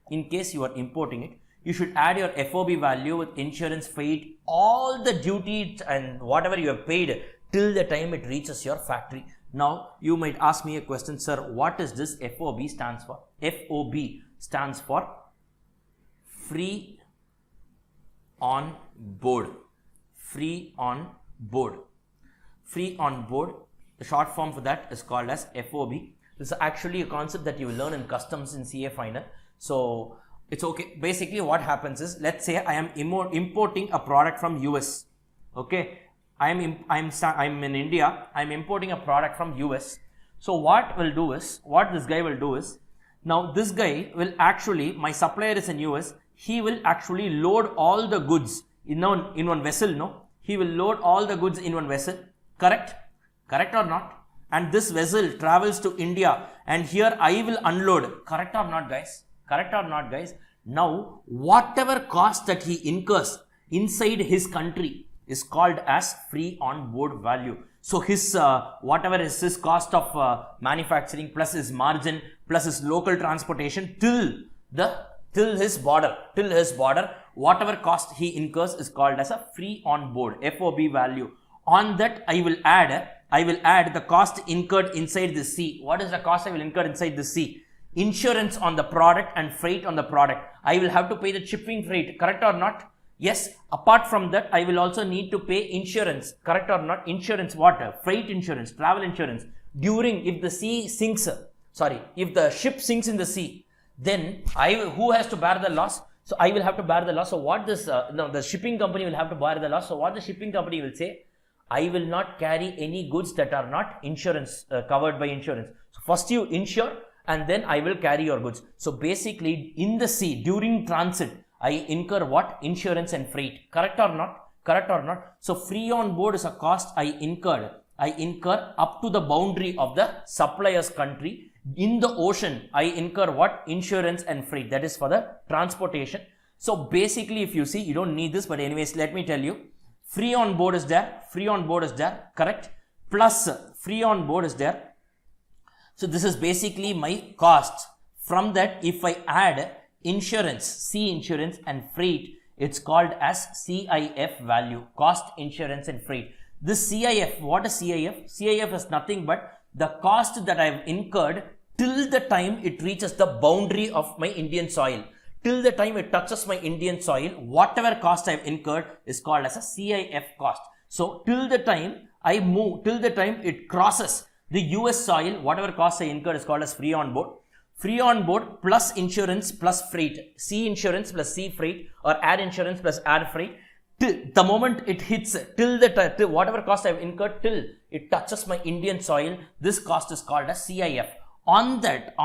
you should add your FOB value with insurance, freight, all the duty and whatever you have paid till the time it reaches your factory. Now, you might ask me a question, sir, what is this FOB stands for? FOB stands for free on board. Free on board. Free on board. The short form for that is called as FOB. This is actually a concept that you will learn in customs in CA final. So, it's okay. Basically, what happens is, let's say I am importing a product from US. Okay. I'm in India, I'm importing a product from US. So what this guy will do is, now this guy will actually, my supplier is in US, he will actually load all the goods in one vessel, no? He will load all the goods in one vessel, correct? Correct or not? And this vessel travels to India and here I will unload, correct or not guys? Correct or not guys? Now, whatever cost that he incurs inside his country is called as free on board value. So his whatever is his cost of manufacturing plus his margin plus his local transportation till his border, whatever cost he incurs is called as a free on board FOB value. On that I will add the cost incurred inside the sea. What is the cost I will incur inside the sea? Insurance on the product and freight on the product. I will have to pay the shipping freight, correct or not? Yes, apart from that, I will also need to pay insurance, correct or not? Insurance, what? Freight insurance, travel insurance. If the ship sinks in the sea, then who has to bear the loss? So I will have to bear the loss. So what the shipping company will have to bear the loss. So what the shipping company will say, I will not carry any goods that are not insurance, covered by insurance. So first you insure and then I will carry your goods. So basically in the sea, during transit, I incur what? Insurance and freight. Correct or not? Correct or not? So free on board is a cost I incur up to the boundary of the supplier's country. In the ocean, I incur what? Insurance and freight. That is for the transportation. So basically, if you see, you don't need this, but anyways, let me tell you. Free on board is there. Free on board is there. Correct? Plus free on board is there. So this is basically my cost. From that, if I add insurance, sea insurance and freight, it's called as CIF value, cost, insurance and freight. This CIF, what is CIF? CIF is nothing but the cost that I have incurred till the time it reaches the boundary of my Indian soil. Till the time it touches my Indian soil, whatever cost I have incurred is called as a CIF cost. So till the time I move, till the time it crosses the US soil, whatever cost I incurred is called as free on board. Free on board plus insurance plus freight, sea insurance plus sea freight or air insurance plus air freight. Till the moment it hits, till whatever cost I have incurred till it touches my Indian soil, this cost is called as CIF. On that,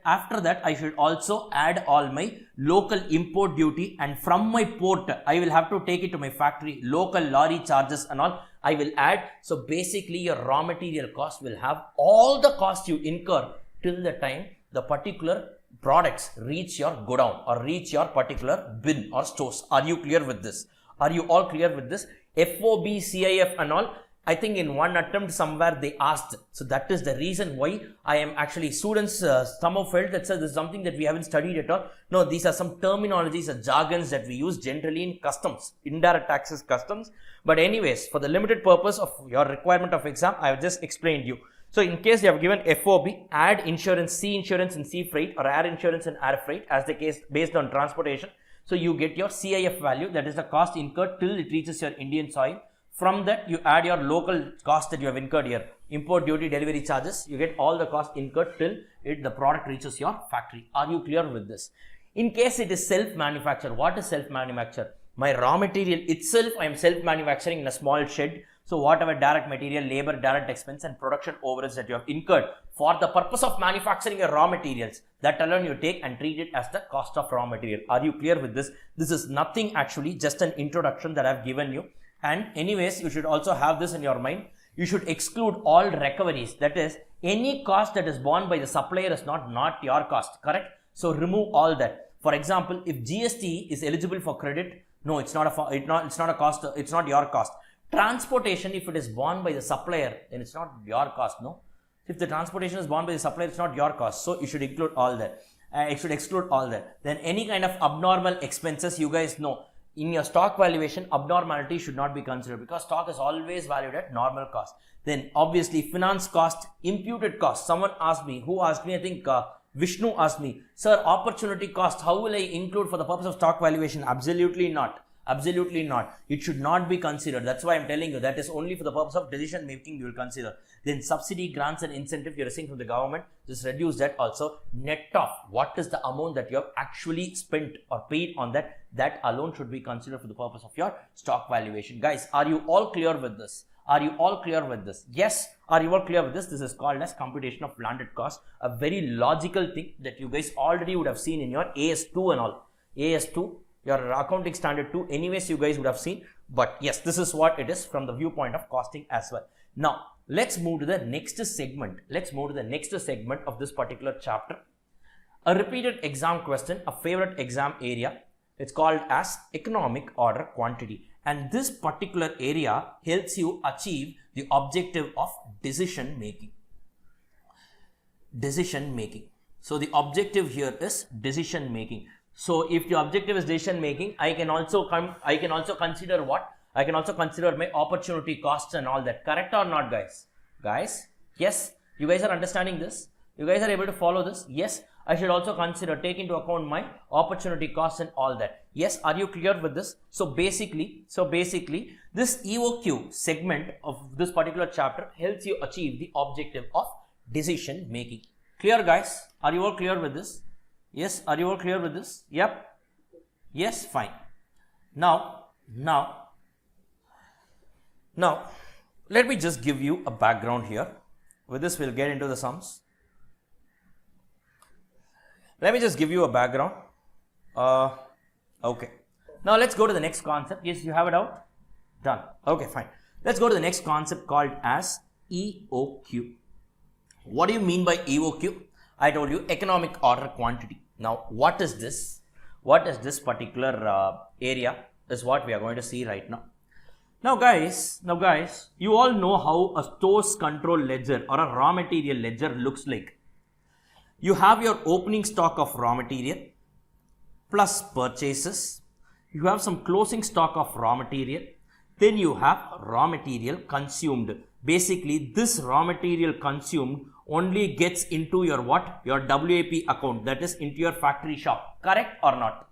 after that, I should also add all my local import duty, and from my port, I will have to take it to my factory, local lorry charges and all, I will add. So basically, your raw material cost will have all the costs you incur till the time the particular products reach your godown or reach your particular bin or stores. Are you clear with this? Are you all clear with this? FOB, CIF and all, I think in one attempt somewhere they asked. So that is the reason why I am actually, students somehow felt that this is something that we haven't studied at all. No, these are some terminologies and jargons that we use generally in customs, indirect taxes customs. But anyways, for the limited purpose of your requirement of exam, I have just explained you. So in case you have given FOB, add insurance, sea insurance and sea freight or air insurance and air freight as the case based on transportation. So you get your CIF value, that is the cost incurred till it reaches your Indian soil. From that, you add your local cost that you have incurred here. Import duty, delivery charges. You get all the cost incurred till the product reaches your factory. Are you clear with this? In case it is self-manufactured, what is self-manufactured? My raw material itself, I am self-manufacturing in a small shed. So whatever direct material, labor, direct expense and production overheads that you have incurred for the purpose of manufacturing your raw materials, that alone you take and treat it as the cost of raw material. Are you clear with this? This is nothing actually, just an introduction that I have given you. And anyways, you should also have this in your mind. You should exclude all recoveries. That is, any cost that is borne by the supplier is not your cost, correct? So remove all that. For example, if GST is eligible for credit, no, it's not a cost, it's not your cost. Transportation, if it is borne by the supplier, then it's not your cost, no? If the transportation is borne by the supplier, it's not your cost. So you should include all that. It should exclude all that. Then any kind of abnormal expenses, you guys know, in your stock valuation, abnormality should not be considered because stock is always valued at normal cost. Then obviously finance cost, imputed cost. Someone asked me, who asked me? I think Vishnu asked me, sir, opportunity cost, how will I include for the purpose of stock valuation? Absolutely not. Absolutely not. It should not be considered. That's why I'm telling you that is only for the purpose of decision making you will consider. Then subsidy, grants and incentive you're receiving from the government, just reduce that also. Net off, what is the amount that you have actually spent or paid on that? That alone should be considered for the purpose of your stock valuation. Guys, are you all clear with this? Are you all clear with this? Yes. Are you all clear with this? This is called as computation of landed cost. A very logical thing that you guys already would have seen in your AS2 and all. AS2, your accounting standard 2, anyways you guys would have seen. But yes, this is what it is from the viewpoint of costing as well. Now, let's move to the next segment. Let's move to the next segment of this particular chapter. A repeated exam question, a favorite exam area. It's called as economic order quantity. And this particular area helps you achieve the objective of decision making. Decision making. So the objective here is decision making. So if the objective is decision making, I can also consider what? I can also consider my opportunity costs and all that. Correct or not, guys? Guys, yes, you guys are understanding this? You guys are able to follow this? Yes, I should also consider, take into account my opportunity costs and all that. Yes, are you clear with this? So basically, this EOQ segment of this particular chapter helps you achieve the objective of decision making. Clear, guys? Are you all clear with this? Yes, are you all clear with this? Yep. Yes, fine. Now, let me just give you a background here. With this, we'll get into the sums. Let me just give you a background. Okay. Now, let's go to the next concept. Yes, you have it out? Done. Okay, fine. Let's go to the next concept called as EOQ. What do you mean by EOQ? I told you economic order quantity. Now, what is this? What is this particular area is what we are going to see right now. Now guys, you all know how a stores control ledger or a raw material ledger looks like. You have your opening stock of raw material plus purchases. You have some closing stock of raw material. Then you have raw material consumed. Basically, this raw material consumed only gets into your what? Your WAP account, that is into your factory shop. Correct or not?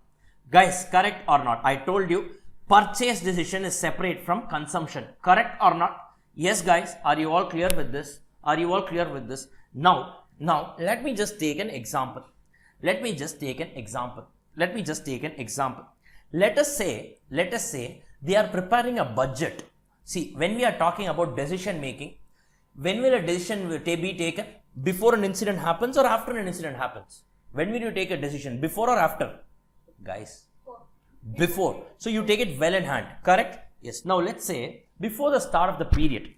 Guys, correct or not? I told you purchase decision is separate from consumption. Correct or not? Yes, guys. Are you all clear with this? Are you all clear with this? Now, let me just take an example. Let us say they are preparing a budget. See, when we are talking about decision making, when will a decision be taken? Before an incident happens or after an incident happens? When will you take a decision? Before or after? Guys, before. So you take it well in hand, correct? Yes. Now let's say before the start of the period,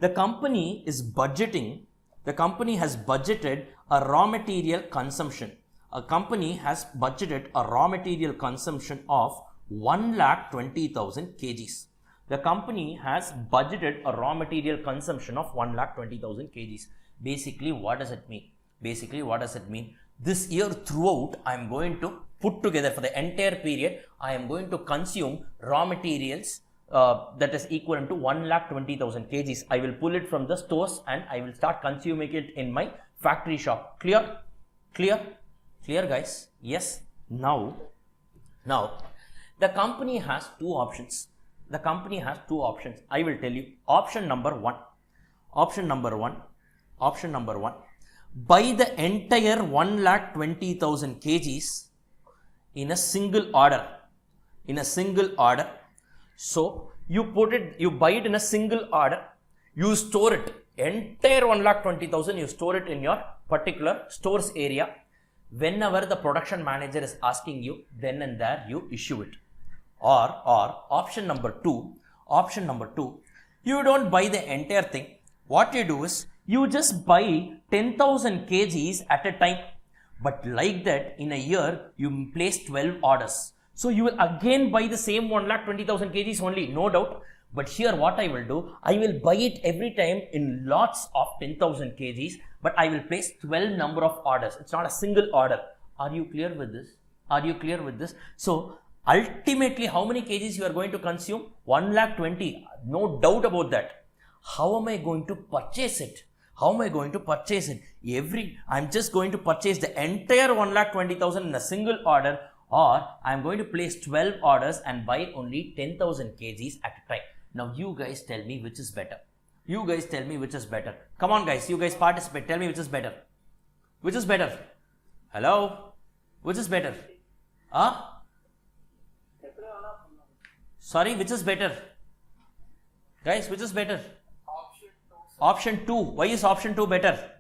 the company is budgeting, the company has budgeted a raw material consumption. A company has budgeted a raw material consumption of 1,20,000 kgs. The company has budgeted a raw material consumption of 1,20,000 kgs. Basically, what does it mean? This year throughout, I am going to put together for the entire period, I am going to consume raw materials that is equivalent to 1,20,000 kgs. I will pull it from the stores and I will start consuming it in my factory shop. Clear? Clear, guys? Yes. Now, the company has two options. I will tell you. Option number one. Buy the entire 1,20,000 kgs in a single order. So you put it, you buy it in a single order, you store it, entire 1,20,000, you store it in your particular stores area. Whenever the production manager is asking you, then and there you issue it. Or option number two, you don't buy the entire thing. What you do is, you just buy 10,000 kgs at a time. But like that, in a year, you place 12 orders. So you will again buy the same 1,20,000 kgs only, no doubt. But here what I will do, I will buy it every time in lots of 10,000 kgs, but I will place 12 number of orders. It's not a single order. Are you clear with this? So ultimately, how many kgs you are going to consume? 1,20,000, no doubt about that. How am I going to purchase it? I'm just going to purchase the entire 1,20,000 in a single order, or I'm going to place 12 orders and buy only 10,000 kgs at a time. Now you guys tell me which is better. Come on guys, you guys participate. Tell me which is better. Hello? Which is better? Sorry, which is better? Guys, which is better? Option 2. Why is option 2 better?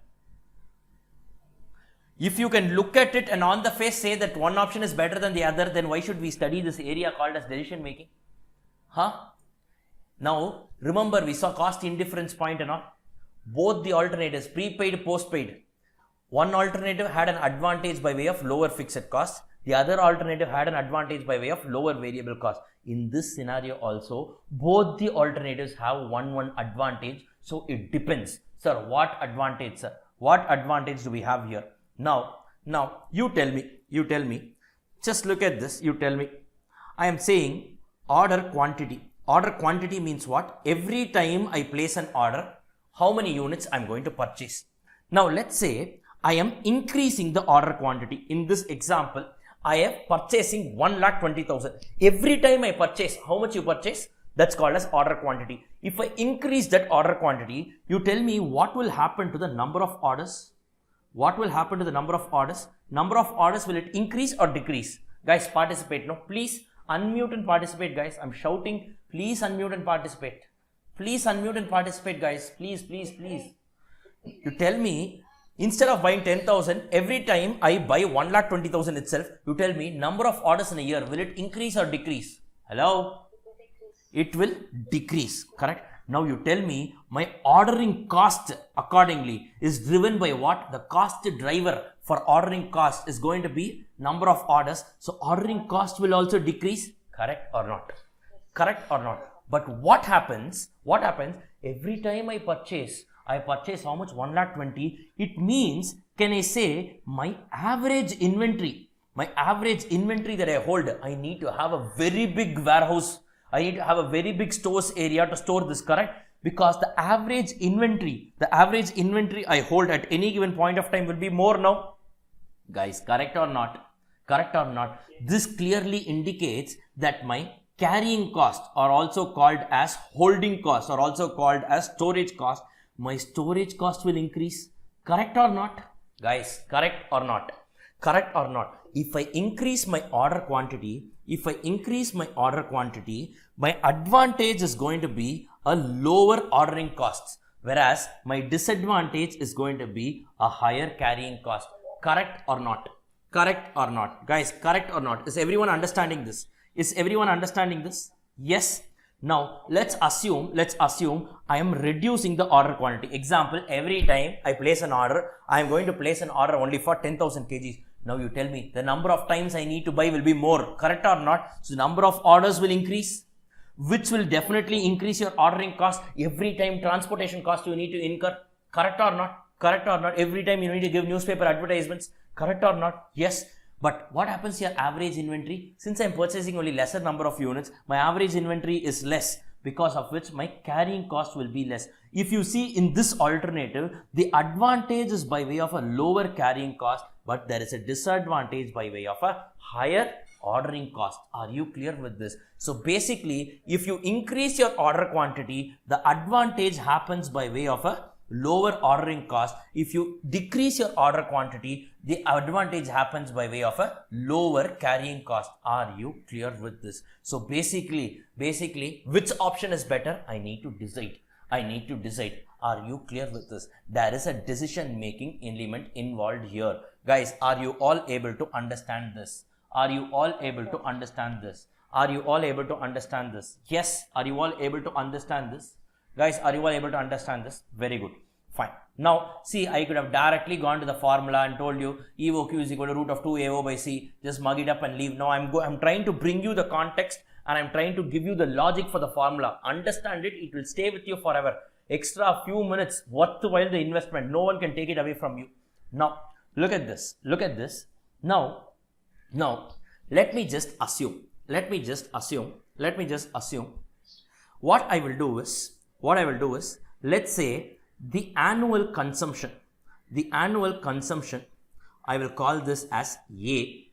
If you can look at it and on the face say that one option is better than the other, then why should we study this area called as decision making? Now, remember we saw cost indifference point and all. Both the alternatives, prepaid, postpaid. One alternative had an advantage by way of lower fixed cost. The other alternative had an advantage by way of lower variable cost. In this scenario also, both the alternatives have one advantage. So it depends. Sir, what advantage, sir? What advantage do we have here? Now, you tell me, just look at this, you tell me. I am saying order quantity. Order quantity means what? Every time I place an order, how many units I am going to purchase. Now, let's say I am increasing the order quantity. In this example, I am purchasing 1,20,000. Every time I purchase, how much you purchase? That's called as order quantity. If I increase that order quantity, you tell me what will happen to the number of orders? What will happen to the number of orders? Number of orders, will it increase or decrease? Guys, participate. No, please unmute and participate, guys. I'm shouting. Please unmute and participate. Please unmute and participate, guys. Please. You tell me, instead of buying 10,000, every time I buy 1,20,000 itself, you tell me number of orders in a year, will it increase or decrease? Hello? It will decrease, correct? Now you tell me my ordering cost accordingly is driven by what? The cost driver for ordering cost is going to be number of orders. So ordering cost will also decrease, correct or not? But what happens every time I purchase how much? 1,20,000. It means, can I say my average inventory that I hold, I need to have a very big warehouse. I need to have a very big stores area to store this, correct? Because the average inventory I hold at any given point of time will be more now. Guys, correct or not? This clearly indicates that my carrying cost, or also called as holding cost, or also called as storage cost, my storage cost will increase. Correct or not? Guys, correct or not? If I increase my order quantity, my advantage is going to be a lower ordering costs, whereas my disadvantage is going to be a higher carrying cost. Correct or not? Guys, correct or not? Is everyone understanding this? Yes. Now, let's assume I am reducing the order quantity. Example, every time I place an order, I am going to place an order only for 10,000 kgs. Now you tell me the number of times I need to buy will be more, correct or not? So the number of orders will increase, which will definitely increase your ordering cost. Every time transportation cost you need to incur, correct or not? Every time you need to give newspaper advertisements, correct or not? Yes. But what happens to your average inventory? Since I am purchasing only lesser number of units, my average inventory is less, because of which my carrying cost will be less. If you see in this alternative, the advantage is by way of a lower carrying cost, but there is a disadvantage by way of a higher ordering cost. Are you clear with this? So basically, if you increase your order quantity, the advantage happens by way of a lower ordering cost. If you decrease your order quantity, the advantage happens by way of a lower carrying cost. Are you clear with this? So basically, which option is better? I need to decide. Are you clear with this? There is a decision making element involved here. Guys, are you all able to understand this? Are you all able to understand this? Are you all able to understand this? Yes. Are you all able to understand this? Guys, are you all able to understand this? Very good. Fine. Now, see, I could have directly gone to the formula and told you EOQ is equal to root of 2AO by C. Just mug it up and leave. Now, I'm trying to bring you the context and I'm trying to give you the logic for the formula. Understand it. It will stay with you forever. Extra few minutes, worthwhile the investment. No one can take it away from you. Now, look at this. Now, let me just assume. What I will do is, let's say the annual consumption, I will call this as A.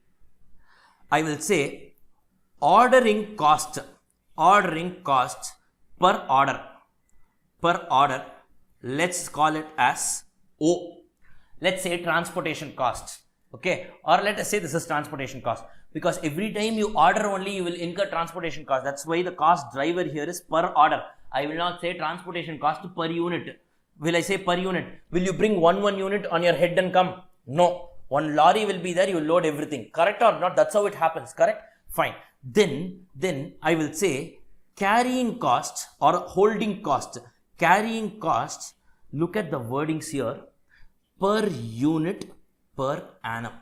I will say ordering cost per order, let's call it as O. Let's say transportation cost, okay, or let us say this is transportation cost, because every time you order only you will incur transportation cost. That's why the cost driver here is per order. I will not say transportation cost per unit. Will I say per unit? Will you bring one unit on your head and come? No. One lorry will be there, you will load everything. Correct or not? That's how it happens. Correct? Fine. Then I will say carrying cost or holding cost. Carrying cost, look at the wordings here, per unit per annum.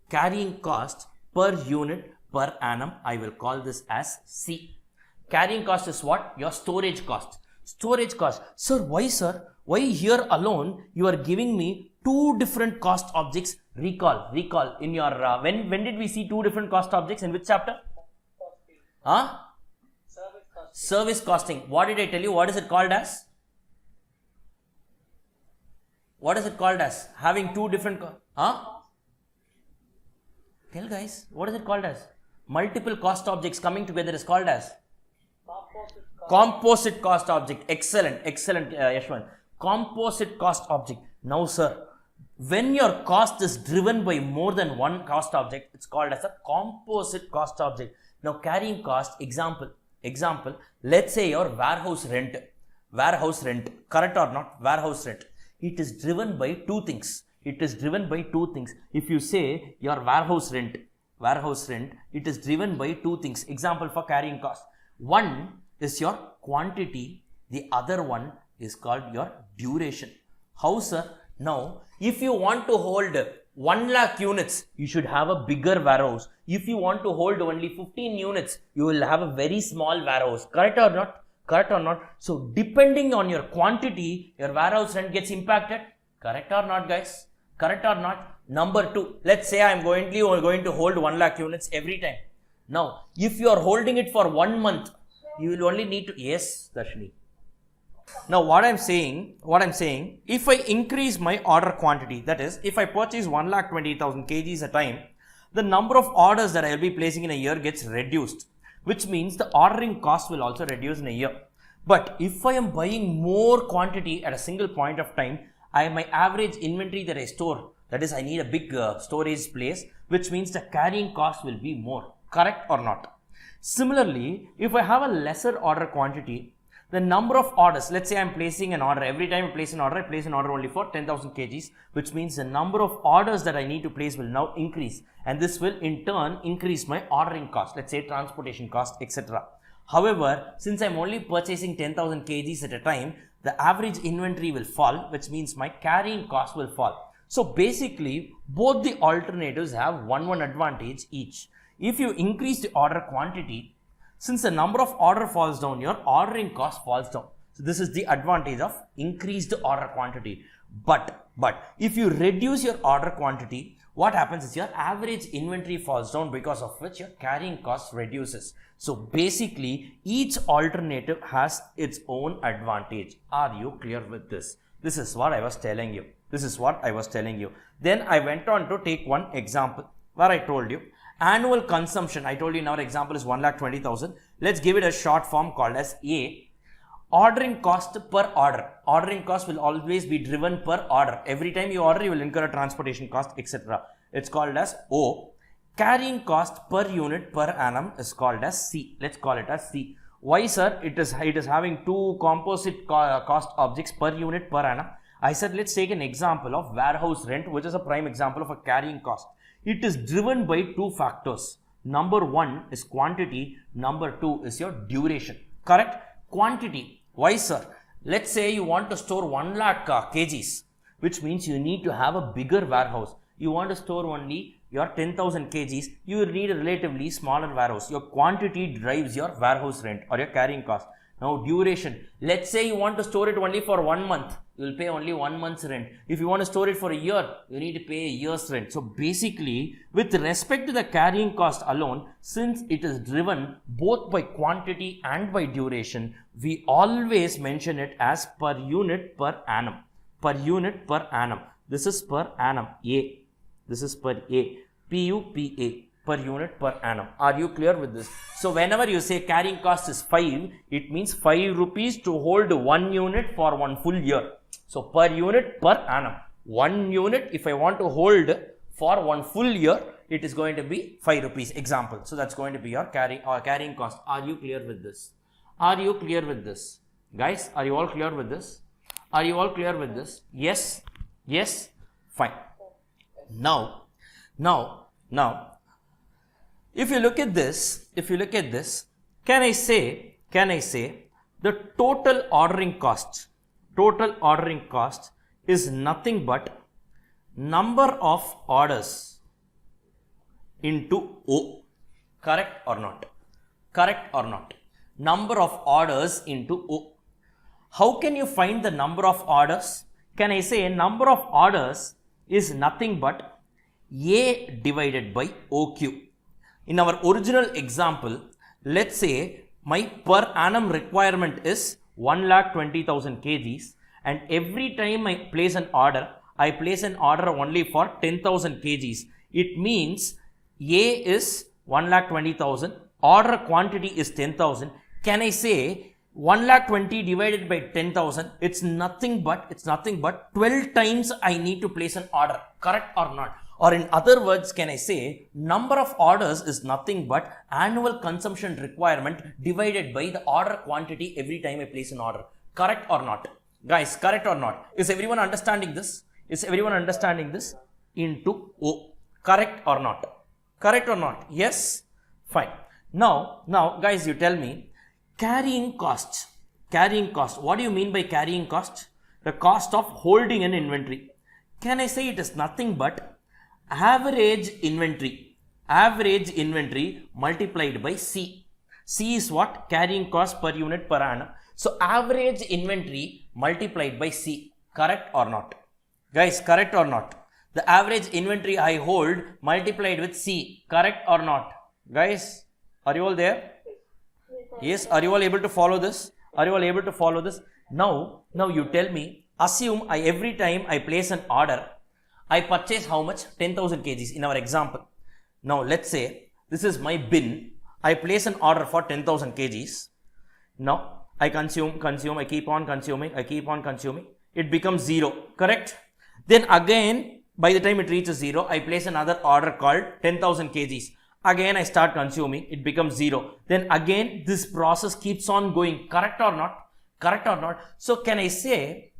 Carrying cost per unit per annum, I will call this as C. Carrying cost is what? Your storage cost. Storage cost. Sir, why sir? Why here alone you are giving me two different cost objects? Recall in your, when did we see two different cost objects? In which chapter? Huh? Service costing. What did I tell you? What is it called as? What is it called as? Having two different, Tell guys, what is it called as? Multiple cost objects coming together is called as? Composite cost object. Excellent, Yashwant. Composite cost object. Now, sir, when your cost is driven by more than one cost object, it's called as a composite cost object. Now, carrying cost, example, let's say your warehouse rent, correct or not? Warehouse rent. It is driven by two things. If you say your warehouse rent, it is driven by two things. Example for carrying cost. One is your quantity. The other one is called your duration. How, sir? Now, if you want to hold 1 lakh units, you should have a bigger warehouse. If you want to hold only 15 units, you will have a very small warehouse. Correct or not? So, depending on your quantity, your warehouse rent gets impacted. Correct or not, guys? Correct or not? Number two, let's say I am going to hold 1 lakh units every time. Now, if you are holding it for 1 month, you will only need to, yes, Darshini. Now, what I'm saying, if I increase my order quantity, that is, if I purchase 1,20,000 kgs a time, the number of orders that I will be placing in a year gets reduced, which means the ordering cost will also reduce in a year. But if I am buying more quantity at a single point of time, my average inventory that I store, that is, I need a big storage place, which means the carrying cost will be more. Correct or not? Similarly, if I have a lesser order quantity, the number of orders, let's say I'm placing an order, every time I place an order only for 10,000 kgs, which means the number of orders that I need to place will now increase, and this will in turn increase my ordering cost, let's say transportation cost, etc. However, since I'm only purchasing 10,000 kgs at a time, the average inventory will fall, which means my carrying cost will fall. So basically, both the alternatives have one advantage each. If you increase the order quantity, since the number of order falls down, your ordering cost falls down. So this is the advantage of increased order quantity. But if you reduce your order quantity, what happens is your average inventory falls down, because of which your carrying cost reduces. So basically, each alternative has its own advantage. Are you clear with this? This is what I was telling you. Then I went on to take one example where I told you annual consumption. I told you in our example is 1,20,000. Let's give it a short form called as A. Ordering cost per order. Ordering cost will always be driven per order. Every time you order, you will incur a transportation cost, etc. It's called as O. Carrying cost per unit per annum is called as C. Let's call it as C. Why, sir? It is having two composite cost objects per unit per annum. I said, let's take an example of warehouse rent, which is a prime example of a carrying cost. It is driven by two factors. Number one is quantity. Number two is your duration. Correct? Quantity. Why, sir? Let's say you want to store 1 lakh kgs, which means you need to have a bigger warehouse. You want to store only your 10,000 kgs, you will need a relatively smaller warehouse. Your quantity drives your warehouse rent or your carrying cost. Now duration, let's say you want to store it only for 1 month, you will pay only 1 month's rent. If you want to store it for a year, you need to pay a year's rent. So basically, with respect to the carrying cost alone, since it is driven both by quantity and by duration, we always mention it as per unit per annum. Per unit per annum. This is per annum, A. This is per A, PUPA, per unit per annum. Are you clear with this? So whenever you say carrying cost is 5, it means 5 rupees to hold 1 unit for 1 full year. So per unit per annum. 1 unit, if I want to hold for 1 full year, it is going to be 5 rupees. Example. So that's going to be your carrying cost. Are you clear with this? Are you clear with this? Guys, are you all clear with this? Are you all clear with this? Yes? Yes? Fine. Now, if you look at this, can I say the total ordering cost is nothing but number of orders into O. Correct or not? Correct or not? Number of orders into O. How can you find the number of orders? Can I say number of orders is nothing but A divided by OQ. In our original example, let's say my per annum requirement is 1,20,000 kgs, and every time I place an order, I place an order only for 10,000 kgs. It means A is 1,20,000, order quantity is 10,000. Can I say 1,20,000 divided by 10,000, it's nothing but 12 times I need to place an order. Correct or not? Or in other words, can I say number of orders is nothing but annual consumption requirement divided by the order quantity every time I place an order. Correct or not? Guys, correct or not? Is everyone understanding this? Is everyone understanding this? Into O. Correct or not? Correct or not? Yes? Fine. Now guys, you tell me, carrying cost. What do you mean by carrying cost? The cost of holding an inventory. Can I say it is nothing but average inventory multiplied by C. C is what? Carrying cost per unit per annum. So average inventory multiplied by C. Correct or not? Guys, correct or not? The average inventory I hold multiplied with C. Correct or not? Guys, are you all there? Yes, are you all able to follow this? Are you all able to follow this? Now you tell me, assume every time I place an order, I purchase how much? 10,000 kgs in our example. Now let's say this is my bin. I place an order for 10,000 kgs. Now I consume, I keep on consuming. It becomes 0, correct? Then again, by the time it reaches 0, I place another order called 10,000 kgs. Again I start consuming, it becomes 0. Then again this process keeps on going. Correct or not? Correct or not? So can I say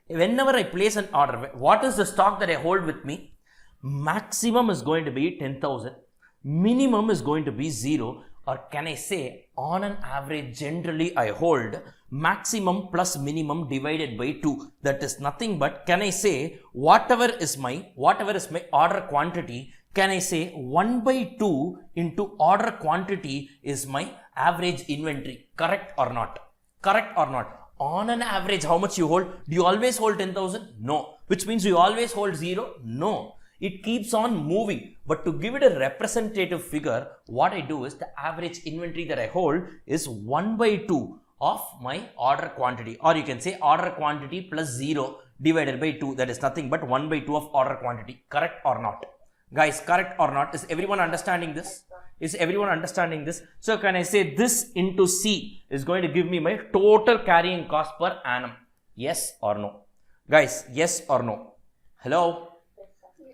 whenever I place an order, what is the stock that I hold with me? Maximum is going to be 10,000, minimum is going to be 0, or can I say on an average generally I hold maximum plus minimum divided by 2. That is nothing but, can I say whatever is my order quantity, can I say 1 by 2 into order quantity is my average inventory. Correct or not? Correct or not? On an average, how much you hold? Do you always hold 10,000? No. Which means you always hold 0? No. It keeps on moving. But to give it a representative figure, what I do is the average inventory that I hold is 1 by 2 of my order quantity. Or you can say order quantity plus 0 divided by 2. That is nothing but 1 by 2 of order quantity. Correct or not? Guys, correct or not? Is everyone understanding this? Is everyone understanding this? So can I say this into C is going to give me my total carrying cost per annum? Yes or no? Guys, yes or no? Hello?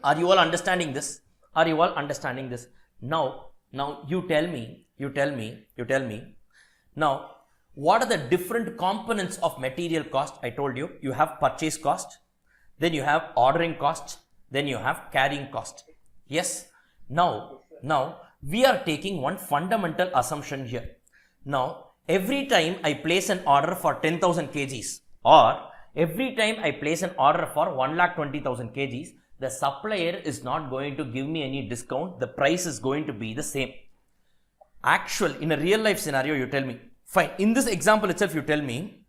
Are you all understanding this? Are you all understanding this? Now you tell me. Now, what are the different components of material cost? I told you, you have purchase cost, then you have ordering cost, then you have carrying cost. Yes. Now we are taking one fundamental assumption here. Now, every time I place an order for 10,000 kgs or every time I place an order for 1,20,000 kgs, the supplier is not going to give me any discount. The price is going to be the same. Actual, in a real life scenario, you tell me, fine. In this example itself, you tell me,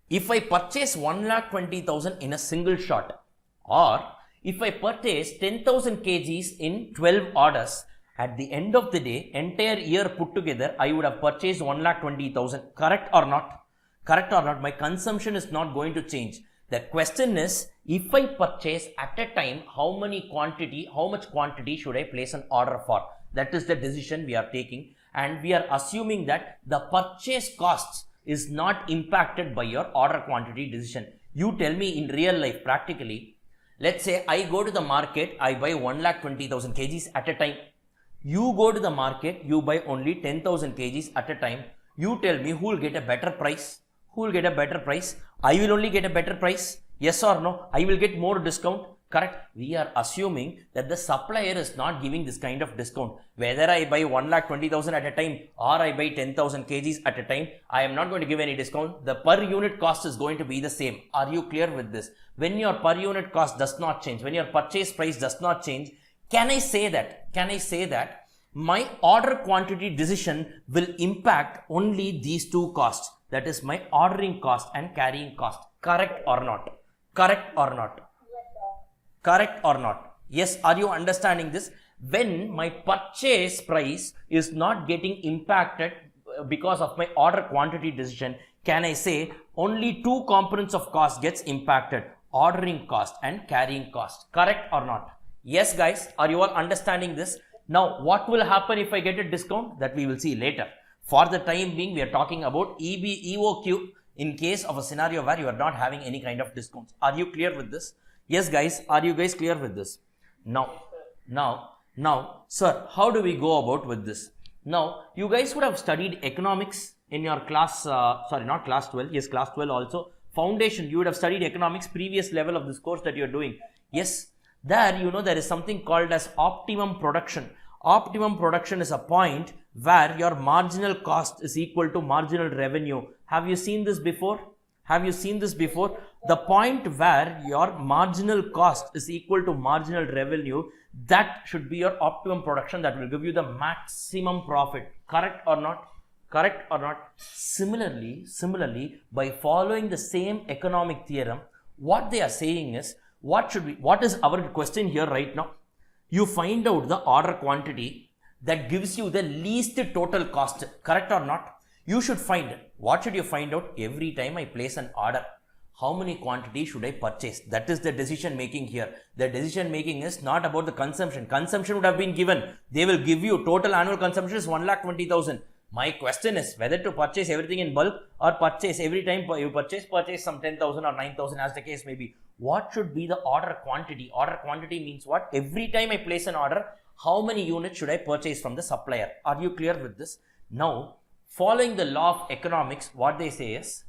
if I purchase 1,20,000 in a single shot, or if I purchase 10,000 kgs in 12 orders, at the end of the day, entire year put together, I would have purchased 1,20,000. Correct or not? Correct or not? My consumption is not going to change. The question is, if I purchase at a time, how much quantity should I place an order for? That is the decision we are taking, and we are assuming that the purchase costs is not impacted by your order quantity decision. You tell me in real life, practically, let's say I go to the market, I buy 1,20,000 kgs at a time. You go to the market, you buy only 10,000 kgs at a time. You tell me who will get a better price? Who will get a better price? I will only get a better price. Yes or no? I will get more discount. Correct? We are assuming that the supplier is not giving this kind of discount. Whether I buy 1,20,000 at a time or I buy 10,000 kgs at a time, I am not going to give any discount. The per unit cost is going to be the same. Are you clear with this? When your per unit cost does not change, when your purchase price does not change, can I say that my order quantity decision will impact only these two costs? That is my ordering cost and carrying cost. Correct or not? Correct or not? Correct or not? Yes, are you understanding this? When my purchase price is not getting impacted because of my order quantity decision, can I say only two components of cost gets impacted? Ordering cost and carrying cost. Correct or not? Yes, guys, are you all understanding this? Now, what will happen if I get a discount? That we will see later. For the time being, we are talking about EOQ in case of a scenario where you are not having any kind of discounts. Are you clear with this? Yes, guys, are you guys clear with this? Now, sir, how do we go about with this? Now, you guys would have studied economics in your class, sorry, not class 12, yes, class 12 also. Foundation, you would have studied economics, previous level of this course that you are doing. Yes, there, you know, there is something called as optimum production. Optimum production is a point where your marginal cost is equal to marginal revenue. Have you seen this before? Have you seen this before? The point where your marginal cost is equal to marginal revenue, that should be your optimum production. That will give you the maximum profit. Correct or not? Correct or not? Similarly, by following the same economic theorem, what they are saying is, what is our question here right now? You find out the order quantity that gives you the least total cost. Correct or not? You should find, what should you find out? Every time I place an order, how many quantity should I purchase? That is the decision making here. The decision making is not about the consumption. Consumption would have been given. They will give you total annual consumption is 1,20,000. My question is whether to purchase everything in bulk or purchase every time you purchase some 10,000 or 9,000 as the case may be. What should be the order quantity? Order quantity means what? Every time I place an order, how many units should I purchase from the supplier? Are you clear with this? Now, following the law of economics, what they say is,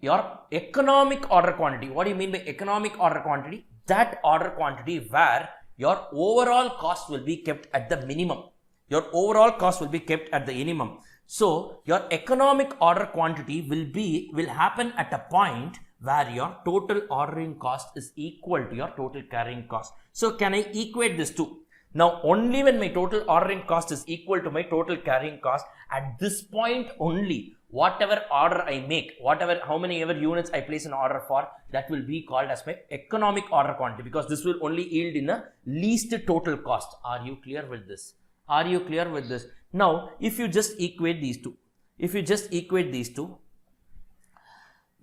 your economic order quantity. What do you mean by economic order quantity? That order quantity where your overall cost will be kept at the minimum. Your overall cost will be kept at the minimum. So your economic order quantity will happen at a point where your total ordering cost is equal to your total carrying cost. So can I equate this to? Now only when my total ordering cost is equal to my total carrying cost, at this point only, whatever order I make, how many ever units I place an order for, that will be called as my economic order quantity, because this will only yield in a least total cost. Are you clear with this? Are you clear with this? Now, if you just equate these two,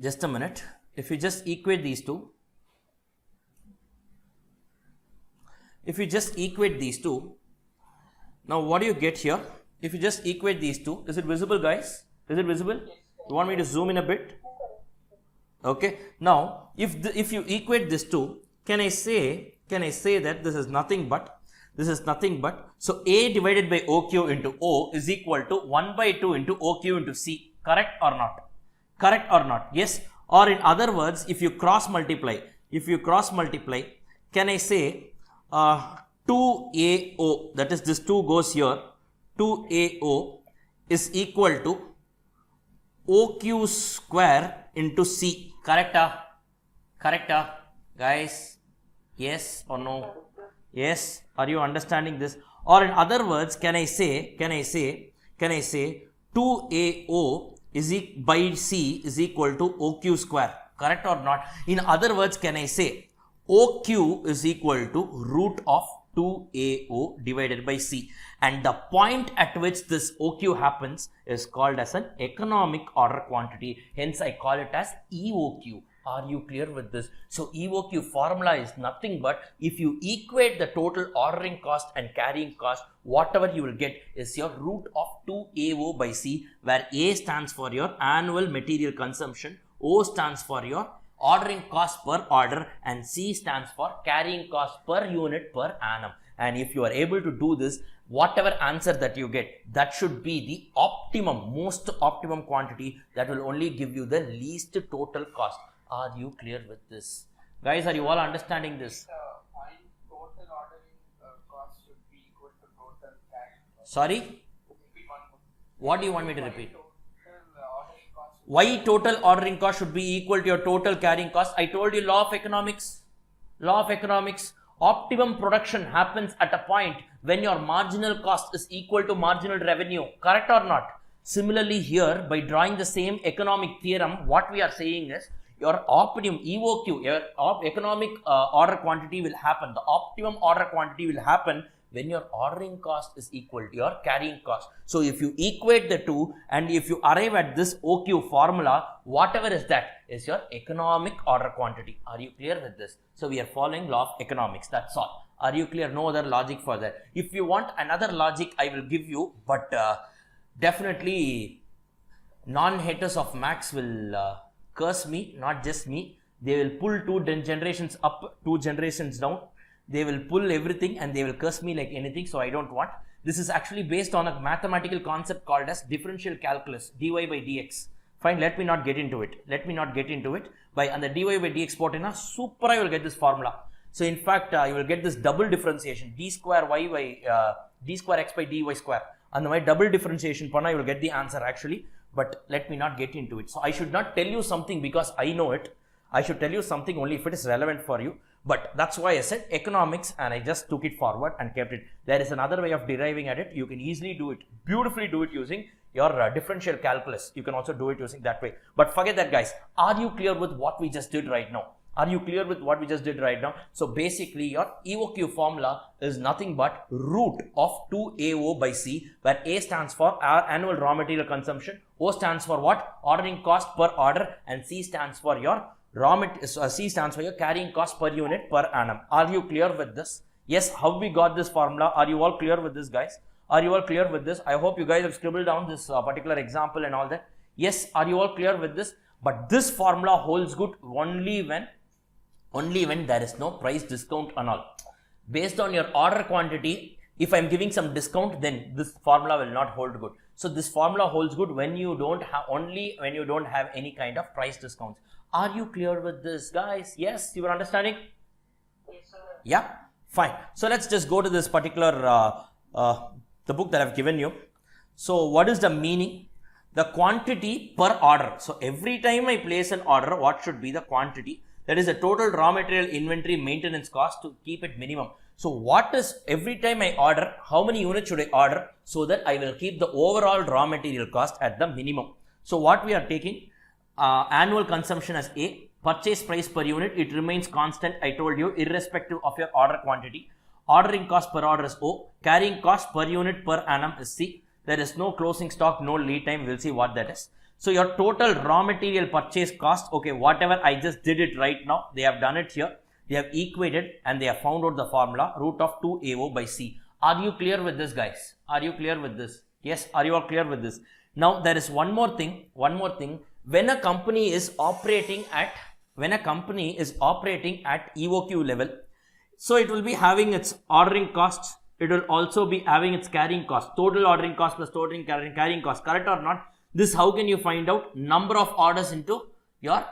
just a minute, if you just equate these two, Now what do you get here? If you just equate these two, is it visible, guys? Is it visible? You want me to zoom in a bit? Okay. Now, if you equate this two, can I say that this is nothing but so A divided by OQ into O is equal to 1 by 2 into OQ into C. Correct or not? Correct or not? Yes. Or in other words, if you cross multiply, can I say 2AO, that is this 2 goes here, 2AO is equal to OQ square into C. Correct? Correct, guys? Yes or no? Yes. Are you understanding this? Or in other words, can I say 2AO by C is equal to OQ square? Correct or not? In other words, can I say OQ is equal to root of 2AO divided by C, and the point at which this OQ happens is called as an economic order quantity, hence I call it as EOQ. Are you clear with this? So EOQ formula is nothing but if you equate the total ordering cost and carrying cost, whatever you will get is your root of 2AO by C, where A stands for your annual material consumption, O stands for your ordering cost per order, and C stands for carrying cost per unit per annum. And if you are able to do this, whatever answer that you get, that should be the most optimum quantity that will only give you the least total cost. Are you clear with this? Guys, are you all understanding this? Why total ordering cost should be equal to total carrying cost? Sorry? What do you want me to repeat? Ordering cost Why total ordering cost should be equal to your total carrying cost? I told you law of economics. Optimum production happens at a point when your marginal cost is equal to marginal revenue. Correct or not? Similarly here, by drawing the same economic theorem, what we are saying is your optimum EOQ, your economic order quantity will happen. The optimum order quantity will happen when your ordering cost is equal to your carrying cost. So if you equate the two and if you arrive at this OQ formula, whatever is that is your economic order quantity. Are you clear with this? So we are following law of economics. That's all. Are you clear? No other logic for that. If you want another logic, I will give you, but definitely non-haters of Max will curse me, not just me. They will pull 2 generations up, 2 generations down. They will pull everything and they will curse me like anything, so I don't want. This is actually based on a mathematical concept called as differential calculus, dy by dx. Fine, let me not get into it. By and the dy by dx portina, super I will get this formula. So in fact, you will get this double differentiation, d square y by d square x by dy square. And my double differentiation panna, you will get the answer actually. But let me not get into it. So I should not tell you something because I know it. I should tell you something only if it is relevant for you. But that's why I said economics and I just took it forward and kept it. There is another way of deriving at it. You can easily do it, beautifully do it using your differential calculus. You can also do it using that way. But forget that, guys. Are you clear with what we just did right now? So basically your EOQ formula is nothing but root of 2AO by C, where A stands for our annual raw material consumption, O stands for what? Ordering cost per order, and C stands for your carrying cost per unit per annum. Are you clear with this? Yes, how we got this formula? Are you all clear with this, guys? Are you all clear with this? I hope you guys have scribbled down this particular example and all that. Yes, are you all clear with this? But this formula holds good only when there is no price discount and all. Based on your order quantity, if I am giving some discount, then this formula will not hold good. So this formula holds good when you don't have any kind of price discounts. Are you clear with this, guys? Yes, you are understanding? Yes, sir. Yeah, fine. So let's just go to this particular the book that I've given you. So what is the meaning? The quantity per order. So every time I place an order, what should be the quantity? That is the total raw material inventory maintenance cost to keep it minimum. So what is every time I order, how many units should I order so that I will keep the overall raw material cost at the minimum? So what we are taking, annual consumption as A, purchase price per unit, it remains constant, I told you, irrespective of your order quantity. Ordering cost per order is O, carrying cost per unit per annum is C. There is no closing stock, no lead time, we'll see what that is. So your total raw material purchase cost, okay, whatever I just did it right now, they have done it here. They have equated and they have found out the formula, root of 2AO by C. Are you clear with this, guys? Are you clear with this? Yes, are you all clear with this? Now, there is one more thing. When a company is operating at EOQ level, so it will be having its ordering costs. It will also be having its carrying cost. Total ordering cost plus total carrying cost. Correct or not? This, how can you find out? Number of orders into your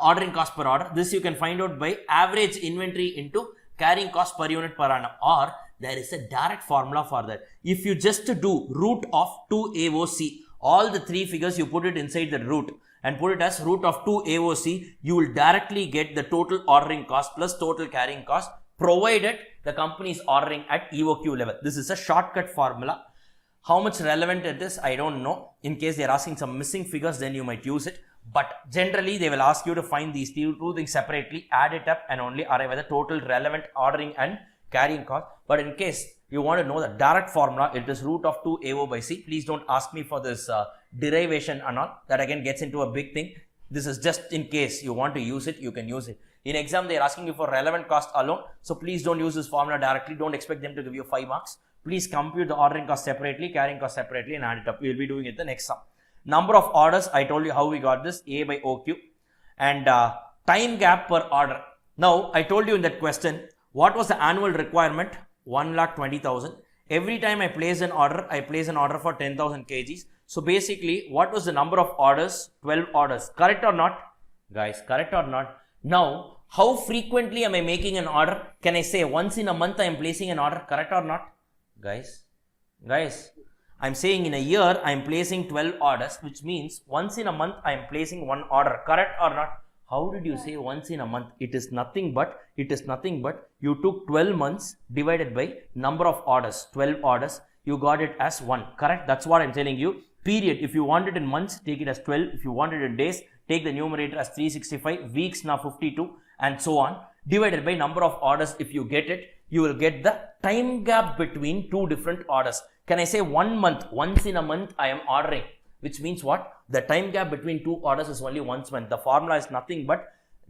ordering cost per order. This you can find out by average inventory into carrying cost per unit per annum, or there is a direct formula for that. If you just do root of 2 AOC, all the three figures you put it inside the root and put it as root of 2 AOC, you will directly get the total ordering cost plus total carrying cost, provided the company is ordering at EOQ level. This is a shortcut formula. How much relevant it is, I don't know. In case they are asking some missing figures, then you might use it. But generally, they will ask you to find these two things separately, add it up and only arrive at the total relevant ordering and carrying cost. But in case you want to know the direct formula, it is root of 2 AO by C. Please don't ask me for this derivation and all. That again gets into a big thing. This is just in case you want to use it, you can use it. In exam, they are asking you for relevant cost alone. So please don't use this formula directly. Don't expect them to give you 5 marks. Please compute the ordering cost separately, carrying cost separately and add it up. We will be doing it the next sum. Number of orders, I told you how we got this, A by OQ. And time gap per order. Now, I told you in that question, what was the annual requirement? 1,20,000. Every time I place an order, I place an order for 10,000 kgs. So basically, what was the number of orders? 12 orders. Correct or not? Guys, correct or not? Now, how frequently am I making an order? Can I say once in a month I am placing an order? Correct or not? Guys, I'm saying in a year I am placing 12 orders, which means once in a month I am placing one order. Correct or not? How did you say once in a month? It is nothing but you took 12 months divided by number of orders, 12 orders. You got it as 1. Correct? That's what I'm telling you. Period. If you want it in months, take it as 12. If you want it in days, take the numerator as 365. Weeks now 52 and so on. Divided by number of orders. If you get it, you will get the time gap between two different orders. Can I say 1 month? Once in a month I am ordering. Which means what? The time gap between two orders is only once a month. The formula is nothing but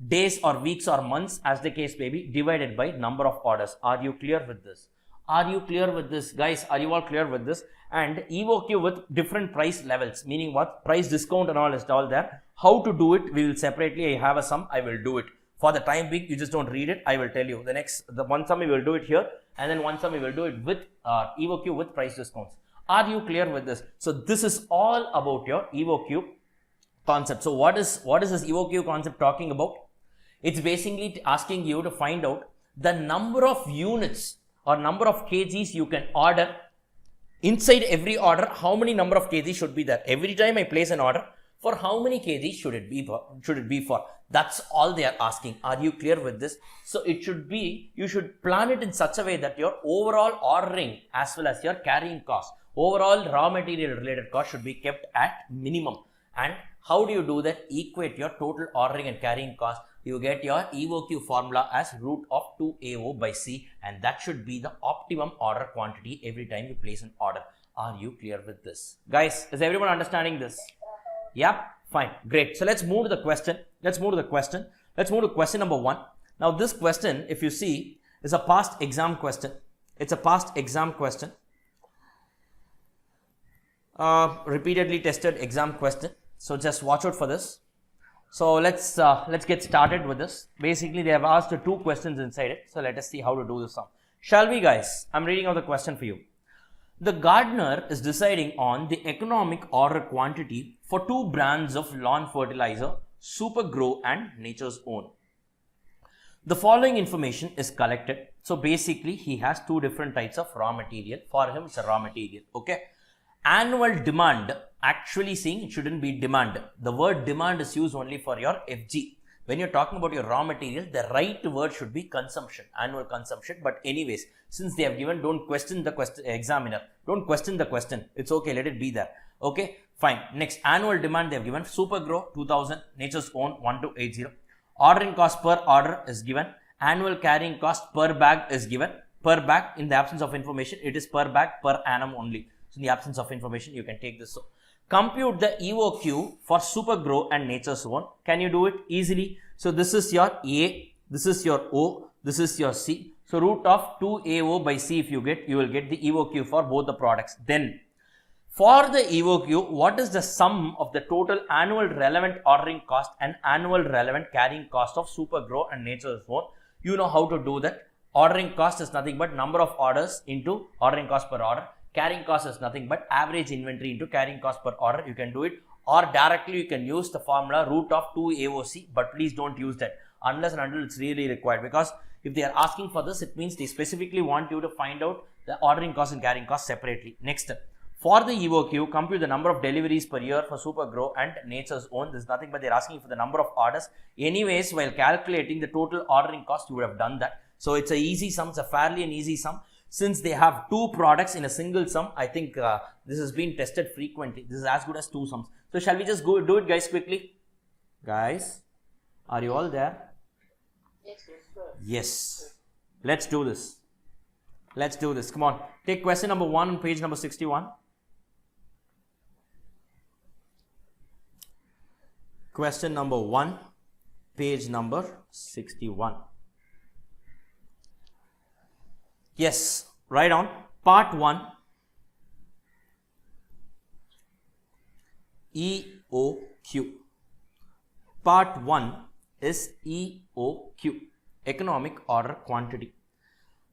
days or weeks or months, as the case may be, divided by number of orders. Are you clear with this? Are you clear with this? Guys, are you all clear with this? And EOQ with different price levels, meaning what? Price discount and all is all there. How to do it? We will separately, I have a sum, I will do it. For the time being, you just don't read it, I will tell you. The one sum we will do it here, and then one sum we will do it with EOQ with price discounts. Are you clear with this? So this is all about your EOQ concept. So what is this EOQ concept talking about? It's basically asking you to find out the number of units or number of kgs you can order. Inside every order, how many number of kgs should be there? Every time I place an order, for how many kgs should it be for? That's all they are asking. Are you clear with this? So it should be, you should plan it in such a way that your overall ordering as well as your carrying cost, overall raw material related cost should be kept at minimum. And how do you do that? Equate your total ordering and carrying cost. You get your EOQ formula as root of 2AO by C, and that should be the optimum order quantity every time you place an order. Are you clear with this? Guys, is everyone understanding this? Yeah, fine, great. So let's move to the question. Let's move to question number 1. Now this question, if you see, is a past exam question. It's a past exam question. Repeatedly tested exam question. So just watch out for this. So let's get started with this. Basically, they have asked 2 questions inside it. So let us see how to do this sum. Shall we, guys? I'm reading out the question for you. The gardener is deciding on the economic order quantity for 2 brands of lawn fertilizer, Super Grow and Nature's Own. The following information is collected. So basically, he has 2 different types of raw material. For him, it's a raw material. Okay. Annual demand, actually saying it shouldn't be demand. The word demand is used only for your FG. When you're talking about your raw material, the right word should be consumption, annual consumption. But anyways, since they have given, don't question the question, examiner. Don't question the question. It's okay, let it be there. Okay, fine. Next, annual demand they have given. Super Grow 2000, Nature's Own 1280. Ordering cost per order is given. Annual carrying cost per bag is given. Per bag, in the absence of information, it is per bag per annum only. So in the absence of information, you can take this. So compute the EOQ for Super Grow and Nature's Own. Can you do it easily? So this is your A, this is your O, this is your C. So root of 2AO by C if you will get the EOQ for both the products. Then for the EOQ, what is the sum of the total annual relevant ordering cost and annual relevant carrying cost of Supergrow and Nature's Own? You know how to do that. Ordering cost is nothing but number of orders into ordering cost per order. Carrying cost is nothing but average inventory into carrying cost per order. You can do it, or directly you can use the formula root of 2AOC, but please don't use that unless and until it's really required, because if they are asking for this, it means they specifically want you to find out the ordering cost and carrying cost separately. Next, for the EOQ, compute the number of deliveries per year for Supergrow and Nature's Own. This is nothing but they're asking for the number of orders. Anyways, while calculating the total ordering cost, you would have done that. So it's a easy sum, it's a fairly an easy sum. Since they have two products in a single sum, I think this has been tested frequently. This is as good as two sums. So shall we just go do it, guys, quickly? Guys, are you all there? Yes. Let's do this. Let's do this. Come on. Take question number 1 on page number 61. Question number 1, page number 61. Yes, write on part 1, EOQ. Part 1 is EOQ, economic order quantity.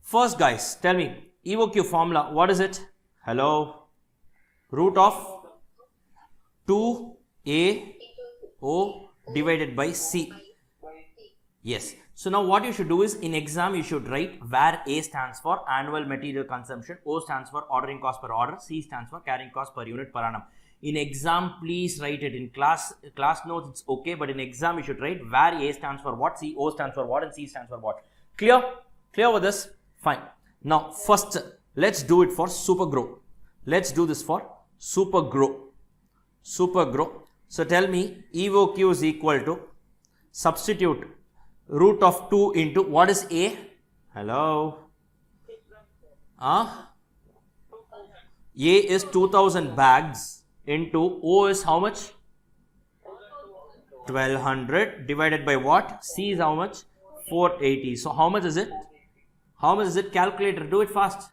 First, guys, tell me, EOQ formula, what is it? Hello? Root of 2AO divided by C. Yes. So now what you should do is, in exam you should write where A stands for annual material consumption, O stands for ordering cost per order, C stands for carrying cost per unit per annum. In exam, please write it. In class notes it's okay, but in exam you should write where A stands for what, C, O stands for what, and C stands for what. Clear? Clear with this? Fine. Now first let's do it for Supergrow. Let's do this for Supergrow. Supergrow. So tell me, EOQ is equal to, substitute root of 2 into, what is A? Hello? A is 2000 bags into O is how much? 1200 divided by what? C is how much? 480. So how much is it? How much is it? Calculator, do it fast.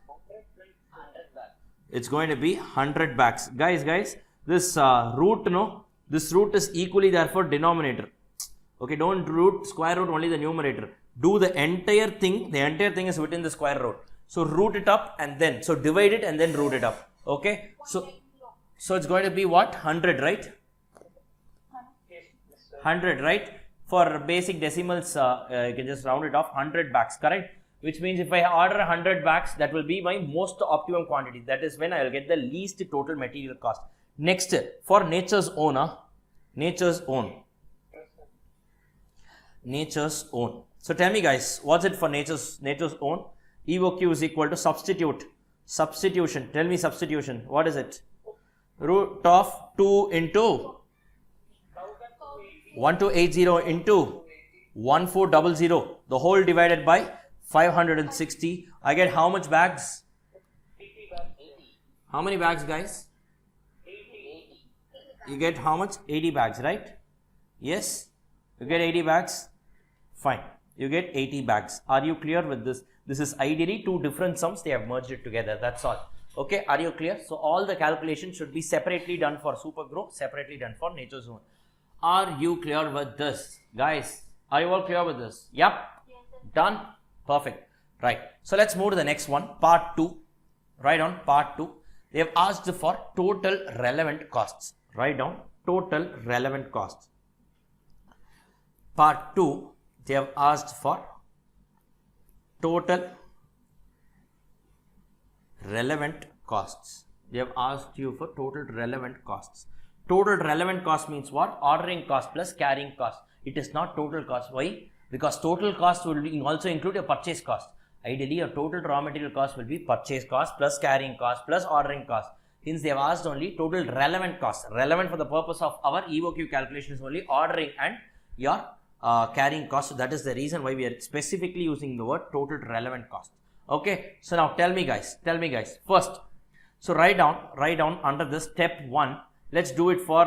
It's going to be 100 bags. Guys, this root, no? This root is equally therefore denominator. Okay, don't square root only the numerator. Do the entire thing. The entire thing is within the square root. So root it up and then, so divide it and then root it up. Okay, so it's going to be what? 100, right? 100, right? For basic decimals, you can just round it off. 100 bags, correct? Which means if I order 100 bags, that will be my most optimum quantity. That is when I will get the least total material cost. Next, for Nature's Own, Nature's Own. Nature's Own. So tell me, guys, what's it for Nature's Own? EOQ is equal to substitution. Tell me substitution. What is it? Root of 2 into 1280 into 1400. The whole divided by 560. I get how much bags? How many bags, guys? You get how much? 80 bags, right? Yes? You get 80 bags? Fine. You get 80 bags. Are you clear with this? This is ideally two different sums. They have merged it together. That's all. Okay. Are you clear? So all the calculations should be separately done for Supergrow, separately done for Nature's Own. Are you clear with this? Guys, are you all clear with this? Yep. Done? Perfect. Right. So let's move to the next one. Part 2. Write down part 2. They have asked for total relevant costs. Write down total relevant costs. Part 2, they have asked for total relevant costs. They have asked you for total relevant costs. Total relevant cost means what? Ordering cost plus carrying cost. It is not total cost. Why? Because total cost will also include a purchase cost. Ideally, your total raw material cost will be purchase cost plus carrying cost plus ordering cost. Since they have asked only total relevant cost. Relevant for the purpose of our EOQ calculation is only ordering and your carrying cost. So that is the reason why we are specifically using the word total relevant cost. Okay. So now tell me guys. First, so write down under this step 1. Let's do it for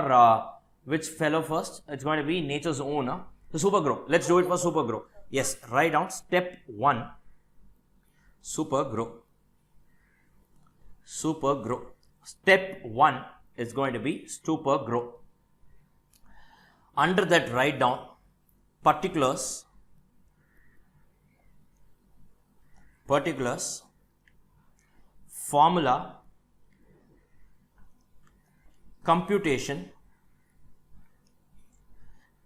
which fellow first? It's going to be Nature's Own. The Supergrow. Let's do it for Supergrow. Yes. Write down step 1. Super grow. Super grow. Step 1 is going to be super grow. Under that, write down particulars, formula, computation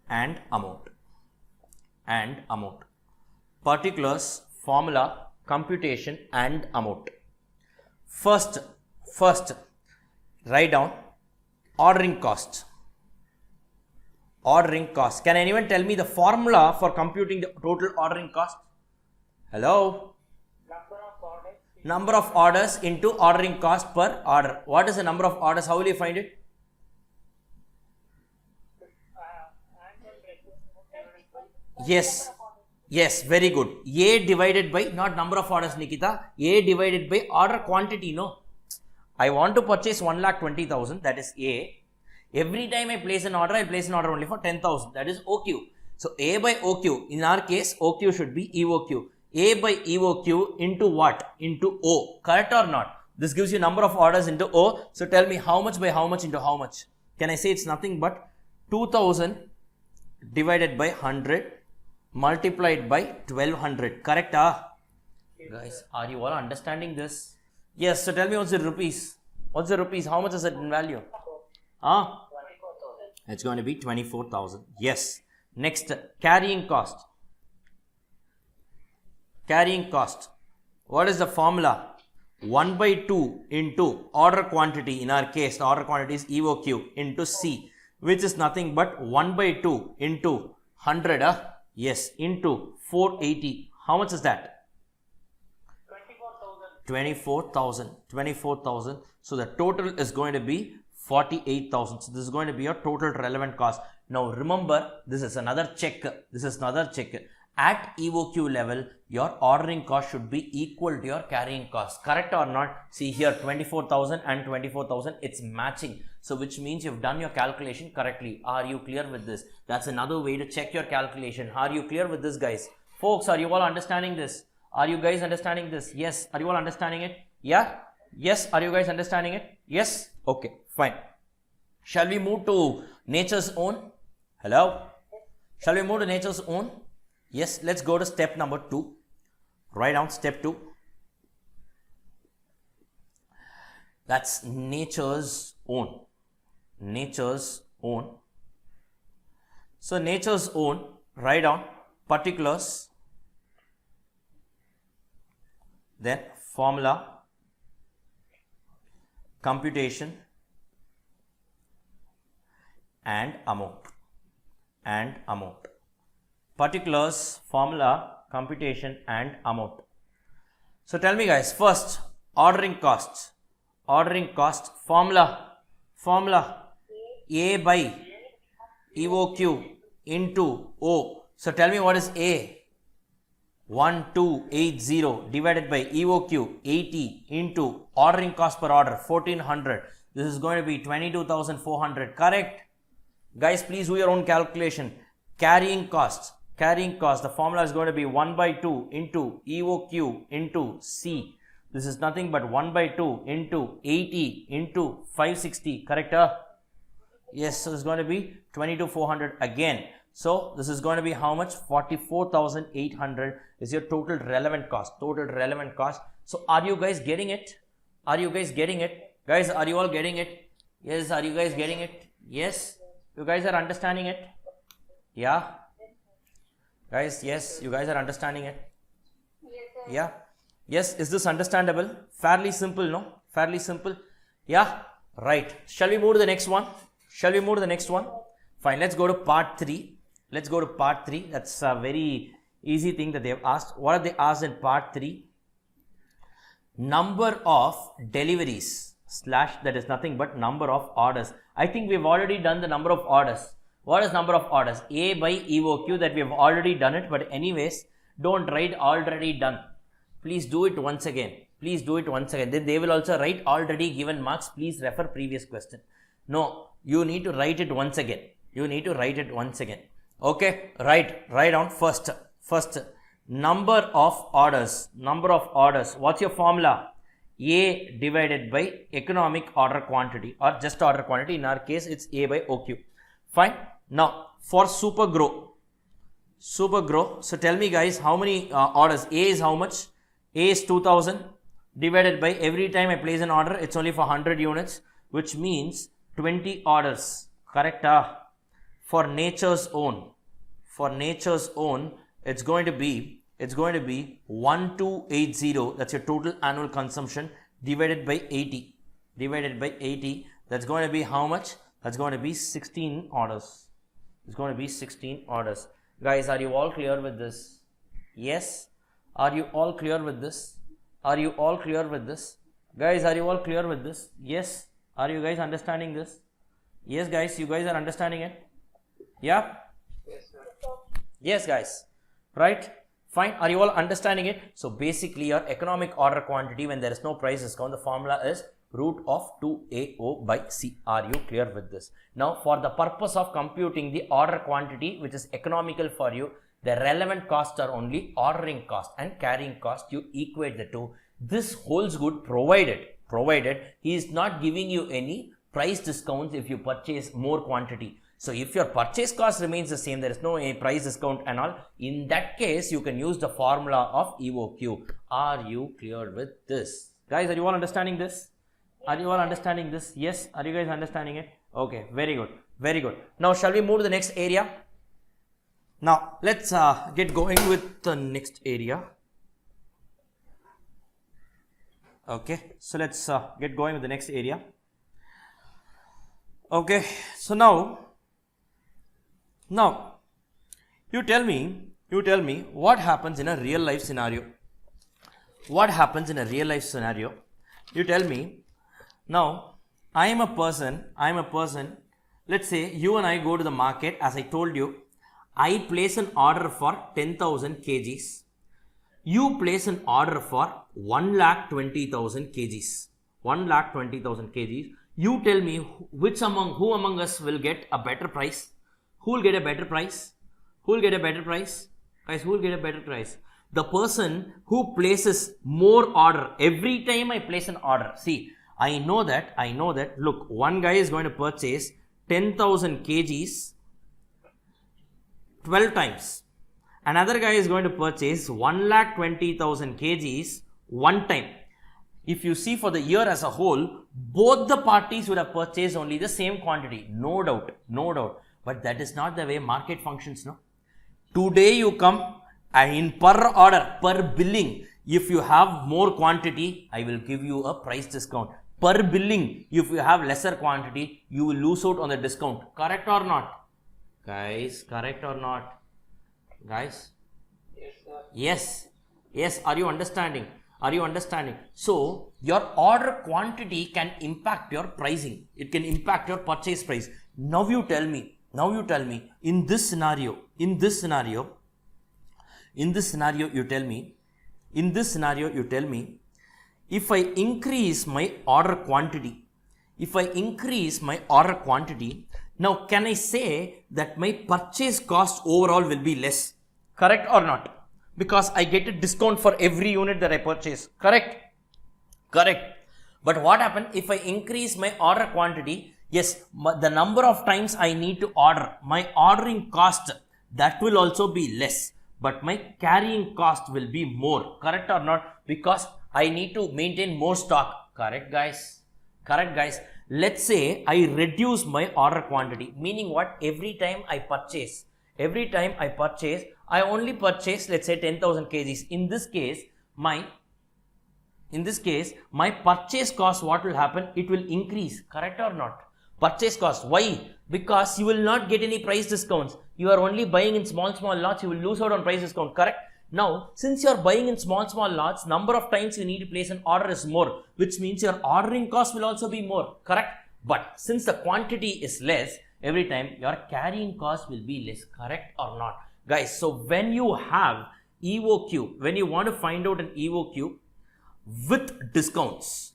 and amount. Particulars, formula, computation and amount. First, write down ordering cost. Can anyone tell me the formula for computing the total ordering cost? Hello? Number of orders into ordering cost per order. What is the number of orders? How will you find it? Yes, very good. A divided by, not number of orders, Nikita. A divided by order quantity, no? I want to purchase 1,20,000, that is A. Every time I place an order, I place an order only for 10,000, that is OQ. So A by OQ, in our case, OQ should be EOQ. A by EOQ into what? Into O. Correct or not? This gives you number of orders into O. So tell me how much by how much into how much? Can I say it's nothing but 2,000 divided by 100 multiplied by 1200. Correct? Guys, are you all understanding this? Yes. So tell me what's the rupees? What's the rupees? How much is it in value? 24,000. It's going to be 24,000. Yes. Next, carrying cost. What is the formula? 1 by 2 into order quantity. In our case, the order quantity is EOQ into C, which is nothing but 1 by 2 into 100. Yes, into 480. How much is that? 24,000. So the total is going to be 48,000. So this is going to be your total relevant cost. Now remember, this is another check. At EOQ level, your ordering cost should be equal to your carrying cost. Correct or not? See here, 24,000 and 24,000, it's matching. So which means you've done your calculation correctly. Are you clear with this? That's another way to check your calculation. Are you clear with this, guys? Folks, are you all understanding this? Are you guys understanding this? Yes. Are you all understanding it? Yeah? Yes. Are you guys understanding it? Yes? Okay, fine. Shall we move to nature's own? Hello? Shall we move to nature's own? Yes, let's go to step number 2. Write down step 2. That's nature's own. So nature's own, write down particulars, then formula, computation and amount. Particulars, formula, computation and amount. So tell me, guys, first ordering cost, formula, A by EOQ into O. So tell me what is A? 1280 divided by EOQ 80 into ordering cost per order 1400. This is going to be 22,400. Correct? Guys, please do your own calculation. Carrying cost, the formula is going to be 1 by 2 into EOQ into C. This is nothing but 1 by 2 into 80 into 560. Correct? Yes, so this is going to be 22,400 again. So this is going to be how much? 44,800 is your total relevant cost. So are you guys getting it? Guys, are you all getting it? Yes, are you guys getting it? Yes, you guys are understanding it? Yeah? Guys, yes, you guys are understanding it? Yeah? Yes, is this understandable? Fairly simple, no? Yeah? Right. Shall we move to the next one? Fine, let's go to part 3. That's a very easy thing that they have asked. What have they asked in part 3? Number of deliveries / that is nothing but number of orders. I think we've already done the number of orders. What is number of orders? A by EOQ, that we have already done it, but anyways, don't write already done. Please do it once again. Then they will also write already given marks. Please refer previous question. No, you need to write it once again. Okay, write down first. number of orders. What's your formula? A divided by economic order quantity or just order quantity. In our case, it's A by OQ. Fine. Now, for super grow. So tell me guys, how many orders? A is how much? A is 2000 divided by every time I place an order, it's only for 100 units, which means 20 orders. Correct? For nature's own, it's going to be 1280. That's your total annual consumption divided by 80. That's going to be how much? That's going to be 16 orders. It's going to be 16 orders. Guys, are you all clear with this? Yes? Are you all clear with this? Guys, are you all clear with this? Yes? Are you guys understanding this? Yes, guys, you guys are understanding it? Yeah? Yes, sir. Yes, guys. Right? Fine. Are you all understanding it? So basically your economic order quantity when there is no price discount, the formula is root of 2AO by C. Are you clear with this? Now for the purpose of computing the order quantity which is economical for you, the relevant costs are only ordering cost and carrying cost. You equate the two. This holds good provided he is not giving you any price discounts if you purchase more quantity. So if your purchase cost remains the same, there is no price discount and all, in that case you can use the formula of EOQ. Are you clear with this? Guys, are you all understanding this? Yes? Are you guys understanding it? Okay, very good. Now shall we move to the next area? Now let's get going with the next area. Okay, so let's get going with the next area. Okay, so now you tell me what happens in a real life scenario. You tell me. Now I am a person, let's say you and I go to the market. As I told you, I place an order for 10,000 kgs. You place an order for 1,20,000 kgs. You tell me who among us will get a better price? Who will get a better price? Guys, who will get a better price? The person who places more order. Every time I place an order, see, I know that, look, one guy is going to purchase 10,000 kgs 12 times. Another guy is going to purchase 1,20,000 kgs one time. If you see for the year as a whole, both the parties would have purchased only the same quantity. No doubt. But that is not the way market functions, no? Today you come and in per order, per billing, if you have more quantity, I will give you a price discount. Per billing, if you have lesser quantity, you will lose out on the discount. Correct or not? Guys, correct or not? Guys? Yes, sir. Yes. Are you understanding? So, your order quantity can impact your pricing. It can impact your purchase price. Now you tell me, in this scenario, you tell me, if I increase my order quantity, now can I say that my purchase cost overall will be less? Correct or not? Because I get a discount for every unit that I purchase. Correct. But what happens if I increase my order quantity? Yes, the number of times I need to order, my ordering cost, that will also be less. But my carrying cost will be more. Correct or not? Because I need to maintain more stock. Correct, guys? Let's say I reduce my order quantity. Meaning what? Every time I purchase, I only purchase, let's say 10,000 kgs. In this case, my purchase cost, what will happen? It will increase. Correct or not? Purchase cost. Why? Because you will not get any price discounts. You are only buying in small lots. You will lose out on price discount. Correct? Now, since you are buying in small lots, number of times you need to place an order is more, which means your ordering cost will also be more. Correct? But since the quantity is less, every time your carrying cost will be less. Correct or not? Guys, so when you have EOQ, when you want to find out an EOQ with discounts,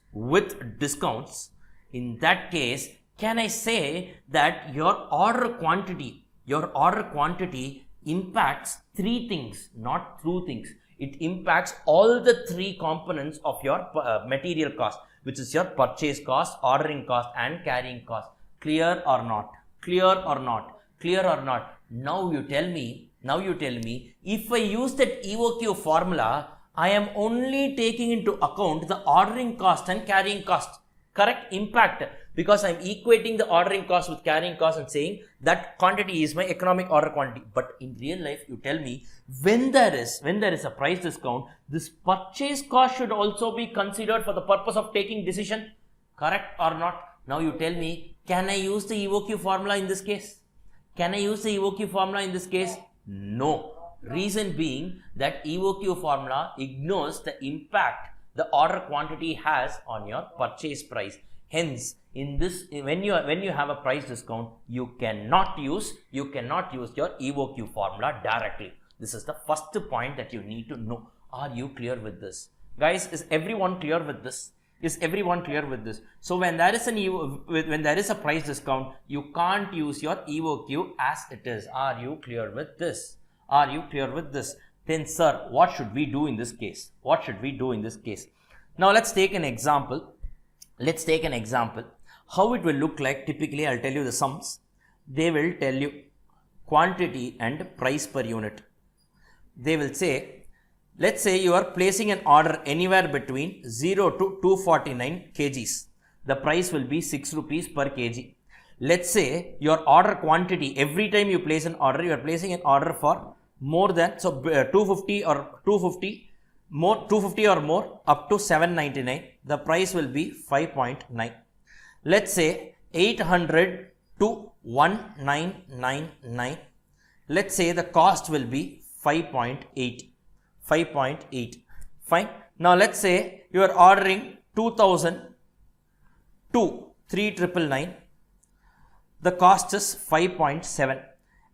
in that case, can I say that your order quantity impacts three things, not two things. It impacts all the three components of your material cost, which is your purchase cost, ordering cost, and carrying cost. Clear or not? Clear or not? Clear or not? Now you tell me, if I use that EOQ formula, I am only taking into account the ordering cost and carrying cost. Correct? Impact. Because I'm equating the ordering cost with carrying cost and saying that quantity is my economic order quantity. But in real life, you tell me, when there is a price discount, this purchase cost should also be considered for the purpose of taking decision. Correct or not? Now you tell me, can I use the EOQ formula in this case? Can I use the EOQ formula in this case? No. Reason being that EOQ formula ignores the impact the order quantity has on your purchase price. Hence, in this, when you have a price discount, you cannot use your EOQ formula directly. This is the first point that you need to know. Are you clear with this? Guys, is everyone clear with this? Is everyone clear with this? So when there is a price discount, you can't use your EOQ as it is. Are you clear with this? Are you clear with this? Then sir, what should we do in this case? What should we do in this case? Now let's take an example. Let's take an example. How it will look like. Typically, I'll tell you the sums. They will tell you quantity and price per unit. They will say, let's say you are placing an order anywhere between 0 to 249 kgs. The price will be 6 rupees per kg. Let's say your order quantity, every time you place an order, you are placing an order for more than, 250 or more up to 799. The price will be 5.9. Let's say 800 to 1999. Let's say the cost will be 5.8. Fine. Now let's say you are ordering 2000 to 3999. The cost is 5.7.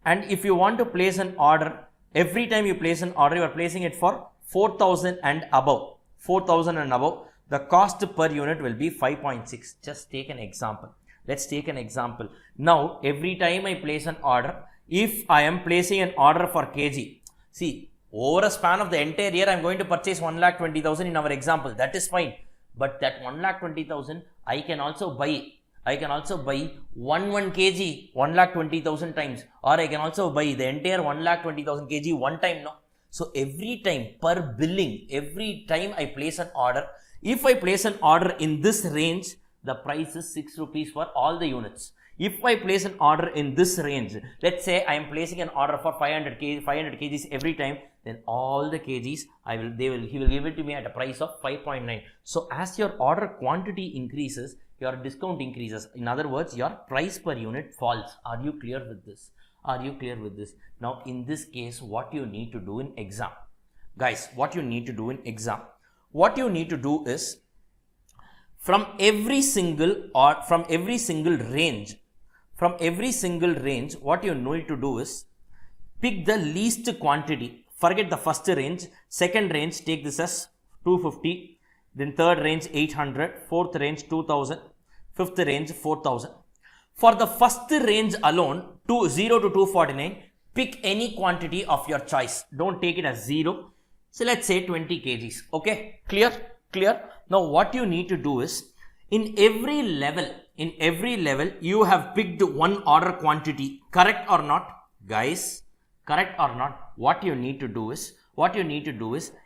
And if you want to place an order, every time you place an order, you are placing it for 4,000 and above. 4,000 and above. The cost per unit will be 5.6. Just take an example. Let's take an example. Now, every time I place an order, if I am placing an order for kg, see, over a span of the entire year, I am going to purchase 1,20,000 in our example. That is fine. But that 1,20,000, I can also buy 1 kg 1,20,000 times, or I can also buy the entire 1,20,000 kg one time. No. So every time per billing, every time I place an order, if I place an order in this range, the price is 6 rupees for all the units. If I place an order in this range, let's say I am placing an order for 500 kgs every time, then all the kgs he will give it to me at a price of 5.9. So as your order quantity increases, your discount increases. In other words, your price per unit falls. Are you clear with this? Are you clear with this? Now, in this case, what you need to do in exam, guys, what you need to do is, from every single range, what you need to do is pick the least quantity. Forget the first range. Second range, take this as 250. Then third range 800, fourth range 2000, fifth range 4000. For the first range alone, 0 to 249, pick any quantity of your choice. Don't take it as 0. So let's say 20 kgs. Okay, clear? Now what you need to do is, in every level, you have picked one order quantity. Correct or not? Guys, correct or not? What you need to do is,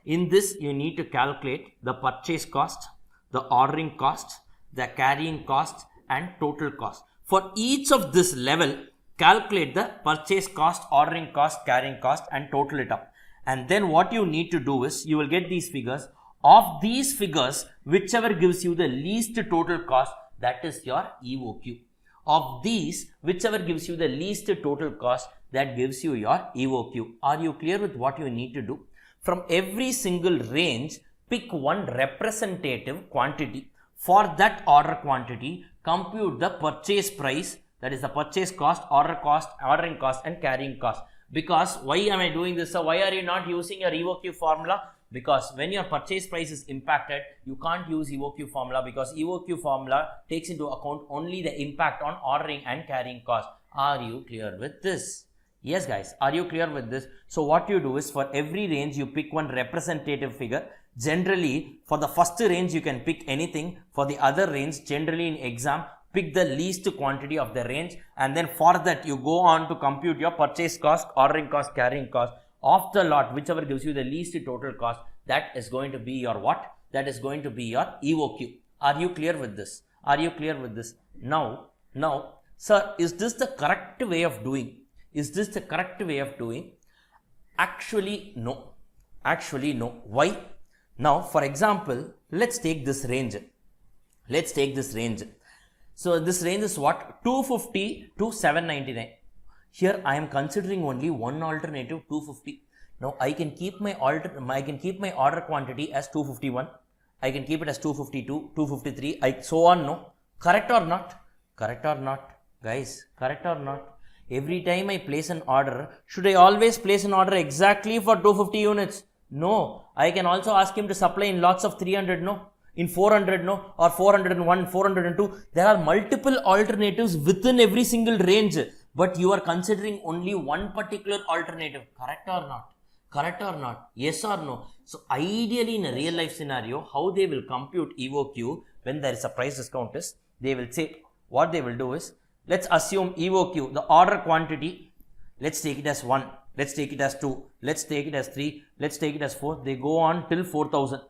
in this you need to calculate the purchase cost, the ordering cost, the carrying cost, and total cost. For each of this level, calculate the purchase cost, ordering cost, carrying cost, and total it up. And then what you need to do is, you will get these figures. Of these figures, whichever gives you the least total cost, that is your EOQ. Of these, whichever gives you the least total cost, that gives you your EOQ. Are you clear with what you need to do? From every single range, pick one representative quantity. For that order quantity, compute the purchase price, that is the purchase cost, ordering cost, and carrying cost. Because why am I doing this? So why are you not using your EOQ formula? Because when your purchase price is impacted, you can't use EOQ formula, because EOQ formula takes into account only the impact on ordering and carrying cost. Are you clear with this? Yes guys, are you clear with this? So what you do is for every range you pick one representative figure. Generally for the first range you can pick anything. For the other range, generally in exam, pick the least quantity of the range, and then for that you go on to compute your purchase cost, ordering cost, carrying cost of the lot, whichever gives you the least total cost. That is going to be your what? That is going to be your EOQ. Are you clear with this? Are you clear with this? Now, sir, is this the correct way of doing? Is this the correct way of doing? Actually, no. Actually, no. Why? Now, for example, let's take this range. Let's take this range. So, this range is what? 250 to 799. Here, I am considering only one alternative, 250. Now, I can keep my order quantity as 251. I can keep it as 252, 253, so on, no? Correct or not? Correct or not? Guys, correct or not? Every time I place an order, should I always place an order exactly for 250 units? No. I can also ask him to supply in lots of 300, no? In 400, no? Or 401, 402. There are multiple alternatives within every single range. But you are considering only one particular alternative. Correct or not? Correct or not? Yes or no? So ideally in a real life scenario, how they will compute EOQ when there is a price discount is, they will say, what they will do is, let's assume EOQ, the order quantity, let's take it as 1, let's take it as 2, let's take it as 3, let's take it as 4, they go on till 4,000.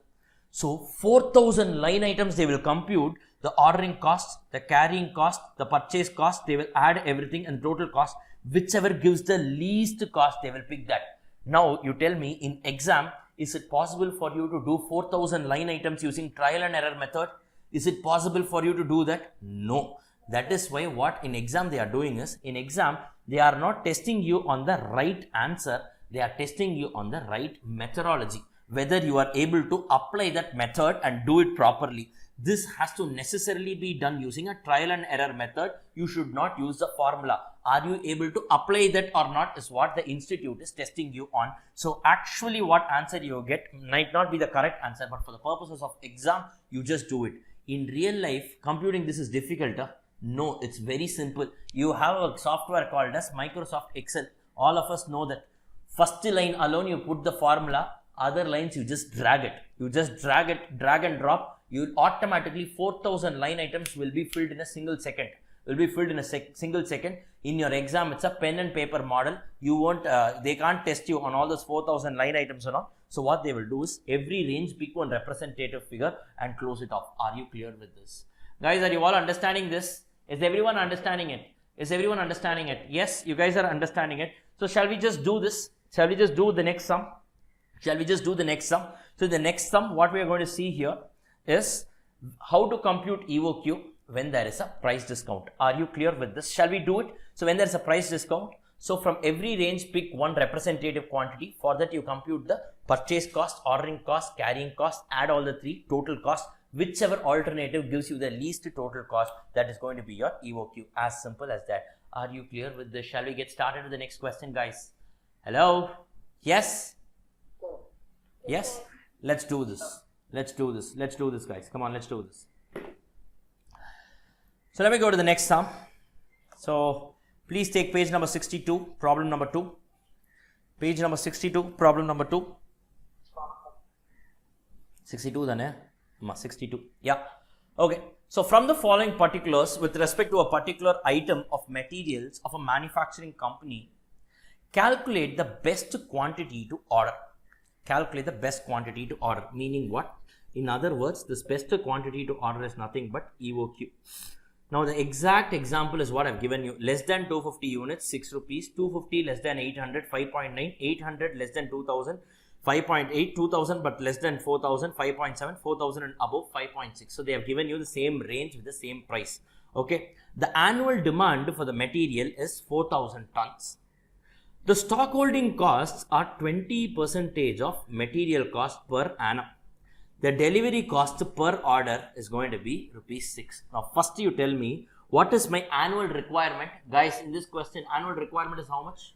So 4,000 line items they will compute, the ordering cost, the carrying cost, the purchase cost, they will add everything and total cost, whichever gives the least cost, they will pick that. Now you tell me in exam, is it possible for you to do 4,000 line items using trial and error method? Is it possible for you to do that? No. That is why what in exam they are doing is, in exam, they are not testing you on the right answer, they are testing you on the right methodology, whether you are able to apply that method and do it properly. This has to necessarily be done using a trial and error method. You should not use the formula. Are you able to apply that or not is what the institute is testing you on. So actually what answer you get might not be the correct answer, but for the purposes of exam, you just do it. In real life, computing this is difficult. No, it's very simple. You have a software called as Microsoft Excel. All of us know that. First line alone, you put the formula. Other lines, you just drag it. You just drag it, drag and drop. You automatically 4,000 line items will be filled in a single second. Will be filled in a single second. In your exam, it's a pen and paper model. You won't, they can't test you on all those 4,000 line items and all. So what they will do is every range pick one representative figure and close it off. Are you clear with this? Guys, are you all understanding this? Is everyone understanding it? Is everyone understanding it? Yes, you guys are understanding it. So shall we just do this? Shall we just do the next sum? Shall we just do the next sum? So the next sum, what we are going to see here is how to compute EOQ when there is a price discount. Are you clear with this? Shall we do it? So when there is a price discount, so from every range pick one representative quantity. For that you compute the purchase cost, ordering cost, carrying cost, add all the three, total cost. Whichever alternative gives you the least total cost, that is going to be your EOQ. As simple as that. Are you clear with this? Shall we get started with the next question, guys? Hello? Yes? Yes? Let's do this. Let's do this. Let's do this, guys. Come on, let's do this. So let me go to the next sum. So please take page number 62, problem number 2. Page number 62, problem number 2. 62 then, 62. Yeah. Okay. So from the following particulars with respect to a particular item of materials of a manufacturing company, calculate the best quantity to order. Calculate the best quantity to order. Meaning what? In other words, this best quantity to order is nothing but EOQ. Now the exact example is what I've given you. Less than 250 units, 6 rupees. 250 less than 800, 5.9. 800 less than 2000, 5.8. 2000 but less than 4000, 5.7. 4000 and above, 5.6. So they have given you the same range with the same price. Okay. The annual demand for the material is 4000 tons. The stock holding costs are 20% of material cost per annum. The delivery cost per order is going to be rupees 6. Now first you tell me, what is my annual requirement? Guys, in this question, annual requirement is how much?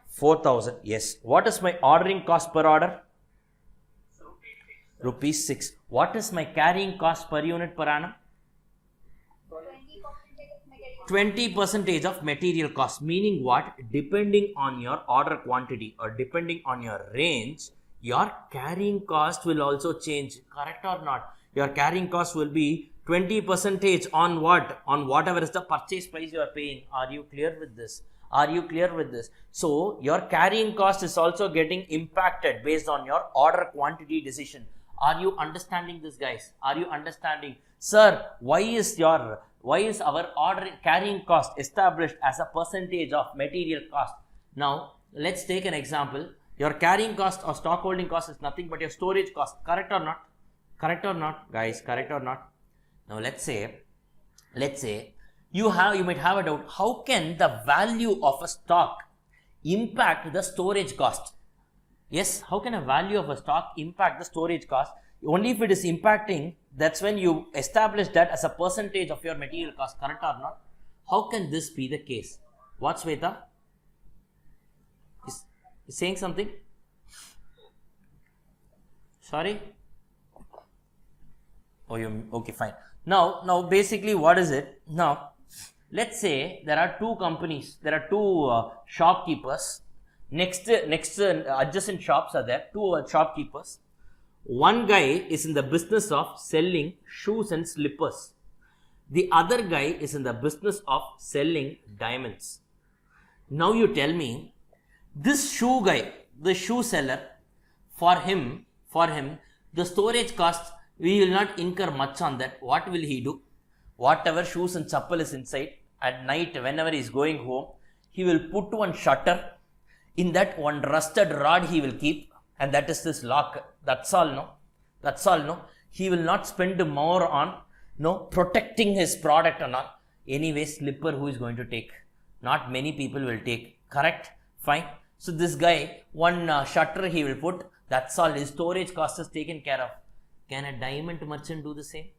4,000. Yes. What is my ordering cost per order? Rupees 6. What is my carrying cost per unit per annum? 20% of material cost, meaning what? Depending on your order quantity or depending on your range, your carrying cost will also change. Correct or not? Your carrying cost will be 20% on what? On whatever is the purchase price you are paying. Are you clear with this? Are you clear with this? So your carrying cost is also getting impacted based on your order quantity decision. Are you understanding this, guys? Are you understanding? Sir, why is our order carrying cost established as a percentage of material cost? Now, let's take an example. Your carrying cost or stock holding cost is nothing but your storage cost. Correct or not? Correct or not, guys? Correct or not? Now, let's say you might have a doubt. How can the value of a stock impact the storage cost? Yes, how can a value of a stock impact the storage cost? Only if it is impacting, that's when you establish that as a percentage of your material cost. Correct or not? How can this be the case? What, Sweta? Is saying something? Sorry? Oh, you okay? Fine. Now, basically, what is it? Now, let's say there are two companies. There are two shopkeepers. Next, adjacent shops are there. Two shopkeepers. One guy is in the business of selling shoes and slippers. The other guy is in the business of selling diamonds. Now you tell me, this shoe guy, the shoe seller, for him, the storage cost, we will not incur much on that. What will he do? Whatever shoes and chappal is inside, at night, whenever he is going home, he will put one shutter. In that, one rusted rod he will keep, and that is this lock. That's all, no? That's all, no? He will not spend more on, protecting his product or not. Anyway, slipper who is going to take? Not many people will take. Correct? Fine. So this guy, one shutter he will put. That's all. His storage cost is taken care of. Can a diamond merchant do the same?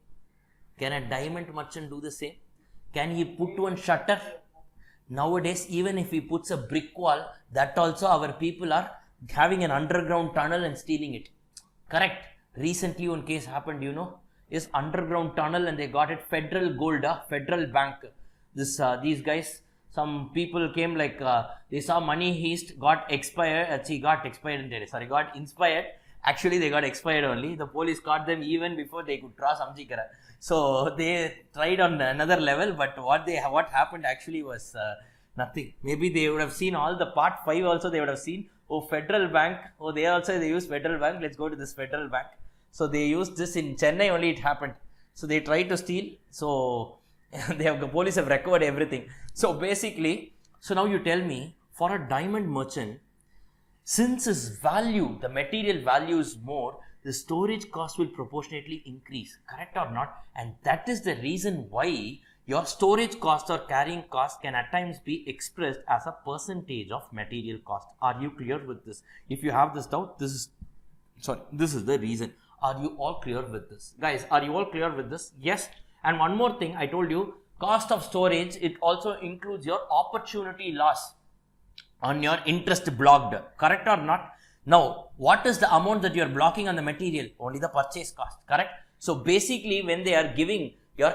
Can a diamond merchant do the same? Can he put one shutter? Nowadays, even if he puts a brick wall, that also our people are having an underground tunnel and stealing it. Correct? Recently one case happened, is underground tunnel and they got it Federal Gold, Federal Bank. These guys, some people came like, they saw money heist, got inspired. Actually, they got expired only. The police caught them even before they could cross Amjikara. So they tried on another level, but what happened actually was nothing. Maybe they would have seen all the part 5 also. They would have seen, Federal Bank. They use Federal Bank. Let's go to this Federal Bank. So they used this in Chennai only. It happened. So they tried to steal. So the police have recovered everything. So basically, now you tell me, for a diamond merchant, since his value, the material value is more, the storage cost will proportionately increase. Correct or not? And that is the reason why your storage cost or carrying cost can at times be expressed as a percentage of material cost. Are you clear with this? If you have this doubt, this is the reason. Are you all clear with this? Guys, are you all clear with this? Yes. And one more thing I told you, cost of storage, it also includes your opportunity loss on your interest blocked. Correct or not? Now, what is the amount that you are blocking on the material? Only the purchase cost. Correct? So basically, when they are giving your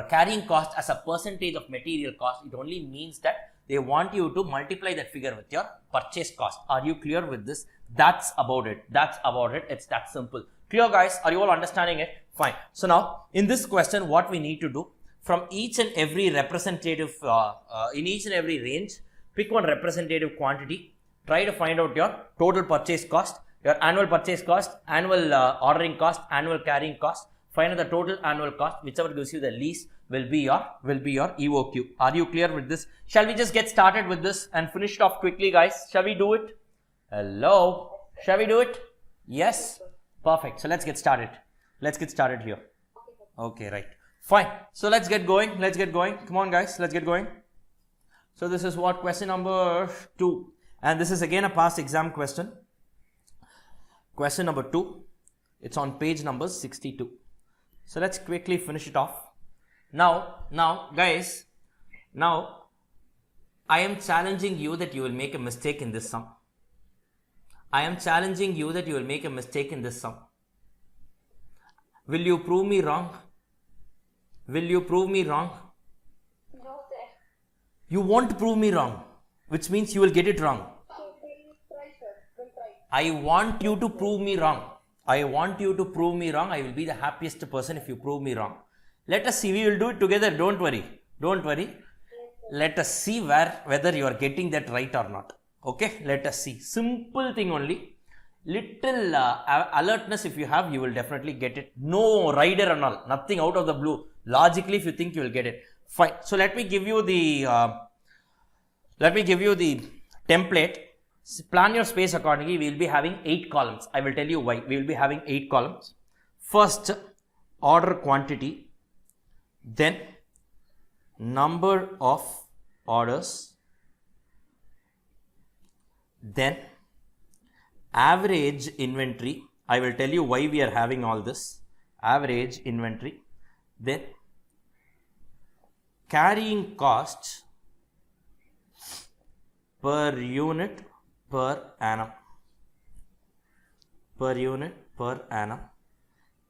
carrying cost as a percentage of material cost, it only means that they want you to multiply that figure with your purchase cost. Are you clear with this? That's about it. It's that simple. Clear, guys? Are you all understanding it? Fine. So now, in this question, what we need to do, from each and every representative, in each and every range, pick one representative quantity, try to find out your total purchase cost, your annual purchase cost, annual ordering cost, annual carrying cost, find out the total annual cost, whichever gives you the least will be your EOQ. Are you clear with this? Shall we just get started with this and finish it off quickly, guys? Shall we do it? Hello? Shall we do it? Yes? Perfect. So let's get started. Let's get started here. Okay, right. Fine. So let's get going. Come on, guys. Let's get going. So this is what? Question number 2. And this is again a past exam question. Question number 2. It's on page number 62. So let's quickly finish it off. Now, guys, I am challenging you that you will make a mistake in this sum. Will you prove me wrong? You want to prove me wrong, which means you will get it wrong. I want you to prove me wrong. I want you to prove me wrong. I will be the happiest person if you prove me wrong. Let us see. We will do it together. Don't worry. Don't worry. Let us see whether you are getting that right or not. Okay. Let us see. Simple thing only. Little alertness if you have, you will definitely get it. No rider and all. Nothing out of the blue. Logically, if you think, you will get it. Fine. So let me give you the template. Plan your space accordingly. We will be having 8 columns. I will tell you why. We will be having 8 columns. First, order quantity, then number of orders, then average inventory. I will tell you why we are having all this. Average inventory, then carrying cost per unit per annum,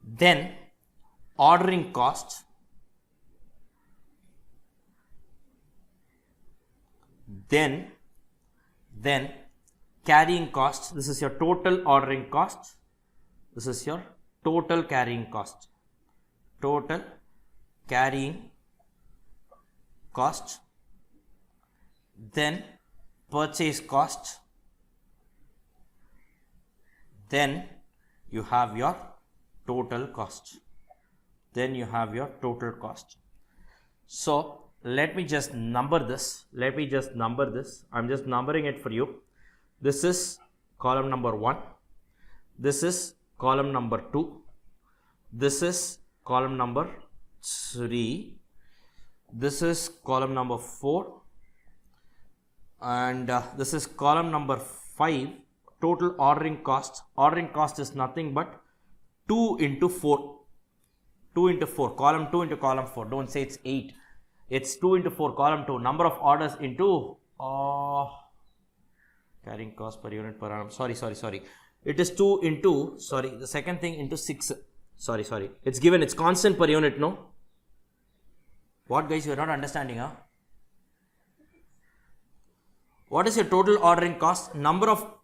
then ordering cost, then carrying cost. This is your total ordering cost. This is your total carrying cost. Total carrying cost, then purchase cost, then you have your total cost. So let me just number this. I'm just numbering it for you. This is column number 1. This is column number 2. This is column number 3. This is column number 4. And this is column number 5. Total ordering cost. Ordering cost is nothing but 2 into 4. 2 into 4. Column 2 into column 4. Don't say it's 8. It's 2 into 4. Column 2. Number of orders into carrying cost per unit per annum. Sorry. It is 2 into, the second thing into 6. Sorry. It's given. It's constant per unit, no? What, guys? You are not understanding, huh? What is your total ordering cost? Number of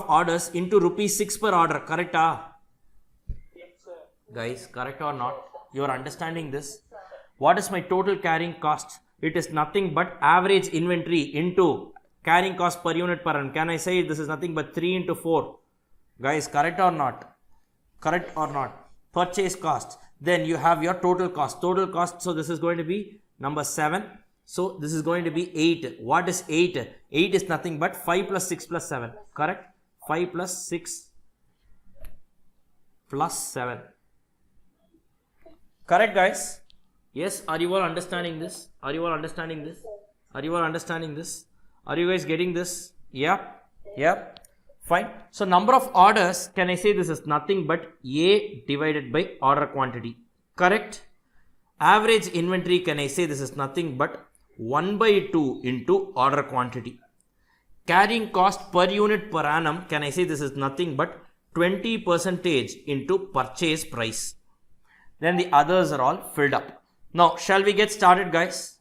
orders into rupees 6 per order. Correct, Yes, sir. Guys, correct or not? You are understanding this? What is my total carrying cost? It is nothing but average inventory into carrying cost per unit per annum. Can I say this is nothing but 3 into 4? Guys, correct or not? Purchase cost. Then you have your total cost. So this is going to be number 7. So this is going to be 8. What is 8? 8 is nothing but 5 plus 6 plus 7. Correct? 5 plus 6 plus 7. Correct, guys? Yes, are you all understanding this? Are you guys getting this? Yeah. Fine. So number of orders, can I say this is nothing but A divided by order quantity? Correct? Average inventory, can I say this is nothing but 1 by 2 into order quantity? Carrying cost per unit per annum, can I say this is nothing but 20% into purchase price? Then the others are all filled up. Now, shall we get started, guys?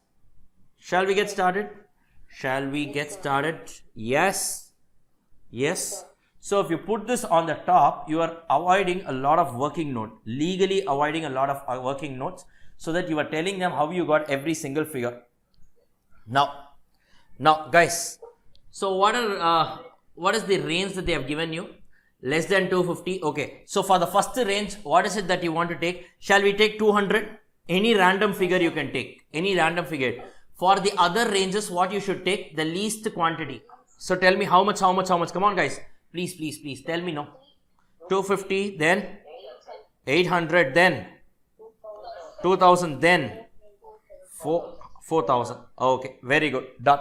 Yes. So if you put this on the top, you are avoiding a lot of working note, legally avoiding a lot of working notes, so that you are telling them how you got every single figure. Now guys, so what is the range that they have given you? Less than 250. Okay, so for the first range, what is it that you want to take? Shall we take 200? Any random figure you can take, any random figure. For the other ranges, what you should take? The least quantity. So tell me how much? Come on, guys. Please tell me. No, 250, then 800, then 2000, then 4000. Okay, very good, done.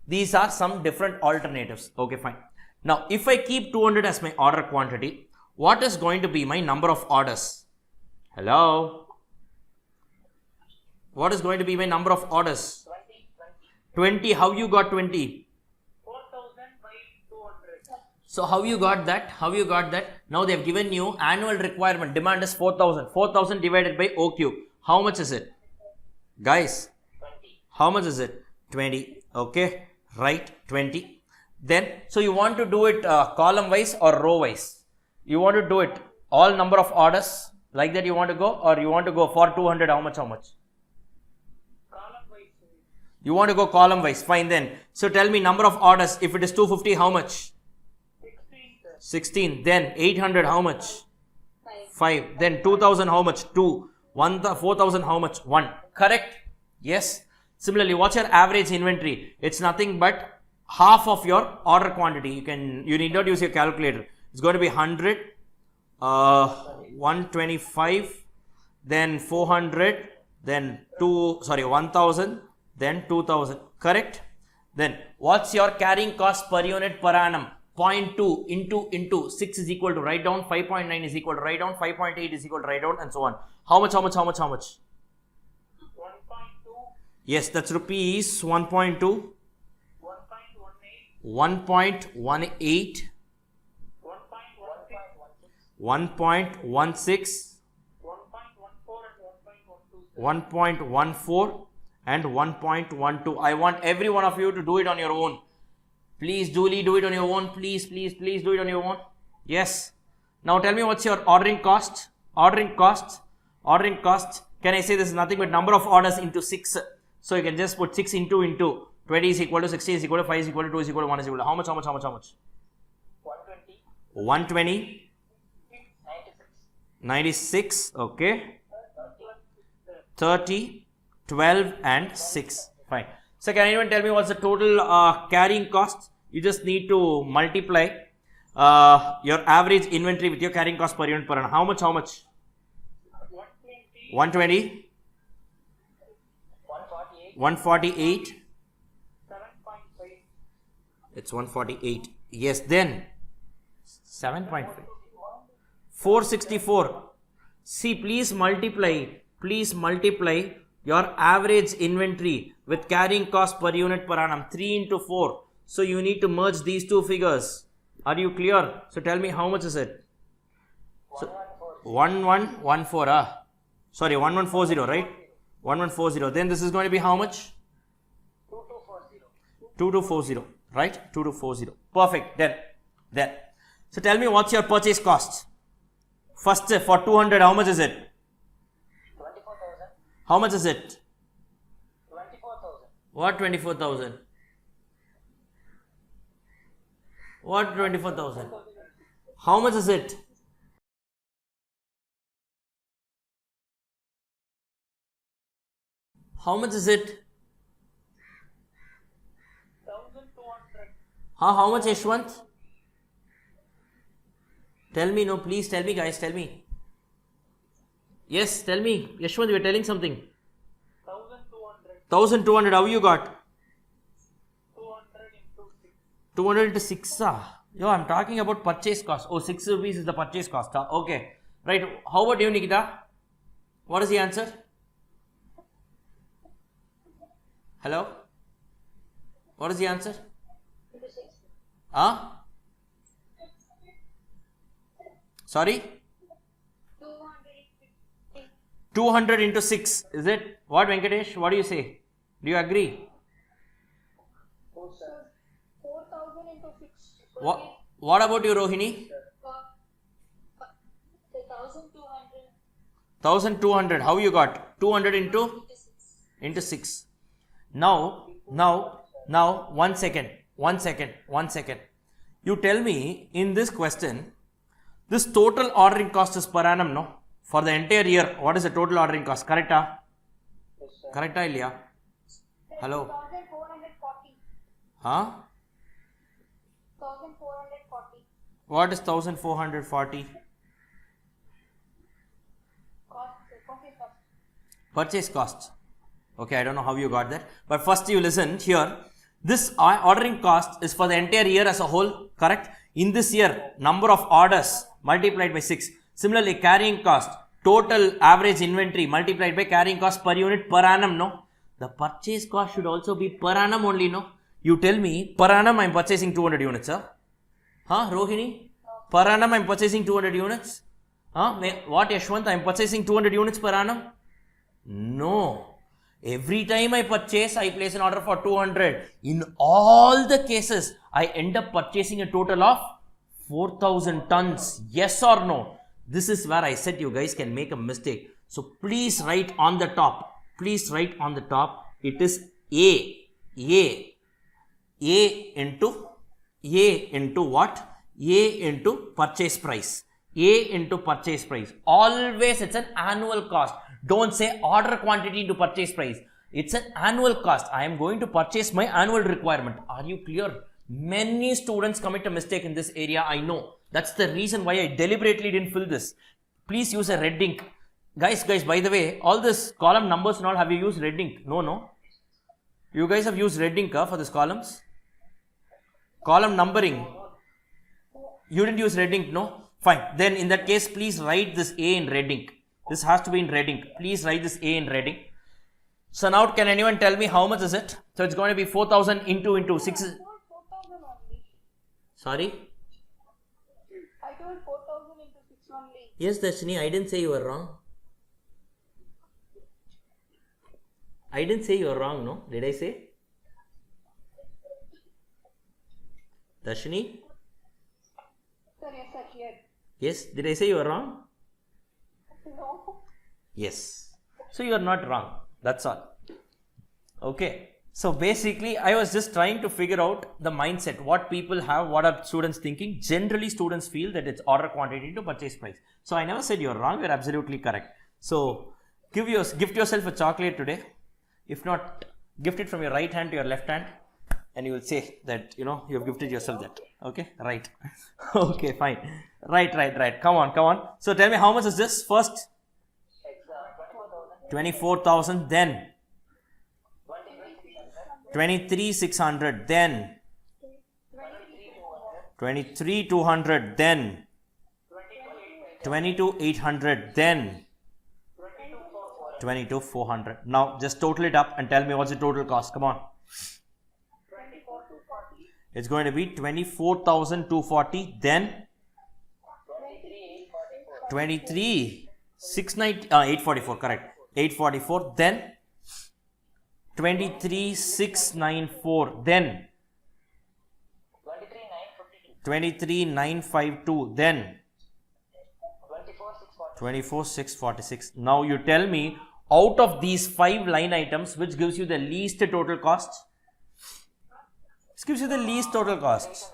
These are some different alternatives. Okay, fine. Now if I keep 200 as my order quantity, what is going to be my number of orders? Hello, what is going to be my number of orders? 20. How you got 20? 4,000 by 200. So how you got that? Now they have given you annual requirement. Demand is 4,000. 4,000 divided by OQ. How much is it? Guys, 20. how much is it? 20. Okay, right, 20. Then, so you want to do it column wise or row wise? You want to do it all number of orders like that you want to go, or you want to go for 200, how much? Column wise. You want to go column wise, fine then. So tell me number of orders, if it is 250, how much? 16, sir. 16. Then 800, how much? 5. Then 2000, how much? 2. 4000, how much? 1. Correct? Yes. Similarly, what's your average inventory? It's nothing but half of your order quantity. You need not use your calculator. It's going to be 100, 125, then 400, then 1000, then 2000. Correct? Then what's your carrying cost per unit per annum? 0.2 into 6 is equal to write down, 5.9 is equal to write down, 5.8 is equal to write down, and so on. How much? 1.2. Yes, that's rupees 1.2, 1.18. 1.18, 1.16. 1.16, 1.14 and 1.12. I want every one of you to do it on your own. Please, Julie, do it on your own. Please do it on your own. Yes. Now tell me what's your ordering cost? Ordering cost. Can I say this is nothing but number of orders into 6? So you can just put 6 into 20 is equal to 60 is equal to 5 is equal to 2 is equal to 1 is equal to how much? 120. 120. 96. 96. Okay. 30, 12 and 6. Fine. So can anyone tell me what's the total carrying cost? You just need to multiply your average inventory with your carrying cost per unit per annum. How much? 120. 120. 148. 7.5. It's 148. Yes, then 7.5. 464. See, please multiply your average inventory with carrying cost per unit per annum. 3 into 4. So you need to merge these two figures. Are you clear? So tell me how much is it? So 1114. Sorry, 1140, right? 1140. Then this is going to be how much? 2240. 2240, right? 2240. Perfect. Then. So tell me what's your purchase cost? First, for 200, how much is it? 24,000. How much is it? 24,000. What 24,000? What 24,000? How much is it? How much is it? 1,200. How much, Yashwant? Tell me, no, please tell me, guys, tell me. Yes, tell me. Yashwant, you are telling something. 1,200. 1,200, how you got? 200 into 6. 200 into 6, Yo, I'm talking about purchase cost. Oh, 6 rupees is the purchase cost, Okay. Right. How about you, Nikita? What is the answer? Hello? What is the answer? Sorry? 200 into 6. Is it? What, Venkatesh? What do you say? Do you agree? 4,000 into 6. What about you, Rohini? 1,200 1,200. How you got? 200 into 6. Now, 1 second. You tell me in this question, this total ordering cost is per annum, no? For the entire year, what is the total ordering cost? Correcta? Correcta, Ilya? Hello? 1,440. Huh? 1,440. What is 1,440? Purchase cost. Okay, I don't know how you got that. But first you listen here. This ordering cost is for the entire year as a whole, correct? In this year, number of orders multiplied by 6. Similarly, carrying cost, total average inventory multiplied by carrying cost per unit per annum, no? The purchase cost should also be per annum only, no? You tell me, per annum I am purchasing 200 units, huh? Rohini? Per annum I am purchasing 200 units? What, Yashwant? I am purchasing 200 units per annum? No. Every time I purchase, I place an order for 200. In all the cases, I end up purchasing a total of 4,000 tons. Yes or no? This is where I said you guys can make a mistake. So please write on the top. Please write on the top. It is A into what? A into purchase price. A into purchase price. Always it's an annual cost. Don't say order quantity into purchase price. It's an annual cost. I am going to purchase my annual requirement. Are you clear? Many students commit a mistake in this area. I know. That's the reason why I deliberately didn't fill this. Please use a red ink. Guys, by the way, all this column numbers and all, have you used red ink? No. You guys have used red ink for these columns? Column numbering. You didn't use red ink, no? Fine. Then in that case, please write this A in red ink. This has to be in red ink. Please write this A in red ink. So now can anyone tell me how much is it? So it's going to be 4,000 into 6. 4,000 only. Sorry? I told 4,000 into 6 only. Yes, Darshini, I didn't say you were wrong. I didn't say you were wrong, no? Did I say? Darshini? Sir, yes, sir, here. Yes, did I say you were wrong? No. Yes. So you are not wrong. That's all. Okay. So basically, I was just trying to figure out the mindset. What people have, what are students thinking? Generally, students feel that it's order quantity to purchase price. So I never said you're wrong. You're absolutely correct. So gift yourself a chocolate today. If not, gift it from your right hand to your left hand. And you will say that, you have gifted yourself that. Okay, right. Okay, fine. Right. Come on. So tell me, how much is this first? 24,000, then 23,600, then 23,200, then 22,800, then 22,400. Now just total it up and tell me what's the total cost. Come on. It's going to be 24,240, then 844, correct. 844, then 23,694, then 23,952, then 24,646. Now you tell me, out of these 5 line items, which gives you the least total cost? This gives you the least total cost.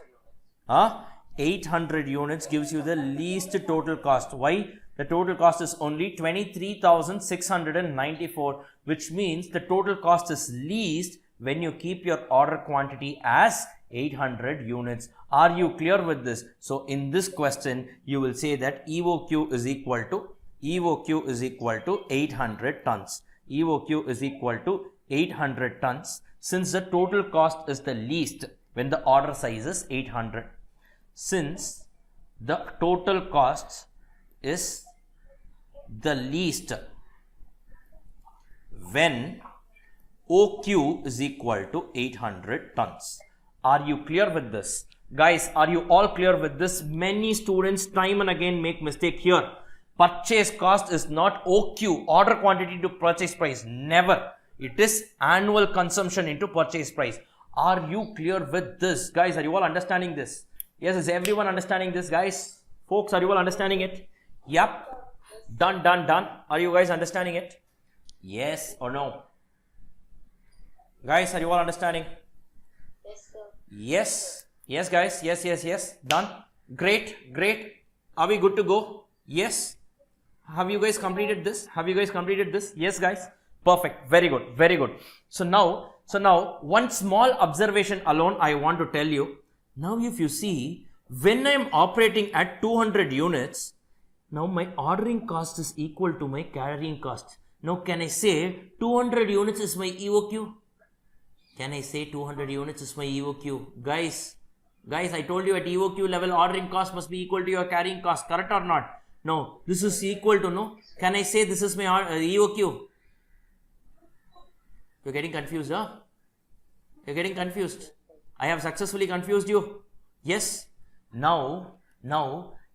800 units gives you the least total cost. Why? The total cost is only 23,694, which means the total cost is least when you keep your order quantity as 800 units. Are you clear with this? So in this question, you will say that EOQ is equal to 800 tons. EOQ is equal to 800 tons. Since the total cost is the least when the order size is 800. Since the total cost is the least when OQ is equal to 800 tons. Are you clear with this? Guys, are you all clear with this? Many students time and again make mistake here. Purchase cost is not OQ, order quantity to purchase price. Never. It is annual consumption into purchase price. Are you clear with this? Guys, are you all understanding this? Yes, is everyone understanding this, guys? Folks, are you all understanding it? Yep. Done. Are you guys understanding it? Yes or no? Guys, are you all understanding? Yes, sir. Yes, guys. Yes. Done. Great. Are we good to go? Yes. Have you guys completed this? Yes, guys. Perfect. Very good. So now, one small observation alone I want to tell you. Now, if you see, when I am operating at 200 units, now my ordering cost is equal to my carrying cost. Now, can I say 200 units is my EOQ? Can I say 200 units is my EOQ? Guys, I told you at EOQ level, ordering cost must be equal to your carrying cost. Correct or not? No, this is equal to no. Can I say this is my EOQ? You're getting confused, huh? You're getting confused. I have successfully confused you. Yes. Now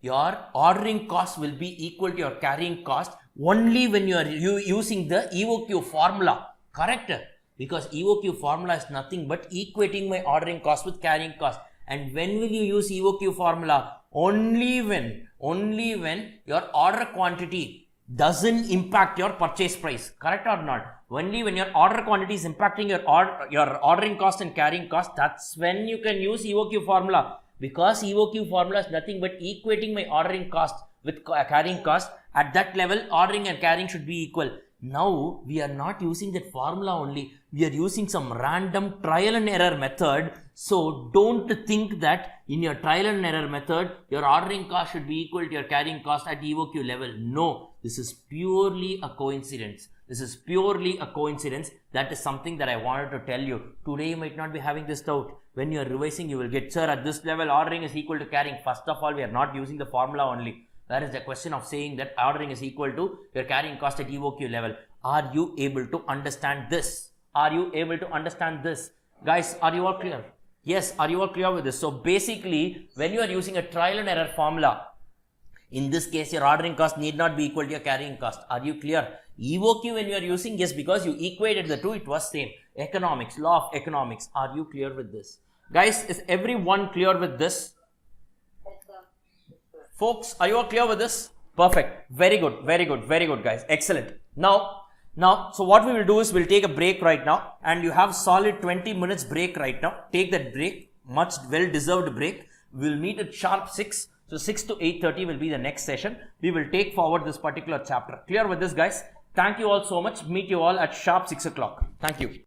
your ordering cost will be equal to your carrying cost only when you are using the EOQ formula. Correct. Because EOQ formula is nothing but equating my ordering cost with carrying cost. And when will you use EOQ formula? Only when your order quantity doesn't impact your purchase price. Correct or not? Only when your order quantity is impacting your ordering cost and carrying cost, that's when you can use EOQ formula. Because EOQ formula is nothing but equating my ordering cost with carrying cost. At that level, ordering and carrying should be equal. Now, we are not using that formula only. We are using some random trial and error method. So, don't think that in your trial and error method, your ordering cost should be equal to your carrying cost at EOQ level. No, this is purely a coincidence. This is purely a coincidence. That is something that I wanted to tell you. Today, you might not be having this doubt. When you are revising, you will get, sir, at this level, ordering is equal to carrying. First of all, we are not using the formula only. That is the question of saying that ordering is equal to your carrying cost at EOQ level. Are you able to understand this? Are you able to understand this? Guys, are you all clear? Yes, are you all clear with this? So basically, when you are using a trial and error formula, in this case, your ordering cost need not be equal to your carrying cost. Are you clear? EOQ when you are using, yes, because you equated the two, it was same. Economics, law of economics. Are you clear with this? Guys, is everyone clear with this? Folks, are you all clear with this? Perfect. Very good, very good, very good, guys. Excellent. Now, so what we will do is we'll take a break right now, and you have solid 20 minutes break right now. Take that break, much well-deserved break. We'll meet at sharp 6. So 6 to 8:30 will be the next session. We will take forward this particular chapter. Clear with this, guys? Thank you all so much. Meet you all at sharp 6 o'clock. Thank you.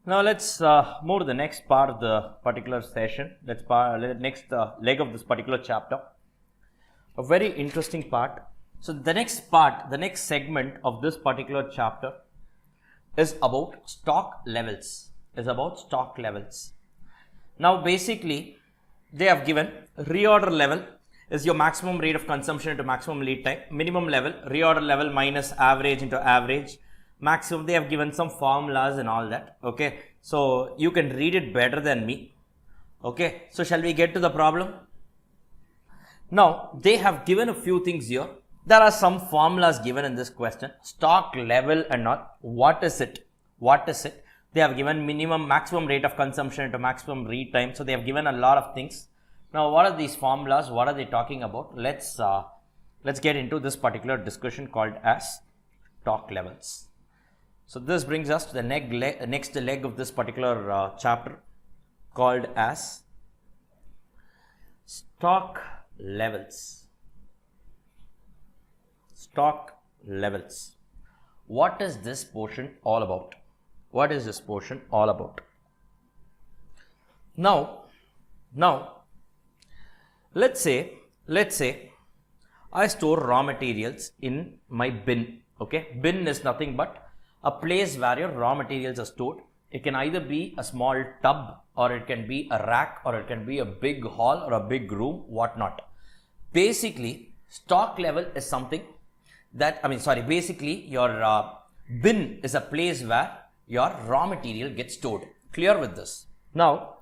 Now let's move to the next part of the particular session. Let's next leg of this particular chapter. A very interesting part. So the next part, the next segment of this particular chapter is about stock levels. Now basically, they have given reorder level is your maximum rate of consumption into maximum lead time. Minimum level, reorder level minus average into average. Maximum, they have given some formulas and all that. Okay, so you can read it better than me. Okay, so shall we get to the problem? Now, they have given a few things here. There are some formulas given in this question. Stock level and all. What is it? They have given minimum, maximum rate of consumption into maximum read time. So they have given a lot of things. Now, what are these formulas? What are they talking about? Let's get into this particular discussion called as stock levels. So this brings us to the next leg of this particular chapter called as stock levels. Stock levels. What is this portion all about? Now, let's say I store raw materials in my bin. Okay, bin is nothing but a place where your raw materials are stored. It can either be a small tub, or it can be a rack, or it can be a big hall or a big room, whatnot. Basically, stock level is something that, basically your bin is a place where your raw material gets stored. Clear with this? Now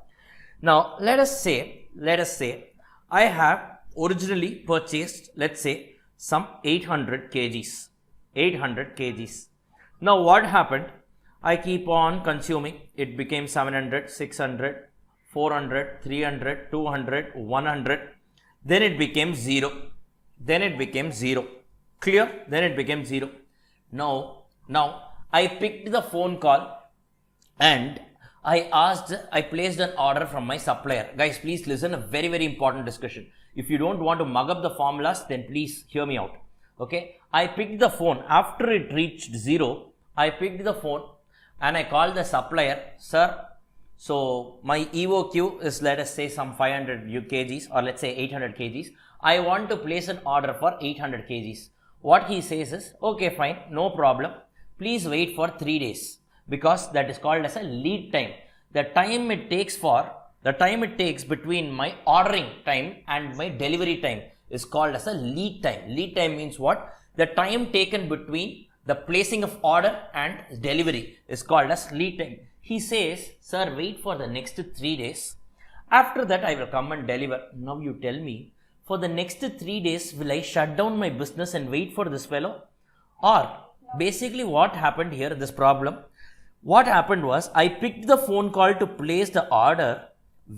let us say I have originally purchased, let's say, some 800 kgs. Now what happened? I keep on consuming. It became 700, 600, 400, 300, 200, 100. Then it became 0. Clear? Then it became 0. Now I picked the phone call and I placed an order from my supplier. Guys, please listen, a very, very important discussion. If you don't want to mug up the formulas, then please hear me out. Okay, I picked the phone. After it reached 0, I picked the phone and I called the supplier. Sir, so my EOQ is, let us say, some 500 kgs, or let's say 800 kgs. I want to place an order for 800 kgs. What he says is, okay, fine, no problem. Please wait for 3 days, because that is called as a lead time. The time it takes between my ordering time and my delivery time is called as a lead time. Lead time means what? The time taken between the placing of order and delivery is called as lead time. He says, sir, wait for the next 3 days. After that, I will come and deliver. Now you tell me, for the next 3 days, will I shut down my business and wait for this fellow? Or basically what happened here, this problem, what happened was I picked the phone call to place the order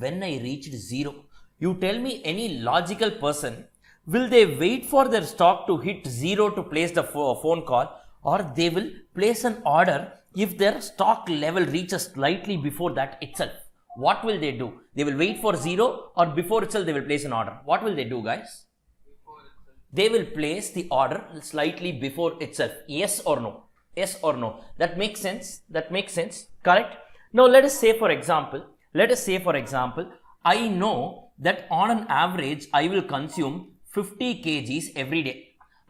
when I reached 0. You tell me any logical person, will they wait for their stock to hit 0 to place the phone call, or they will place an order if their stock level reaches slightly before that itself? What will they do? They will wait for 0, or before itself they will place an order. What will they do, guys? They will place the order slightly before itself. Yes or no? Yes or no? That makes sense. That makes sense. Correct? Now let us say for example, I know that on an average I will consume 50 kgs every day.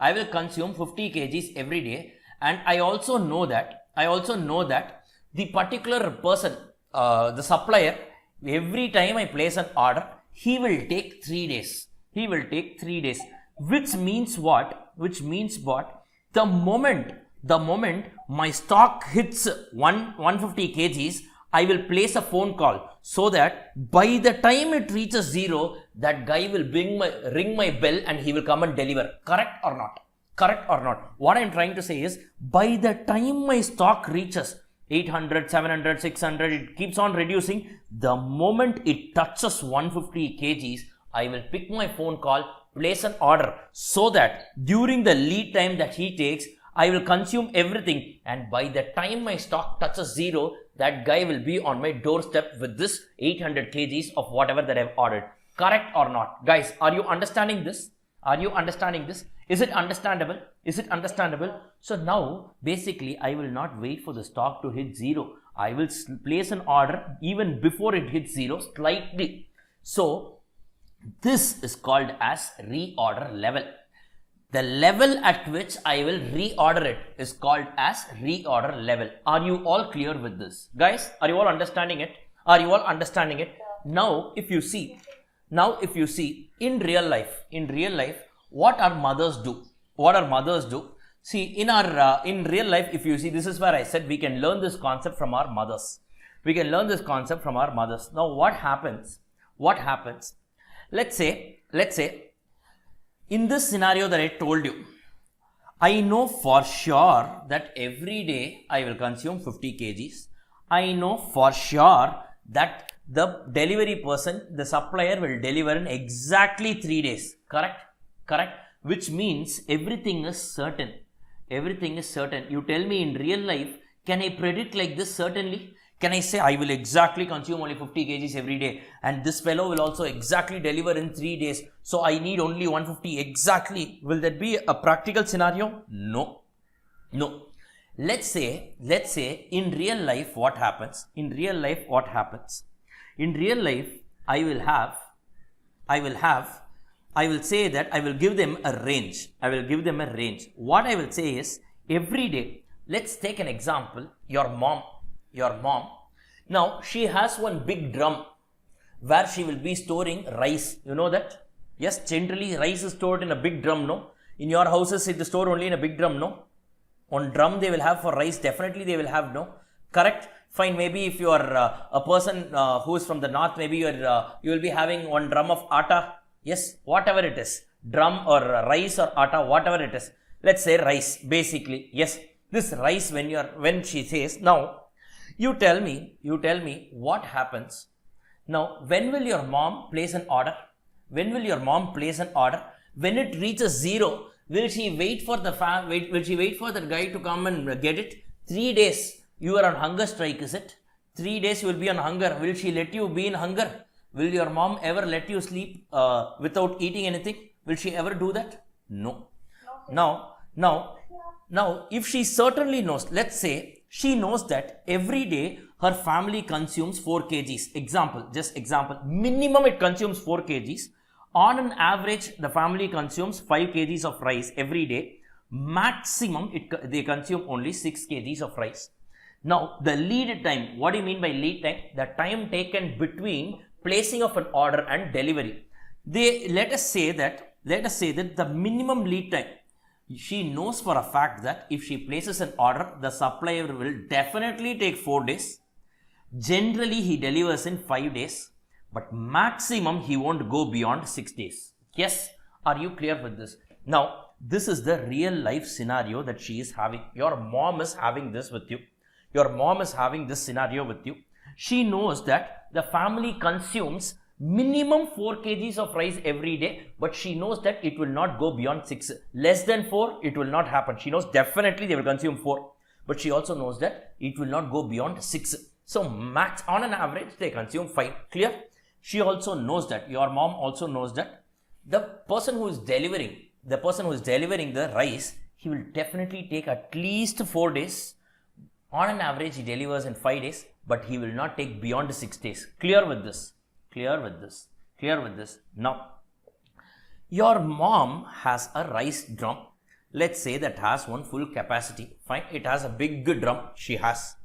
I will consume 50 kgs every day, and I also know that the particular person, the supplier, every time I place an order, he will take 3 days. He will take 3 days. Which means what? The moment my stock hits 150 kgs, I will place a phone call so that by the time it reaches 0, that guy will ring my bell and he will come and deliver. Correct or not? Correct or not? What I am trying to say is, by the time my stock reaches 800, 700, 600, it keeps on reducing. The moment it touches 150 kgs, I will pick my phone call, place an order, so that during the lead time that he takes, I will consume everything, and by the time my stock touches 0, that guy will be on my doorstep with this 800 kgs of whatever that I have ordered. Correct or not? Guys, are you understanding this? Are you understanding this? Is it understandable? Is it understandable? So now, basically, I will not wait for the stock to hit 0. I will place an order even before it hits 0 slightly. So, this is called as reorder level. The level at which I will reorder it is called as reorder level. Are you all clear with this? Guys, are you all understanding it? Are you all understanding it? Now, if you see, in real life, what our mothers do? See, in real life, if you see, this is where I said we can learn this concept from our mothers. Now, what happens? Let's say, in this scenario that I told you, I know for sure that every day I will consume 50 kgs. I know for sure that the delivery person, the supplier, will deliver in exactly 3 days. Correct? Which means everything is certain. You tell me, in real life, can I predict like this certainly? Can I say I will exactly consume only 50 kgs every day, and this fellow will also exactly deliver in 3 days, so I need only 150 exactly? Will that be a practical scenario? No. Let's say in real life what happens? In real life, I will say that I will give them a range. What I will say is, every day, let's take an example, your mom. Now, she has one big drum where she will be storing rice. You know that? Yes, generally rice is stored in a big drum, no? In your houses, it is stored only in a big drum, no? One drum they will have for rice, definitely they will have, no? Correct? Fine, maybe if you are a person who is from the north, maybe you will be having one drum of atta. Yes, whatever it is, drum or rice or atta, whatever it is. Let's say rice, basically. Yes, this rice, when she says, now, you tell me what happens. Now, when will your mom place an order? When it reaches 0, will she wait for the guy to come and get it? 3 days, you are on hunger strike, is it? 3 days you will be on hunger. Will she let you be in hunger? Will your mom ever let you sleep without eating anything? Will she ever do that? No. Now, if she certainly knows, let's say she knows that every day her family consumes 4 kgs. Example, minimum it consumes 4 kgs. On an average, the family consumes 5 kgs of rice every day. Maximum, they consume only 6 kgs of rice. Now, the lead time, what do you mean by lead time? The time taken between placing of an order and delivery. Let us say that the minimum lead time, she knows for a fact that if she places an order, the supplier will definitely take 4 days. Generally, he delivers in 5 days, but maximum he won't go beyond 6 days. Yes, are you clear with this? Now, this is the real life scenario that she is having. Your mom is having this with you. Your mom is having this scenario with you. She knows that the family consumes minimum 4 kgs of rice every day, but she knows that it will not go beyond 6. Less than 4, it will not happen. She knows definitely they will consume 4, but she also knows that it will not go beyond 6. So max on an average, they consume 5. Clear? She also knows that, your mom also knows that the person who is delivering the rice, he will definitely take at least 4 days. On an average, he delivers in 5 days, but he will not take beyond 6 days. Clear with this? Clear with this? Clear with this? Now, your mom has a rice drum. Let's say that has one full capacity. Fine, it has a big drum. She has.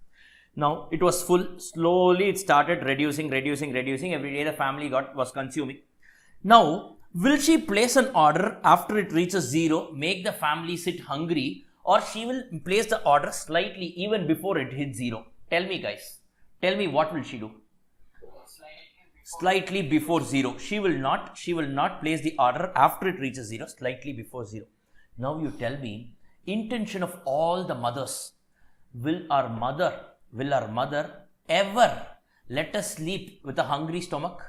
Now, it was full. Slowly, it started reducing. Every day, the family was consuming. Now, will she place an order after it reaches 0, make the family sit hungry, or she will place the order slightly even before it hits 0? Tell me, guys. Tell me, what will she do? Slightly before 0. She will not place the order after it reaches 0, slightly before 0. Now you tell me, intention of all the mothers. Will our mother ever let us sleep with a hungry stomach?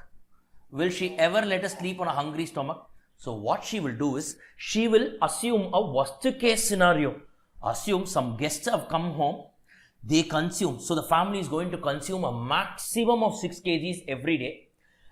Will she ever let us sleep on a hungry stomach? So what she will do is, she will assume a worst case scenario. Assume some guests have come home, they consume. So the family is going to consume a maximum of 6 kgs every day.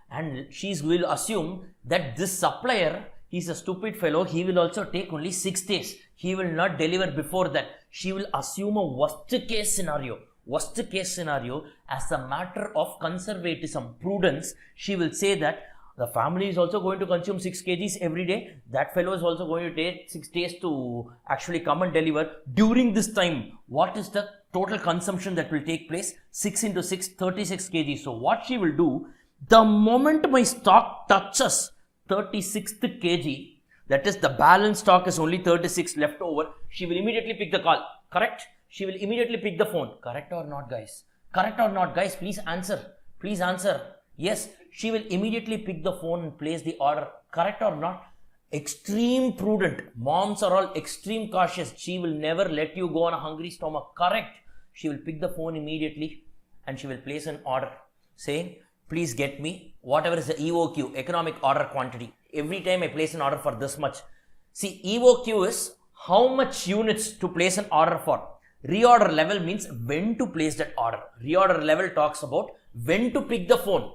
And she will assume that this supplier, he's a stupid fellow, he will also take only 6 days. He will not deliver before that. She will assume a worst case scenario. Worst case scenario, as a matter of conservatism, prudence, she will say that the family is also going to consume 6 kgs every day. That fellow is also going to take 6 days to actually come and deliver. During this time, what is the total consumption that will take place? 6 into 6, 36 kgs. So what she will do, the moment my stock touches 36th kg, that is the balance stock is only 36 left over, she will immediately pick the call. Correct? She will immediately pick the phone. Correct or not, guys? Correct or not, guys? Please answer. Please answer. Yes, she will immediately pick the phone and place the order. Correct or not? Extreme prudent. Moms are all extreme cautious. She will never let you go on a hungry stomach. Correct? She will pick the phone immediately and she will place an order saying, please get me whatever is the EOQ, economic order quantity. Every time I place an order for this much. See, EOQ is how much units to place an order for. Reorder level means when to place that order. Reorder level talks about when to pick the phone.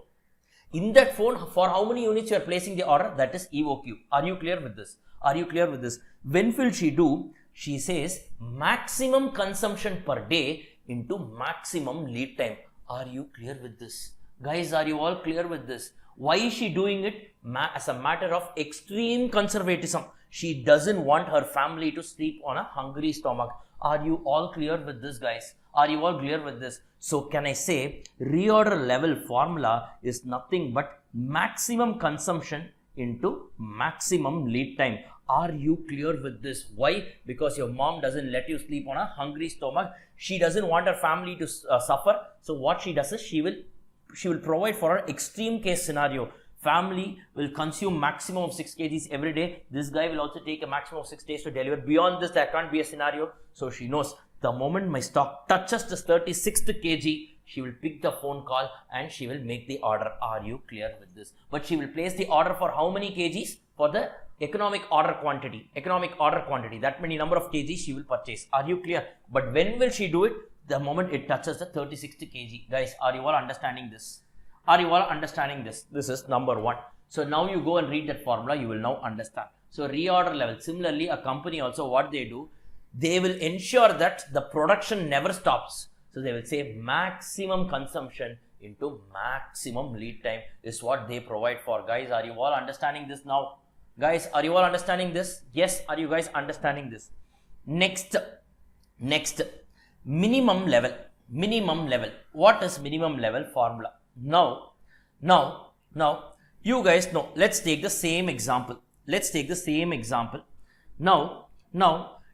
In that phone, for how many units you are placing the order, that is EOQ. Are you clear with this? Are you clear with this? When will she do? She says maximum consumption per day into maximum lead time. Are you clear with this? Guys, are you all clear with this? Why is she doing it? As a matter of extreme conservatism. She doesn't want her family to sleep on a hungry stomach. Are you all clear with this, guys? Are you all clear with this? So can I say reorder level formula is nothing but maximum consumption into maximum lead time. Are you clear with this? Why? Because your mom doesn't let you sleep on a hungry stomach. She doesn't want her family to suffer. So what she does is she will provide for her extreme case scenario. Family will consume maximum of 6 kgs every day. This guy will also take a maximum of 6 days to deliver. Beyond this, there can't be a scenario. So she knows the moment my stock touches the 36th kg, she will pick the phone call and she will make the order. Are you clear with this? But she will place the order for how many kgs? For the economic order quantity. Economic order quantity. That many number of kgs she will purchase. Are you clear? But when will she do it? The moment it touches the 36th kg. Guys, are you all understanding this? Are you all understanding this? This is number 1. So now you go and read that formula, you will now understand. So reorder level. Similarly, a company also what they do, they will ensure that the production never stops. So they will say maximum consumption into maximum lead time is what they provide for. Guys, are you all understanding this now? Guys, are you all understanding this? Yes, are you guys understanding this? Next, minimum level. Minimum level. What is minimum level formula? Now, you guys know, let's take the same example. Now,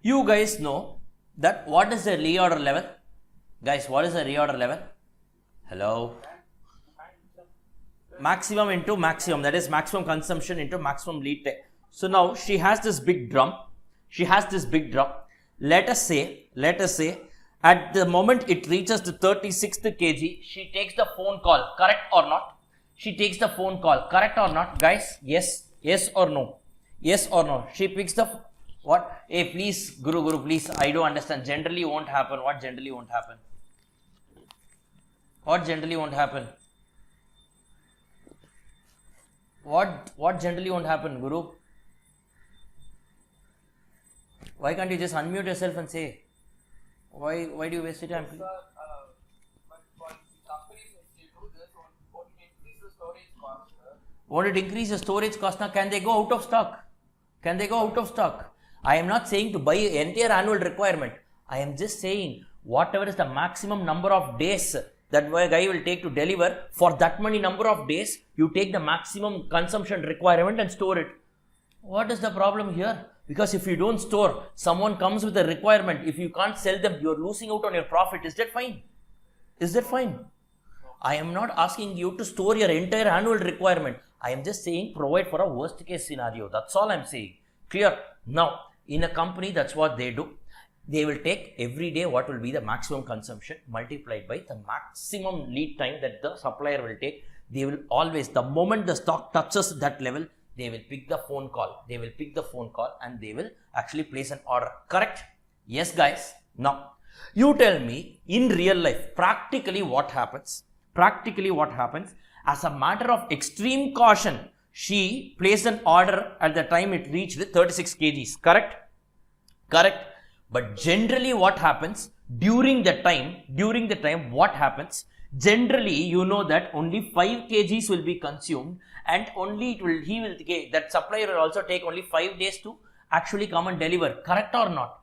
you guys know that what is the reorder level? Guys, what is the reorder level? Hello? maximum into maximum, that is maximum consumption into maximum lead time. So now she has this big drum. Let us say at the moment it reaches the 36th kg, she takes the phone call, correct or not? She takes the phone call, correct or not, guys? Yes or no? Yes or no? She picks the what? Hey, please, Guru, please. I don't understand. Generally won't happen. What generally won't happen? What generally won't happen? What generally won't happen, Guru? Why can't you just unmute yourself and say? Why do you waste your time? Sir, but for companies which do this, won't increase the storage cost, sir. Won't it increase the storage cost? Now, can they go out of stock? I am not saying to buy entire annual requirement. I am just saying whatever is the maximum number of days that a guy will take to deliver, for that many number of days, you take the maximum consumption requirement and store it. What is the problem here? Because if you don't store, someone comes with a requirement. If you can't sell them, you are losing out on your profit. Is that fine? I am not asking you to store your entire annual requirement. I am just saying provide for a worst case scenario. That's all I am saying. Clear? Now, in a company, that's what they do. They will take every day what will be the maximum consumption multiplied by the maximum lead time that the supplier will take. They will always, the moment the stock touches that level, they will pick the phone call. And they will actually place an order. Correct? Yes, guys. Now, you tell me in real life, practically what happens? As a matter of extreme caution, she placed an order at the time it reached 36 kgs. Correct? But generally what happens during the time, what happens? Generally, you know that only 5 kgs will be consumed, and only that supplier will also take only 5 days to actually come and deliver. Correct or not,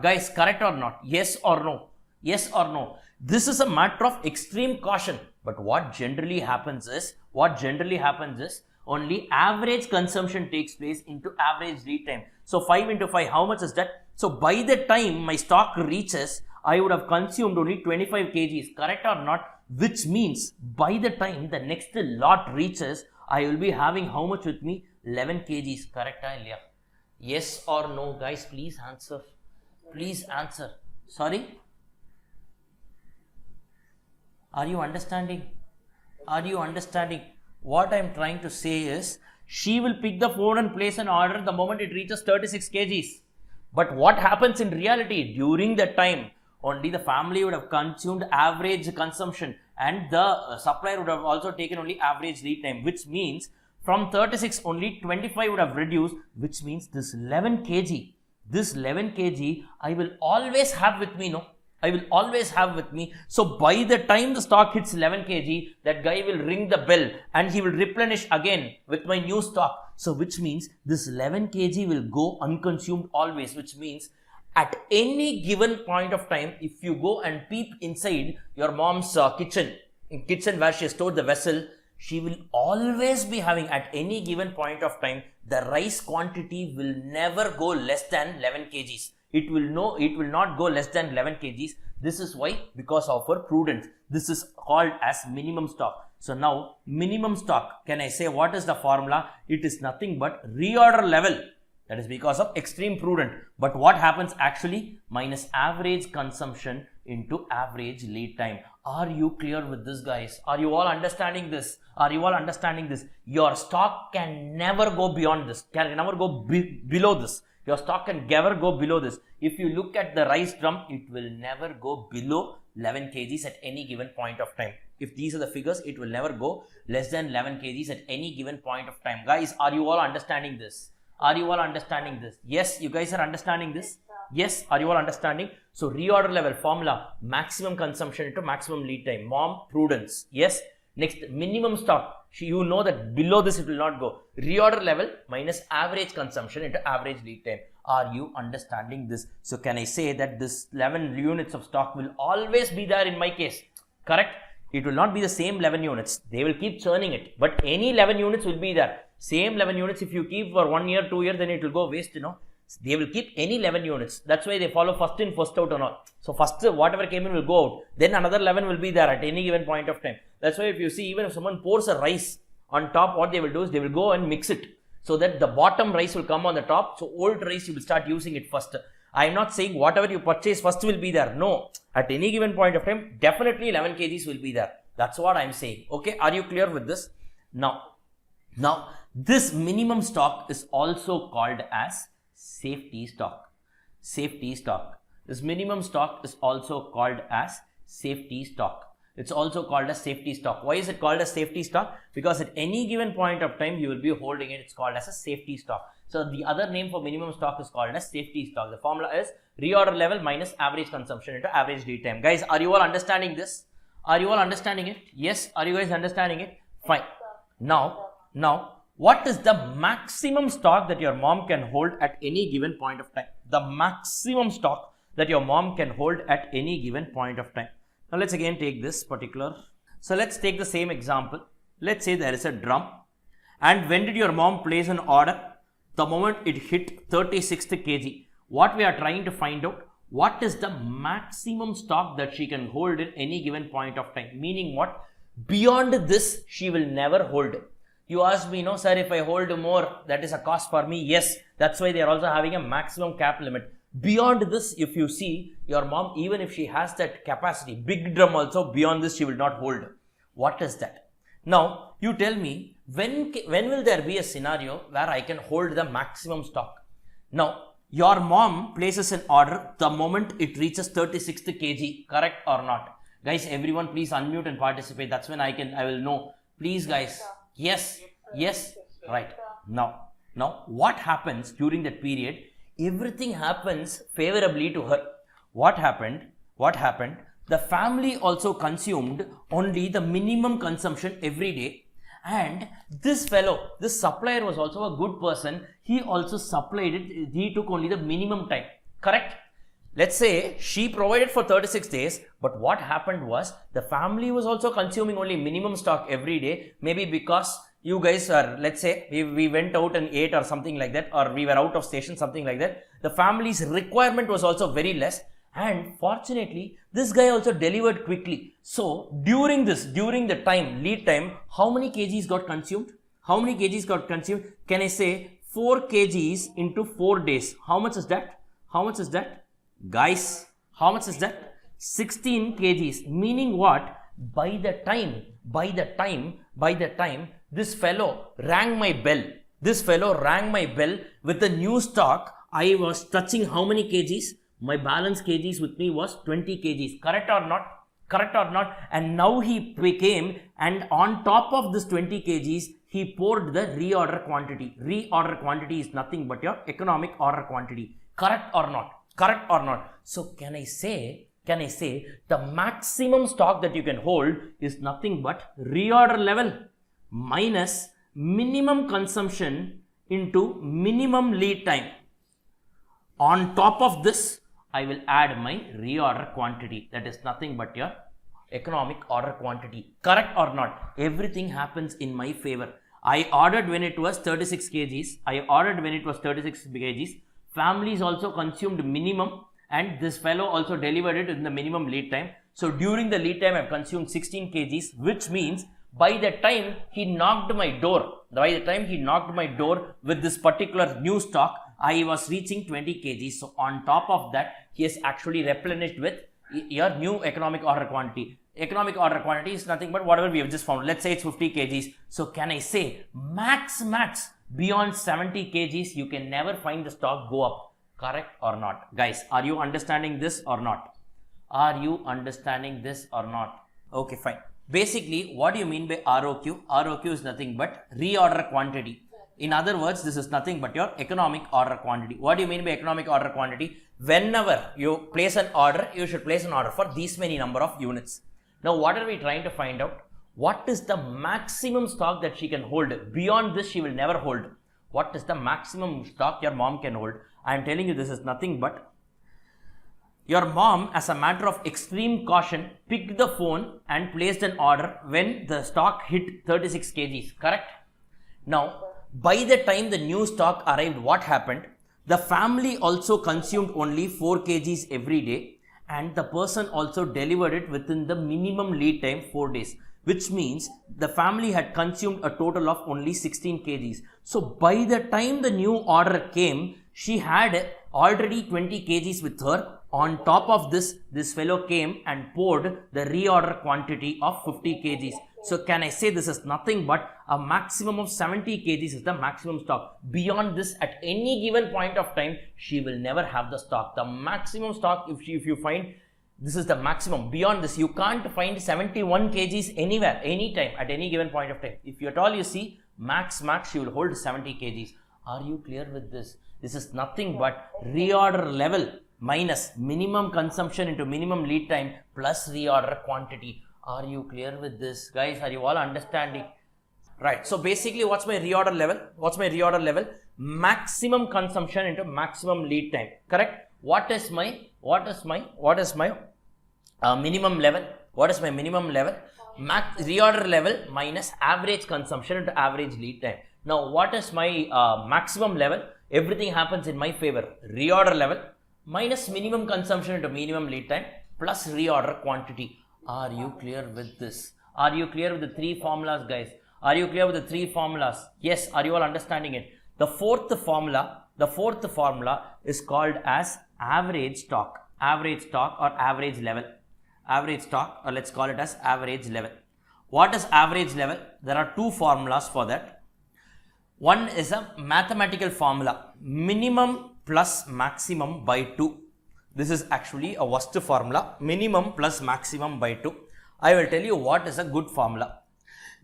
guys? Correct or not? Yes or no? This is a matter of extreme caution. But what generally happens is only average consumption takes place into average lead time. So 5 into 5, how much is that? So by the time my stock reaches, I would have consumed only 25 kgs, correct or not? Which means by the time the next lot reaches, I will be having how much with me? 11 kgs, correct or not? Yes or no, guys? Please answer. Sorry? Are you understanding? What I am trying to say is, she will pick the phone and place an order the moment it reaches 36 kgs. But what happens in reality? During that time, only the family would have consumed average consumption, and the supplier would have also taken only average lead time, which means from 36 only 25 would have reduced, which means this 11 kg I will always have with me, So by the time the stock hits 11 kg, that guy will ring the bell and he will replenish again with my new stock. So which means this 11 kg will go unconsumed always, which means at any given point of time, if you go and peep inside your mom's kitchen where she has stored the vessel, she will always be having, at any given point of time, the rice quantity will never go less than 11 kgs. It will not go less than 11 kgs. This is why, because of her prudence. This is called as minimum stock. So now, minimum stock, can I say what is the formula? It is nothing but reorder level. That is because of extreme prudent. But what happens actually? Minus average consumption into average lead time. Are you clear with this, guys? Are you all understanding this? Your stock can never go beyond this, can never go below this. Your stock can never go below this. If you look at the rice drum, it will never go below 11 kgs at any given point of time. If these are the figures, it will never go less than 11 kgs at any given point of time. Guys, are you all understanding this? Yes, you guys are understanding this? Yes, are you all understanding? So reorder level formula, maximum consumption into maximum lead time. Mom, prudence. Yes. Next, minimum stock. You know that below this it will not go. Reorder level minus average consumption into average lead time. Are you understanding this? So can I say that this 11 units of stock will always be there in my case? Correct? It will not be the same 11 units. They will keep churning it. But any 11 units will be there. Same 11 units, if you keep for 1 year, 2 years, then it will go waste, They will keep any 11 units. That's why they follow first in, first out and all. So first whatever came in will go out. Then another 11 will be there at any given point of time. That's why if you see, even if someone pours a rice on top, what they will do is they will go and mix it so that the bottom rice will come on the top. So old rice, you will start using it first. I am not saying whatever you purchase first will be there. No, at any given point of time, definitely 11 kgs will be there. That's what I am saying. Okay, are you clear with this? Now, this minimum stock is also called as safety stock. Safety stock. This minimum stock is also called as safety stock. It's also called as safety stock. Why is it called as safety stock? Because at any given point of time, you will be holding it. It's called as a safety stock. So the other name for minimum stock is called as safety stock. The formula is reorder level minus average consumption into average lead time. Guys, are you all understanding this? Are you all understanding it? Yes. Are you guys understanding it? Fine. Now, what is the maximum stock that your mom can hold at any given point of time? The maximum stock that your mom can hold at any given point of time. Now, let's again take this particular. So, let's take the same example. Let's say there is a drum. And when did your mom place an order? The moment it hit 36th kg. What we are trying to find out, what is the maximum stock that she can hold at any given point of time? Meaning what? Beyond this, she will never hold. You ask me, no sir, if I hold more, that is a cost for me. Yes, that's why they are also having a maximum cap limit. Beyond this, if you see, your mom, even if she has that capacity, big drum also, beyond this she will not hold. What is that? Now, you tell me, when will there be a scenario where I can hold the maximum stock? Now, your mom places an order the moment it reaches 36th kg, correct or not? Guys, everyone please unmute and participate. That's when I will know. Please guys. Yes, right. Now, what happens during that period? Everything happens favorably to her. What happened? The family also consumed only the minimum consumption every day. And this fellow, this supplier was also a good person. He also supplied it. He took only the minimum time. Correct? Let's say she provided for 36 days, but what happened was the family was also consuming only minimum stock every day. Maybe because you guys are, let's say we went out and ate or something like that, or we were out of station, something like that. The family's requirement was also very less. And fortunately, this guy also delivered quickly. So during the time, lead time, how many kgs got consumed? How many kgs got consumed? Can I say 4 kgs into 4 days? How much is that? Guys, how much is that? 16 kgs. Meaning what? By the time this fellow rang my bell with the new stock, I was touching how many kgs? My balance kgs with me was 20 kgs. Correct or not? And now he came, and on top of this 20 kgs, he poured the reorder quantity. Reorder quantity is nothing but your economic order quantity. Correct or not? So can I say the maximum stock that you can hold is nothing but reorder level minus minimum consumption into minimum lead time. On top of this, I will add my reorder quantity. That is nothing but your economic order quantity. Correct or not? Everything happens in my favor. I ordered when it was 36 kgs. Families also consumed minimum, and this fellow also delivered it in the minimum lead time. So during the lead time, I have consumed 16 kgs, which means by the time he knocked my door with this particular new stock, I was reaching 20 kgs. So on top of that, he has actually replenished with your new economic order quantity. Economic order quantity is nothing but whatever we have just found. Let's say it's 50 kgs. So can I say max beyond 70 kgs, you can never find the stock go up. Correct or not? Guys, are you understanding this or not? Okay, fine. Basically, what do you mean by ROQ? ROQ is nothing but reorder quantity. In other words, this is nothing but your economic order quantity. What do you mean by economic order quantity? Whenever you place an order, you should place an order for these many number of units. Now, what are we trying to find out? What is the maximum stock that she can hold? Beyond this, she will never hold. What is the maximum stock your mom can hold? I am telling you, this is nothing but your mom, as a matter of extreme caution, picked the phone and placed an order when the stock hit 36 kgs. Correct? Now, by the time the new stock arrived, what happened? The family also consumed only 4 kgs every day, and the person also delivered it within the minimum lead time 4 days, which means the family had consumed a total of only 16 kgs. So by the time the new order came, she had already 20 kgs with her. On top of this, this fellow came and poured the reorder quantity of 50 kgs. So can I say this is nothing but a maximum of 70 kgs is the maximum stock. Beyond this, at any given point of time, she will never have the stock. The maximum stock, if you find, this is the maximum. Beyond this, you can't find 71 kgs anywhere, anytime, at any given point of time. If at all you see, max, she will hold 70 kgs. Are you clear with this? This is nothing but reorder level minus minimum consumption into minimum lead time plus reorder quantity. Are you clear with this? Guys, are you all understanding? Right. So basically, what's my reorder level? What's my reorder level? Maximum consumption into maximum lead time. Correct? What is my minimum level? What is my minimum level? Reorder level minus average consumption into average lead time. Now, what is my maximum level? Everything happens in my favor. Reorder level minus minimum consumption into minimum lead time plus reorder quantity. Are you clear with this? Are you clear with the 3 formulas, guys? Are you clear with the 3 formulas? Yes, are you all understanding it? The fourth formula is called as average stock or average level. Average stock, or let's call it as average level. What is average level? There are 2 formulas for that. One is a mathematical formula, minimum plus maximum by 2. This is actually a worst formula, minimum plus maximum by 2. I will tell you what is a good formula.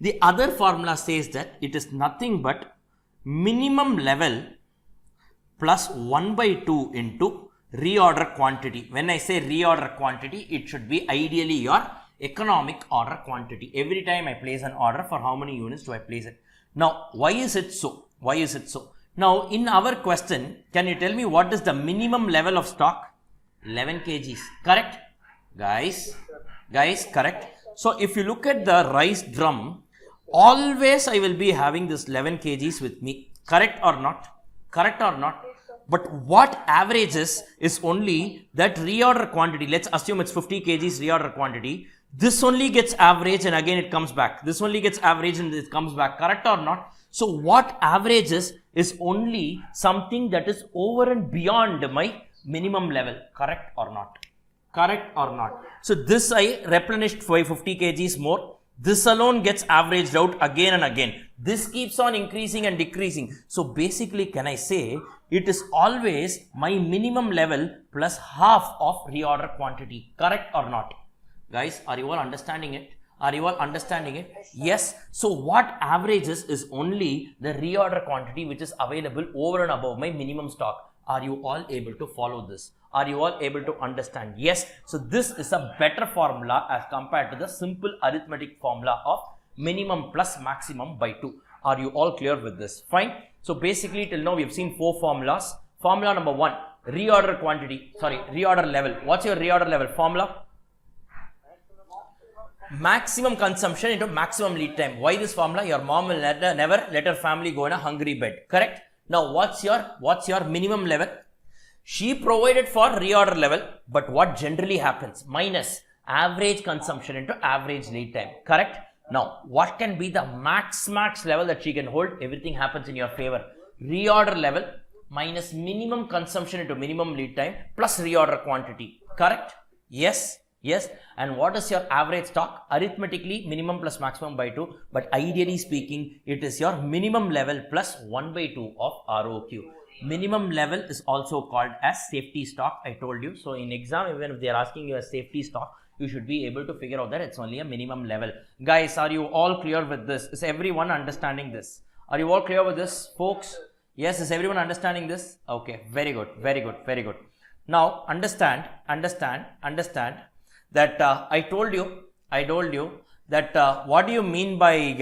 The other formula says that it is nothing but minimum level plus 1 by 2 into reorder quantity. When I say reorder quantity, it should be ideally your economic order quantity. Every time I place an order, for how many units do I place it? Now, why is it so? Why is it so? Now, in our question, can you tell me what is the minimum level of stock? 11 kgs. Correct? Guys, correct? So, if you look at the rice drum, always I will be having this 11 kgs with me. Correct or not? Correct or not? But what averages is only that reorder quantity. Let's assume it's 50 kgs reorder quantity. This only gets average and again it comes back. This only gets average and it comes back. Correct or not? So what averages is only something that is over and beyond my minimum level. Correct or not? Correct or not? So this I replenished for 50 kgs more. This alone gets averaged out again and again. This keeps on increasing and decreasing. So basically, can I say it is always my minimum level plus half of reorder quantity. Correct or not? Guys, are you all understanding it? Are you all understanding it? Yes. So what averages is only the reorder quantity which is available over and above my minimum stock. Are you all able to follow this? Are you all able to understand? Yes. So this is a better formula as compared to the simple arithmetic formula of minimum plus maximum by 2. Are you all clear with this? Fine. So basically till now we have seen 4 formulas. Formula number 1, reorder level. What's your reorder level formula? Maximum consumption into maximum lead time. Why this formula? Your mom will never let her family go in a hungry bed. Correct? Now what's your minimum level? She provided for reorder level, but what generally happens? Minus average consumption into average lead time. Correct? Now, what can be the max level that she can hold? Everything happens in your favor. Reorder level minus minimum consumption into minimum lead time plus reorder quantity. Correct? Yes. Yes. And what is your average stock? Arithmetically, minimum plus maximum by 2. But ideally speaking, it is your minimum level plus 1 by 2 of ROQ. Minimum level is also called as safety stock. I told you. So in exam, even if they are asking you a safety stock, you should be able to figure out that it's only a minimum level. Guys, are you all clear with this? Is everyone understanding this? Are you all clear with this, folks? Yes, is everyone understanding this? Okay, very good, very good, very good. Now, understand that I told you that what do you mean by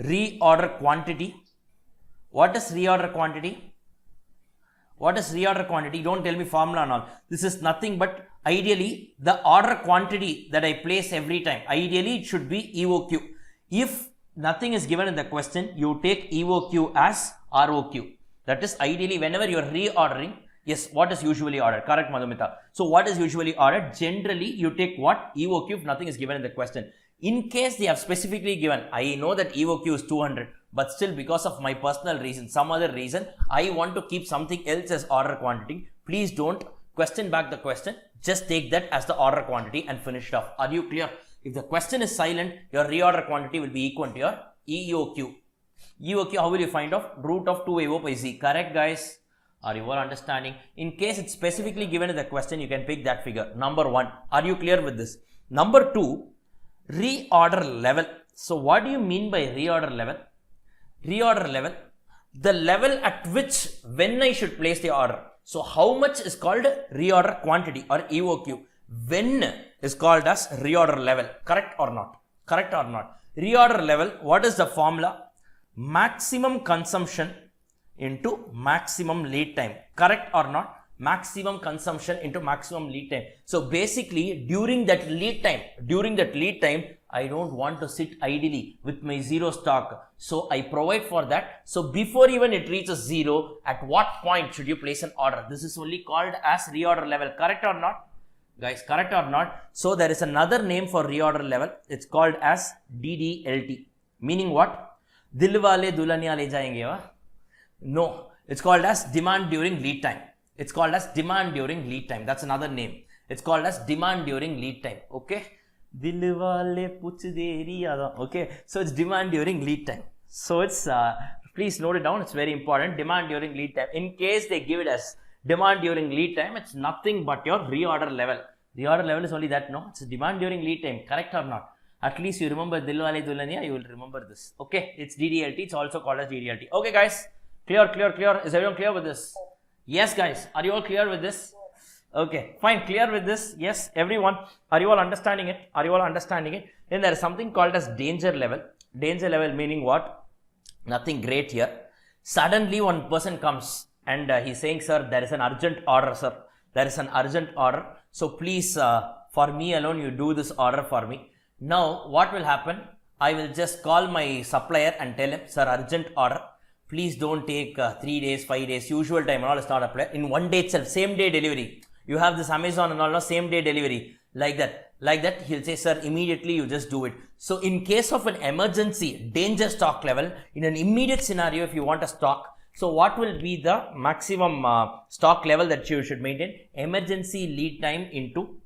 reorder quantity? What is reorder quantity? What is reorder quantity? Don't tell me formula and all. This is nothing but ideally the order quantity that I place every time. Ideally, it should be EOQ. If nothing is given in the question, you take EOQ as ROQ. That is ideally whenever you are reordering, yes, what is usually ordered? Correct, Madhumita. So what is usually ordered? Generally, you take what? EOQ if nothing is given in the question. In case they have specifically given, I know that EOQ is 200, but still because of my personal reason, some other reason, I want to keep something else as order quantity. Please don't question back the question. Just take that as the order quantity and finish it off. Are you clear? If the question is silent, your reorder quantity will be equal to your EOQ. EOQ, how will you find out? Root of 2AO by Z. Correct, guys? Are you all understanding? In case it's specifically given in the question, you can pick that figure. Number 1. Are you clear with this? Number 2. Reorder level. So what do you mean by reorder level? Reorder level, the level at which when I should place the order. So how much is called reorder quantity or EOQ? When is called as reorder level. Correct or not? Correct or not? Reorder level, what is the formula? Maximum consumption into maximum lead time. Correct or not? Maximum consumption into maximum lead time. So basically during that lead time, I don't want to sit idly with my zero stock. So I provide for that. So before even it reaches zero, at what point should you place an order? This is only called as reorder level. Correct or not? Guys, correct or not? So there is another name for reorder level. It's called as DDLT. Meaning what? Dil wale dulhaniya le jayenge, wa? No, it's called as demand during lead time. It's called as demand during lead time. That's another name. It's called as demand during lead time. Okay. Okay. So it's demand during lead time. So it's, please note it down. It's very important. Demand during lead time. In case they give it as demand during lead time, it's nothing but your reorder level. Reorder level is only that, no? It's demand during lead time. Correct or not? At least you remember Dil Wale Dulhaniya, you will remember this. Okay. It's DDLT. It's also called as DDLT. Okay, guys. Clear. Is everyone clear with this? Yes, guys. Are you all clear with this? Okay, fine. Clear with this? Yes, everyone. Are you all understanding it? Then there is something called as danger level. Danger level meaning what? Nothing great here. Suddenly one person comes and he's saying, sir, there is an urgent order, sir. There is an urgent order. So please, for me alone, you do this order for me. Now, what will happen? I will just call my supplier and tell him, sir, urgent order. Please don't take 3 days, 5 days, usual time and all is not applied. In 1 day itself, same day delivery. You have this Amazon and all, no, same day delivery. Like that, he'll say, sir, immediately you just do it. So in case of an emergency, danger stock level, in an immediate scenario, if you want a stock, so what will be the maximum stock level that you should maintain? Emergency lead time into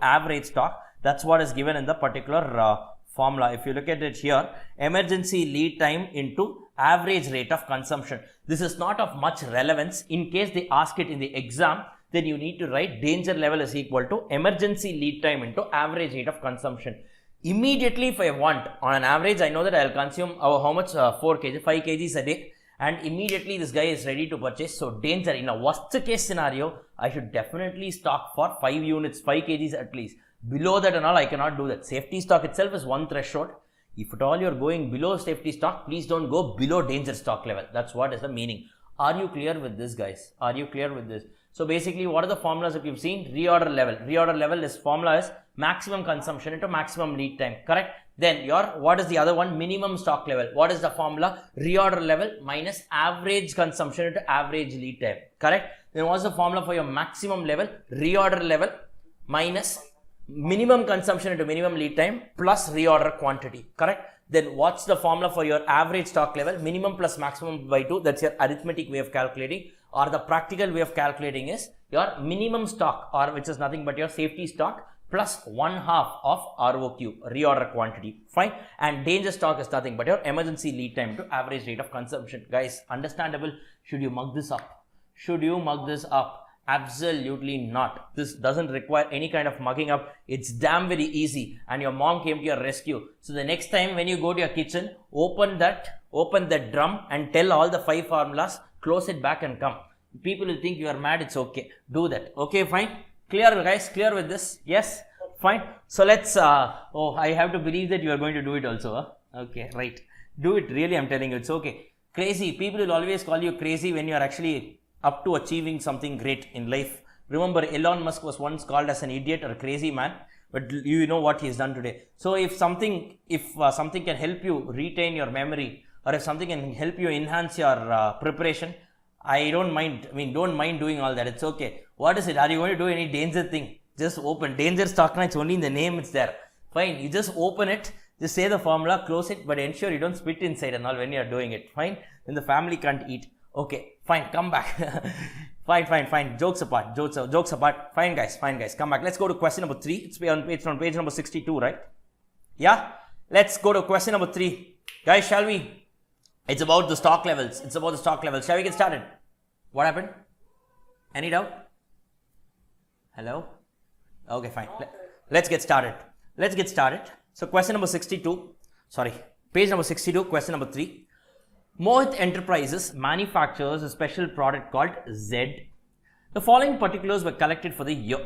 average stock. That's what is given in the particular formula. If you look at it here, emergency lead time into average rate of consumption. This is not of much relevance. In case they ask it in the exam, then you need to write danger level is equal to emergency lead time into average rate of consumption. Immediately, if I want, on an average, I know that I'll consume how much? 4 kg, 5 kgs a day. And immediately this guy is ready to purchase. So danger, in a worst case scenario, I should definitely stock for 5 units, 5 kgs at least. Below that and all, I cannot do that. Safety stock itself is one threshold. If at all you're going below safety stock, please don't go below danger stock level. That's what is the meaning. Are you clear with this, guys? Are you clear with this? So basically, what are the formulas that you've seen? Reorder level. Reorder level, this formula is maximum consumption into maximum lead time. Correct? Then what is the other one? Minimum stock level. What is the formula? Reorder level minus average consumption into average lead time. Correct? Then what's the formula for your maximum level? Reorder level minus minimum consumption into minimum lead time plus reorder quantity. Correct? Then what's the formula for your average stock level? Minimum plus maximum by 2. That's your arithmetic way of calculating, or the practical way of calculating is your minimum stock, or which is nothing but your safety stock, plus 1/2 of ROQ, reorder quantity. Fine. And danger stock is nothing but your emergency lead time to average rate of consumption. Guys, understandable? Should you mug this up? Should you mug this up? Absolutely not. This doesn't require any kind of mugging up. It's damn very easy, and your mom came to your rescue. So the next time when you go to your kitchen, open that drum and tell all the 5 formulas, close it back and come. People will think you are mad. It's okay. Do that. Okay, fine. Clear, guys? Clear with this? Yes? Fine. So let's, I have to believe that you are going to do it also. Huh? Okay, right. Do it. Really, I'm telling you, it's okay. Crazy. People will always call you crazy when you are actually up to achieving something great in life. Remember, Elon Musk was once called as an idiot or a crazy man, but you know what he has done today. So if something can help you retain your memory or if something can help you enhance your preparation, I don't mind. I mean, don't mind doing all that. It's okay. What is it? Are you going to do any danger thing? Just open. Danger stock, it's only in the name, it's there. Fine. You just open it. Just say the formula, close it, but ensure you don't spit inside and all when you are doing it. Fine. Then the family can't eat. Okay. Fine. Come back. Fine. Jokes apart. Jokes apart. Fine, guys. Come back. Let's go to question number 3. It's on page number 62, right? Yeah. Let's go to question number 3. Guys, shall we? It's about the stock levels. Shall we get started? What happened? Any doubt? Hello? Okay, fine. Let's get started. So question number 62. Page number 62, question number 3. Mohit Enterprises manufactures a special product called Z. The following particulars were collected for the year.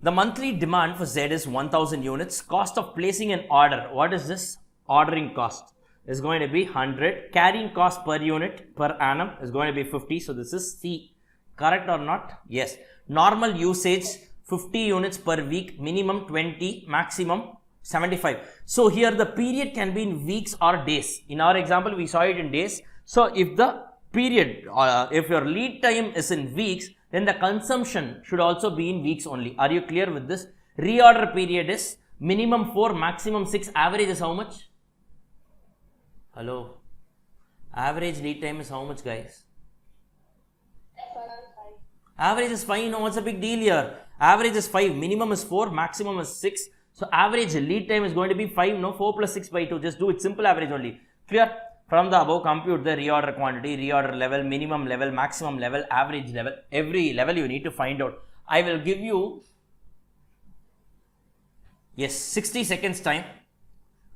The monthly demand for Z is 1000 units. Cost of placing an order. What is this? Ordering cost is going to be 100. Carrying cost per unit per annum is going to be 50. So this is C. Correct or not? Yes. Normal usage 50 units per week. Minimum 20. Maximum 75. So here the period can be in weeks or days. In our example, we saw it in days. So if the period, if your lead time is in weeks, then the consumption should also be in weeks only. Are you clear with this? Reorder period is minimum 4, maximum 6. Average is how much? Hello? Average lead time is how much, guys? Average is 5. No, what's the big deal here? Average is 5. Minimum is 4. Maximum is 6. So average lead time is going to be 5. No, 4 plus 6 by 2. Just do it simple average only. Clear? From the above, compute the reorder quantity, reorder level, minimum level, maximum level, average level. Every level you need to find out. I will give you 60 seconds time.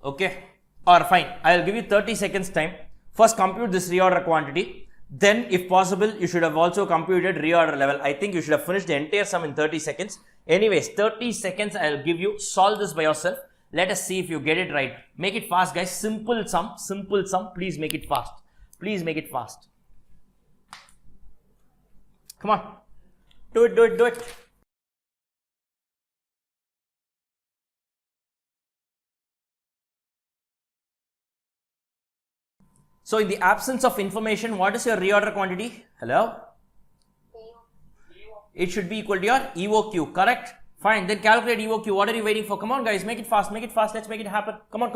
Okay. Or fine. I will give you 30 seconds time. First compute this reorder quantity. Then if possible, you should have also computed reorder level. I think you should have finished the entire sum in 30 seconds. Anyways, 30 seconds I will give you. Solve this by yourself. Let us see if you get it right. Make it fast, guys. Simple sum. Please make it fast. Come on. Do it. So in the absence of information, what is your reorder quantity? Hello? It should be equal to your EOQ, correct? Fine, then calculate EOQ. What are you waiting for? Come on, guys, make it fast. Let's make it happen. Come on.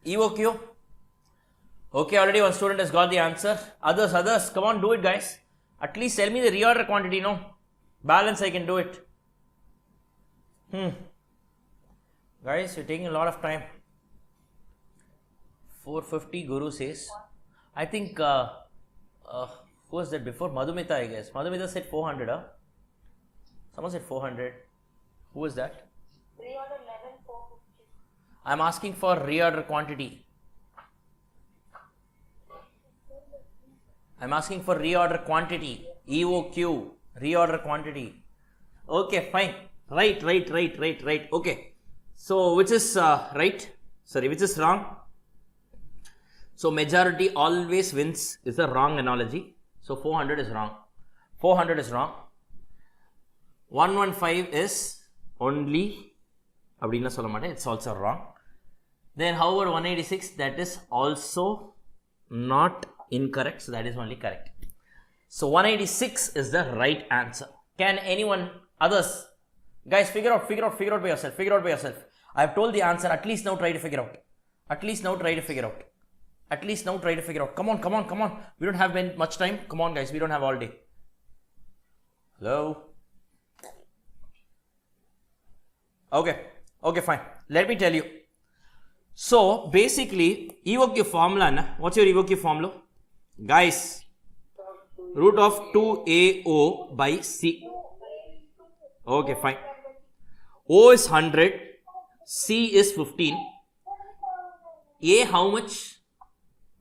EOQ. Okay, already one student has got the answer. Others, come on, do it, guys. At least tell me the reorder quantity, no? Balance, I can do it. Guys, you're taking a lot of time. 450, Guru says. I think, who was that before? Madhumita, I guess. Madhumita said 400, huh? Someone said 400. Who was that? Reorder 11,450. I'm asking for reorder quantity. I'm asking for reorder quantity. EOQ. Reorder quantity. Okay, fine. Right. Okay. So, which is right? Sorry, which is wrong? So, majority always wins is a wrong analogy. So, 400 is wrong. 115 is only, it's also wrong. Then, however, 186, that is also not incorrect. So, that is only correct. So, 186 is the right answer. Can anyone, others, guys, figure out by yourself. I have told the answer. At least now try to figure out. Come on. We don't have much time. Come on, guys. We don't have all day. Hello? Okay, fine. Let me tell you. So, basically, EOQ formula, what's your EOQ formula? Guys, root of 2AO by C. Okay, fine. O is 100, C is 15. A, how much?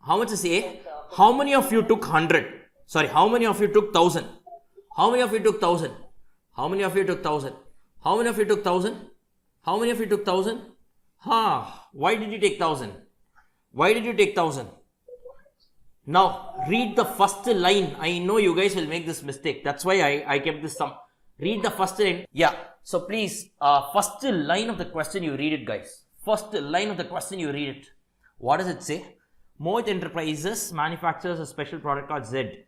How much is A? How many of you took 100? Sorry, how many of you took 1000? How many of you took 1000? Why did you take 1000? Now, read the first line. I know you guys will make this mistake. That's why I kept this sum. Read the first line. Yeah. So please, first line of the question, you read it, guys. First line of the question, you read it. What does it say? Mohit Enterprises manufactures a special product called Z.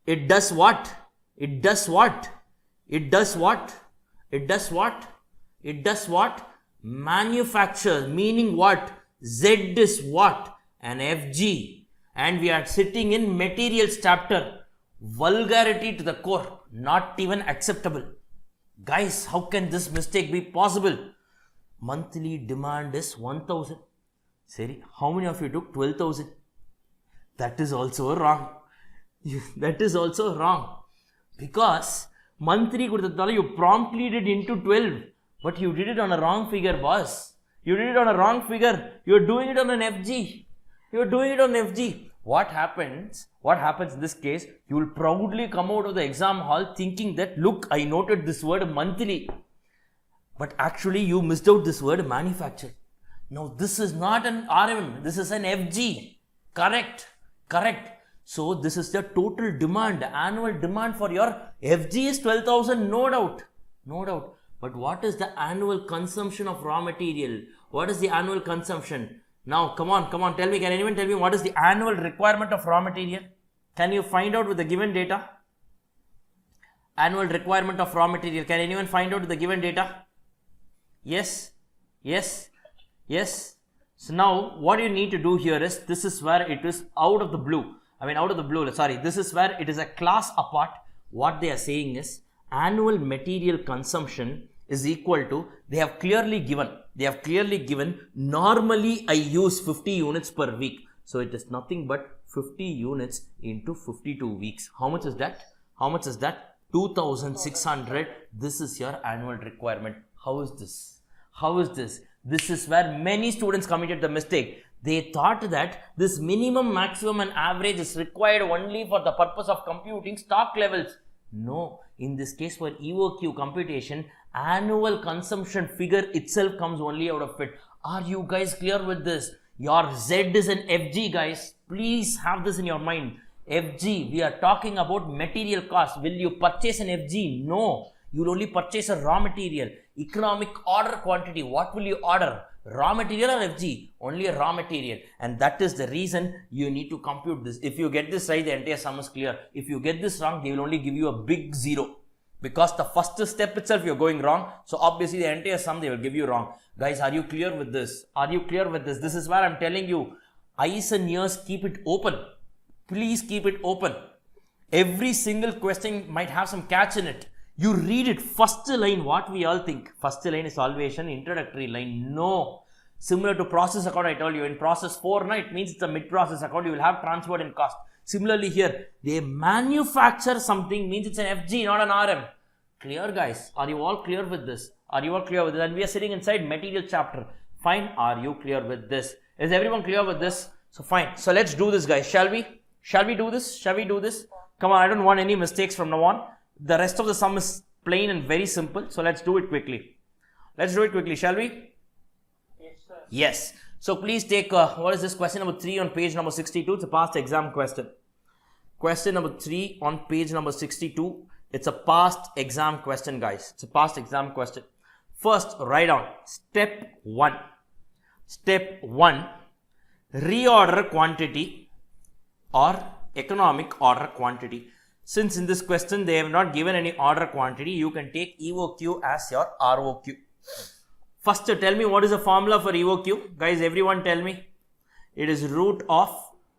It does what? It does what? It does what? It does what? It does what? Manufacture, meaning what? Z is what? An FG. And we are sitting in materials chapter. Vulgarity to the core. Not even acceptable. Guys, how can this mistake be possible? Monthly demand is 1000. Seri, how many of you took 12,000? That is also wrong. That is also wrong. Because monthly you promptly did into 12. But you did it on a wrong figure, boss. You did it on a wrong figure. You're doing it on an FG. You're doing it on FG. What happens in this case? You will proudly come out of the exam hall thinking that, look, I noted this word monthly. But actually you missed out this word manufactured. Now this is not an RM, this is an FG. Correct. So this is the total demand, annual demand for your FG is 12,000, no doubt. But what is the annual consumption of raw material? What is the annual consumption? Now, come on, tell me, can anyone tell me what is the annual requirement of raw material? Can you find out with the given data? Annual requirement of raw material, can anyone find out with the given data? Yes. So now, what you need to do here is, this is where it is out of the blue. This is where it is a class apart. What they are saying is, annual material consumption is equal to, they have clearly given, normally I use 50 units per week. So it is nothing but 50 units into 52 weeks. How much is that? 2,600. This is your annual requirement. How is this? This is where many students committed the mistake. They thought that this minimum, maximum and average is required only for the purpose of computing stock levels. No, in this case for EOQ computation, annual consumption figure itself comes only out of it. Are you guys clear with this? Your Z is an FG, guys. Please have this in your mind. FG, we are talking about material cost. Will you purchase an FG? No. You will only purchase a raw material. Economic order quantity. What will you order? Raw material or FG? Only a raw material. And that is the reason you need to compute this. If you get this right, the entire sum is clear. If you get this wrong, they will only give you a big zero. Because the first step itself you're going wrong. So obviously the entire sum they will give you wrong. Guys, are you clear with this? This is where I'm telling you. Eyes and ears, keep it open. Please keep it open. Every single question might have some catch in it. You read it, first line, what we all think. First line is always an introductory line. No. Similar to process account, I told you, in process 4, it means it's a mid-process account. You will have transport and cost. Similarly here, they manufacture something, means it's an FG, not an RM. Clear, guys? Are you all clear with this? And we are sitting inside material chapter. Fine. Are you clear with this? Is everyone clear with this? So fine. So let's do this, guys. Shall we do this? Come on, I don't want any mistakes from now on. The rest of the sum is plain and very simple. So let's do it quickly. Shall we? Yes, sir. Yes. So please take, what is this? Question number 3 on page number 62. It's a past exam question. Question number 3 on page number 62. It's a past exam question, guys. It's a past exam question. First, write down step 1. Step 1, reorder quantity or economic order quantity. Since in this question they have not given any order quantity, you can take EOQ as your ROQ. First, tell me what is the formula for EOQ. Guys, everyone tell me. It is root of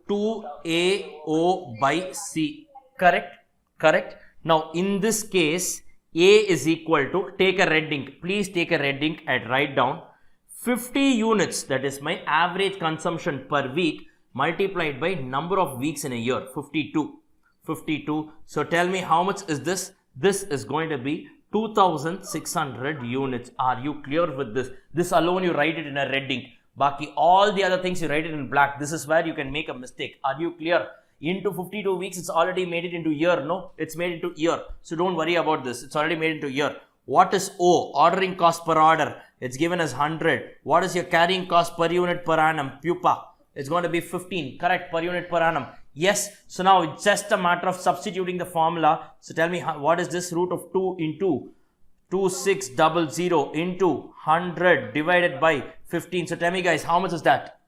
2AO by C. Correct. Now, in this case, A is equal to, take a red ink. Please take a red ink and write down 50 units. That is my average consumption per week multiplied by number of weeks in a year. 52. So tell me how much is this? This is going to be 2,600 units. Are you clear with this? This alone you write it in a red ink. Baki, all the other things you write it in black. This is where you can make a mistake. Are you clear? Into 52 weeks, it's already made it into year. No, it's made into year. So don't worry about this. It's already made into year. What is O? Ordering cost per order. It's given as 100. What is your carrying cost per unit per annum? Pupa. It's going to be 15, correct, per unit per annum. Yes, so now it's just a matter of substituting the formula. So tell me, what is this? Root of 2 into 2600 into 100 divided by 15. So tell me guys, how much is that?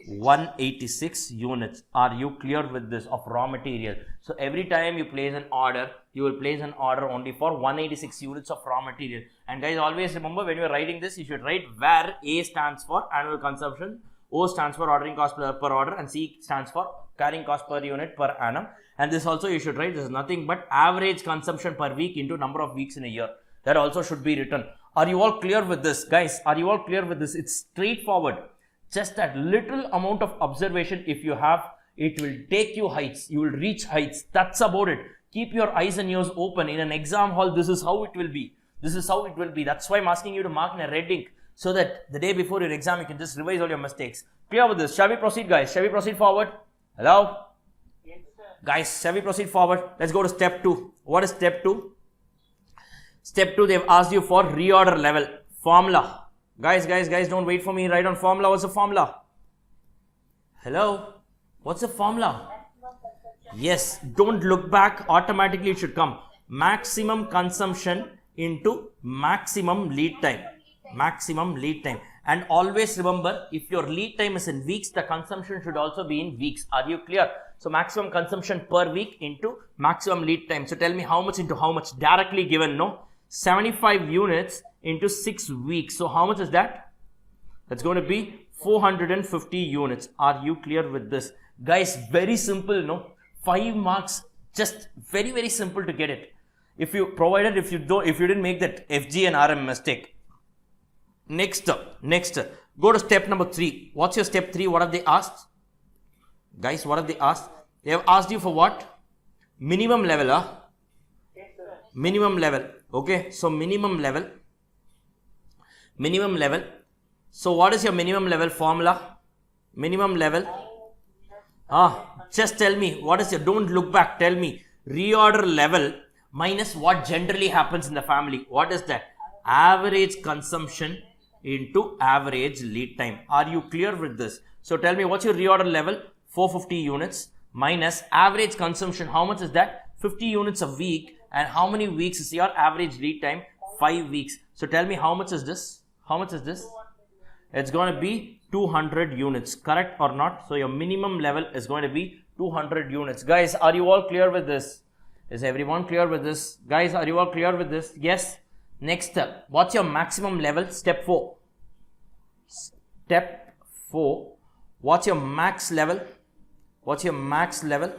186 units. Are you clear with this of raw material? So every time you place an order, you will place an order only for 186 units of raw material. And guys, always remember, when you are writing this, you should write where A stands for annual consumption, O stands for ordering cost per order, and C stands for carrying cost per unit per annum. And this also you should write, this is nothing but average consumption per week into number of weeks in a year. That also should be written. Are you all clear with this? Guys, are you all clear with this? It's straightforward. Just that little amount of observation if you have, it will take you heights. You will reach heights. That's about it. Keep your eyes and ears open. In an exam hall, this is how it will be. This is how it will be. That's why I'm asking you to mark in a red ink, so that the day before your exam, you can just revise all your mistakes. Clear with this? Shall we proceed, guys? Shall we proceed forward? Hello? Yes, sir. Guys, shall we proceed forward? Let's go to step 2. What is step 2? Step 2, they've asked you for reorder level. Formula. Guys, don't wait for me. Write on formula. What's the formula? Hello? What's the formula? Yes, don't look back. Automatically it should come. Maximum consumption into maximum lead time. Maximum lead time. And always remember, if your lead time is in weeks, the consumption should also be in weeks. Are you clear? So maximum consumption per week into maximum lead time. So tell me how much into how much? Directly given, no? 75 units into 6 weeks. So how much is that? That's going to be 450 units. Are you clear with this? Guys, very simple, no? 5 marks, just very, very simple to get it. If you provided, if you didn't make that FG and RM mistake. Next, go to step number 3. What's your step 3? What have they asked? Guys, what have they asked? They have asked you for what? Minimum level, huh? Yes, sir. Minimum level. Okay, so minimum level. So what is your minimum level formula? Minimum level. Just tell me, what is your, don't look back, tell me. Reorder level minus what generally happens in the family. What is that? Average consumption into average lead time. Are you clear with this? So tell me, what's your reorder level? 450 units minus average consumption. How much is that? 50 units a week. And how many weeks is your average lead time? 5 weeks. So tell me, how much is this? How much is this? It's going to be 200 units. Correct or not? So your minimum level is going to be 200 units. Guys, are you all clear with this? Is everyone clear with this? Guys, are you all clear with this? Yes. Next step. What's your maximum level? Step 4. Step 4. What's your max level? What's your max level?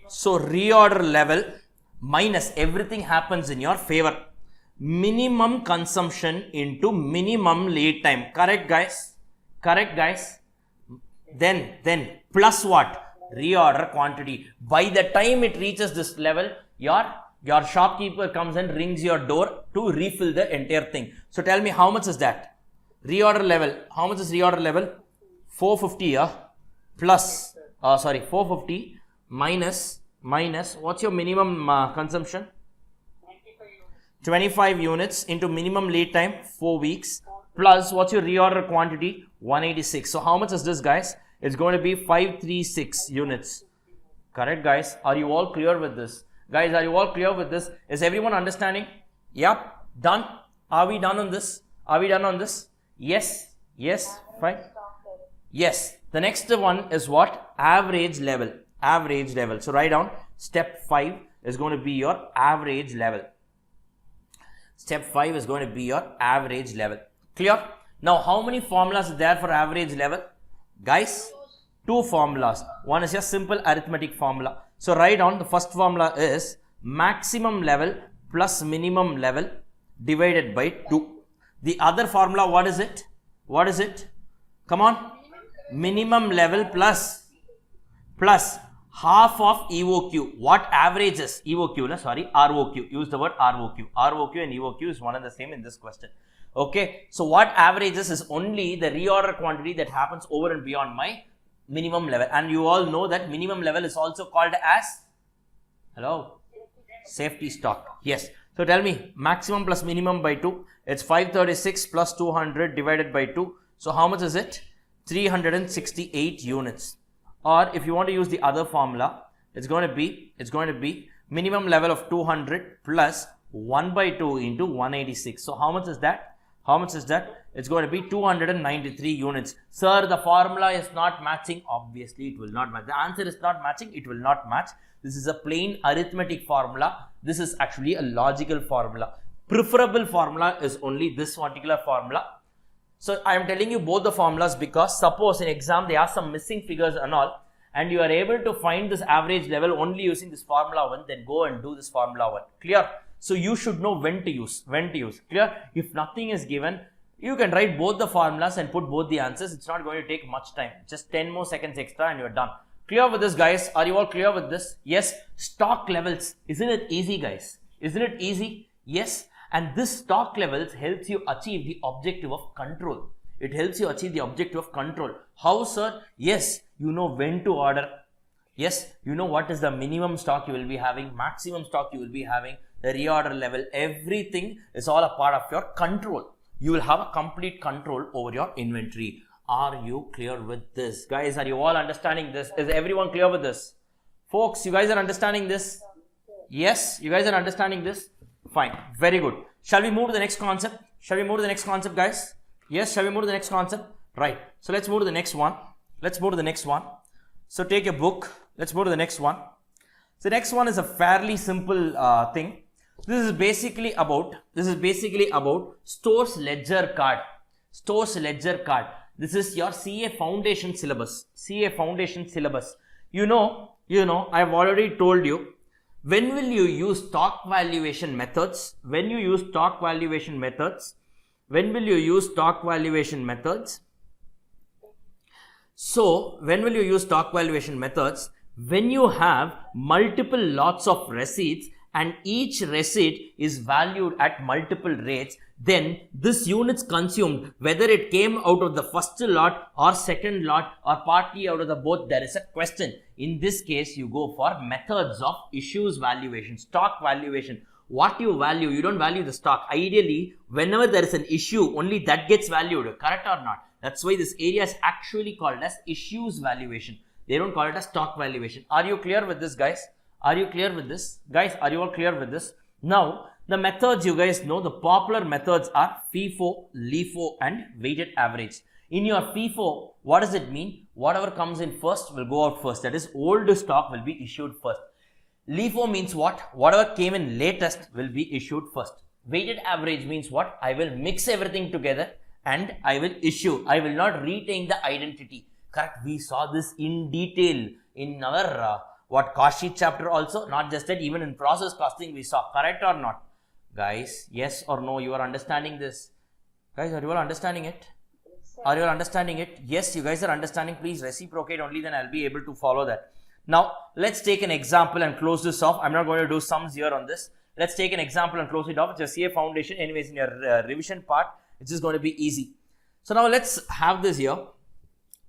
So reorder level minus everything happens in your favor. Minimum consumption into minimum lead time. Correct, guys? Correct, guys? Then plus what? Reorder quantity. By the time it reaches this level, your shopkeeper comes and rings your door to refill the entire thing. So tell me, how much is that? Reorder level. How much is reorder level? 450 plus 450 minus what's your minimum consumption? 25 units into minimum lead time 4 weeks plus what's your reorder quantity? 186. So how much is this, guys? It's going to be 536 units. Correct, guys? Are you all clear with this? Guys, are you all clear with this? Is everyone understanding? Yep. Done? Are we done on this? Are we done on this? Yes. Yes. Fine. Yes. The next one is what? Average level. Average level. So write down step 5 is going to be your average level. Step 5 is going to be your average level. Clear? Now, how many formulas are there for average level? Guys, 2 formulas. One is just simple arithmetic formula. So write down the first formula is maximum level plus minimum level divided by 2. The other formula, what is it? What is it? Come on. Minimum level plus half of EOQ. What average is EOQ? ROQ. Use the word ROQ. ROQ and EOQ is one and the same in this question. Okay. So what averages is only the reorder quantity that happens over and beyond my minimum level. And you all know that minimum level is also called as, hello, safety stock. Yes. So tell me, maximum plus minimum by 2. It's 536 plus 200 divided by 2. So how much is it? 368 units. Or if you want to use the other formula, it's going to be minimum level of 200 plus 1 by 2 into 186. So how much is that? It's going to be 293 units. Sir, the formula is not matching. Obviously, it will not match. The answer is not matching. It will not match. This is a plain arithmetic formula. This is actually a logical formula. Preferable formula is only this particular formula. So I am telling you both the formulas because suppose in exam they ask some missing figures and all, and you are able to find this average level only using this formula 1, then go and do this formula 1. Clear? So you should know when to use. Clear? If nothing is given, you can write both the formulas and put both the answers. It's not going to take much time. Just 10 more seconds extra and you're done. Clear with this, guys? Are you all clear with this? Yes. Stock levels. Isn't it easy, guys? Isn't it easy? Yes. And this stock levels helps you achieve the objective of control. It helps you achieve the objective of control. How, sir? Yes. You know when to order. Yes. You know what is the minimum stock you will be having, maximum stock you will be having, the reorder level, everything is all a part of your control. You will have a complete control over your inventory. Are you clear with this? Guys, are you all understanding this? Is everyone clear with this? Folks, you guys are understanding this? Yes, you guys are understanding this? Fine, very good. Shall we move to the next concept? Guys? Yes, shall we move to the next concept? Right. So let's move to the next one. So take a book. Let's move to the next one. So next one is a fairly simple thing. This is basically about Stores Ledger Card. This is your CA Foundation syllabus. You know, I've already told you, when will you use stock valuation methods? When you use stock valuation methods? So, when will you use stock valuation methods? When you have multiple lots of receipts and each receipt is valued at multiple rates, then this units consumed, whether it came out of the first lot or second lot or partly out of the both, there is a question. In this case, you go for methods of issues valuation, stock valuation. What you value, you don't value the stock. Ideally, whenever there is an issue, only that gets valued, correct or not? That's why this area is actually called as issues valuation. They don't call it as stock valuation. Are you clear with this, guys? Are you clear with this? Guys, are you all clear with this? Now, the methods you guys know, the popular methods are FIFO, LIFO and weighted average. In your FIFO, what does it mean? Whatever comes in first will go out first. That is, old stock will be issued first. LIFO means what? Whatever came in latest will be issued first. Weighted average means what? I will mix everything together and I will issue. I will not retain the identity. Correct? We saw this in detail in our cost sheet chapter also. Not just that, even in process costing we saw. Correct or not? Guys, yes or no, you are understanding this? Guys, are you all understanding it? Are you all understanding it? Yes, you guys are understanding. Please reciprocate, only then I'll be able to follow that. Now, let's take an example and close this off. I'm not going to do sums here on this. Let's take an example and close it off. It's your CA foundation. Anyways, in your revision part, it's just going to be easy. So now let's have this here.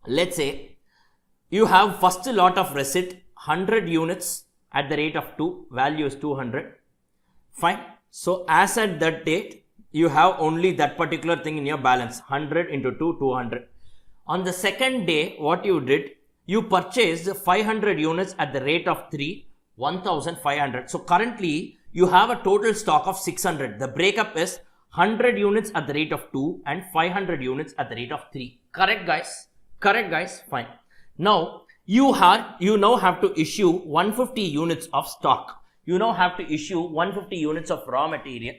Let's say you have first lot of receipt, 100 units at the rate of 2, value is 200. Fine. So as at that date, you have only that particular thing in your balance, 100 into 2, 200. On the second day, what you did, you purchased 500 units at the rate of 3, 1500. So currently, you have a total stock of 600. The breakup is 100 units at the rate of 2 and 500 units at the rate of 3. Correct, guys? Correct, guys? Fine. Now, you now have to issue 150 units of stock. You now have to issue 150 units of raw material.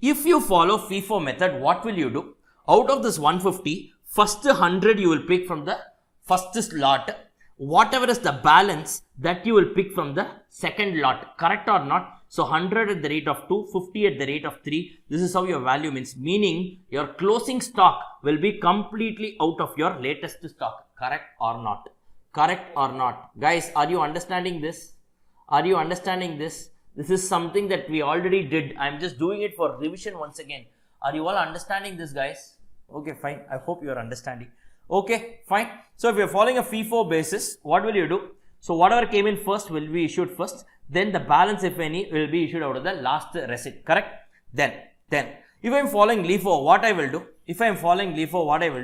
If you follow FIFO method, what will you do? Out of this 150, first 100 you will pick from the first lot. Whatever is the balance, that you will pick from the second lot. Correct or not? So 100 at the rate of 2, 50 at the rate of 3. This is how your value means. Meaning your closing stock will be completely out of your latest stock. Correct or not? Correct or not? Guys, are you understanding this? Are you understanding this? This is something that we already did. I'm just doing it for revision once again. Are you all understanding this, guys? Okay, fine. I hope you are understanding. Okay, fine. So if you're following a FIFO basis, what will you do? So whatever came in first will be issued first. then the balance, if any, will be issued out of the last receipt, correct? Then, if I am following LIFO, what I will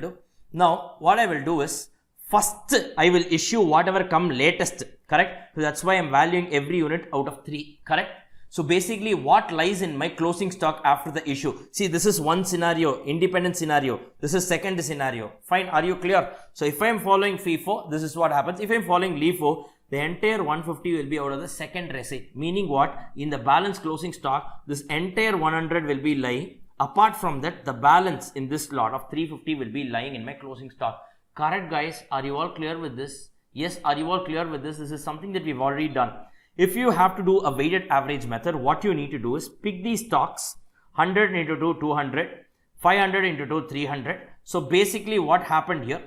do? Now, what I will do is, first I will issue whatever come latest, correct? So that's why I am valuing every unit out of 3, correct? So basically what lies in my closing stock after the issue? See, this is one scenario, independent scenario. This is second scenario. Fine, are you clear? So if I am following FIFO, this is what happens. If I am following LIFO, the entire 150 will be out of the second receipt. Meaning what? In the balance closing stock, this entire 100 will be lying. Apart from that, the balance in this lot of 350 will be lying in my closing stock. Correct, guys? Are you all clear with this? Yes, are you all clear with this? This is something that we've already done. If you have to do a weighted average method, what you need to do is pick these stocks, 100 into 2, 200, 500 into 2, 300. So basically what happened here?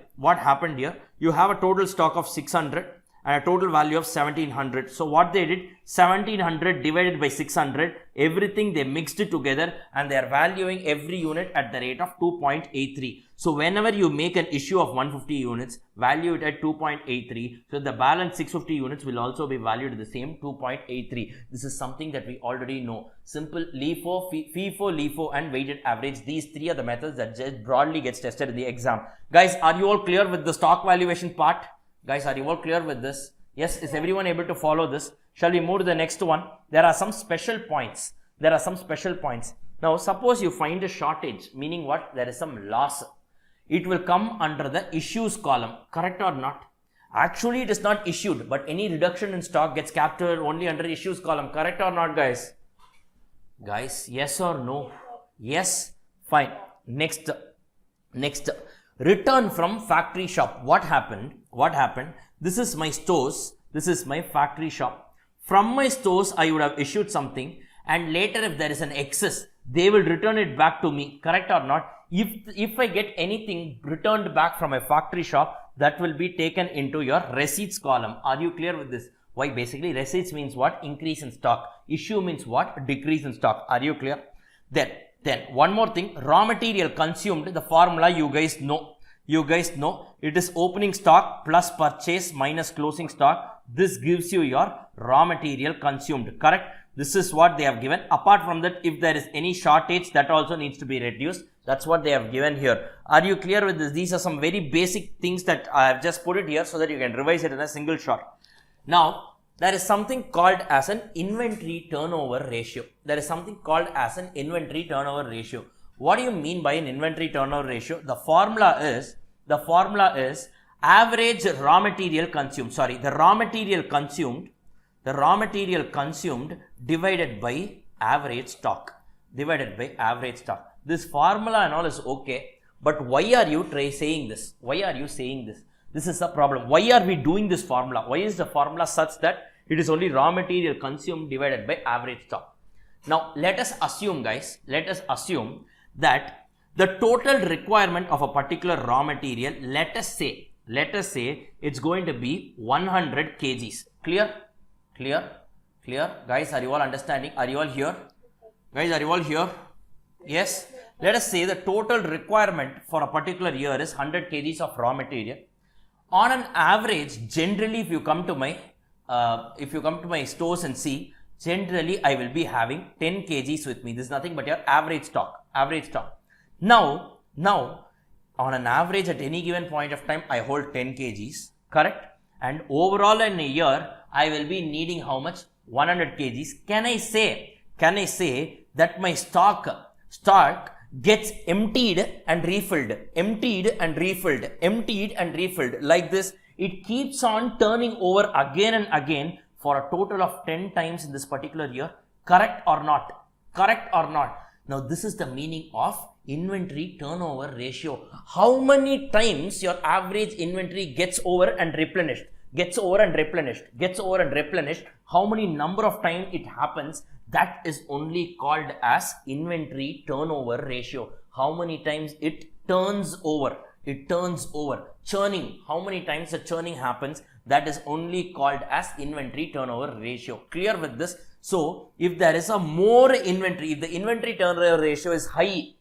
You have a total stock of 600 and a total value of 1700. So what they did, 1700 divided by 600, everything they mixed it together and they are valuing every unit at the rate of 2.83. So whenever you make an issue of 150 units, value it at 2.83. So the balance 650 units will also be valued at the same 2.83. This is something that we already know. Simple LIFO, FIFO, LIFO and weighted average. These 3 are the methods that just broadly gets tested in the exam. Guys, are you all clear with the stock valuation part? Guys, are you all clear with this? Yes, is everyone able to follow this? Shall we move to the next one? There are some special points. Now, suppose you find a shortage, meaning what? There is some loss. It will come under the issues column, correct or not? Actually, it is not issued, but any reduction in stock gets captured only under issues column, correct or not, guys? Guys, yes or no? Yes, fine. Next, return from factory shop. What happened? This is my stores. This is my factory shop. From my stores, I would have issued something, and later if there is an excess, they will return it back to me, correct or not? If I get anything returned back from a factory shop, that will be taken into your receipts column. Are you clear with this? Why? Basically, receipts means what? Increase in stock. Issue means what? Decrease in stock. Are you clear? Then one more thing, raw material consumed, the formula you guys know. It is opening stock plus purchase minus closing stock. This gives you your raw material consumed, correct? This is what they have given. Apart from that, if there is any shortage, that also needs to be reduced. That's what they have given here. Are you clear with this? These are some very basic things that I have just put it here so that you can revise it in a single shot. Now, there is something called as an inventory turnover ratio. What do you mean by an inventory turnover ratio? The formula is average raw material consumed. The raw material consumed divided by average stock. This formula and all is okay, but why are you saying this? This is the problem. Why are we doing this formula? Why is the formula such that it is only raw material consumed divided by average stock? Now, let us assume, guys, that the total requirement of a particular raw material, let us say it's going to be 100 kgs. Clear? Guys, are you all understanding? Are you all here? Yes. Let us say the total requirement for a particular year is 100 kgs of raw material. On an average, generally, if you come to my stores and see, generally I will be having 10 kgs with me. This is nothing but your average stock. Now, on an average at any given point of time, I hold 10 kgs, correct? And overall in a year, I will be needing how much? 100 kgs. Can I say that my stock gets emptied and refilled, like this? It keeps on turning over again and again for a total of 10 times in this particular year. Correct or not? Now, this is the meaning of inventory turnover ratio. How many times your average inventory gets over and replenished? How many number of times it happens? That is only called as inventory turnover ratio. How many times it turns over? Churning. How many times the churning happens? That is only called as inventory turnover ratio. Clear with this? So, if there is a more inventory, if the inventory turnover ratio is high,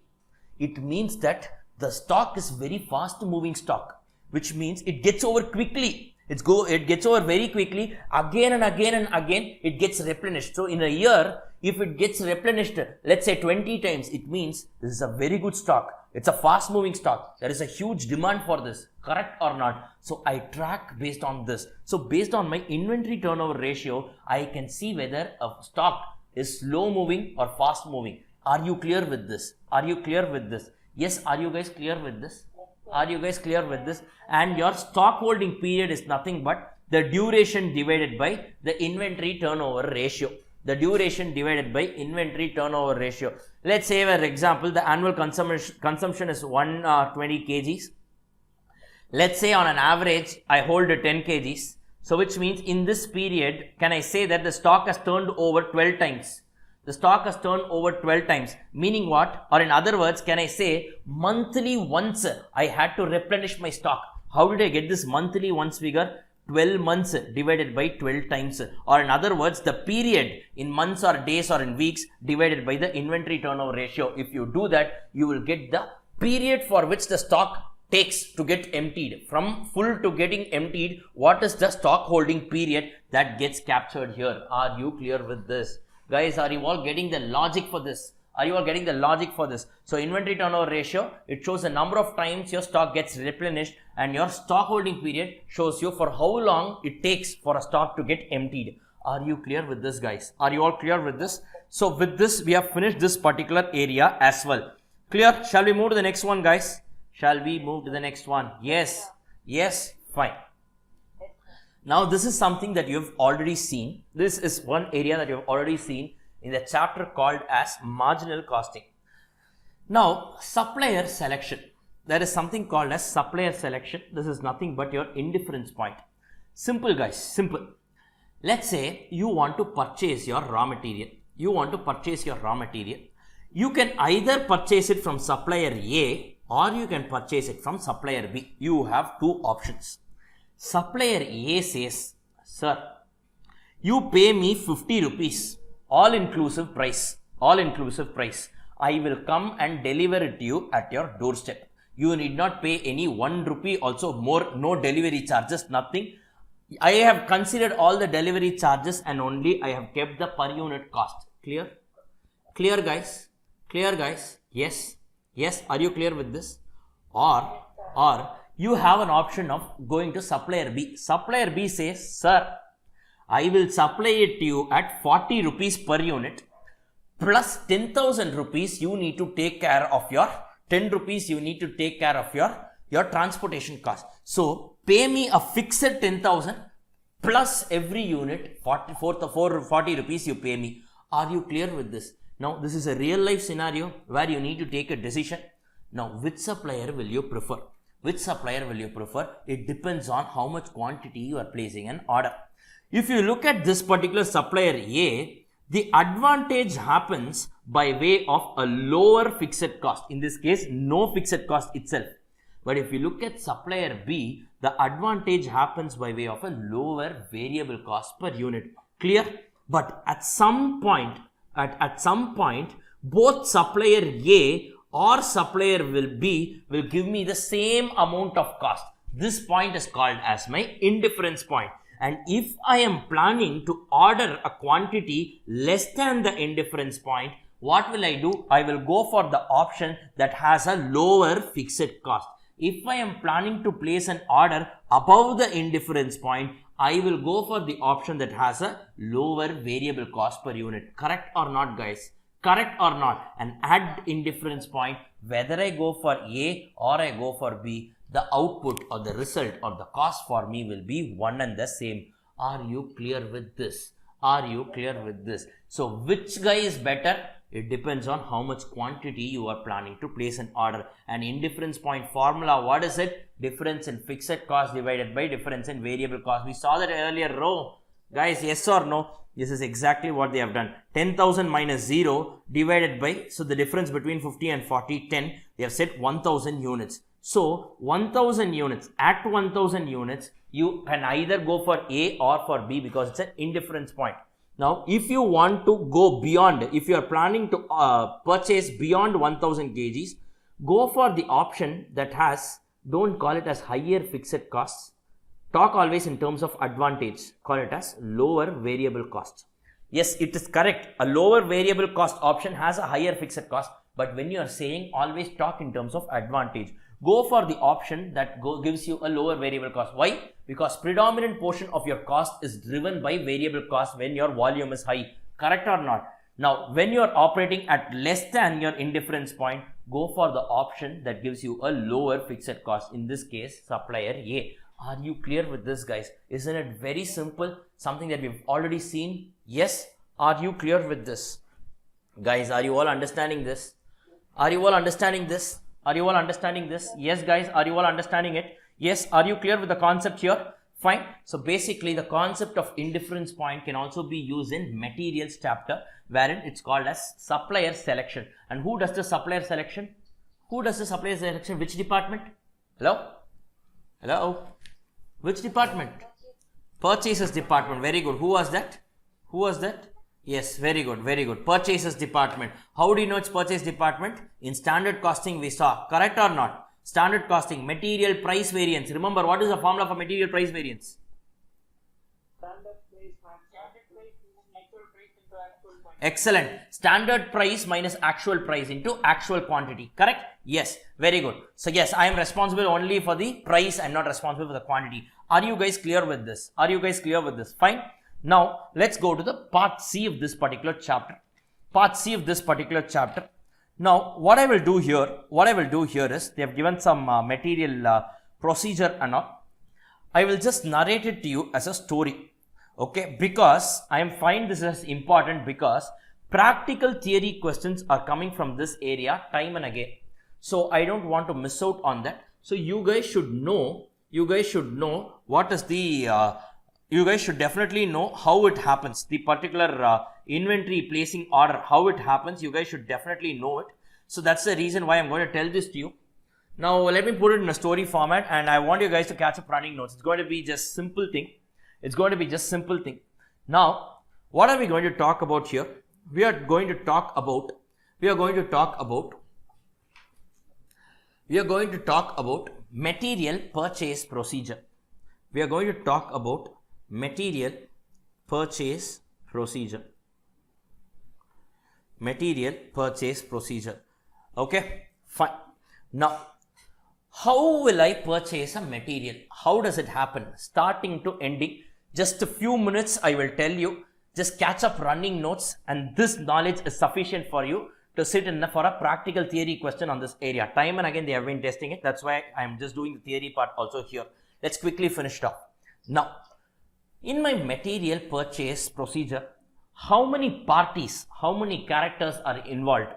it means that the stock is very fast moving stock, which means it gets over quickly. It gets over very quickly. Again and again and again, it gets replenished. So in a year, if it gets replenished, let's say 20 times, it means this is a very good stock. It's a fast moving stock. There is a huge demand for this. Correct or not? So I track based on this. So based on my inventory turnover ratio, I can see whether a stock is slow moving or fast moving. Are you clear with this? Are you clear with this? Yes, are you guys clear with this? Are you guys clear with this? And your stock holding period is nothing but the duration divided by the inventory turnover ratio. The duration divided by inventory turnover ratio. Let's say, for example, the annual consumption is 120 kgs. Let's say on an average, I hold 10 kgs. So which means in this period, can I say that the stock has turned over 12 times? The stock has turned over 12 times. Meaning what? Or in other words, can I say monthly once I had to replenish my stock? How did I get this monthly once figure? 12 months divided by 12 times. Or in other words, the period in months or days or in weeks divided by the inventory turnover ratio. If you do that, you will get the period for which the stock takes to get emptied. From full to getting emptied, what is the stock holding period that gets captured here? Are you clear with this? Guys, are you all getting the logic for this? Are you all getting the logic for this? So inventory turnover ratio, it shows the number of times your stock gets replenished, and your stock holding period shows you for how long it takes for a stock to get emptied. Are you clear with this, guys? Are you all clear with this? So with this, we have finished this particular area as well. Clear? Shall we move to the next one, guys? Shall we move to the next one? Yes. Yes. Fine. Now this is something that you have already seen. This is one area that you have already seen in the chapter called as marginal costing. Now supplier selection. There is something called as supplier selection. This is nothing but your indifference point. Simple, guys, simple. Let's say you want to purchase your raw material. You can either purchase it from supplier A or you can purchase it from supplier B. You have two options. Supplier A says, sir, you pay me 50 rupees, all-inclusive price. I will come and deliver it to you at your doorstep. You need not pay any 1 rupee also more, no delivery charges, nothing. I have considered all the delivery charges and only I have kept the per unit cost. Clear? Clear, guys? Clear, guys? Yes? Yes? Are you clear with this? Or you have an option of going to supplier B. Supplier B says, sir, I will supply it to you at 40 rupees per unit plus 10,000 rupees you need to take care of your 10 rupees you need to take care of your transportation cost. So pay me a fixed 10,000 plus every unit 40 rupees you pay me. Are you clear with this? Now this is a real life scenario where you need to take a decision. Now which supplier will you prefer? Which supplier will you prefer? It depends on how much quantity you are placing an order. If you look at this particular supplier A, the advantage happens by way of a lower fixed cost. In this case, no fixed cost itself. But if you look at supplier B, the advantage happens by way of a lower variable cost per unit. Clear? But at some point, both supplier A or supplier B will give me the same amount of cost. This point is called as my indifference point. And if I am planning to order a quantity less than the indifference point, what will I do? I will go for the option that has a lower fixed cost. If I am planning to place an order above the indifference point, I will go for the option that has a lower variable cost per unit. Correct or not, guys? Correct or not? And at indifference point, whether I go for A or I go for B, the output or the result or the cost for me will be one and the same. Are you clear with this? Are you clear with this? So which guy is better? It depends on how much quantity you are planning to place an order. And indifference point formula, what is it? Difference in fixed cost divided by difference in variable cost. We saw that earlier row. Guys, yes or no? This is exactly what they have done. 10,000 minus 0 divided by, so the difference between 50 and 40, 10, they have said 1,000 units. So 1,000 units, at 1,000 units, you can either go for A or for B because it's an indifference point. Now, if you want to go beyond, if you are planning to purchase beyond 1,000 kgs, go for the option that has, don't call it as higher fixed costs, talk always in terms of advantage, call it as lower variable cost. Yes, it is correct. A lower variable cost option has a higher fixed cost, but when you are saying always talk in terms of advantage, go for the option that gives you a lower variable cost. Why? Because predominant portion of your cost is driven by variable cost when your volume is high. Correct or not? Now, when you are operating at less than your indifference point, go for the option that gives you a lower fixed cost. In this case, supplier A. Are you clear with this, guys? Isn't it very simple? Something that we've already seen? Yes. Are you clear with this? Guys, are you all understanding this? Are you all understanding this? Are you all understanding this? Yes, guys, are you all understanding it? Yes, are you clear with the concept here? Fine. So basically, the concept of indifference point can also be used in materials chapter, wherein it's called as supplier selection. And who does the supplier selection? Who does the supplier selection? Which department? Hello? Hello? Which department? Purchases department. Very good. Who was that? Who was that? Yes, very good, very good. Purchases department. How do you know it's purchase department? In standard costing we saw. Correct or not? Standard costing, material price variance. Remember, what is the formula for material price variance? Excellent. Standard price minus actual price into actual quantity. Correct? Yes. Very good. So yes, I am responsible only for the price. I am not responsible for the quantity. Are you guys clear with this? Are you guys clear with this? Fine. Now, let's go to the part C of this particular chapter. Part C of this particular chapter. Now, what I will do here is, they have given some material procedure and all. I will just narrate it to you as a story. Okay, because I find this as important because practical theory questions are coming from this area time and again. So I don't want to miss out on that. So you guys should know what is the, you guys should definitely know how it happens. The particular inventory placing order, how it happens, you guys should definitely know it. So that's the reason why I'm going to tell this to you. Now let me put it in a story format, and I want you guys to catch up running notes. It's going to be just simple thing. It's going to be just simple thing. Now, what are we going to talk about here? We are going to talk about material purchase procedure. We are going to talk about material purchase procedure. Material purchase procedure. Okay, fine. Now, how will I purchase a material? How does it happen? Starting to ending. Just a few minutes I will tell you. Just catch up running notes, and this knowledge is sufficient for you to sit in for a practical theory question on this area. Time and again they have been testing it. That's why I am just doing the theory part also here. Let's quickly finish it off. Now, in my material purchase procedure, how many parties, how many characters are involved?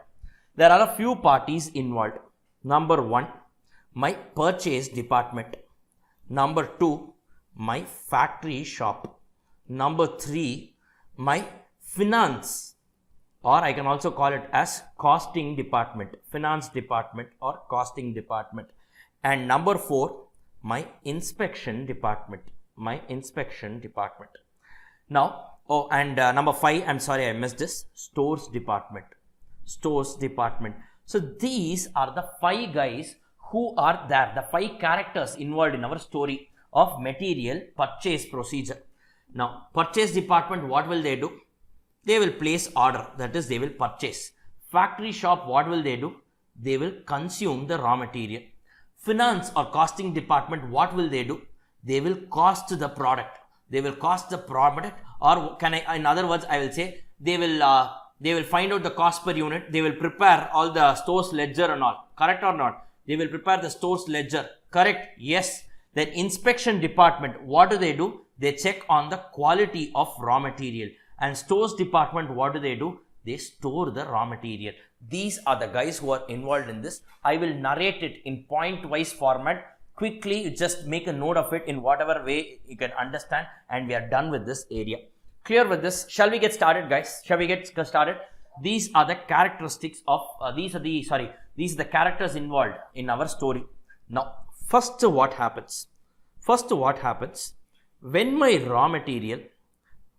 There are a few parties involved. Number one, my purchase department. Number two, my factory shop. Number three, my finance, or I can also call it as costing department, finance department or costing department. And number four, my inspection department, Now, number five, I'm sorry I missed this, stores department. So these are the five guys who are there, the five characters involved in our story of material purchase procedure. Now, purchase department, what will they do? They will place order, that is, they will purchase. Factory shop, what will they do? They will consume the raw material. Finance or costing department, what will they do? They will cost the product. Or can I, in other words, I will say, they will find out the cost per unit. They will prepare all the store's ledger and all. Correct or not? They will prepare the store's ledger. Correct? Yes. Then inspection department, what do? They check on the quality of raw material. And stores department, what do? They store the raw material. These are the guys who are involved in this. I will narrate it in point-wise format. Quickly, just make a note of it in whatever way you can understand, and we are done with this area. Clear with this? Shall we get started, guys? Shall we get started? These are the characteristics of, these are the characters involved in our story. Now, first what happens? When my raw material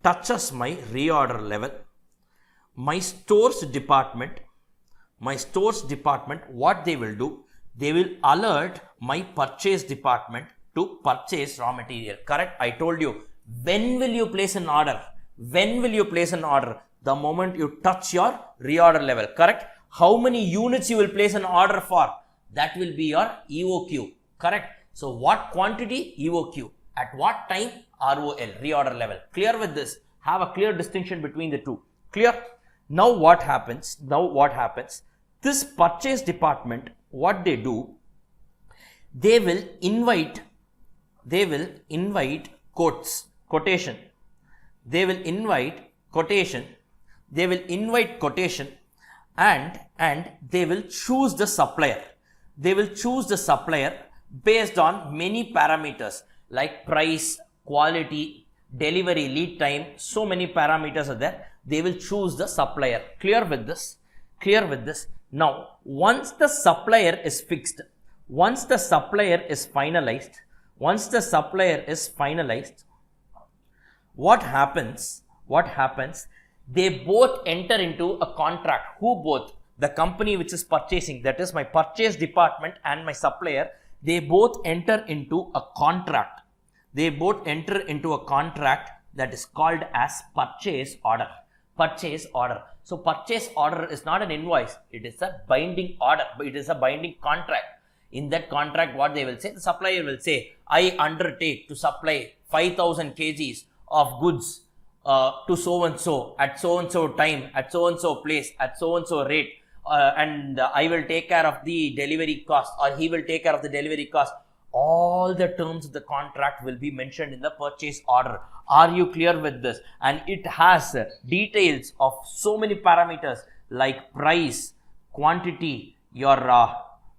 touches my reorder level, my stores department, what they will do? They will alert my purchase department to purchase raw material. Correct? I told you. When will you place an order? When will you place an order? The moment you touch your reorder level. Correct? How many units you will place an order for? That will be your EOQ. Correct? So what quantity? EOQ. At what time? ROL, reorder level. Clear with this? Have a clear distinction between the two. Clear? Now what happens? This purchase department, what they do, they will invite quotation. They will invite quotation and they will choose the supplier. They will choose the supplier based on many parameters like price, quality, delivery, lead time. So many parameters are there. They will choose the supplier. Clear with this? Clear with this? Now, once the supplier is fixed, once the supplier is finalized, what happens? They both enter into a contract. Who both? The company which is purchasing, that is my purchase department and my supplier, they both enter into a contract. That is called as purchase order. So purchase order is not an invoice. It is a binding order. It is a binding contract. In that contract, what they will say, the supplier will say, I undertake to supply 5,000 kgs of goods to so and so at so and so time, at so and so place, at so and so rate, and I will take care of the delivery cost, or he will take care of the delivery cost. All the terms of the contract will be mentioned in the purchase order. Are you clear with this? And it has details of so many parameters like price, quantity, your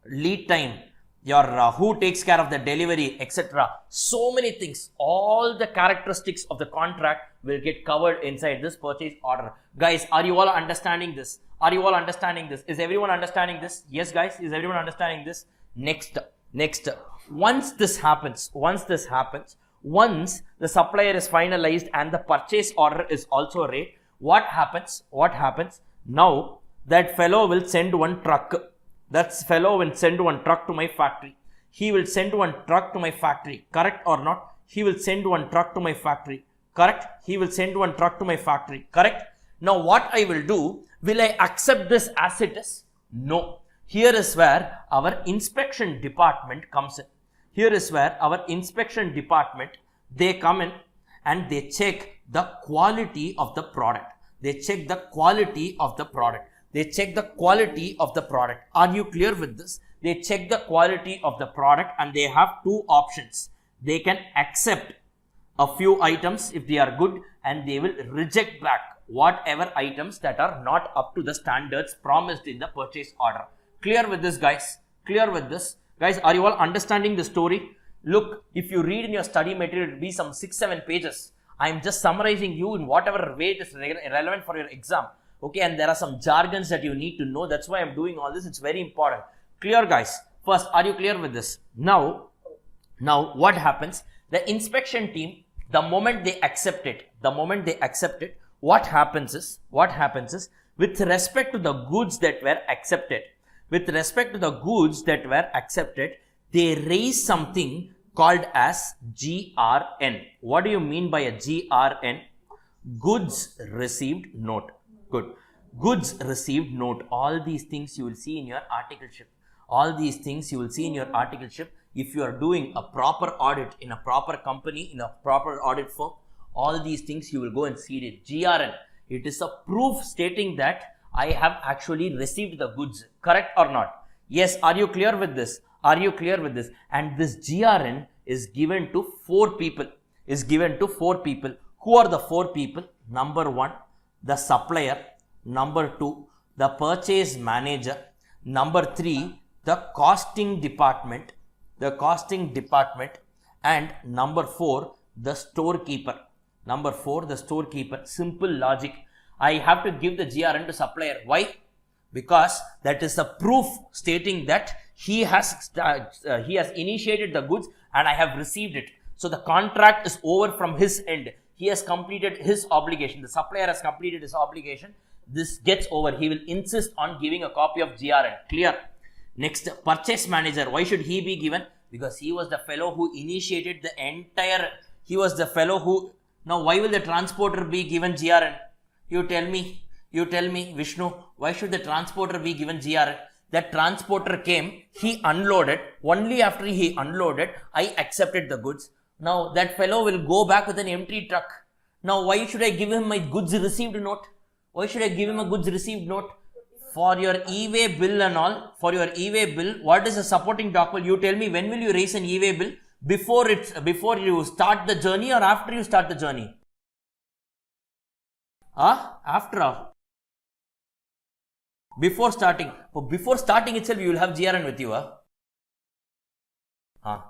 lead time, your who takes care of the delivery, etc. So many things. All the characteristics of the contract will get covered inside this purchase order. Guys, are you all understanding this? Are you all understanding this? Is everyone understanding this? Yes, guys, is everyone understanding this? Next, once this happens, once the supplier is finalized and the purchase order is also raised, what happens? Now, that fellow will send one truck. That fellow will send one truck to my factory. He will send one truck to my factory. Correct or not? He will send one truck to my factory. Correct? He will send one truck to my factory. Correct? Now, what I will do, will I accept this as it is? No. Here is where our inspection department comes in. Here is where our inspection department, they come in and they check the quality of the product. Are you clear with this? They check the quality of the product and they have two options. They can accept a few items if they are good, and they will reject back whatever items that are not up to the standards promised in the purchase order. Clear with this, guys? Clear with this? Guys, are you all understanding the story? Look, if you read in your study material, it will be some 6-7 pages. I am just summarizing you in whatever way it is relevant for your exam. Okay, and there are some jargons that you need to know. That's why I'm doing all this. It's very important. Clear, guys? First, are you clear with this? Now what happens? The inspection team, the moment they accept it, what happens is, with respect to the goods that were accepted, they raise something called as GRN. What do you mean by a GRN? Goods received note. Good. Goods received note. All these things you will see in your articleship. If you are doing a proper audit in a proper company, in a proper audit firm, all these things you will go and see it. GRN. It is a proof stating that I have actually received the goods. Correct or not? Yes. Are you clear with this? And this GRN is given to 4 people. Who are the 4 people? Number 1, the supplier. Number 2, the purchase manager. Number 3, the costing department. And number 4, the storekeeper. Simple logic. I have to give the GRN to supplier. Why? Because that is a proof stating that he has initiated the goods and I have received it. So the contract is over from his end. He has completed his obligation. The supplier has completed his obligation. This gets over. He will insist on giving a copy of GRN. Clear? Next, purchase manager. Why should he be given? Because he was the fellow who initiated the entire, he was the fellow who, now why will the transporter be given GRN? You tell me, Vishnu, why should the transporter be given GRN? That transporter came, he unloaded, only after he unloaded, I accepted the goods. Now that fellow will go back with an empty truck. Now why should I give him my goods received note? Why should I give him a goods received note? For your e-way bill and all, for your e-way bill, what is a supporting document? You tell me, when will you raise an e-way bill? Before you start the journey or after you start the journey? After all. Before starting. Before starting itself, you will have GRN with you.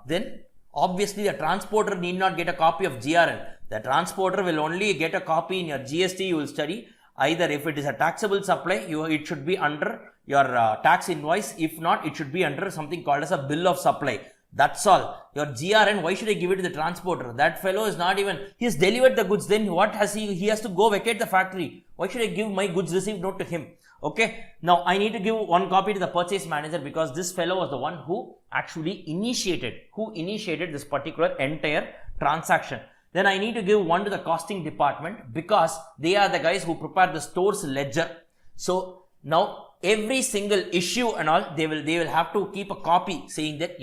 Then, obviously, the transporter need not get a copy of GRN. The transporter will only get a copy in your GST. You will study either if it is a taxable supply, it should be under your tax invoice. If not, it should be under something called as a bill of supply. That's all. Your GRN, why should I give it to the transporter? That fellow is not even, he has delivered the goods. Then what has he has to go vacate the factory. Why should I give my goods received note to him? Okay. Now I need to give one copy to the purchase manager because this fellow was the one who actually initiated this particular entire transaction. Then I need to give one to the costing department because they are the guys who prepare the store's ledger. So now every single issue and all, they will have to keep a copy saying that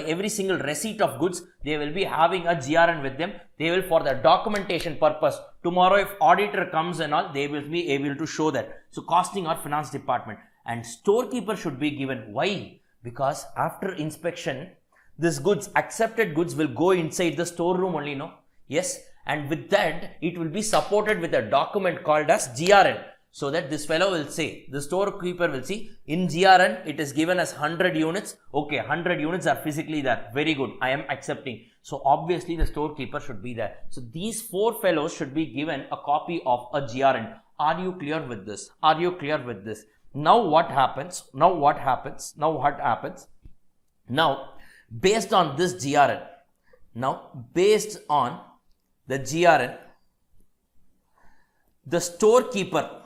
every single receipt of goods, they will be having a GRN with them. They will, for the documentation purpose, tomorrow if auditor comes and all, they will be able to show that. So costing or finance department, and storekeeper should be given. Why? Because after inspection, this goods, accepted goods, will go inside the storeroom only, no? Yes, and with that, it will be supported with a document called as GRN. So that this fellow will say, the storekeeper will see, in GRN, it is given as 100 units. Okay, 100 units are physically there. Very good. I am accepting. So obviously the storekeeper should be there. So these four fellows should be given a copy of a GRN. Are you clear with this? Are you clear with this? Now what happens? Now, based on this GRN, based on the GRN, the storekeeper,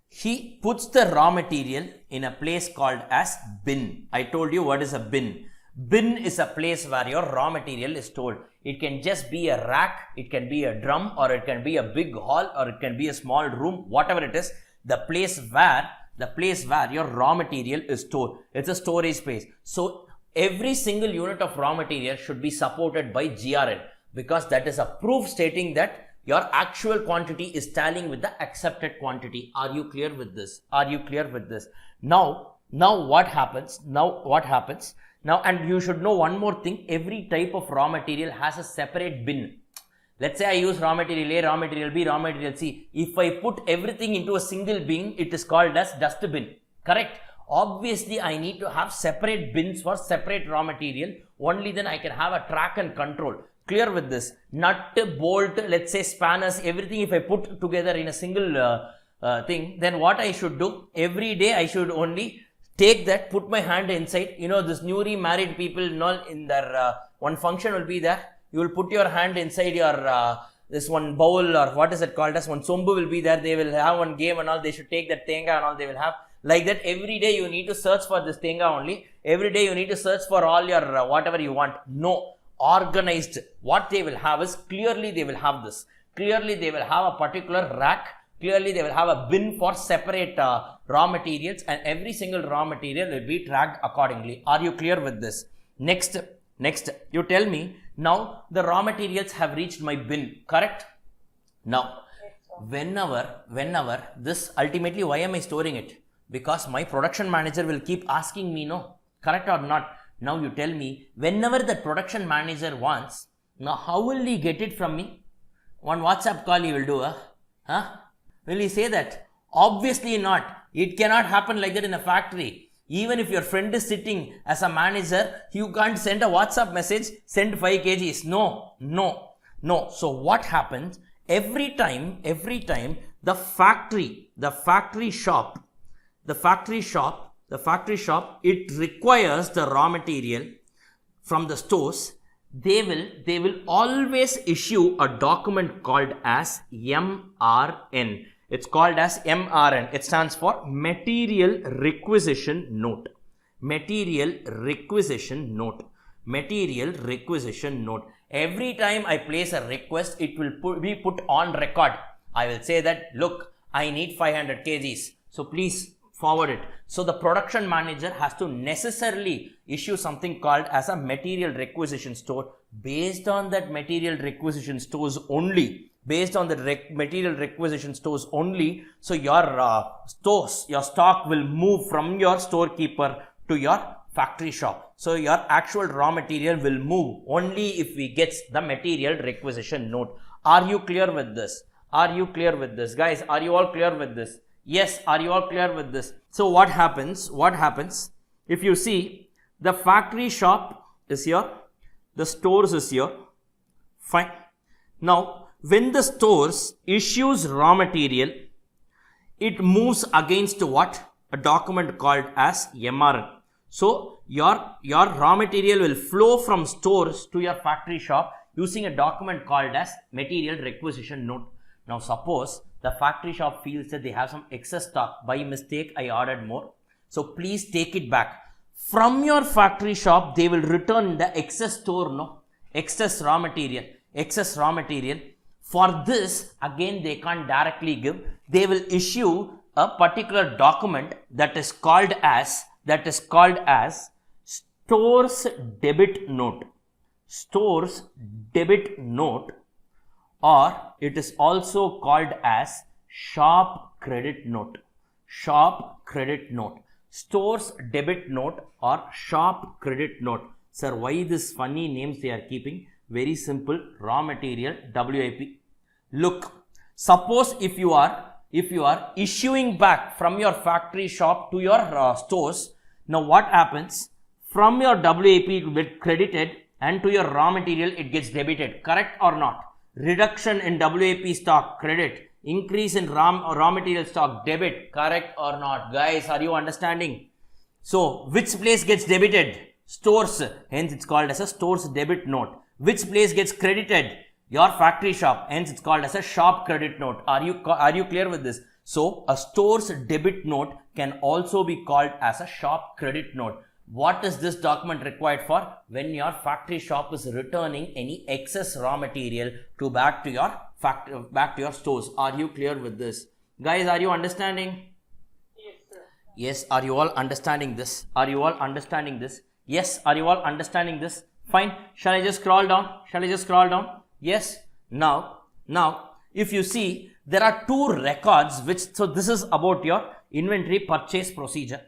he puts the raw material in a place called as bin. I told you what is a bin. Bin is a place where your raw material is stored. It can just be a rack, it can be a drum, or it can be a big hall, or it can be a small room, whatever it is, the place where your raw material is stored. It's a storage space. So every single unit of raw material should be supported by GRN because that is a proof stating that your actual quantity is tallying with the accepted quantity. Are you clear with this? Are you clear with this? Now what happens? Now, and you should know one more thing. Every type of raw material has a separate bin. Let's say I use raw material A, raw material B, raw material C. If I put everything into a single bin, it is called as dust bin. Correct? Obviously, I need to have separate bins for separate raw material. Only then I can have a track and control. Clear with this? Nut, bolt, let's say spanners, everything if I put together in a single thing, then what I should do? Every day I should only take that, put my hand inside. You know, this newly married people, in their one function will be there. You will put your hand inside your this one bowl, or what is it called as one sombu will be there. They will have one game and all. They should take that tenga and all. They will have like that. Every day you need to search for this tenga only. Every day you need to search for all your whatever you want. No. Organized. What they will have is, clearly they will have this. Clearly they will have a particular rack. Clearly they will have a bin for separate raw materials, and every single raw material will be tracked accordingly. Are you clear with this? Next, you tell me, now the raw materials have reached my bin, correct? Now, whenever this, ultimately why am I storing it? Because my production manager will keep asking me, no, correct or not? Now you tell me, whenever the production manager wants, now how will he get it from me? One WhatsApp call he will do, Will he say that? Obviously not. It cannot happen like that in a factory. Even if your friend is sitting as a manager, you can't send a WhatsApp message, send 5 kgs. No. So what happens? Every time the factory shop, it requires the raw material from the stores. They will always issue a document called as MRN. It's called as MRN. It stands for Material Requisition Note. material requisition note. Material requisition note. Every time I place a request, it will be put on record. I will say that, look, I need 500 kgs. So please forward it. So the production manager has to necessarily issue something called as a material requisition store. Based on that material requisition stores only, material requisition stores only, so your stores, your stock will move from your storekeeper to your factory shop. So your actual raw material will move only if we get the material requisition note. Are you clear with this? Are you clear with this? Guys, are you all clear with this? Yes, are you all clear with this? So what happens? If you see, the factory shop is here, the stores is here. Fine. Now, when the stores issues raw material, it moves against what? A document called as MRN. So your raw material will flow from stores to your factory shop using a document called as material requisition note. Now suppose the factory shop feels that they have some excess stock. By mistake, I ordered more. So please take it back. From your factory shop, they will return the excess excess raw material. For this, again, they can't directly give. They will issue a particular document that is called as stores debit note. Stores debit note, or it is also called as shop credit note. Shop credit note. Stores debit note or shop credit note. Sir, why this funny names they are keeping? Very simple. Raw material WIP. Look, suppose if you are issuing back from your factory shop to your stores, now what happens? From your WIP it will get credited and to your raw material it gets debited. Correct or not? Reduction in WIP stock, credit. Increase in raw material stock, debit. Correct or not? Guys, are you understanding? So, which place gets debited? Stores. Hence, it's called as a stores debit note. Which place gets credited? Your factory shop. Hence, it's called as a shop credit note. Are you clear with this? So, a stores debit note can also be called as a shop credit note. What is this document required for? When your factory shop is returning any excess raw material back to your stores. Are you clear with this? Guys, are you understanding? Yes, sir. Yes, are you all understanding this? Are you all understanding this? Yes, are you all understanding this? Fine. Shall I just scroll down? Yes. Now, if you see, there are two records so this is about your inventory purchase procedure.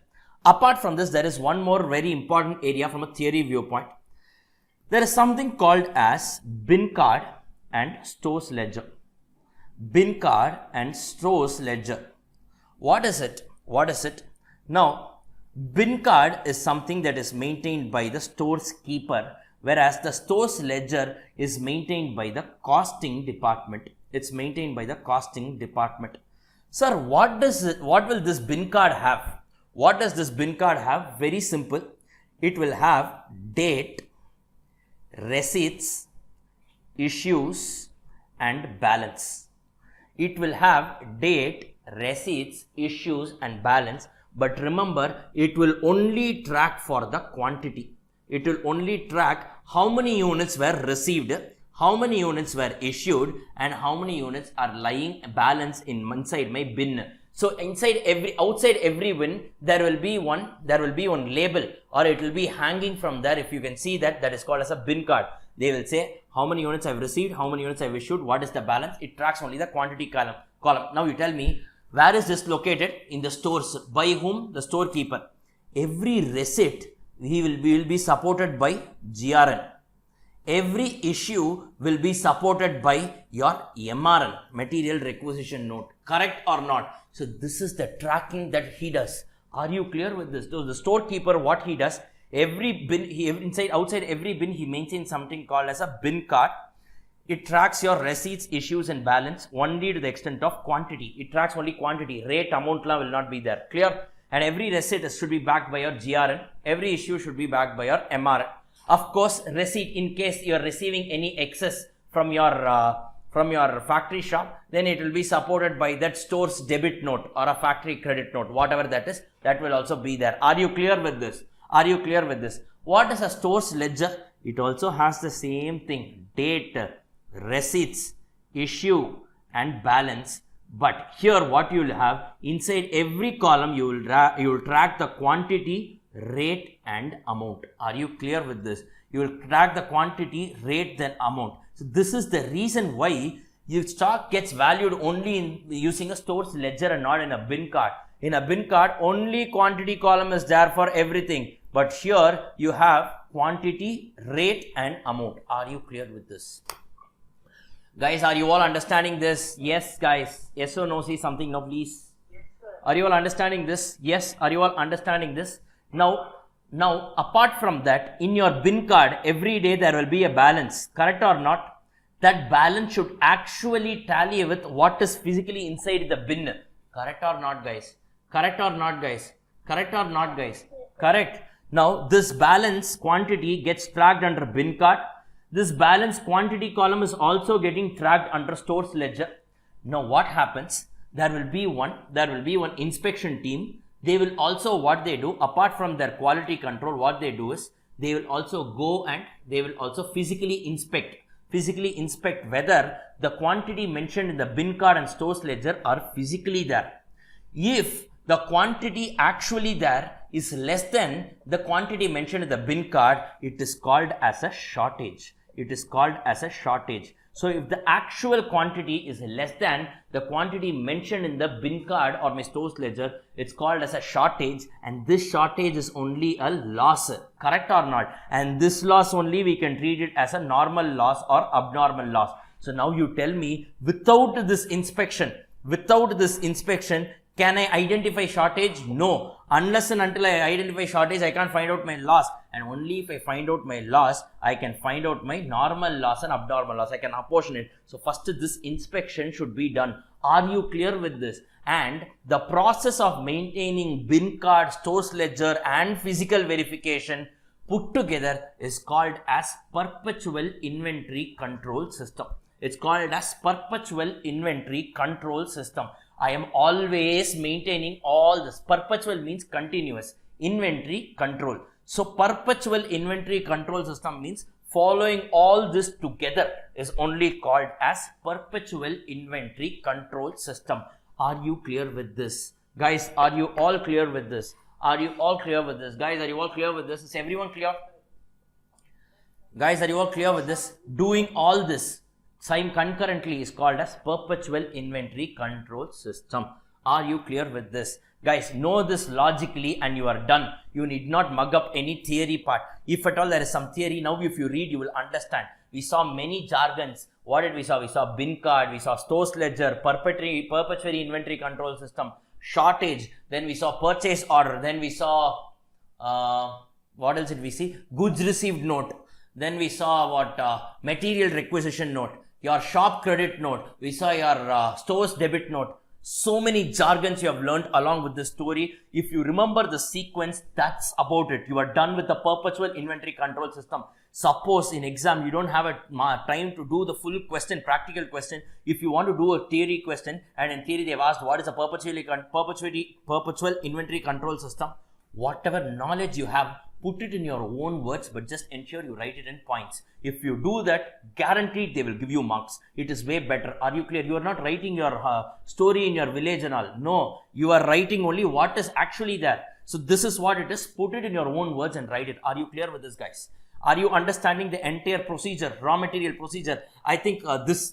Apart from this, there is one more very important area from a theory viewpoint. There is something called as bin card and stores ledger. Bin card and stores ledger. What is it? Now, bin card is something that is maintained by the stores keeper, whereas the stores ledger is maintained by the costing department. It's maintained by the costing department. Sir, what will this bin card have? What does this bin card have? Very simple. It will have date, receipts, issues and balance. It will have date, receipts, issues and balance. But remember, it will only track for the quantity. It will only track how many units were received, how many units were issued and how many units are lying balance inside my bin. So outside every bin, there will be one label, or it will be hanging from there. If you can see that is called as a bin card. They will say how many units I've received, how many units I've issued, what is the balance. It tracks only the quantity column. Now you tell me, where is this located? In the stores. By whom? The storekeeper. Every receipt will be supported by GRN. Every issue will be supported by your MRN, material requisition note. Correct or not? So this is the tracking that he does. Are you clear with this? So the storekeeper, what he does, every bin, outside every bin, he maintains something called as a bin card. It tracks your receipts, issues and balance only to the extent of quantity. It tracks only quantity. Rate, amount will not be there. Clear? And every receipt should be backed by your GRN. Every issue should be backed by your MRN. Of course, receipt, in case you are receiving any excess from your factory shop, then it will be supported by that store's debit note or a factory credit note, whatever that is, that will also be there. Are you clear with this? Are you clear with this? What is a stores ledger? It also has the same thing, date, receipts, issue and balance. But here what you will have, inside every column you will track the quantity, rate and amount. Are you clear with this? You will track the quantity, rate then amount. So this is the reason why your stock gets valued only in using a stores ledger and not in a bin card. In a bin card, only quantity column is there for everything. But here you have quantity, rate and amount. Are you clear with this? Guys, are you all understanding this? Yes, guys. Yes or no? Say something. No, please. Yes, sir. Are you all understanding this? Yes. Are you all understanding this? Now, apart from that, in your bin card, every day there will be a balance. Correct or not? That balance should actually tally with what is physically inside the bin. Correct or not, guys? Correct or not, guys? Correct or not, guys? Correct. Now, this balance quantity gets tracked under bin card. This balance quantity column is also getting tracked under stores ledger. Now, what happens? There will be one inspection team. They will also, what they do, apart from their quality control, what they do is, they will also go and they will also physically inspect whether the quantity mentioned in the bin card and stores ledger are physically there. If the quantity actually there is less than the quantity mentioned in the bin card, it is called as a shortage. It is called as a shortage. So if the actual quantity is less than the quantity mentioned in the bin card or my stores ledger, it's called as a shortage, and this shortage is only a loss. Correct or not? And this loss only we can treat it as a normal loss or abnormal loss. So now you tell me, without this inspection, can I identify shortage? No. Unless and until I identify shortage, I can't find out my loss. And only if I find out my loss, I can find out my normal loss and abnormal loss. I can apportion it. So first this inspection should be done. Are you clear with this? And the process of maintaining bin card, stores ledger and physical verification put together is called as perpetual inventory control system. It's called as perpetual inventory control system. I am always maintaining all this. Perpetual means continuous. Inventory control. So perpetual inventory control system means following all this together is only called as perpetual inventory control system. Are you clear with this? Guys, are you all clear with this? Are you all clear with this? Guys, are you all clear with this? Is everyone clear? Guys, are you all clear with this? Doing all this concurrently is called as perpetual inventory control system. Are you clear with this? Guys, know this logically and you are done. You need not mug up any theory part. If at all there is some theory, now if you read, you will understand. We saw many jargons. What did we saw? We saw bin card, we saw stores ledger, perpetual inventory control system, shortage, then we saw purchase order, then we saw, what else did we see? Goods received note. Then we saw what? Material requisition note, your shop credit note, we saw your stores debit note. So many jargons you have learned along with this story. If you remember the sequence, that's about it. You are done with the perpetual inventory control system. Suppose in exam you don't have a time to do the full question, practical question. If you want to do a theory question, and in theory they have asked what is a perpetual inventory control system, whatever knowledge you have, put it in your own words, but just ensure you write it in points. If you do that, guaranteed they will give you marks. It is way better. Are you clear? You are not writing your story in your village and all. No, you are writing only what is actually there. So this is what it is. Put it in your own words and write it. Are you clear with this, guys? Are you understanding the entire procedure, raw material procedure? I think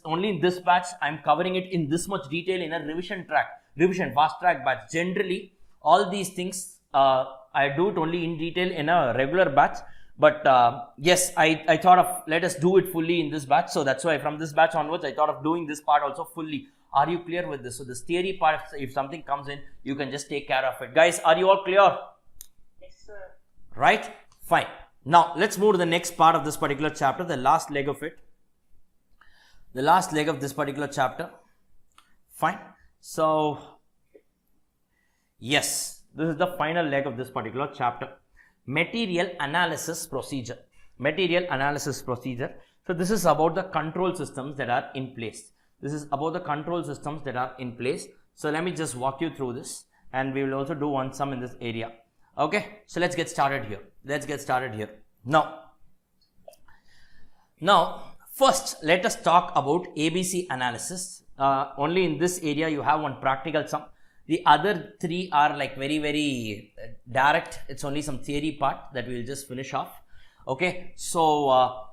only in this batch, I'm covering it in this much detail in a revision fast track batch. Generally, all these things, I do it only in detail in a regular batch, but yes, I thought of let us do it fully in this batch. So that's why from this batch onwards, I thought of doing this part also fully. Are you clear with this? So this theory part, if something comes in, you can just take care of it. Guys, are you all clear? Yes, sir. Right? Fine. Now, let's move to the next part of this particular chapter, the last leg of it. The last leg of this particular chapter. Fine. So, yes, this is the final leg of this particular chapter. Material analysis procedure. Material analysis procedure. So, this is about the control systems that are in place. This is about the control systems that are in place. So, let me just walk you through this, and we will also do one sum in this area. Okay, so let's get started here. Now, first, let us talk about ABC analysis. Only in this area you have one practical sum. The other three are like very direct. It's only some theory part that we'll just finish off. Okay, so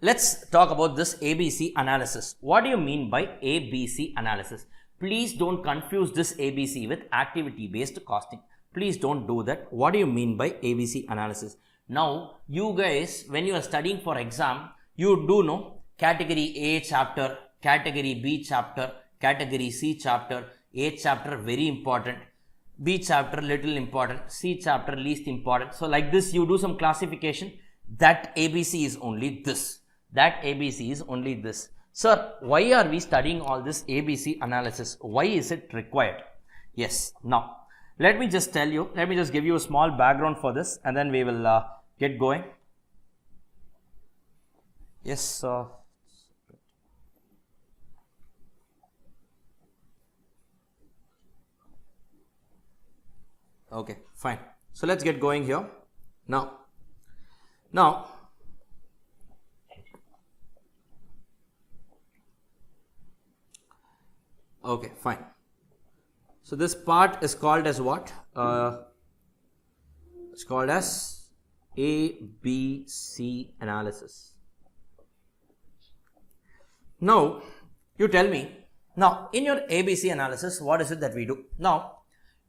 let's talk about this ABC analysis. What do you mean by ABC analysis? Please don't confuse this ABC with activity based costing. Please don't do that. What do you mean by ABC analysis? Now, you guys, when you are studying for exam, you do know category A chapter, category B chapter, category C chapter, A chapter very important, B chapter little important, C chapter least important. So like this you do some classification. That ABC is only this. That ABC is only this. Sir, why are we studying all this ABC analysis? Why is it required? Yes, now let me just tell you, let me just give you a small background for this and then we will get going. Yes, okay, fine. So let's get going here. Now, okay, fine. So this part is called as what? It's called as ABC analysis. Now, you tell me, now in your ABC analysis, what is it that we do? Now,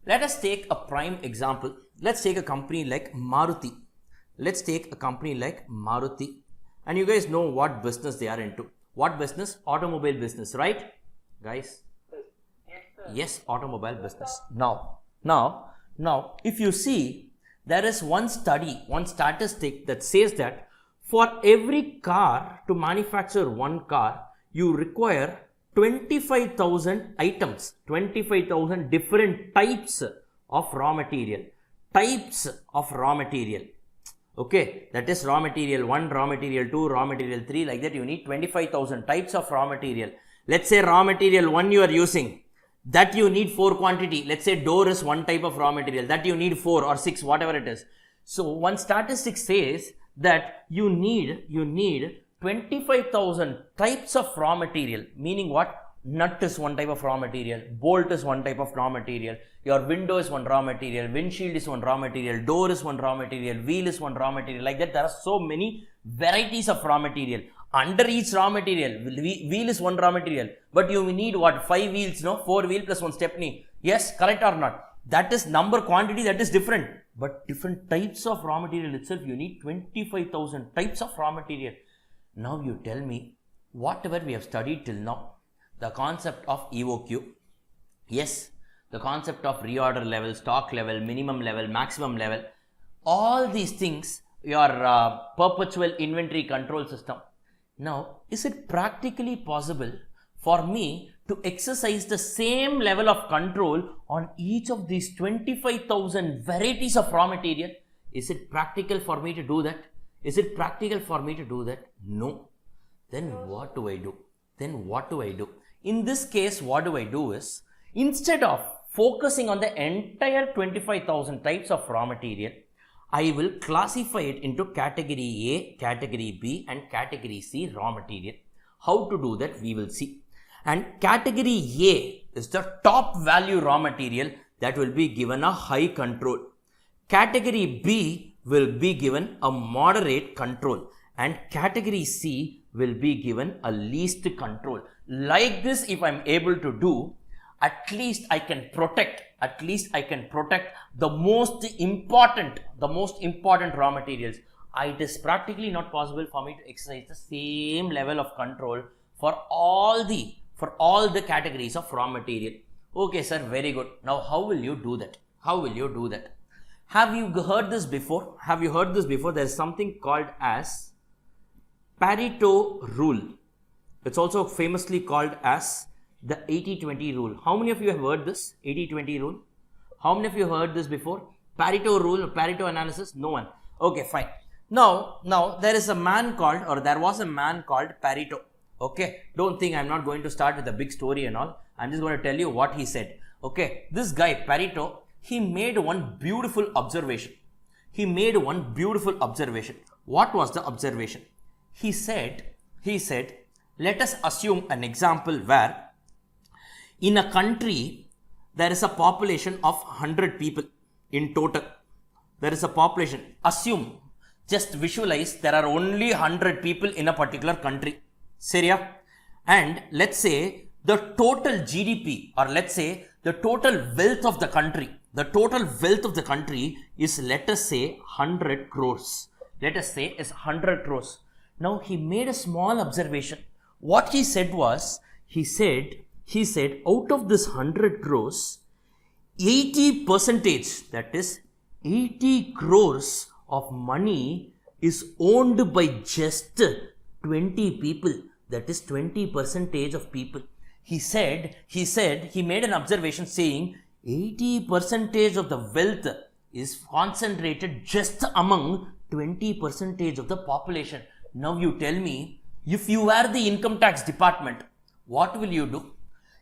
let us take a prime example. Let's take a company like Maruti. Let's take a company like Maruti. And you guys know what business they are into. What business? Automobile business, right? Guys? Yes, automobile business. Now, if you see, there is one study, one statistic that says that for every car, to manufacture one car, you require 25,000 items, 25,000 different types of raw material. Okay, that is raw material 1, raw material 2, raw material 3, like that you need 25,000 types of raw material. Let's say raw material 1 you are using, that you need 4 quantity. Let's say door is one type of raw material, that you need 4 or 6, whatever it is. So one statistic says that you need 25,000 types of raw material, meaning what? Nut is one type of raw material, bolt is one type of raw material, your window is one raw material, windshield is one raw material, door is one raw material, wheel is one raw material. Like that, there are so many varieties of raw material. Under each raw material, wheel is one raw material, but you need what? 5 wheels, no? 4 wheel plus 1 stepney. Yes, correct or not? That is number quantity, that is different. But different types of raw material itself, you need 25,000 types of raw material. Now you tell me, whatever we have studied till now, the concept of EOQ, yes, the concept of reorder level, stock level, minimum level, maximum level, all these things, your perpetual inventory control system. Now, is it practically possible for me to exercise the same level of control on each of these 25,000 varieties of raw material? Is it practical for me to do that? No. Then what do I do? In this case, what do I do is, instead of focusing on the entire 25,000 types of raw material, I will classify it into category A, category B and category C raw material. How to do that we will see. And category A is the top value raw material that will be given a high control. Category B will be given a moderate control and category C will be given a least control. Like this, if I'm able to do, at least I can protect the most important raw materials. It is practically not possible for me to exercise the same level of control for all the categories of raw material. Okay, sir, very good. Now, how will you do that? Have you heard this before? There is something called as Pareto rule. It's also famously called as the 80-20 rule. How many of you have heard this 80-20 rule? How many of you heard this before? Pareto rule or Pareto analysis? No one. Okay, fine. Now there was a man called Pareto. Okay, don't think I'm not going to start with a big story and all. I'm just going to tell you what he said. Okay, this guy Pareto, he made one beautiful observation. he made one beautiful observation. What was the observation? He said, let us assume an example where in a country there is a population of 100 people in total. There is a population. Assume, just visualize there are only 100 people in a particular country. Syria. And let's say the total GDP, or let's say the total wealth of the country, is, let us say, 100 crores. Let us say is 100 crores. Now he made a small observation. What he said was, he said out of this 100 crores, 80%, that is 80 crores of money is owned by just 20 people. That is 20% of people. He made an observation saying 80% of the wealth is concentrated just among 20% of the population. Now you tell me, if you were the income tax department, what will you do?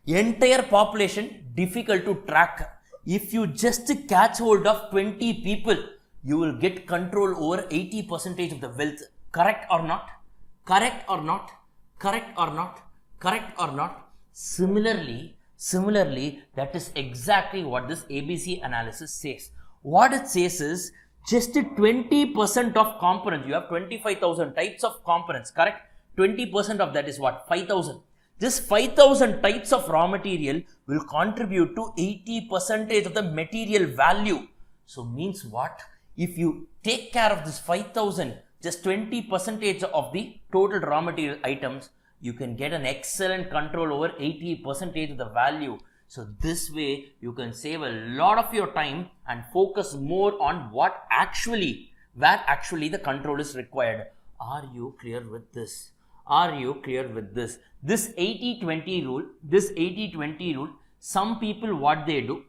Entire population difficult to track. If you just catch hold of 20 people, you will get control over 80% of the wealth. Correct or not? Correct or not? Correct or not? Correct or not? Similarly, that is exactly what this ABC analysis says. What it says is, just 20% of components, you have 25,000 types of components, correct? 20% of that is what? 5,000. This 5,000 types of raw material will contribute to 80% of the material value. So means what? If you take care of this 5,000, just 20% of the total raw material items, you can get an excellent control over 80% of the value. So this way you can save a lot of your time and focus more on where actually the control is required. Are you clear with this? Are you clear with this? This 80-20 rule, some people what they do,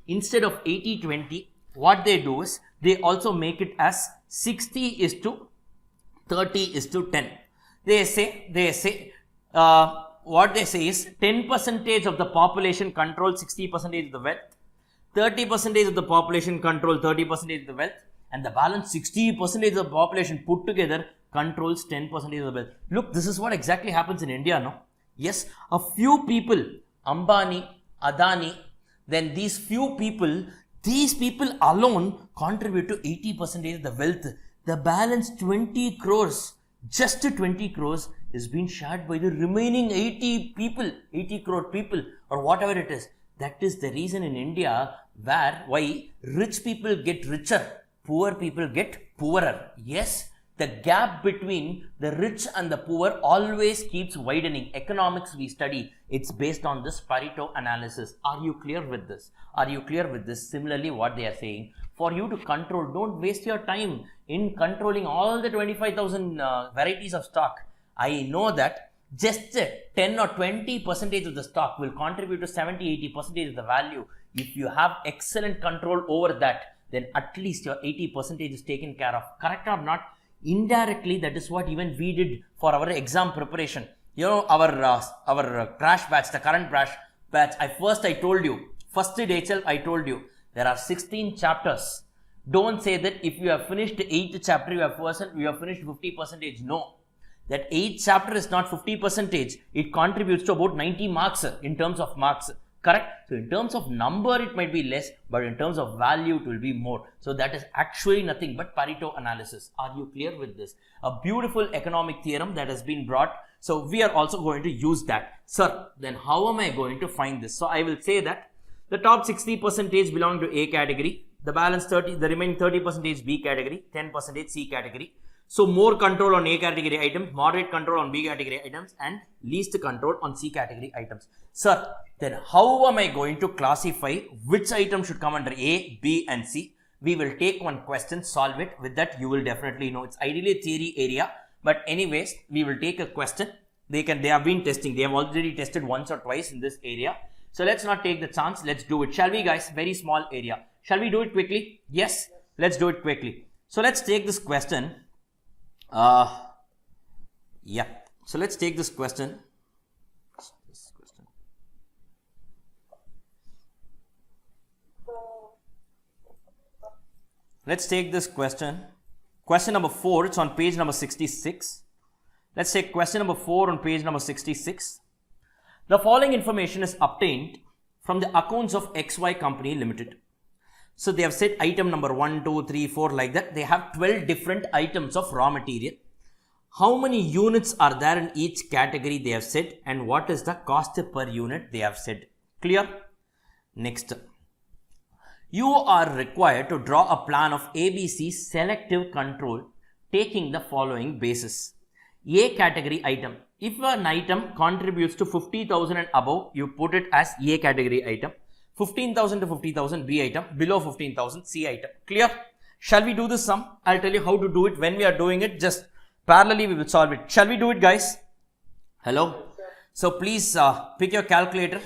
instead of 80-20, what they do is they also make it as 60:30:10. They say what they say is 10% of the population controls 60% of the wealth, 30% of the population control 30% of the wealth, and the balance 60% of the population put together controls 10% of the wealth. Look, this is what exactly happens in India, no? Yes, a few people, Ambani, Adani, then these people alone contribute to 80% of the wealth. The balance 20 crores, just 20 crores is being shared by the remaining 80 crore people, or whatever it is. That is the reason in India why rich people get richer, poor people get poorer. Yes, the gap between the rich and the poor always keeps widening. Economics we study, it's based on this Pareto analysis. Are you clear with this? Are you clear with this? Similarly, what they are saying, for you to control, don't waste your time in controlling all the 25,000 varieties of stock. I know that just 10 or 20% of the stock will contribute to 70-80% of the value. If you have excellent control over that, then at least your 80% is taken care of. Correct or not? Indirectly, that is what even we did for our exam preparation. You know, our crash batch, the current crash batch, I told you, first day itself I told you, there are 16 chapters. Don't say that if you have finished the 8th chapter, you have finished 50%. No. That 8th chapter is not 50%. It contributes to about 90 marks in terms of marks. Correct? So in terms of number, it might be less, but in terms of value, it will be more. So that is actually nothing but Pareto analysis. Are you clear with this? A beautiful economic theorem that has been brought. So we are also going to use that. Sir, then how am I going to find this? So I will say that the top 60% belong to A category. The balance the remaining 30% B category, 10% C category. So more control on A category items, moderate control on B category items, and least control on C category items. Sir, then how am I going to classify which item should come under A, B, and C? We will take one question, solve it. With that, you will definitely know. It's ideally a theory area, but anyways, we will take a question. They have been testing. They have already tested once or twice in this area. So let's not take the chance. Let's do it. Shall we, guys? Very small area. Shall we do it quickly? Yes. Let's do it quickly. So let's take this question. Yeah. So let's take this question. let's take this question. Question number 4, it's on page number 66. Let's take question number 4 on page number 66. The following information is obtained from the accounts of XY Company Limited. So they have said item number 1, 2, 3, 4 like that. They have 12 different items of raw material. How many units are there in each category they have said, and what is the cost per unit they have said. Clear? Next. You are required to draw a plan of ABC selective control taking the following basis. A category item. If an item contributes to 50,000 and above, you put it as A category item. 15,000 to 50,000 B item. Below 15,000 C item. Clear? Shall we do this sum? I'll tell you how to do it. When we are doing it, just parallelly we will solve it. Shall we do it, guys? Hello? So please pick your calculator.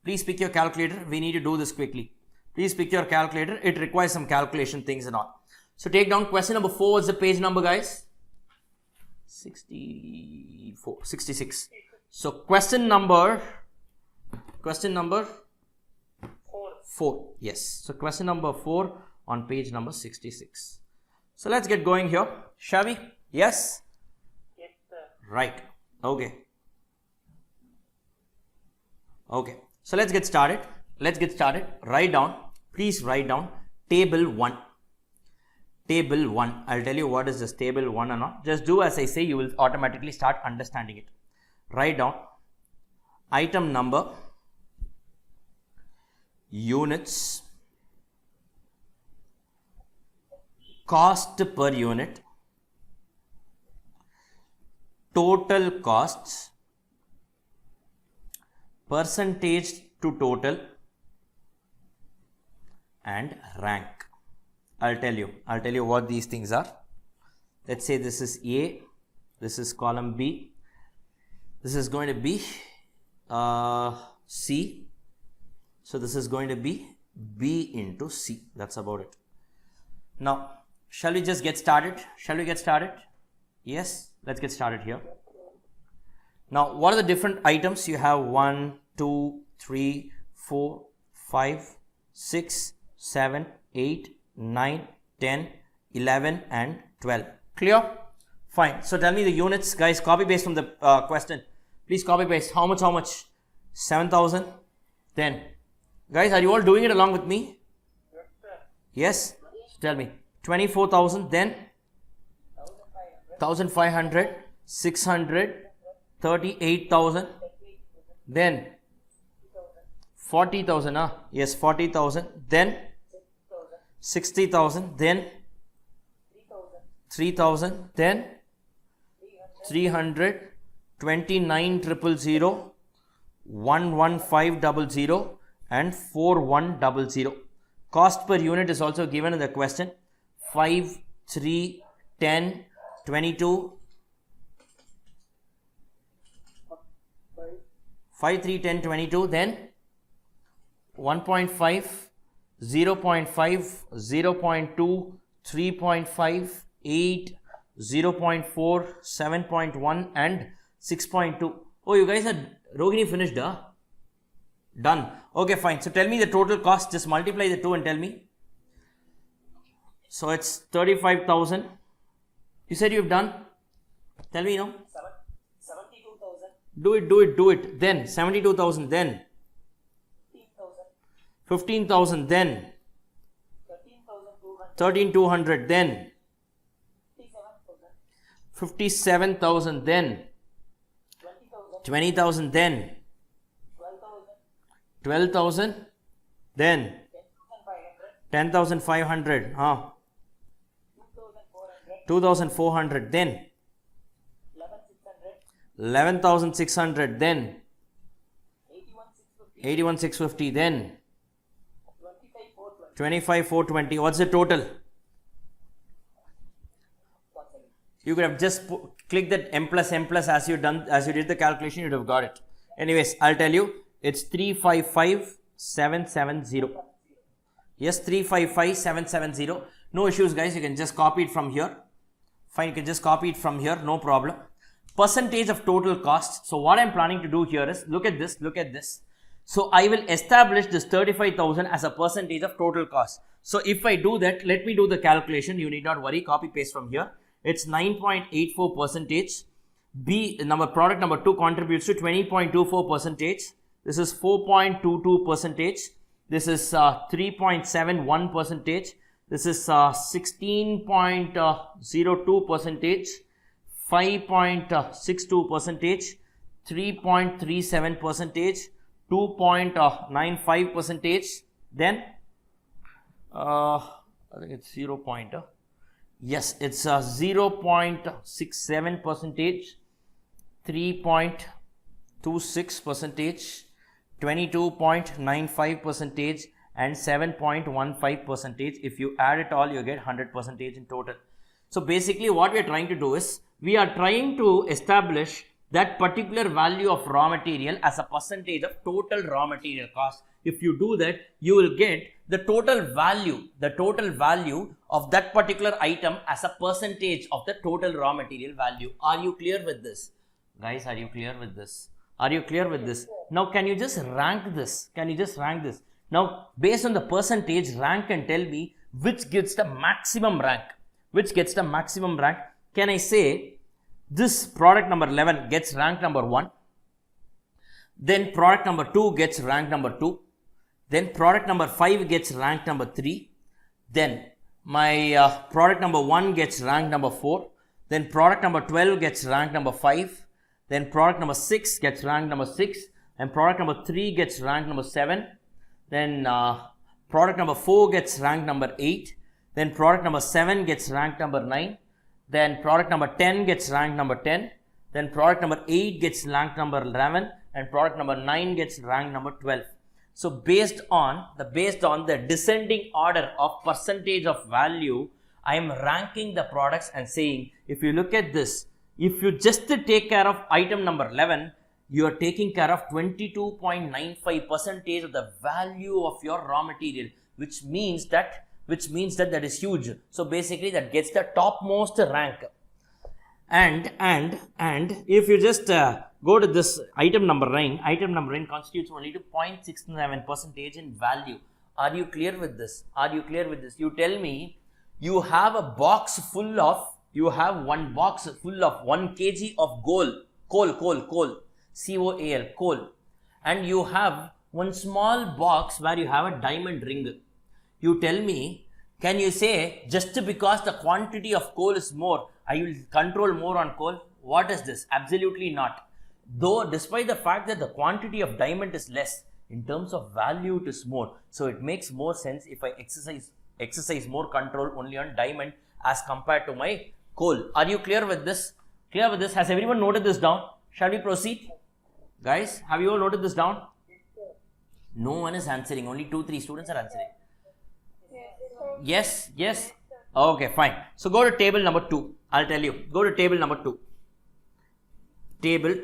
Please pick your calculator. We need to do this quickly. Please pick your calculator. It requires some calculation things and all. So take down question number 4. What's the page number, guys? 64, 66. So question number 4. Yes. So question number 4 on page number 66. So let's get going here. Shall we? Yes? Yes, sir. Right. Okay. Okay. So let's get started. Write down. Please write down table 1. Table 1. I'll tell you what is this table 1 or not. Just do as I say, you will automatically start understanding it. Write down item number, units, cost per unit, total costs, percentage to total, and rank. I'll tell you what these things are. Let's say this is A, this is column B, this is going to be C, so this is going to be B into C. That's about it. Now, shall we just get started? Shall we get started? Yes, let's get started here. Now, what are the different items? You have 1, 2, 3, 4, 5, 6, 7, 8, 9, 10, 11 and 12. Clear? Fine. So tell me the units, guys. Copy paste from the question. Please copy paste. How much? 7,000. Then, guys, are you all doing it along with me? Yes? Tell me. 24,000. Then 1,500. 600. 38,000. Then 40,000. Yes, 40,000. Then 60,000, then 3,000, then 300, 29,000, 11500 and 4100. Cost per unit is also given in the question. 5, 3, 10, 22, 5, 3, 10, 22, then 1.5, 0.5, 0.2, 3.5, 8, 0.4, 7.1 and 6.2. Oh, you guys are Rohini finished, Done. Okay, fine. So tell me the total cost. Just multiply the 2 and tell me. So it's 35,000. You said you've done. Tell me, 72,000. Do it. Then 72,000. Then 15,000. Then 13,200. Then 57,000. Then 20,000. Then 12,000. Then 10,500. 2,400. Then 11,600. Then 81,650. Then 25,420. What's the total? You could have just click that M plus as you did the calculation, you'd have got it. Anyways, I'll tell you, it's 355,770. Yes, 355,770. No issues, guys. You can just copy it from here. Fine, you can just copy it from here, no problem. Percentage of total cost. So what I'm planning to do here is, look at this. So I will establish this 35,000 as a percentage of total cost. So if I do that, let me do the calculation. You need not worry, copy paste from here. It's 9.84 percentage. Product number 2 contributes to 20.24 percentage. This is 4.22 percentage. This is 3.71 percentage. This is 16.02 percentage, 5.62 percentage, 3.37 percentage, 2.95 percentage. Then I think it's 0.67 percentage, 3.26 percentage, 22.95 percentage, and 7.15 percentage. If you add it all, you get 100 percentage in total. So basically what we are trying to do is, we are trying to establish that particular value of raw material as a percentage of total raw material cost. If you do that, you will get the total value of that particular item as a percentage of the total raw material value. Are you clear with this? Guys, are you clear with this? Are you clear with this? Now, can you just rank this? Now, based on the percentage, rank and tell me which gets the maximum rank. Can I say this product number 11 gets rank number 1, then product number 2 gets rank number 2, then product number 5 gets rank number 3, then my product number 1 gets rank number 4, then product number 12 gets rank number 5, then product number 6 gets rank number 6, and product number 3 gets rank number 7, then product number 4 gets rank number 8, then product number 7 gets rank number 9, then product number 10 gets rank number 10, then product number 8 gets rank number 11, and product number 9 gets rank number 12. So based on the descending order of percentage of value, I am ranking the products and saying, if you look at this, if you just take care of item number 11, you are taking care of 22.95% of the value of your raw material, which means that is huge. So basically that gets the topmost rank. And if you just go to this item number 9, constitutes only to 0.67% in value. Are you clear with this? You tell me, you have one box full of 1 kg of coal, COAL, coal, and you have one small box where you have a diamond ring. You tell me, can you say just because the quantity of coal is more, I will control more on coal? What is this? Absolutely not. Though despite the fact that the quantity of diamond is less, in terms of value it is more. So it makes more sense if I exercise more control only on diamond as compared to my coal. Are you clear with this? Has everyone noted this down? Shall we proceed? Guys, have you all noted this down? No one is answering. Only 2-3 students are answering. Yes. Okay, fine. So go to table number 2. I'll tell you. Go to table number 2. Table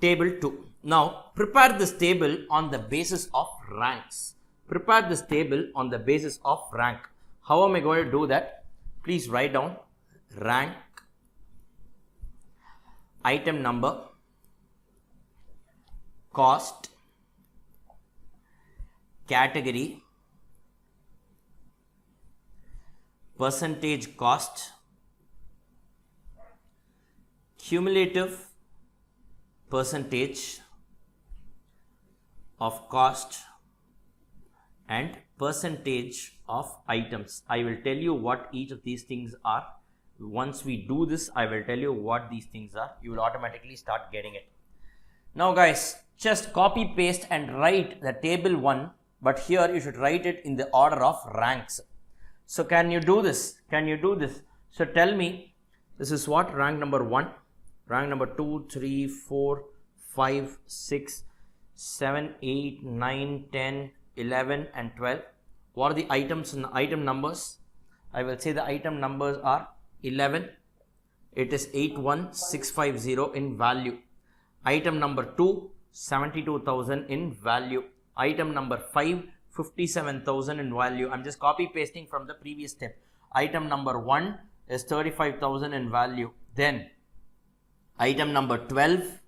2. Now, prepare this table on the basis of ranks. How am I going to do that? Please write down rank, item number, cost, category, percentage cost, cumulative percentage of cost, and percentage of items. I will tell you what each of these things are. Once we do this, I will tell you what these things are. You will automatically start getting it. Now guys, just copy paste and write the table 1, but here you should write it in the order of ranks. So can you do this? So tell me, this is what? Rank number 1, rank number 2, 3, 4, 5, 6, 7, 8, 9, 10, 11 and 12. What are the items and item numbers? I will say the item numbers are 11. It is 81650 in value. Item number 2, 72,000 in value. Item number 5, 57,000 in value. I'm just copy pasting from the previous step. Item number 1 is 35,000 in value. Then item number 12,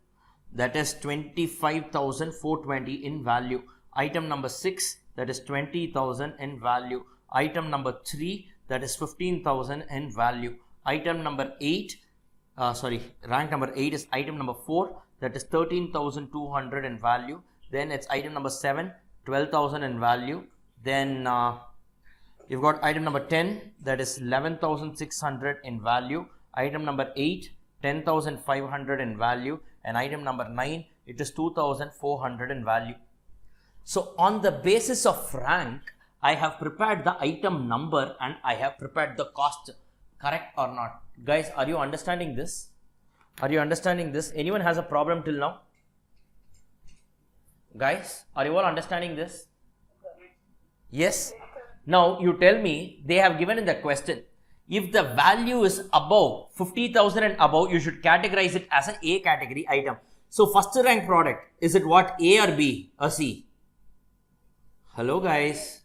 that is 25,420 in value. Item number 6, that is 20,000 in value. Item number 3, that is 15,000 in value. Item number 8, rank number 8 is item number 4, that is 13,200 in value. Then it's item number 7, 12,000 in value. Then you've got item number 10, that is 11,600 in value. Item number 8, 10,500 in value. And item number 9, it is 2,400 in value. So on the basis of rank, I have prepared the item number and I have prepared the cost. Correct or not? Guys, are you understanding this? Are you understanding this? Anyone has a problem till now? Guys, are you all understanding this? Yes? Now you tell me, they have given in the question, if the value is above 50,000 and above, you should categorize it as an A category item. So first rank product, is it what, A or B or C? Hello guys,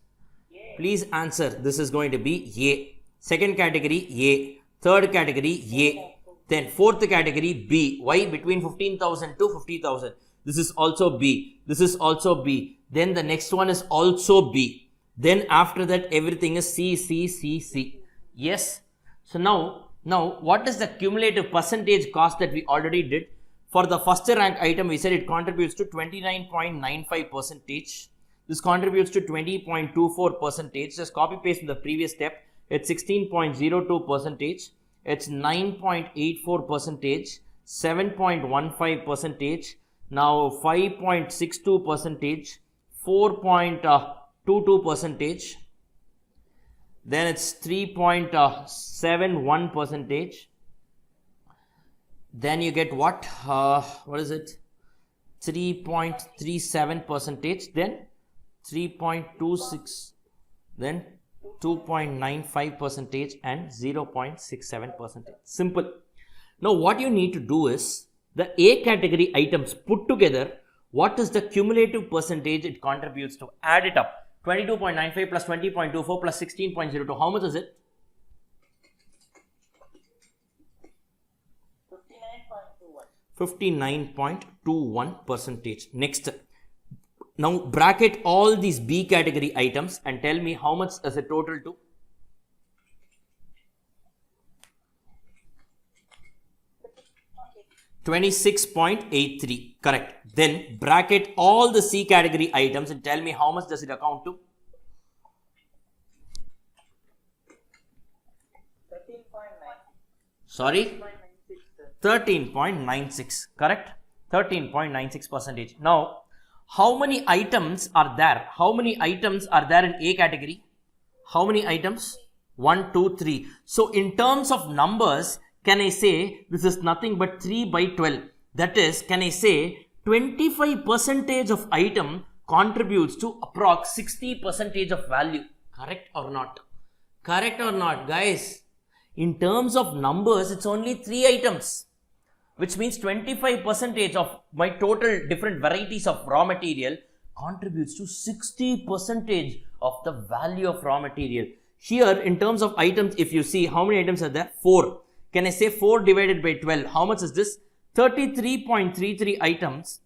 please answer. This is going to be A. Second category A. Third category A. Then fourth category B. Why? Between 15,000 to 50,000. This is also B. This is also B. Then the next one is also B. Then after that everything is C, C, C, C. Yes. So now what is the cumulative percentage cost that we already did? For the first rank item, we said it contributes to 29.95 percentage. This contributes to 20.24 percentage. Just copy paste in the previous step. It's 16.02 percentage. It's 9.84 percentage. 7.15 percentage. Now 5.62 percentage. 4.22 percentage. Then it's 3.71 percentage. Then you get what? What is it? 3.37 percentage. Then 3.26. Then 2.95 percentage and 0.67 percentage. Simple. Now what you need to do is the A category items put together. What is the cumulative percentage it contributes to? Add it up. 22.95 plus 20.24 plus 16.02. How much is it? 59.21 percentage. Next. Now bracket all these B category items and tell me how much is it total to? $26.83. Correct. Then bracket all the C category items and tell me how much does it account to? 13.96. Correct. 13.96 percentage. Now, how many items are there? How many items are there in A category? How many items? 1, 2, 3. So in terms of numbers, can I say this is nothing but 3 by 12? That is, can I say 25% of item contributes to approx 60% of value? Correct or not? Correct or not, guys? In terms of numbers, it's only 3 items, which means 25% of my total different varieties of raw material contributes to 60% of the value of raw material. Here, in terms of items, if you see how many items are there? 4. Can I say 4 divided by 12? How much is this? 33.33 items.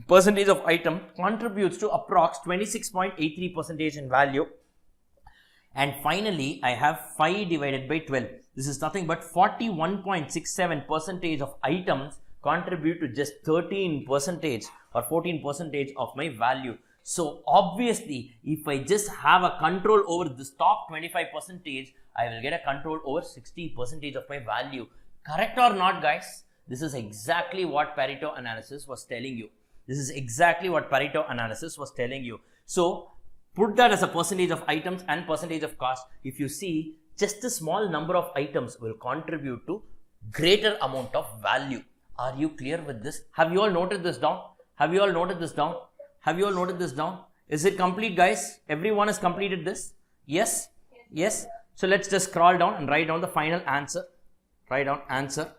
Percentage of item contributes to approx 26.83% in value. And finally, I have 5 divided by 12. This is nothing but 41.67% of items contribute to just 13% or 14% of my value. So obviously, if I just have a control over this top 25%, I will get a control over 60% of my value. Correct or not, guys? This is exactly what Pareto analysis was telling you. This is exactly what Pareto analysis was telling you. So put that as a percentage of items and percentage of cost. If you see, just a small number of items will contribute to greater amount of value. Are you clear with this? Have you all noted this down? Have you all noted this down? Have you all noted this down? Is it complete, guys? Everyone has completed this? Yes? Yes? So let's just scroll down and write down the final answer. Write down answer.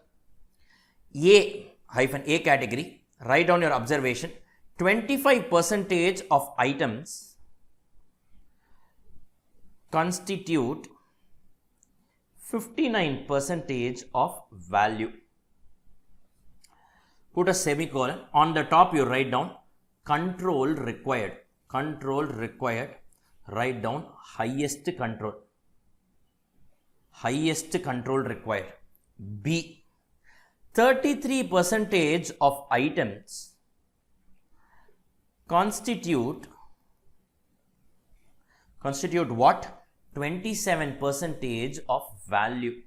A-A category. Write down your observation. 25% of items constitute 59% of value. put a semicolon. On the top you write down control required. Control required. Write down highest control. Highest control required. B. 33% of items constitute what? 27% of value.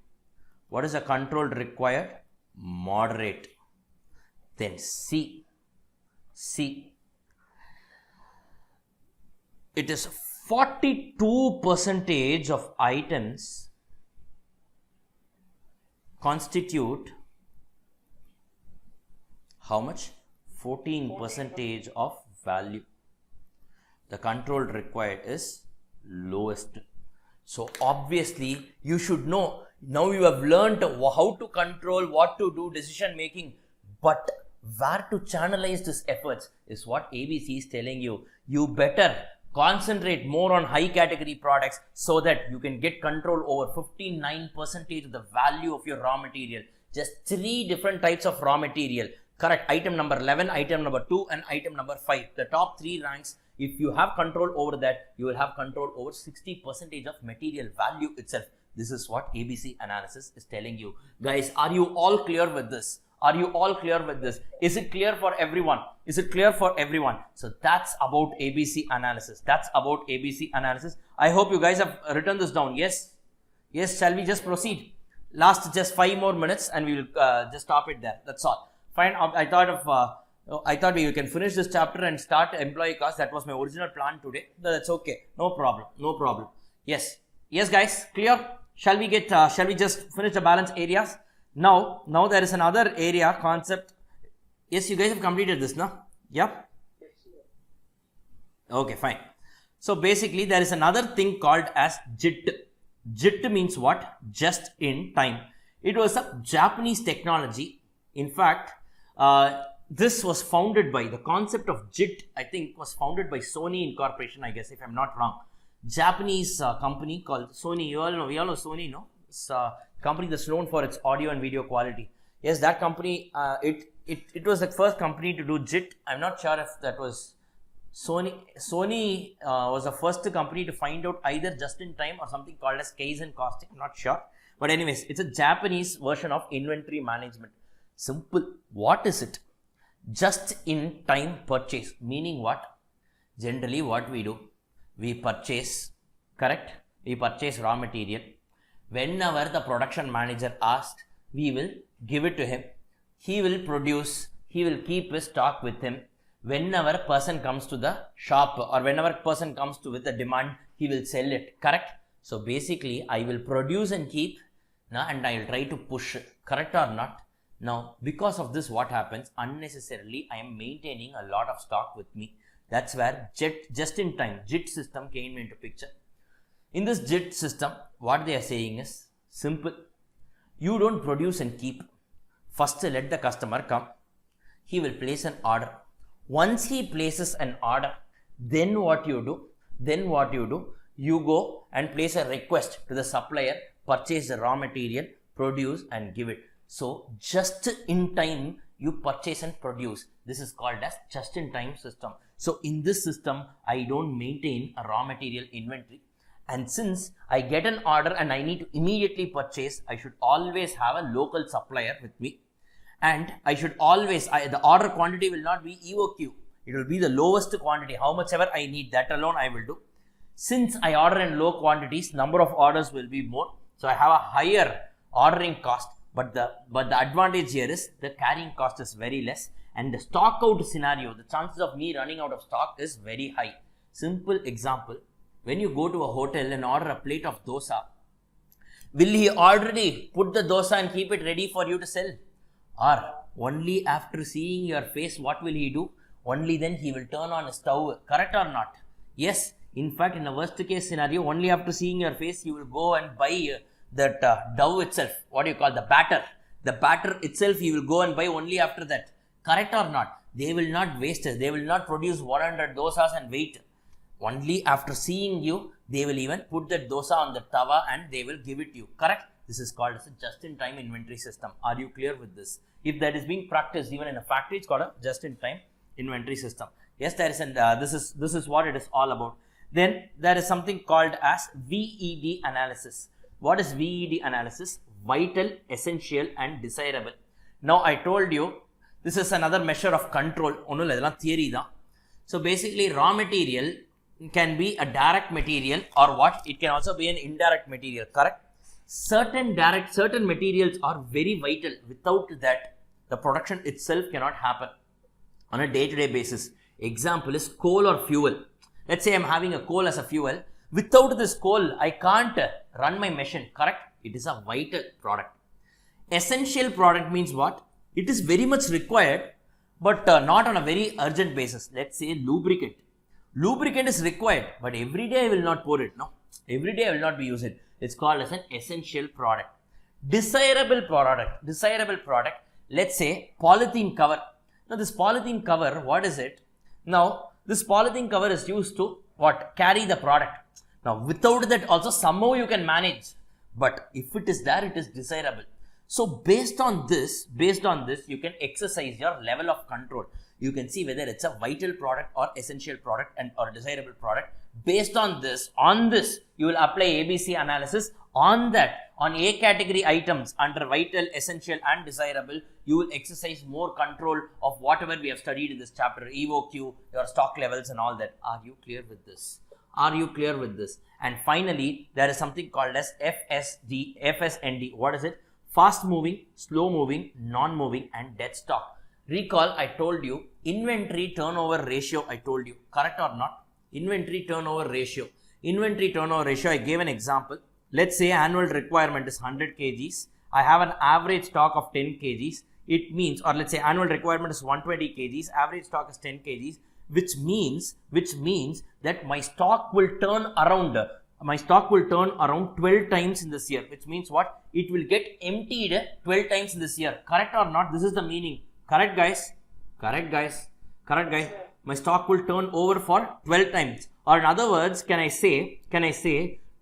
What is the control required? Moderate. Then C. It is 42% of items constitute how much? 14% of value. The control required is lowest. So obviously you should know, now you have learned how to control, what to do, decision making, but where to channelize this efforts is what ABC is telling you. You better concentrate more on high category products so that you can get control over 59% of the value of your raw material. Just 3 different types of raw material. Correct. Item number 11, item number 2 and item number 5. The top 3 ranks, if you have control over that, you will have control over 60% of material value itself. This is what ABC analysis is telling you. Guys, are you all clear with this? Are you all clear with this? Is it clear for everyone? Is it clear for everyone? So that's about ABC analysis. That's about ABC analysis. I hope you guys have written this down. Yes? Yes, shall we just proceed? Last just 5 more minutes and we will just stop it there. That's all. Fine. I thought we can finish this chapter and start employee cost. That was my original plan today. That's okay. No problem. No problem. Yes. Yes, guys. Clear? Shall we just finish the balance areas? Now there is another area concept. Yes, you guys have completed this, no? Yeah? Okay, fine. So basically there is another thing called as JIT. JIT means what? Just in time. It was a Japanese technology. In fact, this was founded by, the concept of JIT, I think, was founded by Sony Incorporation, I guess, if I'm not wrong. Japanese company called Sony. We all know Sony, no? It's a company that's known for its audio and video quality. Yes, that company, it was the first company to do JIT. I'm not sure if that was Sony. Sony was the first company to find out either just in time or something called as Kaizen costing. I'm not sure. But anyways, it's a Japanese version of inventory management. Simple. What is it? Just in time purchase. Meaning what? Generally what we do, we purchase, correct? We purchase raw material. Whenever the production manager asks, we will give it to him. He will produce, he will keep his stock with him. Whenever a person comes to the shop or whenever a person comes to with a demand, he will sell it, correct? So basically, I will produce and keep and I will try to push, correct or not? Now, because of this, what happens? Unnecessarily, I am maintaining a lot of stock with me. That's where just in time, JIT system came into picture. In this JIT system, what they are saying is simple. You don't produce and keep. First, let the customer come. He will place an order. Once he places an order, then what you do? You go and place a request to the supplier, purchase the raw material, produce and give it. So, just in time, you purchase and produce. This is called as just in time system. So, in this system, I don't maintain a raw material inventory. And since I get an order and I need to immediately purchase, I should always have a local supplier with me. And I should always, the order quantity will not be EOQ. It will be the lowest quantity. How much ever I need, that alone I will do. Since I order in low quantities, number of orders will be more. So I have a higher ordering cost. But the advantage here is the carrying cost is very less. And the stock out scenario, the chances of me running out of stock is very high. Simple example. When you go to a hotel and order a plate of dosa, will he already put the dosa and keep it ready for you to sell? Or only after seeing your face, what will he do? Only then he will turn on a stove, correct or not? Yes, in fact, in a worst case scenario, only after seeing your face, he will go and buy that dough itself, what do you call the batter? The batter itself, he will go and buy only after that, correct or not? They will not waste it. They will not produce 100 dosas and wait. Only after seeing you, they will even put that dosa on the tawa and they will give it to you, correct? This is called as a just-in-time inventory system. Are you clear with this? If that is being practiced even in a factory, it's called a just-in-time inventory system. Yes, there is, and this is what it is all about. Then there is something called as VED analysis. What is VED analysis? Vital, essential, and desirable. Now I told you this is another measure of control. Theory da. So basically, raw material can be a direct material or what? It can also be an indirect material. Correct? Certain materials are very vital. Without that, the production itself cannot happen on a day-to-day basis. Example is coal or fuel. Let's say I'm having a coal as a fuel. Without this coal, I can't run my machine. Correct? It is a vital product. Essential product means what? It is very much required, but not on a very urgent basis. Let's say lubricant. Lubricant is required, but every day I will not pour it. No, every day I will not be using it. It's called as an essential product. Desirable product. Let's say polythene cover. Now this polythene cover, what is it? Now this polythene cover is used to what? Carry the product. Now without that also somehow you can manage, but if it is there, it is desirable. So based on this, you can exercise your level of control. You can see whether it's a vital product or essential product and or desirable product. Based on this, you will apply ABC analysis. On that, on A category items under vital, essential and desirable, you will exercise more control of whatever we have studied in this chapter, EOQ, your stock levels and all that. Are you clear with this? And finally, there is something called as FSND. What is it? Fast moving, slow moving, non-moving and dead stock. Recall, I told you, inventory turnover ratio, I told you, correct or not? Inventory turnover ratio, I gave an example. Let's say annual requirement is 100 kgs. I have an average stock of 10 kgs. It means, or let's say annual requirement is 120 kgs, average stock is 10 kgs, which means that my stock will turn around 12 times in this year, which means what? It will get emptied 12 times in this year. Correct or not? This is the meaning. Correct, guys? My stock will turn over for 12 times. Or in other words, can I say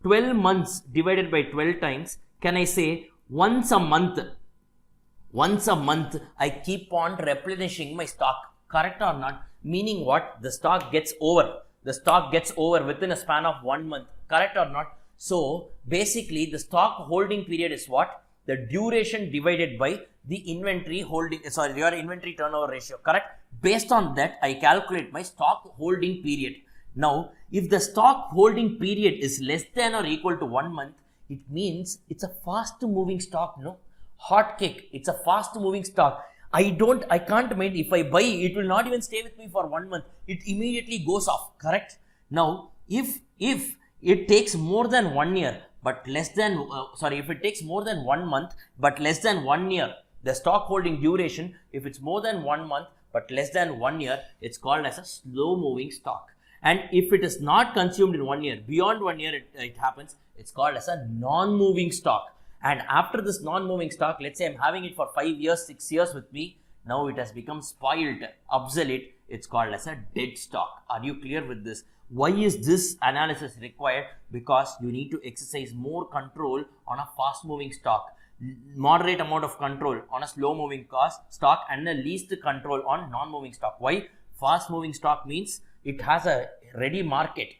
12 months divided by 12 times? Can I say once a month I keep on replenishing my stock? Correct or not? Meaning what? The stock gets over within a span of 1 month. Correct or not? So basically the stock holding period is what? The duration divided by the your inventory turnover ratio. Correct? Based on that, I calculate my stock holding period. Now, if the stock holding period is less than or equal to 1 month, it means it's a fast moving stock, no? Hot cake. It's a fast moving stock. I can't mind, if I buy, it will not even stay with me for 1 month. It immediately goes off. Correct? Now, if it takes more than 1 year, but less than, if it takes more than 1 month, but less than 1 year, the stock holding duration, if it's more than 1 month, but less than 1 year, it's called as a slow moving stock. And if it is not consumed in 1 year, beyond 1 year it happens, it's called as a non-moving stock. And after this non-moving stock, let's say I'm having it for 5 years, 6 years with me, now it has become spoiled, obsolete, it's called as a dead stock. Are you clear with this? Why is this analysis required? Because you need to exercise more control on a fast moving stock, moderate amount of control on a slow moving stock, and the least control on non-moving stock. Why? Fast moving stock means it has a ready market.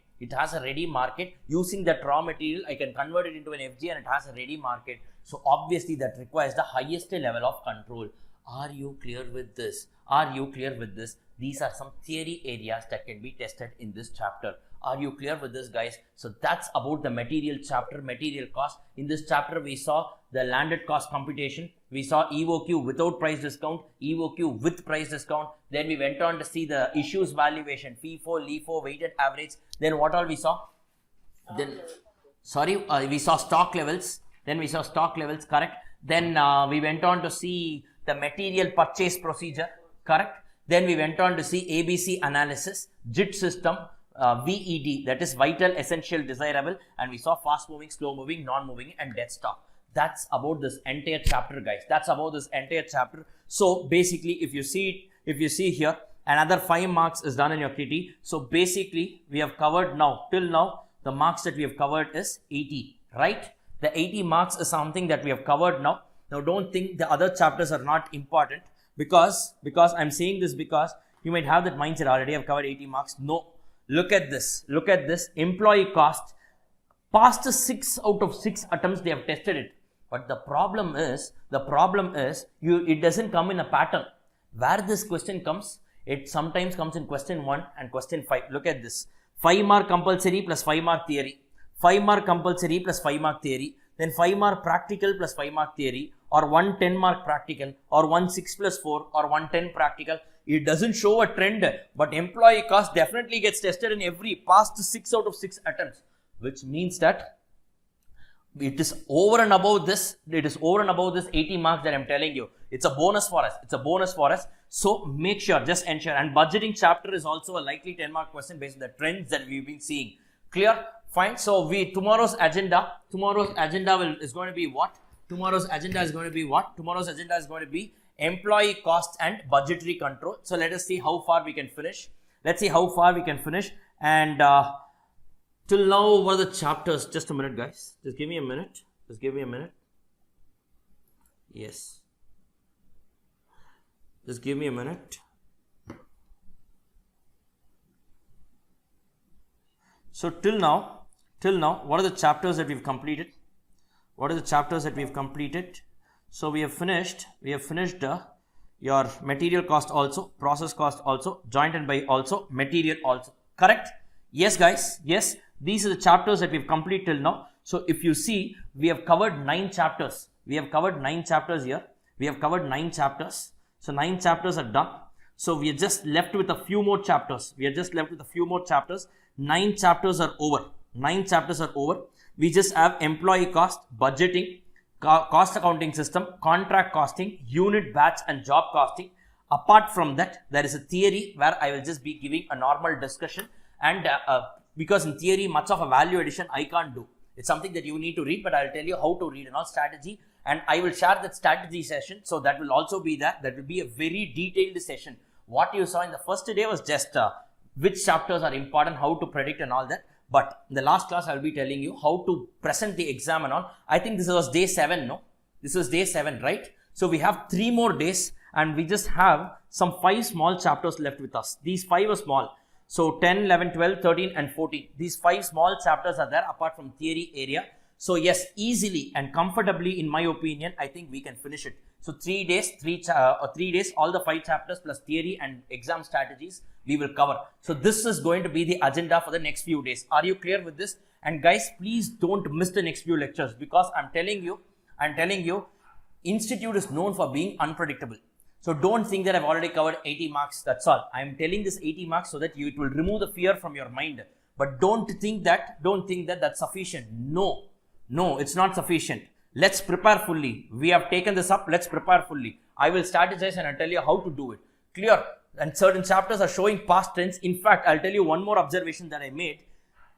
Using that raw material, I can convert it into an FG and it has a ready market. So obviously that requires the highest level of control. Are you clear with this? These are some theory areas that can be tested in this chapter. Are you clear with this, guys? So that's about the material chapter, material cost. In this chapter, we saw the landed cost computation. We saw EOQ without price discount, EOQ with price discount. Then we went on to see the issues valuation, FIFO, LIFO, weighted average. Then what all we saw? We saw stock levels. Correct? Then we went on to see the material purchase procedure. Correct? Then we went on to see ABC analysis, JIT system, VED, that is vital, essential, desirable, and we saw fast moving, slow moving, non-moving and dead stock. That's about this entire chapter, guys. So basically, if you see here, another 5 marks is done in your kitty. So basically, we have covered now, till now, the marks that we have covered is 80, right? The 80 marks is something that we have covered now. Now don't think the other chapters are not important, because I'm saying this because you might have that mindset already. I've covered 80 marks. No, look at this. Look at this. Employee cost. Past 6 out of 6 attempts they have tested it. But the problem is it doesn't come in a pattern. Where this question comes, it sometimes comes in question 1 and question 5. Look at this. 5 mark compulsory plus 5 mark theory. 5 mark compulsory plus 5 mark theory. Then 5 mark practical plus 5 mark theory, or 1 10 mark practical, or 1 6 plus 4, or 1 10 practical. It doesn't show a trend, but employee cost definitely gets tested in every past 6 out of 6 attempts, which means that it is over and above this. It is over and above this 80 marks that I'm telling you. It's a bonus for us. It's a bonus for us. So make sure, just ensure. And budgeting chapter is also a likely 10 mark question based on the trends that we've been seeing. Clear? Fine. So tomorrow's agenda is going to be what? Tomorrow's agenda is going to be employee cost and budgetary control. So let us see how far we can finish. And till now, what are the chapters? Just a minute, guys. Just give me a minute. Yes. Just give me a minute. So till now, what are the chapters that we've completed? So we have finished your material cost also, process cost also, joint and buy also, material also. Correct? Yes, guys. Yes. These are the chapters that we've completed till now. So if you see, we have covered 9 chapters. We have covered 9 chapters here. So 9 chapters are done. So we are just left with a few more chapters. 9 chapters are over. We just have employee cost, budgeting, cost accounting system, contract costing, unit batch and job costing. Apart from that, there is a theory where I will just be giving a normal discussion, and because in theory much of a value addition I can't do. It's something that you need to read, but I'll tell you how to read and all strategy, and I will share that strategy session. So that will also be there. That will be a very detailed session. What you saw in the first day was just which chapters are important, how to predict and all that. But in the last class, I'll be telling you how to present the exam and all. I think this was day 7, no? This was day 7, right? So we have 3 more days, and we just have some 5 small chapters left with us. These 5 are small. So 10, 11, 12, 13 and 14. These 5 small chapters are there apart from theory area. So yes, easily and comfortably, in my opinion, I think we can finish it. So 3 days, 3 days, all the 5 chapters plus theory and exam strategies we will cover. So this is going to be the agenda for the next few days. Are you clear with this? And guys, please don't miss the next few lectures, because I'm telling you, institute is known for being unpredictable. So don't think that I've already covered 80 marks. That's all. I'm telling this 80 marks so that it will remove the fear from your mind. But don't think that that's sufficient. No, it's not sufficient. Let's prepare fully. We have taken this up. Let's prepare fully. I will strategize and I'll tell you how to do it. Clear? And certain chapters are showing past trends. In fact, I'll tell you one more observation that I made.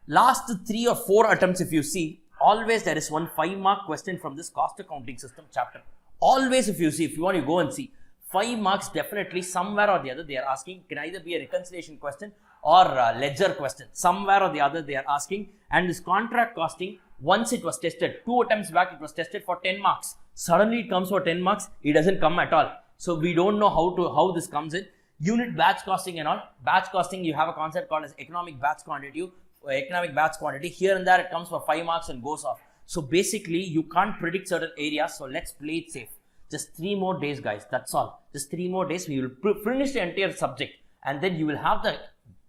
Last 3 or 4 attempts, if you see, always there is one 5-mark question from this cost accounting system chapter. Always, if you want to go and see, 5 marks definitely somewhere or the other they are asking. Can either be a reconciliation question or a ledger question. Somewhere or the other they are asking. And this contract costing, once it was tested, 2 attempts back it was tested for 10 marks. Suddenly it comes for 10 marks. It doesn't come at all. So we don't know how this comes in. Unit batch costing and all. Batch costing, you have a concept called as economic batch quantity. Here and there it comes for 5 marks and goes off. So basically you can't predict certain areas. So let's play it safe. Just 3 more days, guys. That's all. Just 3 more days. We will finish the entire subject, and then you will have the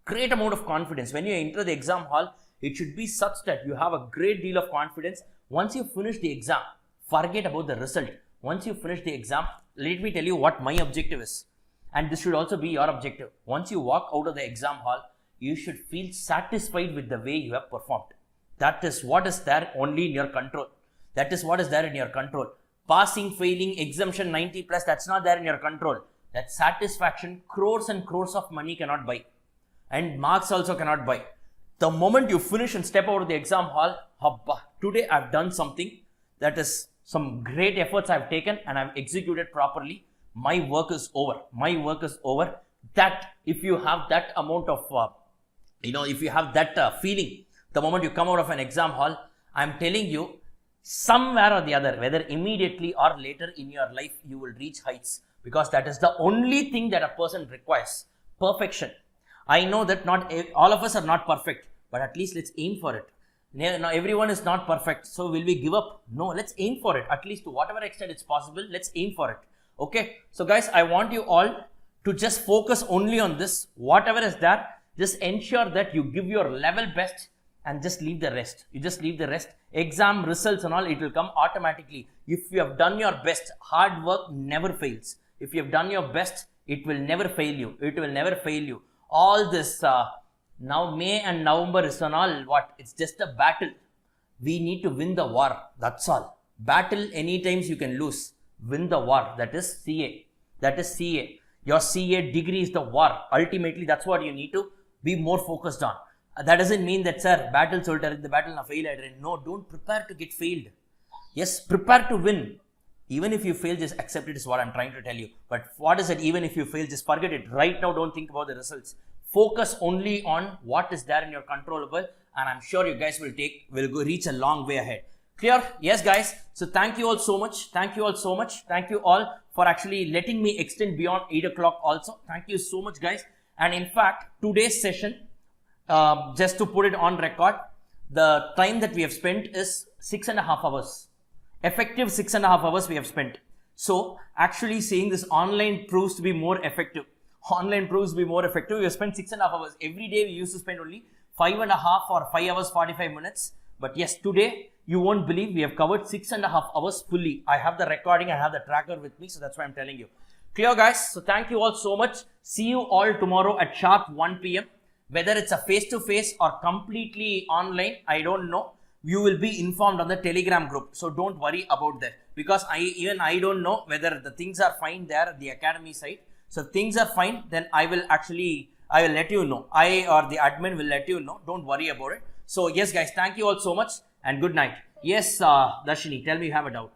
great amount of confidence. When you enter the exam hall, it should be such that you have a great deal of confidence. Once you finish the exam, forget about the result. Once you finish the exam, let me tell you what my objective is. And this should also be your objective. Once you walk out of the exam hall, you should feel satisfied with the way you have performed. That is what is there only in your control. Passing, failing, exemption 90 plus, that's not there in your control. That satisfaction, crores and crores of money cannot buy. And marks also cannot buy. The moment you finish and step out of the exam hall, today I've done something, that is some great efforts I've taken and I've executed properly. My work is over. That if you have that amount of, if you have that feeling, the moment you come out of an exam hall, I'm telling you, somewhere or the other, whether immediately or later in your life, you will reach heights, because that is the only thing that a person requires. Perfection. I know that not all of us are not perfect, but at least let's aim for it. Now, everyone is not perfect, so will we give up? No, let's aim for it. At least to whatever extent it's possible, let's aim for it. Okay, so guys, I want you all to just focus only on this. Whatever is there, just ensure that you give your level best and just leave the rest. You just leave the rest. Exam results and all, it will come automatically. If you have done your best, hard work never fails. If you have done your best, it will never fail you. It will never fail you. All this now May and November is and all what? It's just a battle. We need to win the war. That's all. Battle any times you can lose. Win the war. That is CA. That is CA. Your CA degree is the war. Ultimately, that's what you need to be more focused on. That doesn't mean that, sir, battle soldier, the battle na fail. No, don't prepare to get failed. Yes, prepare to win. Even if you fail, just accept it is what I'm trying to tell you. But what is it? Even if you fail, just forget it. Right now, don't think about the results. Focus only on what is there in your controllable, and I'm sure you guys will reach a long way ahead. Clear? Yes, guys. So thank you all so much. Thank you all so much. Thank you all for actually letting me extend beyond 8 o'clock also. Thank you so much, guys. And in fact, today's session, just to put it on record, the time that we have spent is 6.5 hours. Effective 6.5 hours we have spent. So actually saying this online proves to be more effective. Online proves to be more effective. We have spent 6.5 hours. Every day we used to spend only 5.5 or 5 hours 45 minutes. But yes, today you won't believe we have covered 6.5 hours fully. I have the recording, I have the tracker with me, so that's why I'm telling you. Clear, guys? So thank you all so much. See you all tomorrow at sharp 1 p.m. Whether it's a face-to-face or completely online, I don't know. You will be informed on the Telegram group. So don't worry about that, because I don't know whether the things are fine there at the academy side. So if things are fine, then I will let you know. I or the admin will let you know. Don't worry about it. So yes, guys, thank you all so much and good night. Yes, Darshini, tell me you have a doubt.